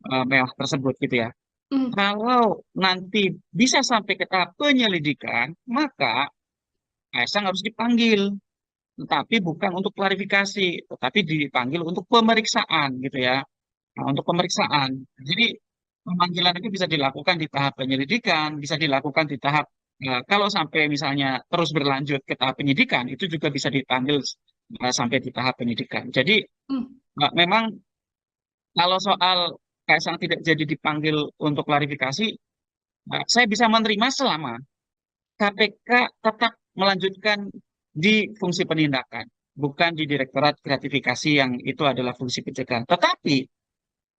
mewah tersebut gitu ya. Hmm. Kalau nanti bisa sampai ke tahap penyelidikan, maka Kaisang harus dipanggil, tetapi bukan untuk klarifikasi, tetapi dipanggil untuk pemeriksaan gitu ya. Nah, untuk pemeriksaan. Jadi pemanggilan itu bisa dilakukan di tahap penyelidikan, bisa dilakukan di tahap kalau sampai misalnya terus berlanjut ke tahap penyidikan, itu juga bisa dipanggil sampai di tahap penyidikan. Jadi Hmm. memang kalau soal Kaisang tidak jadi dipanggil untuk klarifikasi, saya bisa menerima selama KPK tetap melanjutkan di fungsi penindakan, bukan di Direktorat Gratifikasi yang itu adalah fungsi pencegahan. Tetapi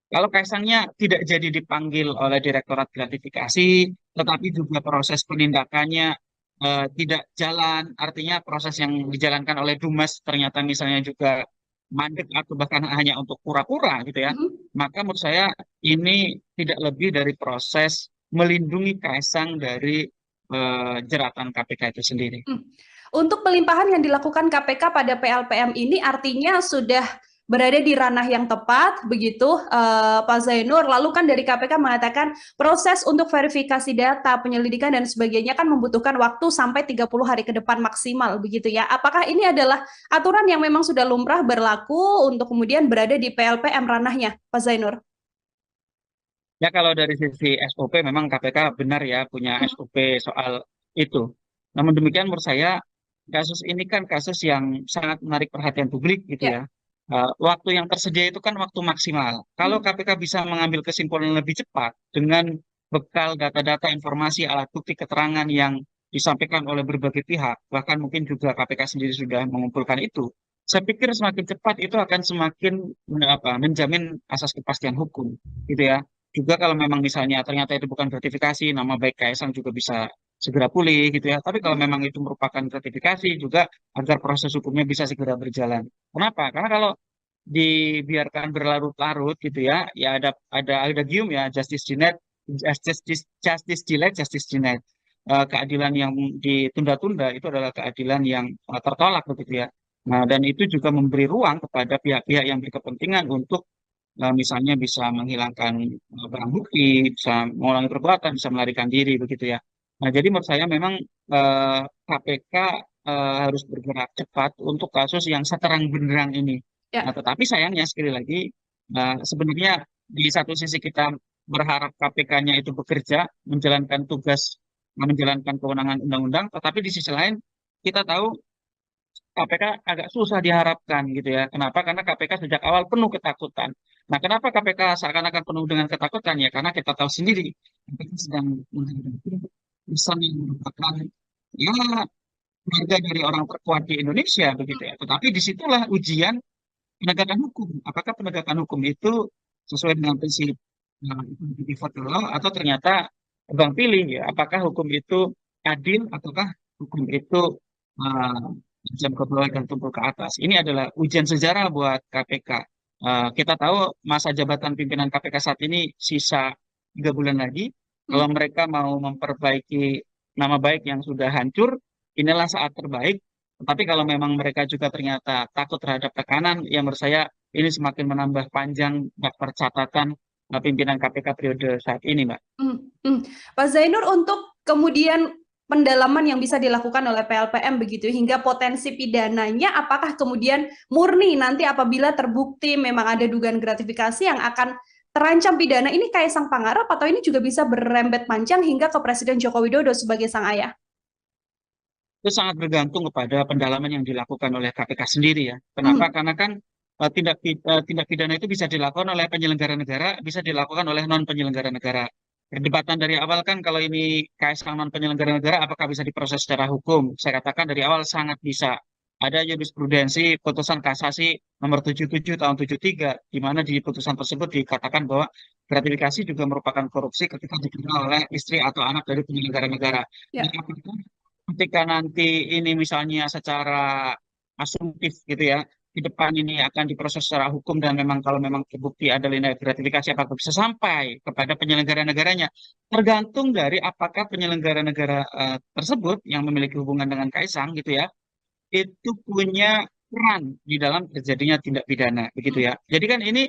kalau Kaisangnya tidak jadi dipanggil oleh Direktorat Gratifikasi, tetapi juga proses penindakannya tidak jalan, artinya proses yang dijalankan oleh Dumas ternyata misalnya juga mandek atau bahkan hanya untuk pura-pura gitu ya, Mhm. maka menurut saya ini tidak lebih dari proses melindungi Kaisang dari jeratan KPK itu sendiri. Hmm. Untuk pelimpahan yang dilakukan KPK pada PLPM ini artinya sudah berada di ranah yang tepat, begitu Pak Zainur. Lalu kan dari KPK mengatakan proses untuk verifikasi data, penyelidikan dan sebagainya kan membutuhkan waktu sampai 30 hari ke depan maksimal, begitu ya. Apakah ini adalah aturan yang memang sudah lumrah berlaku untuk kemudian berada di PLPM ranahnya, Pak Zainur? Ya kalau dari sisi SOP memang KPK benar ya punya Hmm. SOP soal itu. Namun demikian menurut saya kasus ini kan kasus yang sangat menarik perhatian publik gitu Ya. ya. Waktu yang tersedia itu kan waktu maksimal. Kalau Hmm. KPK bisa mengambil kesimpulan lebih cepat dengan bekal data-data informasi alat bukti keterangan yang disampaikan oleh berbagai pihak, bahkan mungkin juga KPK sendiri sudah mengumpulkan itu. Saya pikir semakin cepat itu akan semakin menjamin asas kepastian hukum gitu ya. Juga kalau memang misalnya ternyata itu bukan gratifikasi, nama baik Kaisang juga bisa segera pulih gitu ya. Tapi kalau memang itu merupakan gratifikasi juga agar proses hukumnya bisa segera berjalan. Kenapa? Karena kalau dibiarkan berlarut-larut gitu ya, ya ada gium ya justice denied, justice delayed, justice denied. Keadilan yang ditunda-tunda itu adalah keadilan yang tertolak begitu ya. Nah, dan itu juga memberi ruang kepada pihak-pihak yang berkepentingan untuk misalnya bisa menghilangkan barang bukti, bisa mengulangi perbuatan, bisa melarikan diri begitu ya. Nah, jadi menurut saya memang KPK harus bergerak cepat untuk kasus yang seterang benderang ini. Nah, Ya. tetapi sayangnya sekali lagi sebenarnya di satu sisi kita berharap KPK-nya itu bekerja, menjalankan tugas, menjalankan kewenangan undang-undang, tetapi di sisi lain kita tahu KPK agak susah diharapkan gitu ya. Kenapa? Karena KPK sejak awal penuh ketakutan. Nah, kenapa KPK seakan-akan penuh dengan ketakutan ya? Karena kita tahu sendiri KPK sedang menghadapi pesan yang merupakan ya keluarga dari orang terkuat di Indonesia begitu ya. Tetapi disitulah ujian penegakan hukum. Apakah penegakan hukum itu sesuai dengan prinsip default law atau ternyata bang pilih ya? Apakah hukum itu adil ataukah hukum itu uh, jam ke bawah dan tumpul ke atas? Ini adalah ujian sejarah buat KPK. Kita tahu masa jabatan pimpinan KPK saat ini sisa 3 bulan lagi. Hmm. Kalau mereka mau memperbaiki nama baik yang sudah hancur, inilah saat terbaik. Tapi kalau memang mereka juga ternyata takut terhadap tekanan, ya menurut saya ini semakin menambah panjang daftar catatan pimpinan KPK periode saat ini, Mbak. Hmm. Hmm. Pak Zainur, untuk kemudian pendalaman yang bisa dilakukan oleh PLPM begitu hingga potensi pidananya, apakah kemudian murni nanti apabila terbukti memang ada dugaan gratifikasi yang akan terancam pidana, ini Kaisang Pangarep atau ini juga bisa berrembet panjang hingga ke Presiden Joko Widodo sebagai sang ayah? Itu sangat bergantung kepada pendalaman yang dilakukan oleh KPK sendiri ya. Kenapa? Hmm. Karena kan tindak pidana itu bisa dilakukan oleh penyelenggara negara, bisa dilakukan oleh non penyelenggara negara. Perdebatan dari awal kan kalau ini Kaisang non penyelenggara negara, apakah bisa diproses secara hukum? Saya katakan dari awal sangat bisa. Ada jurisprudensi putusan kasasi nomor 77 tahun 73, di mana di putusan tersebut dikatakan bahwa gratifikasi juga merupakan korupsi ketika diterima oleh istri atau anak dari penyelenggara negara. Nah, Ya. apakah ketika nanti ini misalnya secara asumtif gitu ya, di depan ini akan diproses secara hukum dan memang kalau memang terbukti ada tindak gratifikasi apakah bisa sampai kepada penyelenggara negaranya, tergantung dari apakah penyelenggara negara tersebut yang memiliki hubungan dengan Kaisang gitu ya, itu punya peran di dalam terjadinya tindak pidana begitu Hmm. ya. Jadi kan ini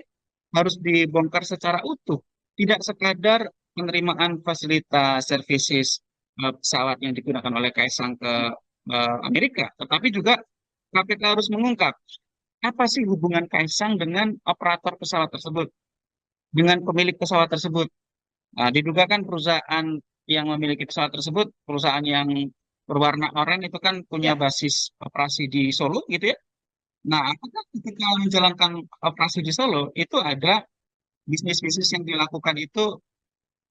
harus dibongkar secara utuh, tidak sekadar penerimaan fasilitas services pesawat yang digunakan oleh Kaisang ke Amerika, tetapi juga KPK harus mengungkap apa sih hubungan Kaisang dengan operator pesawat tersebut, dengan pemilik pesawat tersebut. Nah, diduga kan perusahaan yang memiliki pesawat tersebut, perusahaan yang berwarna oranye itu kan punya Ya. basis operasi di Solo gitu ya. Nah, apakah ketika menjalankan operasi di Solo itu ada bisnis-bisnis yang dilakukan itu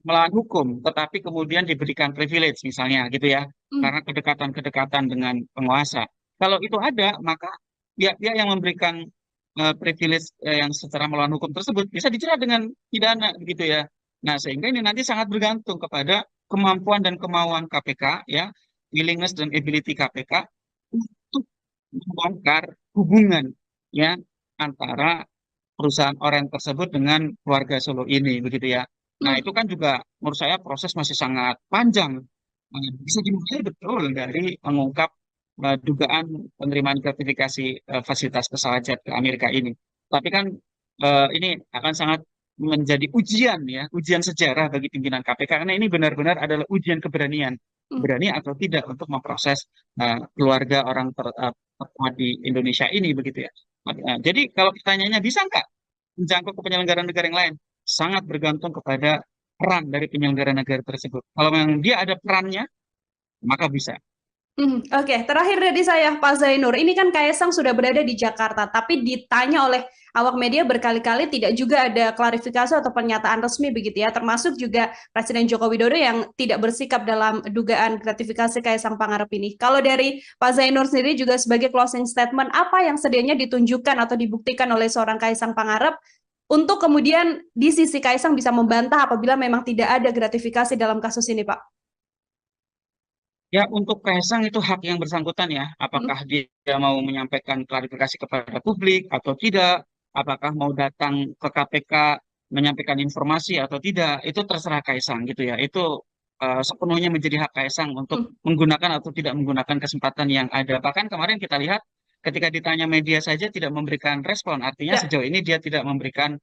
melawan hukum, tetapi kemudian diberikan privilege misalnya gitu ya, Hmm. karena kedekatan-kedekatan dengan penguasa. Kalau itu ada, maka pihak-pihak yang memberikan privilege yang secara melawan hukum tersebut bisa dijerat dengan pidana begitu ya. Nah, sehingga ini nanti sangat bergantung kepada kemampuan dan kemauan KPK ya willingness dan ability KPK untuk membongkar hubungan ya antara perusahaan orang tersebut dengan keluarga Solo ini begitu ya. Nah, Hmm. itu kan juga menurut saya proses masih sangat panjang. Bisa dimulai betul dari mengungkap dugaan penerimaan gratifikasi fasilitas pesawat jet ke Amerika ini. Tapi kan ini akan sangat menjadi ujian ya, ujian sejarah bagi pimpinan KPK karena ini benar-benar adalah ujian keberanian, Hmm. berani atau tidak untuk memproses keluarga orang terkuat di Indonesia ini begitu ya. Jadi kalau pertanyaannya bisa nggak menjangkau ke penyelenggara negara yang lain? Sangat bergantung kepada peran dari penyelenggara negara tersebut. Kalau memang dia ada perannya, maka bisa. Oke, terakhir dari saya, Pak Zainur. Ini kan Kaisang sudah berada di Jakarta, tapi ditanya oleh awak media berkali-kali tidak juga ada klarifikasi atau pernyataan resmi begitu ya, termasuk juga Presiden Joko Widodo yang tidak bersikap dalam dugaan gratifikasi Kaisang Pangarep ini. Kalau dari Pak Zainur sendiri juga sebagai closing statement, apa yang sedianya ditunjukkan atau dibuktikan oleh seorang Kaisang Pangarep untuk kemudian di sisi Kaisang bisa membantah apabila memang tidak ada gratifikasi dalam kasus ini, Pak? Ya, untuk Kaisang itu hak yang bersangkutan ya. Hmm. Apakah dia mau menyampaikan klarifikasi kepada publik atau tidak, apakah mau datang ke KPK menyampaikan informasi atau tidak, itu terserah Kaisang gitu ya. Itu sepenuhnya menjadi hak Kaisang untuk Hmm. menggunakan atau tidak menggunakan kesempatan yang ada. Bahkan kemarin kita lihat ketika ditanya media saja tidak memberikan respon. Artinya Ya. sejauh ini dia tidak memberikan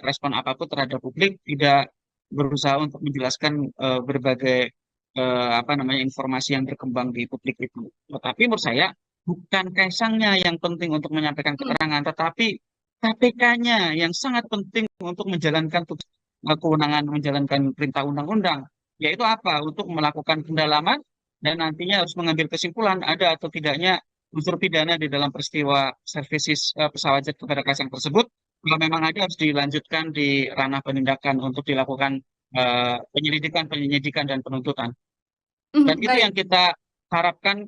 respon apapun terhadap publik, tidak berusaha untuk menjelaskan berbagai apa namanya informasi yang berkembang di publik itu. Tetapi menurut saya bukan Kaisangnya yang penting untuk menyampaikan Hmm. keterangan, tetapi KPK-nya yang sangat penting untuk menjalankan kewenangan menjalankan perintah undang-undang, yaitu apa? Untuk melakukan pendalaman dan nantinya harus mengambil kesimpulan ada atau tidaknya unsur pidana di dalam peristiwa services pesawat jet kepada Kaisang tersebut. Kalau memang ada harus dilanjutkan di ranah penindakan untuk dilakukan penyelidikan, penyidikan, dan penuntutan. Dan itu yang Baik. kita harapkan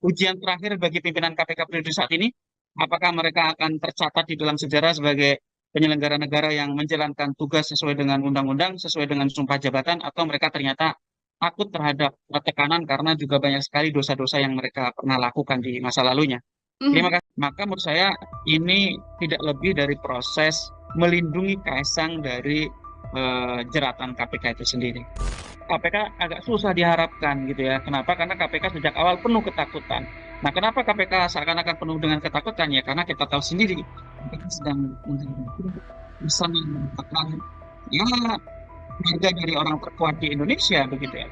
ujian terakhir bagi pimpinan KPK periode saat ini, apakah mereka akan tercatat di dalam sejarah sebagai penyelenggara negara yang menjalankan tugas sesuai dengan undang-undang, sesuai dengan sumpah jabatan, atau mereka ternyata takut terhadap tekanan karena juga banyak sekali dosa-dosa yang mereka pernah lakukan di masa lalunya. Terima Mhm. kasih. Maka menurut saya ini tidak lebih dari proses melindungi Kaisang dari jeratan KPK itu sendiri. KPK agak susah diharapkan gitu ya. Kenapa? Karena KPK sejak awal penuh ketakutan. Nah, kenapa KPK seakan-akan penuh dengan ketakutan ya? Karena kita tahu sendiri KPK sedang bisa mendapatkan ya harga dari orang terkuat di Indonesia begitu ya.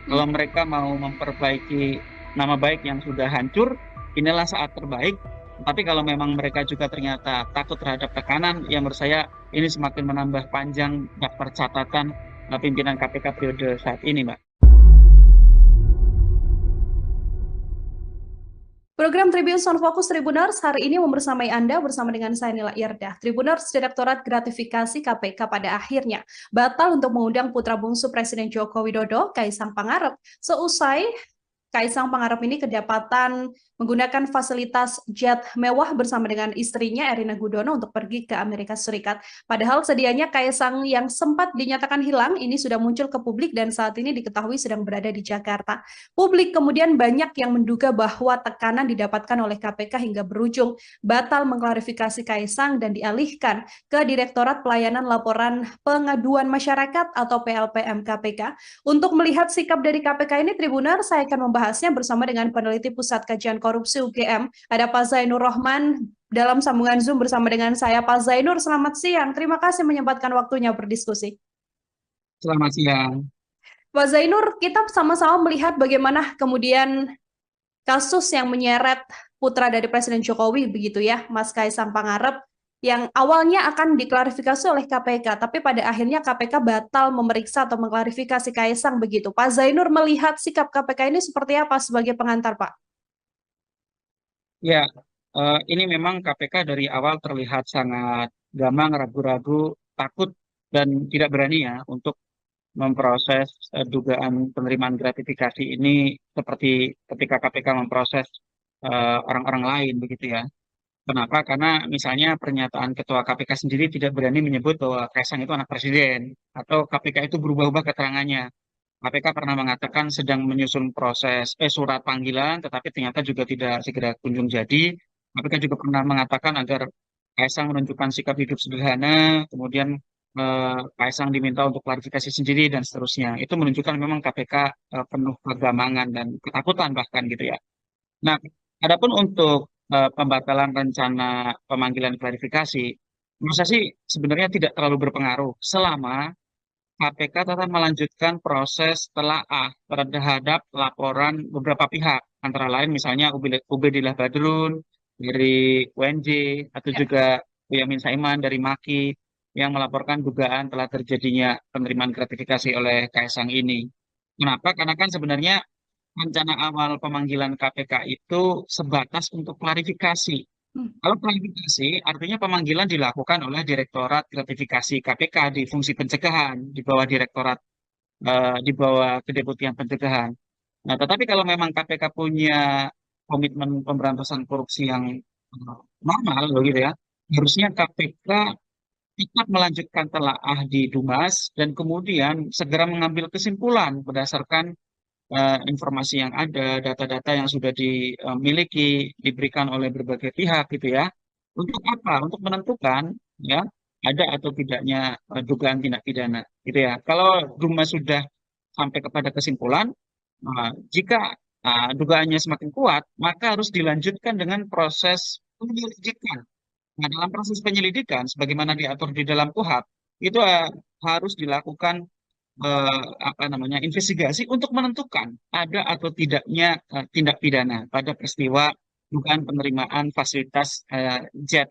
Kalau Mhm. mereka mau memperbaiki nama baik yang sudah hancur, inilah saat terbaik. Tapi kalau memang mereka juga ternyata takut terhadap tekanan, ya menurut saya ini semakin menambah panjang daftar catatan pimpinan KPK periode saat ini, Mbak. Program Tribun Sound Focus Tribuners hari ini membersamai Anda bersama dengan saya Nila Irdah. Tribuners Direktorat Gratifikasi KPK pada akhirnya batal untuk mengundang putra bungsu Presiden Joko Widodo, Kaisang Pangarep, seusai Kaisang Pangarep ini kedapatan menggunakan fasilitas jet mewah bersama dengan istrinya Erina Gudono untuk pergi ke Amerika Serikat. Padahal sedianya Kaisang yang sempat dinyatakan hilang ini sudah muncul ke publik dan saat ini diketahui sedang berada di Jakarta. Publik kemudian banyak yang menduga bahwa tekanan didapatkan oleh KPK hingga berujung batal mengklarifikasi Kaisang dan dialihkan ke Direktorat Pelayanan Laporan Pengaduan Masyarakat atau PLPM KPK. Untuk melihat sikap dari KPK ini, Tribuner, saya akan membahasnya bersama dengan peneliti Pusat Kajian Korupsi UGM. Ada Pak Zainur Rohman dalam sambungan Zoom bersama dengan saya. Pak Zainur, selamat siang. Terima kasih menyempatkan waktunya berdiskusi. Selamat siang. Pak Zainur, kita sama-sama melihat bagaimana kemudian kasus yang menyeret putra dari Presiden Jokowi begitu ya, Mas Kaisang Pangarep, yang awalnya akan diklarifikasi oleh KPK, tapi pada akhirnya KPK batal memeriksa atau mengklarifikasi Kaisang begitu. Pak Zainur melihat sikap KPK ini seperti apa sebagai pengantar, Pak? Ya, ini memang KPK dari awal terlihat sangat gamang, ragu-ragu, takut, dan tidak berani ya untuk memproses dugaan penerimaan gratifikasi ini seperti ketika KPK memproses orang-orang lain begitu ya. Kenapa? Karena misalnya pernyataan Ketua KPK sendiri tidak berani menyebut bahwa Kaisang itu anak presiden atau KPK itu berubah-ubah keterangannya. KPK pernah mengatakan sedang menyusun proses surat panggilan, tetapi ternyata juga tidak segera kunjung jadi. KPK juga pernah mengatakan agar Kaisang menunjukkan sikap hidup sederhana, kemudian Kaisang diminta untuk klarifikasi sendiri dan seterusnya. Itu menunjukkan memang KPK penuh kegamangan dan ketakutan bahkan gitu ya. Nah, adapun untuk pembatalan rencana pemanggilan klarifikasi, menurut saya sih sebenarnya tidak terlalu berpengaruh selama KPK tetap melanjutkan proses telaah terhadap laporan beberapa pihak, antara lain misalnya Ubedillah Badrun dari UNJ atau Ya. juga Boyamin Saiman dari MAKI yang melaporkan dugaan telah terjadinya penerimaan gratifikasi oleh Kaisang ini. Kenapa? Karena kan sebenarnya rencana awal pemanggilan KPK itu sebatas untuk klarifikasi. Hmm. Kalau klarifikasi, artinya pemanggilan dilakukan oleh Direktorat Gratifikasi KPK di fungsi pencegahan, di bawah Direktorat, di bawah Kedeputian Pencegahan. Nah, tetapi kalau memang KPK punya komitmen pemberantasan korupsi yang normal, begitu ya, harusnya KPK tetap melanjutkan telaah di Dumas dan kemudian segera mengambil kesimpulan berdasarkan informasi yang ada, data-data yang sudah dimiliki, diberikan oleh berbagai pihak gitu ya. Untuk apa? Untuk menentukan ya ada atau tidaknya dugaan tindak pidana gitu ya. Kalau Duma sudah sampai kepada kesimpulan, jika dugaannya semakin kuat, maka harus dilanjutkan dengan proses penyelidikan. Nah, dalam proses penyelidikan, sebagaimana diatur di dalam KUHP, itu harus dilakukan apa namanya investigasi untuk menentukan ada atau tidaknya tindak pidana pada peristiwa dugaan penerimaan fasilitas jet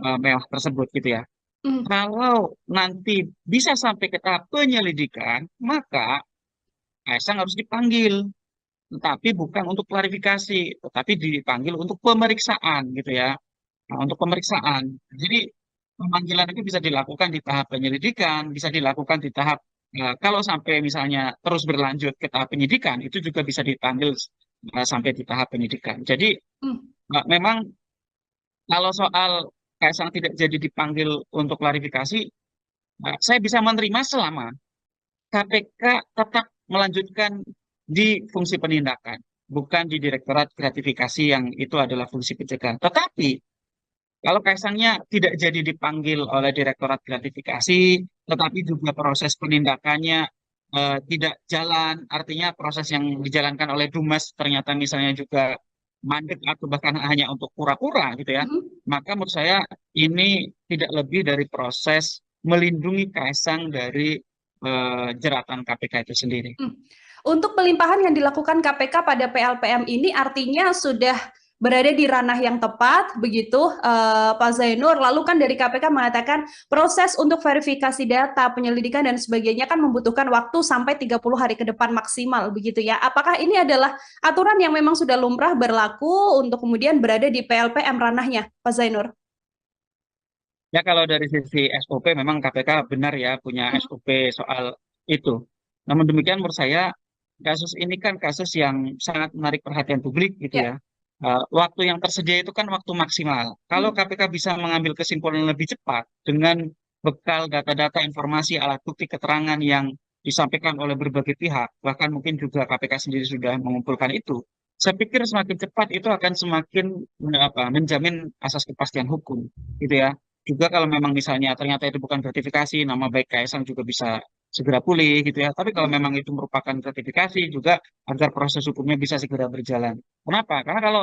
mewah tersebut gitu ya. Hmm. Kalau nanti bisa sampai ke tahap penyelidikan, maka Kaisang harus dipanggil, tetapi bukan untuk klarifikasi, tetapi dipanggil untuk pemeriksaan gitu ya. Nah, untuk pemeriksaan. Jadi pemanggilan itu bisa dilakukan di tahap penyelidikan, bisa dilakukan di tahap kalau sampai misalnya terus berlanjut ke tahap penyidikan, itu juga bisa dipanggil sampai di tahap penyidikan. Jadi Hmm. memang kalau soal Kaisang tidak jadi dipanggil untuk klarifikasi, saya bisa menerima selama KPK tetap melanjutkan di fungsi penindakan, bukan di Direktorat Gratifikasi yang itu adalah fungsi pencegahan. Tetapi kalau Kaisangnya tidak jadi dipanggil oleh Direktorat Gratifikasi, tetapi juga proses penindakannya tidak jalan, artinya proses yang dijalankan oleh Dumas ternyata misalnya juga mandek atau bahkan hanya untuk pura-pura gitu ya, Hmm. maka menurut saya ini tidak lebih dari proses melindungi Kaisang dari jeratan KPK itu sendiri. Hmm. Untuk pelimpahan yang dilakukan KPK pada PLPM ini artinya sudah berada di ranah yang tepat, begitu Pak Zainur. Lalu kan dari KPK mengatakan proses untuk verifikasi data, penyelidikan dan sebagainya kan membutuhkan waktu sampai 30 hari ke depan maksimal, begitu ya. Apakah ini adalah aturan yang memang sudah lumrah berlaku untuk kemudian berada di PLPM ranahnya, Pak Zainur? Ya kalau dari sisi SOP memang KPK benar ya punya Hmm. SOP soal itu. Namun demikian menurut saya kasus ini kan kasus yang sangat menarik perhatian publik gitu Ya. ya. Waktu yang tersedia itu kan waktu maksimal. Kalau Hmm. KPK bisa mengambil kesimpulan lebih cepat dengan bekal data-data informasi alat bukti keterangan yang disampaikan oleh berbagai pihak, bahkan mungkin juga KPK sendiri sudah mengumpulkan itu. Saya pikir semakin cepat itu akan semakin menjamin asas kepastian hukum gitu ya. Juga kalau memang misalnya ternyata itu bukan gratifikasi, nama baik Kaisang juga bisa segera pulih gitu ya. Tapi kalau memang itu merupakan gratifikasi juga agar proses hukumnya bisa segera berjalan. Kenapa? Karena kalau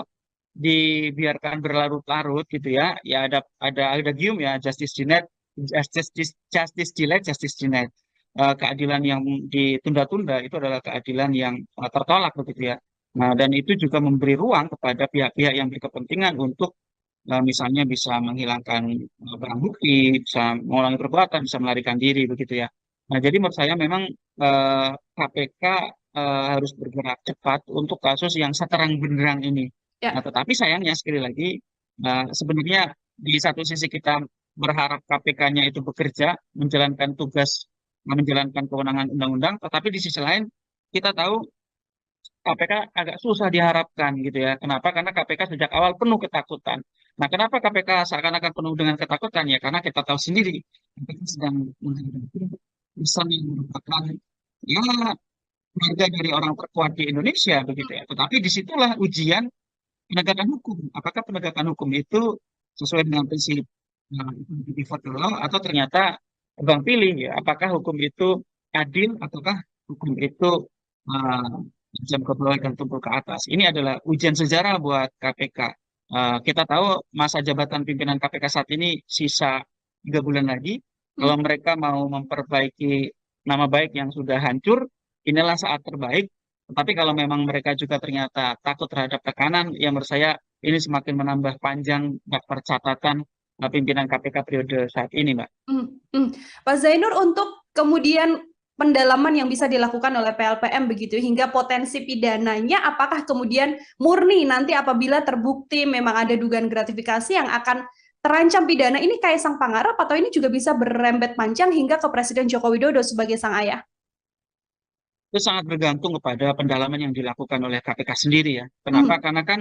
dibiarkan berlarut-larut gitu ya, ya ada gium ya justice denied, justice delayed, justice denied. Keadilan yang ditunda-tunda itu adalah keadilan yang tertolak begitu ya. Nah, dan itu juga memberi ruang kepada pihak-pihak yang berkepentingan untuk misalnya bisa menghilangkan barang bukti, bisa mengulangi perbuatan, bisa melarikan diri begitu ya. Nah, jadi menurut saya memang KPK harus bergerak cepat untuk kasus yang seterang benderang ini. Nah, Ya. tetapi sayangnya sekali lagi sebenarnya di satu sisi kita berharap KPK-nya itu bekerja, menjalankan tugas, menjalankan kewenangan undang-undang, tetapi di sisi lain kita tahu KPK agak susah diharapkan gitu ya. Kenapa? Karena KPK sejak awal penuh ketakutan. Nah, kenapa KPK seakan-akan penuh dengan ketakutan? Ya, karena kita tahu sendiri KPK sedang menghadapi pesan yang merupakan ya keluarga dari orang terkuat di Indonesia begitu ya. Tetapi disitulah ujian penegakan hukum. Apakah penegakan hukum itu sesuai dengan prinsip default law atau ternyata tebang pilih ya? Apakah hukum itu adil ataukah hukum itu uh, jam ke bawah dan tumpul ke atas? Ini adalah ujian sejarah buat KPK. Kita tahu masa jabatan pimpinan KPK saat ini sisa 3 bulan lagi. Kalau Hmm. mereka mau memperbaiki nama baik yang sudah hancur, inilah saat terbaik. Tetapi kalau memang mereka juga ternyata takut terhadap tekanan, ya menurut saya ini semakin menambah panjang daftar catatan pimpinan KPK periode saat ini, Mbak. Hmm, hmm. Pak Zainur, untuk kemudian pendalaman yang bisa dilakukan oleh PLPM begitu hingga potensi pidananya, apakah kemudian murni nanti apabila terbukti memang ada dugaan gratifikasi yang akan terancam pidana, ini Kaisang Pangarep atau ini juga bisa berembet panjang hingga ke Presiden Joko Widodo sebagai sang ayah? Itu sangat bergantung kepada pendalaman yang dilakukan oleh KPK sendiri ya. Kenapa? Hmm, Karena kan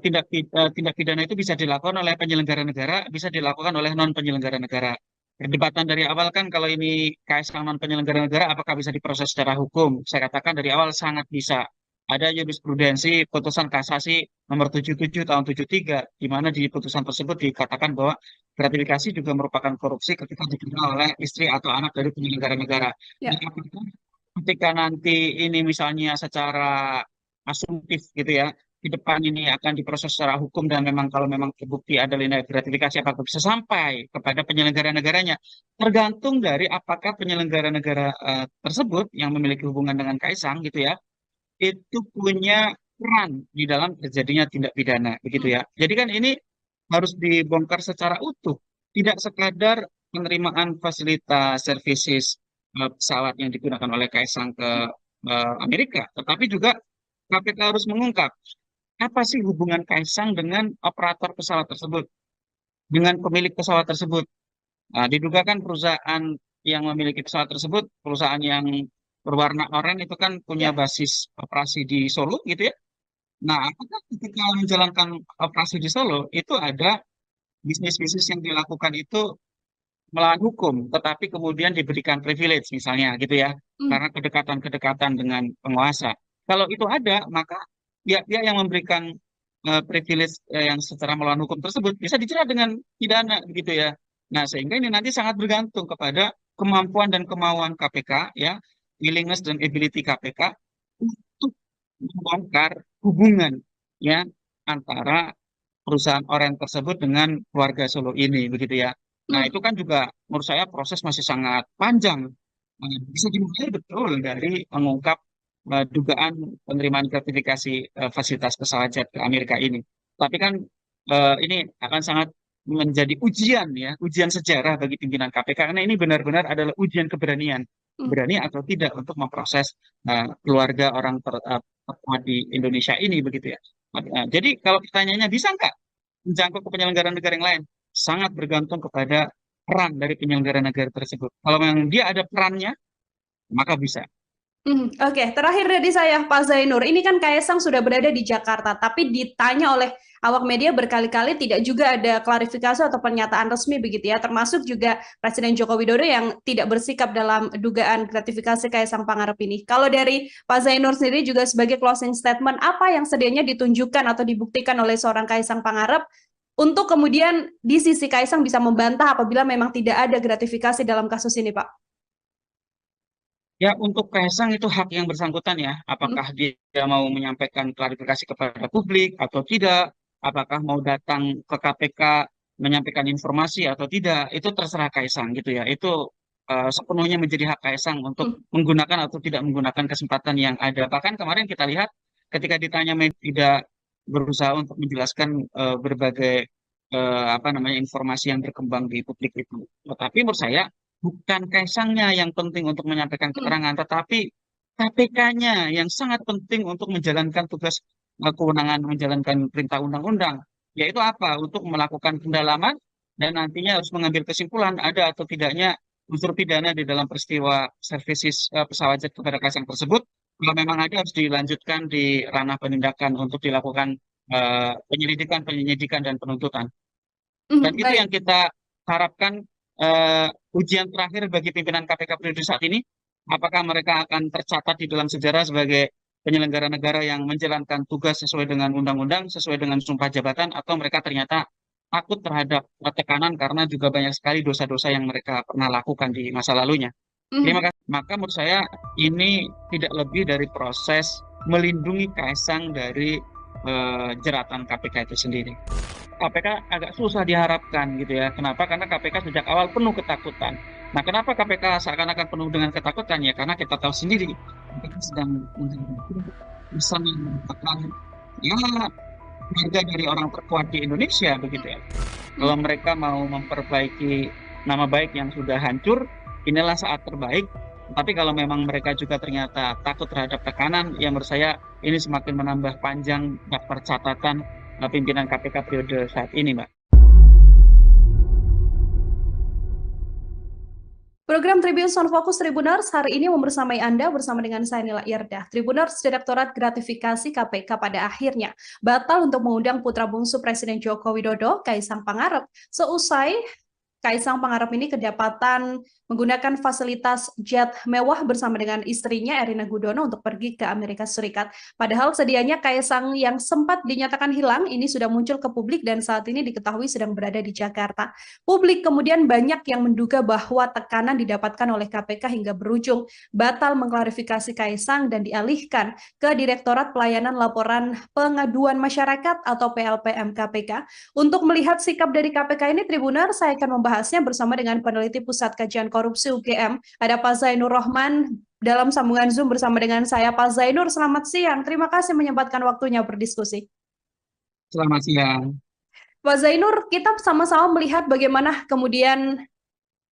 tindak pidana itu bisa dilakukan oleh penyelenggara negara, bisa dilakukan oleh non penyelenggara negara. Perdebatan dari awal kan kalau ini KSK non penyelenggara negara, apakah bisa diproses secara hukum? Saya katakan dari awal sangat bisa. Ada jurisprudensi putusan kasasi nomor 77 tahun 73, di mana di putusan tersebut dikatakan bahwa gratifikasi juga merupakan korupsi ketika diterima oleh istri atau anak dari penyelenggara negara. ya. Nah, apakah ketika nanti ini misalnya secara asumtif gitu ya, di depan ini akan diproses secara hukum dan memang kalau memang terbukti ada tindak gratifikasi apakah bisa sampai kepada penyelenggara negaranya, tergantung dari apakah penyelenggara negara tersebut yang memiliki hubungan dengan Kaisang gitu ya, itu punya peran di dalam terjadinya tindak pidana begitu Hmm, ya. Jadi kan ini harus dibongkar secara utuh, tidak sekadar penerimaan fasilitas services pesawat yang digunakan oleh Kaisang ke Amerika, tetapi juga KPK harus mengungkap apa sih hubungan Kaisang dengan operator pesawat tersebut, dengan pemilik pesawat tersebut. Nah, diduga kan perusahaan yang memiliki pesawat tersebut, perusahaan yang berwarna oranye itu kan punya ya. basis operasi di Solo gitu ya. Nah, apakah ketika menjalankan operasi di Solo itu ada bisnis-bisnis yang dilakukan itu melawan hukum, tetapi kemudian diberikan privilege misalnya gitu ya, Hmm, karena kedekatan-kedekatan dengan penguasa. Kalau itu ada, maka pihak-pihak yang memberikan privilege yang secara melawan hukum tersebut bisa dijerat dengan pidana begitu ya. Nah, sehingga ini nanti sangat bergantung kepada kemampuan dan kemauan KPK ya, willingness dan ability KPK untuk membongkar hubungan ya antara perusahaan orang tersebut dengan keluarga Solo ini begitu ya. Nah, itu hmm. kan juga menurut saya proses masih sangat panjang. Bisa dimulai betul dari mengungkap dugaan penerimaan gratifikasi fasilitas pesawat jet ke Amerika ini. Tapi kan ini akan sangat menjadi ujian ya, ujian sejarah bagi pimpinan KPK karena ini benar-benar adalah ujian keberanian, Hmm. berani atau tidak untuk memproses keluarga orang terkuat di Indonesia ini begitu ya. Jadi kalau pertanyaannya bisa nggak menjangkau ke penyelenggara negara yang lain? Sangat bergantung kepada peran dari penyelenggara negara tersebut. Kalau memang dia ada perannya, maka bisa. Oke, terakhir dari saya, Pak Zainur. Ini kan Kaisang sudah berada di Jakarta, tapi ditanya oleh awak media berkali-kali tidak juga ada klarifikasi atau pernyataan resmi begitu ya, termasuk juga Presiden Joko Widodo yang tidak bersikap dalam dugaan gratifikasi Kaisang Pangarep ini. Kalau dari Pak Zainur sendiri juga sebagai closing statement, apa yang sedianya ditunjukkan atau dibuktikan oleh seorang Kaisang Pangarep untuk kemudian di sisi Kaisang bisa membantah apabila memang tidak ada gratifikasi dalam kasus ini, Pak? Ya, untuk Kaisang itu hak yang bersangkutan ya. Apakah Hmm, dia mau menyampaikan klarifikasi kepada publik atau tidak, apakah mau datang ke KPK menyampaikan informasi atau tidak, itu terserah Kaisang gitu ya. Itu sepenuhnya menjadi hak Kaisang untuk hmm, menggunakan atau tidak menggunakan kesempatan yang ada. Bahkan kemarin kita lihat ketika ditanya tidak berusaha untuk menjelaskan berbagai apa namanya informasi yang berkembang di publik itu. Tetapi menurut saya bukan Kaisangnya yang penting untuk menyampaikan hmm. keterangan, tetapi KPK-nya yang sangat penting untuk menjalankan tugas kewenangan menjalankan perintah undang-undang, yaitu apa? Untuk melakukan pendalaman dan nantinya harus mengambil kesimpulan ada atau tidaknya unsur pidana di dalam peristiwa services pesawat jet kepada Kaisang tersebut. Kalau memang ada harus dilanjutkan di ranah penindakan untuk dilakukan penyelidikan, penyidikan, dan penuntutan. Dan itu yang Baik. kita harapkan ujian terakhir bagi pimpinan KPK periode saat ini. Apakah mereka akan tercatat di dalam sejarah sebagai penyelenggara negara yang menjalankan tugas sesuai dengan undang-undang, sesuai dengan sumpah jabatan, atau mereka ternyata takut terhadap tekanan karena juga banyak sekali dosa-dosa yang mereka pernah lakukan di masa lalunya. Terima kasih. Maka menurut saya ini tidak lebih dari proses melindungi Kaisang dari jeratan KPK itu sendiri. KPK agak susah diharapkan gitu ya. Kenapa? Karena KPK sejak awal penuh ketakutan. Nah, kenapa KPK seakan-akan penuh dengan ketakutan ya? Karena kita tahu sendiri KPK sedang menghadapi urusan yang merupakan ya harga dari orang terkuat di Indonesia begitu ya. Kalau mereka mau memperbaiki nama baik yang sudah hancur, inilah saat terbaik. Tapi kalau memang mereka juga ternyata takut terhadap tekanan, ya menurut saya ini semakin menambah panjang daftar catatan pimpinan KPK periode saat ini, Mbak. Program Tribun Sound Focus Tribuners hari ini membersamai Anda bersama dengan saya Nila Irdah. Tribuners Direktorat Gratifikasi KPK pada akhirnya batal untuk mengundang putra bungsu Presiden Joko Widodo, Kaisang Pangarep, seusai Kaisang Pangarep ini kedapatan menggunakan fasilitas jet mewah bersama dengan istrinya Erina Gudono untuk pergi ke Amerika Serikat. Padahal sedianya Kaisang yang sempat dinyatakan hilang ini sudah muncul ke publik dan saat ini diketahui sedang berada di Jakarta. Publik kemudian banyak yang menduga bahwa tekanan didapatkan oleh KPK hingga berujung batal mengklarifikasi Kaisang dan dialihkan ke Direktorat Pelayanan Laporan Pengaduan Masyarakat atau PLPM KPK. Untuk melihat sikap dari KPK ini, Tribuner, saya akan membahasnya bersama dengan peneliti Pusat Kajian Korupsi UGM, ada Pak Zainur Rohman dalam sambungan Zoom bersama dengan saya. Pak Zainur, selamat siang. Terima kasih menyempatkan waktunya berdiskusi. Selamat siang. Pak Zainur, kita sama-sama melihat bagaimana kemudian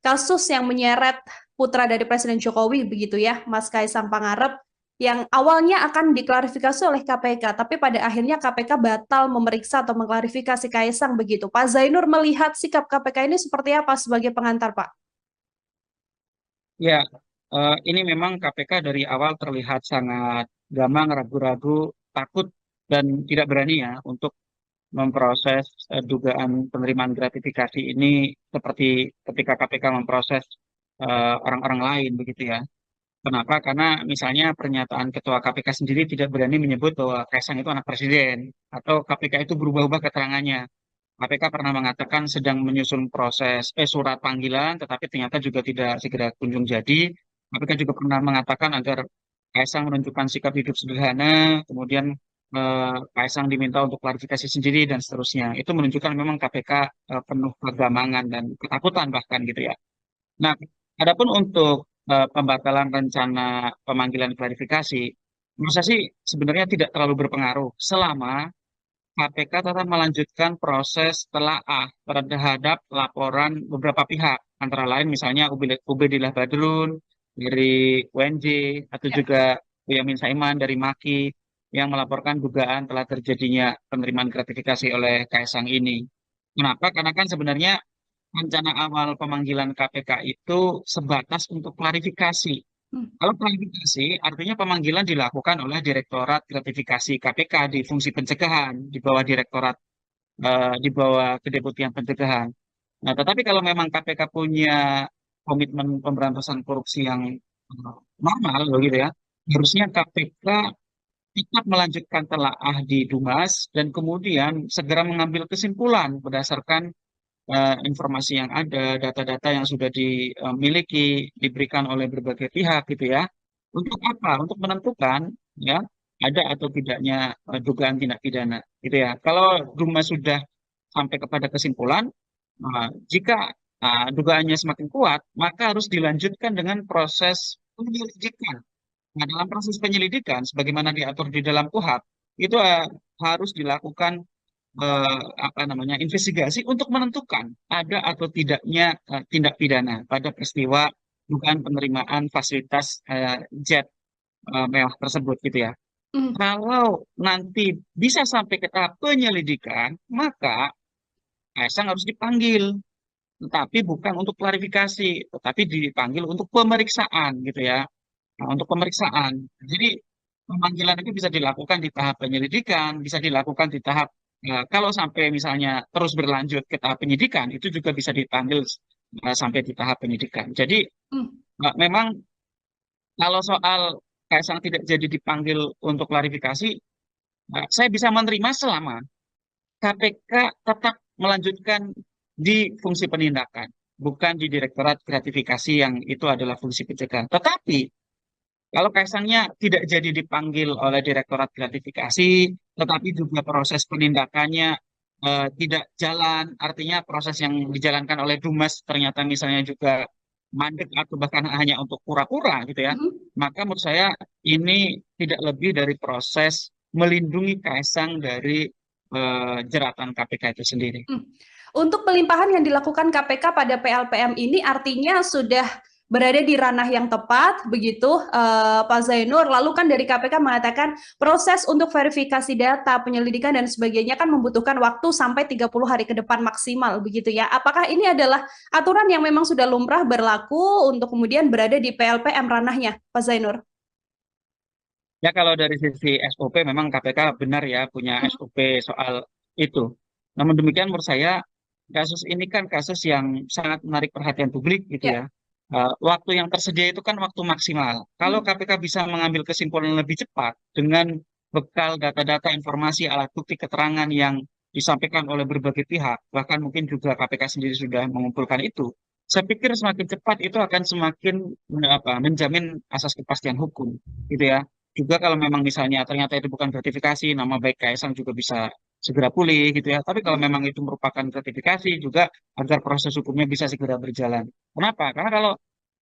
kasus yang menyeret putra dari Presiden Jokowi, begitu ya, Mas Kaisang Pangarep, yang awalnya akan diklarifikasi oleh KPK, tapi pada akhirnya KPK batal memeriksa atau mengklarifikasi Kaisang begitu. Pak Zainur melihat sikap KPK ini seperti apa sebagai pengantar, Pak? Ya, ini memang KPK dari awal terlihat sangat gamang, ragu-ragu, takut, dan tidak berani ya untuk memproses dugaan penerimaan gratifikasi ini seperti ketika KPK memproses orang-orang lain begitu ya. Kenapa? Karena misalnya pernyataan Ketua KPK sendiri tidak berani menyebut bahwa Kaisang itu anak presiden atau KPK itu berubah-ubah keterangannya. KPK pernah mengatakan sedang menyusun proses surat panggilan, tetapi ternyata juga tidak segera kunjung jadi. KPK juga pernah mengatakan agar Kaisang menunjukkan sikap hidup sederhana, kemudian Kaisang diminta untuk klarifikasi sendiri dan seterusnya. Itu menunjukkan memang KPK penuh kegamangan dan ketakutan bahkan gitu ya. Nah, adapun untuk pembatalan rencana pemanggilan klarifikasi, menurut saya sih sebenarnya tidak terlalu berpengaruh selama KPK tetap melanjutkan proses telaah terhadap laporan beberapa pihak, antara lain misalnya Ubedillah Badrun dari UNJ atau Ya. juga Boyamin Saiman dari MAKI yang melaporkan dugaan telah terjadinya penerimaan gratifikasi oleh Kaisang ini. Kenapa? Karena kan sebenarnya rencana awal pemanggilan KPK itu sebatas untuk klarifikasi. Hmm. Kalau klarifikasi, artinya pemanggilan dilakukan oleh Direktorat Gratifikasi KPK di fungsi pencegahan di bawah Direktorat di bawah Kedeputian Pencegahan. Nah, tetapi kalau memang KPK punya komitmen pemberantasan korupsi yang normal, begitu ya, harusnya KPK tetap melanjutkan telaah di Dumas dan kemudian segera mengambil kesimpulan berdasarkan informasi yang ada, data-data yang sudah dimiliki, diberikan oleh berbagai pihak gitu ya. Untuk apa? Untuk menentukan ya ada atau tidaknya dugaan tindak pidana gitu ya. Kalau Duma sudah sampai kepada kesimpulan, jika dugaannya semakin kuat, maka harus dilanjutkan dengan proses penyelidikan. Nah, dalam proses penyelidikan, sebagaimana diatur di dalam KUHP, itu harus dilakukan apa namanya investigasi untuk menentukan ada atau tidaknya tindak pidana pada peristiwa dugaan penerimaan fasilitas jet mewah tersebut gitu ya. Hmm. Kalau nanti bisa sampai ke tahap penyelidikan, maka Kaisang harus dipanggil, tetapi bukan untuk klarifikasi, tetapi dipanggil untuk pemeriksaan gitu ya. Nah, untuk pemeriksaan. Jadi pemanggilan itu bisa dilakukan di tahap penyelidikan, bisa dilakukan di tahap kalau sampai misalnya terus berlanjut ke tahap penyidikan, itu juga bisa dipanggil sampai di tahap penyidikan. Jadi Hmm. memang Kalau soal Kaisang tidak jadi dipanggil untuk klarifikasi, saya bisa menerima selama KPK tetap melanjutkan di fungsi penindakan, bukan di Direktorat Gratifikasi yang itu adalah fungsi pencegahan. Tetapi kalau Kaisangnya tidak jadi dipanggil oleh Direktorat Gratifikasi, tetapi juga proses penindakannya tidak jalan, artinya proses yang dijalankan oleh Dumas ternyata misalnya juga mandek atau bahkan hanya untuk pura-pura gitu ya, Mhm. maka menurut saya ini tidak lebih dari proses melindungi Kaisang dari jeratan KPK itu sendiri. Hmm. Untuk pelimpahan yang dilakukan KPK pada PLPM ini artinya sudah berada di ranah yang tepat, begitu Pak Zainur. Lalu kan dari KPK mengatakan proses untuk verifikasi data, penyelidikan dan sebagainya kan membutuhkan waktu sampai 30 hari ke depan maksimal, begitu ya. Apakah ini adalah aturan yang memang sudah lumrah berlaku untuk kemudian berada di PLPM ranahnya, Pak Zainur? Ya kalau dari sisi SOP memang KPK benar ya punya Hmm. SOP soal itu. Namun demikian menurut saya kasus ini kan kasus yang sangat menarik perhatian publik gitu Ya. ya. Waktu yang tersedia itu kan waktu maksimal. Kalau Hmm. KPK bisa mengambil kesimpulan lebih cepat dengan bekal data-data informasi alat bukti keterangan yang disampaikan oleh berbagai pihak, bahkan mungkin juga KPK sendiri sudah mengumpulkan itu. Saya pikir semakin cepat itu akan semakin menjamin asas kepastian hukum gitu ya. Juga kalau memang misalnya ternyata itu bukan gratifikasi, nama baik Kaisang juga bisa segera pulih gitu ya. Tapi kalau Hmm. memang itu merupakan gratifikasi juga agar proses hukumnya bisa segera berjalan. Kenapa? Karena kalau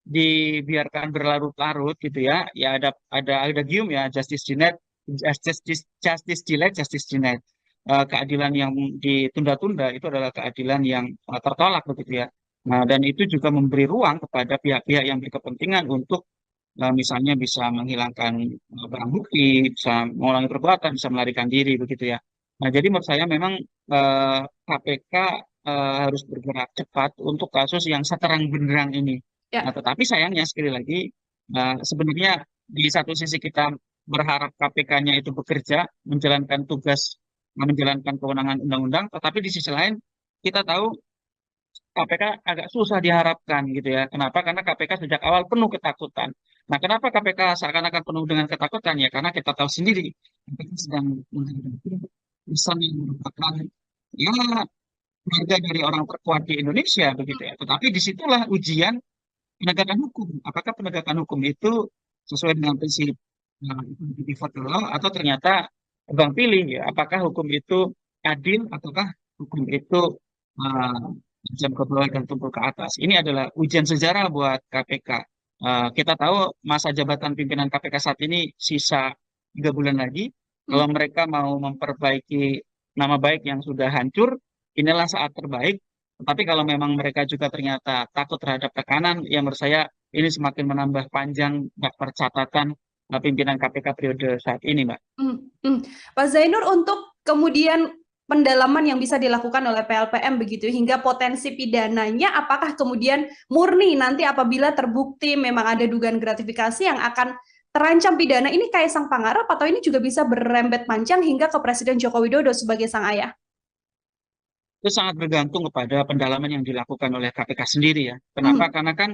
dibiarkan berlarut-larut gitu ya, ya ada gium ya justice denied, justice delayed, justice denied. Keadilan yang ditunda-tunda itu adalah keadilan yang tertolak begitu ya. Nah, dan itu juga memberi ruang kepada pihak-pihak yang berkepentingan untuk misalnya bisa menghilangkan barang bukti, bisa mengulangi perbuatan, bisa melarikan diri begitu ya. Nah, jadi menurut saya memang KPK harus bergerak cepat untuk kasus yang seterang benderang ini. Nah, Ya. tetapi sayangnya sekali lagi sebenarnya di satu sisi kita berharap KPK-nya itu bekerja, menjalankan tugas, menjalankan kewenangan undang-undang, tetapi di sisi lain kita tahu KPK agak susah diharapkan gitu ya. Kenapa? Karena KPK sejak awal penuh ketakutan. Nah, kenapa KPK seakan-akan penuh dengan ketakutan? Ya, karena kita tahu sendiri KPK sedang menghadapi pesan yang merupakan ya keluarga dari orang terkuat di Indonesia begitu ya. Tetapi disitulah ujian penegakan hukum. Apakah penegakan hukum itu sesuai dengan prinsip default law atau ternyata tebang pilih ya? Apakah hukum itu adil ataukah hukum itu uh, jam ke bawah dan tumpul ke atas? Ini adalah ujian sejarah buat KPK. Kita tahu masa jabatan pimpinan KPK saat ini sisa 3 bulan lagi. Hmm. Kalau mereka mau memperbaiki nama baik yang sudah hancur, inilah saat terbaik. Tetapi kalau memang mereka juga ternyata takut terhadap tekanan, yang menurut saya ini semakin menambah panjang daftar catatan pimpinan KPK periode saat ini, Mbak. Hmm. Hmm. Pak Zainur, untuk kemudian pendalaman yang bisa dilakukan oleh PLPM begitu hingga potensi pidananya, apakah kemudian murni nanti apabila terbukti memang ada dugaan gratifikasi yang akan terancam pidana ini Kaisang Pangarep, atau ini juga bisa berrembet panjang hingga ke Presiden Joko Widodo sebagai sang ayah? Itu sangat bergantung kepada pendalaman yang dilakukan oleh KPK sendiri ya. Kenapa? Hmm. Karena kan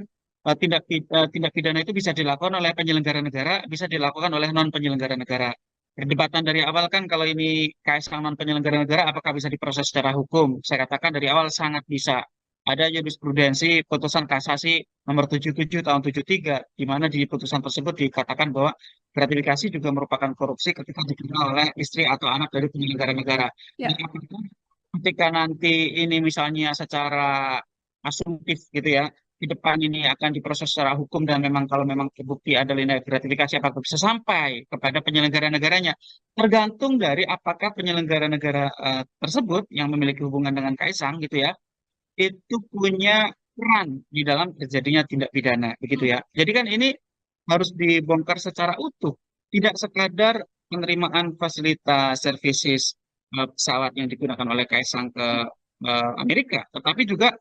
tindak pidana itu bisa dilakukan oleh penyelenggara negara, bisa dilakukan oleh non penyelenggara negara. Perdebatan dari awal kan kalau ini KSK non penyelenggara negara, apakah bisa diproses secara hukum? Saya katakan dari awal sangat bisa. Ada jurisprudensi putusan kasasi nomor 77 tahun 73, di mana di putusan tersebut dikatakan bahwa gratifikasi juga merupakan korupsi ketika diterima oleh istri atau anak dari penyelenggara negara. Jadi Ya. apakah ketika nanti ini misalnya secara asumtif gitu ya, di depan ini akan diproses secara hukum dan memang kalau memang terbukti ada nilai gratifikasi apakah bisa sampai kepada penyelenggara negaranya, tergantung dari apakah penyelenggara negara tersebut yang memiliki hubungan dengan Kaisang gitu ya, itu punya peran di dalam terjadinya tindak pidana begitu Hmm. ya. Jadi kan ini harus dibongkar secara utuh, tidak sekadar penerimaan fasilitas services pesawat yang digunakan oleh Kaisang ke Amerika, tetapi juga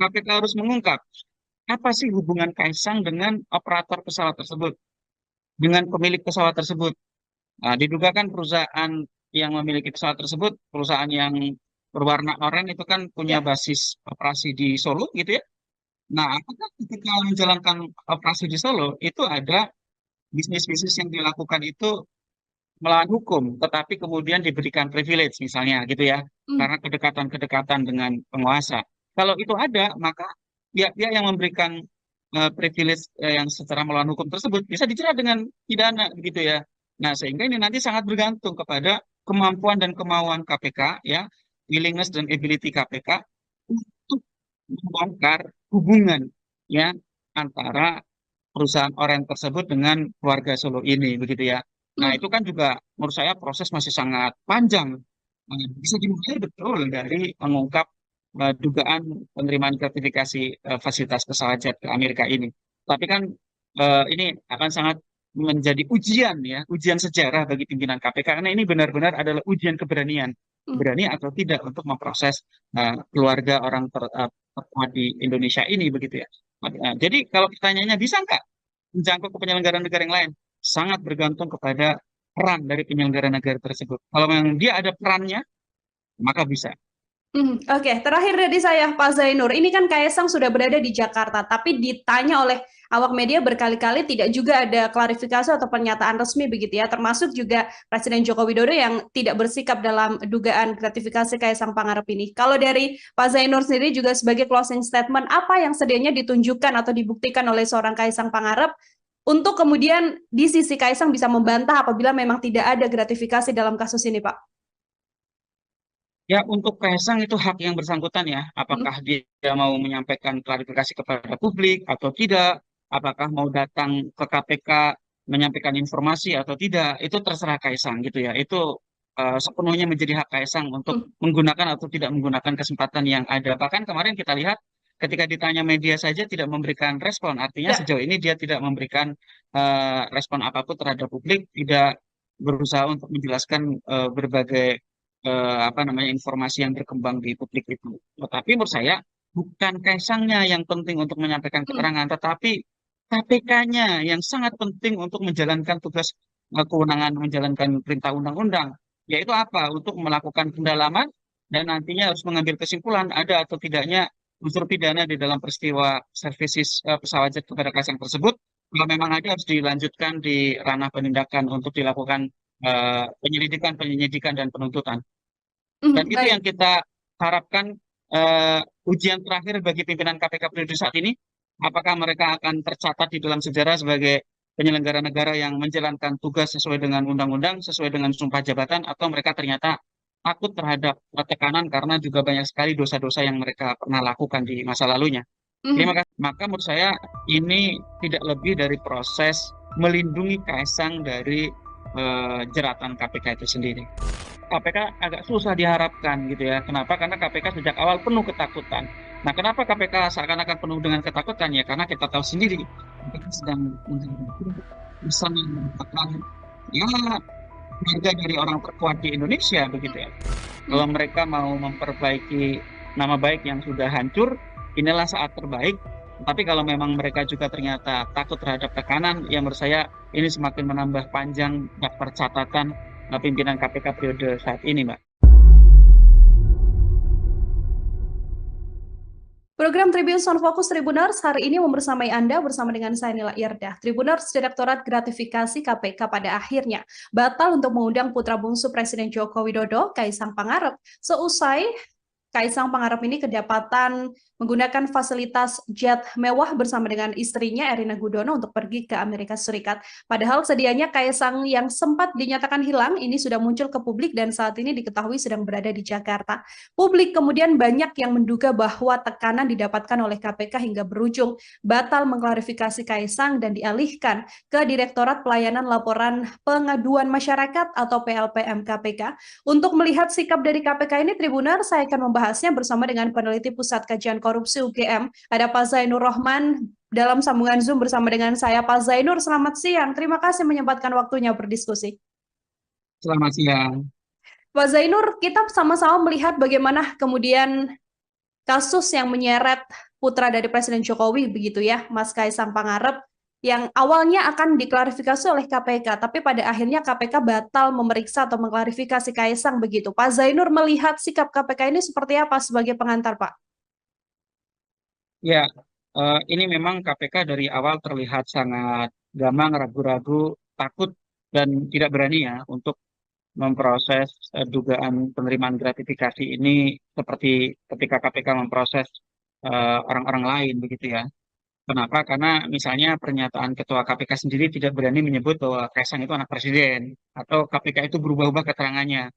KPK harus mengungkap apa sih hubungan Kaisang dengan operator pesawat tersebut, dengan pemilik pesawat tersebut. Nah, diduga kan perusahaan yang memiliki pesawat tersebut, perusahaan yang berwarna oranye itu kan punya Ya. basis operasi di Solo gitu ya. Nah, apakah ketika menjalankan operasi di Solo itu ada bisnis-bisnis yang dilakukan itu melawan hukum, tetapi kemudian diberikan privilege misalnya gitu ya, Hmm. karena kedekatan-kedekatan dengan penguasa. Kalau itu ada, maka pihak-pihak yang memberikan privilege yang secara melawan hukum tersebut bisa dijerat dengan pidana begitu ya. Nah, sehingga ini nanti sangat bergantung kepada kemampuan dan kemauan KPK ya, willingness dan ability KPK untuk membongkar hubungan ya antara perusahaan Oren tersebut dengan keluarga Solo ini begitu ya. Nah, Hmm. itu kan juga menurut saya proses masih sangat panjang. Bisa dimulai betul dari mengungkap dugaan penerimaan gratifikasi fasilitas pesawat jet ke Amerika ini. Tapi kan ini akan sangat menjadi ujian ya, ujian sejarah bagi pimpinan KPK karena ini benar-benar adalah ujian keberanian, Hmm. berani atau tidak untuk memproses keluarga orang terkuat di Indonesia ini begitu ya. Jadi kalau pertanyaannya bisa nggak menjangkau ke penyelenggara negara yang lain? Sangat bergantung kepada peran dari penyelenggara negara tersebut. Kalau memang dia ada perannya, maka bisa. Oke, terakhir dari saya, Pak Zainur. Ini kan Kaisang sudah berada di Jakarta, tapi ditanya oleh awak media berkali-kali tidak juga ada klarifikasi atau pernyataan resmi begitu ya, termasuk juga Presiden Joko Widodo yang tidak bersikap dalam dugaan gratifikasi Kaisang Pangarep ini. Kalau dari Pak Zainur sendiri juga sebagai closing statement, apa yang sedianya ditunjukkan atau dibuktikan oleh seorang Kaisang Pangarep untuk kemudian di sisi Kaisang bisa membantah apabila memang tidak ada gratifikasi dalam kasus ini, Pak? Ya, untuk Kaisang itu hak yang bersangkutan ya. Hmm. Apakah dia mau menyampaikan klarifikasi kepada publik atau tidak, apakah mau datang ke KPK menyampaikan informasi atau tidak, itu terserah Kaisang gitu ya. Itu sepenuhnya menjadi hak Kaisang untuk Hmm. menggunakan atau tidak menggunakan kesempatan yang ada. Bahkan kemarin kita lihat ketika ditanya media saja tidak memberikan respon. Artinya Ya. sejauh ini dia tidak memberikan respon apapun terhadap publik, tidak berusaha untuk menjelaskan berbagai apa namanya informasi yang berkembang di publik itu. Tetapi menurut saya bukan Kaisangnya yang penting untuk menyampaikan Hmm. keterangan, tetapi KPK-nya yang sangat penting untuk menjalankan tugas kewenangan menjalankan perintah undang-undang, yaitu apa? Untuk melakukan pendalaman dan nantinya harus mengambil kesimpulan ada atau tidaknya unsur pidana di dalam peristiwa services pesawat jet kepada Kaisang tersebut. Kalau memang ada harus dilanjutkan di ranah penindakan untuk dilakukan penyelidikan, penyidikan, dan penuntutan. Dan itu yang Baik. kita harapkan ujian terakhir bagi pimpinan KPK periode saat ini. Apakah mereka akan tercatat di dalam sejarah sebagai penyelenggara negara yang menjalankan tugas sesuai dengan undang-undang, sesuai dengan sumpah jabatan, atau mereka ternyata takut terhadap tekanan karena juga banyak sekali dosa-dosa yang mereka pernah lakukan di masa lalunya. Terima Mhm. kasih. Maka menurut saya ini tidak lebih dari proses melindungi Kaisang dari jeratan KPK itu sendiri. KPK agak susah diharapkan gitu ya. Kenapa? Karena KPK sejak awal penuh ketakutan. Nah, kenapa KPK seakan-akan penuh dengan ketakutan ya? Karena kita tahu sendiri KPK sedang menghadapi bersama mendapatkan ya keluarga dari orang terkuat di Indonesia begitu ya. Kalau Mhm. mereka mau memperbaiki nama baik yang sudah hancur, inilah saat terbaik. Tapi kalau memang mereka juga ternyata takut terhadap tekanan, ya menurut saya ini semakin menambah panjang daftar catatan pimpinan KPK periode saat ini, Mbak. Program Tribun Sound Focus Tribuners hari ini membersamai Anda bersama dengan saya Nila Irdah. Tribuners Direktorat Gratifikasi KPK pada akhirnya batal untuk mengundang putra bungsu Presiden Joko Widodo, Kaisang Pangarep, seusai Kaisang Pangarep ini kedapatan menggunakan fasilitas jet mewah bersama dengan istrinya Erina Gudono untuk pergi ke Amerika Serikat. Padahal sedianya Kaisang yang sempat dinyatakan hilang ini sudah muncul ke publik dan saat ini diketahui sedang berada di Jakarta. Publik kemudian banyak yang menduga bahwa tekanan didapatkan oleh KPK hingga berujung batal mengklarifikasi Kaisang dan dialihkan ke Direktorat Pelayanan Laporan Pengaduan Masyarakat atau PLPM KPK. Untuk melihat sikap dari KPK ini, Tribuner, saya akan membahasnya bersama dengan peneliti Pusat Kajian Korupsi UGM. Ada Pak Zainur Rohman dalam sambungan Zoom bersama dengan saya. Pak Zainur, selamat siang. Terima kasih menyempatkan waktunya berdiskusi. Selamat siang. Pak Zainur, kita sama-sama melihat bagaimana kemudian kasus yang menyeret putra dari Presiden Jokowi, begitu ya, Mas Kaisang Pangarep, yang awalnya akan diklarifikasi oleh KPK, tapi pada akhirnya KPK batal memeriksa atau mengklarifikasi Kaisang begitu. Pak Zainur melihat sikap KPK ini seperti apa sebagai pengantar, Pak? Ya, ini memang KPK dari awal terlihat sangat gamang, ragu-ragu, takut, dan tidak berani ya untuk memproses dugaan penerimaan gratifikasi ini seperti ketika KPK memproses orang-orang lain begitu ya. Kenapa? Karena misalnya pernyataan Ketua KPK sendiri tidak berani menyebut bahwa Kaisang itu anak presiden atau KPK itu berubah-ubah keterangannya.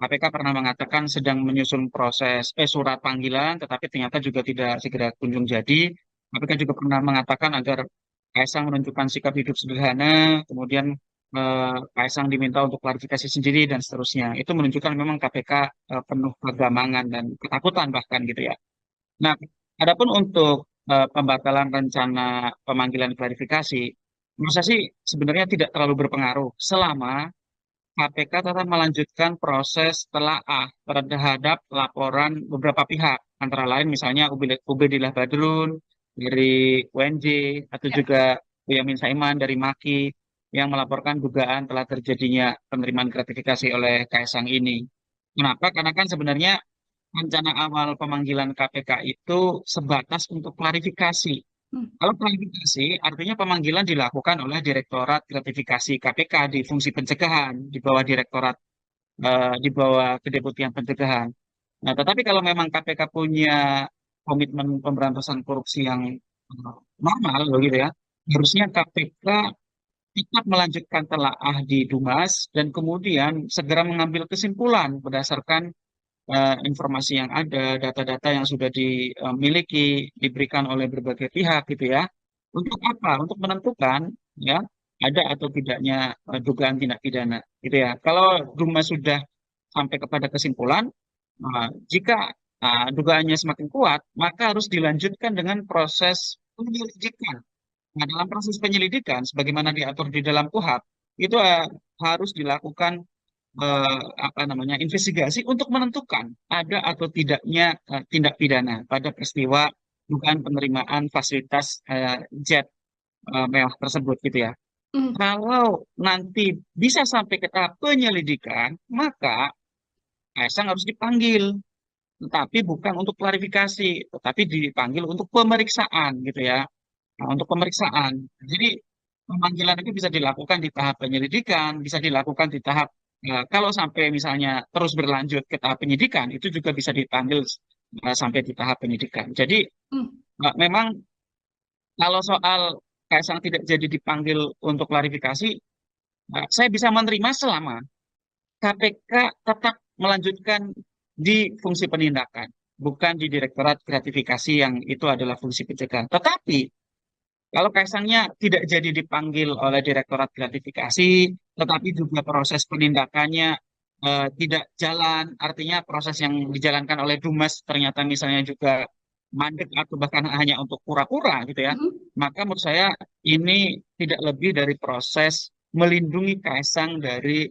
KPK pernah mengatakan sedang menyusun proses surat panggilan, tetapi ternyata juga tidak segera kunjung jadi. KPK juga pernah mengatakan agar Kaisang menunjukkan sikap hidup sederhana, kemudian Kaisang diminta untuk klarifikasi sendiri dan seterusnya. Itu menunjukkan memang KPK penuh kegamangan dan ketakutan bahkan gitu ya. Nah, adapun untuk pembatalan rencana pemanggilan klarifikasi, menurut saya sih sebenarnya tidak terlalu berpengaruh selama KPK tetap melanjutkan proses telaah terhadap laporan beberapa pihak, antara lain misalnya Ubedillah Badrun dari UNJ atau Ya. juga Boyamin Saiman dari MAKI yang melaporkan dugaan telah terjadinya penerimaan gratifikasi oleh Kaisang ini. Kenapa? Karena kan sebenarnya rencana awal pemanggilan KPK itu sebatas untuk klarifikasi. Hmm. Kalau klarifikasi, artinya pemanggilan dilakukan oleh Direktorat Gratifikasi KPK di fungsi pencegahan di bawah Direktorat di bawah Kedeputian Pencegahan. Nah, tetapi kalau memang KPK punya komitmen pemberantasan korupsi yang normal, begitu ya, harusnya KPK tetap melanjutkan telaah di Dumas dan kemudian segera mengambil kesimpulan berdasarkan informasi yang ada, data-data yang sudah dimiliki, diberikan oleh berbagai pihak gitu ya. Untuk apa? Untuk menentukan ya ada atau tidaknya dugaan tindak pidana gitu ya. Kalau Dumas sudah sampai kepada kesimpulan, jika dugaannya semakin kuat, maka harus dilanjutkan dengan proses penyelidikan. Nah, dalam proses penyelidikan, sebagaimana diatur di dalam KUHP, itu harus dilakukan apa namanya investigasi untuk menentukan ada atau tidaknya tindak pidana pada peristiwa dugaan penerimaan fasilitas jet mewah tersebut gitu ya. Hmm. Kalau nanti bisa sampai ke tahap penyelidikan, maka Kaisang harus dipanggil, tetapi bukan untuk klarifikasi, tetapi dipanggil untuk pemeriksaan gitu ya. Nah, untuk pemeriksaan. Jadi pemanggilan itu bisa dilakukan di tahap penyelidikan, bisa dilakukan di tahap kalau sampai misalnya terus berlanjut ke tahap penyidikan, itu juga bisa dipanggil sampai di tahap penyidikan. Jadi Hmm. memang kalau soal Kaisang tidak jadi dipanggil untuk klarifikasi, saya bisa menerima selama KPK tetap melanjutkan di fungsi penindakan, bukan di Direktorat Gratifikasi yang itu adalah fungsi pencegahan. Tetapi kalau Kaisangnya tidak jadi dipanggil oleh Direktorat Gratifikasi, tetapi juga proses penindakannya tidak jalan, artinya proses yang dijalankan oleh Dumas ternyata misalnya juga mandek atau bahkan hanya untuk pura-pura gitu ya, Hmm. maka menurut saya ini tidak lebih dari proses melindungi Kaisang dari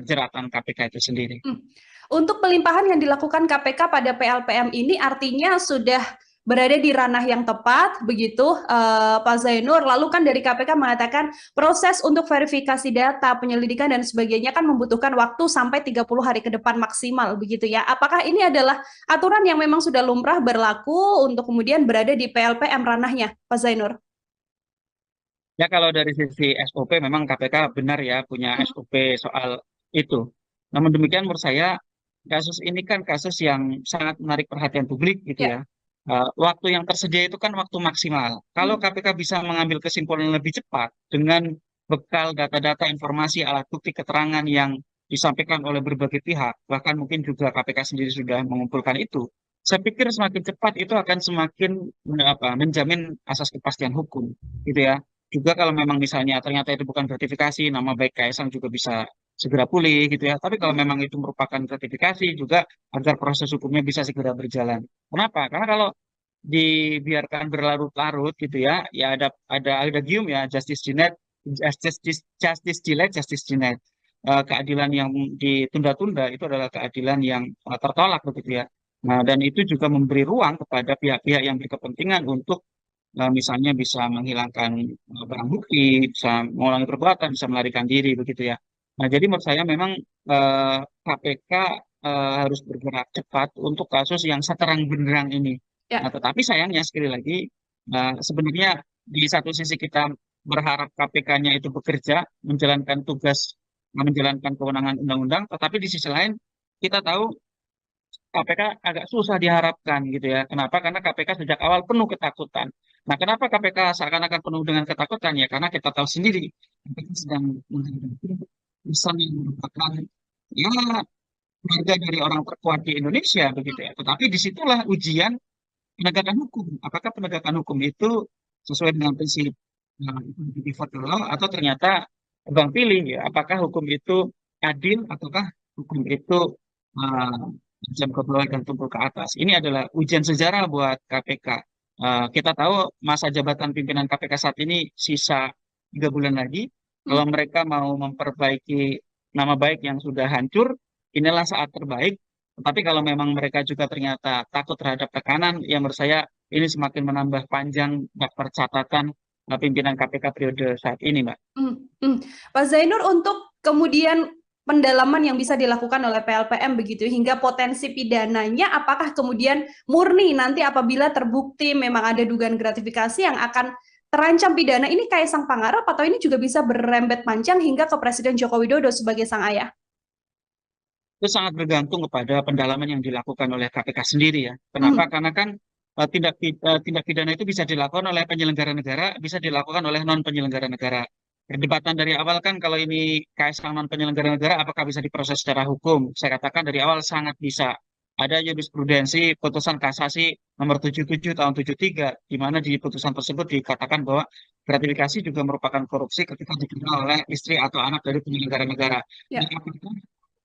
jeratan KPK itu sendiri. Hmm. Untuk pelimpahan yang dilakukan KPK pada PLPM ini artinya sudah berada di ranah yang tepat, begitu Pak Zainur. Lalu kan dari KPK mengatakan proses untuk verifikasi data, penyelidikan dan sebagainya kan membutuhkan waktu sampai 30 hari ke depan maksimal, begitu ya. Apakah ini adalah aturan yang memang sudah lumrah berlaku untuk kemudian berada di PLPM ranahnya, Pak Zainur? Ya kalau dari sisi SOP memang KPK benar ya punya Hmm. SOP soal itu. Namun demikian menurut saya kasus ini kan kasus yang sangat menarik perhatian publik gitu Ya. ya. Waktu yang tersedia itu kan waktu maksimal. Kalau Hmm. KPK bisa mengambil kesimpulan lebih cepat dengan bekal data-data informasi alat bukti keterangan yang disampaikan oleh berbagai pihak, bahkan mungkin juga KPK sendiri sudah mengumpulkan itu. Saya pikir semakin cepat itu akan semakin menjamin asas kepastian hukum gitu ya. Juga kalau memang misalnya ternyata itu bukan gratifikasi, nama baik Kaisang juga bisa segera pulih gitu ya. Tapi kalau Hmm. memang itu merupakan gratifikasi juga agar proses hukumnya bisa segera berjalan. Kenapa? Karena kalau dibiarkan berlarut-larut gitu ya, ya ada gium ya justice denied, justice delayed, justice denied. Keadilan yang ditunda-tunda itu adalah keadilan yang tertolak begitu ya. Nah, dan itu juga memberi ruang kepada pihak-pihak yang berkepentingan untuk misalnya bisa menghilangkan barang bukti, bisa mengulangi perbuatan, bisa melarikan diri begitu ya. Nah, jadi menurut saya memang KPK harus bergerak cepat untuk kasus yang seterang benderang ini. Nah, Ya. tetapi sayangnya sekali lagi Sebenarnya di satu sisi kita berharap KPK-nya itu bekerja, menjalankan tugas, menjalankan kewenangan undang-undang, tetapi di sisi lain kita tahu KPK agak susah diharapkan gitu ya. Kenapa? Karena KPK sejak awal penuh ketakutan. Nah, kenapa KPK seakan-akan penuh dengan ketakutan? Ya, karena kita tahu sendiri KPK sedang menghadapi pesan yang merupakan ya keluarga dari orang terkuat di Indonesia begitu ya. Tetapi disitulah ujian penegakan hukum. Apakah penegakan hukum itu sesuai dengan prinsip default law atau ternyata tebang pilih ya? Apakah hukum itu adil ataukah hukum itu uh, jam ke bawah dan tumpul ke atas? Ini adalah ujian sejarah buat KPK. Kita tahu masa jabatan pimpinan KPK saat ini sisa 3 bulan lagi. Hmm. Kalau mereka mau memperbaiki nama baik yang sudah hancur, inilah saat terbaik. Tetapi kalau memang mereka juga ternyata takut terhadap tekanan, yang menurut saya ini semakin menambah panjang daftar catatan pimpinan KPK periode saat ini, Mbak. Hmm, hmm. Pak Zainur, untuk kemudian pendalaman yang bisa dilakukan oleh PLPM begitu hingga potensi pidananya, apakah kemudian murni nanti apabila terbukti memang ada dugaan gratifikasi yang akan terancam pidana, ini Kaisang Pangarep atau ini juga bisa berrembet panjang hingga ke Presiden Joko Widodo sebagai sang ayah? Itu sangat bergantung kepada pendalaman yang dilakukan oleh KPK sendiri ya. Kenapa? Hmm, Karena kan tindak pidana itu bisa dilakukan oleh penyelenggara negara, bisa dilakukan oleh non penyelenggara negara. Perdebatan dari awal kan kalau ini KSA non penyelenggara negara, apakah bisa diproses secara hukum? Saya katakan dari awal sangat bisa. Ada jurisprudensi putusan kasasi nomor 77 tahun 73, di mana di putusan tersebut dikatakan bahwa gratifikasi juga merupakan korupsi ketika diterima oleh istri atau anak dari penyelenggara negara. Nah, ya.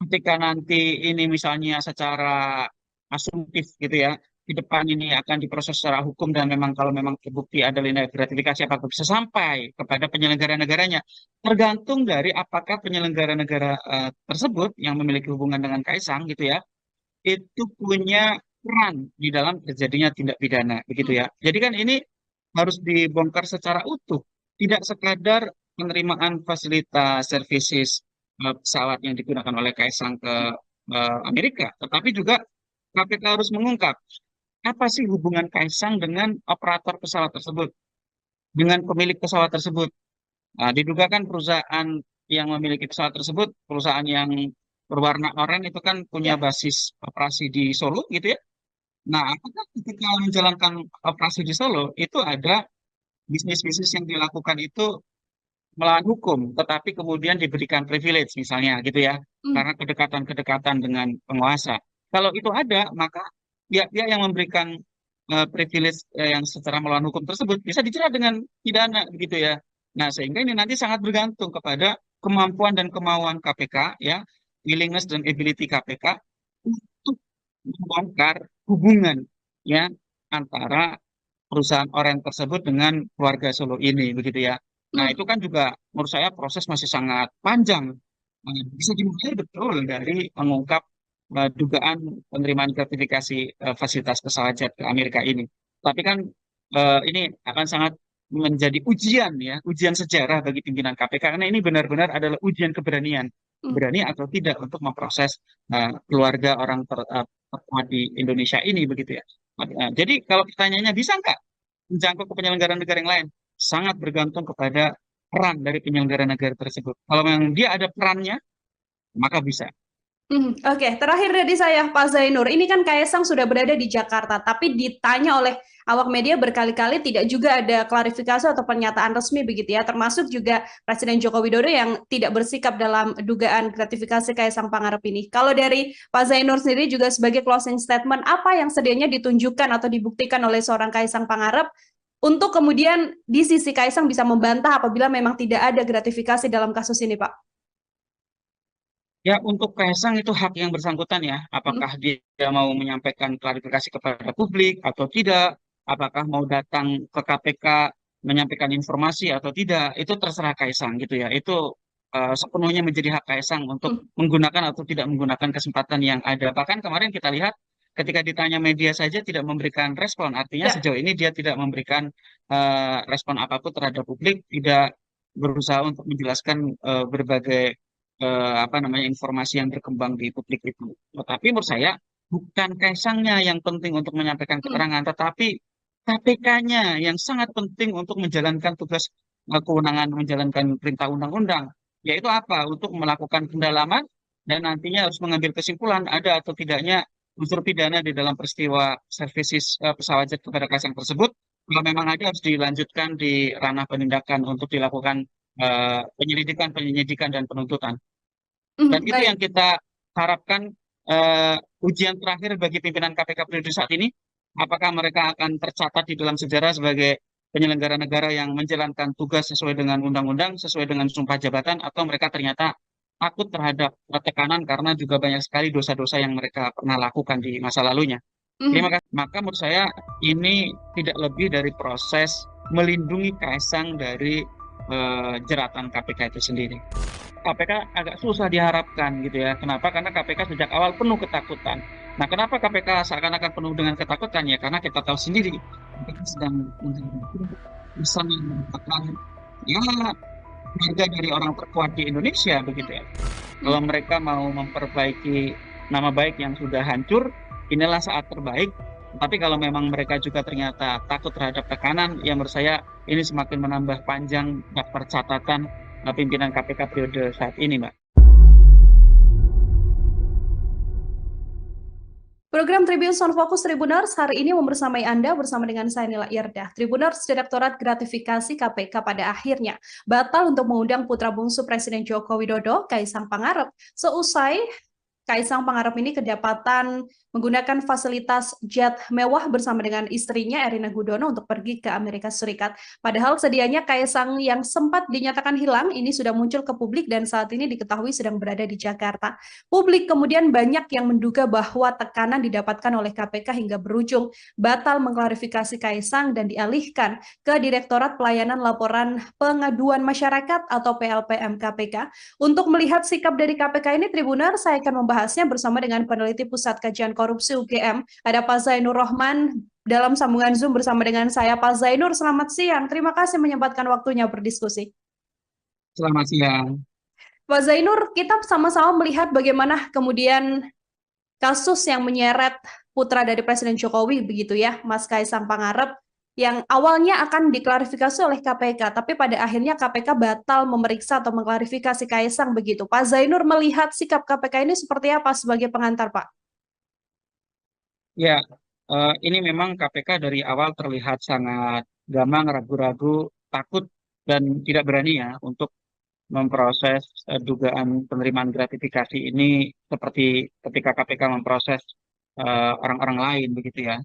ketika nanti ini misalnya secara asumtif gitu ya, di depan ini akan diproses secara hukum dan memang kalau memang terbukti ada nilai gratifikasi apakah bisa sampai kepada penyelenggara negaranya, tergantung dari apakah penyelenggara negara tersebut yang memiliki hubungan dengan Kaisang gitu ya, itu punya peran di dalam terjadinya tindak pidana begitu Hmm, ya. Jadi kan ini harus dibongkar secara utuh, tidak sekadar penerimaan fasilitas services pesawat yang digunakan oleh Kaisang ke Amerika, tetapi juga KPK harus mengungkap apa sih hubungan Kaisang dengan operator pesawat tersebut, dengan pemilik pesawat tersebut. Nah, diduga kan perusahaan yang memiliki pesawat tersebut, perusahaan yang berwarna oranye itu kan punya ya. basis operasi di Solo gitu ya. Nah, apakah ketika menjalankan operasi di Solo itu ada bisnis-bisnis yang dilakukan itu melawan hukum, tetapi kemudian diberikan privilege misalnya gitu ya, Hmm, karena kedekatan-kedekatan dengan penguasa. Kalau itu ada, maka pihak-pihak yang memberikan privilege yang secara melawan hukum tersebut bisa dijerat dengan pidana begitu ya. Nah, sehingga ini nanti sangat bergantung kepada kemampuan dan kemauan KPK ya, willingness dan ability KPK untuk membongkar hubungan ya antara perusahaan orang tersebut dengan keluarga Solo ini begitu ya. Nah, hmm. itu kan juga menurut saya proses masih sangat panjang. Bisa dimulai betul dari mengungkap dugaan penerimaan gratifikasi fasilitas pesawat jet ke Amerika ini. Tapi kan ini akan sangat menjadi ujian ya, ujian sejarah bagi pimpinan KPK karena ini benar-benar adalah ujian keberanian, Hmm. berani atau tidak untuk memproses keluarga orang terkuat di Indonesia ini begitu ya. Jadi kalau pertanyaannya bisa nggak menjangkau ke penyelenggara negara yang lain? Sangat bergantung kepada peran dari penyelenggara negara tersebut. Kalau memang dia ada perannya, maka bisa. Oke, terakhir dari saya, Pak Zainur. Ini kan Kaisang sudah berada di Jakarta, tapi ditanya oleh awak media berkali-kali tidak juga ada klarifikasi atau pernyataan resmi begitu ya, termasuk juga Presiden Joko Widodo yang tidak bersikap dalam dugaan gratifikasi Kaisang Pangarep ini. Kalau dari Pak Zainur sendiri juga sebagai closing statement, apa yang sedianya ditunjukkan atau dibuktikan oleh seorang Kaisang Pangarep untuk kemudian di sisi Kaisang bisa membantah apabila memang tidak ada gratifikasi dalam kasus ini, Pak? Ya, untuk Kaisang itu hak yang bersangkutan ya. Apakah Hmm, dia mau menyampaikan klarifikasi kepada publik atau tidak, apakah mau datang ke KPK menyampaikan informasi atau tidak, itu terserah Kaisang gitu ya. Itu sepenuhnya menjadi hak Kaisang untuk hmm, menggunakan atau tidak menggunakan kesempatan yang ada. Bahkan kemarin kita lihat ketika ditanya media saja tidak memberikan respon, artinya ya. sejauh ini dia tidak memberikan respon apapun terhadap publik, tidak berusaha untuk menjelaskan berbagai apa namanya informasi yang berkembang di publik itu. Tetapi menurut saya bukan Kaisangnya yang penting untuk menyampaikan Hmm, keterangan, tetapi KPK-nya yang sangat penting untuk menjalankan tugas kewenangan menjalankan perintah undang-undang, yaitu apa? Untuk melakukan pendalaman dan nantinya harus mengambil kesimpulan ada atau tidaknya unsur pidana di dalam peristiwa services pesawat jet kepada Kaisang tersebut. Kalau memang ada harus dilanjutkan di ranah penindakan untuk dilakukan penyelidikan, penyidikan dan penuntutan. Dan itu Baik. yang kita harapkan ujian terakhir bagi pimpinan KPK periode saat ini. Apakah mereka akan tercatat di dalam sejarah sebagai penyelenggara negara yang menjalankan tugas sesuai dengan undang-undang, sesuai dengan sumpah jabatan, atau mereka ternyata takut terhadap tekanan karena juga banyak sekali dosa-dosa yang mereka pernah lakukan di masa lalunya. Terima kasih. Maka menurut saya ini tidak lebih dari proses melindungi Kaisang dari jeratan KPK itu sendiri. KPK agak susah diharapkan gitu ya. Kenapa? Karena KPK sejak awal penuh ketakutan. Nah, kenapa KPK seakan-akan penuh dengan ketakutan ya? Karena kita tahu sendiri KPK sedang bisa merupakan ya harga dari orang terkuat di Indonesia begitu ya. Kalau mereka mau memperbaiki nama baik yang sudah hancur, inilah saat terbaik. Tapi kalau memang mereka juga ternyata takut terhadap tekanan, yang menurut saya ini semakin menambah panjang daftar catatan pimpinan KPK periode saat ini, Mbak. Program Tribun Sound Focus Tribuners hari ini membersamai Anda bersama dengan saya Nila Irdah. Tribuners Direktorat Gratifikasi KPK pada akhirnya batal untuk mengundang putra bungsu Presiden Joko Widodo, Kaisang Pangarep, seusai Kaisang Pangarep ini kedapatan menggunakan fasilitas jet mewah bersama dengan istrinya Erina Gudono untuk pergi ke Amerika Serikat. Padahal sedianya Kaisang yang sempat dinyatakan hilang ini sudah muncul ke publik dan saat ini diketahui sedang berada di Jakarta. Publik kemudian banyak yang menduga bahwa tekanan didapatkan oleh KPK hingga berujung batal mengklarifikasi Kaisang dan dialihkan ke Direktorat Pelayanan Laporan Pengaduan Masyarakat atau PLPM KPK. Untuk melihat sikap dari KPK ini, Tribuner, saya akan membahasnya bersama dengan peneliti Pusat Kajian Korupsi UGM. Ada Pak Zainur Rohman dalam sambungan Zoom bersama dengan saya. Pak Zainur, selamat siang. Terima kasih menyempatkan waktunya berdiskusi. Selamat siang. Pak Zainur, kita sama-sama melihat bagaimana kemudian kasus yang menyeret putra dari Presiden Jokowi, begitu ya, Mas Kaisang Pangarep, yang awalnya akan diklarifikasi oleh KPK, tapi pada akhirnya KPK batal memeriksa atau mengklarifikasi Kaisang begitu. Pak Zainur melihat sikap KPK ini seperti apa sebagai pengantar, Pak? Ya, ini memang KPK dari awal terlihat sangat gamang, ragu-ragu, takut, dan tidak berani ya untuk memproses dugaan penerimaan gratifikasi ini seperti ketika KPK memproses orang-orang lain begitu ya.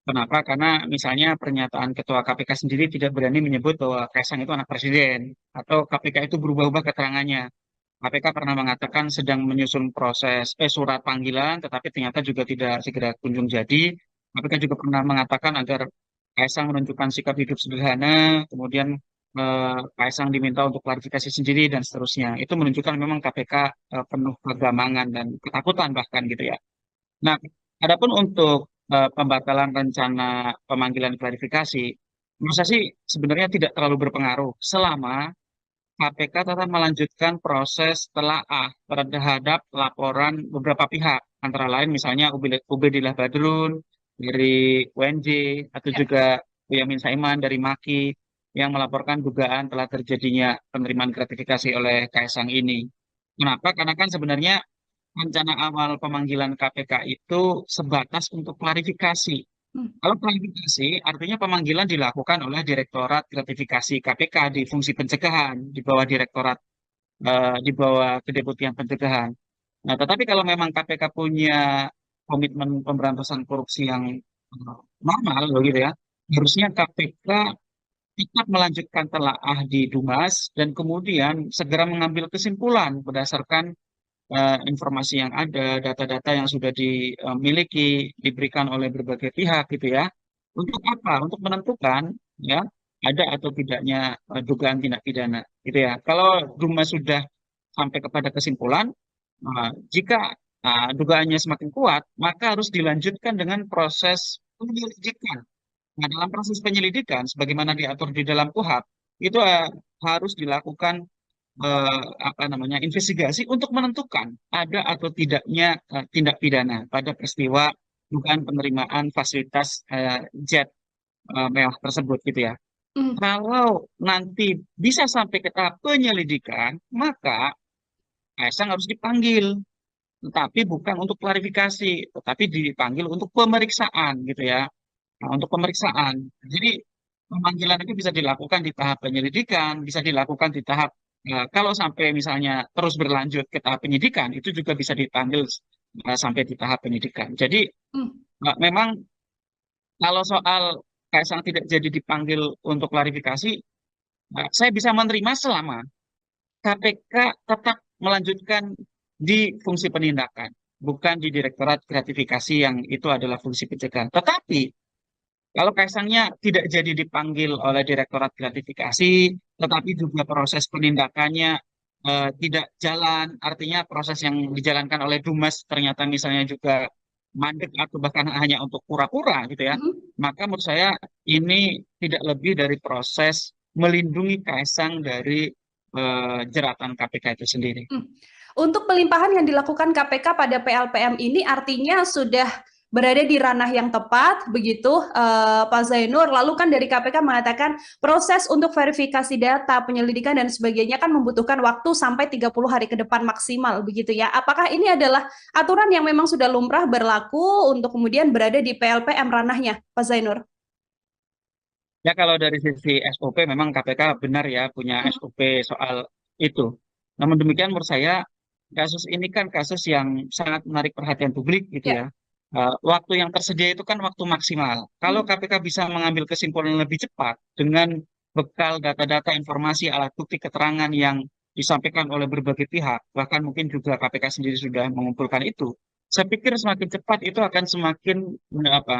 Kenapa? Karena misalnya pernyataan Ketua KPK sendiri tidak berani menyebut bahwa Kaisang itu anak presiden atau KPK itu berubah-ubah keterangannya. KPK pernah mengatakan sedang menyusun proses surat panggilan, tetapi ternyata juga tidak segera kunjung jadi. KPK juga pernah mengatakan agar Kaisang menunjukkan sikap hidup sederhana, kemudian Kaisang diminta untuk klarifikasi sendiri dan seterusnya. Itu menunjukkan memang KPK penuh kegamangan dan ketakutan bahkan gitu ya. Nah, adapun untuk pembatalan rencana pemanggilan klarifikasi, menurut saya sih sebenarnya tidak terlalu berpengaruh selama KPK tetap melanjutkan proses telaah terhadap laporan beberapa pihak, antara lain misalnya Ubedillah Badrun dari UNJ atau Ya. juga Boyamin Saiman dari MAKI yang melaporkan dugaan telah terjadinya penerimaan gratifikasi oleh Kaisang ini. Kenapa? Karena kan sebenarnya rencana awal pemanggilan KPK itu sebatas untuk klarifikasi. Hmm. Kalau klarifikasi, artinya pemanggilan dilakukan oleh Direktorat Gratifikasi KPK di fungsi pencegahan, di bawah Direktorat, di bawah Kedeputian Pencegahan. Nah, tetapi kalau memang KPK punya komitmen pemberantasan korupsi yang normal, begitu ya, harusnya KPK tetap melanjutkan telaah di Dumas dan kemudian segera mengambil kesimpulan berdasarkan informasi yang ada, data-data yang sudah dimiliki, diberikan oleh berbagai pihak gitu ya. Untuk apa? Untuk menentukan ya ada atau tidaknya dugaan tindak pidana gitu ya. Kalau Dumas sudah sampai kepada kesimpulan, jika dugaannya semakin kuat, maka harus dilanjutkan dengan proses penyelidikan. Nah, dalam proses penyelidikan, sebagaimana diatur di dalam KUHP, itu harus dilakukan apa namanya investigasi untuk menentukan ada atau tidaknya tindak pidana pada peristiwa dugaan penerimaan fasilitas jet mewah tersebut gitu ya. Hmm. Kalau nanti bisa sampai ke tahap penyelidikan, maka Kaisang harus dipanggil, tetapi bukan untuk klarifikasi, tetapi dipanggil untuk pemeriksaan gitu ya. Nah, untuk pemeriksaan. Jadi pemanggilan itu bisa dilakukan di tahap penyelidikan, bisa dilakukan di tahap kalau sampai misalnya terus berlanjut ke tahap penyidikan, itu juga bisa dipanggil sampai di tahap penyidikan. Jadi Hmm. memang kalau soal Kaisang tidak jadi dipanggil untuk klarifikasi, saya bisa menerima selama KPK tetap melanjutkan di fungsi penindakan, bukan di Direktorat Gratifikasi yang itu adalah fungsi pencegahan. Tetapi kalau Kaisangnya tidak jadi dipanggil oleh Direktorat Gratifikasi, tetapi juga proses penindakannya tidak jalan, artinya proses yang dijalankan oleh Dumas ternyata misalnya juga mandek atau bahkan hanya untuk pura-pura gitu ya, Hmm. maka menurut saya ini tidak lebih dari proses melindungi Kaisang dari jeratan KPK itu sendiri. Hmm. Untuk pelimpahan yang dilakukan KPK pada PLPM ini artinya sudah berada di ranah yang tepat, begitu Pak Zainur. Lalu kan dari KPK mengatakan proses untuk verifikasi data, penyelidikan dan sebagainya kan membutuhkan waktu sampai 30 hari ke depan maksimal, begitu ya. Apakah ini adalah aturan yang memang sudah lumrah berlaku untuk kemudian berada di PLPM ranahnya, Pak Zainur? Ya kalau dari sisi SOP memang KPK benar ya punya Hmm. SOP soal itu. Namun demikian menurut saya kasus ini kan kasus yang sangat menarik perhatian publik gitu Ya. ya. Waktu yang tersedia itu kan waktu maksimal. Kalau Hmm. KPK bisa mengambil kesimpulan lebih cepat dengan bekal data-data informasi alat bukti keterangan yang disampaikan oleh berbagai pihak, bahkan mungkin juga KPK sendiri sudah mengumpulkan itu. Saya pikir semakin cepat itu akan semakin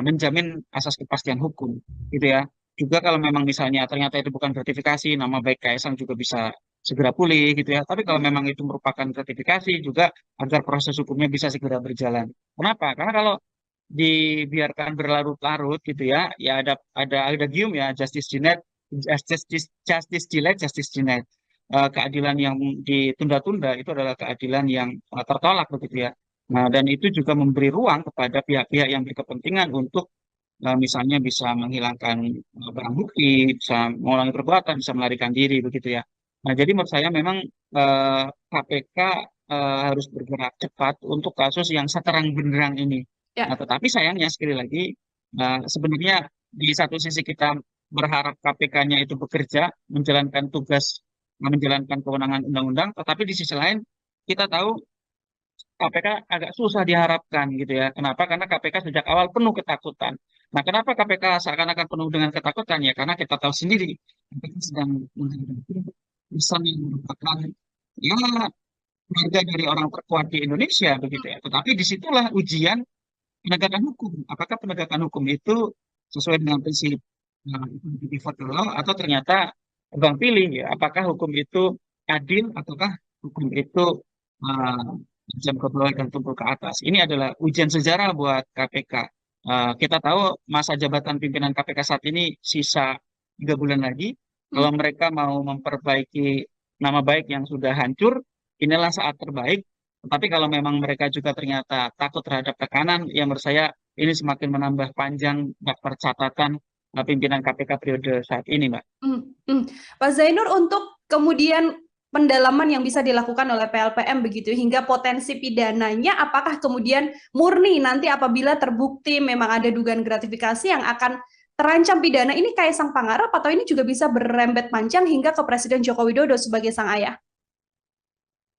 menjamin asas kepastian hukum gitu ya. Juga kalau memang misalnya ternyata itu bukan gratifikasi, nama baik Kaisang juga bisa segera pulih gitu ya. Tapi kalau Hmm. memang itu merupakan gratifikasi juga agar proses hukumnya bisa segera berjalan. Kenapa? Karena kalau dibiarkan berlarut-larut gitu ya, ya ada gium ya justice denied, justice delayed, justice denied. Keadilan yang ditunda-tunda itu adalah keadilan yang tertolak begitu ya. Nah, dan itu juga memberi ruang kepada pihak-pihak yang berkepentingan untuk misalnya bisa menghilangkan barang bukti, bisa mengulangi perbuatan, bisa melarikan diri begitu ya. Nah, jadi menurut saya memang KPK harus bergerak cepat untuk kasus yang seterang benderang ini. Nah, Ya. tetapi sayangnya sekali lagi sebenarnya di satu sisi kita berharap KPK-nya itu bekerja menjalankan tugas, menjalankan kewenangan undang-undang, tetapi di sisi lain kita tahu KPK agak susah diharapkan gitu ya. Kenapa? Karena KPK sejak awal penuh ketakutan. Nah, kenapa KPK seakan-akan penuh dengan ketakutan? Ya, karena kita tahu sendiri KPK sedang menghadapi pesan yang merupakan ya keluarga dari orang terkuat di Indonesia begitu ya. Tetapi disitulah ujian penegakan hukum. Apakah penegakan hukum itu sesuai dengan prinsip default law atau ternyata tebang pilih ya? Apakah hukum itu adil ataukah hukum itu uh, jam ke bawah dan tumpul ke atas? Ini adalah ujian sejarah buat KPK. Kita tahu masa jabatan pimpinan KPK saat ini sisa 3 bulan lagi. Hmm. Kalau mereka mau memperbaiki nama baik yang sudah hancur, inilah saat terbaik. Tapi kalau memang mereka juga ternyata takut terhadap tekanan, ya menurut saya ini semakin menambah panjang daftar catatan pimpinan KPK periode saat ini, Mbak. Hmm. Hmm. Pak Zainur, untuk kemudian pendalaman yang bisa dilakukan oleh PLPM begitu hingga potensi pidananya, apakah kemudian murni nanti apabila terbukti memang ada dugaan gratifikasi yang akan terancam pidana ini Kaisang Pangarep, atau ini juga bisa berembet panjang hingga ke Presiden Joko Widodo sebagai sang ayah?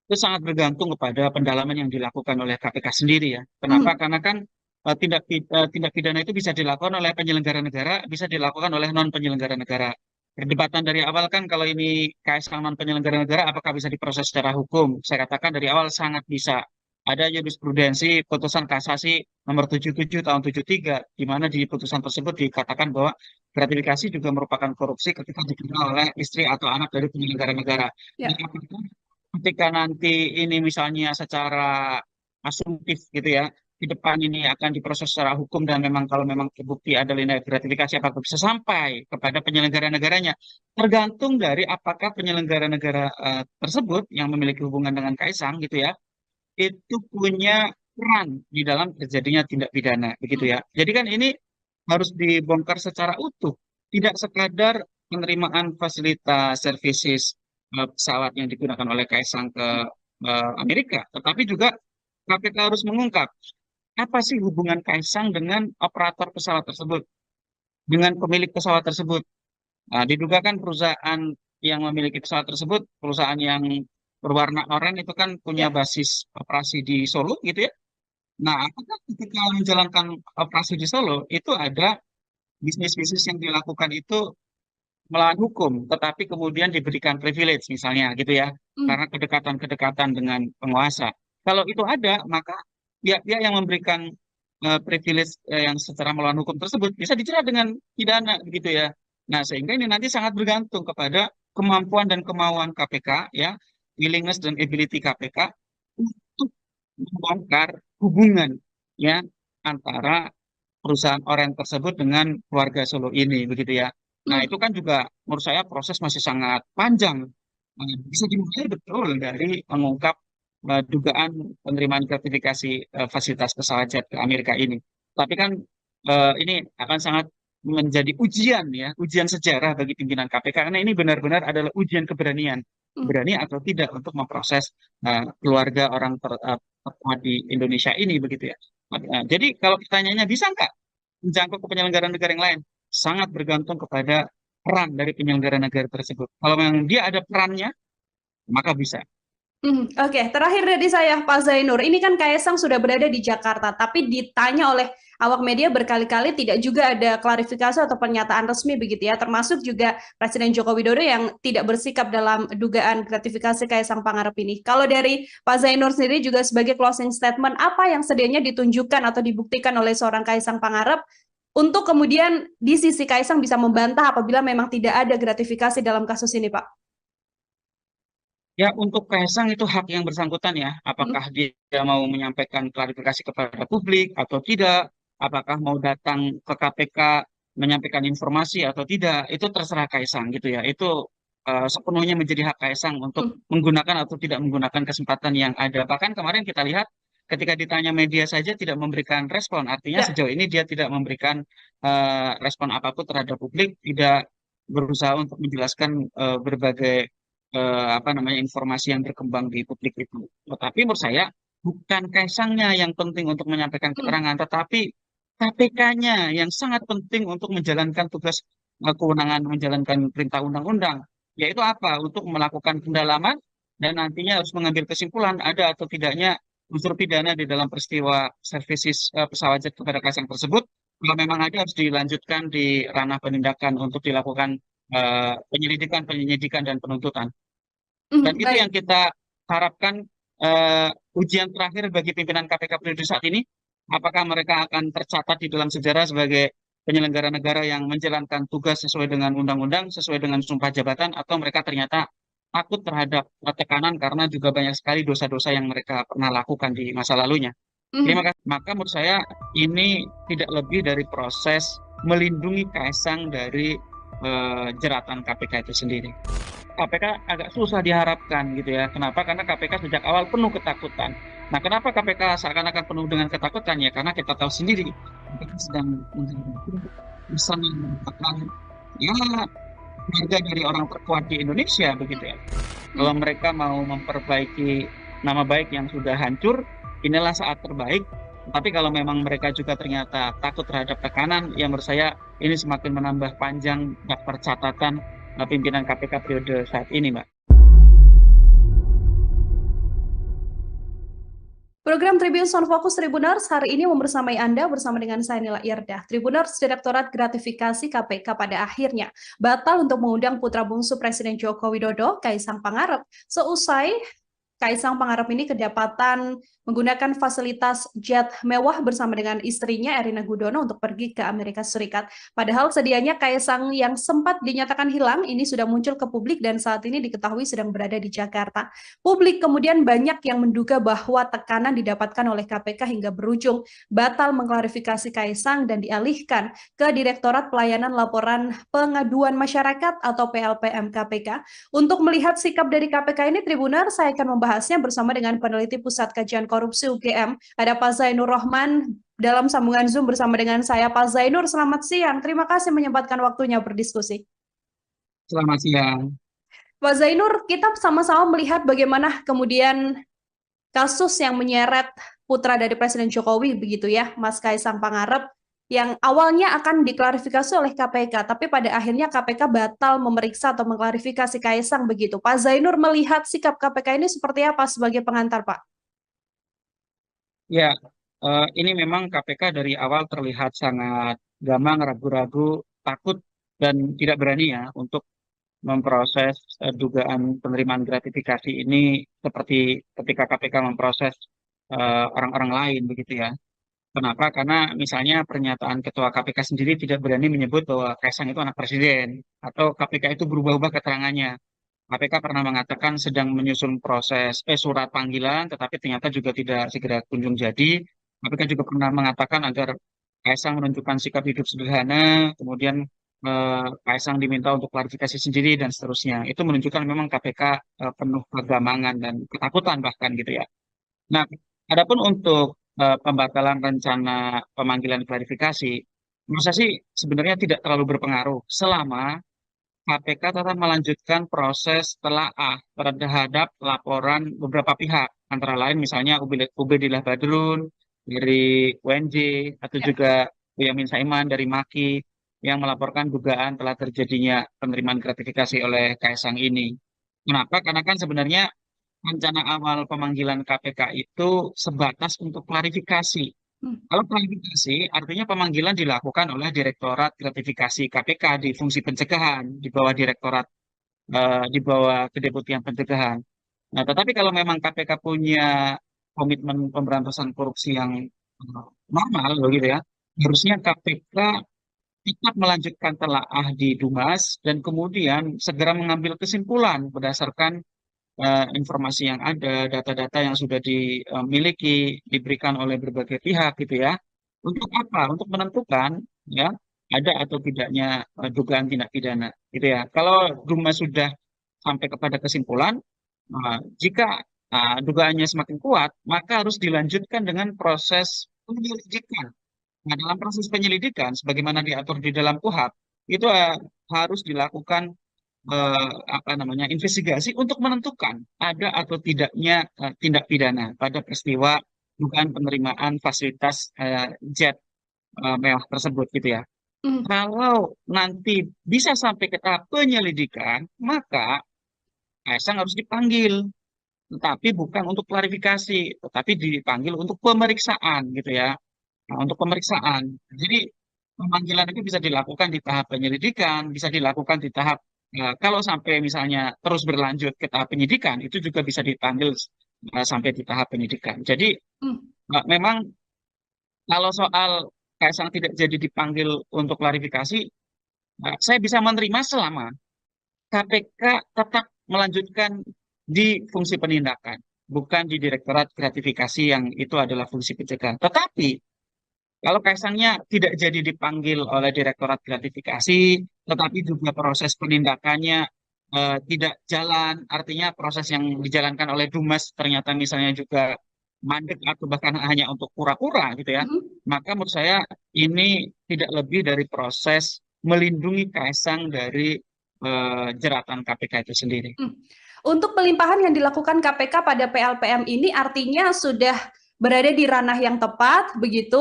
Itu sangat bergantung kepada pendalaman yang dilakukan oleh KPK sendiri ya. Kenapa? Hmm. Karena kan tindak pidana itu bisa dilakukan oleh penyelenggara negara, bisa dilakukan oleh non penyelenggara negara. Perdebatan dari awal kan kalau ini KSK non penyelenggara negara, apakah bisa diproses secara hukum? Saya katakan dari awal sangat bisa. Ada jurisprudensi putusan kasasi nomor 77 tahun 73, di mana di putusan tersebut dikatakan bahwa gratifikasi juga merupakan korupsi ketika diterima oleh istri atau anak dari penyelenggara negara. Dan Ya. apakah ketika nanti ini misalnya secara asumtif gitu ya, di depan ini akan diproses secara hukum dan memang kalau memang terbukti ada tindak gratifikasi apakah bisa sampai kepada penyelenggara negaranya, tergantung dari apakah penyelenggara negara tersebut yang memiliki hubungan dengan Kaisang gitu ya, itu punya peran di dalam terjadinya tindak pidana begitu Hmm. ya. Jadi kan ini harus dibongkar secara utuh. Tidak sekadar penerimaan fasilitas services pesawat yang digunakan oleh Kaisang ke Amerika, tetapi juga KPK harus mengungkap apa sih hubungan Kaisang dengan operator pesawat tersebut, dengan pemilik pesawat tersebut. Nah, diduga kan perusahaan yang memiliki pesawat tersebut, perusahaan yang berwarna oranye itu kan punya Ya. basis operasi di Solo gitu ya. Nah, apakah ketika menjalankan operasi di Solo itu ada bisnis-bisnis yang dilakukan itu melawan hukum, tetapi kemudian diberikan privilege misalnya gitu ya, Hmm. karena kedekatan-kedekatan dengan penguasa. Kalau itu ada, maka pihak-pihak yang memberikan privilege yang secara melawan hukum tersebut bisa dijerat dengan pidana begitu ya. Nah, sehingga ini nanti sangat bergantung kepada kemampuan dan kemauan KPK ya, willingness dan ability KPK untuk membongkar hubungan ya antara perusahaan orang tersebut dengan keluarga Solo ini begitu ya. Nah, Hmm. itu kan juga menurut saya proses masih sangat panjang. Bisa dimulai betul dari mengungkap dugaan penerimaan gratifikasi fasilitas pesawat jet ke Amerika ini. Tapi kan ini akan sangat menjadi ujian ya, ujian sejarah bagi pimpinan KPK karena ini benar-benar adalah ujian keberanian, Hmm. berani atau tidak untuk memproses keluarga orang terkuat di Indonesia ini begitu ya. Jadi kalau pertanyaannya bisa nggak menjangkau ke penyelenggara negara yang lain? Sangat bergantung kepada peran dari penyelenggara negara tersebut. Kalau memang dia ada perannya, maka bisa. Oke, terakhir dari saya, Pak Zainur. Ini kan Kaisang sudah berada di Jakarta, tapi ditanya oleh awak media berkali-kali tidak juga ada klarifikasi atau pernyataan resmi begitu ya, termasuk juga Presiden Joko Widodo yang tidak bersikap dalam dugaan gratifikasi Kaisang Pangarep ini. Kalau dari Pak Zainur sendiri juga sebagai closing statement, apa yang sedianya ditunjukkan atau dibuktikan oleh seorang Kaisang Pangarep untuk kemudian di sisi Kaisang bisa membantah apabila memang tidak ada gratifikasi dalam kasus ini, Pak? Ya, untuk Kaisang itu hak yang bersangkutan ya. Hmm. Apakah dia mau menyampaikan klarifikasi kepada publik atau tidak, apakah mau datang ke KPK menyampaikan informasi atau tidak, itu terserah Kaisang gitu ya. Itu sepenuhnya menjadi hak Kaisang untuk Hmm. menggunakan atau tidak menggunakan kesempatan yang ada. Bahkan kemarin kita lihat ketika ditanya media saja tidak memberikan respon. Artinya Ya. sejauh ini dia tidak memberikan respon apapun terhadap publik, tidak berusaha untuk menjelaskan berbagai apa namanya informasi yang berkembang di publik itu. Tetapi menurut saya bukan Kaisangnya yang penting untuk menyampaikan Hmm. keterangan, tetapi KPK-nya yang sangat penting untuk menjalankan tugas kewenangan menjalankan perintah undang-undang, yaitu apa? Untuk melakukan pendalaman dan nantinya harus mengambil kesimpulan ada atau tidaknya unsur pidana di dalam peristiwa services pesawat jet kepada Kaisang tersebut. Kalau memang ada harus dilanjutkan di ranah penindakan untuk dilakukan penyelidikan, penyidikan, dan penuntutan. Dan itu yang Baik. kita harapkan ujian terakhir bagi pimpinan KPK periode saat ini, apakah mereka akan tercatat di dalam sejarah sebagai penyelenggara negara yang menjalankan tugas sesuai dengan undang-undang, sesuai dengan sumpah jabatan, atau mereka ternyata takut terhadap tekanan karena juga banyak sekali dosa-dosa yang mereka pernah lakukan di masa lalunya. Terima Mhm. kasih. Maka menurut saya ini tidak lebih dari proses melindungi Kaisang dari jeratan KPK itu sendiri. KPK agak susah diharapkan gitu ya. Kenapa? Karena KPK sejak awal penuh ketakutan. Nah, kenapa KPK seakan-akan penuh dengan ketakutan ya? Karena kita tahu sendiri KPK sedang menghadapi pesan yang merupakan ya keluarga dari orang terkuat di Indonesia begitu ya. Kalau Mhm. mereka mau memperbaiki nama baik yang sudah hancur, inilah saat terbaik. Tapi kalau memang mereka juga ternyata takut terhadap tekanan, ya menurut saya ini semakin menambah panjang daftar catatan pimpinan KPK periode saat ini, Mbak. Program Tribun Sound Focus Tribuners hari ini membersamai Anda bersama dengan saya Nila Irdah. Tribuners Direktorat Gratifikasi KPK pada akhirnya batal untuk mengundang putra bungsu Presiden Joko Widodo, Kaisang Pangarep, seusai Kaisang Pangarep ini kedapatan menggunakan fasilitas jet mewah bersama dengan istrinya Erina Gudono untuk pergi ke Amerika Serikat. Padahal sedianya Kaisang yang sempat dinyatakan hilang ini sudah muncul ke publik dan saat ini diketahui sedang berada di Jakarta. Publik kemudian banyak yang menduga bahwa tekanan didapatkan oleh KPK hingga berujung batal mengklarifikasi Kaisang dan dialihkan ke Direktorat Pelayanan Laporan Pengaduan Masyarakat atau PLPM KPK. Untuk melihat sikap dari KPK ini, Tribuner, saya akan membahasnya bersama dengan peneliti Pusat Kajian Korupsi UGM, ada Pak Zainur Rohman, dalam sambungan Zoom bersama dengan saya Pak Zainur. Selamat siang. Terima kasih menyempatkan waktunya berdiskusi. Selamat siang. Pak Zainur, kita sama-sama melihat bagaimana kemudian kasus yang menyeret putra dari Presiden Jokowi begitu ya, Mas Kaisang Pangarep, yang awalnya akan diklarifikasi oleh KPK, tapi pada akhirnya KPK batal memeriksa atau mengklarifikasi Kaisang begitu. Pak Zainur melihat sikap KPK ini seperti apa sebagai pengantar, Pak? Ya, ini memang KPK dari awal terlihat sangat gamang, ragu-ragu, takut, dan tidak berani ya untuk memproses dugaan penerimaan gratifikasi ini seperti ketika KPK memproses orang-orang lain begitu ya. Kenapa? Karena misalnya pernyataan Ketua KPK sendiri tidak berani menyebut bahwa Kaisang itu anak presiden atau KPK itu berubah-ubah keterangannya. KPK pernah mengatakan sedang menyusun proses surat panggilan, tetapi ternyata juga tidak segera kunjung jadi. KPK juga pernah mengatakan agar Kaisang menunjukkan sikap hidup sederhana, kemudian Kaisang diminta untuk klarifikasi sendiri dan seterusnya. Itu menunjukkan memang KPK penuh kegamangan dan ketakutan bahkan gitu ya. Nah, adapun untuk pembatalan rencana pemanggilan klarifikasi, menurut saya sih sebenarnya tidak terlalu berpengaruh selama KPK tetap melanjutkan proses telaah terhadap laporan beberapa pihak, antara lain misalnya Ubedillah Badrun dari UNJ atau Ya. juga Boyamin Saiman dari MAKI yang melaporkan dugaan telah terjadinya penerimaan gratifikasi oleh Kaisang ini. Kenapa? Karena kan sebenarnya rencana awal pemanggilan KPK itu sebatas untuk klarifikasi. Hmm. Kalau klarifikasi, artinya pemanggilan dilakukan oleh Direktorat Gratifikasi KPK di fungsi pencegahan di bawah di bawah Kedeputian Pencegahan. Nah, tetapi kalau memang KPK punya komitmen pemberantasan korupsi yang normal, begitu ya, harusnya KPK tetap melanjutkan telaah di Dumas dan kemudian segera mengambil kesimpulan berdasarkan informasi yang ada, data-data yang sudah dimiliki, diberikan oleh berbagai pihak gitu ya. Untuk apa? Untuk menentukan ya ada atau tidaknya dugaan tindak pidana gitu ya. Kalau Duma sudah sampai kepada kesimpulan, jika dugaannya semakin kuat, maka harus dilanjutkan dengan proses penyelidikan. Nah, dalam proses penyelidikan, sebagaimana diatur di dalam KUHP, itu harus dilakukan apa namanya investigasi untuk menentukan ada atau tidaknya tindak pidana pada peristiwa dugaan penerimaan fasilitas jet mewah tersebut gitu ya. Hmm. Kalau nanti bisa sampai ke tahap penyelidikan, maka Kaisang harus dipanggil, tetapi bukan untuk klarifikasi, tetapi dipanggil untuk pemeriksaan gitu ya. Nah, untuk pemeriksaan. Jadi pemanggilan itu bisa dilakukan di tahap penyelidikan, bisa dilakukan di tahap kalau sampai misalnya terus berlanjut ke tahap penyidikan, itu juga bisa dipanggil sampai di tahap penyidikan. Jadi Hmm. memang kalau soal Kaisang tidak jadi dipanggil untuk klarifikasi, saya bisa menerima selama KPK tetap melanjutkan di fungsi penindakan, bukan di Direktorat Gratifikasi yang itu adalah fungsi pencegahan. Tetapi kalau Kaisangnya tidak jadi dipanggil oleh Direktorat Gratifikasi, tetapi juga proses penindakannya tidak jalan, artinya proses yang dijalankan oleh Dumas ternyata misalnya juga mandek atau bahkan hanya untuk pura-pura gitu ya, Hmm. maka menurut saya ini tidak lebih dari proses melindungi Kaisang dari jeratan KPK itu sendiri. Hmm. Untuk pelimpahan yang dilakukan KPK pada PLPM ini artinya sudah berada di ranah yang tepat, begitu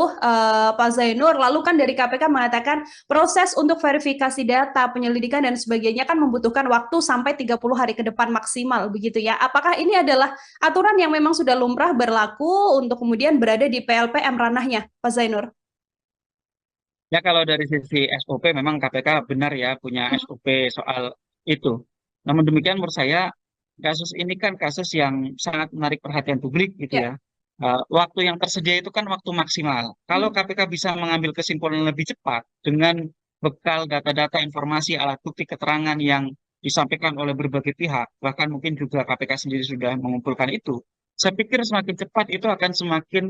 Pak Zainur. Lalu kan dari KPK mengatakan proses untuk verifikasi data, penyelidikan dan sebagainya kan membutuhkan waktu sampai 30 hari ke depan maksimal, begitu ya. Apakah ini adalah aturan yang memang sudah lumrah berlaku untuk kemudian berada di PLPM ranahnya, Pak Zainur? Ya kalau dari sisi SOP memang KPK benar ya punya Hmm. SOP soal itu. Namun demikian menurut saya kasus ini kan kasus yang sangat menarik perhatian publik gitu Ya. ya. Waktu yang tersedia itu kan waktu maksimal. Kalau Hmm. KPK bisa mengambil kesimpulan lebih cepat dengan bekal data-data informasi alat bukti keterangan yang disampaikan oleh berbagai pihak, bahkan mungkin juga KPK sendiri sudah mengumpulkan itu. Saya pikir semakin cepat itu akan semakin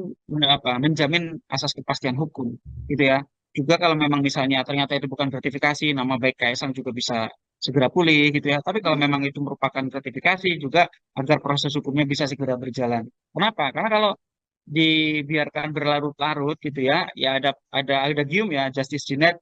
menjamin asas kepastian hukum gitu ya. Juga kalau memang misalnya ternyata itu bukan gratifikasi, nama baik Kaisang juga bisa segera pulih gitu ya. Tapi kalau Hmm. memang itu merupakan gratifikasi juga agar proses hukumnya bisa segera berjalan. Kenapa? Karena kalau dibiarkan berlarut-larut gitu ya, ya ada gium ya, justice denied,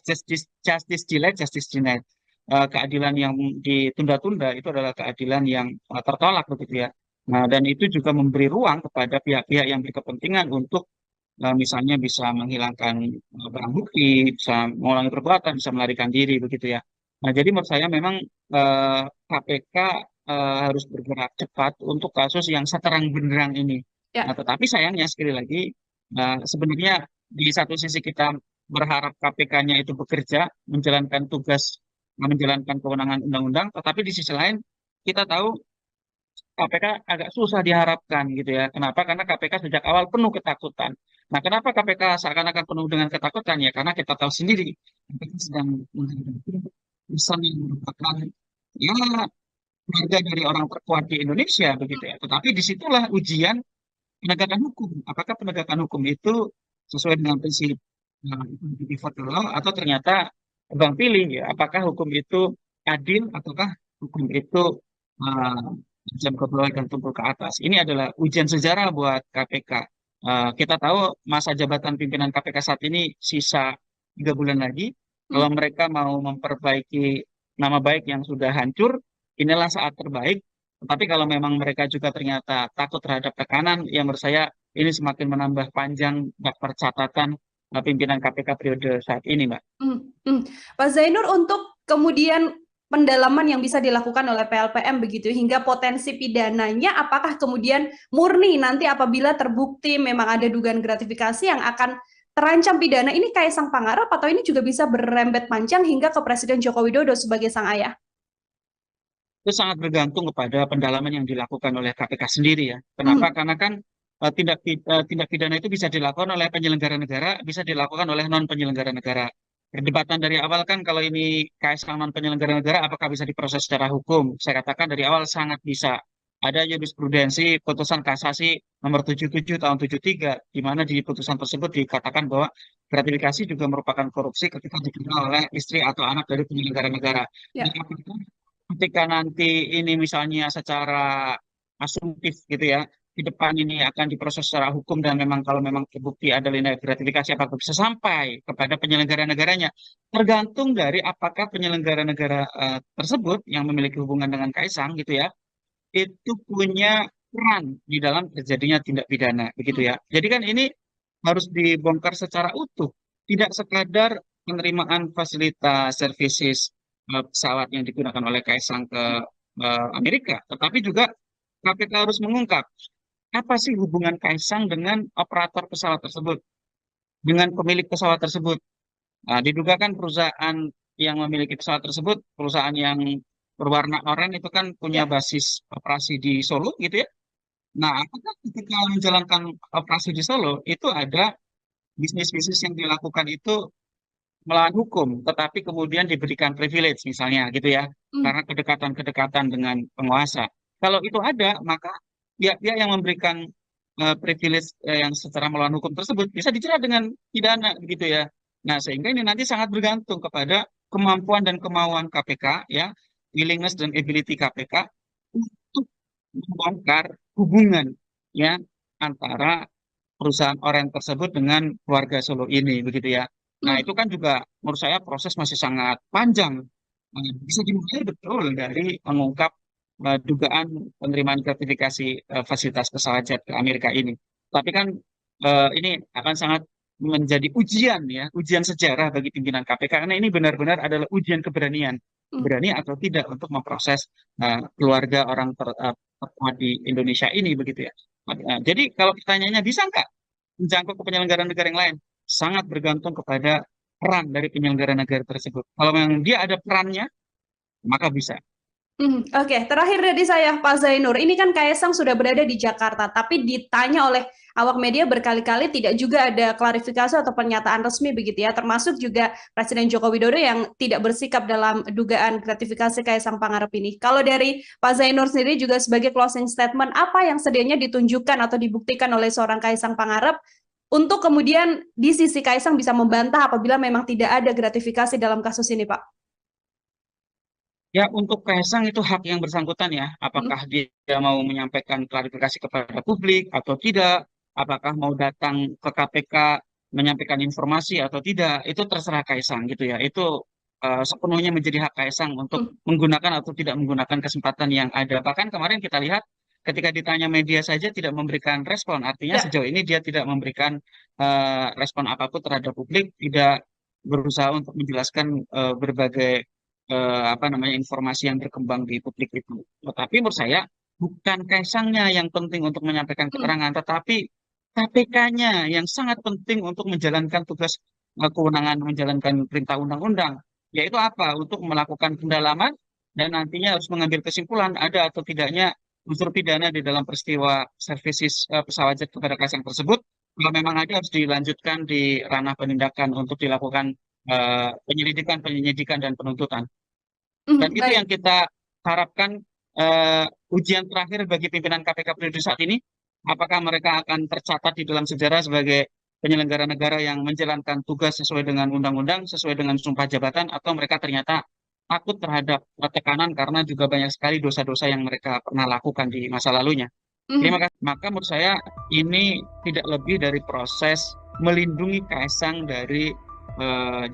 justice delayed, justice denied. Keadilan yang ditunda-tunda itu adalah keadilan yang tertolak begitu ya. Nah, dan itu juga memberi ruang kepada pihak-pihak yang berkepentingan untuk misalnya bisa menghilangkan barang bukti, bisa mengulangi perbuatan, bisa melarikan diri begitu ya. Nah, jadi menurut saya memang KPK harus bergerak cepat untuk kasus yang seterang benderang ini. Nah, Ya. tetapi sayangnya sekali lagi sebenarnya di satu sisi kita berharap KPK-nya itu bekerja, menjalankan tugas, menjalankan kewenangan undang-undang, tetapi di sisi lain kita tahu KPK agak susah diharapkan gitu ya. Kenapa? Karena KPK sejak awal penuh ketakutan. Nah, kenapa KPK seakan-akan penuh dengan ketakutan? Ya, karena kita tahu sendiri KPK sedang menghadapi pesan yang merupakan ya keluarga dari orang terkuat di Indonesia begitu ya. Tetapi disitulah ujian penegakan hukum. Apakah penegakan hukum itu sesuai dengan prinsip default law atau ternyata tebang pilih ya? Apakah hukum itu adil ataukah hukum itu uh, jam ke bawah dan tumpul ke atas? Ini adalah ujian sejarah buat KPK. Kita tahu masa jabatan pimpinan KPK saat ini sisa 3 bulan lagi. Kalau Hmm. mereka mau memperbaiki nama baik yang sudah hancur, inilah saat terbaik. Tetapi kalau memang mereka juga ternyata takut terhadap tekanan, yang menurut saya ini semakin menambah panjang daftar catatan pimpinan KPK periode saat ini, Mbak. Hmm. Pak Zainur, untuk kemudian pendalaman yang bisa dilakukan oleh PLPM begitu hingga potensi pidananya, apakah kemudian murni nanti apabila terbukti memang ada dugaan gratifikasi yang akan terancam pidana, ini Kaisang Pangarep atau ini juga bisa berrembet panjang hingga ke Presiden Joko Widodo sebagai sang ayah? Itu sangat bergantung kepada pendalaman yang dilakukan oleh KPK sendiri ya. Kenapa? Hmm. Karena kan tindak pidana itu bisa dilakukan oleh penyelenggara negara, bisa dilakukan oleh non penyelenggara negara. Perdebatan dari awal kan kalau ini KSK non penyelenggara negara, apakah bisa diproses secara hukum? Saya katakan dari awal sangat bisa. Ada jurisprudensi putusan kasasi nomor 77 tahun 73, di mana di putusan tersebut dikatakan bahwa gratifikasi juga merupakan korupsi ketika diterima oleh istri atau anak dari penyelenggara negara. Jadi Ya. apakah ketika nanti ini misalnya secara asumtif gitu ya, di depan ini akan diproses secara hukum dan memang kalau memang terbukti ada tindak gratifikasi apakah bisa sampai kepada penyelenggara negaranya, tergantung dari apakah penyelenggara negara tersebut yang memiliki hubungan dengan Kaisang gitu ya, itu punya peran di dalam terjadinya tindak pidana begitu Hmm. ya. Jadi kan ini harus dibongkar secara utuh, tidak sekadar penerimaan fasilitas services pesawat yang digunakan oleh Kaisang ke Amerika, tetapi juga KPK harus mengungkap apa sih hubungan Kaisang dengan operator pesawat tersebut, dengan pemilik pesawat tersebut. Nah, diduga kan perusahaan yang memiliki pesawat tersebut, perusahaan yang berwarna oranye itu kan punya Ya. basis operasi di Solo gitu ya. Nah, apakah ketika menjalankan operasi di Solo itu ada bisnis-bisnis yang dilakukan itu melawan hukum, tetapi kemudian diberikan privilege misalnya gitu ya, Hmm. karena kedekatan-kedekatan dengan penguasa. Kalau itu ada, maka pihak-pihak yang memberikan privilege yang secara melawan hukum tersebut bisa dijerat dengan pidana begitu ya. Nah, sehingga ini nanti sangat bergantung kepada kemampuan dan kemauan KPK ya, willingness dan ability KPK untuk membongkar hubungan ya antara perusahaan orang tersebut dengan keluarga Solo ini begitu ya. Nah, Hmm. itu kan juga menurut saya proses masih sangat panjang. Bisa dimulai betul dari mengungkap dugaan penerimaan gratifikasi fasilitas pesawat jet ke Amerika ini. Tapi kan ini akan sangat menjadi ujian ya, ujian sejarah bagi pimpinan KPK karena ini benar-benar adalah ujian keberanian, Hmm. berani atau tidak untuk memproses keluarga orang terkuat di Indonesia ini begitu ya. Jadi kalau pertanyaannya bisa nggak menjangkau ke penyelenggara negara yang lain? Sangat bergantung kepada peran dari penyelenggara negara tersebut. Kalau memang dia ada perannya, maka bisa. Oke, terakhir dari saya, Pak Zainur. Ini kan Kaisang sudah berada di Jakarta, tapi ditanya oleh awak media berkali-kali tidak juga ada klarifikasi atau pernyataan resmi begitu ya, termasuk juga Presiden Joko Widodo yang tidak bersikap dalam dugaan gratifikasi Kaisang Pangarep ini. Kalau dari Pak Zainur sendiri juga sebagai closing statement, apa yang sedianya ditunjukkan atau dibuktikan oleh seorang Kaisang Pangarep untuk kemudian di sisi Kaisang bisa membantah apabila memang tidak ada gratifikasi dalam kasus ini, Pak? Ya, untuk Kaisang itu hak yang bersangkutan ya, Hmm. apakah dia mau menyampaikan klarifikasi kepada publik atau tidak, apakah mau datang ke KPK menyampaikan informasi atau tidak, itu terserah Kaisang gitu ya. Itu sepenuhnya menjadi hak Kaisang untuk Hmm. menggunakan atau tidak menggunakan kesempatan yang ada. Bahkan kemarin kita lihat ketika ditanya media saja tidak memberikan respon, artinya Ya. sejauh ini dia tidak memberikan respon apapun terhadap publik, tidak berusaha untuk menjelaskan berbagai apa namanya informasi yang berkembang di publik itu. Tetapi menurut saya bukan Kaisangnya yang penting untuk menyampaikan Hmm. keterangan, tetapi KPK-nya yang sangat penting untuk menjalankan tugas kewenangan menjalankan perintah undang-undang, yaitu apa? Untuk melakukan pendalaman dan nantinya harus mengambil kesimpulan ada atau tidaknya unsur pidana di dalam peristiwa services pesawat jet kepada Kaisang tersebut. Kalau memang ada harus dilanjutkan di ranah penindakan untuk dilakukan penyelidikan, penyidikan, dan penuntutan. Dan itu yang Baik. kita harapkan ujian terakhir bagi pimpinan KPK periode saat ini. Apakah mereka akan tercatat di dalam sejarah sebagai penyelenggara negara yang menjalankan tugas sesuai dengan undang-undang, sesuai dengan sumpah jabatan, atau mereka ternyata takut terhadap tekanan karena juga banyak sekali dosa-dosa yang mereka pernah lakukan di masa lalunya. Terima kasih. Maka menurut saya ini tidak lebih dari proses melindungi Kaisang dari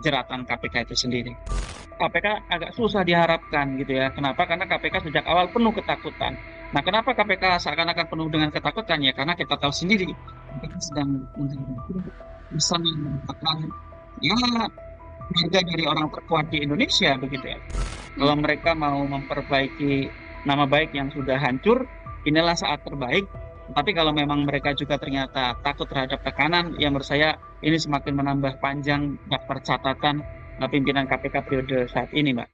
jeratan KPK itu sendiri. KPK agak susah diharapkan gitu ya. Kenapa? Karena KPK sejak awal penuh ketakutan. Nah, kenapa KPK seakan-akan penuh dengan ketakutan ya? Karena kita tahu sendiri KPK sedang bisa merupakan ya keluarga dari orang terkuat di Indonesia begitu ya. Kalau mereka mau memperbaiki nama baik yang sudah hancur, inilah saat terbaik. Tapi kalau memang mereka juga ternyata takut terhadap tekanan, ya menurut saya ini semakin menambah panjang daftar catatan pimpinan KPK periode saat ini, Mbak.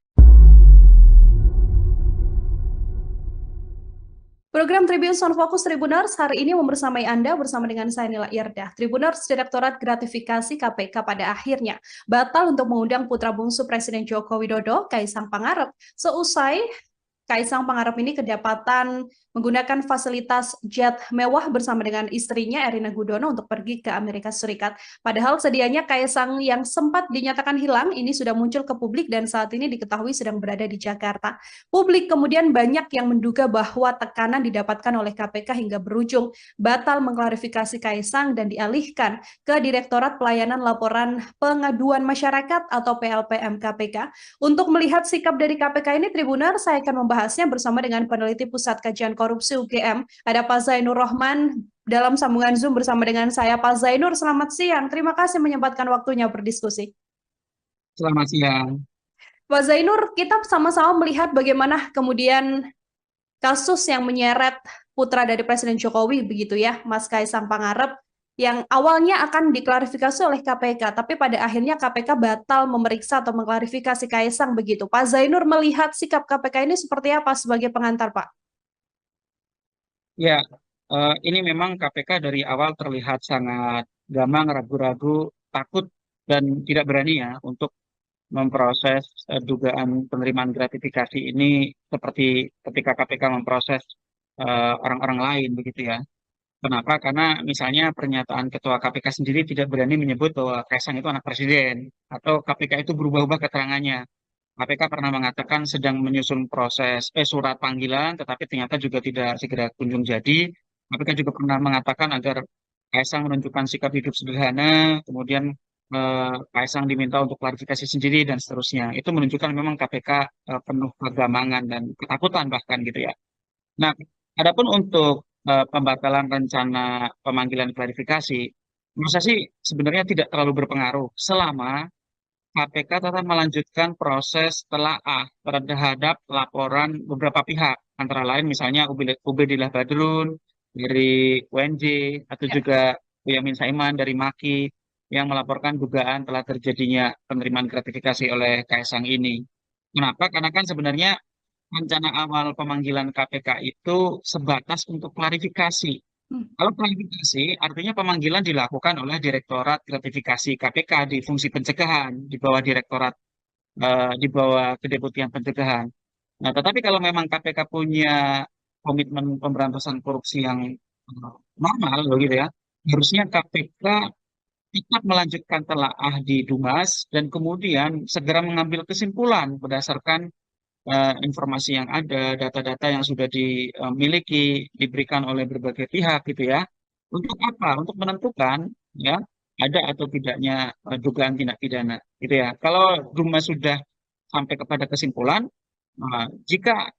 Program Tribun Sound Focus Tribuners hari ini membersamai Anda bersama dengan saya Nila Irdah. Tribuners Direktorat Gratifikasi KPK pada akhirnya batal untuk mengundang putra bungsu Presiden Joko Widodo, Kaisang Pangarep, seusai Kaisang Pangarep ini kedapatan menggunakan fasilitas jet mewah bersama dengan istrinya Erina Gudono untuk pergi ke Amerika Serikat. Padahal sedianya Kaisang yang sempat dinyatakan hilang ini sudah muncul ke publik dan saat ini diketahui sedang berada di Jakarta. Publik kemudian banyak yang menduga bahwa tekanan didapatkan oleh KPK hingga berujung batal mengklarifikasi Kaisang dan dialihkan ke Direktorat Pelayanan Laporan Pengaduan Masyarakat atau PLPM KPK. Untuk melihat sikap dari KPK ini, Tribuner, saya akan membahasnya bersama dengan peneliti Pusat Kajian Korupsi UGM. Ada Pak Zainur Rohman dalam sambungan Zoom bersama dengan saya. Pak Zainur, selamat siang. Terima kasih menyempatkan waktunya berdiskusi. Selamat siang. Pak Zainur, kita sama-sama melihat bagaimana kemudian kasus yang menyeret putra dari Presiden Jokowi, begitu ya, Mas Kaisang Pangarep, yang awalnya akan diklarifikasi oleh KPK, tapi pada akhirnya KPK batal memeriksa atau mengklarifikasi Kaisang begitu. Pak Zainur melihat sikap KPK ini seperti apa sebagai pengantar, Pak? Ya, ini memang KPK dari awal terlihat sangat gamang, ragu-ragu, takut, dan tidak berani ya untuk memproses dugaan penerimaan gratifikasi ini seperti ketika KPK memproses orang-orang lain begitu ya. Kenapa? Karena misalnya pernyataan Ketua KPK sendiri tidak berani menyebut bahwa Kaisang itu anak presiden atau KPK itu berubah-ubah keterangannya. KPK pernah mengatakan sedang menyusun proses surat panggilan, tetapi ternyata juga tidak segera kunjung jadi. KPK juga pernah mengatakan agar Kaisang menunjukkan sikap hidup sederhana, kemudian Kaisang diminta untuk klarifikasi sendiri dan seterusnya. Itu menunjukkan memang KPK penuh kegamangan dan ketakutan bahkan gitu ya. Nah, adapun untuk pembatalan rencana pemanggilan klarifikasi, menurut saya sih sebenarnya tidak terlalu berpengaruh selama KPK tetap melanjutkan proses telaah terhadap laporan beberapa pihak, antara lain misalnya Ubedillah Badrun dari UNJ atau Ya. juga Boyamin Saiman dari MAKI yang melaporkan dugaan telah terjadinya penerimaan gratifikasi oleh Kaisang ini. Kenapa? Karena kan sebenarnya rencana awal pemanggilan KPK itu sebatas untuk klarifikasi. Hmm. Kalau klarifikasi, artinya pemanggilan dilakukan oleh Direktorat Gratifikasi KPK di fungsi pencegahan, di bawah Direktorat, di bawah Kedeputian Pencegahan. Nah, tetapi kalau memang KPK punya komitmen pemberantasan korupsi yang normal, begitu ya, harusnya KPK tetap melanjutkan telaah di Dumas dan kemudian segera mengambil kesimpulan berdasarkan informasi yang ada, data-data yang sudah dimiliki, diberikan oleh berbagai pihak gitu ya. Untuk apa? Untuk menentukan ya ada atau tidaknya dugaan tindak pidana, gitu ya. Kalau Dumas sudah sampai kepada kesimpulan, jika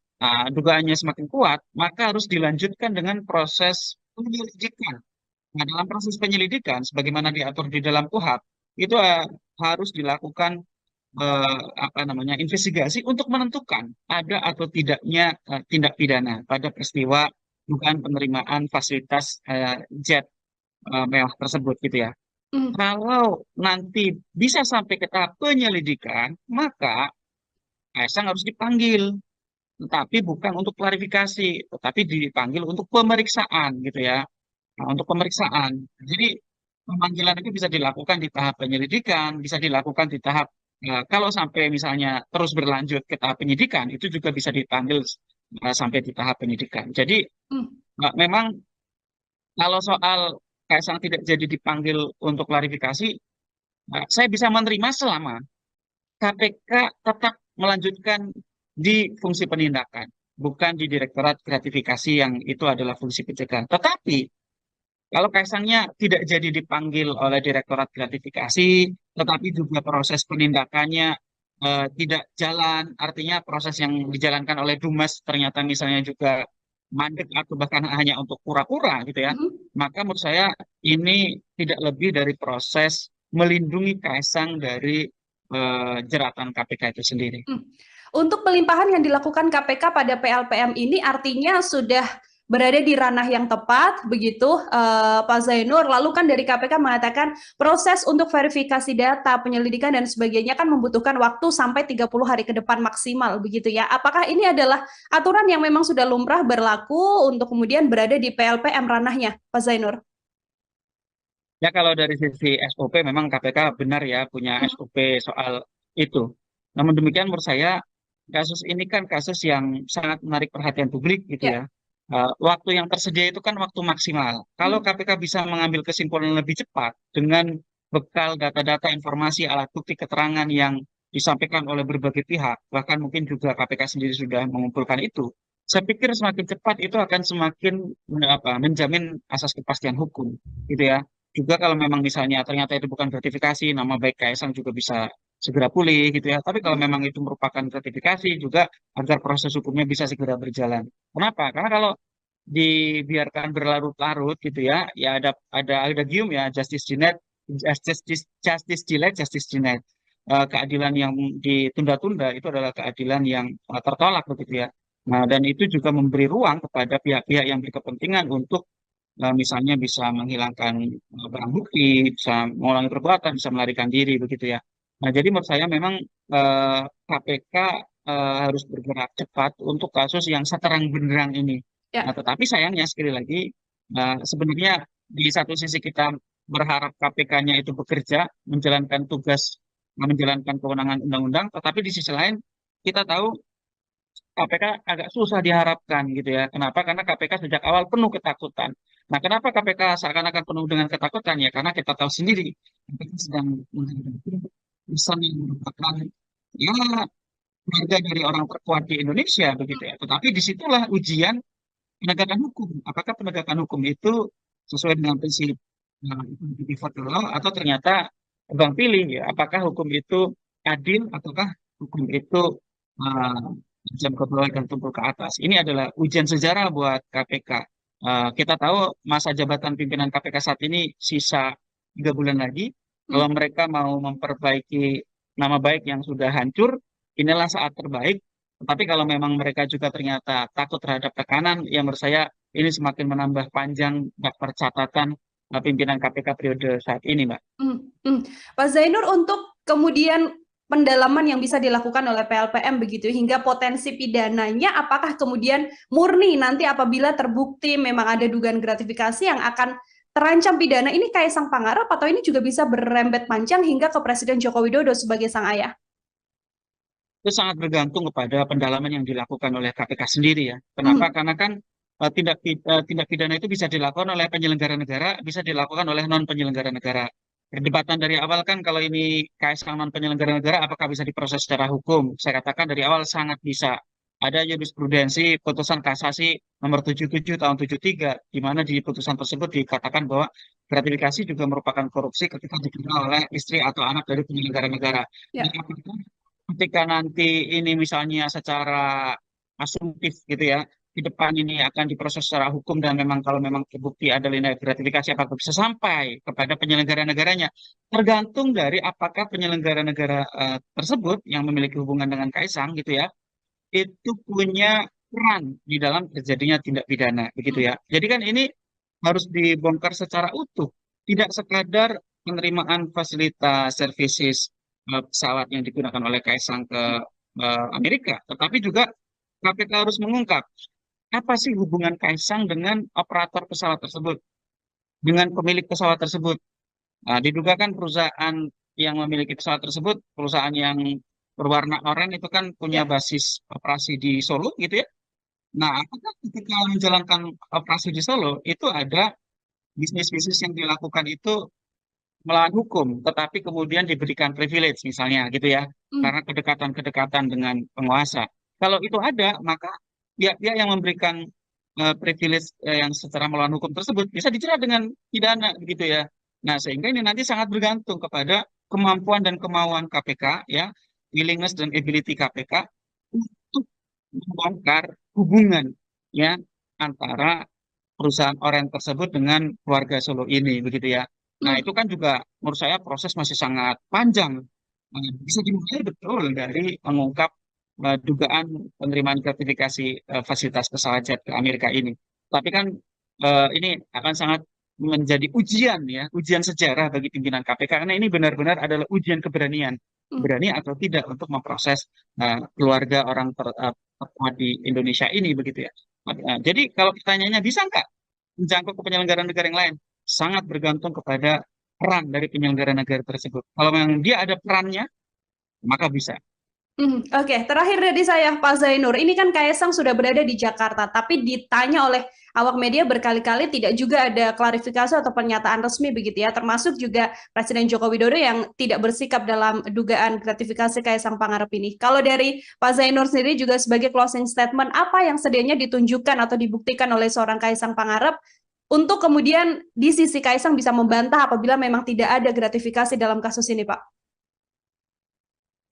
dugaannya semakin kuat, maka harus dilanjutkan dengan proses penyelidikan. Nah, dalam proses penyelidikan, sebagaimana diatur di dalam KUHP, itu harus dilakukan apa namanya investigasi untuk menentukan ada atau tidaknya tindak pidana pada peristiwa dugaan penerimaan fasilitas jet mewah tersebut gitu ya. Hmm. Kalau nanti bisa sampai ke tahap penyelidikan, maka Kaisang harus dipanggil, tetapi bukan untuk klarifikasi, tetapi dipanggil untuk pemeriksaan gitu ya. Nah, untuk pemeriksaan. Jadi pemanggilan itu bisa dilakukan di tahap penyelidikan, bisa dilakukan di tahap kalau sampai misalnya terus berlanjut ke tahap penyidikan, itu juga bisa dipanggil sampai di tahap penyidikan. Jadi Hmm. memang kalau soal Kaisang tidak jadi dipanggil untuk klarifikasi, saya bisa menerima selama KPK tetap melanjutkan di fungsi penindakan, bukan di Direktorat Gratifikasi yang itu adalah fungsi pencegahan. Tetapi kalau Kaisangnya tidak jadi dipanggil oleh Direktorat Gratifikasi, tetapi juga proses penindakannya tidak jalan, artinya proses yang dijalankan oleh Dumas ternyata misalnya juga mandek atau bahkan hanya untuk pura-pura gitu ya, Hmm. maka menurut saya ini tidak lebih dari proses melindungi Kaisang dari jeratan KPK itu sendiri. Hmm. Untuk pelimpahan yang dilakukan KPK pada PLPM ini artinya sudah berada di ranah yang tepat, begitu Pak Zainur. Lalu kan dari KPK mengatakan proses untuk verifikasi data, penyelidikan dan sebagainya kan membutuhkan waktu sampai 30 hari ke depan maksimal, begitu ya. Apakah ini adalah aturan yang memang sudah lumrah berlaku untuk kemudian berada di PLPM ranahnya, Pak Zainur? Ya kalau dari sisi SOP memang KPK benar ya punya Hmm. SOP soal itu. Namun demikian menurut saya kasus ini kan kasus yang sangat menarik perhatian publik gitu Ya. ya. Waktu yang tersedia itu kan waktu maksimal. Kalau Hmm. KPK bisa mengambil kesimpulan lebih cepat dengan bekal data-data informasi alat bukti keterangan yang disampaikan oleh berbagai pihak, bahkan mungkin juga KPK sendiri sudah mengumpulkan itu. Saya pikir semakin cepat itu akan semakin menjamin asas kepastian hukum gitu ya. Juga kalau memang misalnya ternyata itu bukan gratifikasi, nama baik Kaisang juga bisa segera pulih gitu ya. Tapi kalau Hmm. memang itu merupakan gratifikasi juga agar proses hukumnya bisa segera berjalan. Kenapa? Karena kalau dibiarkan berlarut-larut gitu ya, ya ada gium ya justice denied, justice delayed, justice denied. Keadilan yang ditunda-tunda itu adalah keadilan yang tertolak begitu ya. Nah, dan itu juga memberi ruang kepada pihak-pihak yang berkepentingan untuk misalnya bisa menghilangkan barang bukti, bisa mengulangi perbuatan, bisa melarikan diri begitu ya. Nah, jadi menurut saya memang KPK harus bergerak cepat untuk kasus yang seterang benderang ini. Nah, Ya. tetapi sayangnya sekali lagi sebenarnya di satu sisi kita berharap KPK-nya itu bekerja, menjalankan tugas, menjalankan kewenangan undang-undang, tetapi di sisi lain kita tahu KPK agak susah diharapkan gitu ya. Kenapa? Karena KPK sejak awal penuh ketakutan. Nah, kenapa KPK seakan-akan penuh dengan ketakutan ya? Karena kita tahu sendiri KPK sedang menghadapi pesan yang merupakan ya keluarga dari orang terkuat di Indonesia begitu ya. Tetapi disitulah ujian penegakan hukum. Apakah penegakan hukum itu sesuai dengan prinsip default law atau ternyata bang pilih ya? Apakah hukum itu adil ataukah hukum itu uh, jam ke bawah dan tumpul ke atas? Ini adalah ujian sejarah buat KPK. Kita tahu masa jabatan pimpinan KPK saat ini sisa 3 bulan lagi. Hmm. Kalau mereka mau memperbaiki nama baik yang sudah hancur, inilah saat terbaik. Tapi kalau memang mereka juga ternyata takut terhadap tekanan, ya menurut saya ini semakin menambah panjang daftar catatan pimpinan KPK periode saat ini, Mbak. Pak Zainur, untuk kemudian pendalaman yang bisa dilakukan oleh PLPM begitu hingga potensi pidananya, apakah kemudian murni nanti apabila terbukti memang ada dugaan gratifikasi yang akan terancam pidana ini Kaisang Pangarep, atau ini juga bisa berembet panjang hingga ke Presiden Joko Widodo sebagai sang ayah? Itu sangat bergantung kepada pendalaman yang dilakukan oleh KPK sendiri ya. Kenapa? Hmm. Karena kan tindak pidana itu bisa dilakukan oleh penyelenggara negara, bisa dilakukan oleh non penyelenggara negara. Perdebatan dari awal kan kalau ini KSK non penyelenggara negara, apakah bisa diproses secara hukum? Saya katakan dari awal sangat bisa. ada jurisprudensi putusan kasasi nomor 77 tahun 73, di mana di putusan tersebut dikatakan bahwa gratifikasi juga merupakan korupsi ketika diterima oleh istri atau anak dari penyelenggara negara. Ya. Nah, apakah ketika nanti ini misalnya secara asumtif gitu ya, di depan ini akan diproses secara hukum dan memang kalau memang terbukti ada nilai gratifikasi apakah bisa sampai kepada penyelenggara negaranya, tergantung dari apakah penyelenggara negara tersebut yang memiliki hubungan dengan Kaisang gitu ya, itu punya peran di dalam terjadinya tindak pidana begitu Hmm. ya. Jadi kan ini harus dibongkar secara utuh, tidak sekadar penerimaan fasilitas services pesawat yang digunakan oleh Kaisang ke Amerika, tetapi juga KPK harus mengungkap apa sih hubungan Kaisang dengan operator pesawat tersebut, dengan pemilik pesawat tersebut. Nah, diduga kan perusahaan yang memiliki pesawat tersebut, perusahaan yang berwarna oranye itu kan punya Ya. basis operasi di Solo gitu ya. Nah, apakah ketika menjalankan operasi di Solo itu ada bisnis-bisnis yang dilakukan itu melawan hukum, tetapi kemudian diberikan privilege misalnya gitu ya, Hmm. karena kedekatan-kedekatan dengan penguasa. Kalau itu ada, maka pihak-pihak yang memberikan privilege yang secara melawan hukum tersebut bisa dijerat dengan pidana begitu ya. Nah, sehingga ini nanti sangat bergantung kepada kemampuan dan kemauan KPK ya, willingness dan ability KPK untuk membongkar hubungan ya antara perusahaan Oren tersebut dengan keluarga Solo ini begitu ya. Nah, Hmm. itu kan juga menurut saya proses masih sangat panjang. Bisa dimulai betul dari mengungkap dugaan penerimaan gratifikasi fasilitas pesawat jet ke Amerika ini. Tapi kan ini akan sangat menjadi ujian ya, ujian sejarah bagi pimpinan KPK karena ini benar-benar adalah ujian keberanian, Hmm. berani atau tidak untuk memproses keluarga orang terkuat di Indonesia ini begitu ya. Jadi kalau pertanyaannya bisa nggak menjangkau ke penyelenggara negara yang lain? Sangat bergantung kepada peran dari penyelenggara negara tersebut. Kalau memang dia ada perannya, maka bisa. Oke, terakhir dari saya, Pak Zainur. Ini kan Kaisang sudah berada di Jakarta, tapi ditanya oleh awak media berkali-kali tidak juga ada klarifikasi atau pernyataan resmi begitu ya, termasuk juga Presiden Joko Widodo yang tidak bersikap dalam dugaan gratifikasi Kaisang Pangarep ini. Kalau dari Pak Zainur sendiri juga sebagai closing statement, apa yang sedianya ditunjukkan atau dibuktikan oleh seorang Kaisang Pangarep untuk kemudian di sisi Kaisang bisa membantah apabila memang tidak ada gratifikasi dalam kasus ini, Pak?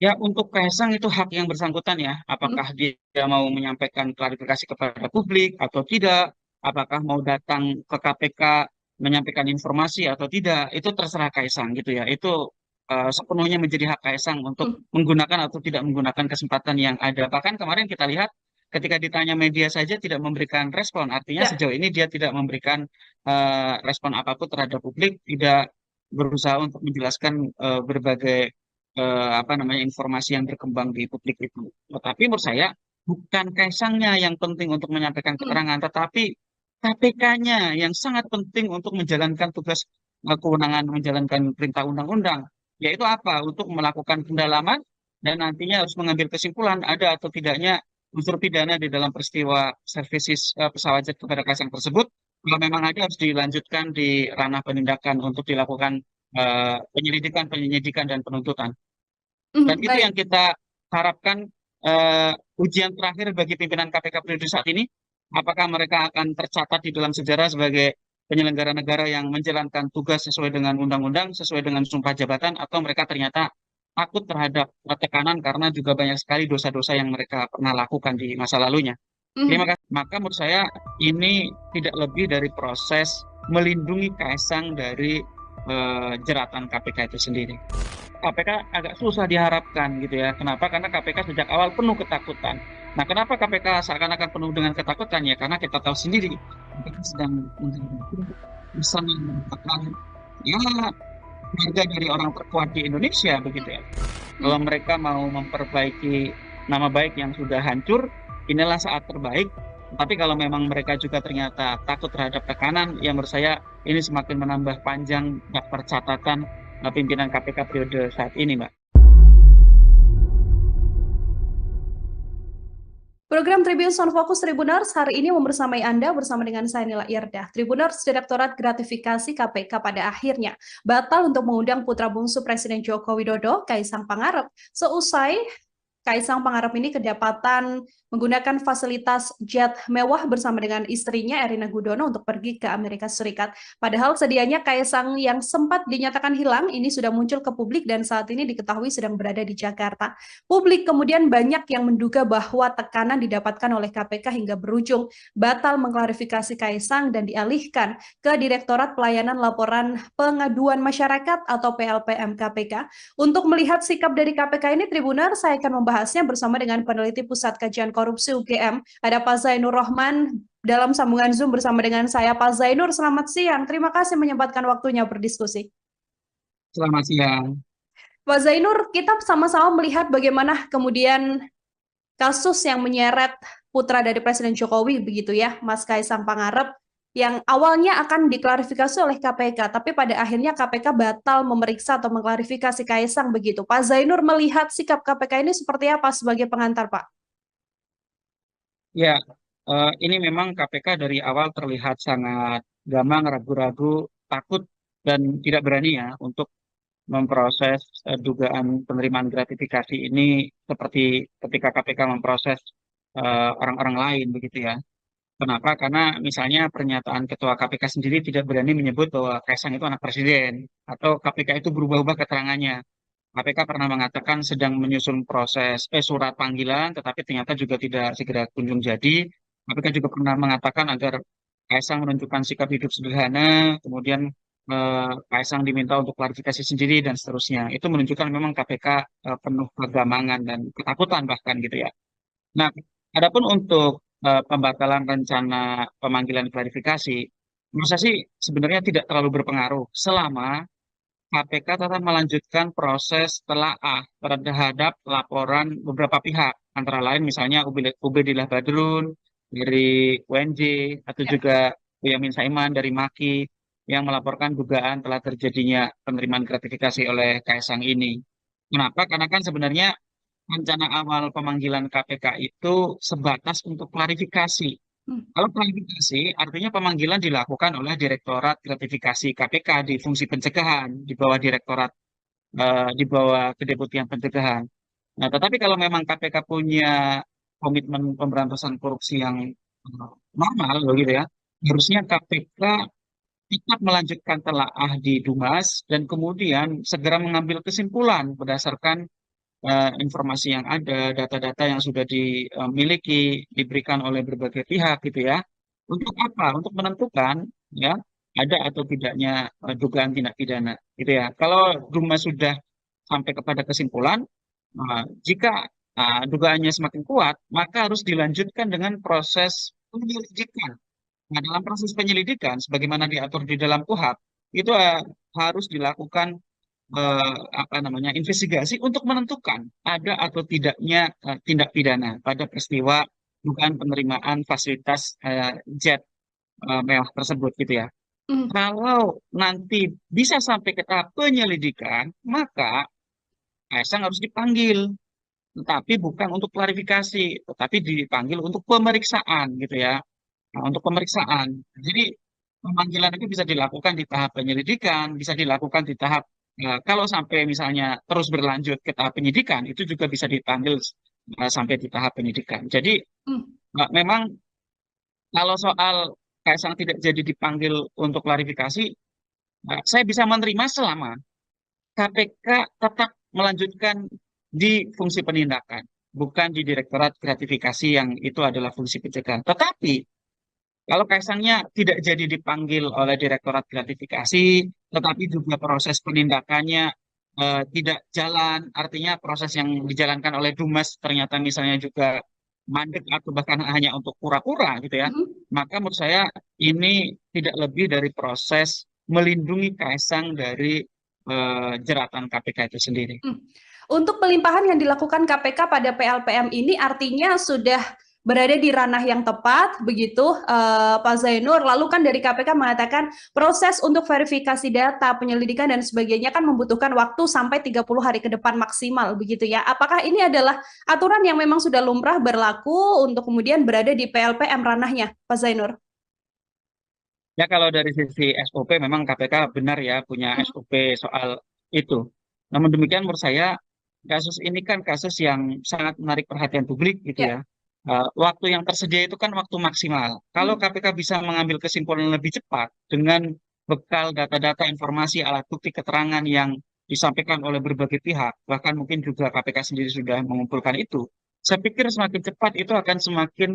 Ya, untuk Kaisang itu hak yang bersangkutan ya. Hmm. Apakah dia mau menyampaikan klarifikasi kepada publik atau tidak, apakah mau datang ke KPK menyampaikan informasi atau tidak, itu terserah Kaisang gitu ya. Itu sepenuhnya menjadi hak Kaisang untuk Hmm. menggunakan atau tidak menggunakan kesempatan yang ada. Bahkan kemarin kita lihat ketika ditanya media saja tidak memberikan respon. Artinya Ya. sejauh ini dia tidak memberikan respon apapun terhadap publik, tidak berusaha untuk menjelaskan berbagai apa namanya informasi yang berkembang di publik itu. Tetapi menurut saya bukan Kaisangnya yang penting untuk menyampaikan Hmm. keterangan, tetapi KPK-nya yang sangat penting untuk menjalankan tugas kewenangan menjalankan perintah undang-undang, yaitu apa? Untuk melakukan pendalaman dan nantinya harus mengambil kesimpulan ada atau tidaknya unsur pidana di dalam peristiwa services pesawat jet kepada Kaisang tersebut. Kalau memang ada harus dilanjutkan di ranah penindakan untuk dilakukan penyelidikan, penyelidikan dan penuntutan. Dan itu yang Baik. kita harapkan ujian terakhir bagi pimpinan KPK periode saat ini, apakah mereka akan tercatat di dalam sejarah sebagai penyelenggara negara yang menjalankan tugas sesuai dengan undang-undang, sesuai dengan sumpah jabatan, atau mereka ternyata takut terhadap tekanan karena juga banyak sekali dosa-dosa yang mereka pernah lakukan di masa lalunya. Terima Mhm. kasih. Maka menurut saya ini tidak lebih dari proses melindungi Kaisang dari jeratan KPK itu sendiri. KPK agak susah diharapkan gitu ya. Kenapa? Karena KPK sejak awal penuh ketakutan. Nah, kenapa KPK seakan-akan penuh dengan ketakutan ya? Karena kita tahu sendiri KPK sedang bersama merupakan ya keluarga dari orang terkuat di Indonesia begitu ya. Kalau Mhm. mereka mau memperbaiki nama baik yang sudah hancur, inilah saat terbaik. Tapi kalau memang mereka juga ternyata takut terhadap tekanan, yang menurut saya ini semakin menambah panjang daftar catatan pimpinan KPK periode saat ini, Mbak. Program Tribun Sound Focus Tribuners hari ini membersamai Anda bersama dengan saya Nila Irdah. Tribuners Direktorat Gratifikasi KPK pada akhirnya batal untuk mengundang putra bungsu Presiden Joko Widodo, Kaisang Pangarep, seusai Kaisang Pangarep ini kedapatan menggunakan fasilitas jet mewah bersama dengan istrinya Erina Gudono untuk pergi ke Amerika Serikat. Padahal sedianya Kaisang yang sempat dinyatakan hilang ini sudah muncul ke publik dan saat ini diketahui sedang berada di Jakarta. Publik kemudian banyak yang menduga bahwa tekanan didapatkan oleh KPK hingga berujung batal mengklarifikasi Kaisang dan dialihkan ke Direktorat Pelayanan Laporan Pengaduan Masyarakat atau PLPM KPK. Untuk melihat sikap dari KPK ini, Tribuner, saya akan membahasnya bersama dengan peneliti Pusat Kajian Korupsi UGM. Ada Pak Zainur Rohman dalam sambungan Zoom bersama dengan saya. Pak Zainur, selamat siang. Terima kasih menyempatkan waktunya berdiskusi. Selamat siang. Pak Zainur, kita sama-sama melihat bagaimana kemudian kasus yang menyeret putra dari Presiden Jokowi, begitu ya, Mas Kaisang Pangarep, yang awalnya akan diklarifikasi oleh KPK, tapi pada akhirnya KPK batal memeriksa atau mengklarifikasi Kaisang begitu. Pak Zainur melihat sikap KPK ini seperti apa sebagai pengantar, Pak? Ya, ini memang KPK dari awal terlihat sangat gamang, ragu-ragu, takut, dan tidak berani ya untuk memproses dugaan penerimaan gratifikasi ini seperti ketika KPK memproses orang-orang lain begitu ya. Kenapa? Karena misalnya pernyataan Ketua KPK sendiri tidak berani menyebut bahwa Kaisang itu anak presiden atau KPK itu berubah-ubah keterangannya. KPK pernah mengatakan sedang menyusun proses surat panggilan, tetapi ternyata juga tidak segera kunjung jadi. KPK juga pernah mengatakan agar Kaisang menunjukkan sikap hidup sederhana, kemudian Kaisang diminta untuk klarifikasi sendiri dan seterusnya. Itu menunjukkan memang KPK penuh kegamangan dan ketakutan bahkan gitu ya. Nah, adapun untuk pembatalan rencana pemanggilan klarifikasi, menurut saya sih sebenarnya tidak terlalu berpengaruh selama KPK tetap melanjutkan proses telaah terhadap laporan beberapa pihak, antara lain misalnya Ubedillah Badrun dari UNJ atau Ya. juga Boyamin Saiman dari MAKI yang melaporkan dugaan telah terjadinya penerimaan gratifikasi oleh Kaisang ini. Kenapa? Karena kan sebenarnya rencana awal pemanggilan KPK itu sebatas untuk klarifikasi. Hmm. Kalau klarifikasi, artinya pemanggilan dilakukan oleh Direktorat Gratifikasi KPK di fungsi pencegahan, di bawah Direktorat, di bawah Kedeputian Pencegahan. Nah, tetapi kalau memang KPK punya komitmen pemberantasan korupsi yang normal, begitu ya, harusnya KPK tetap melanjutkan telaah di Dumas dan kemudian segera mengambil kesimpulan berdasarkan informasi yang ada, data-data yang sudah dimiliki, diberikan oleh berbagai pihak gitu ya. Untuk apa? Untuk menentukan ya ada atau tidaknya dugaan tindak pidana gitu ya. Kalau Dumas sudah sampai kepada kesimpulan, jika dugaannya semakin kuat, maka harus dilanjutkan dengan proses penyelidikan. Nah, dalam proses penyelidikan, sebagaimana diatur di dalam KUHP, itu harus dilakukan apa namanya investigasi untuk menentukan ada atau tidaknya tindak pidana pada peristiwa dugaan penerimaan fasilitas jet mewah tersebut gitu ya. Hmm. Kalau nanti bisa sampai ke tahap penyelidikan, maka Kaisang harus dipanggil, tetapi bukan untuk klarifikasi, tetapi dipanggil untuk pemeriksaan gitu ya. Nah, untuk pemeriksaan. Jadi pemanggilan itu bisa dilakukan di tahap penyelidikan, bisa dilakukan di tahap kalau sampai misalnya terus berlanjut ke tahap penyidikan, itu juga bisa dipanggil sampai di tahap penyidikan. Jadi Hmm. memang kalau soal Kaisang tidak jadi dipanggil untuk klarifikasi, saya bisa menerima selama KPK tetap melanjutkan di fungsi penindakan, bukan di Direktorat Gratifikasi yang itu adalah fungsi pencegahan. Tetapi kalau Kaisangnya tidak jadi dipanggil oleh Direktorat Gratifikasi, tetapi juga proses penindakannya tidak jalan, artinya proses yang dijalankan oleh Dumas ternyata misalnya juga mandek atau bahkan hanya untuk pura-pura gitu ya, Hmm. maka menurut saya ini tidak lebih dari proses melindungi Kaisang dari jeratan KPK itu sendiri. Hmm. Untuk pelimpahan yang dilakukan KPK pada PLPM ini artinya sudah berada di ranah yang tepat, begitu Pak Zainur. Lalu kan dari KPK mengatakan proses untuk verifikasi data, penyelidikan dan sebagainya kan membutuhkan waktu sampai 30 hari ke depan maksimal, begitu ya. Apakah ini adalah aturan yang memang sudah lumrah berlaku untuk kemudian berada di PLPM ranahnya, Pak Zainur? Ya kalau dari sisi SOP memang KPK benar ya punya Hmm. SOP soal itu. Namun demikian menurut saya kasus ini kan kasus yang sangat menarik perhatian publik gitu Ya. ya. Waktu yang tersedia itu kan waktu maksimal. Kalau Hmm. KPK bisa mengambil kesimpulan lebih cepat dengan bekal data-data, informasi, alat bukti, keterangan yang disampaikan oleh berbagai pihak, bahkan mungkin juga KPK sendiri sudah mengumpulkan itu. Saya pikir semakin cepat itu akan semakin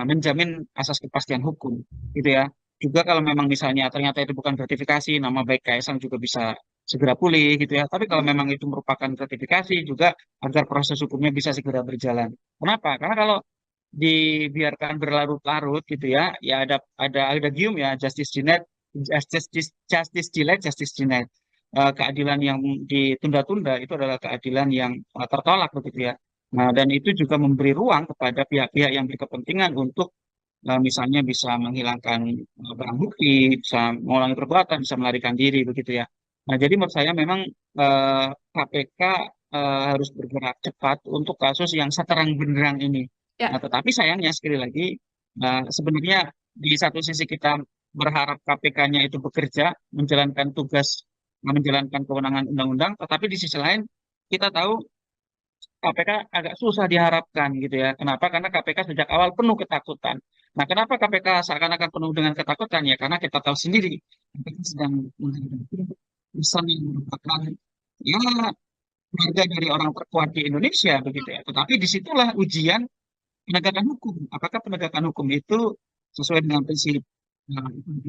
menjamin asas kepastian hukum, gitu ya. Juga kalau memang misalnya ternyata itu bukan gratifikasi, nama baik Kaisang juga bisa segera pulih gitu ya. Tapi kalau Hmm. memang itu merupakan gratifikasi juga agar proses hukumnya bisa segera berjalan. Kenapa? Karena kalau dibiarkan berlarut-larut gitu ya, ya ada gium ya, justice denied, justice delayed, justice denied. Keadilan yang ditunda-tunda itu adalah keadilan yang tertolak begitu ya. Nah, dan itu juga memberi ruang kepada pihak-pihak yang berkepentingan untuk misalnya bisa menghilangkan barang bukti, bisa mengulangi perbuatan, bisa melarikan diri begitu ya. Nah, jadi menurut saya memang KPK harus bergerak cepat untuk kasus yang seterang benderang ini. Nah, Ya. tetapi sayangnya sekali lagi sebenarnya di satu sisi kita berharap KPK-nya itu bekerja, menjalankan tugas, menjalankan kewenangan undang-undang, tetapi di sisi lain kita tahu KPK agak susah diharapkan gitu ya. Kenapa? Karena KPK sejak awal penuh ketakutan. Nah, kenapa KPK seakan-akan penuh dengan ketakutan ya? Karena kita tahu sendiri KPK sedang menghadapi pesan yang merupakan ya keluarga dari orang terkuat di Indonesia begitu ya. Tetapi disitulah ujian penegakan hukum. Apakah penegakan hukum itu sesuai dengan prinsip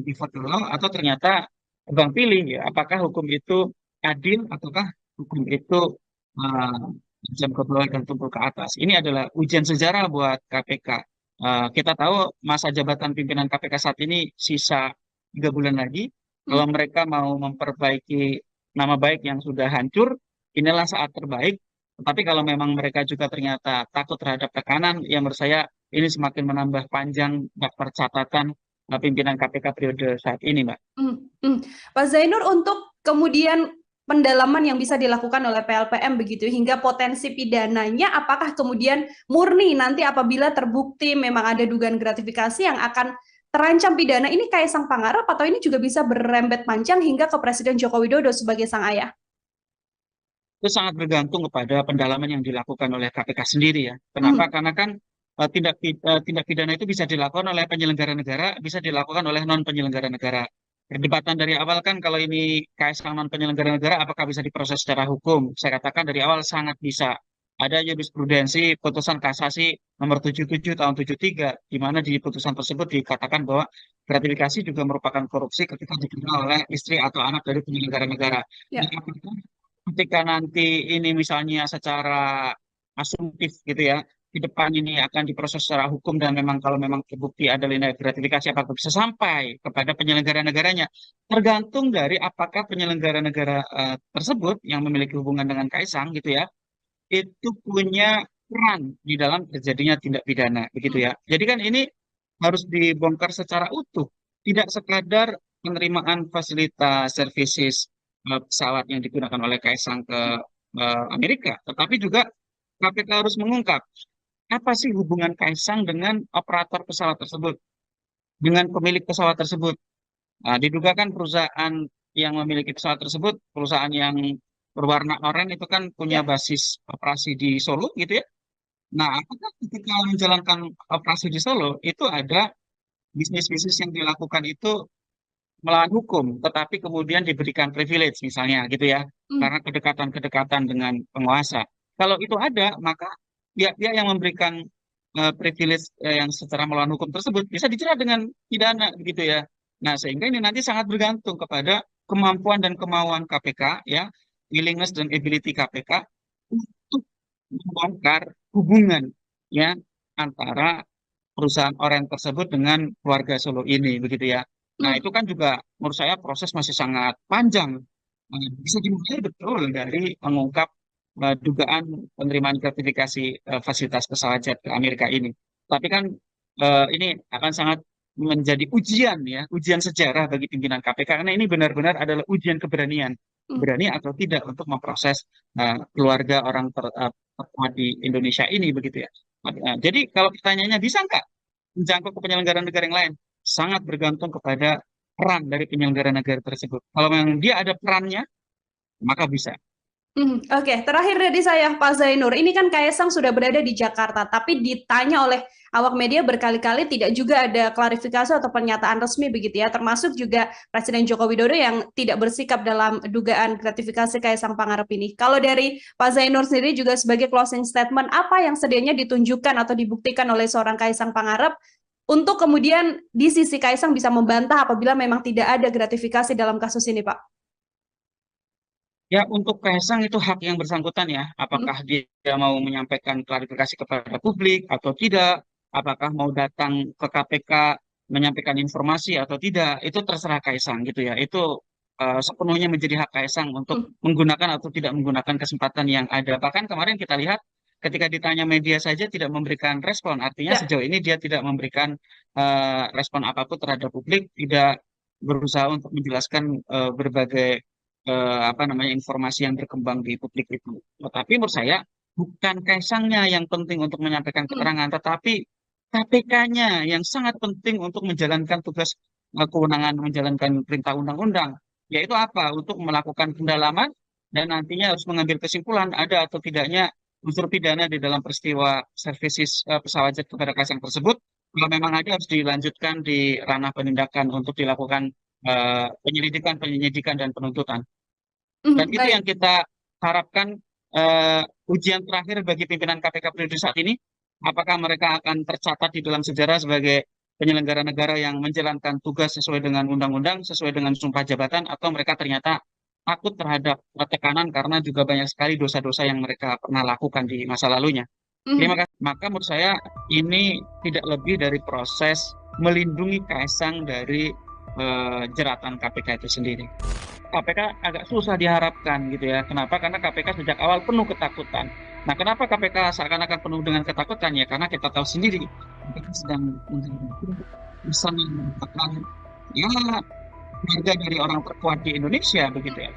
default law atau ternyata tebang pilih ya? Apakah hukum itu adil ataukah hukum itu uh, jam ke bawah dan tumpul ke atas? Ini adalah ujian sejarah buat KPK. Kita tahu masa jabatan pimpinan KPK saat ini sisa 3 bulan lagi. Hmm. Kalau mereka mau memperbaiki nama baik yang sudah hancur, inilah saat terbaik. Tapi kalau memang mereka juga ternyata takut terhadap tekanan, ya menurut saya ini semakin menambah panjang daftar catatan pimpinan KPK periode saat ini, Mbak. Hmm. Hmm. Pak Zainur, untuk kemudian pendalaman yang bisa dilakukan oleh PLPM begitu hingga potensi pidananya, apakah kemudian murni nanti apabila terbukti memang ada dugaan gratifikasi yang akan terancam pidana, ini Kaisang Pangarep atau ini juga bisa berrembet panjang hingga ke Presiden Joko Widodo sebagai sang ayah? Itu sangat bergantung kepada pendalaman yang dilakukan oleh KPK sendiri ya. Kenapa? Hmm. Karena kan tindak pidana itu bisa dilakukan oleh penyelenggara negara, bisa dilakukan oleh non penyelenggara negara. Perdebatan dari awal kan kalau ini Kaisang non penyelenggara negara, apakah bisa diproses secara hukum? Saya katakan dari awal sangat bisa. Ada jurisprudensi putusan kasasi nomor 77 tahun 73, di mana di putusan tersebut dikatakan bahwa gratifikasi juga merupakan korupsi ketika diterima oleh istri atau anak dari penyelenggara negara. Dan Ya. apakah ketika nanti ini misalnya secara asumtif gitu ya, di depan ini akan diproses secara hukum dan memang kalau memang terbukti ada tindak gratifikasi apakah bisa sampai kepada penyelenggara negaranya, tergantung dari apakah penyelenggara negara tersebut yang memiliki hubungan dengan Kaisang gitu ya, itu punya peran di dalam terjadinya tindak pidana begitu Hmm. ya. Jadi kan ini harus dibongkar secara utuh, tidak sekadar penerimaan fasilitas services pesawat yang digunakan oleh Kaisang ke Amerika, tetapi juga KPK harus mengungkap apa sih hubungan Kaisang dengan operator pesawat tersebut, dengan pemilik pesawat tersebut. Nah, diduga kan perusahaan yang memiliki pesawat tersebut, perusahaan yang berwarna oranye itu kan punya Ya. basis operasi di Solo gitu ya. Nah, apakah ketika menjalankan operasi di Solo itu ada bisnis-bisnis yang dilakukan itu melawan hukum, tetapi kemudian diberikan privilege misalnya gitu ya, Hmm. karena kedekatan-kedekatan dengan penguasa. Kalau itu ada, maka pihak-pihak yang memberikan privilege yang secara melawan hukum tersebut bisa dijerat dengan pidana begitu ya. Nah, sehingga ini nanti sangat bergantung kepada kemampuan dan kemauan KPK ya, willingness dan ability KPK untuk membongkar hubungan ya antara perusahaan orang tersebut dengan keluarga Solo ini begitu ya. Nah, Hmm. itu kan juga menurut saya proses masih sangat panjang. Bisa dimulai betul dari mengungkap dugaan penerimaan gratifikasi fasilitas pesawat jet ke Amerika ini. Tapi kan ini akan sangat menjadi ujian ya, ujian sejarah bagi pimpinan KPK karena ini benar-benar adalah ujian keberanian, Hmm. berani atau tidak untuk memproses keluarga orang terkuat di Indonesia ini begitu ya. Jadi kalau pertanyaannya bisa nggak menjangkau ke penyelenggara negara yang lain? Sangat bergantung kepada peran dari penyelenggara negara tersebut. Kalau memang dia ada perannya, maka bisa. Oke, terakhir dari saya, Pak Zainur. Ini kan Kaisang sudah berada di Jakarta, tapi ditanya oleh awak media berkali-kali tidak juga ada klarifikasi atau pernyataan resmi begitu ya, termasuk juga Presiden Joko Widodo yang tidak bersikap dalam dugaan gratifikasi Kaisang Pangarep ini. Kalau dari Pak Zainur sendiri juga sebagai closing statement, apa yang sedianya ditunjukkan atau dibuktikan oleh seorang Kaisang Pangarep untuk kemudian di sisi Kaisang bisa membantah apabila memang tidak ada gratifikasi dalam kasus ini, Pak? Ya, untuk Kaisang itu hak yang bersangkutan ya. Hmm. Apakah dia mau menyampaikan klarifikasi kepada publik atau tidak, apakah mau datang ke KPK menyampaikan informasi atau tidak, itu terserah Kaisang gitu ya. Itu sepenuhnya menjadi hak Kaisang untuk Hmm. menggunakan atau tidak menggunakan kesempatan yang ada. Bahkan kemarin kita lihat ketika ditanya media saja tidak memberikan respon. Artinya Ya. sejauh ini dia tidak memberikan respon apapun terhadap publik, tidak berusaha untuk menjelaskan berbagai apa namanya informasi yang berkembang di publik itu. Tetapi menurut saya bukan Kaisangnya yang penting untuk menyampaikan Hmm. keterangan, tetapi KPK-nya yang sangat penting untuk menjalankan tugas kewenangan menjalankan perintah undang-undang, yaitu apa? Untuk melakukan pendalaman dan nantinya harus mengambil kesimpulan ada atau tidaknya unsur pidana di dalam peristiwa services pesawat jet kepada Kaisang tersebut. Kalau memang ada harus dilanjutkan di ranah penindakan untuk dilakukan penyelidikan, penyidikan, dan penuntutan. Dan itu yang Baik. kita harapkan ujian terakhir bagi pimpinan KPK periode saat ini. Apakah mereka akan tercatat di dalam sejarah sebagai penyelenggara negara yang menjalankan tugas sesuai dengan undang-undang, sesuai dengan sumpah jabatan, atau mereka ternyata takut terhadap tekanan karena juga banyak sekali dosa-dosa yang mereka pernah lakukan di masa lalunya. Terima Mhm. kasih. Maka menurut saya ini tidak lebih dari proses melindungi Kaisang dari jeratan KPK itu sendiri. KPK agak susah diharapkan gitu ya. Kenapa? Karena KPK sejak awal penuh ketakutan. Nah, kenapa KPK seakan-akan penuh dengan ketakutan ya? Karena kita tahu sendiri KPK sedang bisa mendapatkan ya harga dari orang terkuat di Indonesia begitu ya.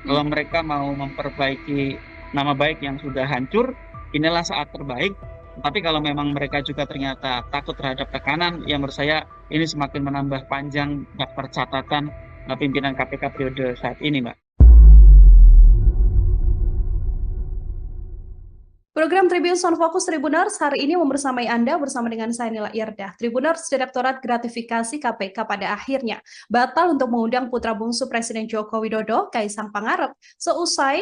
Kalau Mhm. mereka mau memperbaiki nama baik yang sudah hancur, inilah saat terbaik. Tapi kalau memang mereka juga ternyata takut terhadap tekanan, ya menurut saya ini semakin menambah panjang daftar catatan pimpinan KPK periode saat ini, Mbak. Program Tribun Sound Fokus Tribuners hari ini membersamai Anda bersama dengan saya Nila Irdah. Tribuners Direktorat Gratifikasi KPK pada akhirnya batal untuk mengundang putra bungsu Presiden Joko Widodo, Kaisang Pangarep, seusai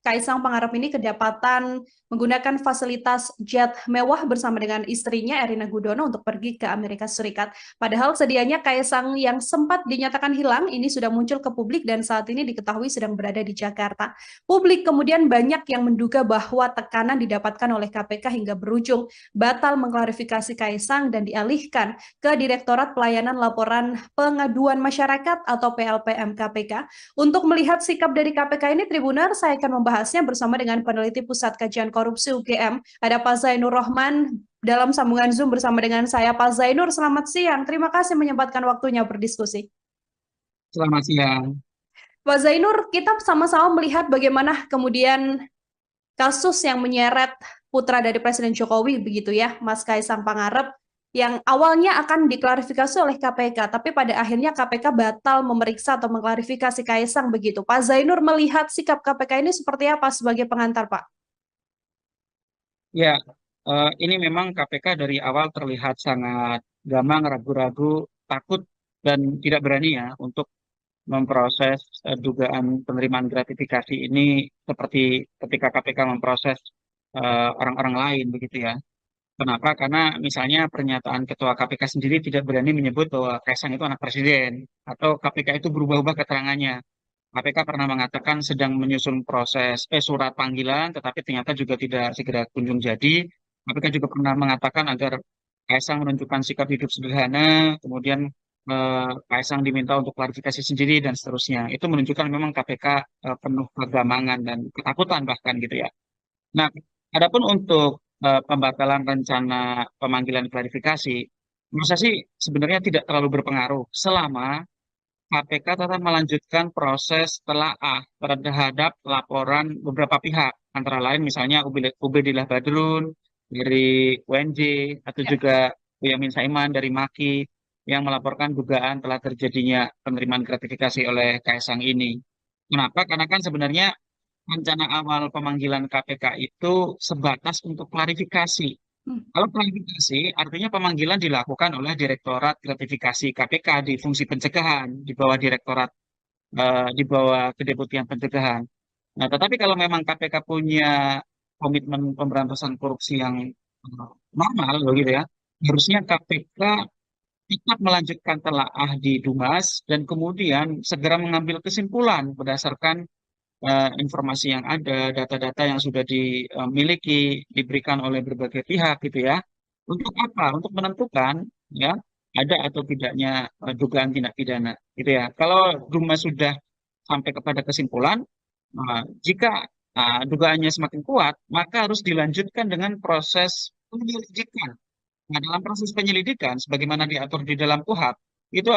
Kaisang Pangarep ini kedapatan menggunakan fasilitas jet mewah bersama dengan istrinya Erina Gudono untuk pergi ke Amerika Serikat. Padahal sedianya Kaisang yang sempat dinyatakan hilang ini sudah muncul ke publik dan saat ini diketahui sedang berada di Jakarta. Publik kemudian banyak yang menduga bahwa tekanan didapatkan oleh KPK hingga berujung batal mengklarifikasi Kaisang dan dialihkan ke Direktorat Pelayanan Laporan Pengaduan Masyarakat atau PLPM KPK. Untuk melihat sikap dari KPK ini, Tribuner, saya akan membahasnya bersama dengan peneliti Pusat Kajian Korupsi UGM. Ada Pak Zainur Rohman dalam sambungan Zoom bersama dengan saya. Pak Zainur, selamat siang. Terima kasih menyempatkan waktunya berdiskusi. Selamat siang. Pak Zainur, kita sama-sama melihat bagaimana kemudian kasus yang menyeret putra dari Presiden Jokowi begitu ya, Mas Kaisang Pangarep, yang awalnya akan diklarifikasi oleh KPK, tapi pada akhirnya KPK batal memeriksa atau mengklarifikasi Kaisang begitu. Pak Zainur melihat sikap KPK ini seperti apa sebagai pengantar, Pak? Ya, ini memang KPK dari awal terlihat sangat gamang, ragu-ragu, takut, dan tidak berani ya untuk memproses dugaan penerimaan gratifikasi ini seperti ketika KPK memproses orang-orang lain begitu ya. Kenapa? Karena misalnya pernyataan Ketua KPK sendiri tidak berani menyebut bahwa Kaisang itu anak presiden atau KPK itu berubah-ubah keterangannya. KPK pernah mengatakan sedang menyusun proses surat panggilan, tetapi ternyata juga tidak segera kunjung jadi. KPK juga pernah mengatakan agar Kaisang menunjukkan sikap hidup sederhana, kemudian Kaisang diminta untuk klarifikasi sendiri dan seterusnya. Itu menunjukkan memang KPK penuh kegamangan dan ketakutan bahkan gitu ya. Nah, adapun untuk pembatalan rencana pemanggilan klarifikasi, menurut saya sih sebenarnya tidak terlalu berpengaruh selama KPK tetap melanjutkan proses telaah terhadap laporan beberapa pihak, antara lain misalnya Ubedillah Badrun dari UNJ atau Ya. juga Boyamin Saiman dari MAKI yang melaporkan dugaan telah terjadinya penerimaan gratifikasi oleh Kaisang ini. Kenapa? Karena kan sebenarnya rencana awal pemanggilan KPK itu sebatas untuk klarifikasi. Hmm. Kalau klarifikasi, artinya pemanggilan dilakukan oleh Direktorat Gratifikasi KPK di fungsi pencegahan di bawah di bawah Kedeputian Pencegahan. Nah, tetapi kalau memang KPK punya komitmen pemberantasan korupsi yang normal, begitu ya, harusnya KPK tetap melanjutkan telaah di Dumas dan kemudian segera mengambil kesimpulan berdasarkan informasi yang ada, data-data yang sudah dimiliki, diberikan oleh berbagai pihak gitu ya. Untuk apa? Untuk menentukan ya ada atau tidaknya dugaan tindak pidana gitu ya. Kalau Dumas sudah sampai kepada kesimpulan, jika dugaannya semakin kuat, maka harus dilanjutkan dengan proses penyelidikan. Nah, dalam proses penyelidikan, sebagaimana diatur di dalam KUHP, itu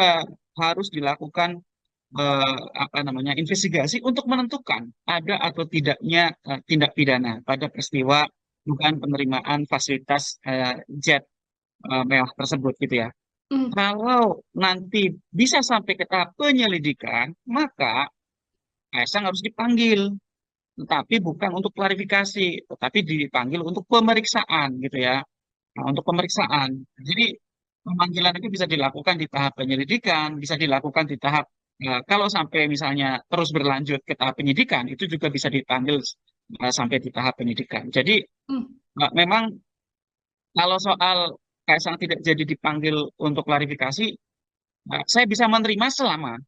harus dilakukan apa namanya investigasi untuk menentukan ada atau tidaknya tindak pidana pada peristiwa dugaan penerimaan fasilitas jet mewah tersebut gitu ya. Hmm. Kalau nanti bisa sampai ke tahap penyelidikan, maka Kaisang harus dipanggil, tetapi bukan untuk klarifikasi, tetapi dipanggil untuk pemeriksaan gitu ya. Nah, untuk pemeriksaan. Jadi pemanggilan itu bisa dilakukan di tahap penyelidikan, bisa dilakukan di tahap kalau sampai misalnya terus berlanjut ke tahap penyidikan, itu juga bisa dipanggil sampai di tahap penyidikan. Jadi Hmm. memang kalau soal Kaisang tidak jadi dipanggil untuk klarifikasi, saya bisa menerima selama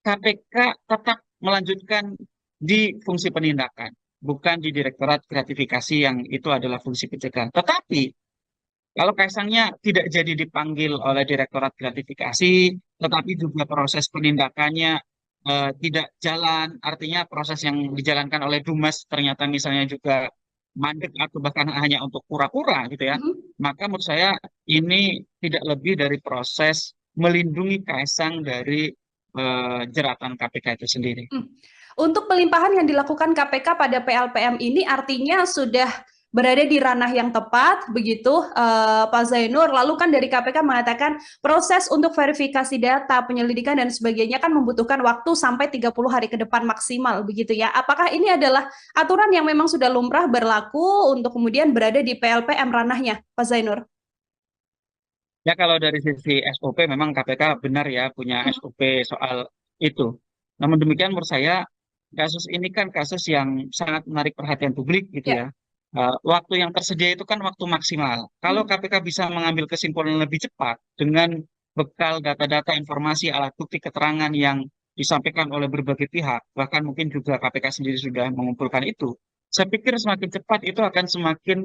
KPK tetap melanjutkan di fungsi penindakan, bukan di Direktorat Gratifikasi yang itu adalah fungsi pencegahan. Tetapi kalau Kaisangnya tidak jadi dipanggil oleh Direktorat Gratifikasi, tetapi juga proses penindakannya tidak jalan, artinya proses yang dijalankan oleh Dumas ternyata misalnya juga mandek atau bahkan hanya untuk pura-pura gitu ya, Hmm. maka menurut saya ini tidak lebih dari proses melindungi Kaisang dari jeratan KPK itu sendiri. Hmm. Untuk pelimpahan yang dilakukan KPK pada PLPM ini artinya sudah berada di ranah yang tepat, begitu Pak Zainur. Lalu kan dari KPK mengatakan proses untuk verifikasi data, penyelidikan dan sebagainya kan membutuhkan waktu sampai 30 hari ke depan maksimal, begitu ya. Apakah ini adalah aturan yang memang sudah lumrah berlaku untuk kemudian berada di PLPM ranahnya, Pak Zainur? Ya kalau dari sisi SOP memang KPK benar ya punya Hmm. SOP soal itu. Namun demikian menurut saya kasus ini kan kasus yang sangat menarik perhatian publik gitu Ya. ya. Waktu yang tersedia itu kan waktu maksimal. Kalau Hmm. KPK bisa mengambil kesimpulan lebih cepat dengan bekal data-data informasi alat bukti keterangan yang disampaikan oleh berbagai pihak, bahkan mungkin juga KPK sendiri sudah mengumpulkan itu. Saya pikir semakin cepat itu akan semakin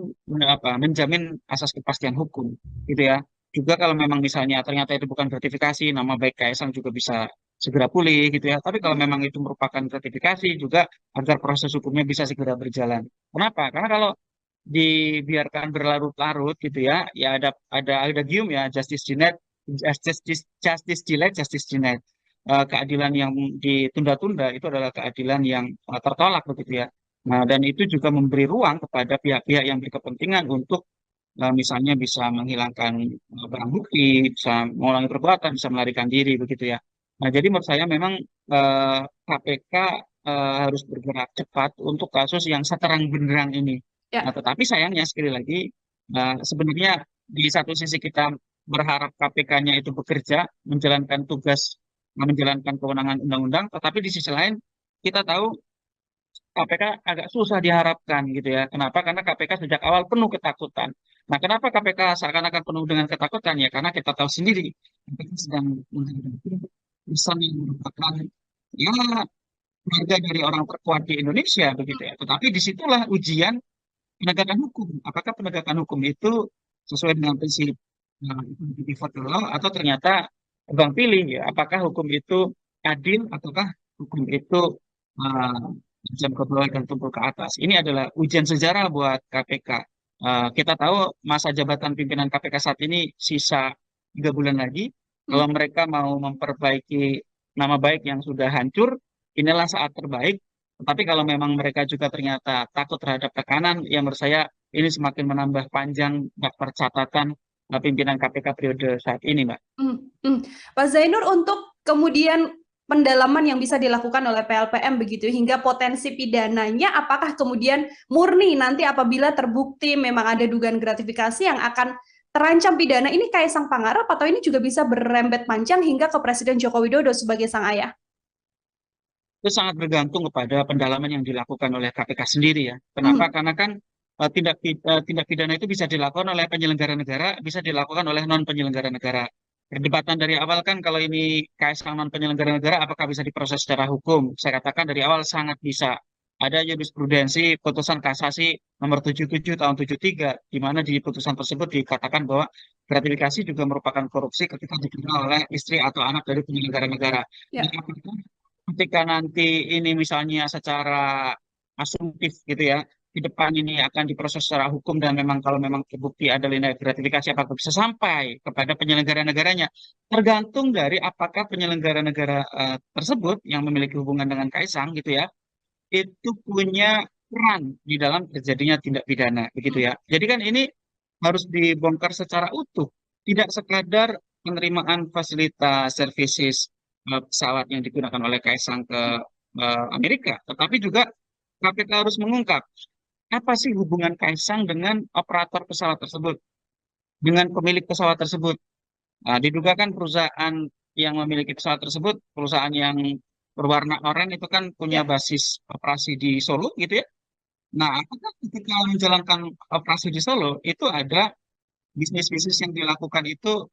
menjamin asas kepastian hukum gitu ya. Juga kalau memang misalnya ternyata itu bukan gratifikasi, nama baik Kaisang juga bisa segera pulih gitu ya. Tapi kalau Hmm. memang itu merupakan gratifikasi juga agar proses hukumnya bisa segera berjalan. Kenapa? Karena kalau dibiarkan berlarut-larut gitu ya, ya ada gium ya justice denied, justice delayed, justice denied. Keadilan yang ditunda-tunda itu adalah keadilan yang tertolak begitu ya. Nah, dan itu juga memberi ruang kepada pihak-pihak yang berkepentingan untuk misalnya bisa menghilangkan barang bukti, bisa mengulangi perbuatan, bisa melarikan diri begitu ya. Nah, jadi menurut saya memang KPK harus bergerak cepat untuk kasus yang seterang benderang ini. Nah, Ya. tetapi sayangnya sekali lagi sebenarnya di satu sisi kita berharap KPK-nya itu bekerja, menjalankan tugas, menjalankan kewenangan undang-undang, tetapi di sisi lain kita tahu KPK agak susah diharapkan gitu ya. Kenapa? Karena KPK sejak awal penuh ketakutan. Nah, kenapa KPK seakan-akan penuh dengan ketakutan? Ya, karena kita tahu sendiri KPK sedang menghadapi pesan yang merupakan ya keluarga dari orang terkuat di Indonesia begitu ya. Tetapi disitulah ujian penegakan hukum. Apakah penegakan hukum itu sesuai dengan prinsip default law atau ternyata bang pilih ya? Apakah hukum itu adil ataukah hukum itu uh, jam ke bawah dan tumpul ke atas? Ini adalah ujian sejarah buat KPK. Kita tahu masa jabatan pimpinan KPK saat ini sisa 3 bulan lagi. Kalau Hmm. mereka mau memperbaiki nama baik yang sudah hancur, inilah saat terbaik. Tetapi kalau memang mereka juga ternyata takut terhadap tekanan, yang menurut saya ini semakin menambah panjang daftar catatan pimpinan KPK periode saat ini, Mbak. Hmm. Hmm. Pak Zainur, untuk kemudian pendalaman yang bisa dilakukan oleh PLPM begitu hingga potensi pidananya apakah kemudian murni nanti apabila terbukti memang ada dugaan gratifikasi yang akan terancam pidana ini Kaisang Pangarep atau ini juga bisa berrembet panjang hingga ke Presiden Joko Widodo sebagai sang ayah? Itu sangat bergantung kepada pendalaman yang dilakukan oleh KPK sendiri ya. Kenapa? Hmm. Karena kan tindak pidana itu bisa dilakukan oleh penyelenggara negara, bisa dilakukan oleh non penyelenggara negara. Perdebatan dari awal kan kalau ini Kaisang non penyelenggara negara, apakah bisa diproses secara hukum? Saya katakan dari awal sangat bisa. Ada jurisprudensi putusan kasasi nomor 77 tahun 73, di mana di putusan tersebut dikatakan bahwa gratifikasi juga merupakan korupsi ketika diterima oleh istri atau anak dari penyelenggara negara. Nah, Ya. ketika nanti ini misalnya secara asumtif gitu ya, di depan ini akan diproses secara hukum dan memang kalau memang terbukti ada nilai gratifikasi apakah bisa sampai kepada penyelenggara negaranya, tergantung dari apakah penyelenggara negara tersebut yang memiliki hubungan dengan Kaisang gitu ya, itu punya peran di dalam terjadinya tindak pidana begitu Hmm. ya. Jadi kan ini harus dibongkar secara utuh, tidak sekadar penerimaan fasilitas services pesawat yang digunakan oleh Kaisang ke Amerika, tetapi juga KPK harus mengungkap apa sih hubungan Kaisang dengan operator pesawat tersebut, dengan pemilik pesawat tersebut. Nah, diduga kan perusahaan yang memiliki pesawat tersebut, perusahaan yang berwarna oranye itu kan punya Ya. basis operasi di Solo gitu ya. Nah, apakah ketika menjalankan operasi di Solo itu ada bisnis-bisnis yang dilakukan itu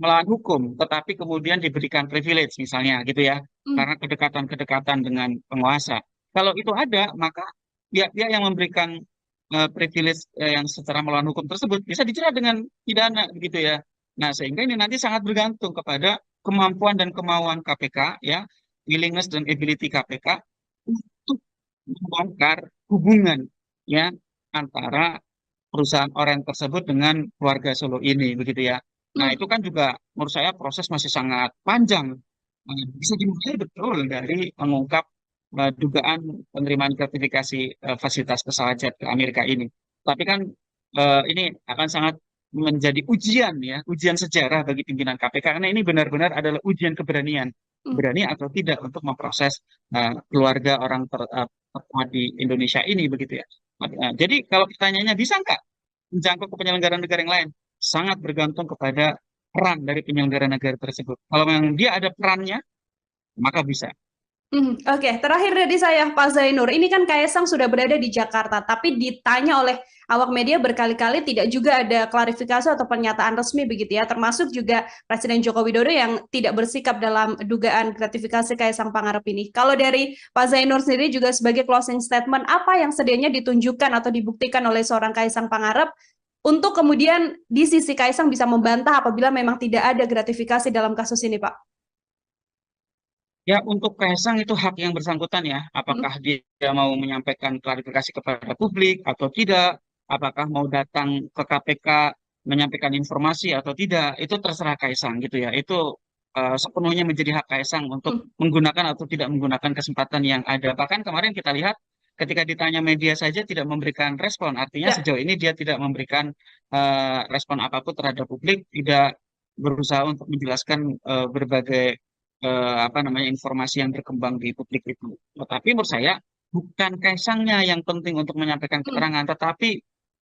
melawan hukum, tetapi kemudian diberikan privilege misalnya gitu ya, Hmm. karena kedekatan-kedekatan dengan penguasa. Kalau itu ada, maka pihak-pihak yang memberikan privilege yang secara melawan hukum tersebut bisa dijerat dengan pidana begitu ya. Nah, sehingga ini nanti sangat bergantung kepada kemampuan dan kemauan KPK ya, willingness dan ability KPK untuk membongkar hubungan ya antara perusahaan Oren tersebut dengan keluarga Solo ini begitu ya. Nah, Hmm. itu kan juga menurut saya proses masih sangat panjang. Bisa dimulai betul dari mengungkap dugaan penerimaan gratifikasi fasilitas pesawat jet ke Amerika ini. Tapi kan ini akan sangat menjadi ujian ya, ujian sejarah bagi pimpinan KPK karena ini benar-benar adalah ujian keberanian, Hmm. berani atau tidak untuk memproses keluarga orang terkuat di Indonesia ini begitu ya. Jadi kalau pertanyaannya bisa nggak menjangkau ke penyelenggara negara yang lain? Sangat bergantung kepada peran dari penyelenggara negara tersebut. Kalau memang dia ada perannya, maka bisa. Oke, terakhir dari saya Pak Zainur, ini kan Kaisang sudah berada di Jakarta, tapi ditanya oleh awak media berkali-kali tidak juga ada klarifikasi atau pernyataan resmi begitu ya, termasuk juga Presiden Joko Widodo yang tidak bersikap dalam dugaan gratifikasi Kaisang Pangarep ini. Kalau dari Pak Zainur sendiri juga sebagai closing statement, apa yang sedianya ditunjukkan atau dibuktikan oleh seorang Kaisang Pangarep untuk kemudian di sisi Kaisang bisa membantah apabila memang tidak ada gratifikasi dalam kasus ini, Pak? Ya, untuk Kaisang itu hak yang bersangkutan ya. Hmm. Apakah dia mau menyampaikan klarifikasi kepada publik atau tidak, apakah mau datang ke KPK menyampaikan informasi atau tidak, itu terserah Kaisang gitu ya. Itu sepenuhnya menjadi hak Kaisang untuk Hmm. menggunakan atau tidak menggunakan kesempatan yang ada. Bahkan kemarin kita lihat ketika ditanya media saja tidak memberikan respon. Artinya Ya. sejauh ini dia tidak memberikan respon apapun terhadap publik, tidak berusaha untuk menjelaskan berbagai apa namanya informasi yang berkembang di publik itu. Tetapi menurut saya bukan Kaisangnya yang penting untuk menyampaikan Hmm. keterangan, tetapi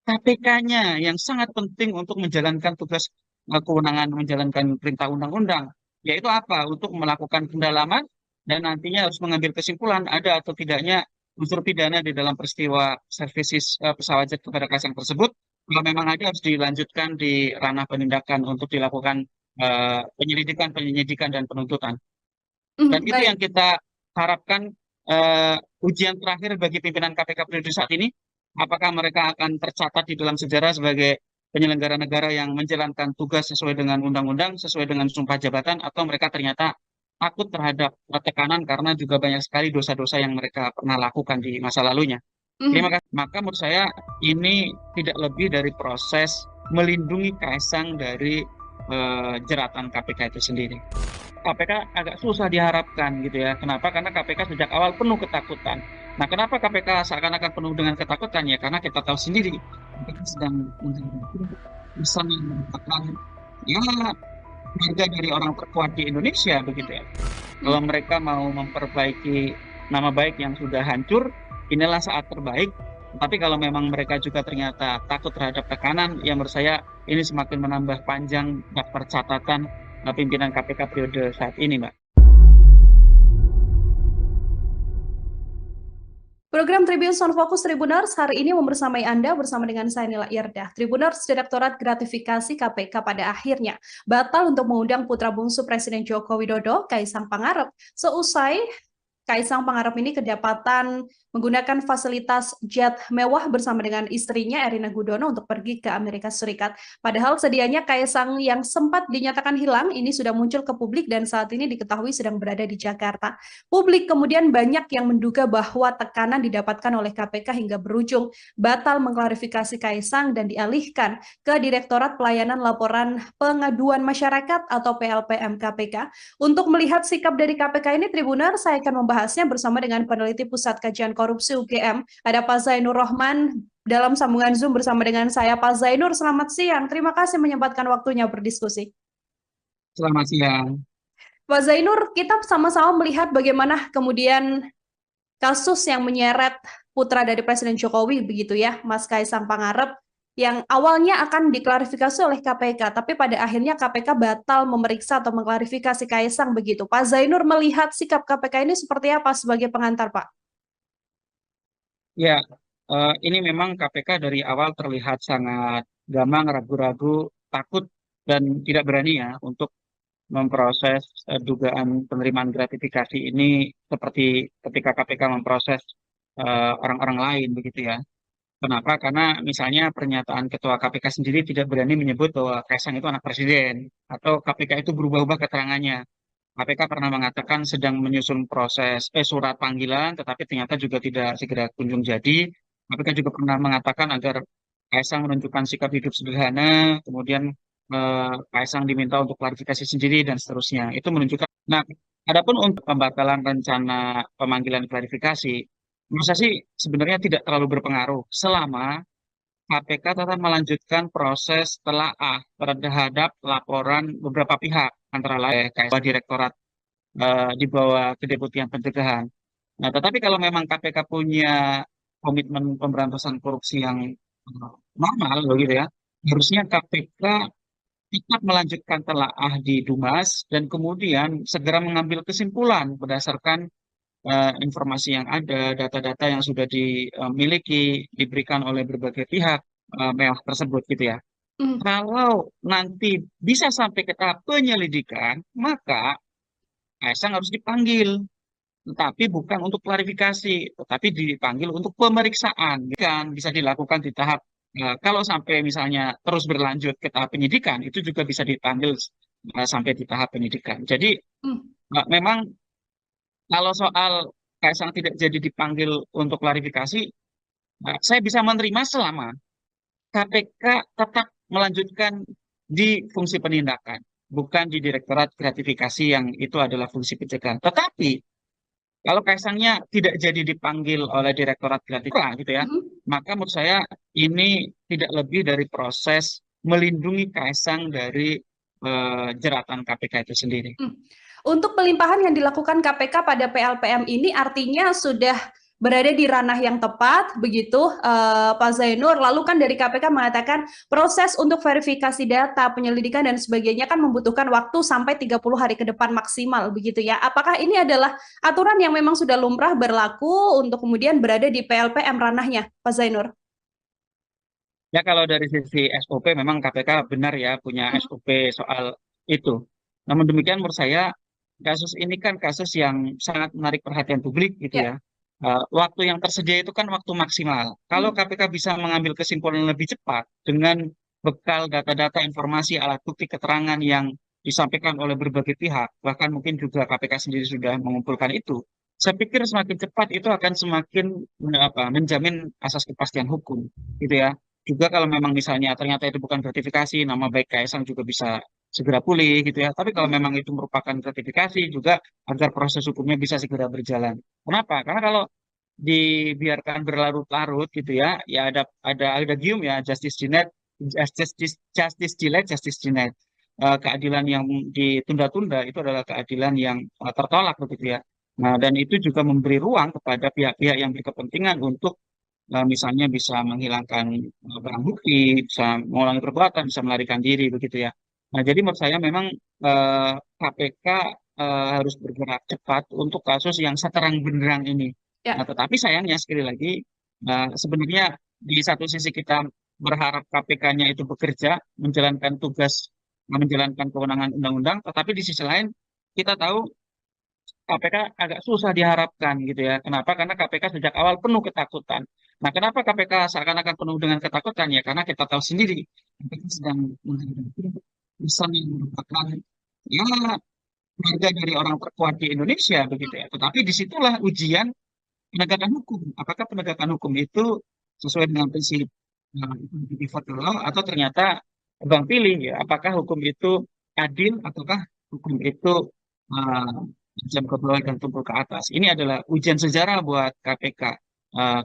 KPK-nya yang sangat penting untuk menjalankan tugas kewenangan menjalankan perintah undang-undang, yaitu apa? Untuk melakukan pendalaman dan nantinya harus mengambil kesimpulan ada atau tidaknya unsur pidana di dalam peristiwa services pesawat jet kepada Kaisang tersebut. Kalau memang ada harus dilanjutkan di ranah penindakan untuk dilakukan penyelidikan, penyidikan, dan penuntutan. Dan itu yang Baik. kita harapkan ujian terakhir bagi pimpinan KPK periode saat ini. Apakah mereka akan tercatat di dalam sejarah sebagai penyelenggara negara yang menjalankan tugas sesuai dengan undang-undang, sesuai dengan sumpah jabatan, atau mereka ternyata takut terhadap tekanan karena juga banyak sekali dosa-dosa yang mereka pernah lakukan di masa lalunya. Terima Mhm. kasih. Maka menurut saya ini tidak lebih dari proses melindungi Kaisang dari jeratan KPK itu sendiri. KPK agak susah diharapkan gitu ya. Kenapa? Karena KPK sejak awal penuh ketakutan. Nah, kenapa KPK seakan-akan penuh dengan ketakutan ya? Karena kita tahu sendiri KPK sedang menghadapi bersama yang mengatakan ya keluarga dari orang terkuat di Indonesia begitu ya. Kalau mereka mau memperbaiki nama baik yang sudah hancur, inilah saat terbaik. Tapi kalau memang mereka juga ternyata takut terhadap tekanan, ya menurut saya ini semakin menambah panjang daftar catatan pimpinan KPK periode saat ini, Mbak. Program Tribun Sound Focus Tribuners hari ini membersamai Anda bersama dengan saya Nila Irdah. Tribuners Direktorat Gratifikasi KPK pada akhirnya batal untuk mengundang putra bungsu Presiden Joko Widodo, Kaisang Pangarep, seusai Kaisang Pangarep ini kedapatan menggunakan fasilitas jet mewah bersama dengan istrinya Erina Gudono untuk pergi ke Amerika Serikat. Padahal sedianya Kaisang yang sempat dinyatakan hilang ini sudah muncul ke publik dan saat ini diketahui sedang berada di Jakarta. Publik kemudian banyak yang menduga bahwa tekanan didapatkan oleh KPK hingga berujung batal mengklarifikasi Kaisang dan dialihkan ke Direktorat Pelayanan Laporan Pengaduan Masyarakat atau PLPM KPK. Untuk melihat sikap dari KPK ini, Tribuner, saya akan membahasnya bersama dengan peneliti Pusat Kajian Korupsi UGM. Ada Pak Zainur Rohman dalam sambungan Zoom bersama dengan saya. Pak Zainur, selamat siang. Terima kasih menyempatkan waktunya berdiskusi. Selamat siang. Pak Zainur, kita sama-sama melihat bagaimana kemudian kasus yang menyeret putra dari Presiden Jokowi, begitu ya, Mas Kaisang Pangarep, yang awalnya akan diklarifikasi oleh KPK, tapi pada akhirnya KPK batal memeriksa atau mengklarifikasi Kaisang begitu. Pak Zainur melihat sikap KPK ini seperti apa sebagai pengantar, Pak? Ya, ini memang KPK dari awal terlihat sangat gamang, ragu-ragu, takut, dan tidak berani ya untuk memproses dugaan penerimaan gratifikasi ini seperti ketika KPK memproses orang-orang lain begitu ya. Kenapa? Karena misalnya pernyataan Ketua KPK sendiri tidak berani menyebut bahwa Kaisang itu anak presiden atau KPK itu berubah-ubah keterangannya. KPK pernah mengatakan sedang menyusun proses surat panggilan, tetapi ternyata juga tidak segera kunjung jadi. KPK juga pernah mengatakan agar Kaisang menunjukkan sikap hidup sederhana, kemudian Kaisang diminta untuk klarifikasi sendiri dan seterusnya. Itu menunjukkan. Nah, adapun untuk pembatalan rencana pemanggilan klarifikasi, menurut saya sih sebenarnya tidak terlalu berpengaruh selama KPK tetap melanjutkan proses telaah terhadap laporan beberapa pihak antara lain KSA Direktorat di bawah Kedeputian Pencegahan. Nah, tetapi kalau memang KPK punya komitmen pemberantasan korupsi yang normal, begitu ya, harusnya KPK tetap melanjutkan telaah di Dumas dan kemudian segera mengambil kesimpulan berdasarkan informasi yang ada, data-data yang sudah dimiliki, diberikan oleh berbagai pihak mewah tersebut gitu ya. Hmm. Kalau nanti bisa sampai ke tahap penyelidikan, maka Kaisang harus dipanggil, tetapi bukan untuk klarifikasi, tetapi dipanggil untuk pemeriksaan. Kan bisa dilakukan di tahap kalau sampai misalnya terus berlanjut ke tahap penyidikan, itu juga bisa dipanggil sampai di tahap penyidikan. Jadi Hmm. memang kalau soal Kaisang tidak jadi dipanggil untuk klarifikasi, saya bisa menerima selama KPK tetap melanjutkan di fungsi penindakan, bukan di Direktorat Gratifikasi yang itu adalah fungsi pencegahan. Tetapi kalau Kaisangnya tidak jadi dipanggil oleh Direktorat Gratifikasi gitu ya, Hmm. maka menurut saya ini tidak lebih dari proses melindungi Kaisang dari jeratan KPK itu sendiri. Hmm. Untuk pelimpahan yang dilakukan KPK pada PLPM ini artinya sudah berada di ranah yang tepat, begitu Pak Zainur. Lalu kan dari KPK mengatakan proses untuk verifikasi data, penyelidikan dan sebagainya kan membutuhkan waktu sampai 30 hari ke depan maksimal, begitu ya. Apakah ini adalah aturan yang memang sudah lumrah berlaku untuk kemudian berada di PLPM ranahnya, Pak Zainur? Ya kalau dari sisi SOP memang KPK benar ya punya Hmm. SOP soal itu. Namun demikian menurut saya kasus ini kan kasus yang sangat menarik perhatian publik gitu Ya. ya. Waktu yang tersedia itu kan waktu maksimal. Kalau Hmm. KPK bisa mengambil kesimpulan lebih cepat dengan bekal data-data informasi alat bukti keterangan yang disampaikan oleh berbagai pihak, bahkan mungkin juga KPK sendiri sudah mengumpulkan itu. Saya pikir semakin cepat itu akan semakin menjamin asas kepastian hukum, gitu ya. Juga kalau memang misalnya ternyata itu bukan gratifikasi, nama baik Kaisang juga bisa segera pulih gitu ya. Tapi kalau Hmm. memang itu merupakan gratifikasi juga agar proses hukumnya bisa segera berjalan. Kenapa? Karena kalau dibiarkan berlarut-larut gitu ya, ya ada gium ya justice denied, justice delayed, justice denied. keadilan yang ditunda-tunda itu adalah keadilan yang tertolak begitu ya. Nah, dan itu juga memberi ruang kepada pihak-pihak yang berkepentingan untuk misalnya bisa menghilangkan barang bukti, bisa mengulangi perbuatan, bisa melarikan diri begitu ya. Nah, jadi menurut saya memang KPK harus bergerak cepat untuk kasus yang seterang benderang ini. Nah, Ya. tetapi sayangnya sekali lagi sebenarnya di satu sisi kita berharap KPK-nya itu bekerja, menjalankan tugas, menjalankan kewenangan undang-undang, tetapi di sisi lain kita tahu KPK agak susah diharapkan gitu ya. Kenapa? Karena KPK sejak awal penuh ketakutan. Nah, kenapa KPK seakan-akan penuh dengan ketakutan? Ya, karena kita tahu sendiri KPK sedang menghadapi pesan yang merupakan ya keluarga dari orang terkuat di Indonesia begitu ya. Tetapi disitulah ujian penegakan hukum. Apakah penegakan hukum itu sesuai dengan prinsip default law atau ternyata bang pilih ya? Apakah hukum itu adil ataukah hukum itu uh, jam ke bawah dan tumpul ke atas? Ini adalah ujian sejarah buat KPK.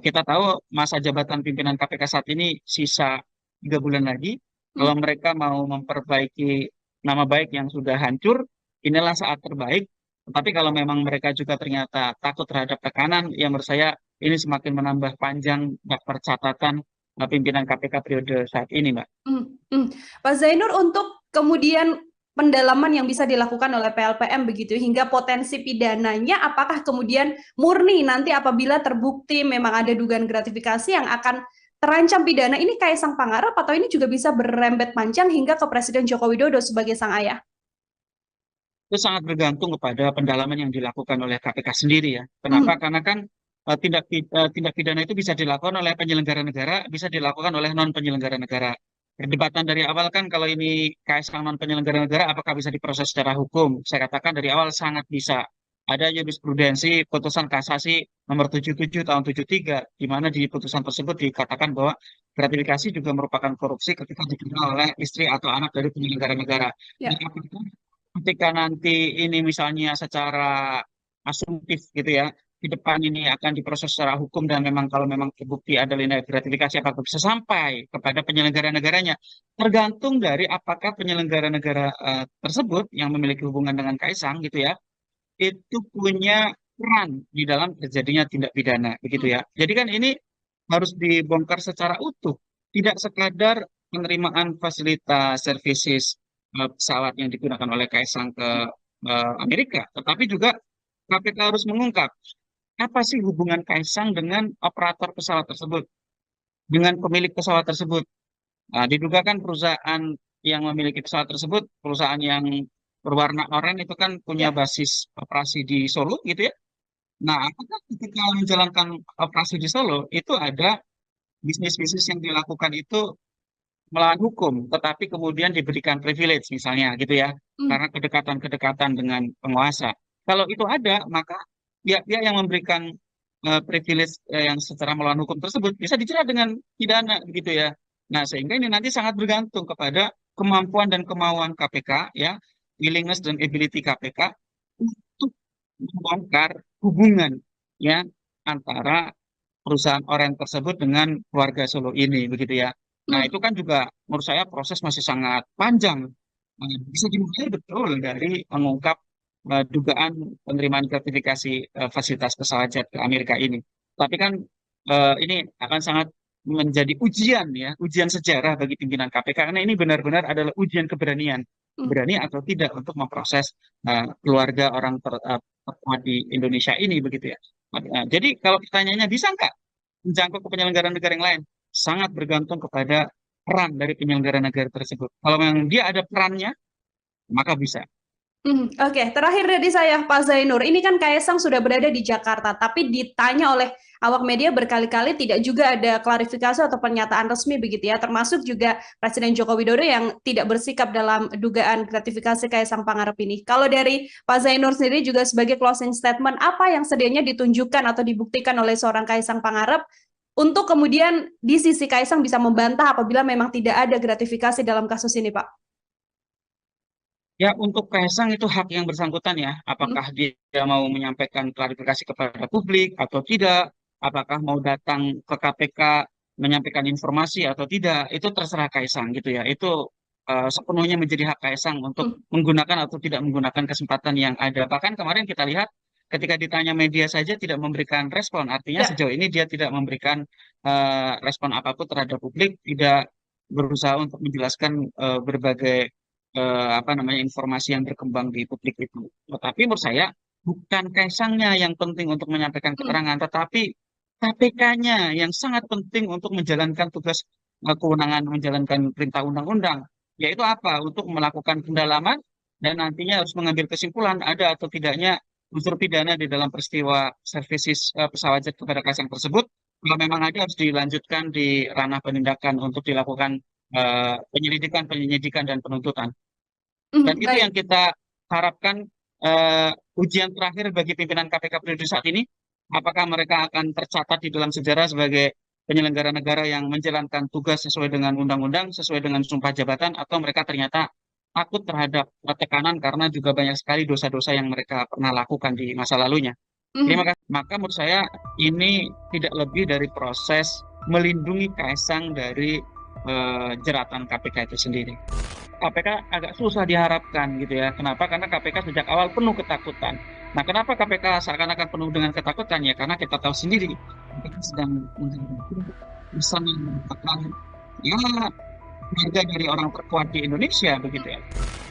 Kita tahu masa jabatan pimpinan KPK saat ini sisa 3 bulan lagi. Kalau Hmm. mereka mau memperbaiki nama baik yang sudah hancur, inilah saat terbaik. Tetapi kalau memang mereka juga ternyata takut terhadap tekanan, yang menurut saya ini semakin menambah panjang daftar catatan pimpinan KPK periode saat ini, Mbak. Hmm, hmm. Pak Zainur, untuk kemudian pendalaman yang bisa dilakukan oleh PLPM begitu hingga potensi pidananya, apakah kemudian murni nanti apabila terbukti memang ada dugaan gratifikasi yang akan terancam pidana, ini Kaisang Pangarep atau ini juga bisa berrembet panjang hingga ke Presiden Joko Widodo sebagai sang ayah? Itu sangat bergantung kepada pendalaman yang dilakukan oleh KPK sendiri ya. Kenapa? Hmm, Karena kan tindak pidana itu bisa dilakukan oleh penyelenggara negara, bisa dilakukan oleh non penyelenggara negara. Perdebatan dari awal kan kalau ini KSK non penyelenggara negara, apakah bisa diproses secara hukum? Saya katakan dari awal sangat bisa. Ada jurisprudensi putusan kasasi nomor 77 tahun 73, di mana di putusan tersebut dikatakan bahwa gratifikasi juga merupakan korupsi ketika diterima oleh istri atau anak dari penyelenggara negara. Dan ya. apakah ketika nanti ini misalnya secara asumtif gitu ya, di depan ini akan diproses secara hukum dan memang kalau memang terbukti ada tindak gratifikasi apakah bisa sampai kepada penyelenggara negaranya, tergantung dari apakah penyelenggara negara tersebut yang memiliki hubungan dengan Kaisang gitu ya, itu punya peran di dalam terjadinya tindak pidana begitu Hmm, ya. Jadi kan ini harus dibongkar secara utuh, tidak sekadar penerimaan fasilitas services pesawat yang digunakan oleh Kaisang ke Amerika, tetapi juga KPK harus mengungkap apa sih hubungan Kaisang dengan operator pesawat tersebut, dengan pemilik pesawat tersebut. Nah, diduga kan perusahaan yang memiliki pesawat tersebut, perusahaan yang berwarna oranye itu kan punya ya. basis operasi di Solo gitu ya. Nah, apakah ketika menjalankan operasi di Solo itu ada bisnis-bisnis yang dilakukan itu melawan hukum, tetapi kemudian diberikan privilege misalnya gitu ya, Hmm, karena kedekatan-kedekatan dengan penguasa. Kalau itu ada, maka pihak-pihak yang memberikan privilege yang secara melawan hukum tersebut bisa dijerat dengan pidana gitu ya. Nah, sehingga ini nanti sangat bergantung kepada kemampuan dan kemauan KPK ya, willingness dan ability KPK untuk membongkar hubungan ya antara perusahaan Oren tersebut dengan keluarga Solo ini begitu ya. Nah, hmm. itu kan juga menurut saya proses masih sangat panjang. Bisa dimulai betul dari mengungkap dugaan penerimaan gratifikasi fasilitas pesawat jet ke Amerika ini. Tapi kan ini akan sangat menjadi ujian ya, ujian sejarah bagi pimpinan KPK karena ini benar-benar adalah ujian keberanian, Hmm. berani atau tidak untuk memproses keluarga orang terkuat di Indonesia ini begitu ya. Jadi kalau pertanyaannya bisa nggak menjangkau ke penyelenggara negara yang lain? Sangat bergantung kepada peran dari penyelenggara negara tersebut. Kalau memang dia ada perannya, maka bisa. Oke, terakhir dari saya, Pak Zainur. Ini kan Kaisang sudah berada di Jakarta, tapi ditanya oleh awak media berkali-kali tidak juga ada klarifikasi atau pernyataan resmi begitu ya, termasuk juga Presiden Joko Widodo yang tidak bersikap dalam dugaan gratifikasi Kaisang Pangarep ini. Kalau dari Pak Zainur sendiri juga sebagai closing statement, apa yang sedianya ditunjukkan atau dibuktikan oleh seorang Kaisang Pangarep untuk kemudian di sisi Kaisang bisa membantah apabila memang tidak ada gratifikasi dalam kasus ini, Pak? Ya, untuk Kaisang itu hak yang bersangkutan ya. Hmm, Apakah dia mau menyampaikan klarifikasi kepada publik atau tidak, apakah mau datang ke KPK menyampaikan informasi atau tidak, itu terserah Kaisang gitu ya. Itu sepenuhnya menjadi hak Kaisang untuk menggunakan atau tidak menggunakan kesempatan yang ada. Bahkan kemarin kita lihat ketika ditanya media saja tidak memberikan respon. Artinya Ya. sejauh ini dia tidak memberikan respon apapun terhadap publik, tidak berusaha untuk menjelaskan berbagai apa namanya informasi yang berkembang di publik itu. Tetapi menurut saya bukan Kaisangnya yang penting untuk menyampaikan keterangan, tetapi KPK-nya yang sangat penting untuk menjalankan tugas kewenangan menjalankan perintah undang-undang, yaitu apa? Untuk melakukan pendalaman dan nantinya harus mengambil kesimpulan ada atau tidaknya unsur pidana di dalam peristiwa services pesawat jet kepada Kaisang tersebut. Kalau memang ada harus dilanjutkan di ranah penindakan untuk dilakukan penyelidikan, penyidikan, dan penuntutan. Dan itu yang Baik. kita harapkan ujian terakhir bagi pimpinan KPK periode saat ini. Apakah mereka akan tercatat di dalam sejarah sebagai penyelenggara negara yang menjalankan tugas sesuai dengan undang-undang, sesuai dengan sumpah jabatan, atau mereka ternyata takut terhadap tekanan karena juga banyak sekali dosa-dosa yang mereka pernah lakukan di masa lalunya. Terima kasih. Maka menurut saya ini tidak lebih dari proses melindungi Kaisang dari jeratan KPK itu sendiri. KPK agak susah diharapkan gitu ya. Kenapa? Karena KPK sejak awal penuh ketakutan. Nah, kenapa KPK seakan-akan penuh dengan ketakutan ya? Karena kita tahu sendiri KPK sedang bisa mengatakan ya harga dari orang terkuat di Indonesia begitu ya.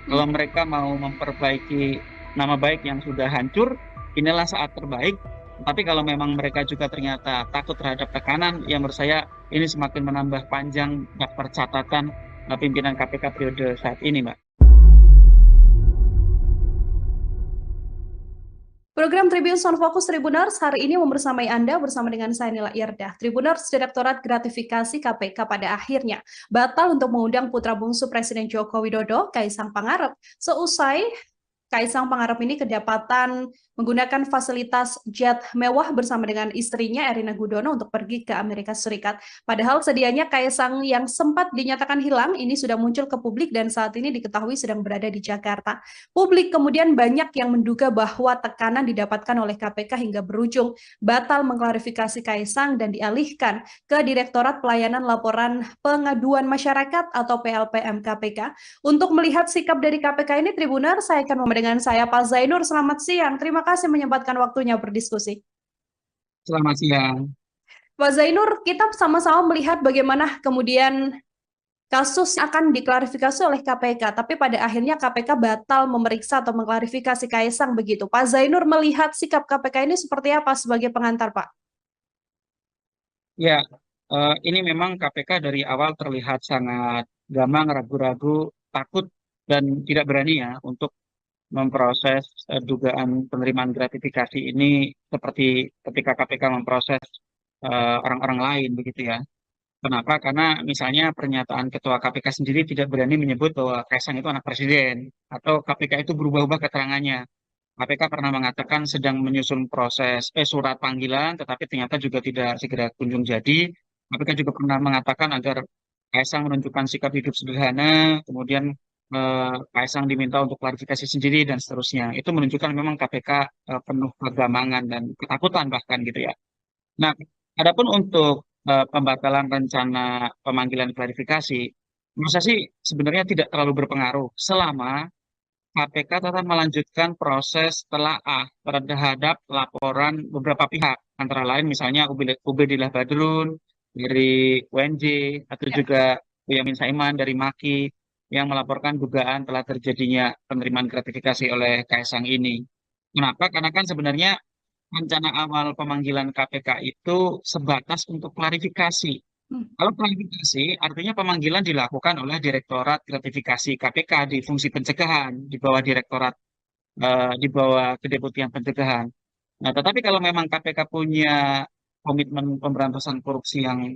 Kalau mereka mau memperbaiki nama baik yang sudah hancur, inilah saat terbaik. Tapi kalau memang mereka juga ternyata takut terhadap tekanan, ya menurut saya ini semakin menambah panjang daftar catatan pimpinan KPK periode saat ini, Mbak. Program Tribun Sound Focus Tribuners hari ini membersamai Anda bersama dengan saya Nila Irdah. Tribuners Direktorat Gratifikasi KPK pada akhirnya batal untuk mengundang putra bungsu Presiden Joko Widodo, Kaisang Pangarep, seusai Kaisang Pangarep ini kedapatan menggunakan fasilitas jet mewah bersama dengan istrinya Erina Gudono untuk pergi ke Amerika Serikat. Padahal sedianya Kaisang yang sempat dinyatakan hilang ini sudah muncul ke publik dan saat ini diketahui sedang berada di Jakarta. Publik kemudian banyak yang menduga bahwa tekanan didapatkan oleh KPK hingga berujung batal mengklarifikasi Kaisang dan dialihkan ke Direktorat Pelayanan Laporan Pengaduan Masyarakat atau PLPM KPK. Untuk melihat sikap dari KPK ini, Tribuner, saya akan dengan saya Pak Zainur. Selamat siang. Terima kasih menyempatkan waktunya berdiskusi. Selamat siang. Pak Zainur, kita sama-sama melihat bagaimana kemudian kasus akan diklarifikasi oleh KPK, tapi pada akhirnya KPK batal memeriksa atau mengklarifikasi Kaisang begitu. Pak Zainur melihat sikap KPK ini seperti apa sebagai pengantar, Pak? Ya, ini memang KPK dari awal terlihat sangat gamang, ragu-ragu, takut, dan tidak berani ya untuk memproses dugaan penerimaan gratifikasi ini seperti ketika KPK memproses orang-orang lain begitu ya. Kenapa? Karena misalnya pernyataan Ketua KPK sendiri tidak berani menyebut bahwa Kaisang itu anak presiden atau KPK itu berubah-ubah keterangannya. KPK pernah mengatakan sedang menyusun proses surat panggilan, tetapi ternyata juga tidak segera kunjung jadi. KPK juga pernah mengatakan agar Kaisang menunjukkan sikap hidup sederhana, kemudian Kaisang diminta untuk klarifikasi sendiri dan seterusnya. Itu menunjukkan memang KPK penuh kegamangan dan ketakutan bahkan gitu ya. Nah, adapun untuk pembatalan rencana pemanggilan klarifikasi, menurut saya sih sebenarnya tidak terlalu berpengaruh selama KPK tetap melanjutkan proses telaah terhadap laporan beberapa pihak, antara lain misalnya Ubedillah Badrun dari UNJ atau Ya. juga Boyamin Saiman dari MAKI yang melaporkan dugaan telah terjadinya penerimaan gratifikasi oleh Kaisang ini. Kenapa? Karena kan sebenarnya rencana awal pemanggilan KPK itu sebatas untuk klarifikasi. Kalau klarifikasi, artinya pemanggilan dilakukan oleh Direktorat Gratifikasi KPK di fungsi pencegahan, di bawah Direktorat, di bawah Kedeputian Pencegahan. Nah, tetapi kalau memang KPK punya komitmen pemberantasan korupsi yang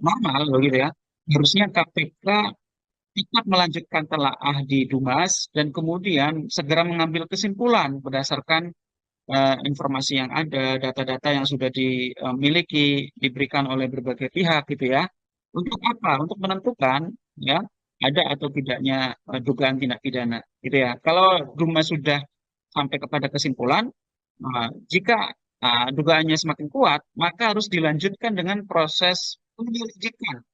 normal, begitu ya, harusnya KPK tetap melanjutkan telaah di Dumas dan kemudian segera mengambil kesimpulan berdasarkan informasi yang ada, data-data yang sudah dimiliki, diberikan oleh berbagai pihak gitu ya. Untuk apa? Untuk menentukan ya ada atau tidaknya dugaan tindak pidana gitu ya. Kalau Dumas sudah sampai kepada kesimpulan, jika dugaannya semakin kuat, maka harus dilanjutkan dengan proses penyelidikan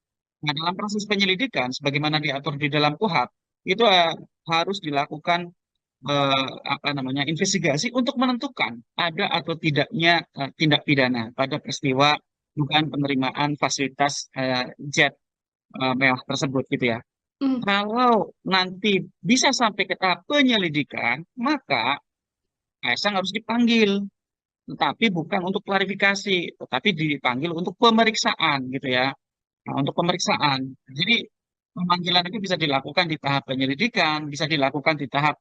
Nah, dalam proses penyelidikan, sebagaimana diatur di dalam KUHP, itu harus dilakukan apa namanya investigasi untuk menentukan ada atau tidaknya tindak pidana pada peristiwa dugaan penerimaan fasilitas jet mewah tersebut gitu ya. Hmm. Kalau nanti bisa sampai ke tahap penyelidikan, maka Kaisang harus dipanggil, tetapi bukan untuk klarifikasi, tetapi dipanggil untuk pemeriksaan gitu ya. Nah, untuk pemeriksaan. Jadi pemanggilan itu bisa dilakukan di tahap penyelidikan, bisa dilakukan di tahap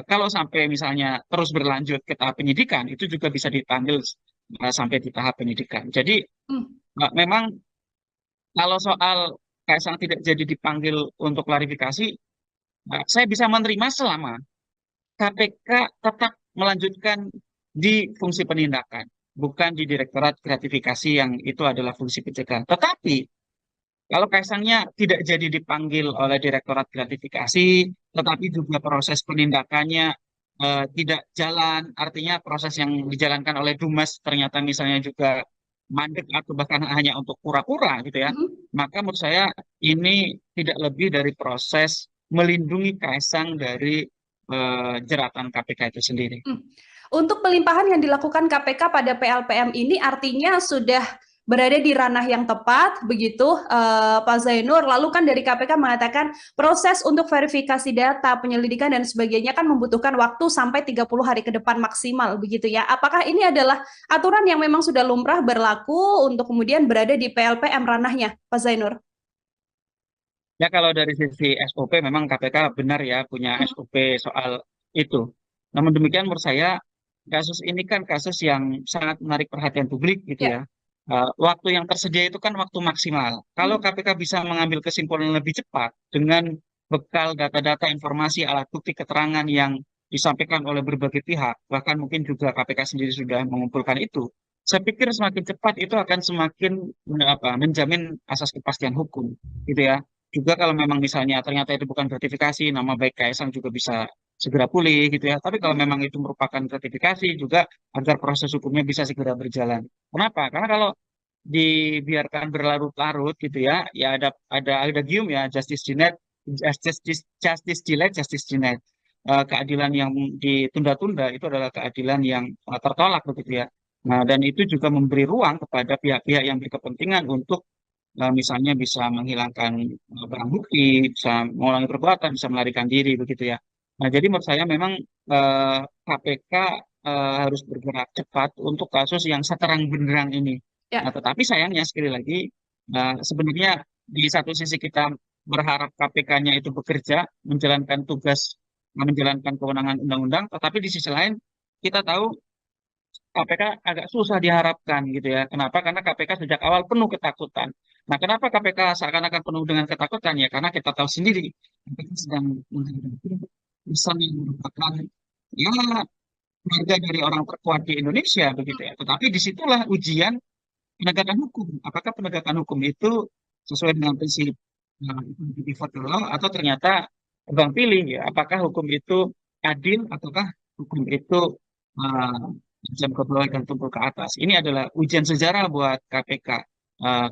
kalau sampai misalnya terus berlanjut ke tahap penyidikan, itu juga bisa dipanggil sampai di tahap penyidikan. Jadi Hmm. memang kalau soal Kaisang tidak jadi dipanggil untuk klarifikasi, saya bisa menerima selama KPK tetap melanjutkan di fungsi penindakan, bukan di Direktorat Gratifikasi yang itu adalah fungsi pencegahan. Tetapi kalau Kaisangnya tidak jadi dipanggil oleh Direktorat Gratifikasi, tetapi juga proses penindakannya tidak jalan, artinya proses yang dijalankan oleh Dumas ternyata misalnya juga mandek atau bahkan hanya untuk pura-pura gitu ya, Mhm. maka menurut saya ini tidak lebih dari proses melindungi Kaisang dari jeratan KPK itu sendiri. Hmm. Untuk pelimpahan yang dilakukan KPK pada PLPM ini artinya sudah berada di ranah yang tepat, begitu Pak Zainur. Lalu kan dari KPK mengatakan proses untuk verifikasi data, penyelidikan dan sebagainya kan membutuhkan waktu sampai 30 hari ke depan maksimal, begitu ya. Apakah ini adalah aturan yang memang sudah lumrah berlaku untuk kemudian berada di PLPM ranahnya, Pak Zainur? Ya kalau dari sisi SOP memang KPK benar ya punya Hmm. SOP soal itu. Namun demikian menurut saya kasus ini kan kasus yang sangat menarik perhatian publik gitu Ya. ya. Waktu yang tersedia itu kan waktu maksimal. Kalau Hmm. KPK bisa mengambil kesimpulan lebih cepat dengan bekal data-data informasi alat bukti keterangan yang disampaikan oleh berbagai pihak, bahkan mungkin juga KPK sendiri sudah mengumpulkan itu. Saya pikir semakin cepat itu akan semakin menjamin asas kepastian hukum gitu ya. Juga kalau memang misalnya ternyata itu bukan gratifikasi, nama baik Kaisang juga bisa segera pulih gitu ya. Tapi kalau Hmm. memang itu merupakan gratifikasi juga agar proses hukumnya bisa segera berjalan. Kenapa? Karena kalau dibiarkan berlarut-larut gitu ya, ya ada gium ya justice denied, justice delayed, justice denied. Keadilan yang ditunda-tunda itu adalah keadilan yang tertolak begitu ya. Nah, dan itu juga memberi ruang kepada pihak-pihak yang berkepentingan untuk misalnya bisa menghilangkan barang bukti, bisa mengulangi perbuatan, bisa melarikan diri begitu ya. Nah, jadi menurut saya memang KPK harus bergerak cepat untuk kasus yang seterang benderang ini. Nah, Ya. tetapi sayangnya sekali lagi sebenarnya di satu sisi kita berharap KPK-nya itu bekerja, menjalankan tugas, menjalankan kewenangan undang-undang, tetapi di sisi lain kita tahu KPK agak susah diharapkan gitu ya. Kenapa? Karena KPK sejak awal penuh ketakutan. Nah, kenapa KPK seakan-akan penuh dengan ketakutan ya? Karena kita tahu sendiri KPK sedang menghadapi pesan yang merupakan ya keluarga dari orang terkuat di Indonesia begitu ya. Tetapi disitulah ujian penegakan hukum. Apakah penegakan hukum itu sesuai dengan prinsip default law atau ternyata tebang pilih ya? Apakah hukum itu adil ataukah hukum itu uh, jam ke bawah dan tumpul ke atas? Ini adalah ujian sejarah buat KPK.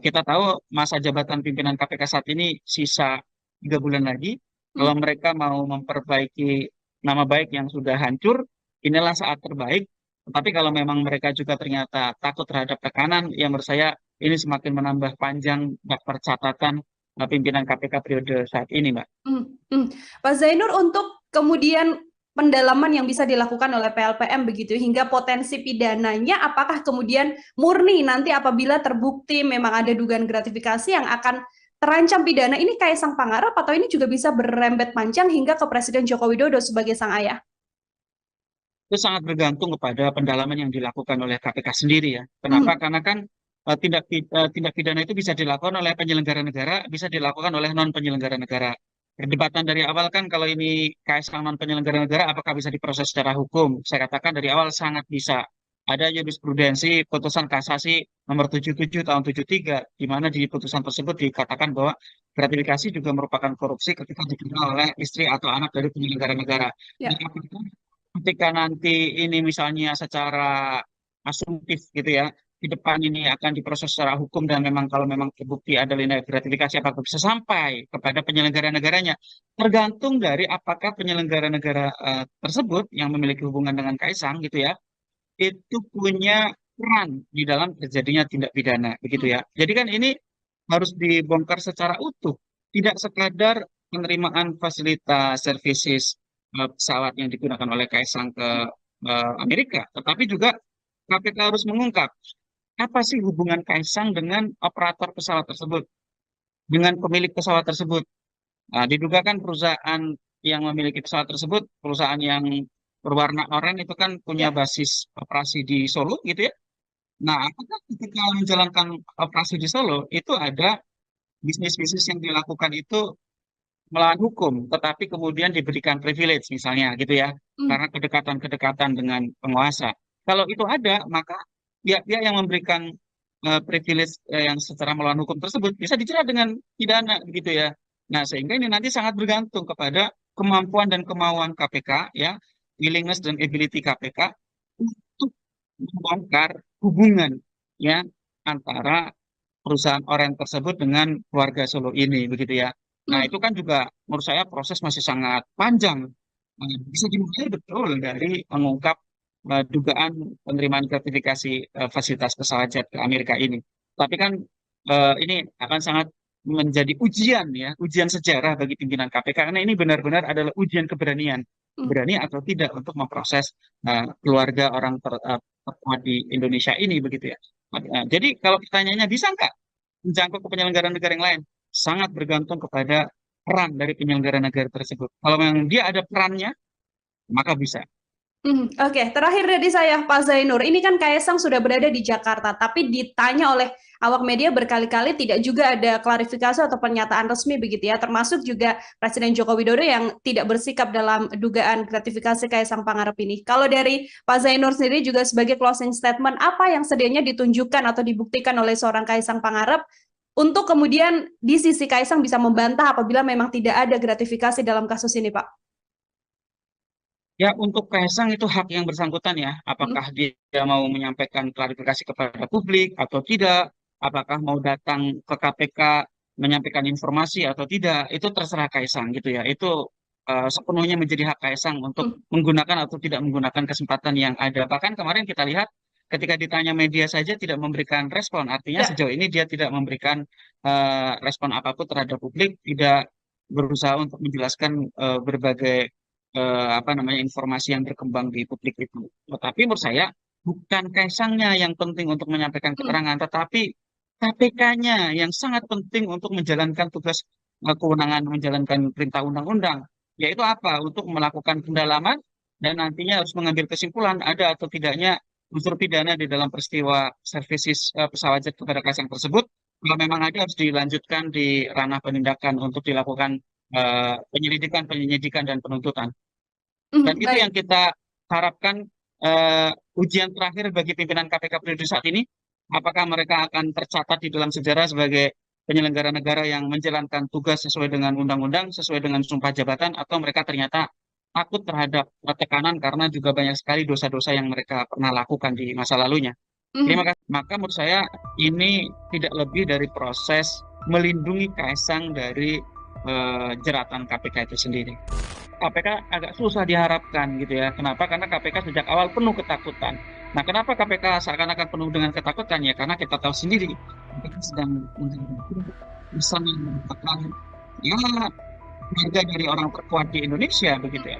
Kita tahu masa jabatan pimpinan KPK saat ini sisa 3 bulan lagi. Hmm. Kalau mereka mau memperbaiki nama baik yang sudah hancur, inilah saat terbaik. Tapi kalau memang mereka juga ternyata takut terhadap tekanan, yang menurut saya ini semakin menambah panjang daftar catatan pimpinan KPK periode saat ini, Mbak. Hmm. Hmm. Pak Zainur, untuk kemudian pendalaman yang bisa dilakukan oleh PLPM begitu hingga potensi pidananya, apakah kemudian murni nanti apabila terbukti memang ada dugaan gratifikasi yang akan terancam pidana ini Kaisang Pangarep, atau ini juga bisa berembet panjang hingga ke Presiden Joko Widodo sebagai sang ayah? Itu sangat bergantung kepada pendalaman yang dilakukan oleh KPK sendiri ya. Kenapa? Hmm. Karena kan tindak pidana itu bisa dilakukan oleh penyelenggara negara, bisa dilakukan oleh non penyelenggara negara. Perdebatan dari awal kan kalau ini Kaisang non penyelenggara negara, apakah bisa diproses secara hukum? Saya katakan dari awal sangat bisa. Ada jurisprudensi putusan kasasi nomor 77 tahun 73, di mana di putusan tersebut dikatakan bahwa gratifikasi juga merupakan korupsi ketika diterima oleh istri atau anak dari penyelenggara negara. Nah, Ya. apakah ketika nanti ini misalnya secara asumtif gitu ya, di depan ini akan diproses secara hukum dan memang kalau memang terbukti ada tindak gratifikasi apakah bisa sampai kepada penyelenggara negaranya, tergantung dari apakah penyelenggara negara tersebut yang memiliki hubungan dengan Kaisang gitu ya, itu punya peran di dalam terjadinya tindak pidana begitu ya. Jadi kan ini harus dibongkar secara utuh, tidak sekadar penerimaan fasilitas services pesawat yang digunakan oleh Kaisang ke Amerika, tetapi juga KPK harus mengungkap apa sih hubungan Kaisang dengan operator pesawat tersebut, dengan pemilik pesawat tersebut. Nah, diduga kan perusahaan yang memiliki pesawat tersebut, perusahaan yang berwarna oranye itu kan punya Ya. basis operasi di Solo gitu ya. Nah, apakah ketika menjalankan operasi di Solo itu ada bisnis-bisnis yang dilakukan itu melawan hukum, tetapi kemudian diberikan privilege misalnya gitu ya, Hmm. karena kedekatan-kedekatan dengan penguasa. Kalau itu ada, maka pihak-pihak yang memberikan privilege yang secara melawan hukum tersebut bisa dijerat dengan pidana gitu ya. Nah, sehingga ini nanti sangat bergantung kepada kemampuan dan kemauan KPK ya, willingness dan ability KPK untuk membongkar hubungan ya antara perusahaan orang tersebut dengan keluarga Solo ini begitu ya. Nah, Hmm. itu kan juga menurut saya proses masih sangat panjang. Bisa dimulai betul dari mengungkap dugaan penerimaan gratifikasi fasilitas pesawat jet ke Amerika ini. Tapi kan ini akan sangat menjadi ujian ya, ujian sejarah bagi pimpinan KPK karena ini benar-benar adalah ujian keberanian, Hmm. berani atau tidak untuk memproses keluarga orang terkuat di Indonesia ini begitu ya. Jadi kalau pertanyaannya bisa nggak menjangkau ke penyelenggara negara yang lain? Sangat bergantung kepada peran dari penyelenggara negara tersebut. Kalau memang dia ada perannya, maka bisa. Oke, terakhir dari saya, Pak Zainur. Ini kan Kaisang sudah berada di Jakarta, tapi ditanya oleh awak media berkali-kali tidak juga ada klarifikasi atau pernyataan resmi begitu ya, termasuk juga Presiden Joko Widodo yang tidak bersikap dalam dugaan gratifikasi Kaisang Pangarep ini. Kalau dari Pak Zainur sendiri juga sebagai closing statement, apa yang sedianya ditunjukkan atau dibuktikan oleh seorang Kaisang Pangarep untuk kemudian di sisi Kaisang bisa membantah apabila memang tidak ada gratifikasi dalam kasus ini, Pak? Ya, untuk Kaisang itu hak yang bersangkutan ya. Hmm. Apakah dia mau menyampaikan klarifikasi kepada publik atau tidak, apakah mau datang ke KPK menyampaikan informasi atau tidak, itu terserah Kaisang gitu ya. Itu sepenuhnya menjadi hak Kaisang untuk Hmm. menggunakan atau tidak menggunakan kesempatan yang ada. Bahkan kemarin kita lihat ketika ditanya media saja tidak memberikan respon. Artinya Ya. sejauh ini dia tidak memberikan respon apapun terhadap publik, tidak berusaha untuk menjelaskan berbagai apa namanya informasi yang berkembang di publik itu. Tetapi menurut saya bukan Kaisangnya yang penting untuk menyampaikan Hmm. keterangan, tetapi KPK-nya yang sangat penting untuk menjalankan tugas kewenangan menjalankan perintah undang-undang, yaitu apa? Untuk melakukan pendalaman dan nantinya harus mengambil kesimpulan ada atau tidaknya unsur pidana di dalam peristiwa services pesawat jet kepada Kaisang tersebut. Kalau memang ada harus dilanjutkan di ranah penindakan untuk dilakukan penyelidikan, dan penuntutan. Dan itu yang Baik. kita harapkan ujian terakhir bagi pimpinan KPK periode saat ini, apakah mereka akan tercatat di dalam sejarah sebagai penyelenggara negara yang menjalankan tugas sesuai dengan undang-undang, sesuai dengan sumpah jabatan, atau mereka ternyata takut terhadap tekanan karena juga banyak sekali dosa-dosa yang mereka pernah lakukan di masa lalunya. Terima Mhm. kasih. Maka menurut saya ini tidak lebih dari proses melindungi Kaisang dari jeratan KPK itu sendiri. KPK agak susah diharapkan gitu ya. Kenapa? Karena KPK sejak awal penuh ketakutan. Nah, kenapa KPK seakan-akan penuh dengan ketakutan ya? Karena kita tahu sendiri KPK sedang bersama merupakan ya keluarga dari orang terkuat di Indonesia begitu ya.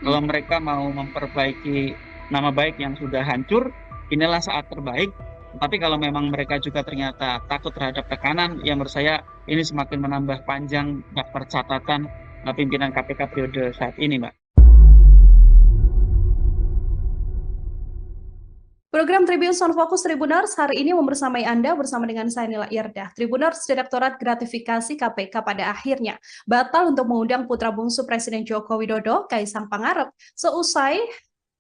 Kalau Mhm. mereka mau memperbaiki nama baik yang sudah hancur, inilah saat terbaik. Tapi kalau memang mereka juga ternyata takut terhadap tekanan, yang menurut saya ini semakin menambah panjang daftar catatan pimpinan KPK periode saat ini, Mbak. Program Tribun Sound Fokus Tribuners hari ini membersamai Anda bersama dengan saya Nila Irdah. Tribuners Direktorat Gratifikasi KPK pada akhirnya batal untuk mengundang putra bungsu Presiden Joko Widodo, Kaisang Pangarep, seusai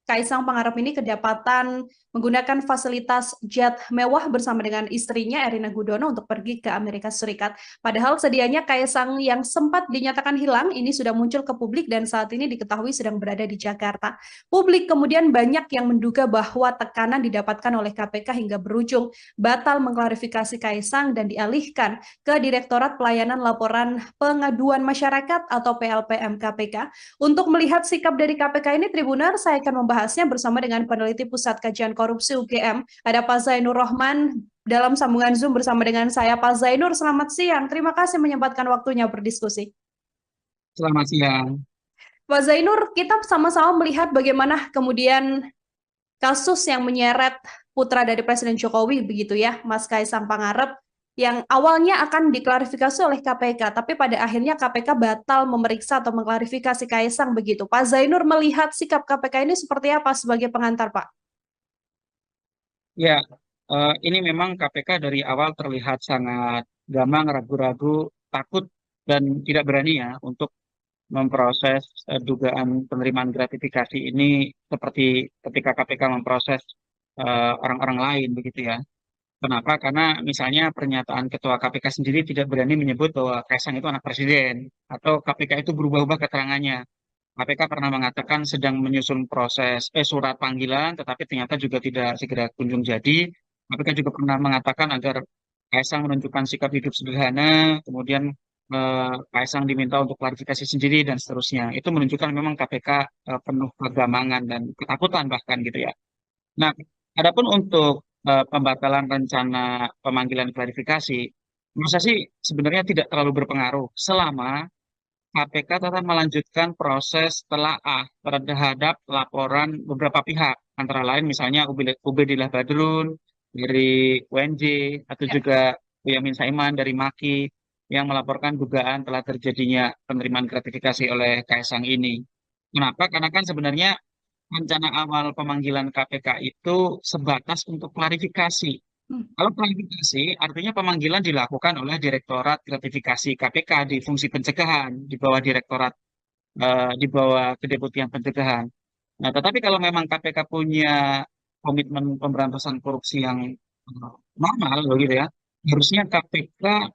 Kaisang Pangarep ini kedapatan menggunakan fasilitas jet mewah bersama dengan istrinya Erina Gudono untuk pergi ke Amerika Serikat. Padahal sedianya Kaisang yang sempat dinyatakan hilang ini sudah muncul ke publik dan saat ini diketahui sedang berada di Jakarta. Publik kemudian banyak yang menduga bahwa tekanan didapatkan oleh KPK hingga berujung batal mengklarifikasi Kaisang dan dialihkan ke Direktorat Pelayanan Laporan Pengaduan Masyarakat atau PLPM KPK. Untuk melihat sikap dari KPK ini, Tribuner, saya akan membahasnya bersama dengan peneliti Pusat Kajian Korupsi UGM. Ada Pak Zainur Rohman dalam sambungan Zoom bersama dengan saya. Pak Zainur, selamat siang. Terima kasih menyempatkan waktunya berdiskusi. Selamat siang. Pak Zainur, kita sama-sama melihat bagaimana kemudian kasus yang menyeret putra dari Presiden Jokowi, begitu ya, Mas Kaisang Pangarep, yang awalnya akan diklarifikasi oleh KPK, tapi pada akhirnya KPK batal memeriksa atau mengklarifikasi Kaisang begitu. Pak Zainur melihat sikap KPK ini seperti apa sebagai pengantar, Pak? Ya, ini memang KPK dari awal terlihat sangat gamang, ragu-ragu, takut, dan tidak berani ya untuk memproses dugaan penerimaan gratifikasi ini seperti ketika KPK memproses orang-orang lain begitu ya. Kenapa? Karena misalnya pernyataan Ketua KPK sendiri tidak berani menyebut bahwa Kaisang itu anak presiden atau KPK itu berubah-ubah keterangannya. KPK pernah mengatakan sedang menyusun proses surat panggilan, tetapi ternyata juga tidak segera kunjung jadi. KPK juga pernah mengatakan agar Kaisang menunjukkan sikap hidup sederhana, kemudian Kaisang diminta untuk klarifikasi sendiri dan seterusnya. Itu menunjukkan memang KPK penuh kegamangan dan ketakutan bahkan gitu ya. Nah, adapun untuk pembatalan rencana pemanggilan klarifikasi, menurut saya sih sebenarnya tidak terlalu berpengaruh selama KPK tetap melanjutkan proses telaah terhadap laporan beberapa pihak, antara lain misalnya Ubedillah Badrun dari UNJ atau Ya. juga Boyamin Saiman dari MAKI yang melaporkan dugaan telah terjadinya penerimaan gratifikasi oleh Kaisang ini. Kenapa? Karena kan sebenarnya rencana awal pemanggilan KPK itu sebatas untuk klarifikasi. Hmm. Kalau klarifikasi, artinya pemanggilan dilakukan oleh Direktorat Gratifikasi KPK di fungsi pencegahan di bawah di bawah Kedeputian Pencegahan. Nah, tetapi kalau memang KPK punya komitmen pemberantasan korupsi yang normal, begitu ya, harusnya KPK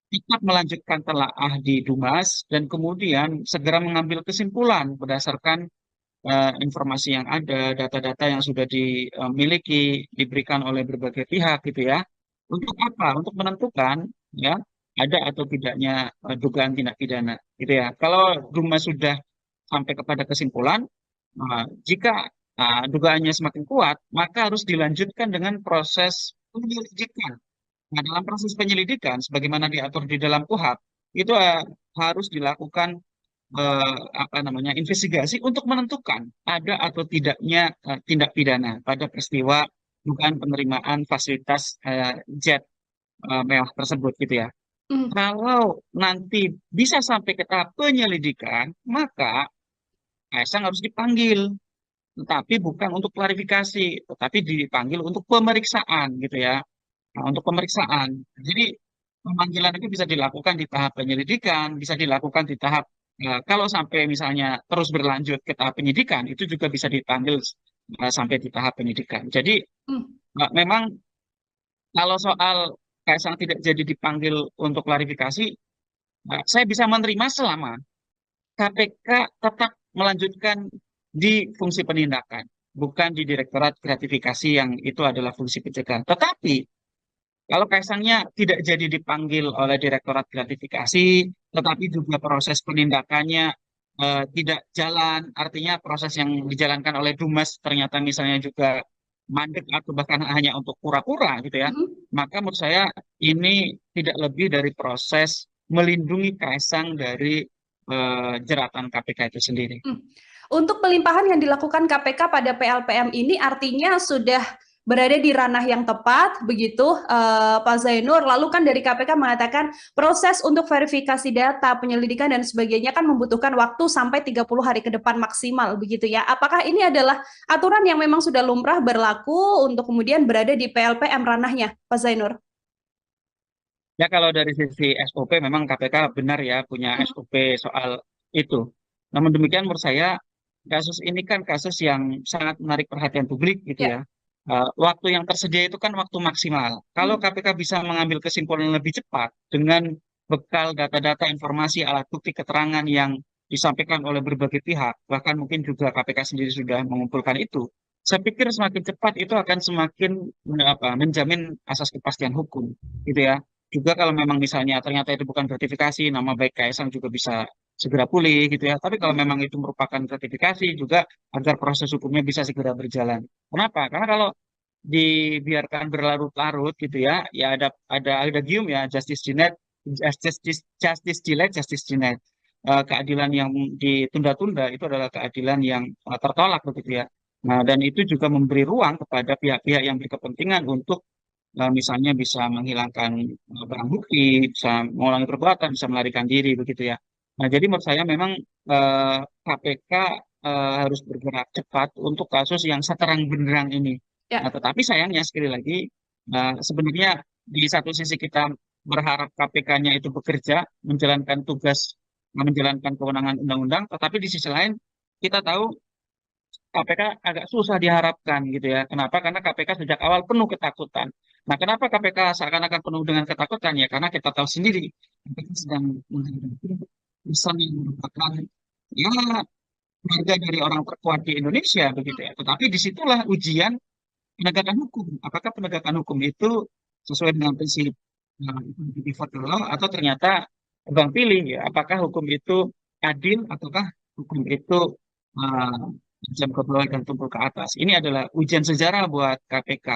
tetap melanjutkan telaah di Dumas dan kemudian segera mengambil kesimpulan berdasarkan informasi yang ada, data-data yang sudah dimiliki, diberikan oleh berbagai pihak gitu ya. Untuk apa? Untuk menentukan ya ada atau tidaknya dugaan tindak pidana gitu ya. Kalau Duma sudah sampai kepada kesimpulan, jika dugaannya semakin kuat, maka harus dilanjutkan dengan proses penyelidikan. Nah, dalam proses penyelidikan, sebagaimana diatur di dalam KUHP, itu harus dilakukan apa namanya investigasi untuk menentukan ada atau tidaknya tindak pidana pada peristiwa dugaan penerimaan fasilitas jet mewah tersebut gitu ya. Hmm. Kalau nanti bisa sampai ke tahap penyelidikan, maka Kaisang harus dipanggil, tetapi bukan untuk klarifikasi, tetapi dipanggil untuk pemeriksaan gitu ya. Nah, untuk pemeriksaan. Jadi pemanggilan itu bisa dilakukan di tahap penyelidikan, bisa dilakukan di tahap kalau sampai misalnya terus berlanjut ke tahap penyidikan, itu juga bisa dipanggil sampai di tahap penyidikan. Jadi Hmm. memang kalau soal Kaisang tidak jadi dipanggil untuk klarifikasi, saya bisa menerima selama KPK tetap melanjutkan di fungsi penindakan, bukan di Direktorat Gratifikasi yang itu adalah fungsi pencegahan. Tetapi kalau Kaisangnya tidak jadi dipanggil oleh Direktorat Gratifikasi, tetapi juga proses penindakannya tidak jalan, artinya proses yang dijalankan oleh Dumas ternyata misalnya juga mandek atau bahkan hanya untuk pura-pura gitu ya, Hmm. maka menurut saya ini tidak lebih dari proses melindungi Kaisang dari jeratan KPK itu sendiri. Hmm. Untuk pelimpahan yang dilakukan KPK pada PLPM ini artinya sudah berada di ranah yang tepat, begitu Pak Zainur. Lalu kan dari KPK mengatakan proses untuk verifikasi data, penyelidikan dan sebagainya kan membutuhkan waktu sampai 30 hari ke depan maksimal, begitu ya. Apakah ini adalah aturan yang memang sudah lumrah berlaku untuk kemudian berada di PLPM ranahnya, Pak Zainur? Ya kalau dari sisi SOP memang KPK benar ya punya Hmm. SOP soal itu. Namun demikian menurut saya kasus ini kan kasus yang sangat menarik perhatian publik gitu Ya. ya. Waktu yang tersedia itu kan waktu maksimal. Kalau Hmm. KPK bisa mengambil kesimpulan lebih cepat dengan bekal data-data, informasi, alat bukti, keterangan yang disampaikan oleh berbagai pihak, bahkan mungkin juga KPK sendiri sudah mengumpulkan itu. Saya pikir semakin cepat itu akan semakin menjamin asas kepastian hukum, gitu ya. Juga kalau memang misalnya ternyata itu bukan gratifikasi, nama baik Kaisang juga bisa segera pulih gitu ya. Tapi kalau Hmm. memang itu merupakan gratifikasi juga agar proses hukumnya bisa segera berjalan. Kenapa? Karena kalau dibiarkan berlarut-larut gitu ya, ya ada gium ya, justice denied, justice delayed, justice denied. Keadilan yang ditunda-tunda itu adalah keadilan yang tertolak begitu ya. Nah, dan itu juga memberi ruang kepada pihak-pihak yang berkepentingan untuk misalnya bisa menghilangkan barang bukti, bisa mengulangi perbuatan, bisa melarikan diri begitu ya. Nah, jadi menurut saya memang KPK harus bergerak cepat untuk kasus yang seterang benderang ini. Nah, Ya. tetapi sayangnya sekali lagi sebenarnya di satu sisi kita berharap KPK-nya itu bekerja menjalankan tugas, menjalankan kewenangan undang-undang, tetapi di sisi lain kita tahu KPK agak susah diharapkan gitu ya. Kenapa? Karena KPK sejak awal penuh ketakutan. Nah, kenapa KPK seakan-akan penuh dengan ketakutan ya? Karena kita tahu sendiri KPK sedang menghadapi pesan yang merupakan ya keluarga dari orang terkuat di Indonesia begitu ya. Tetapi disitulah ujian penegakan hukum. Apakah penegakan hukum itu sesuai dengan prinsip default law atau ternyata bang pilih ya? Apakah hukum itu adil ataukah hukum itu uh, jam ke bawah dan tumpul ke atas? Ini adalah ujian sejarah buat KPK.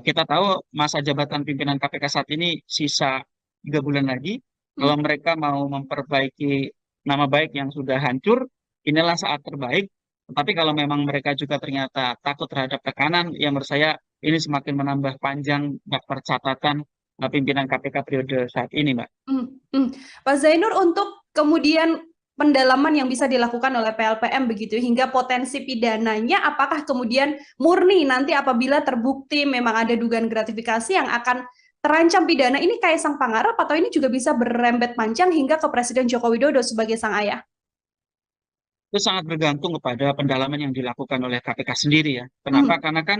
Kita tahu masa jabatan pimpinan KPK saat ini sisa 3 bulan lagi. Hmm. Kalau mereka mau memperbaiki nama baik yang sudah hancur, inilah saat terbaik. Tapi kalau memang mereka juga ternyata takut terhadap tekanan, ya menurut saya ini semakin menambah panjang daftar catatan pimpinan KPK periode saat ini, Mbak. Hmm. Hmm. Pak Zainur, untuk kemudian pendalaman yang bisa dilakukan oleh PLPM begitu hingga potensi pidananya, apakah kemudian murni nanti apabila terbukti memang ada dugaan gratifikasi yang akan terancam pidana, ini Kaisang Pangarep atau ini juga bisa berembet panjang hingga ke Presiden Joko Widodo sebagai sang ayah? Itu sangat bergantung kepada pendalaman yang dilakukan oleh KPK sendiri ya. Kenapa? Hmm. Karena kan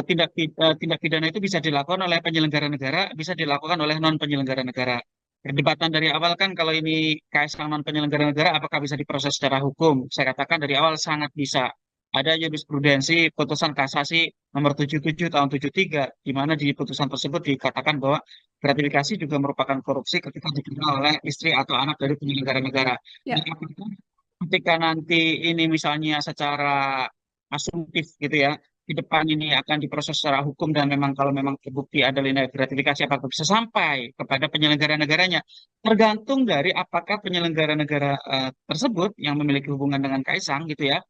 tindak pidana itu bisa dilakukan oleh penyelenggara negara, bisa dilakukan oleh non penyelenggara negara. Perdebatan dari awal kan kalau ini KSK non penyelenggara negara, apakah bisa diproses secara hukum? Saya katakan dari awal sangat bisa. Ada jurisprudensi putusan kasasi nomor 77 tahun 73, di mana di putusan tersebut dikatakan bahwa gratifikasi juga merupakan korupsi ketika diterima oleh istri atau anak dari penyelenggara negara. Dan Ya. apakah ketika nanti ini misalnya secara asumtif gitu ya, di depan ini akan diproses secara hukum dan memang kalau memang terbukti ada tindak gratifikasi apakah bisa sampai kepada penyelenggara negaranya, tergantung dari apakah penyelenggara negara tersebut yang memiliki hubungan dengan Kaisang gitu ya,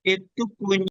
itu punya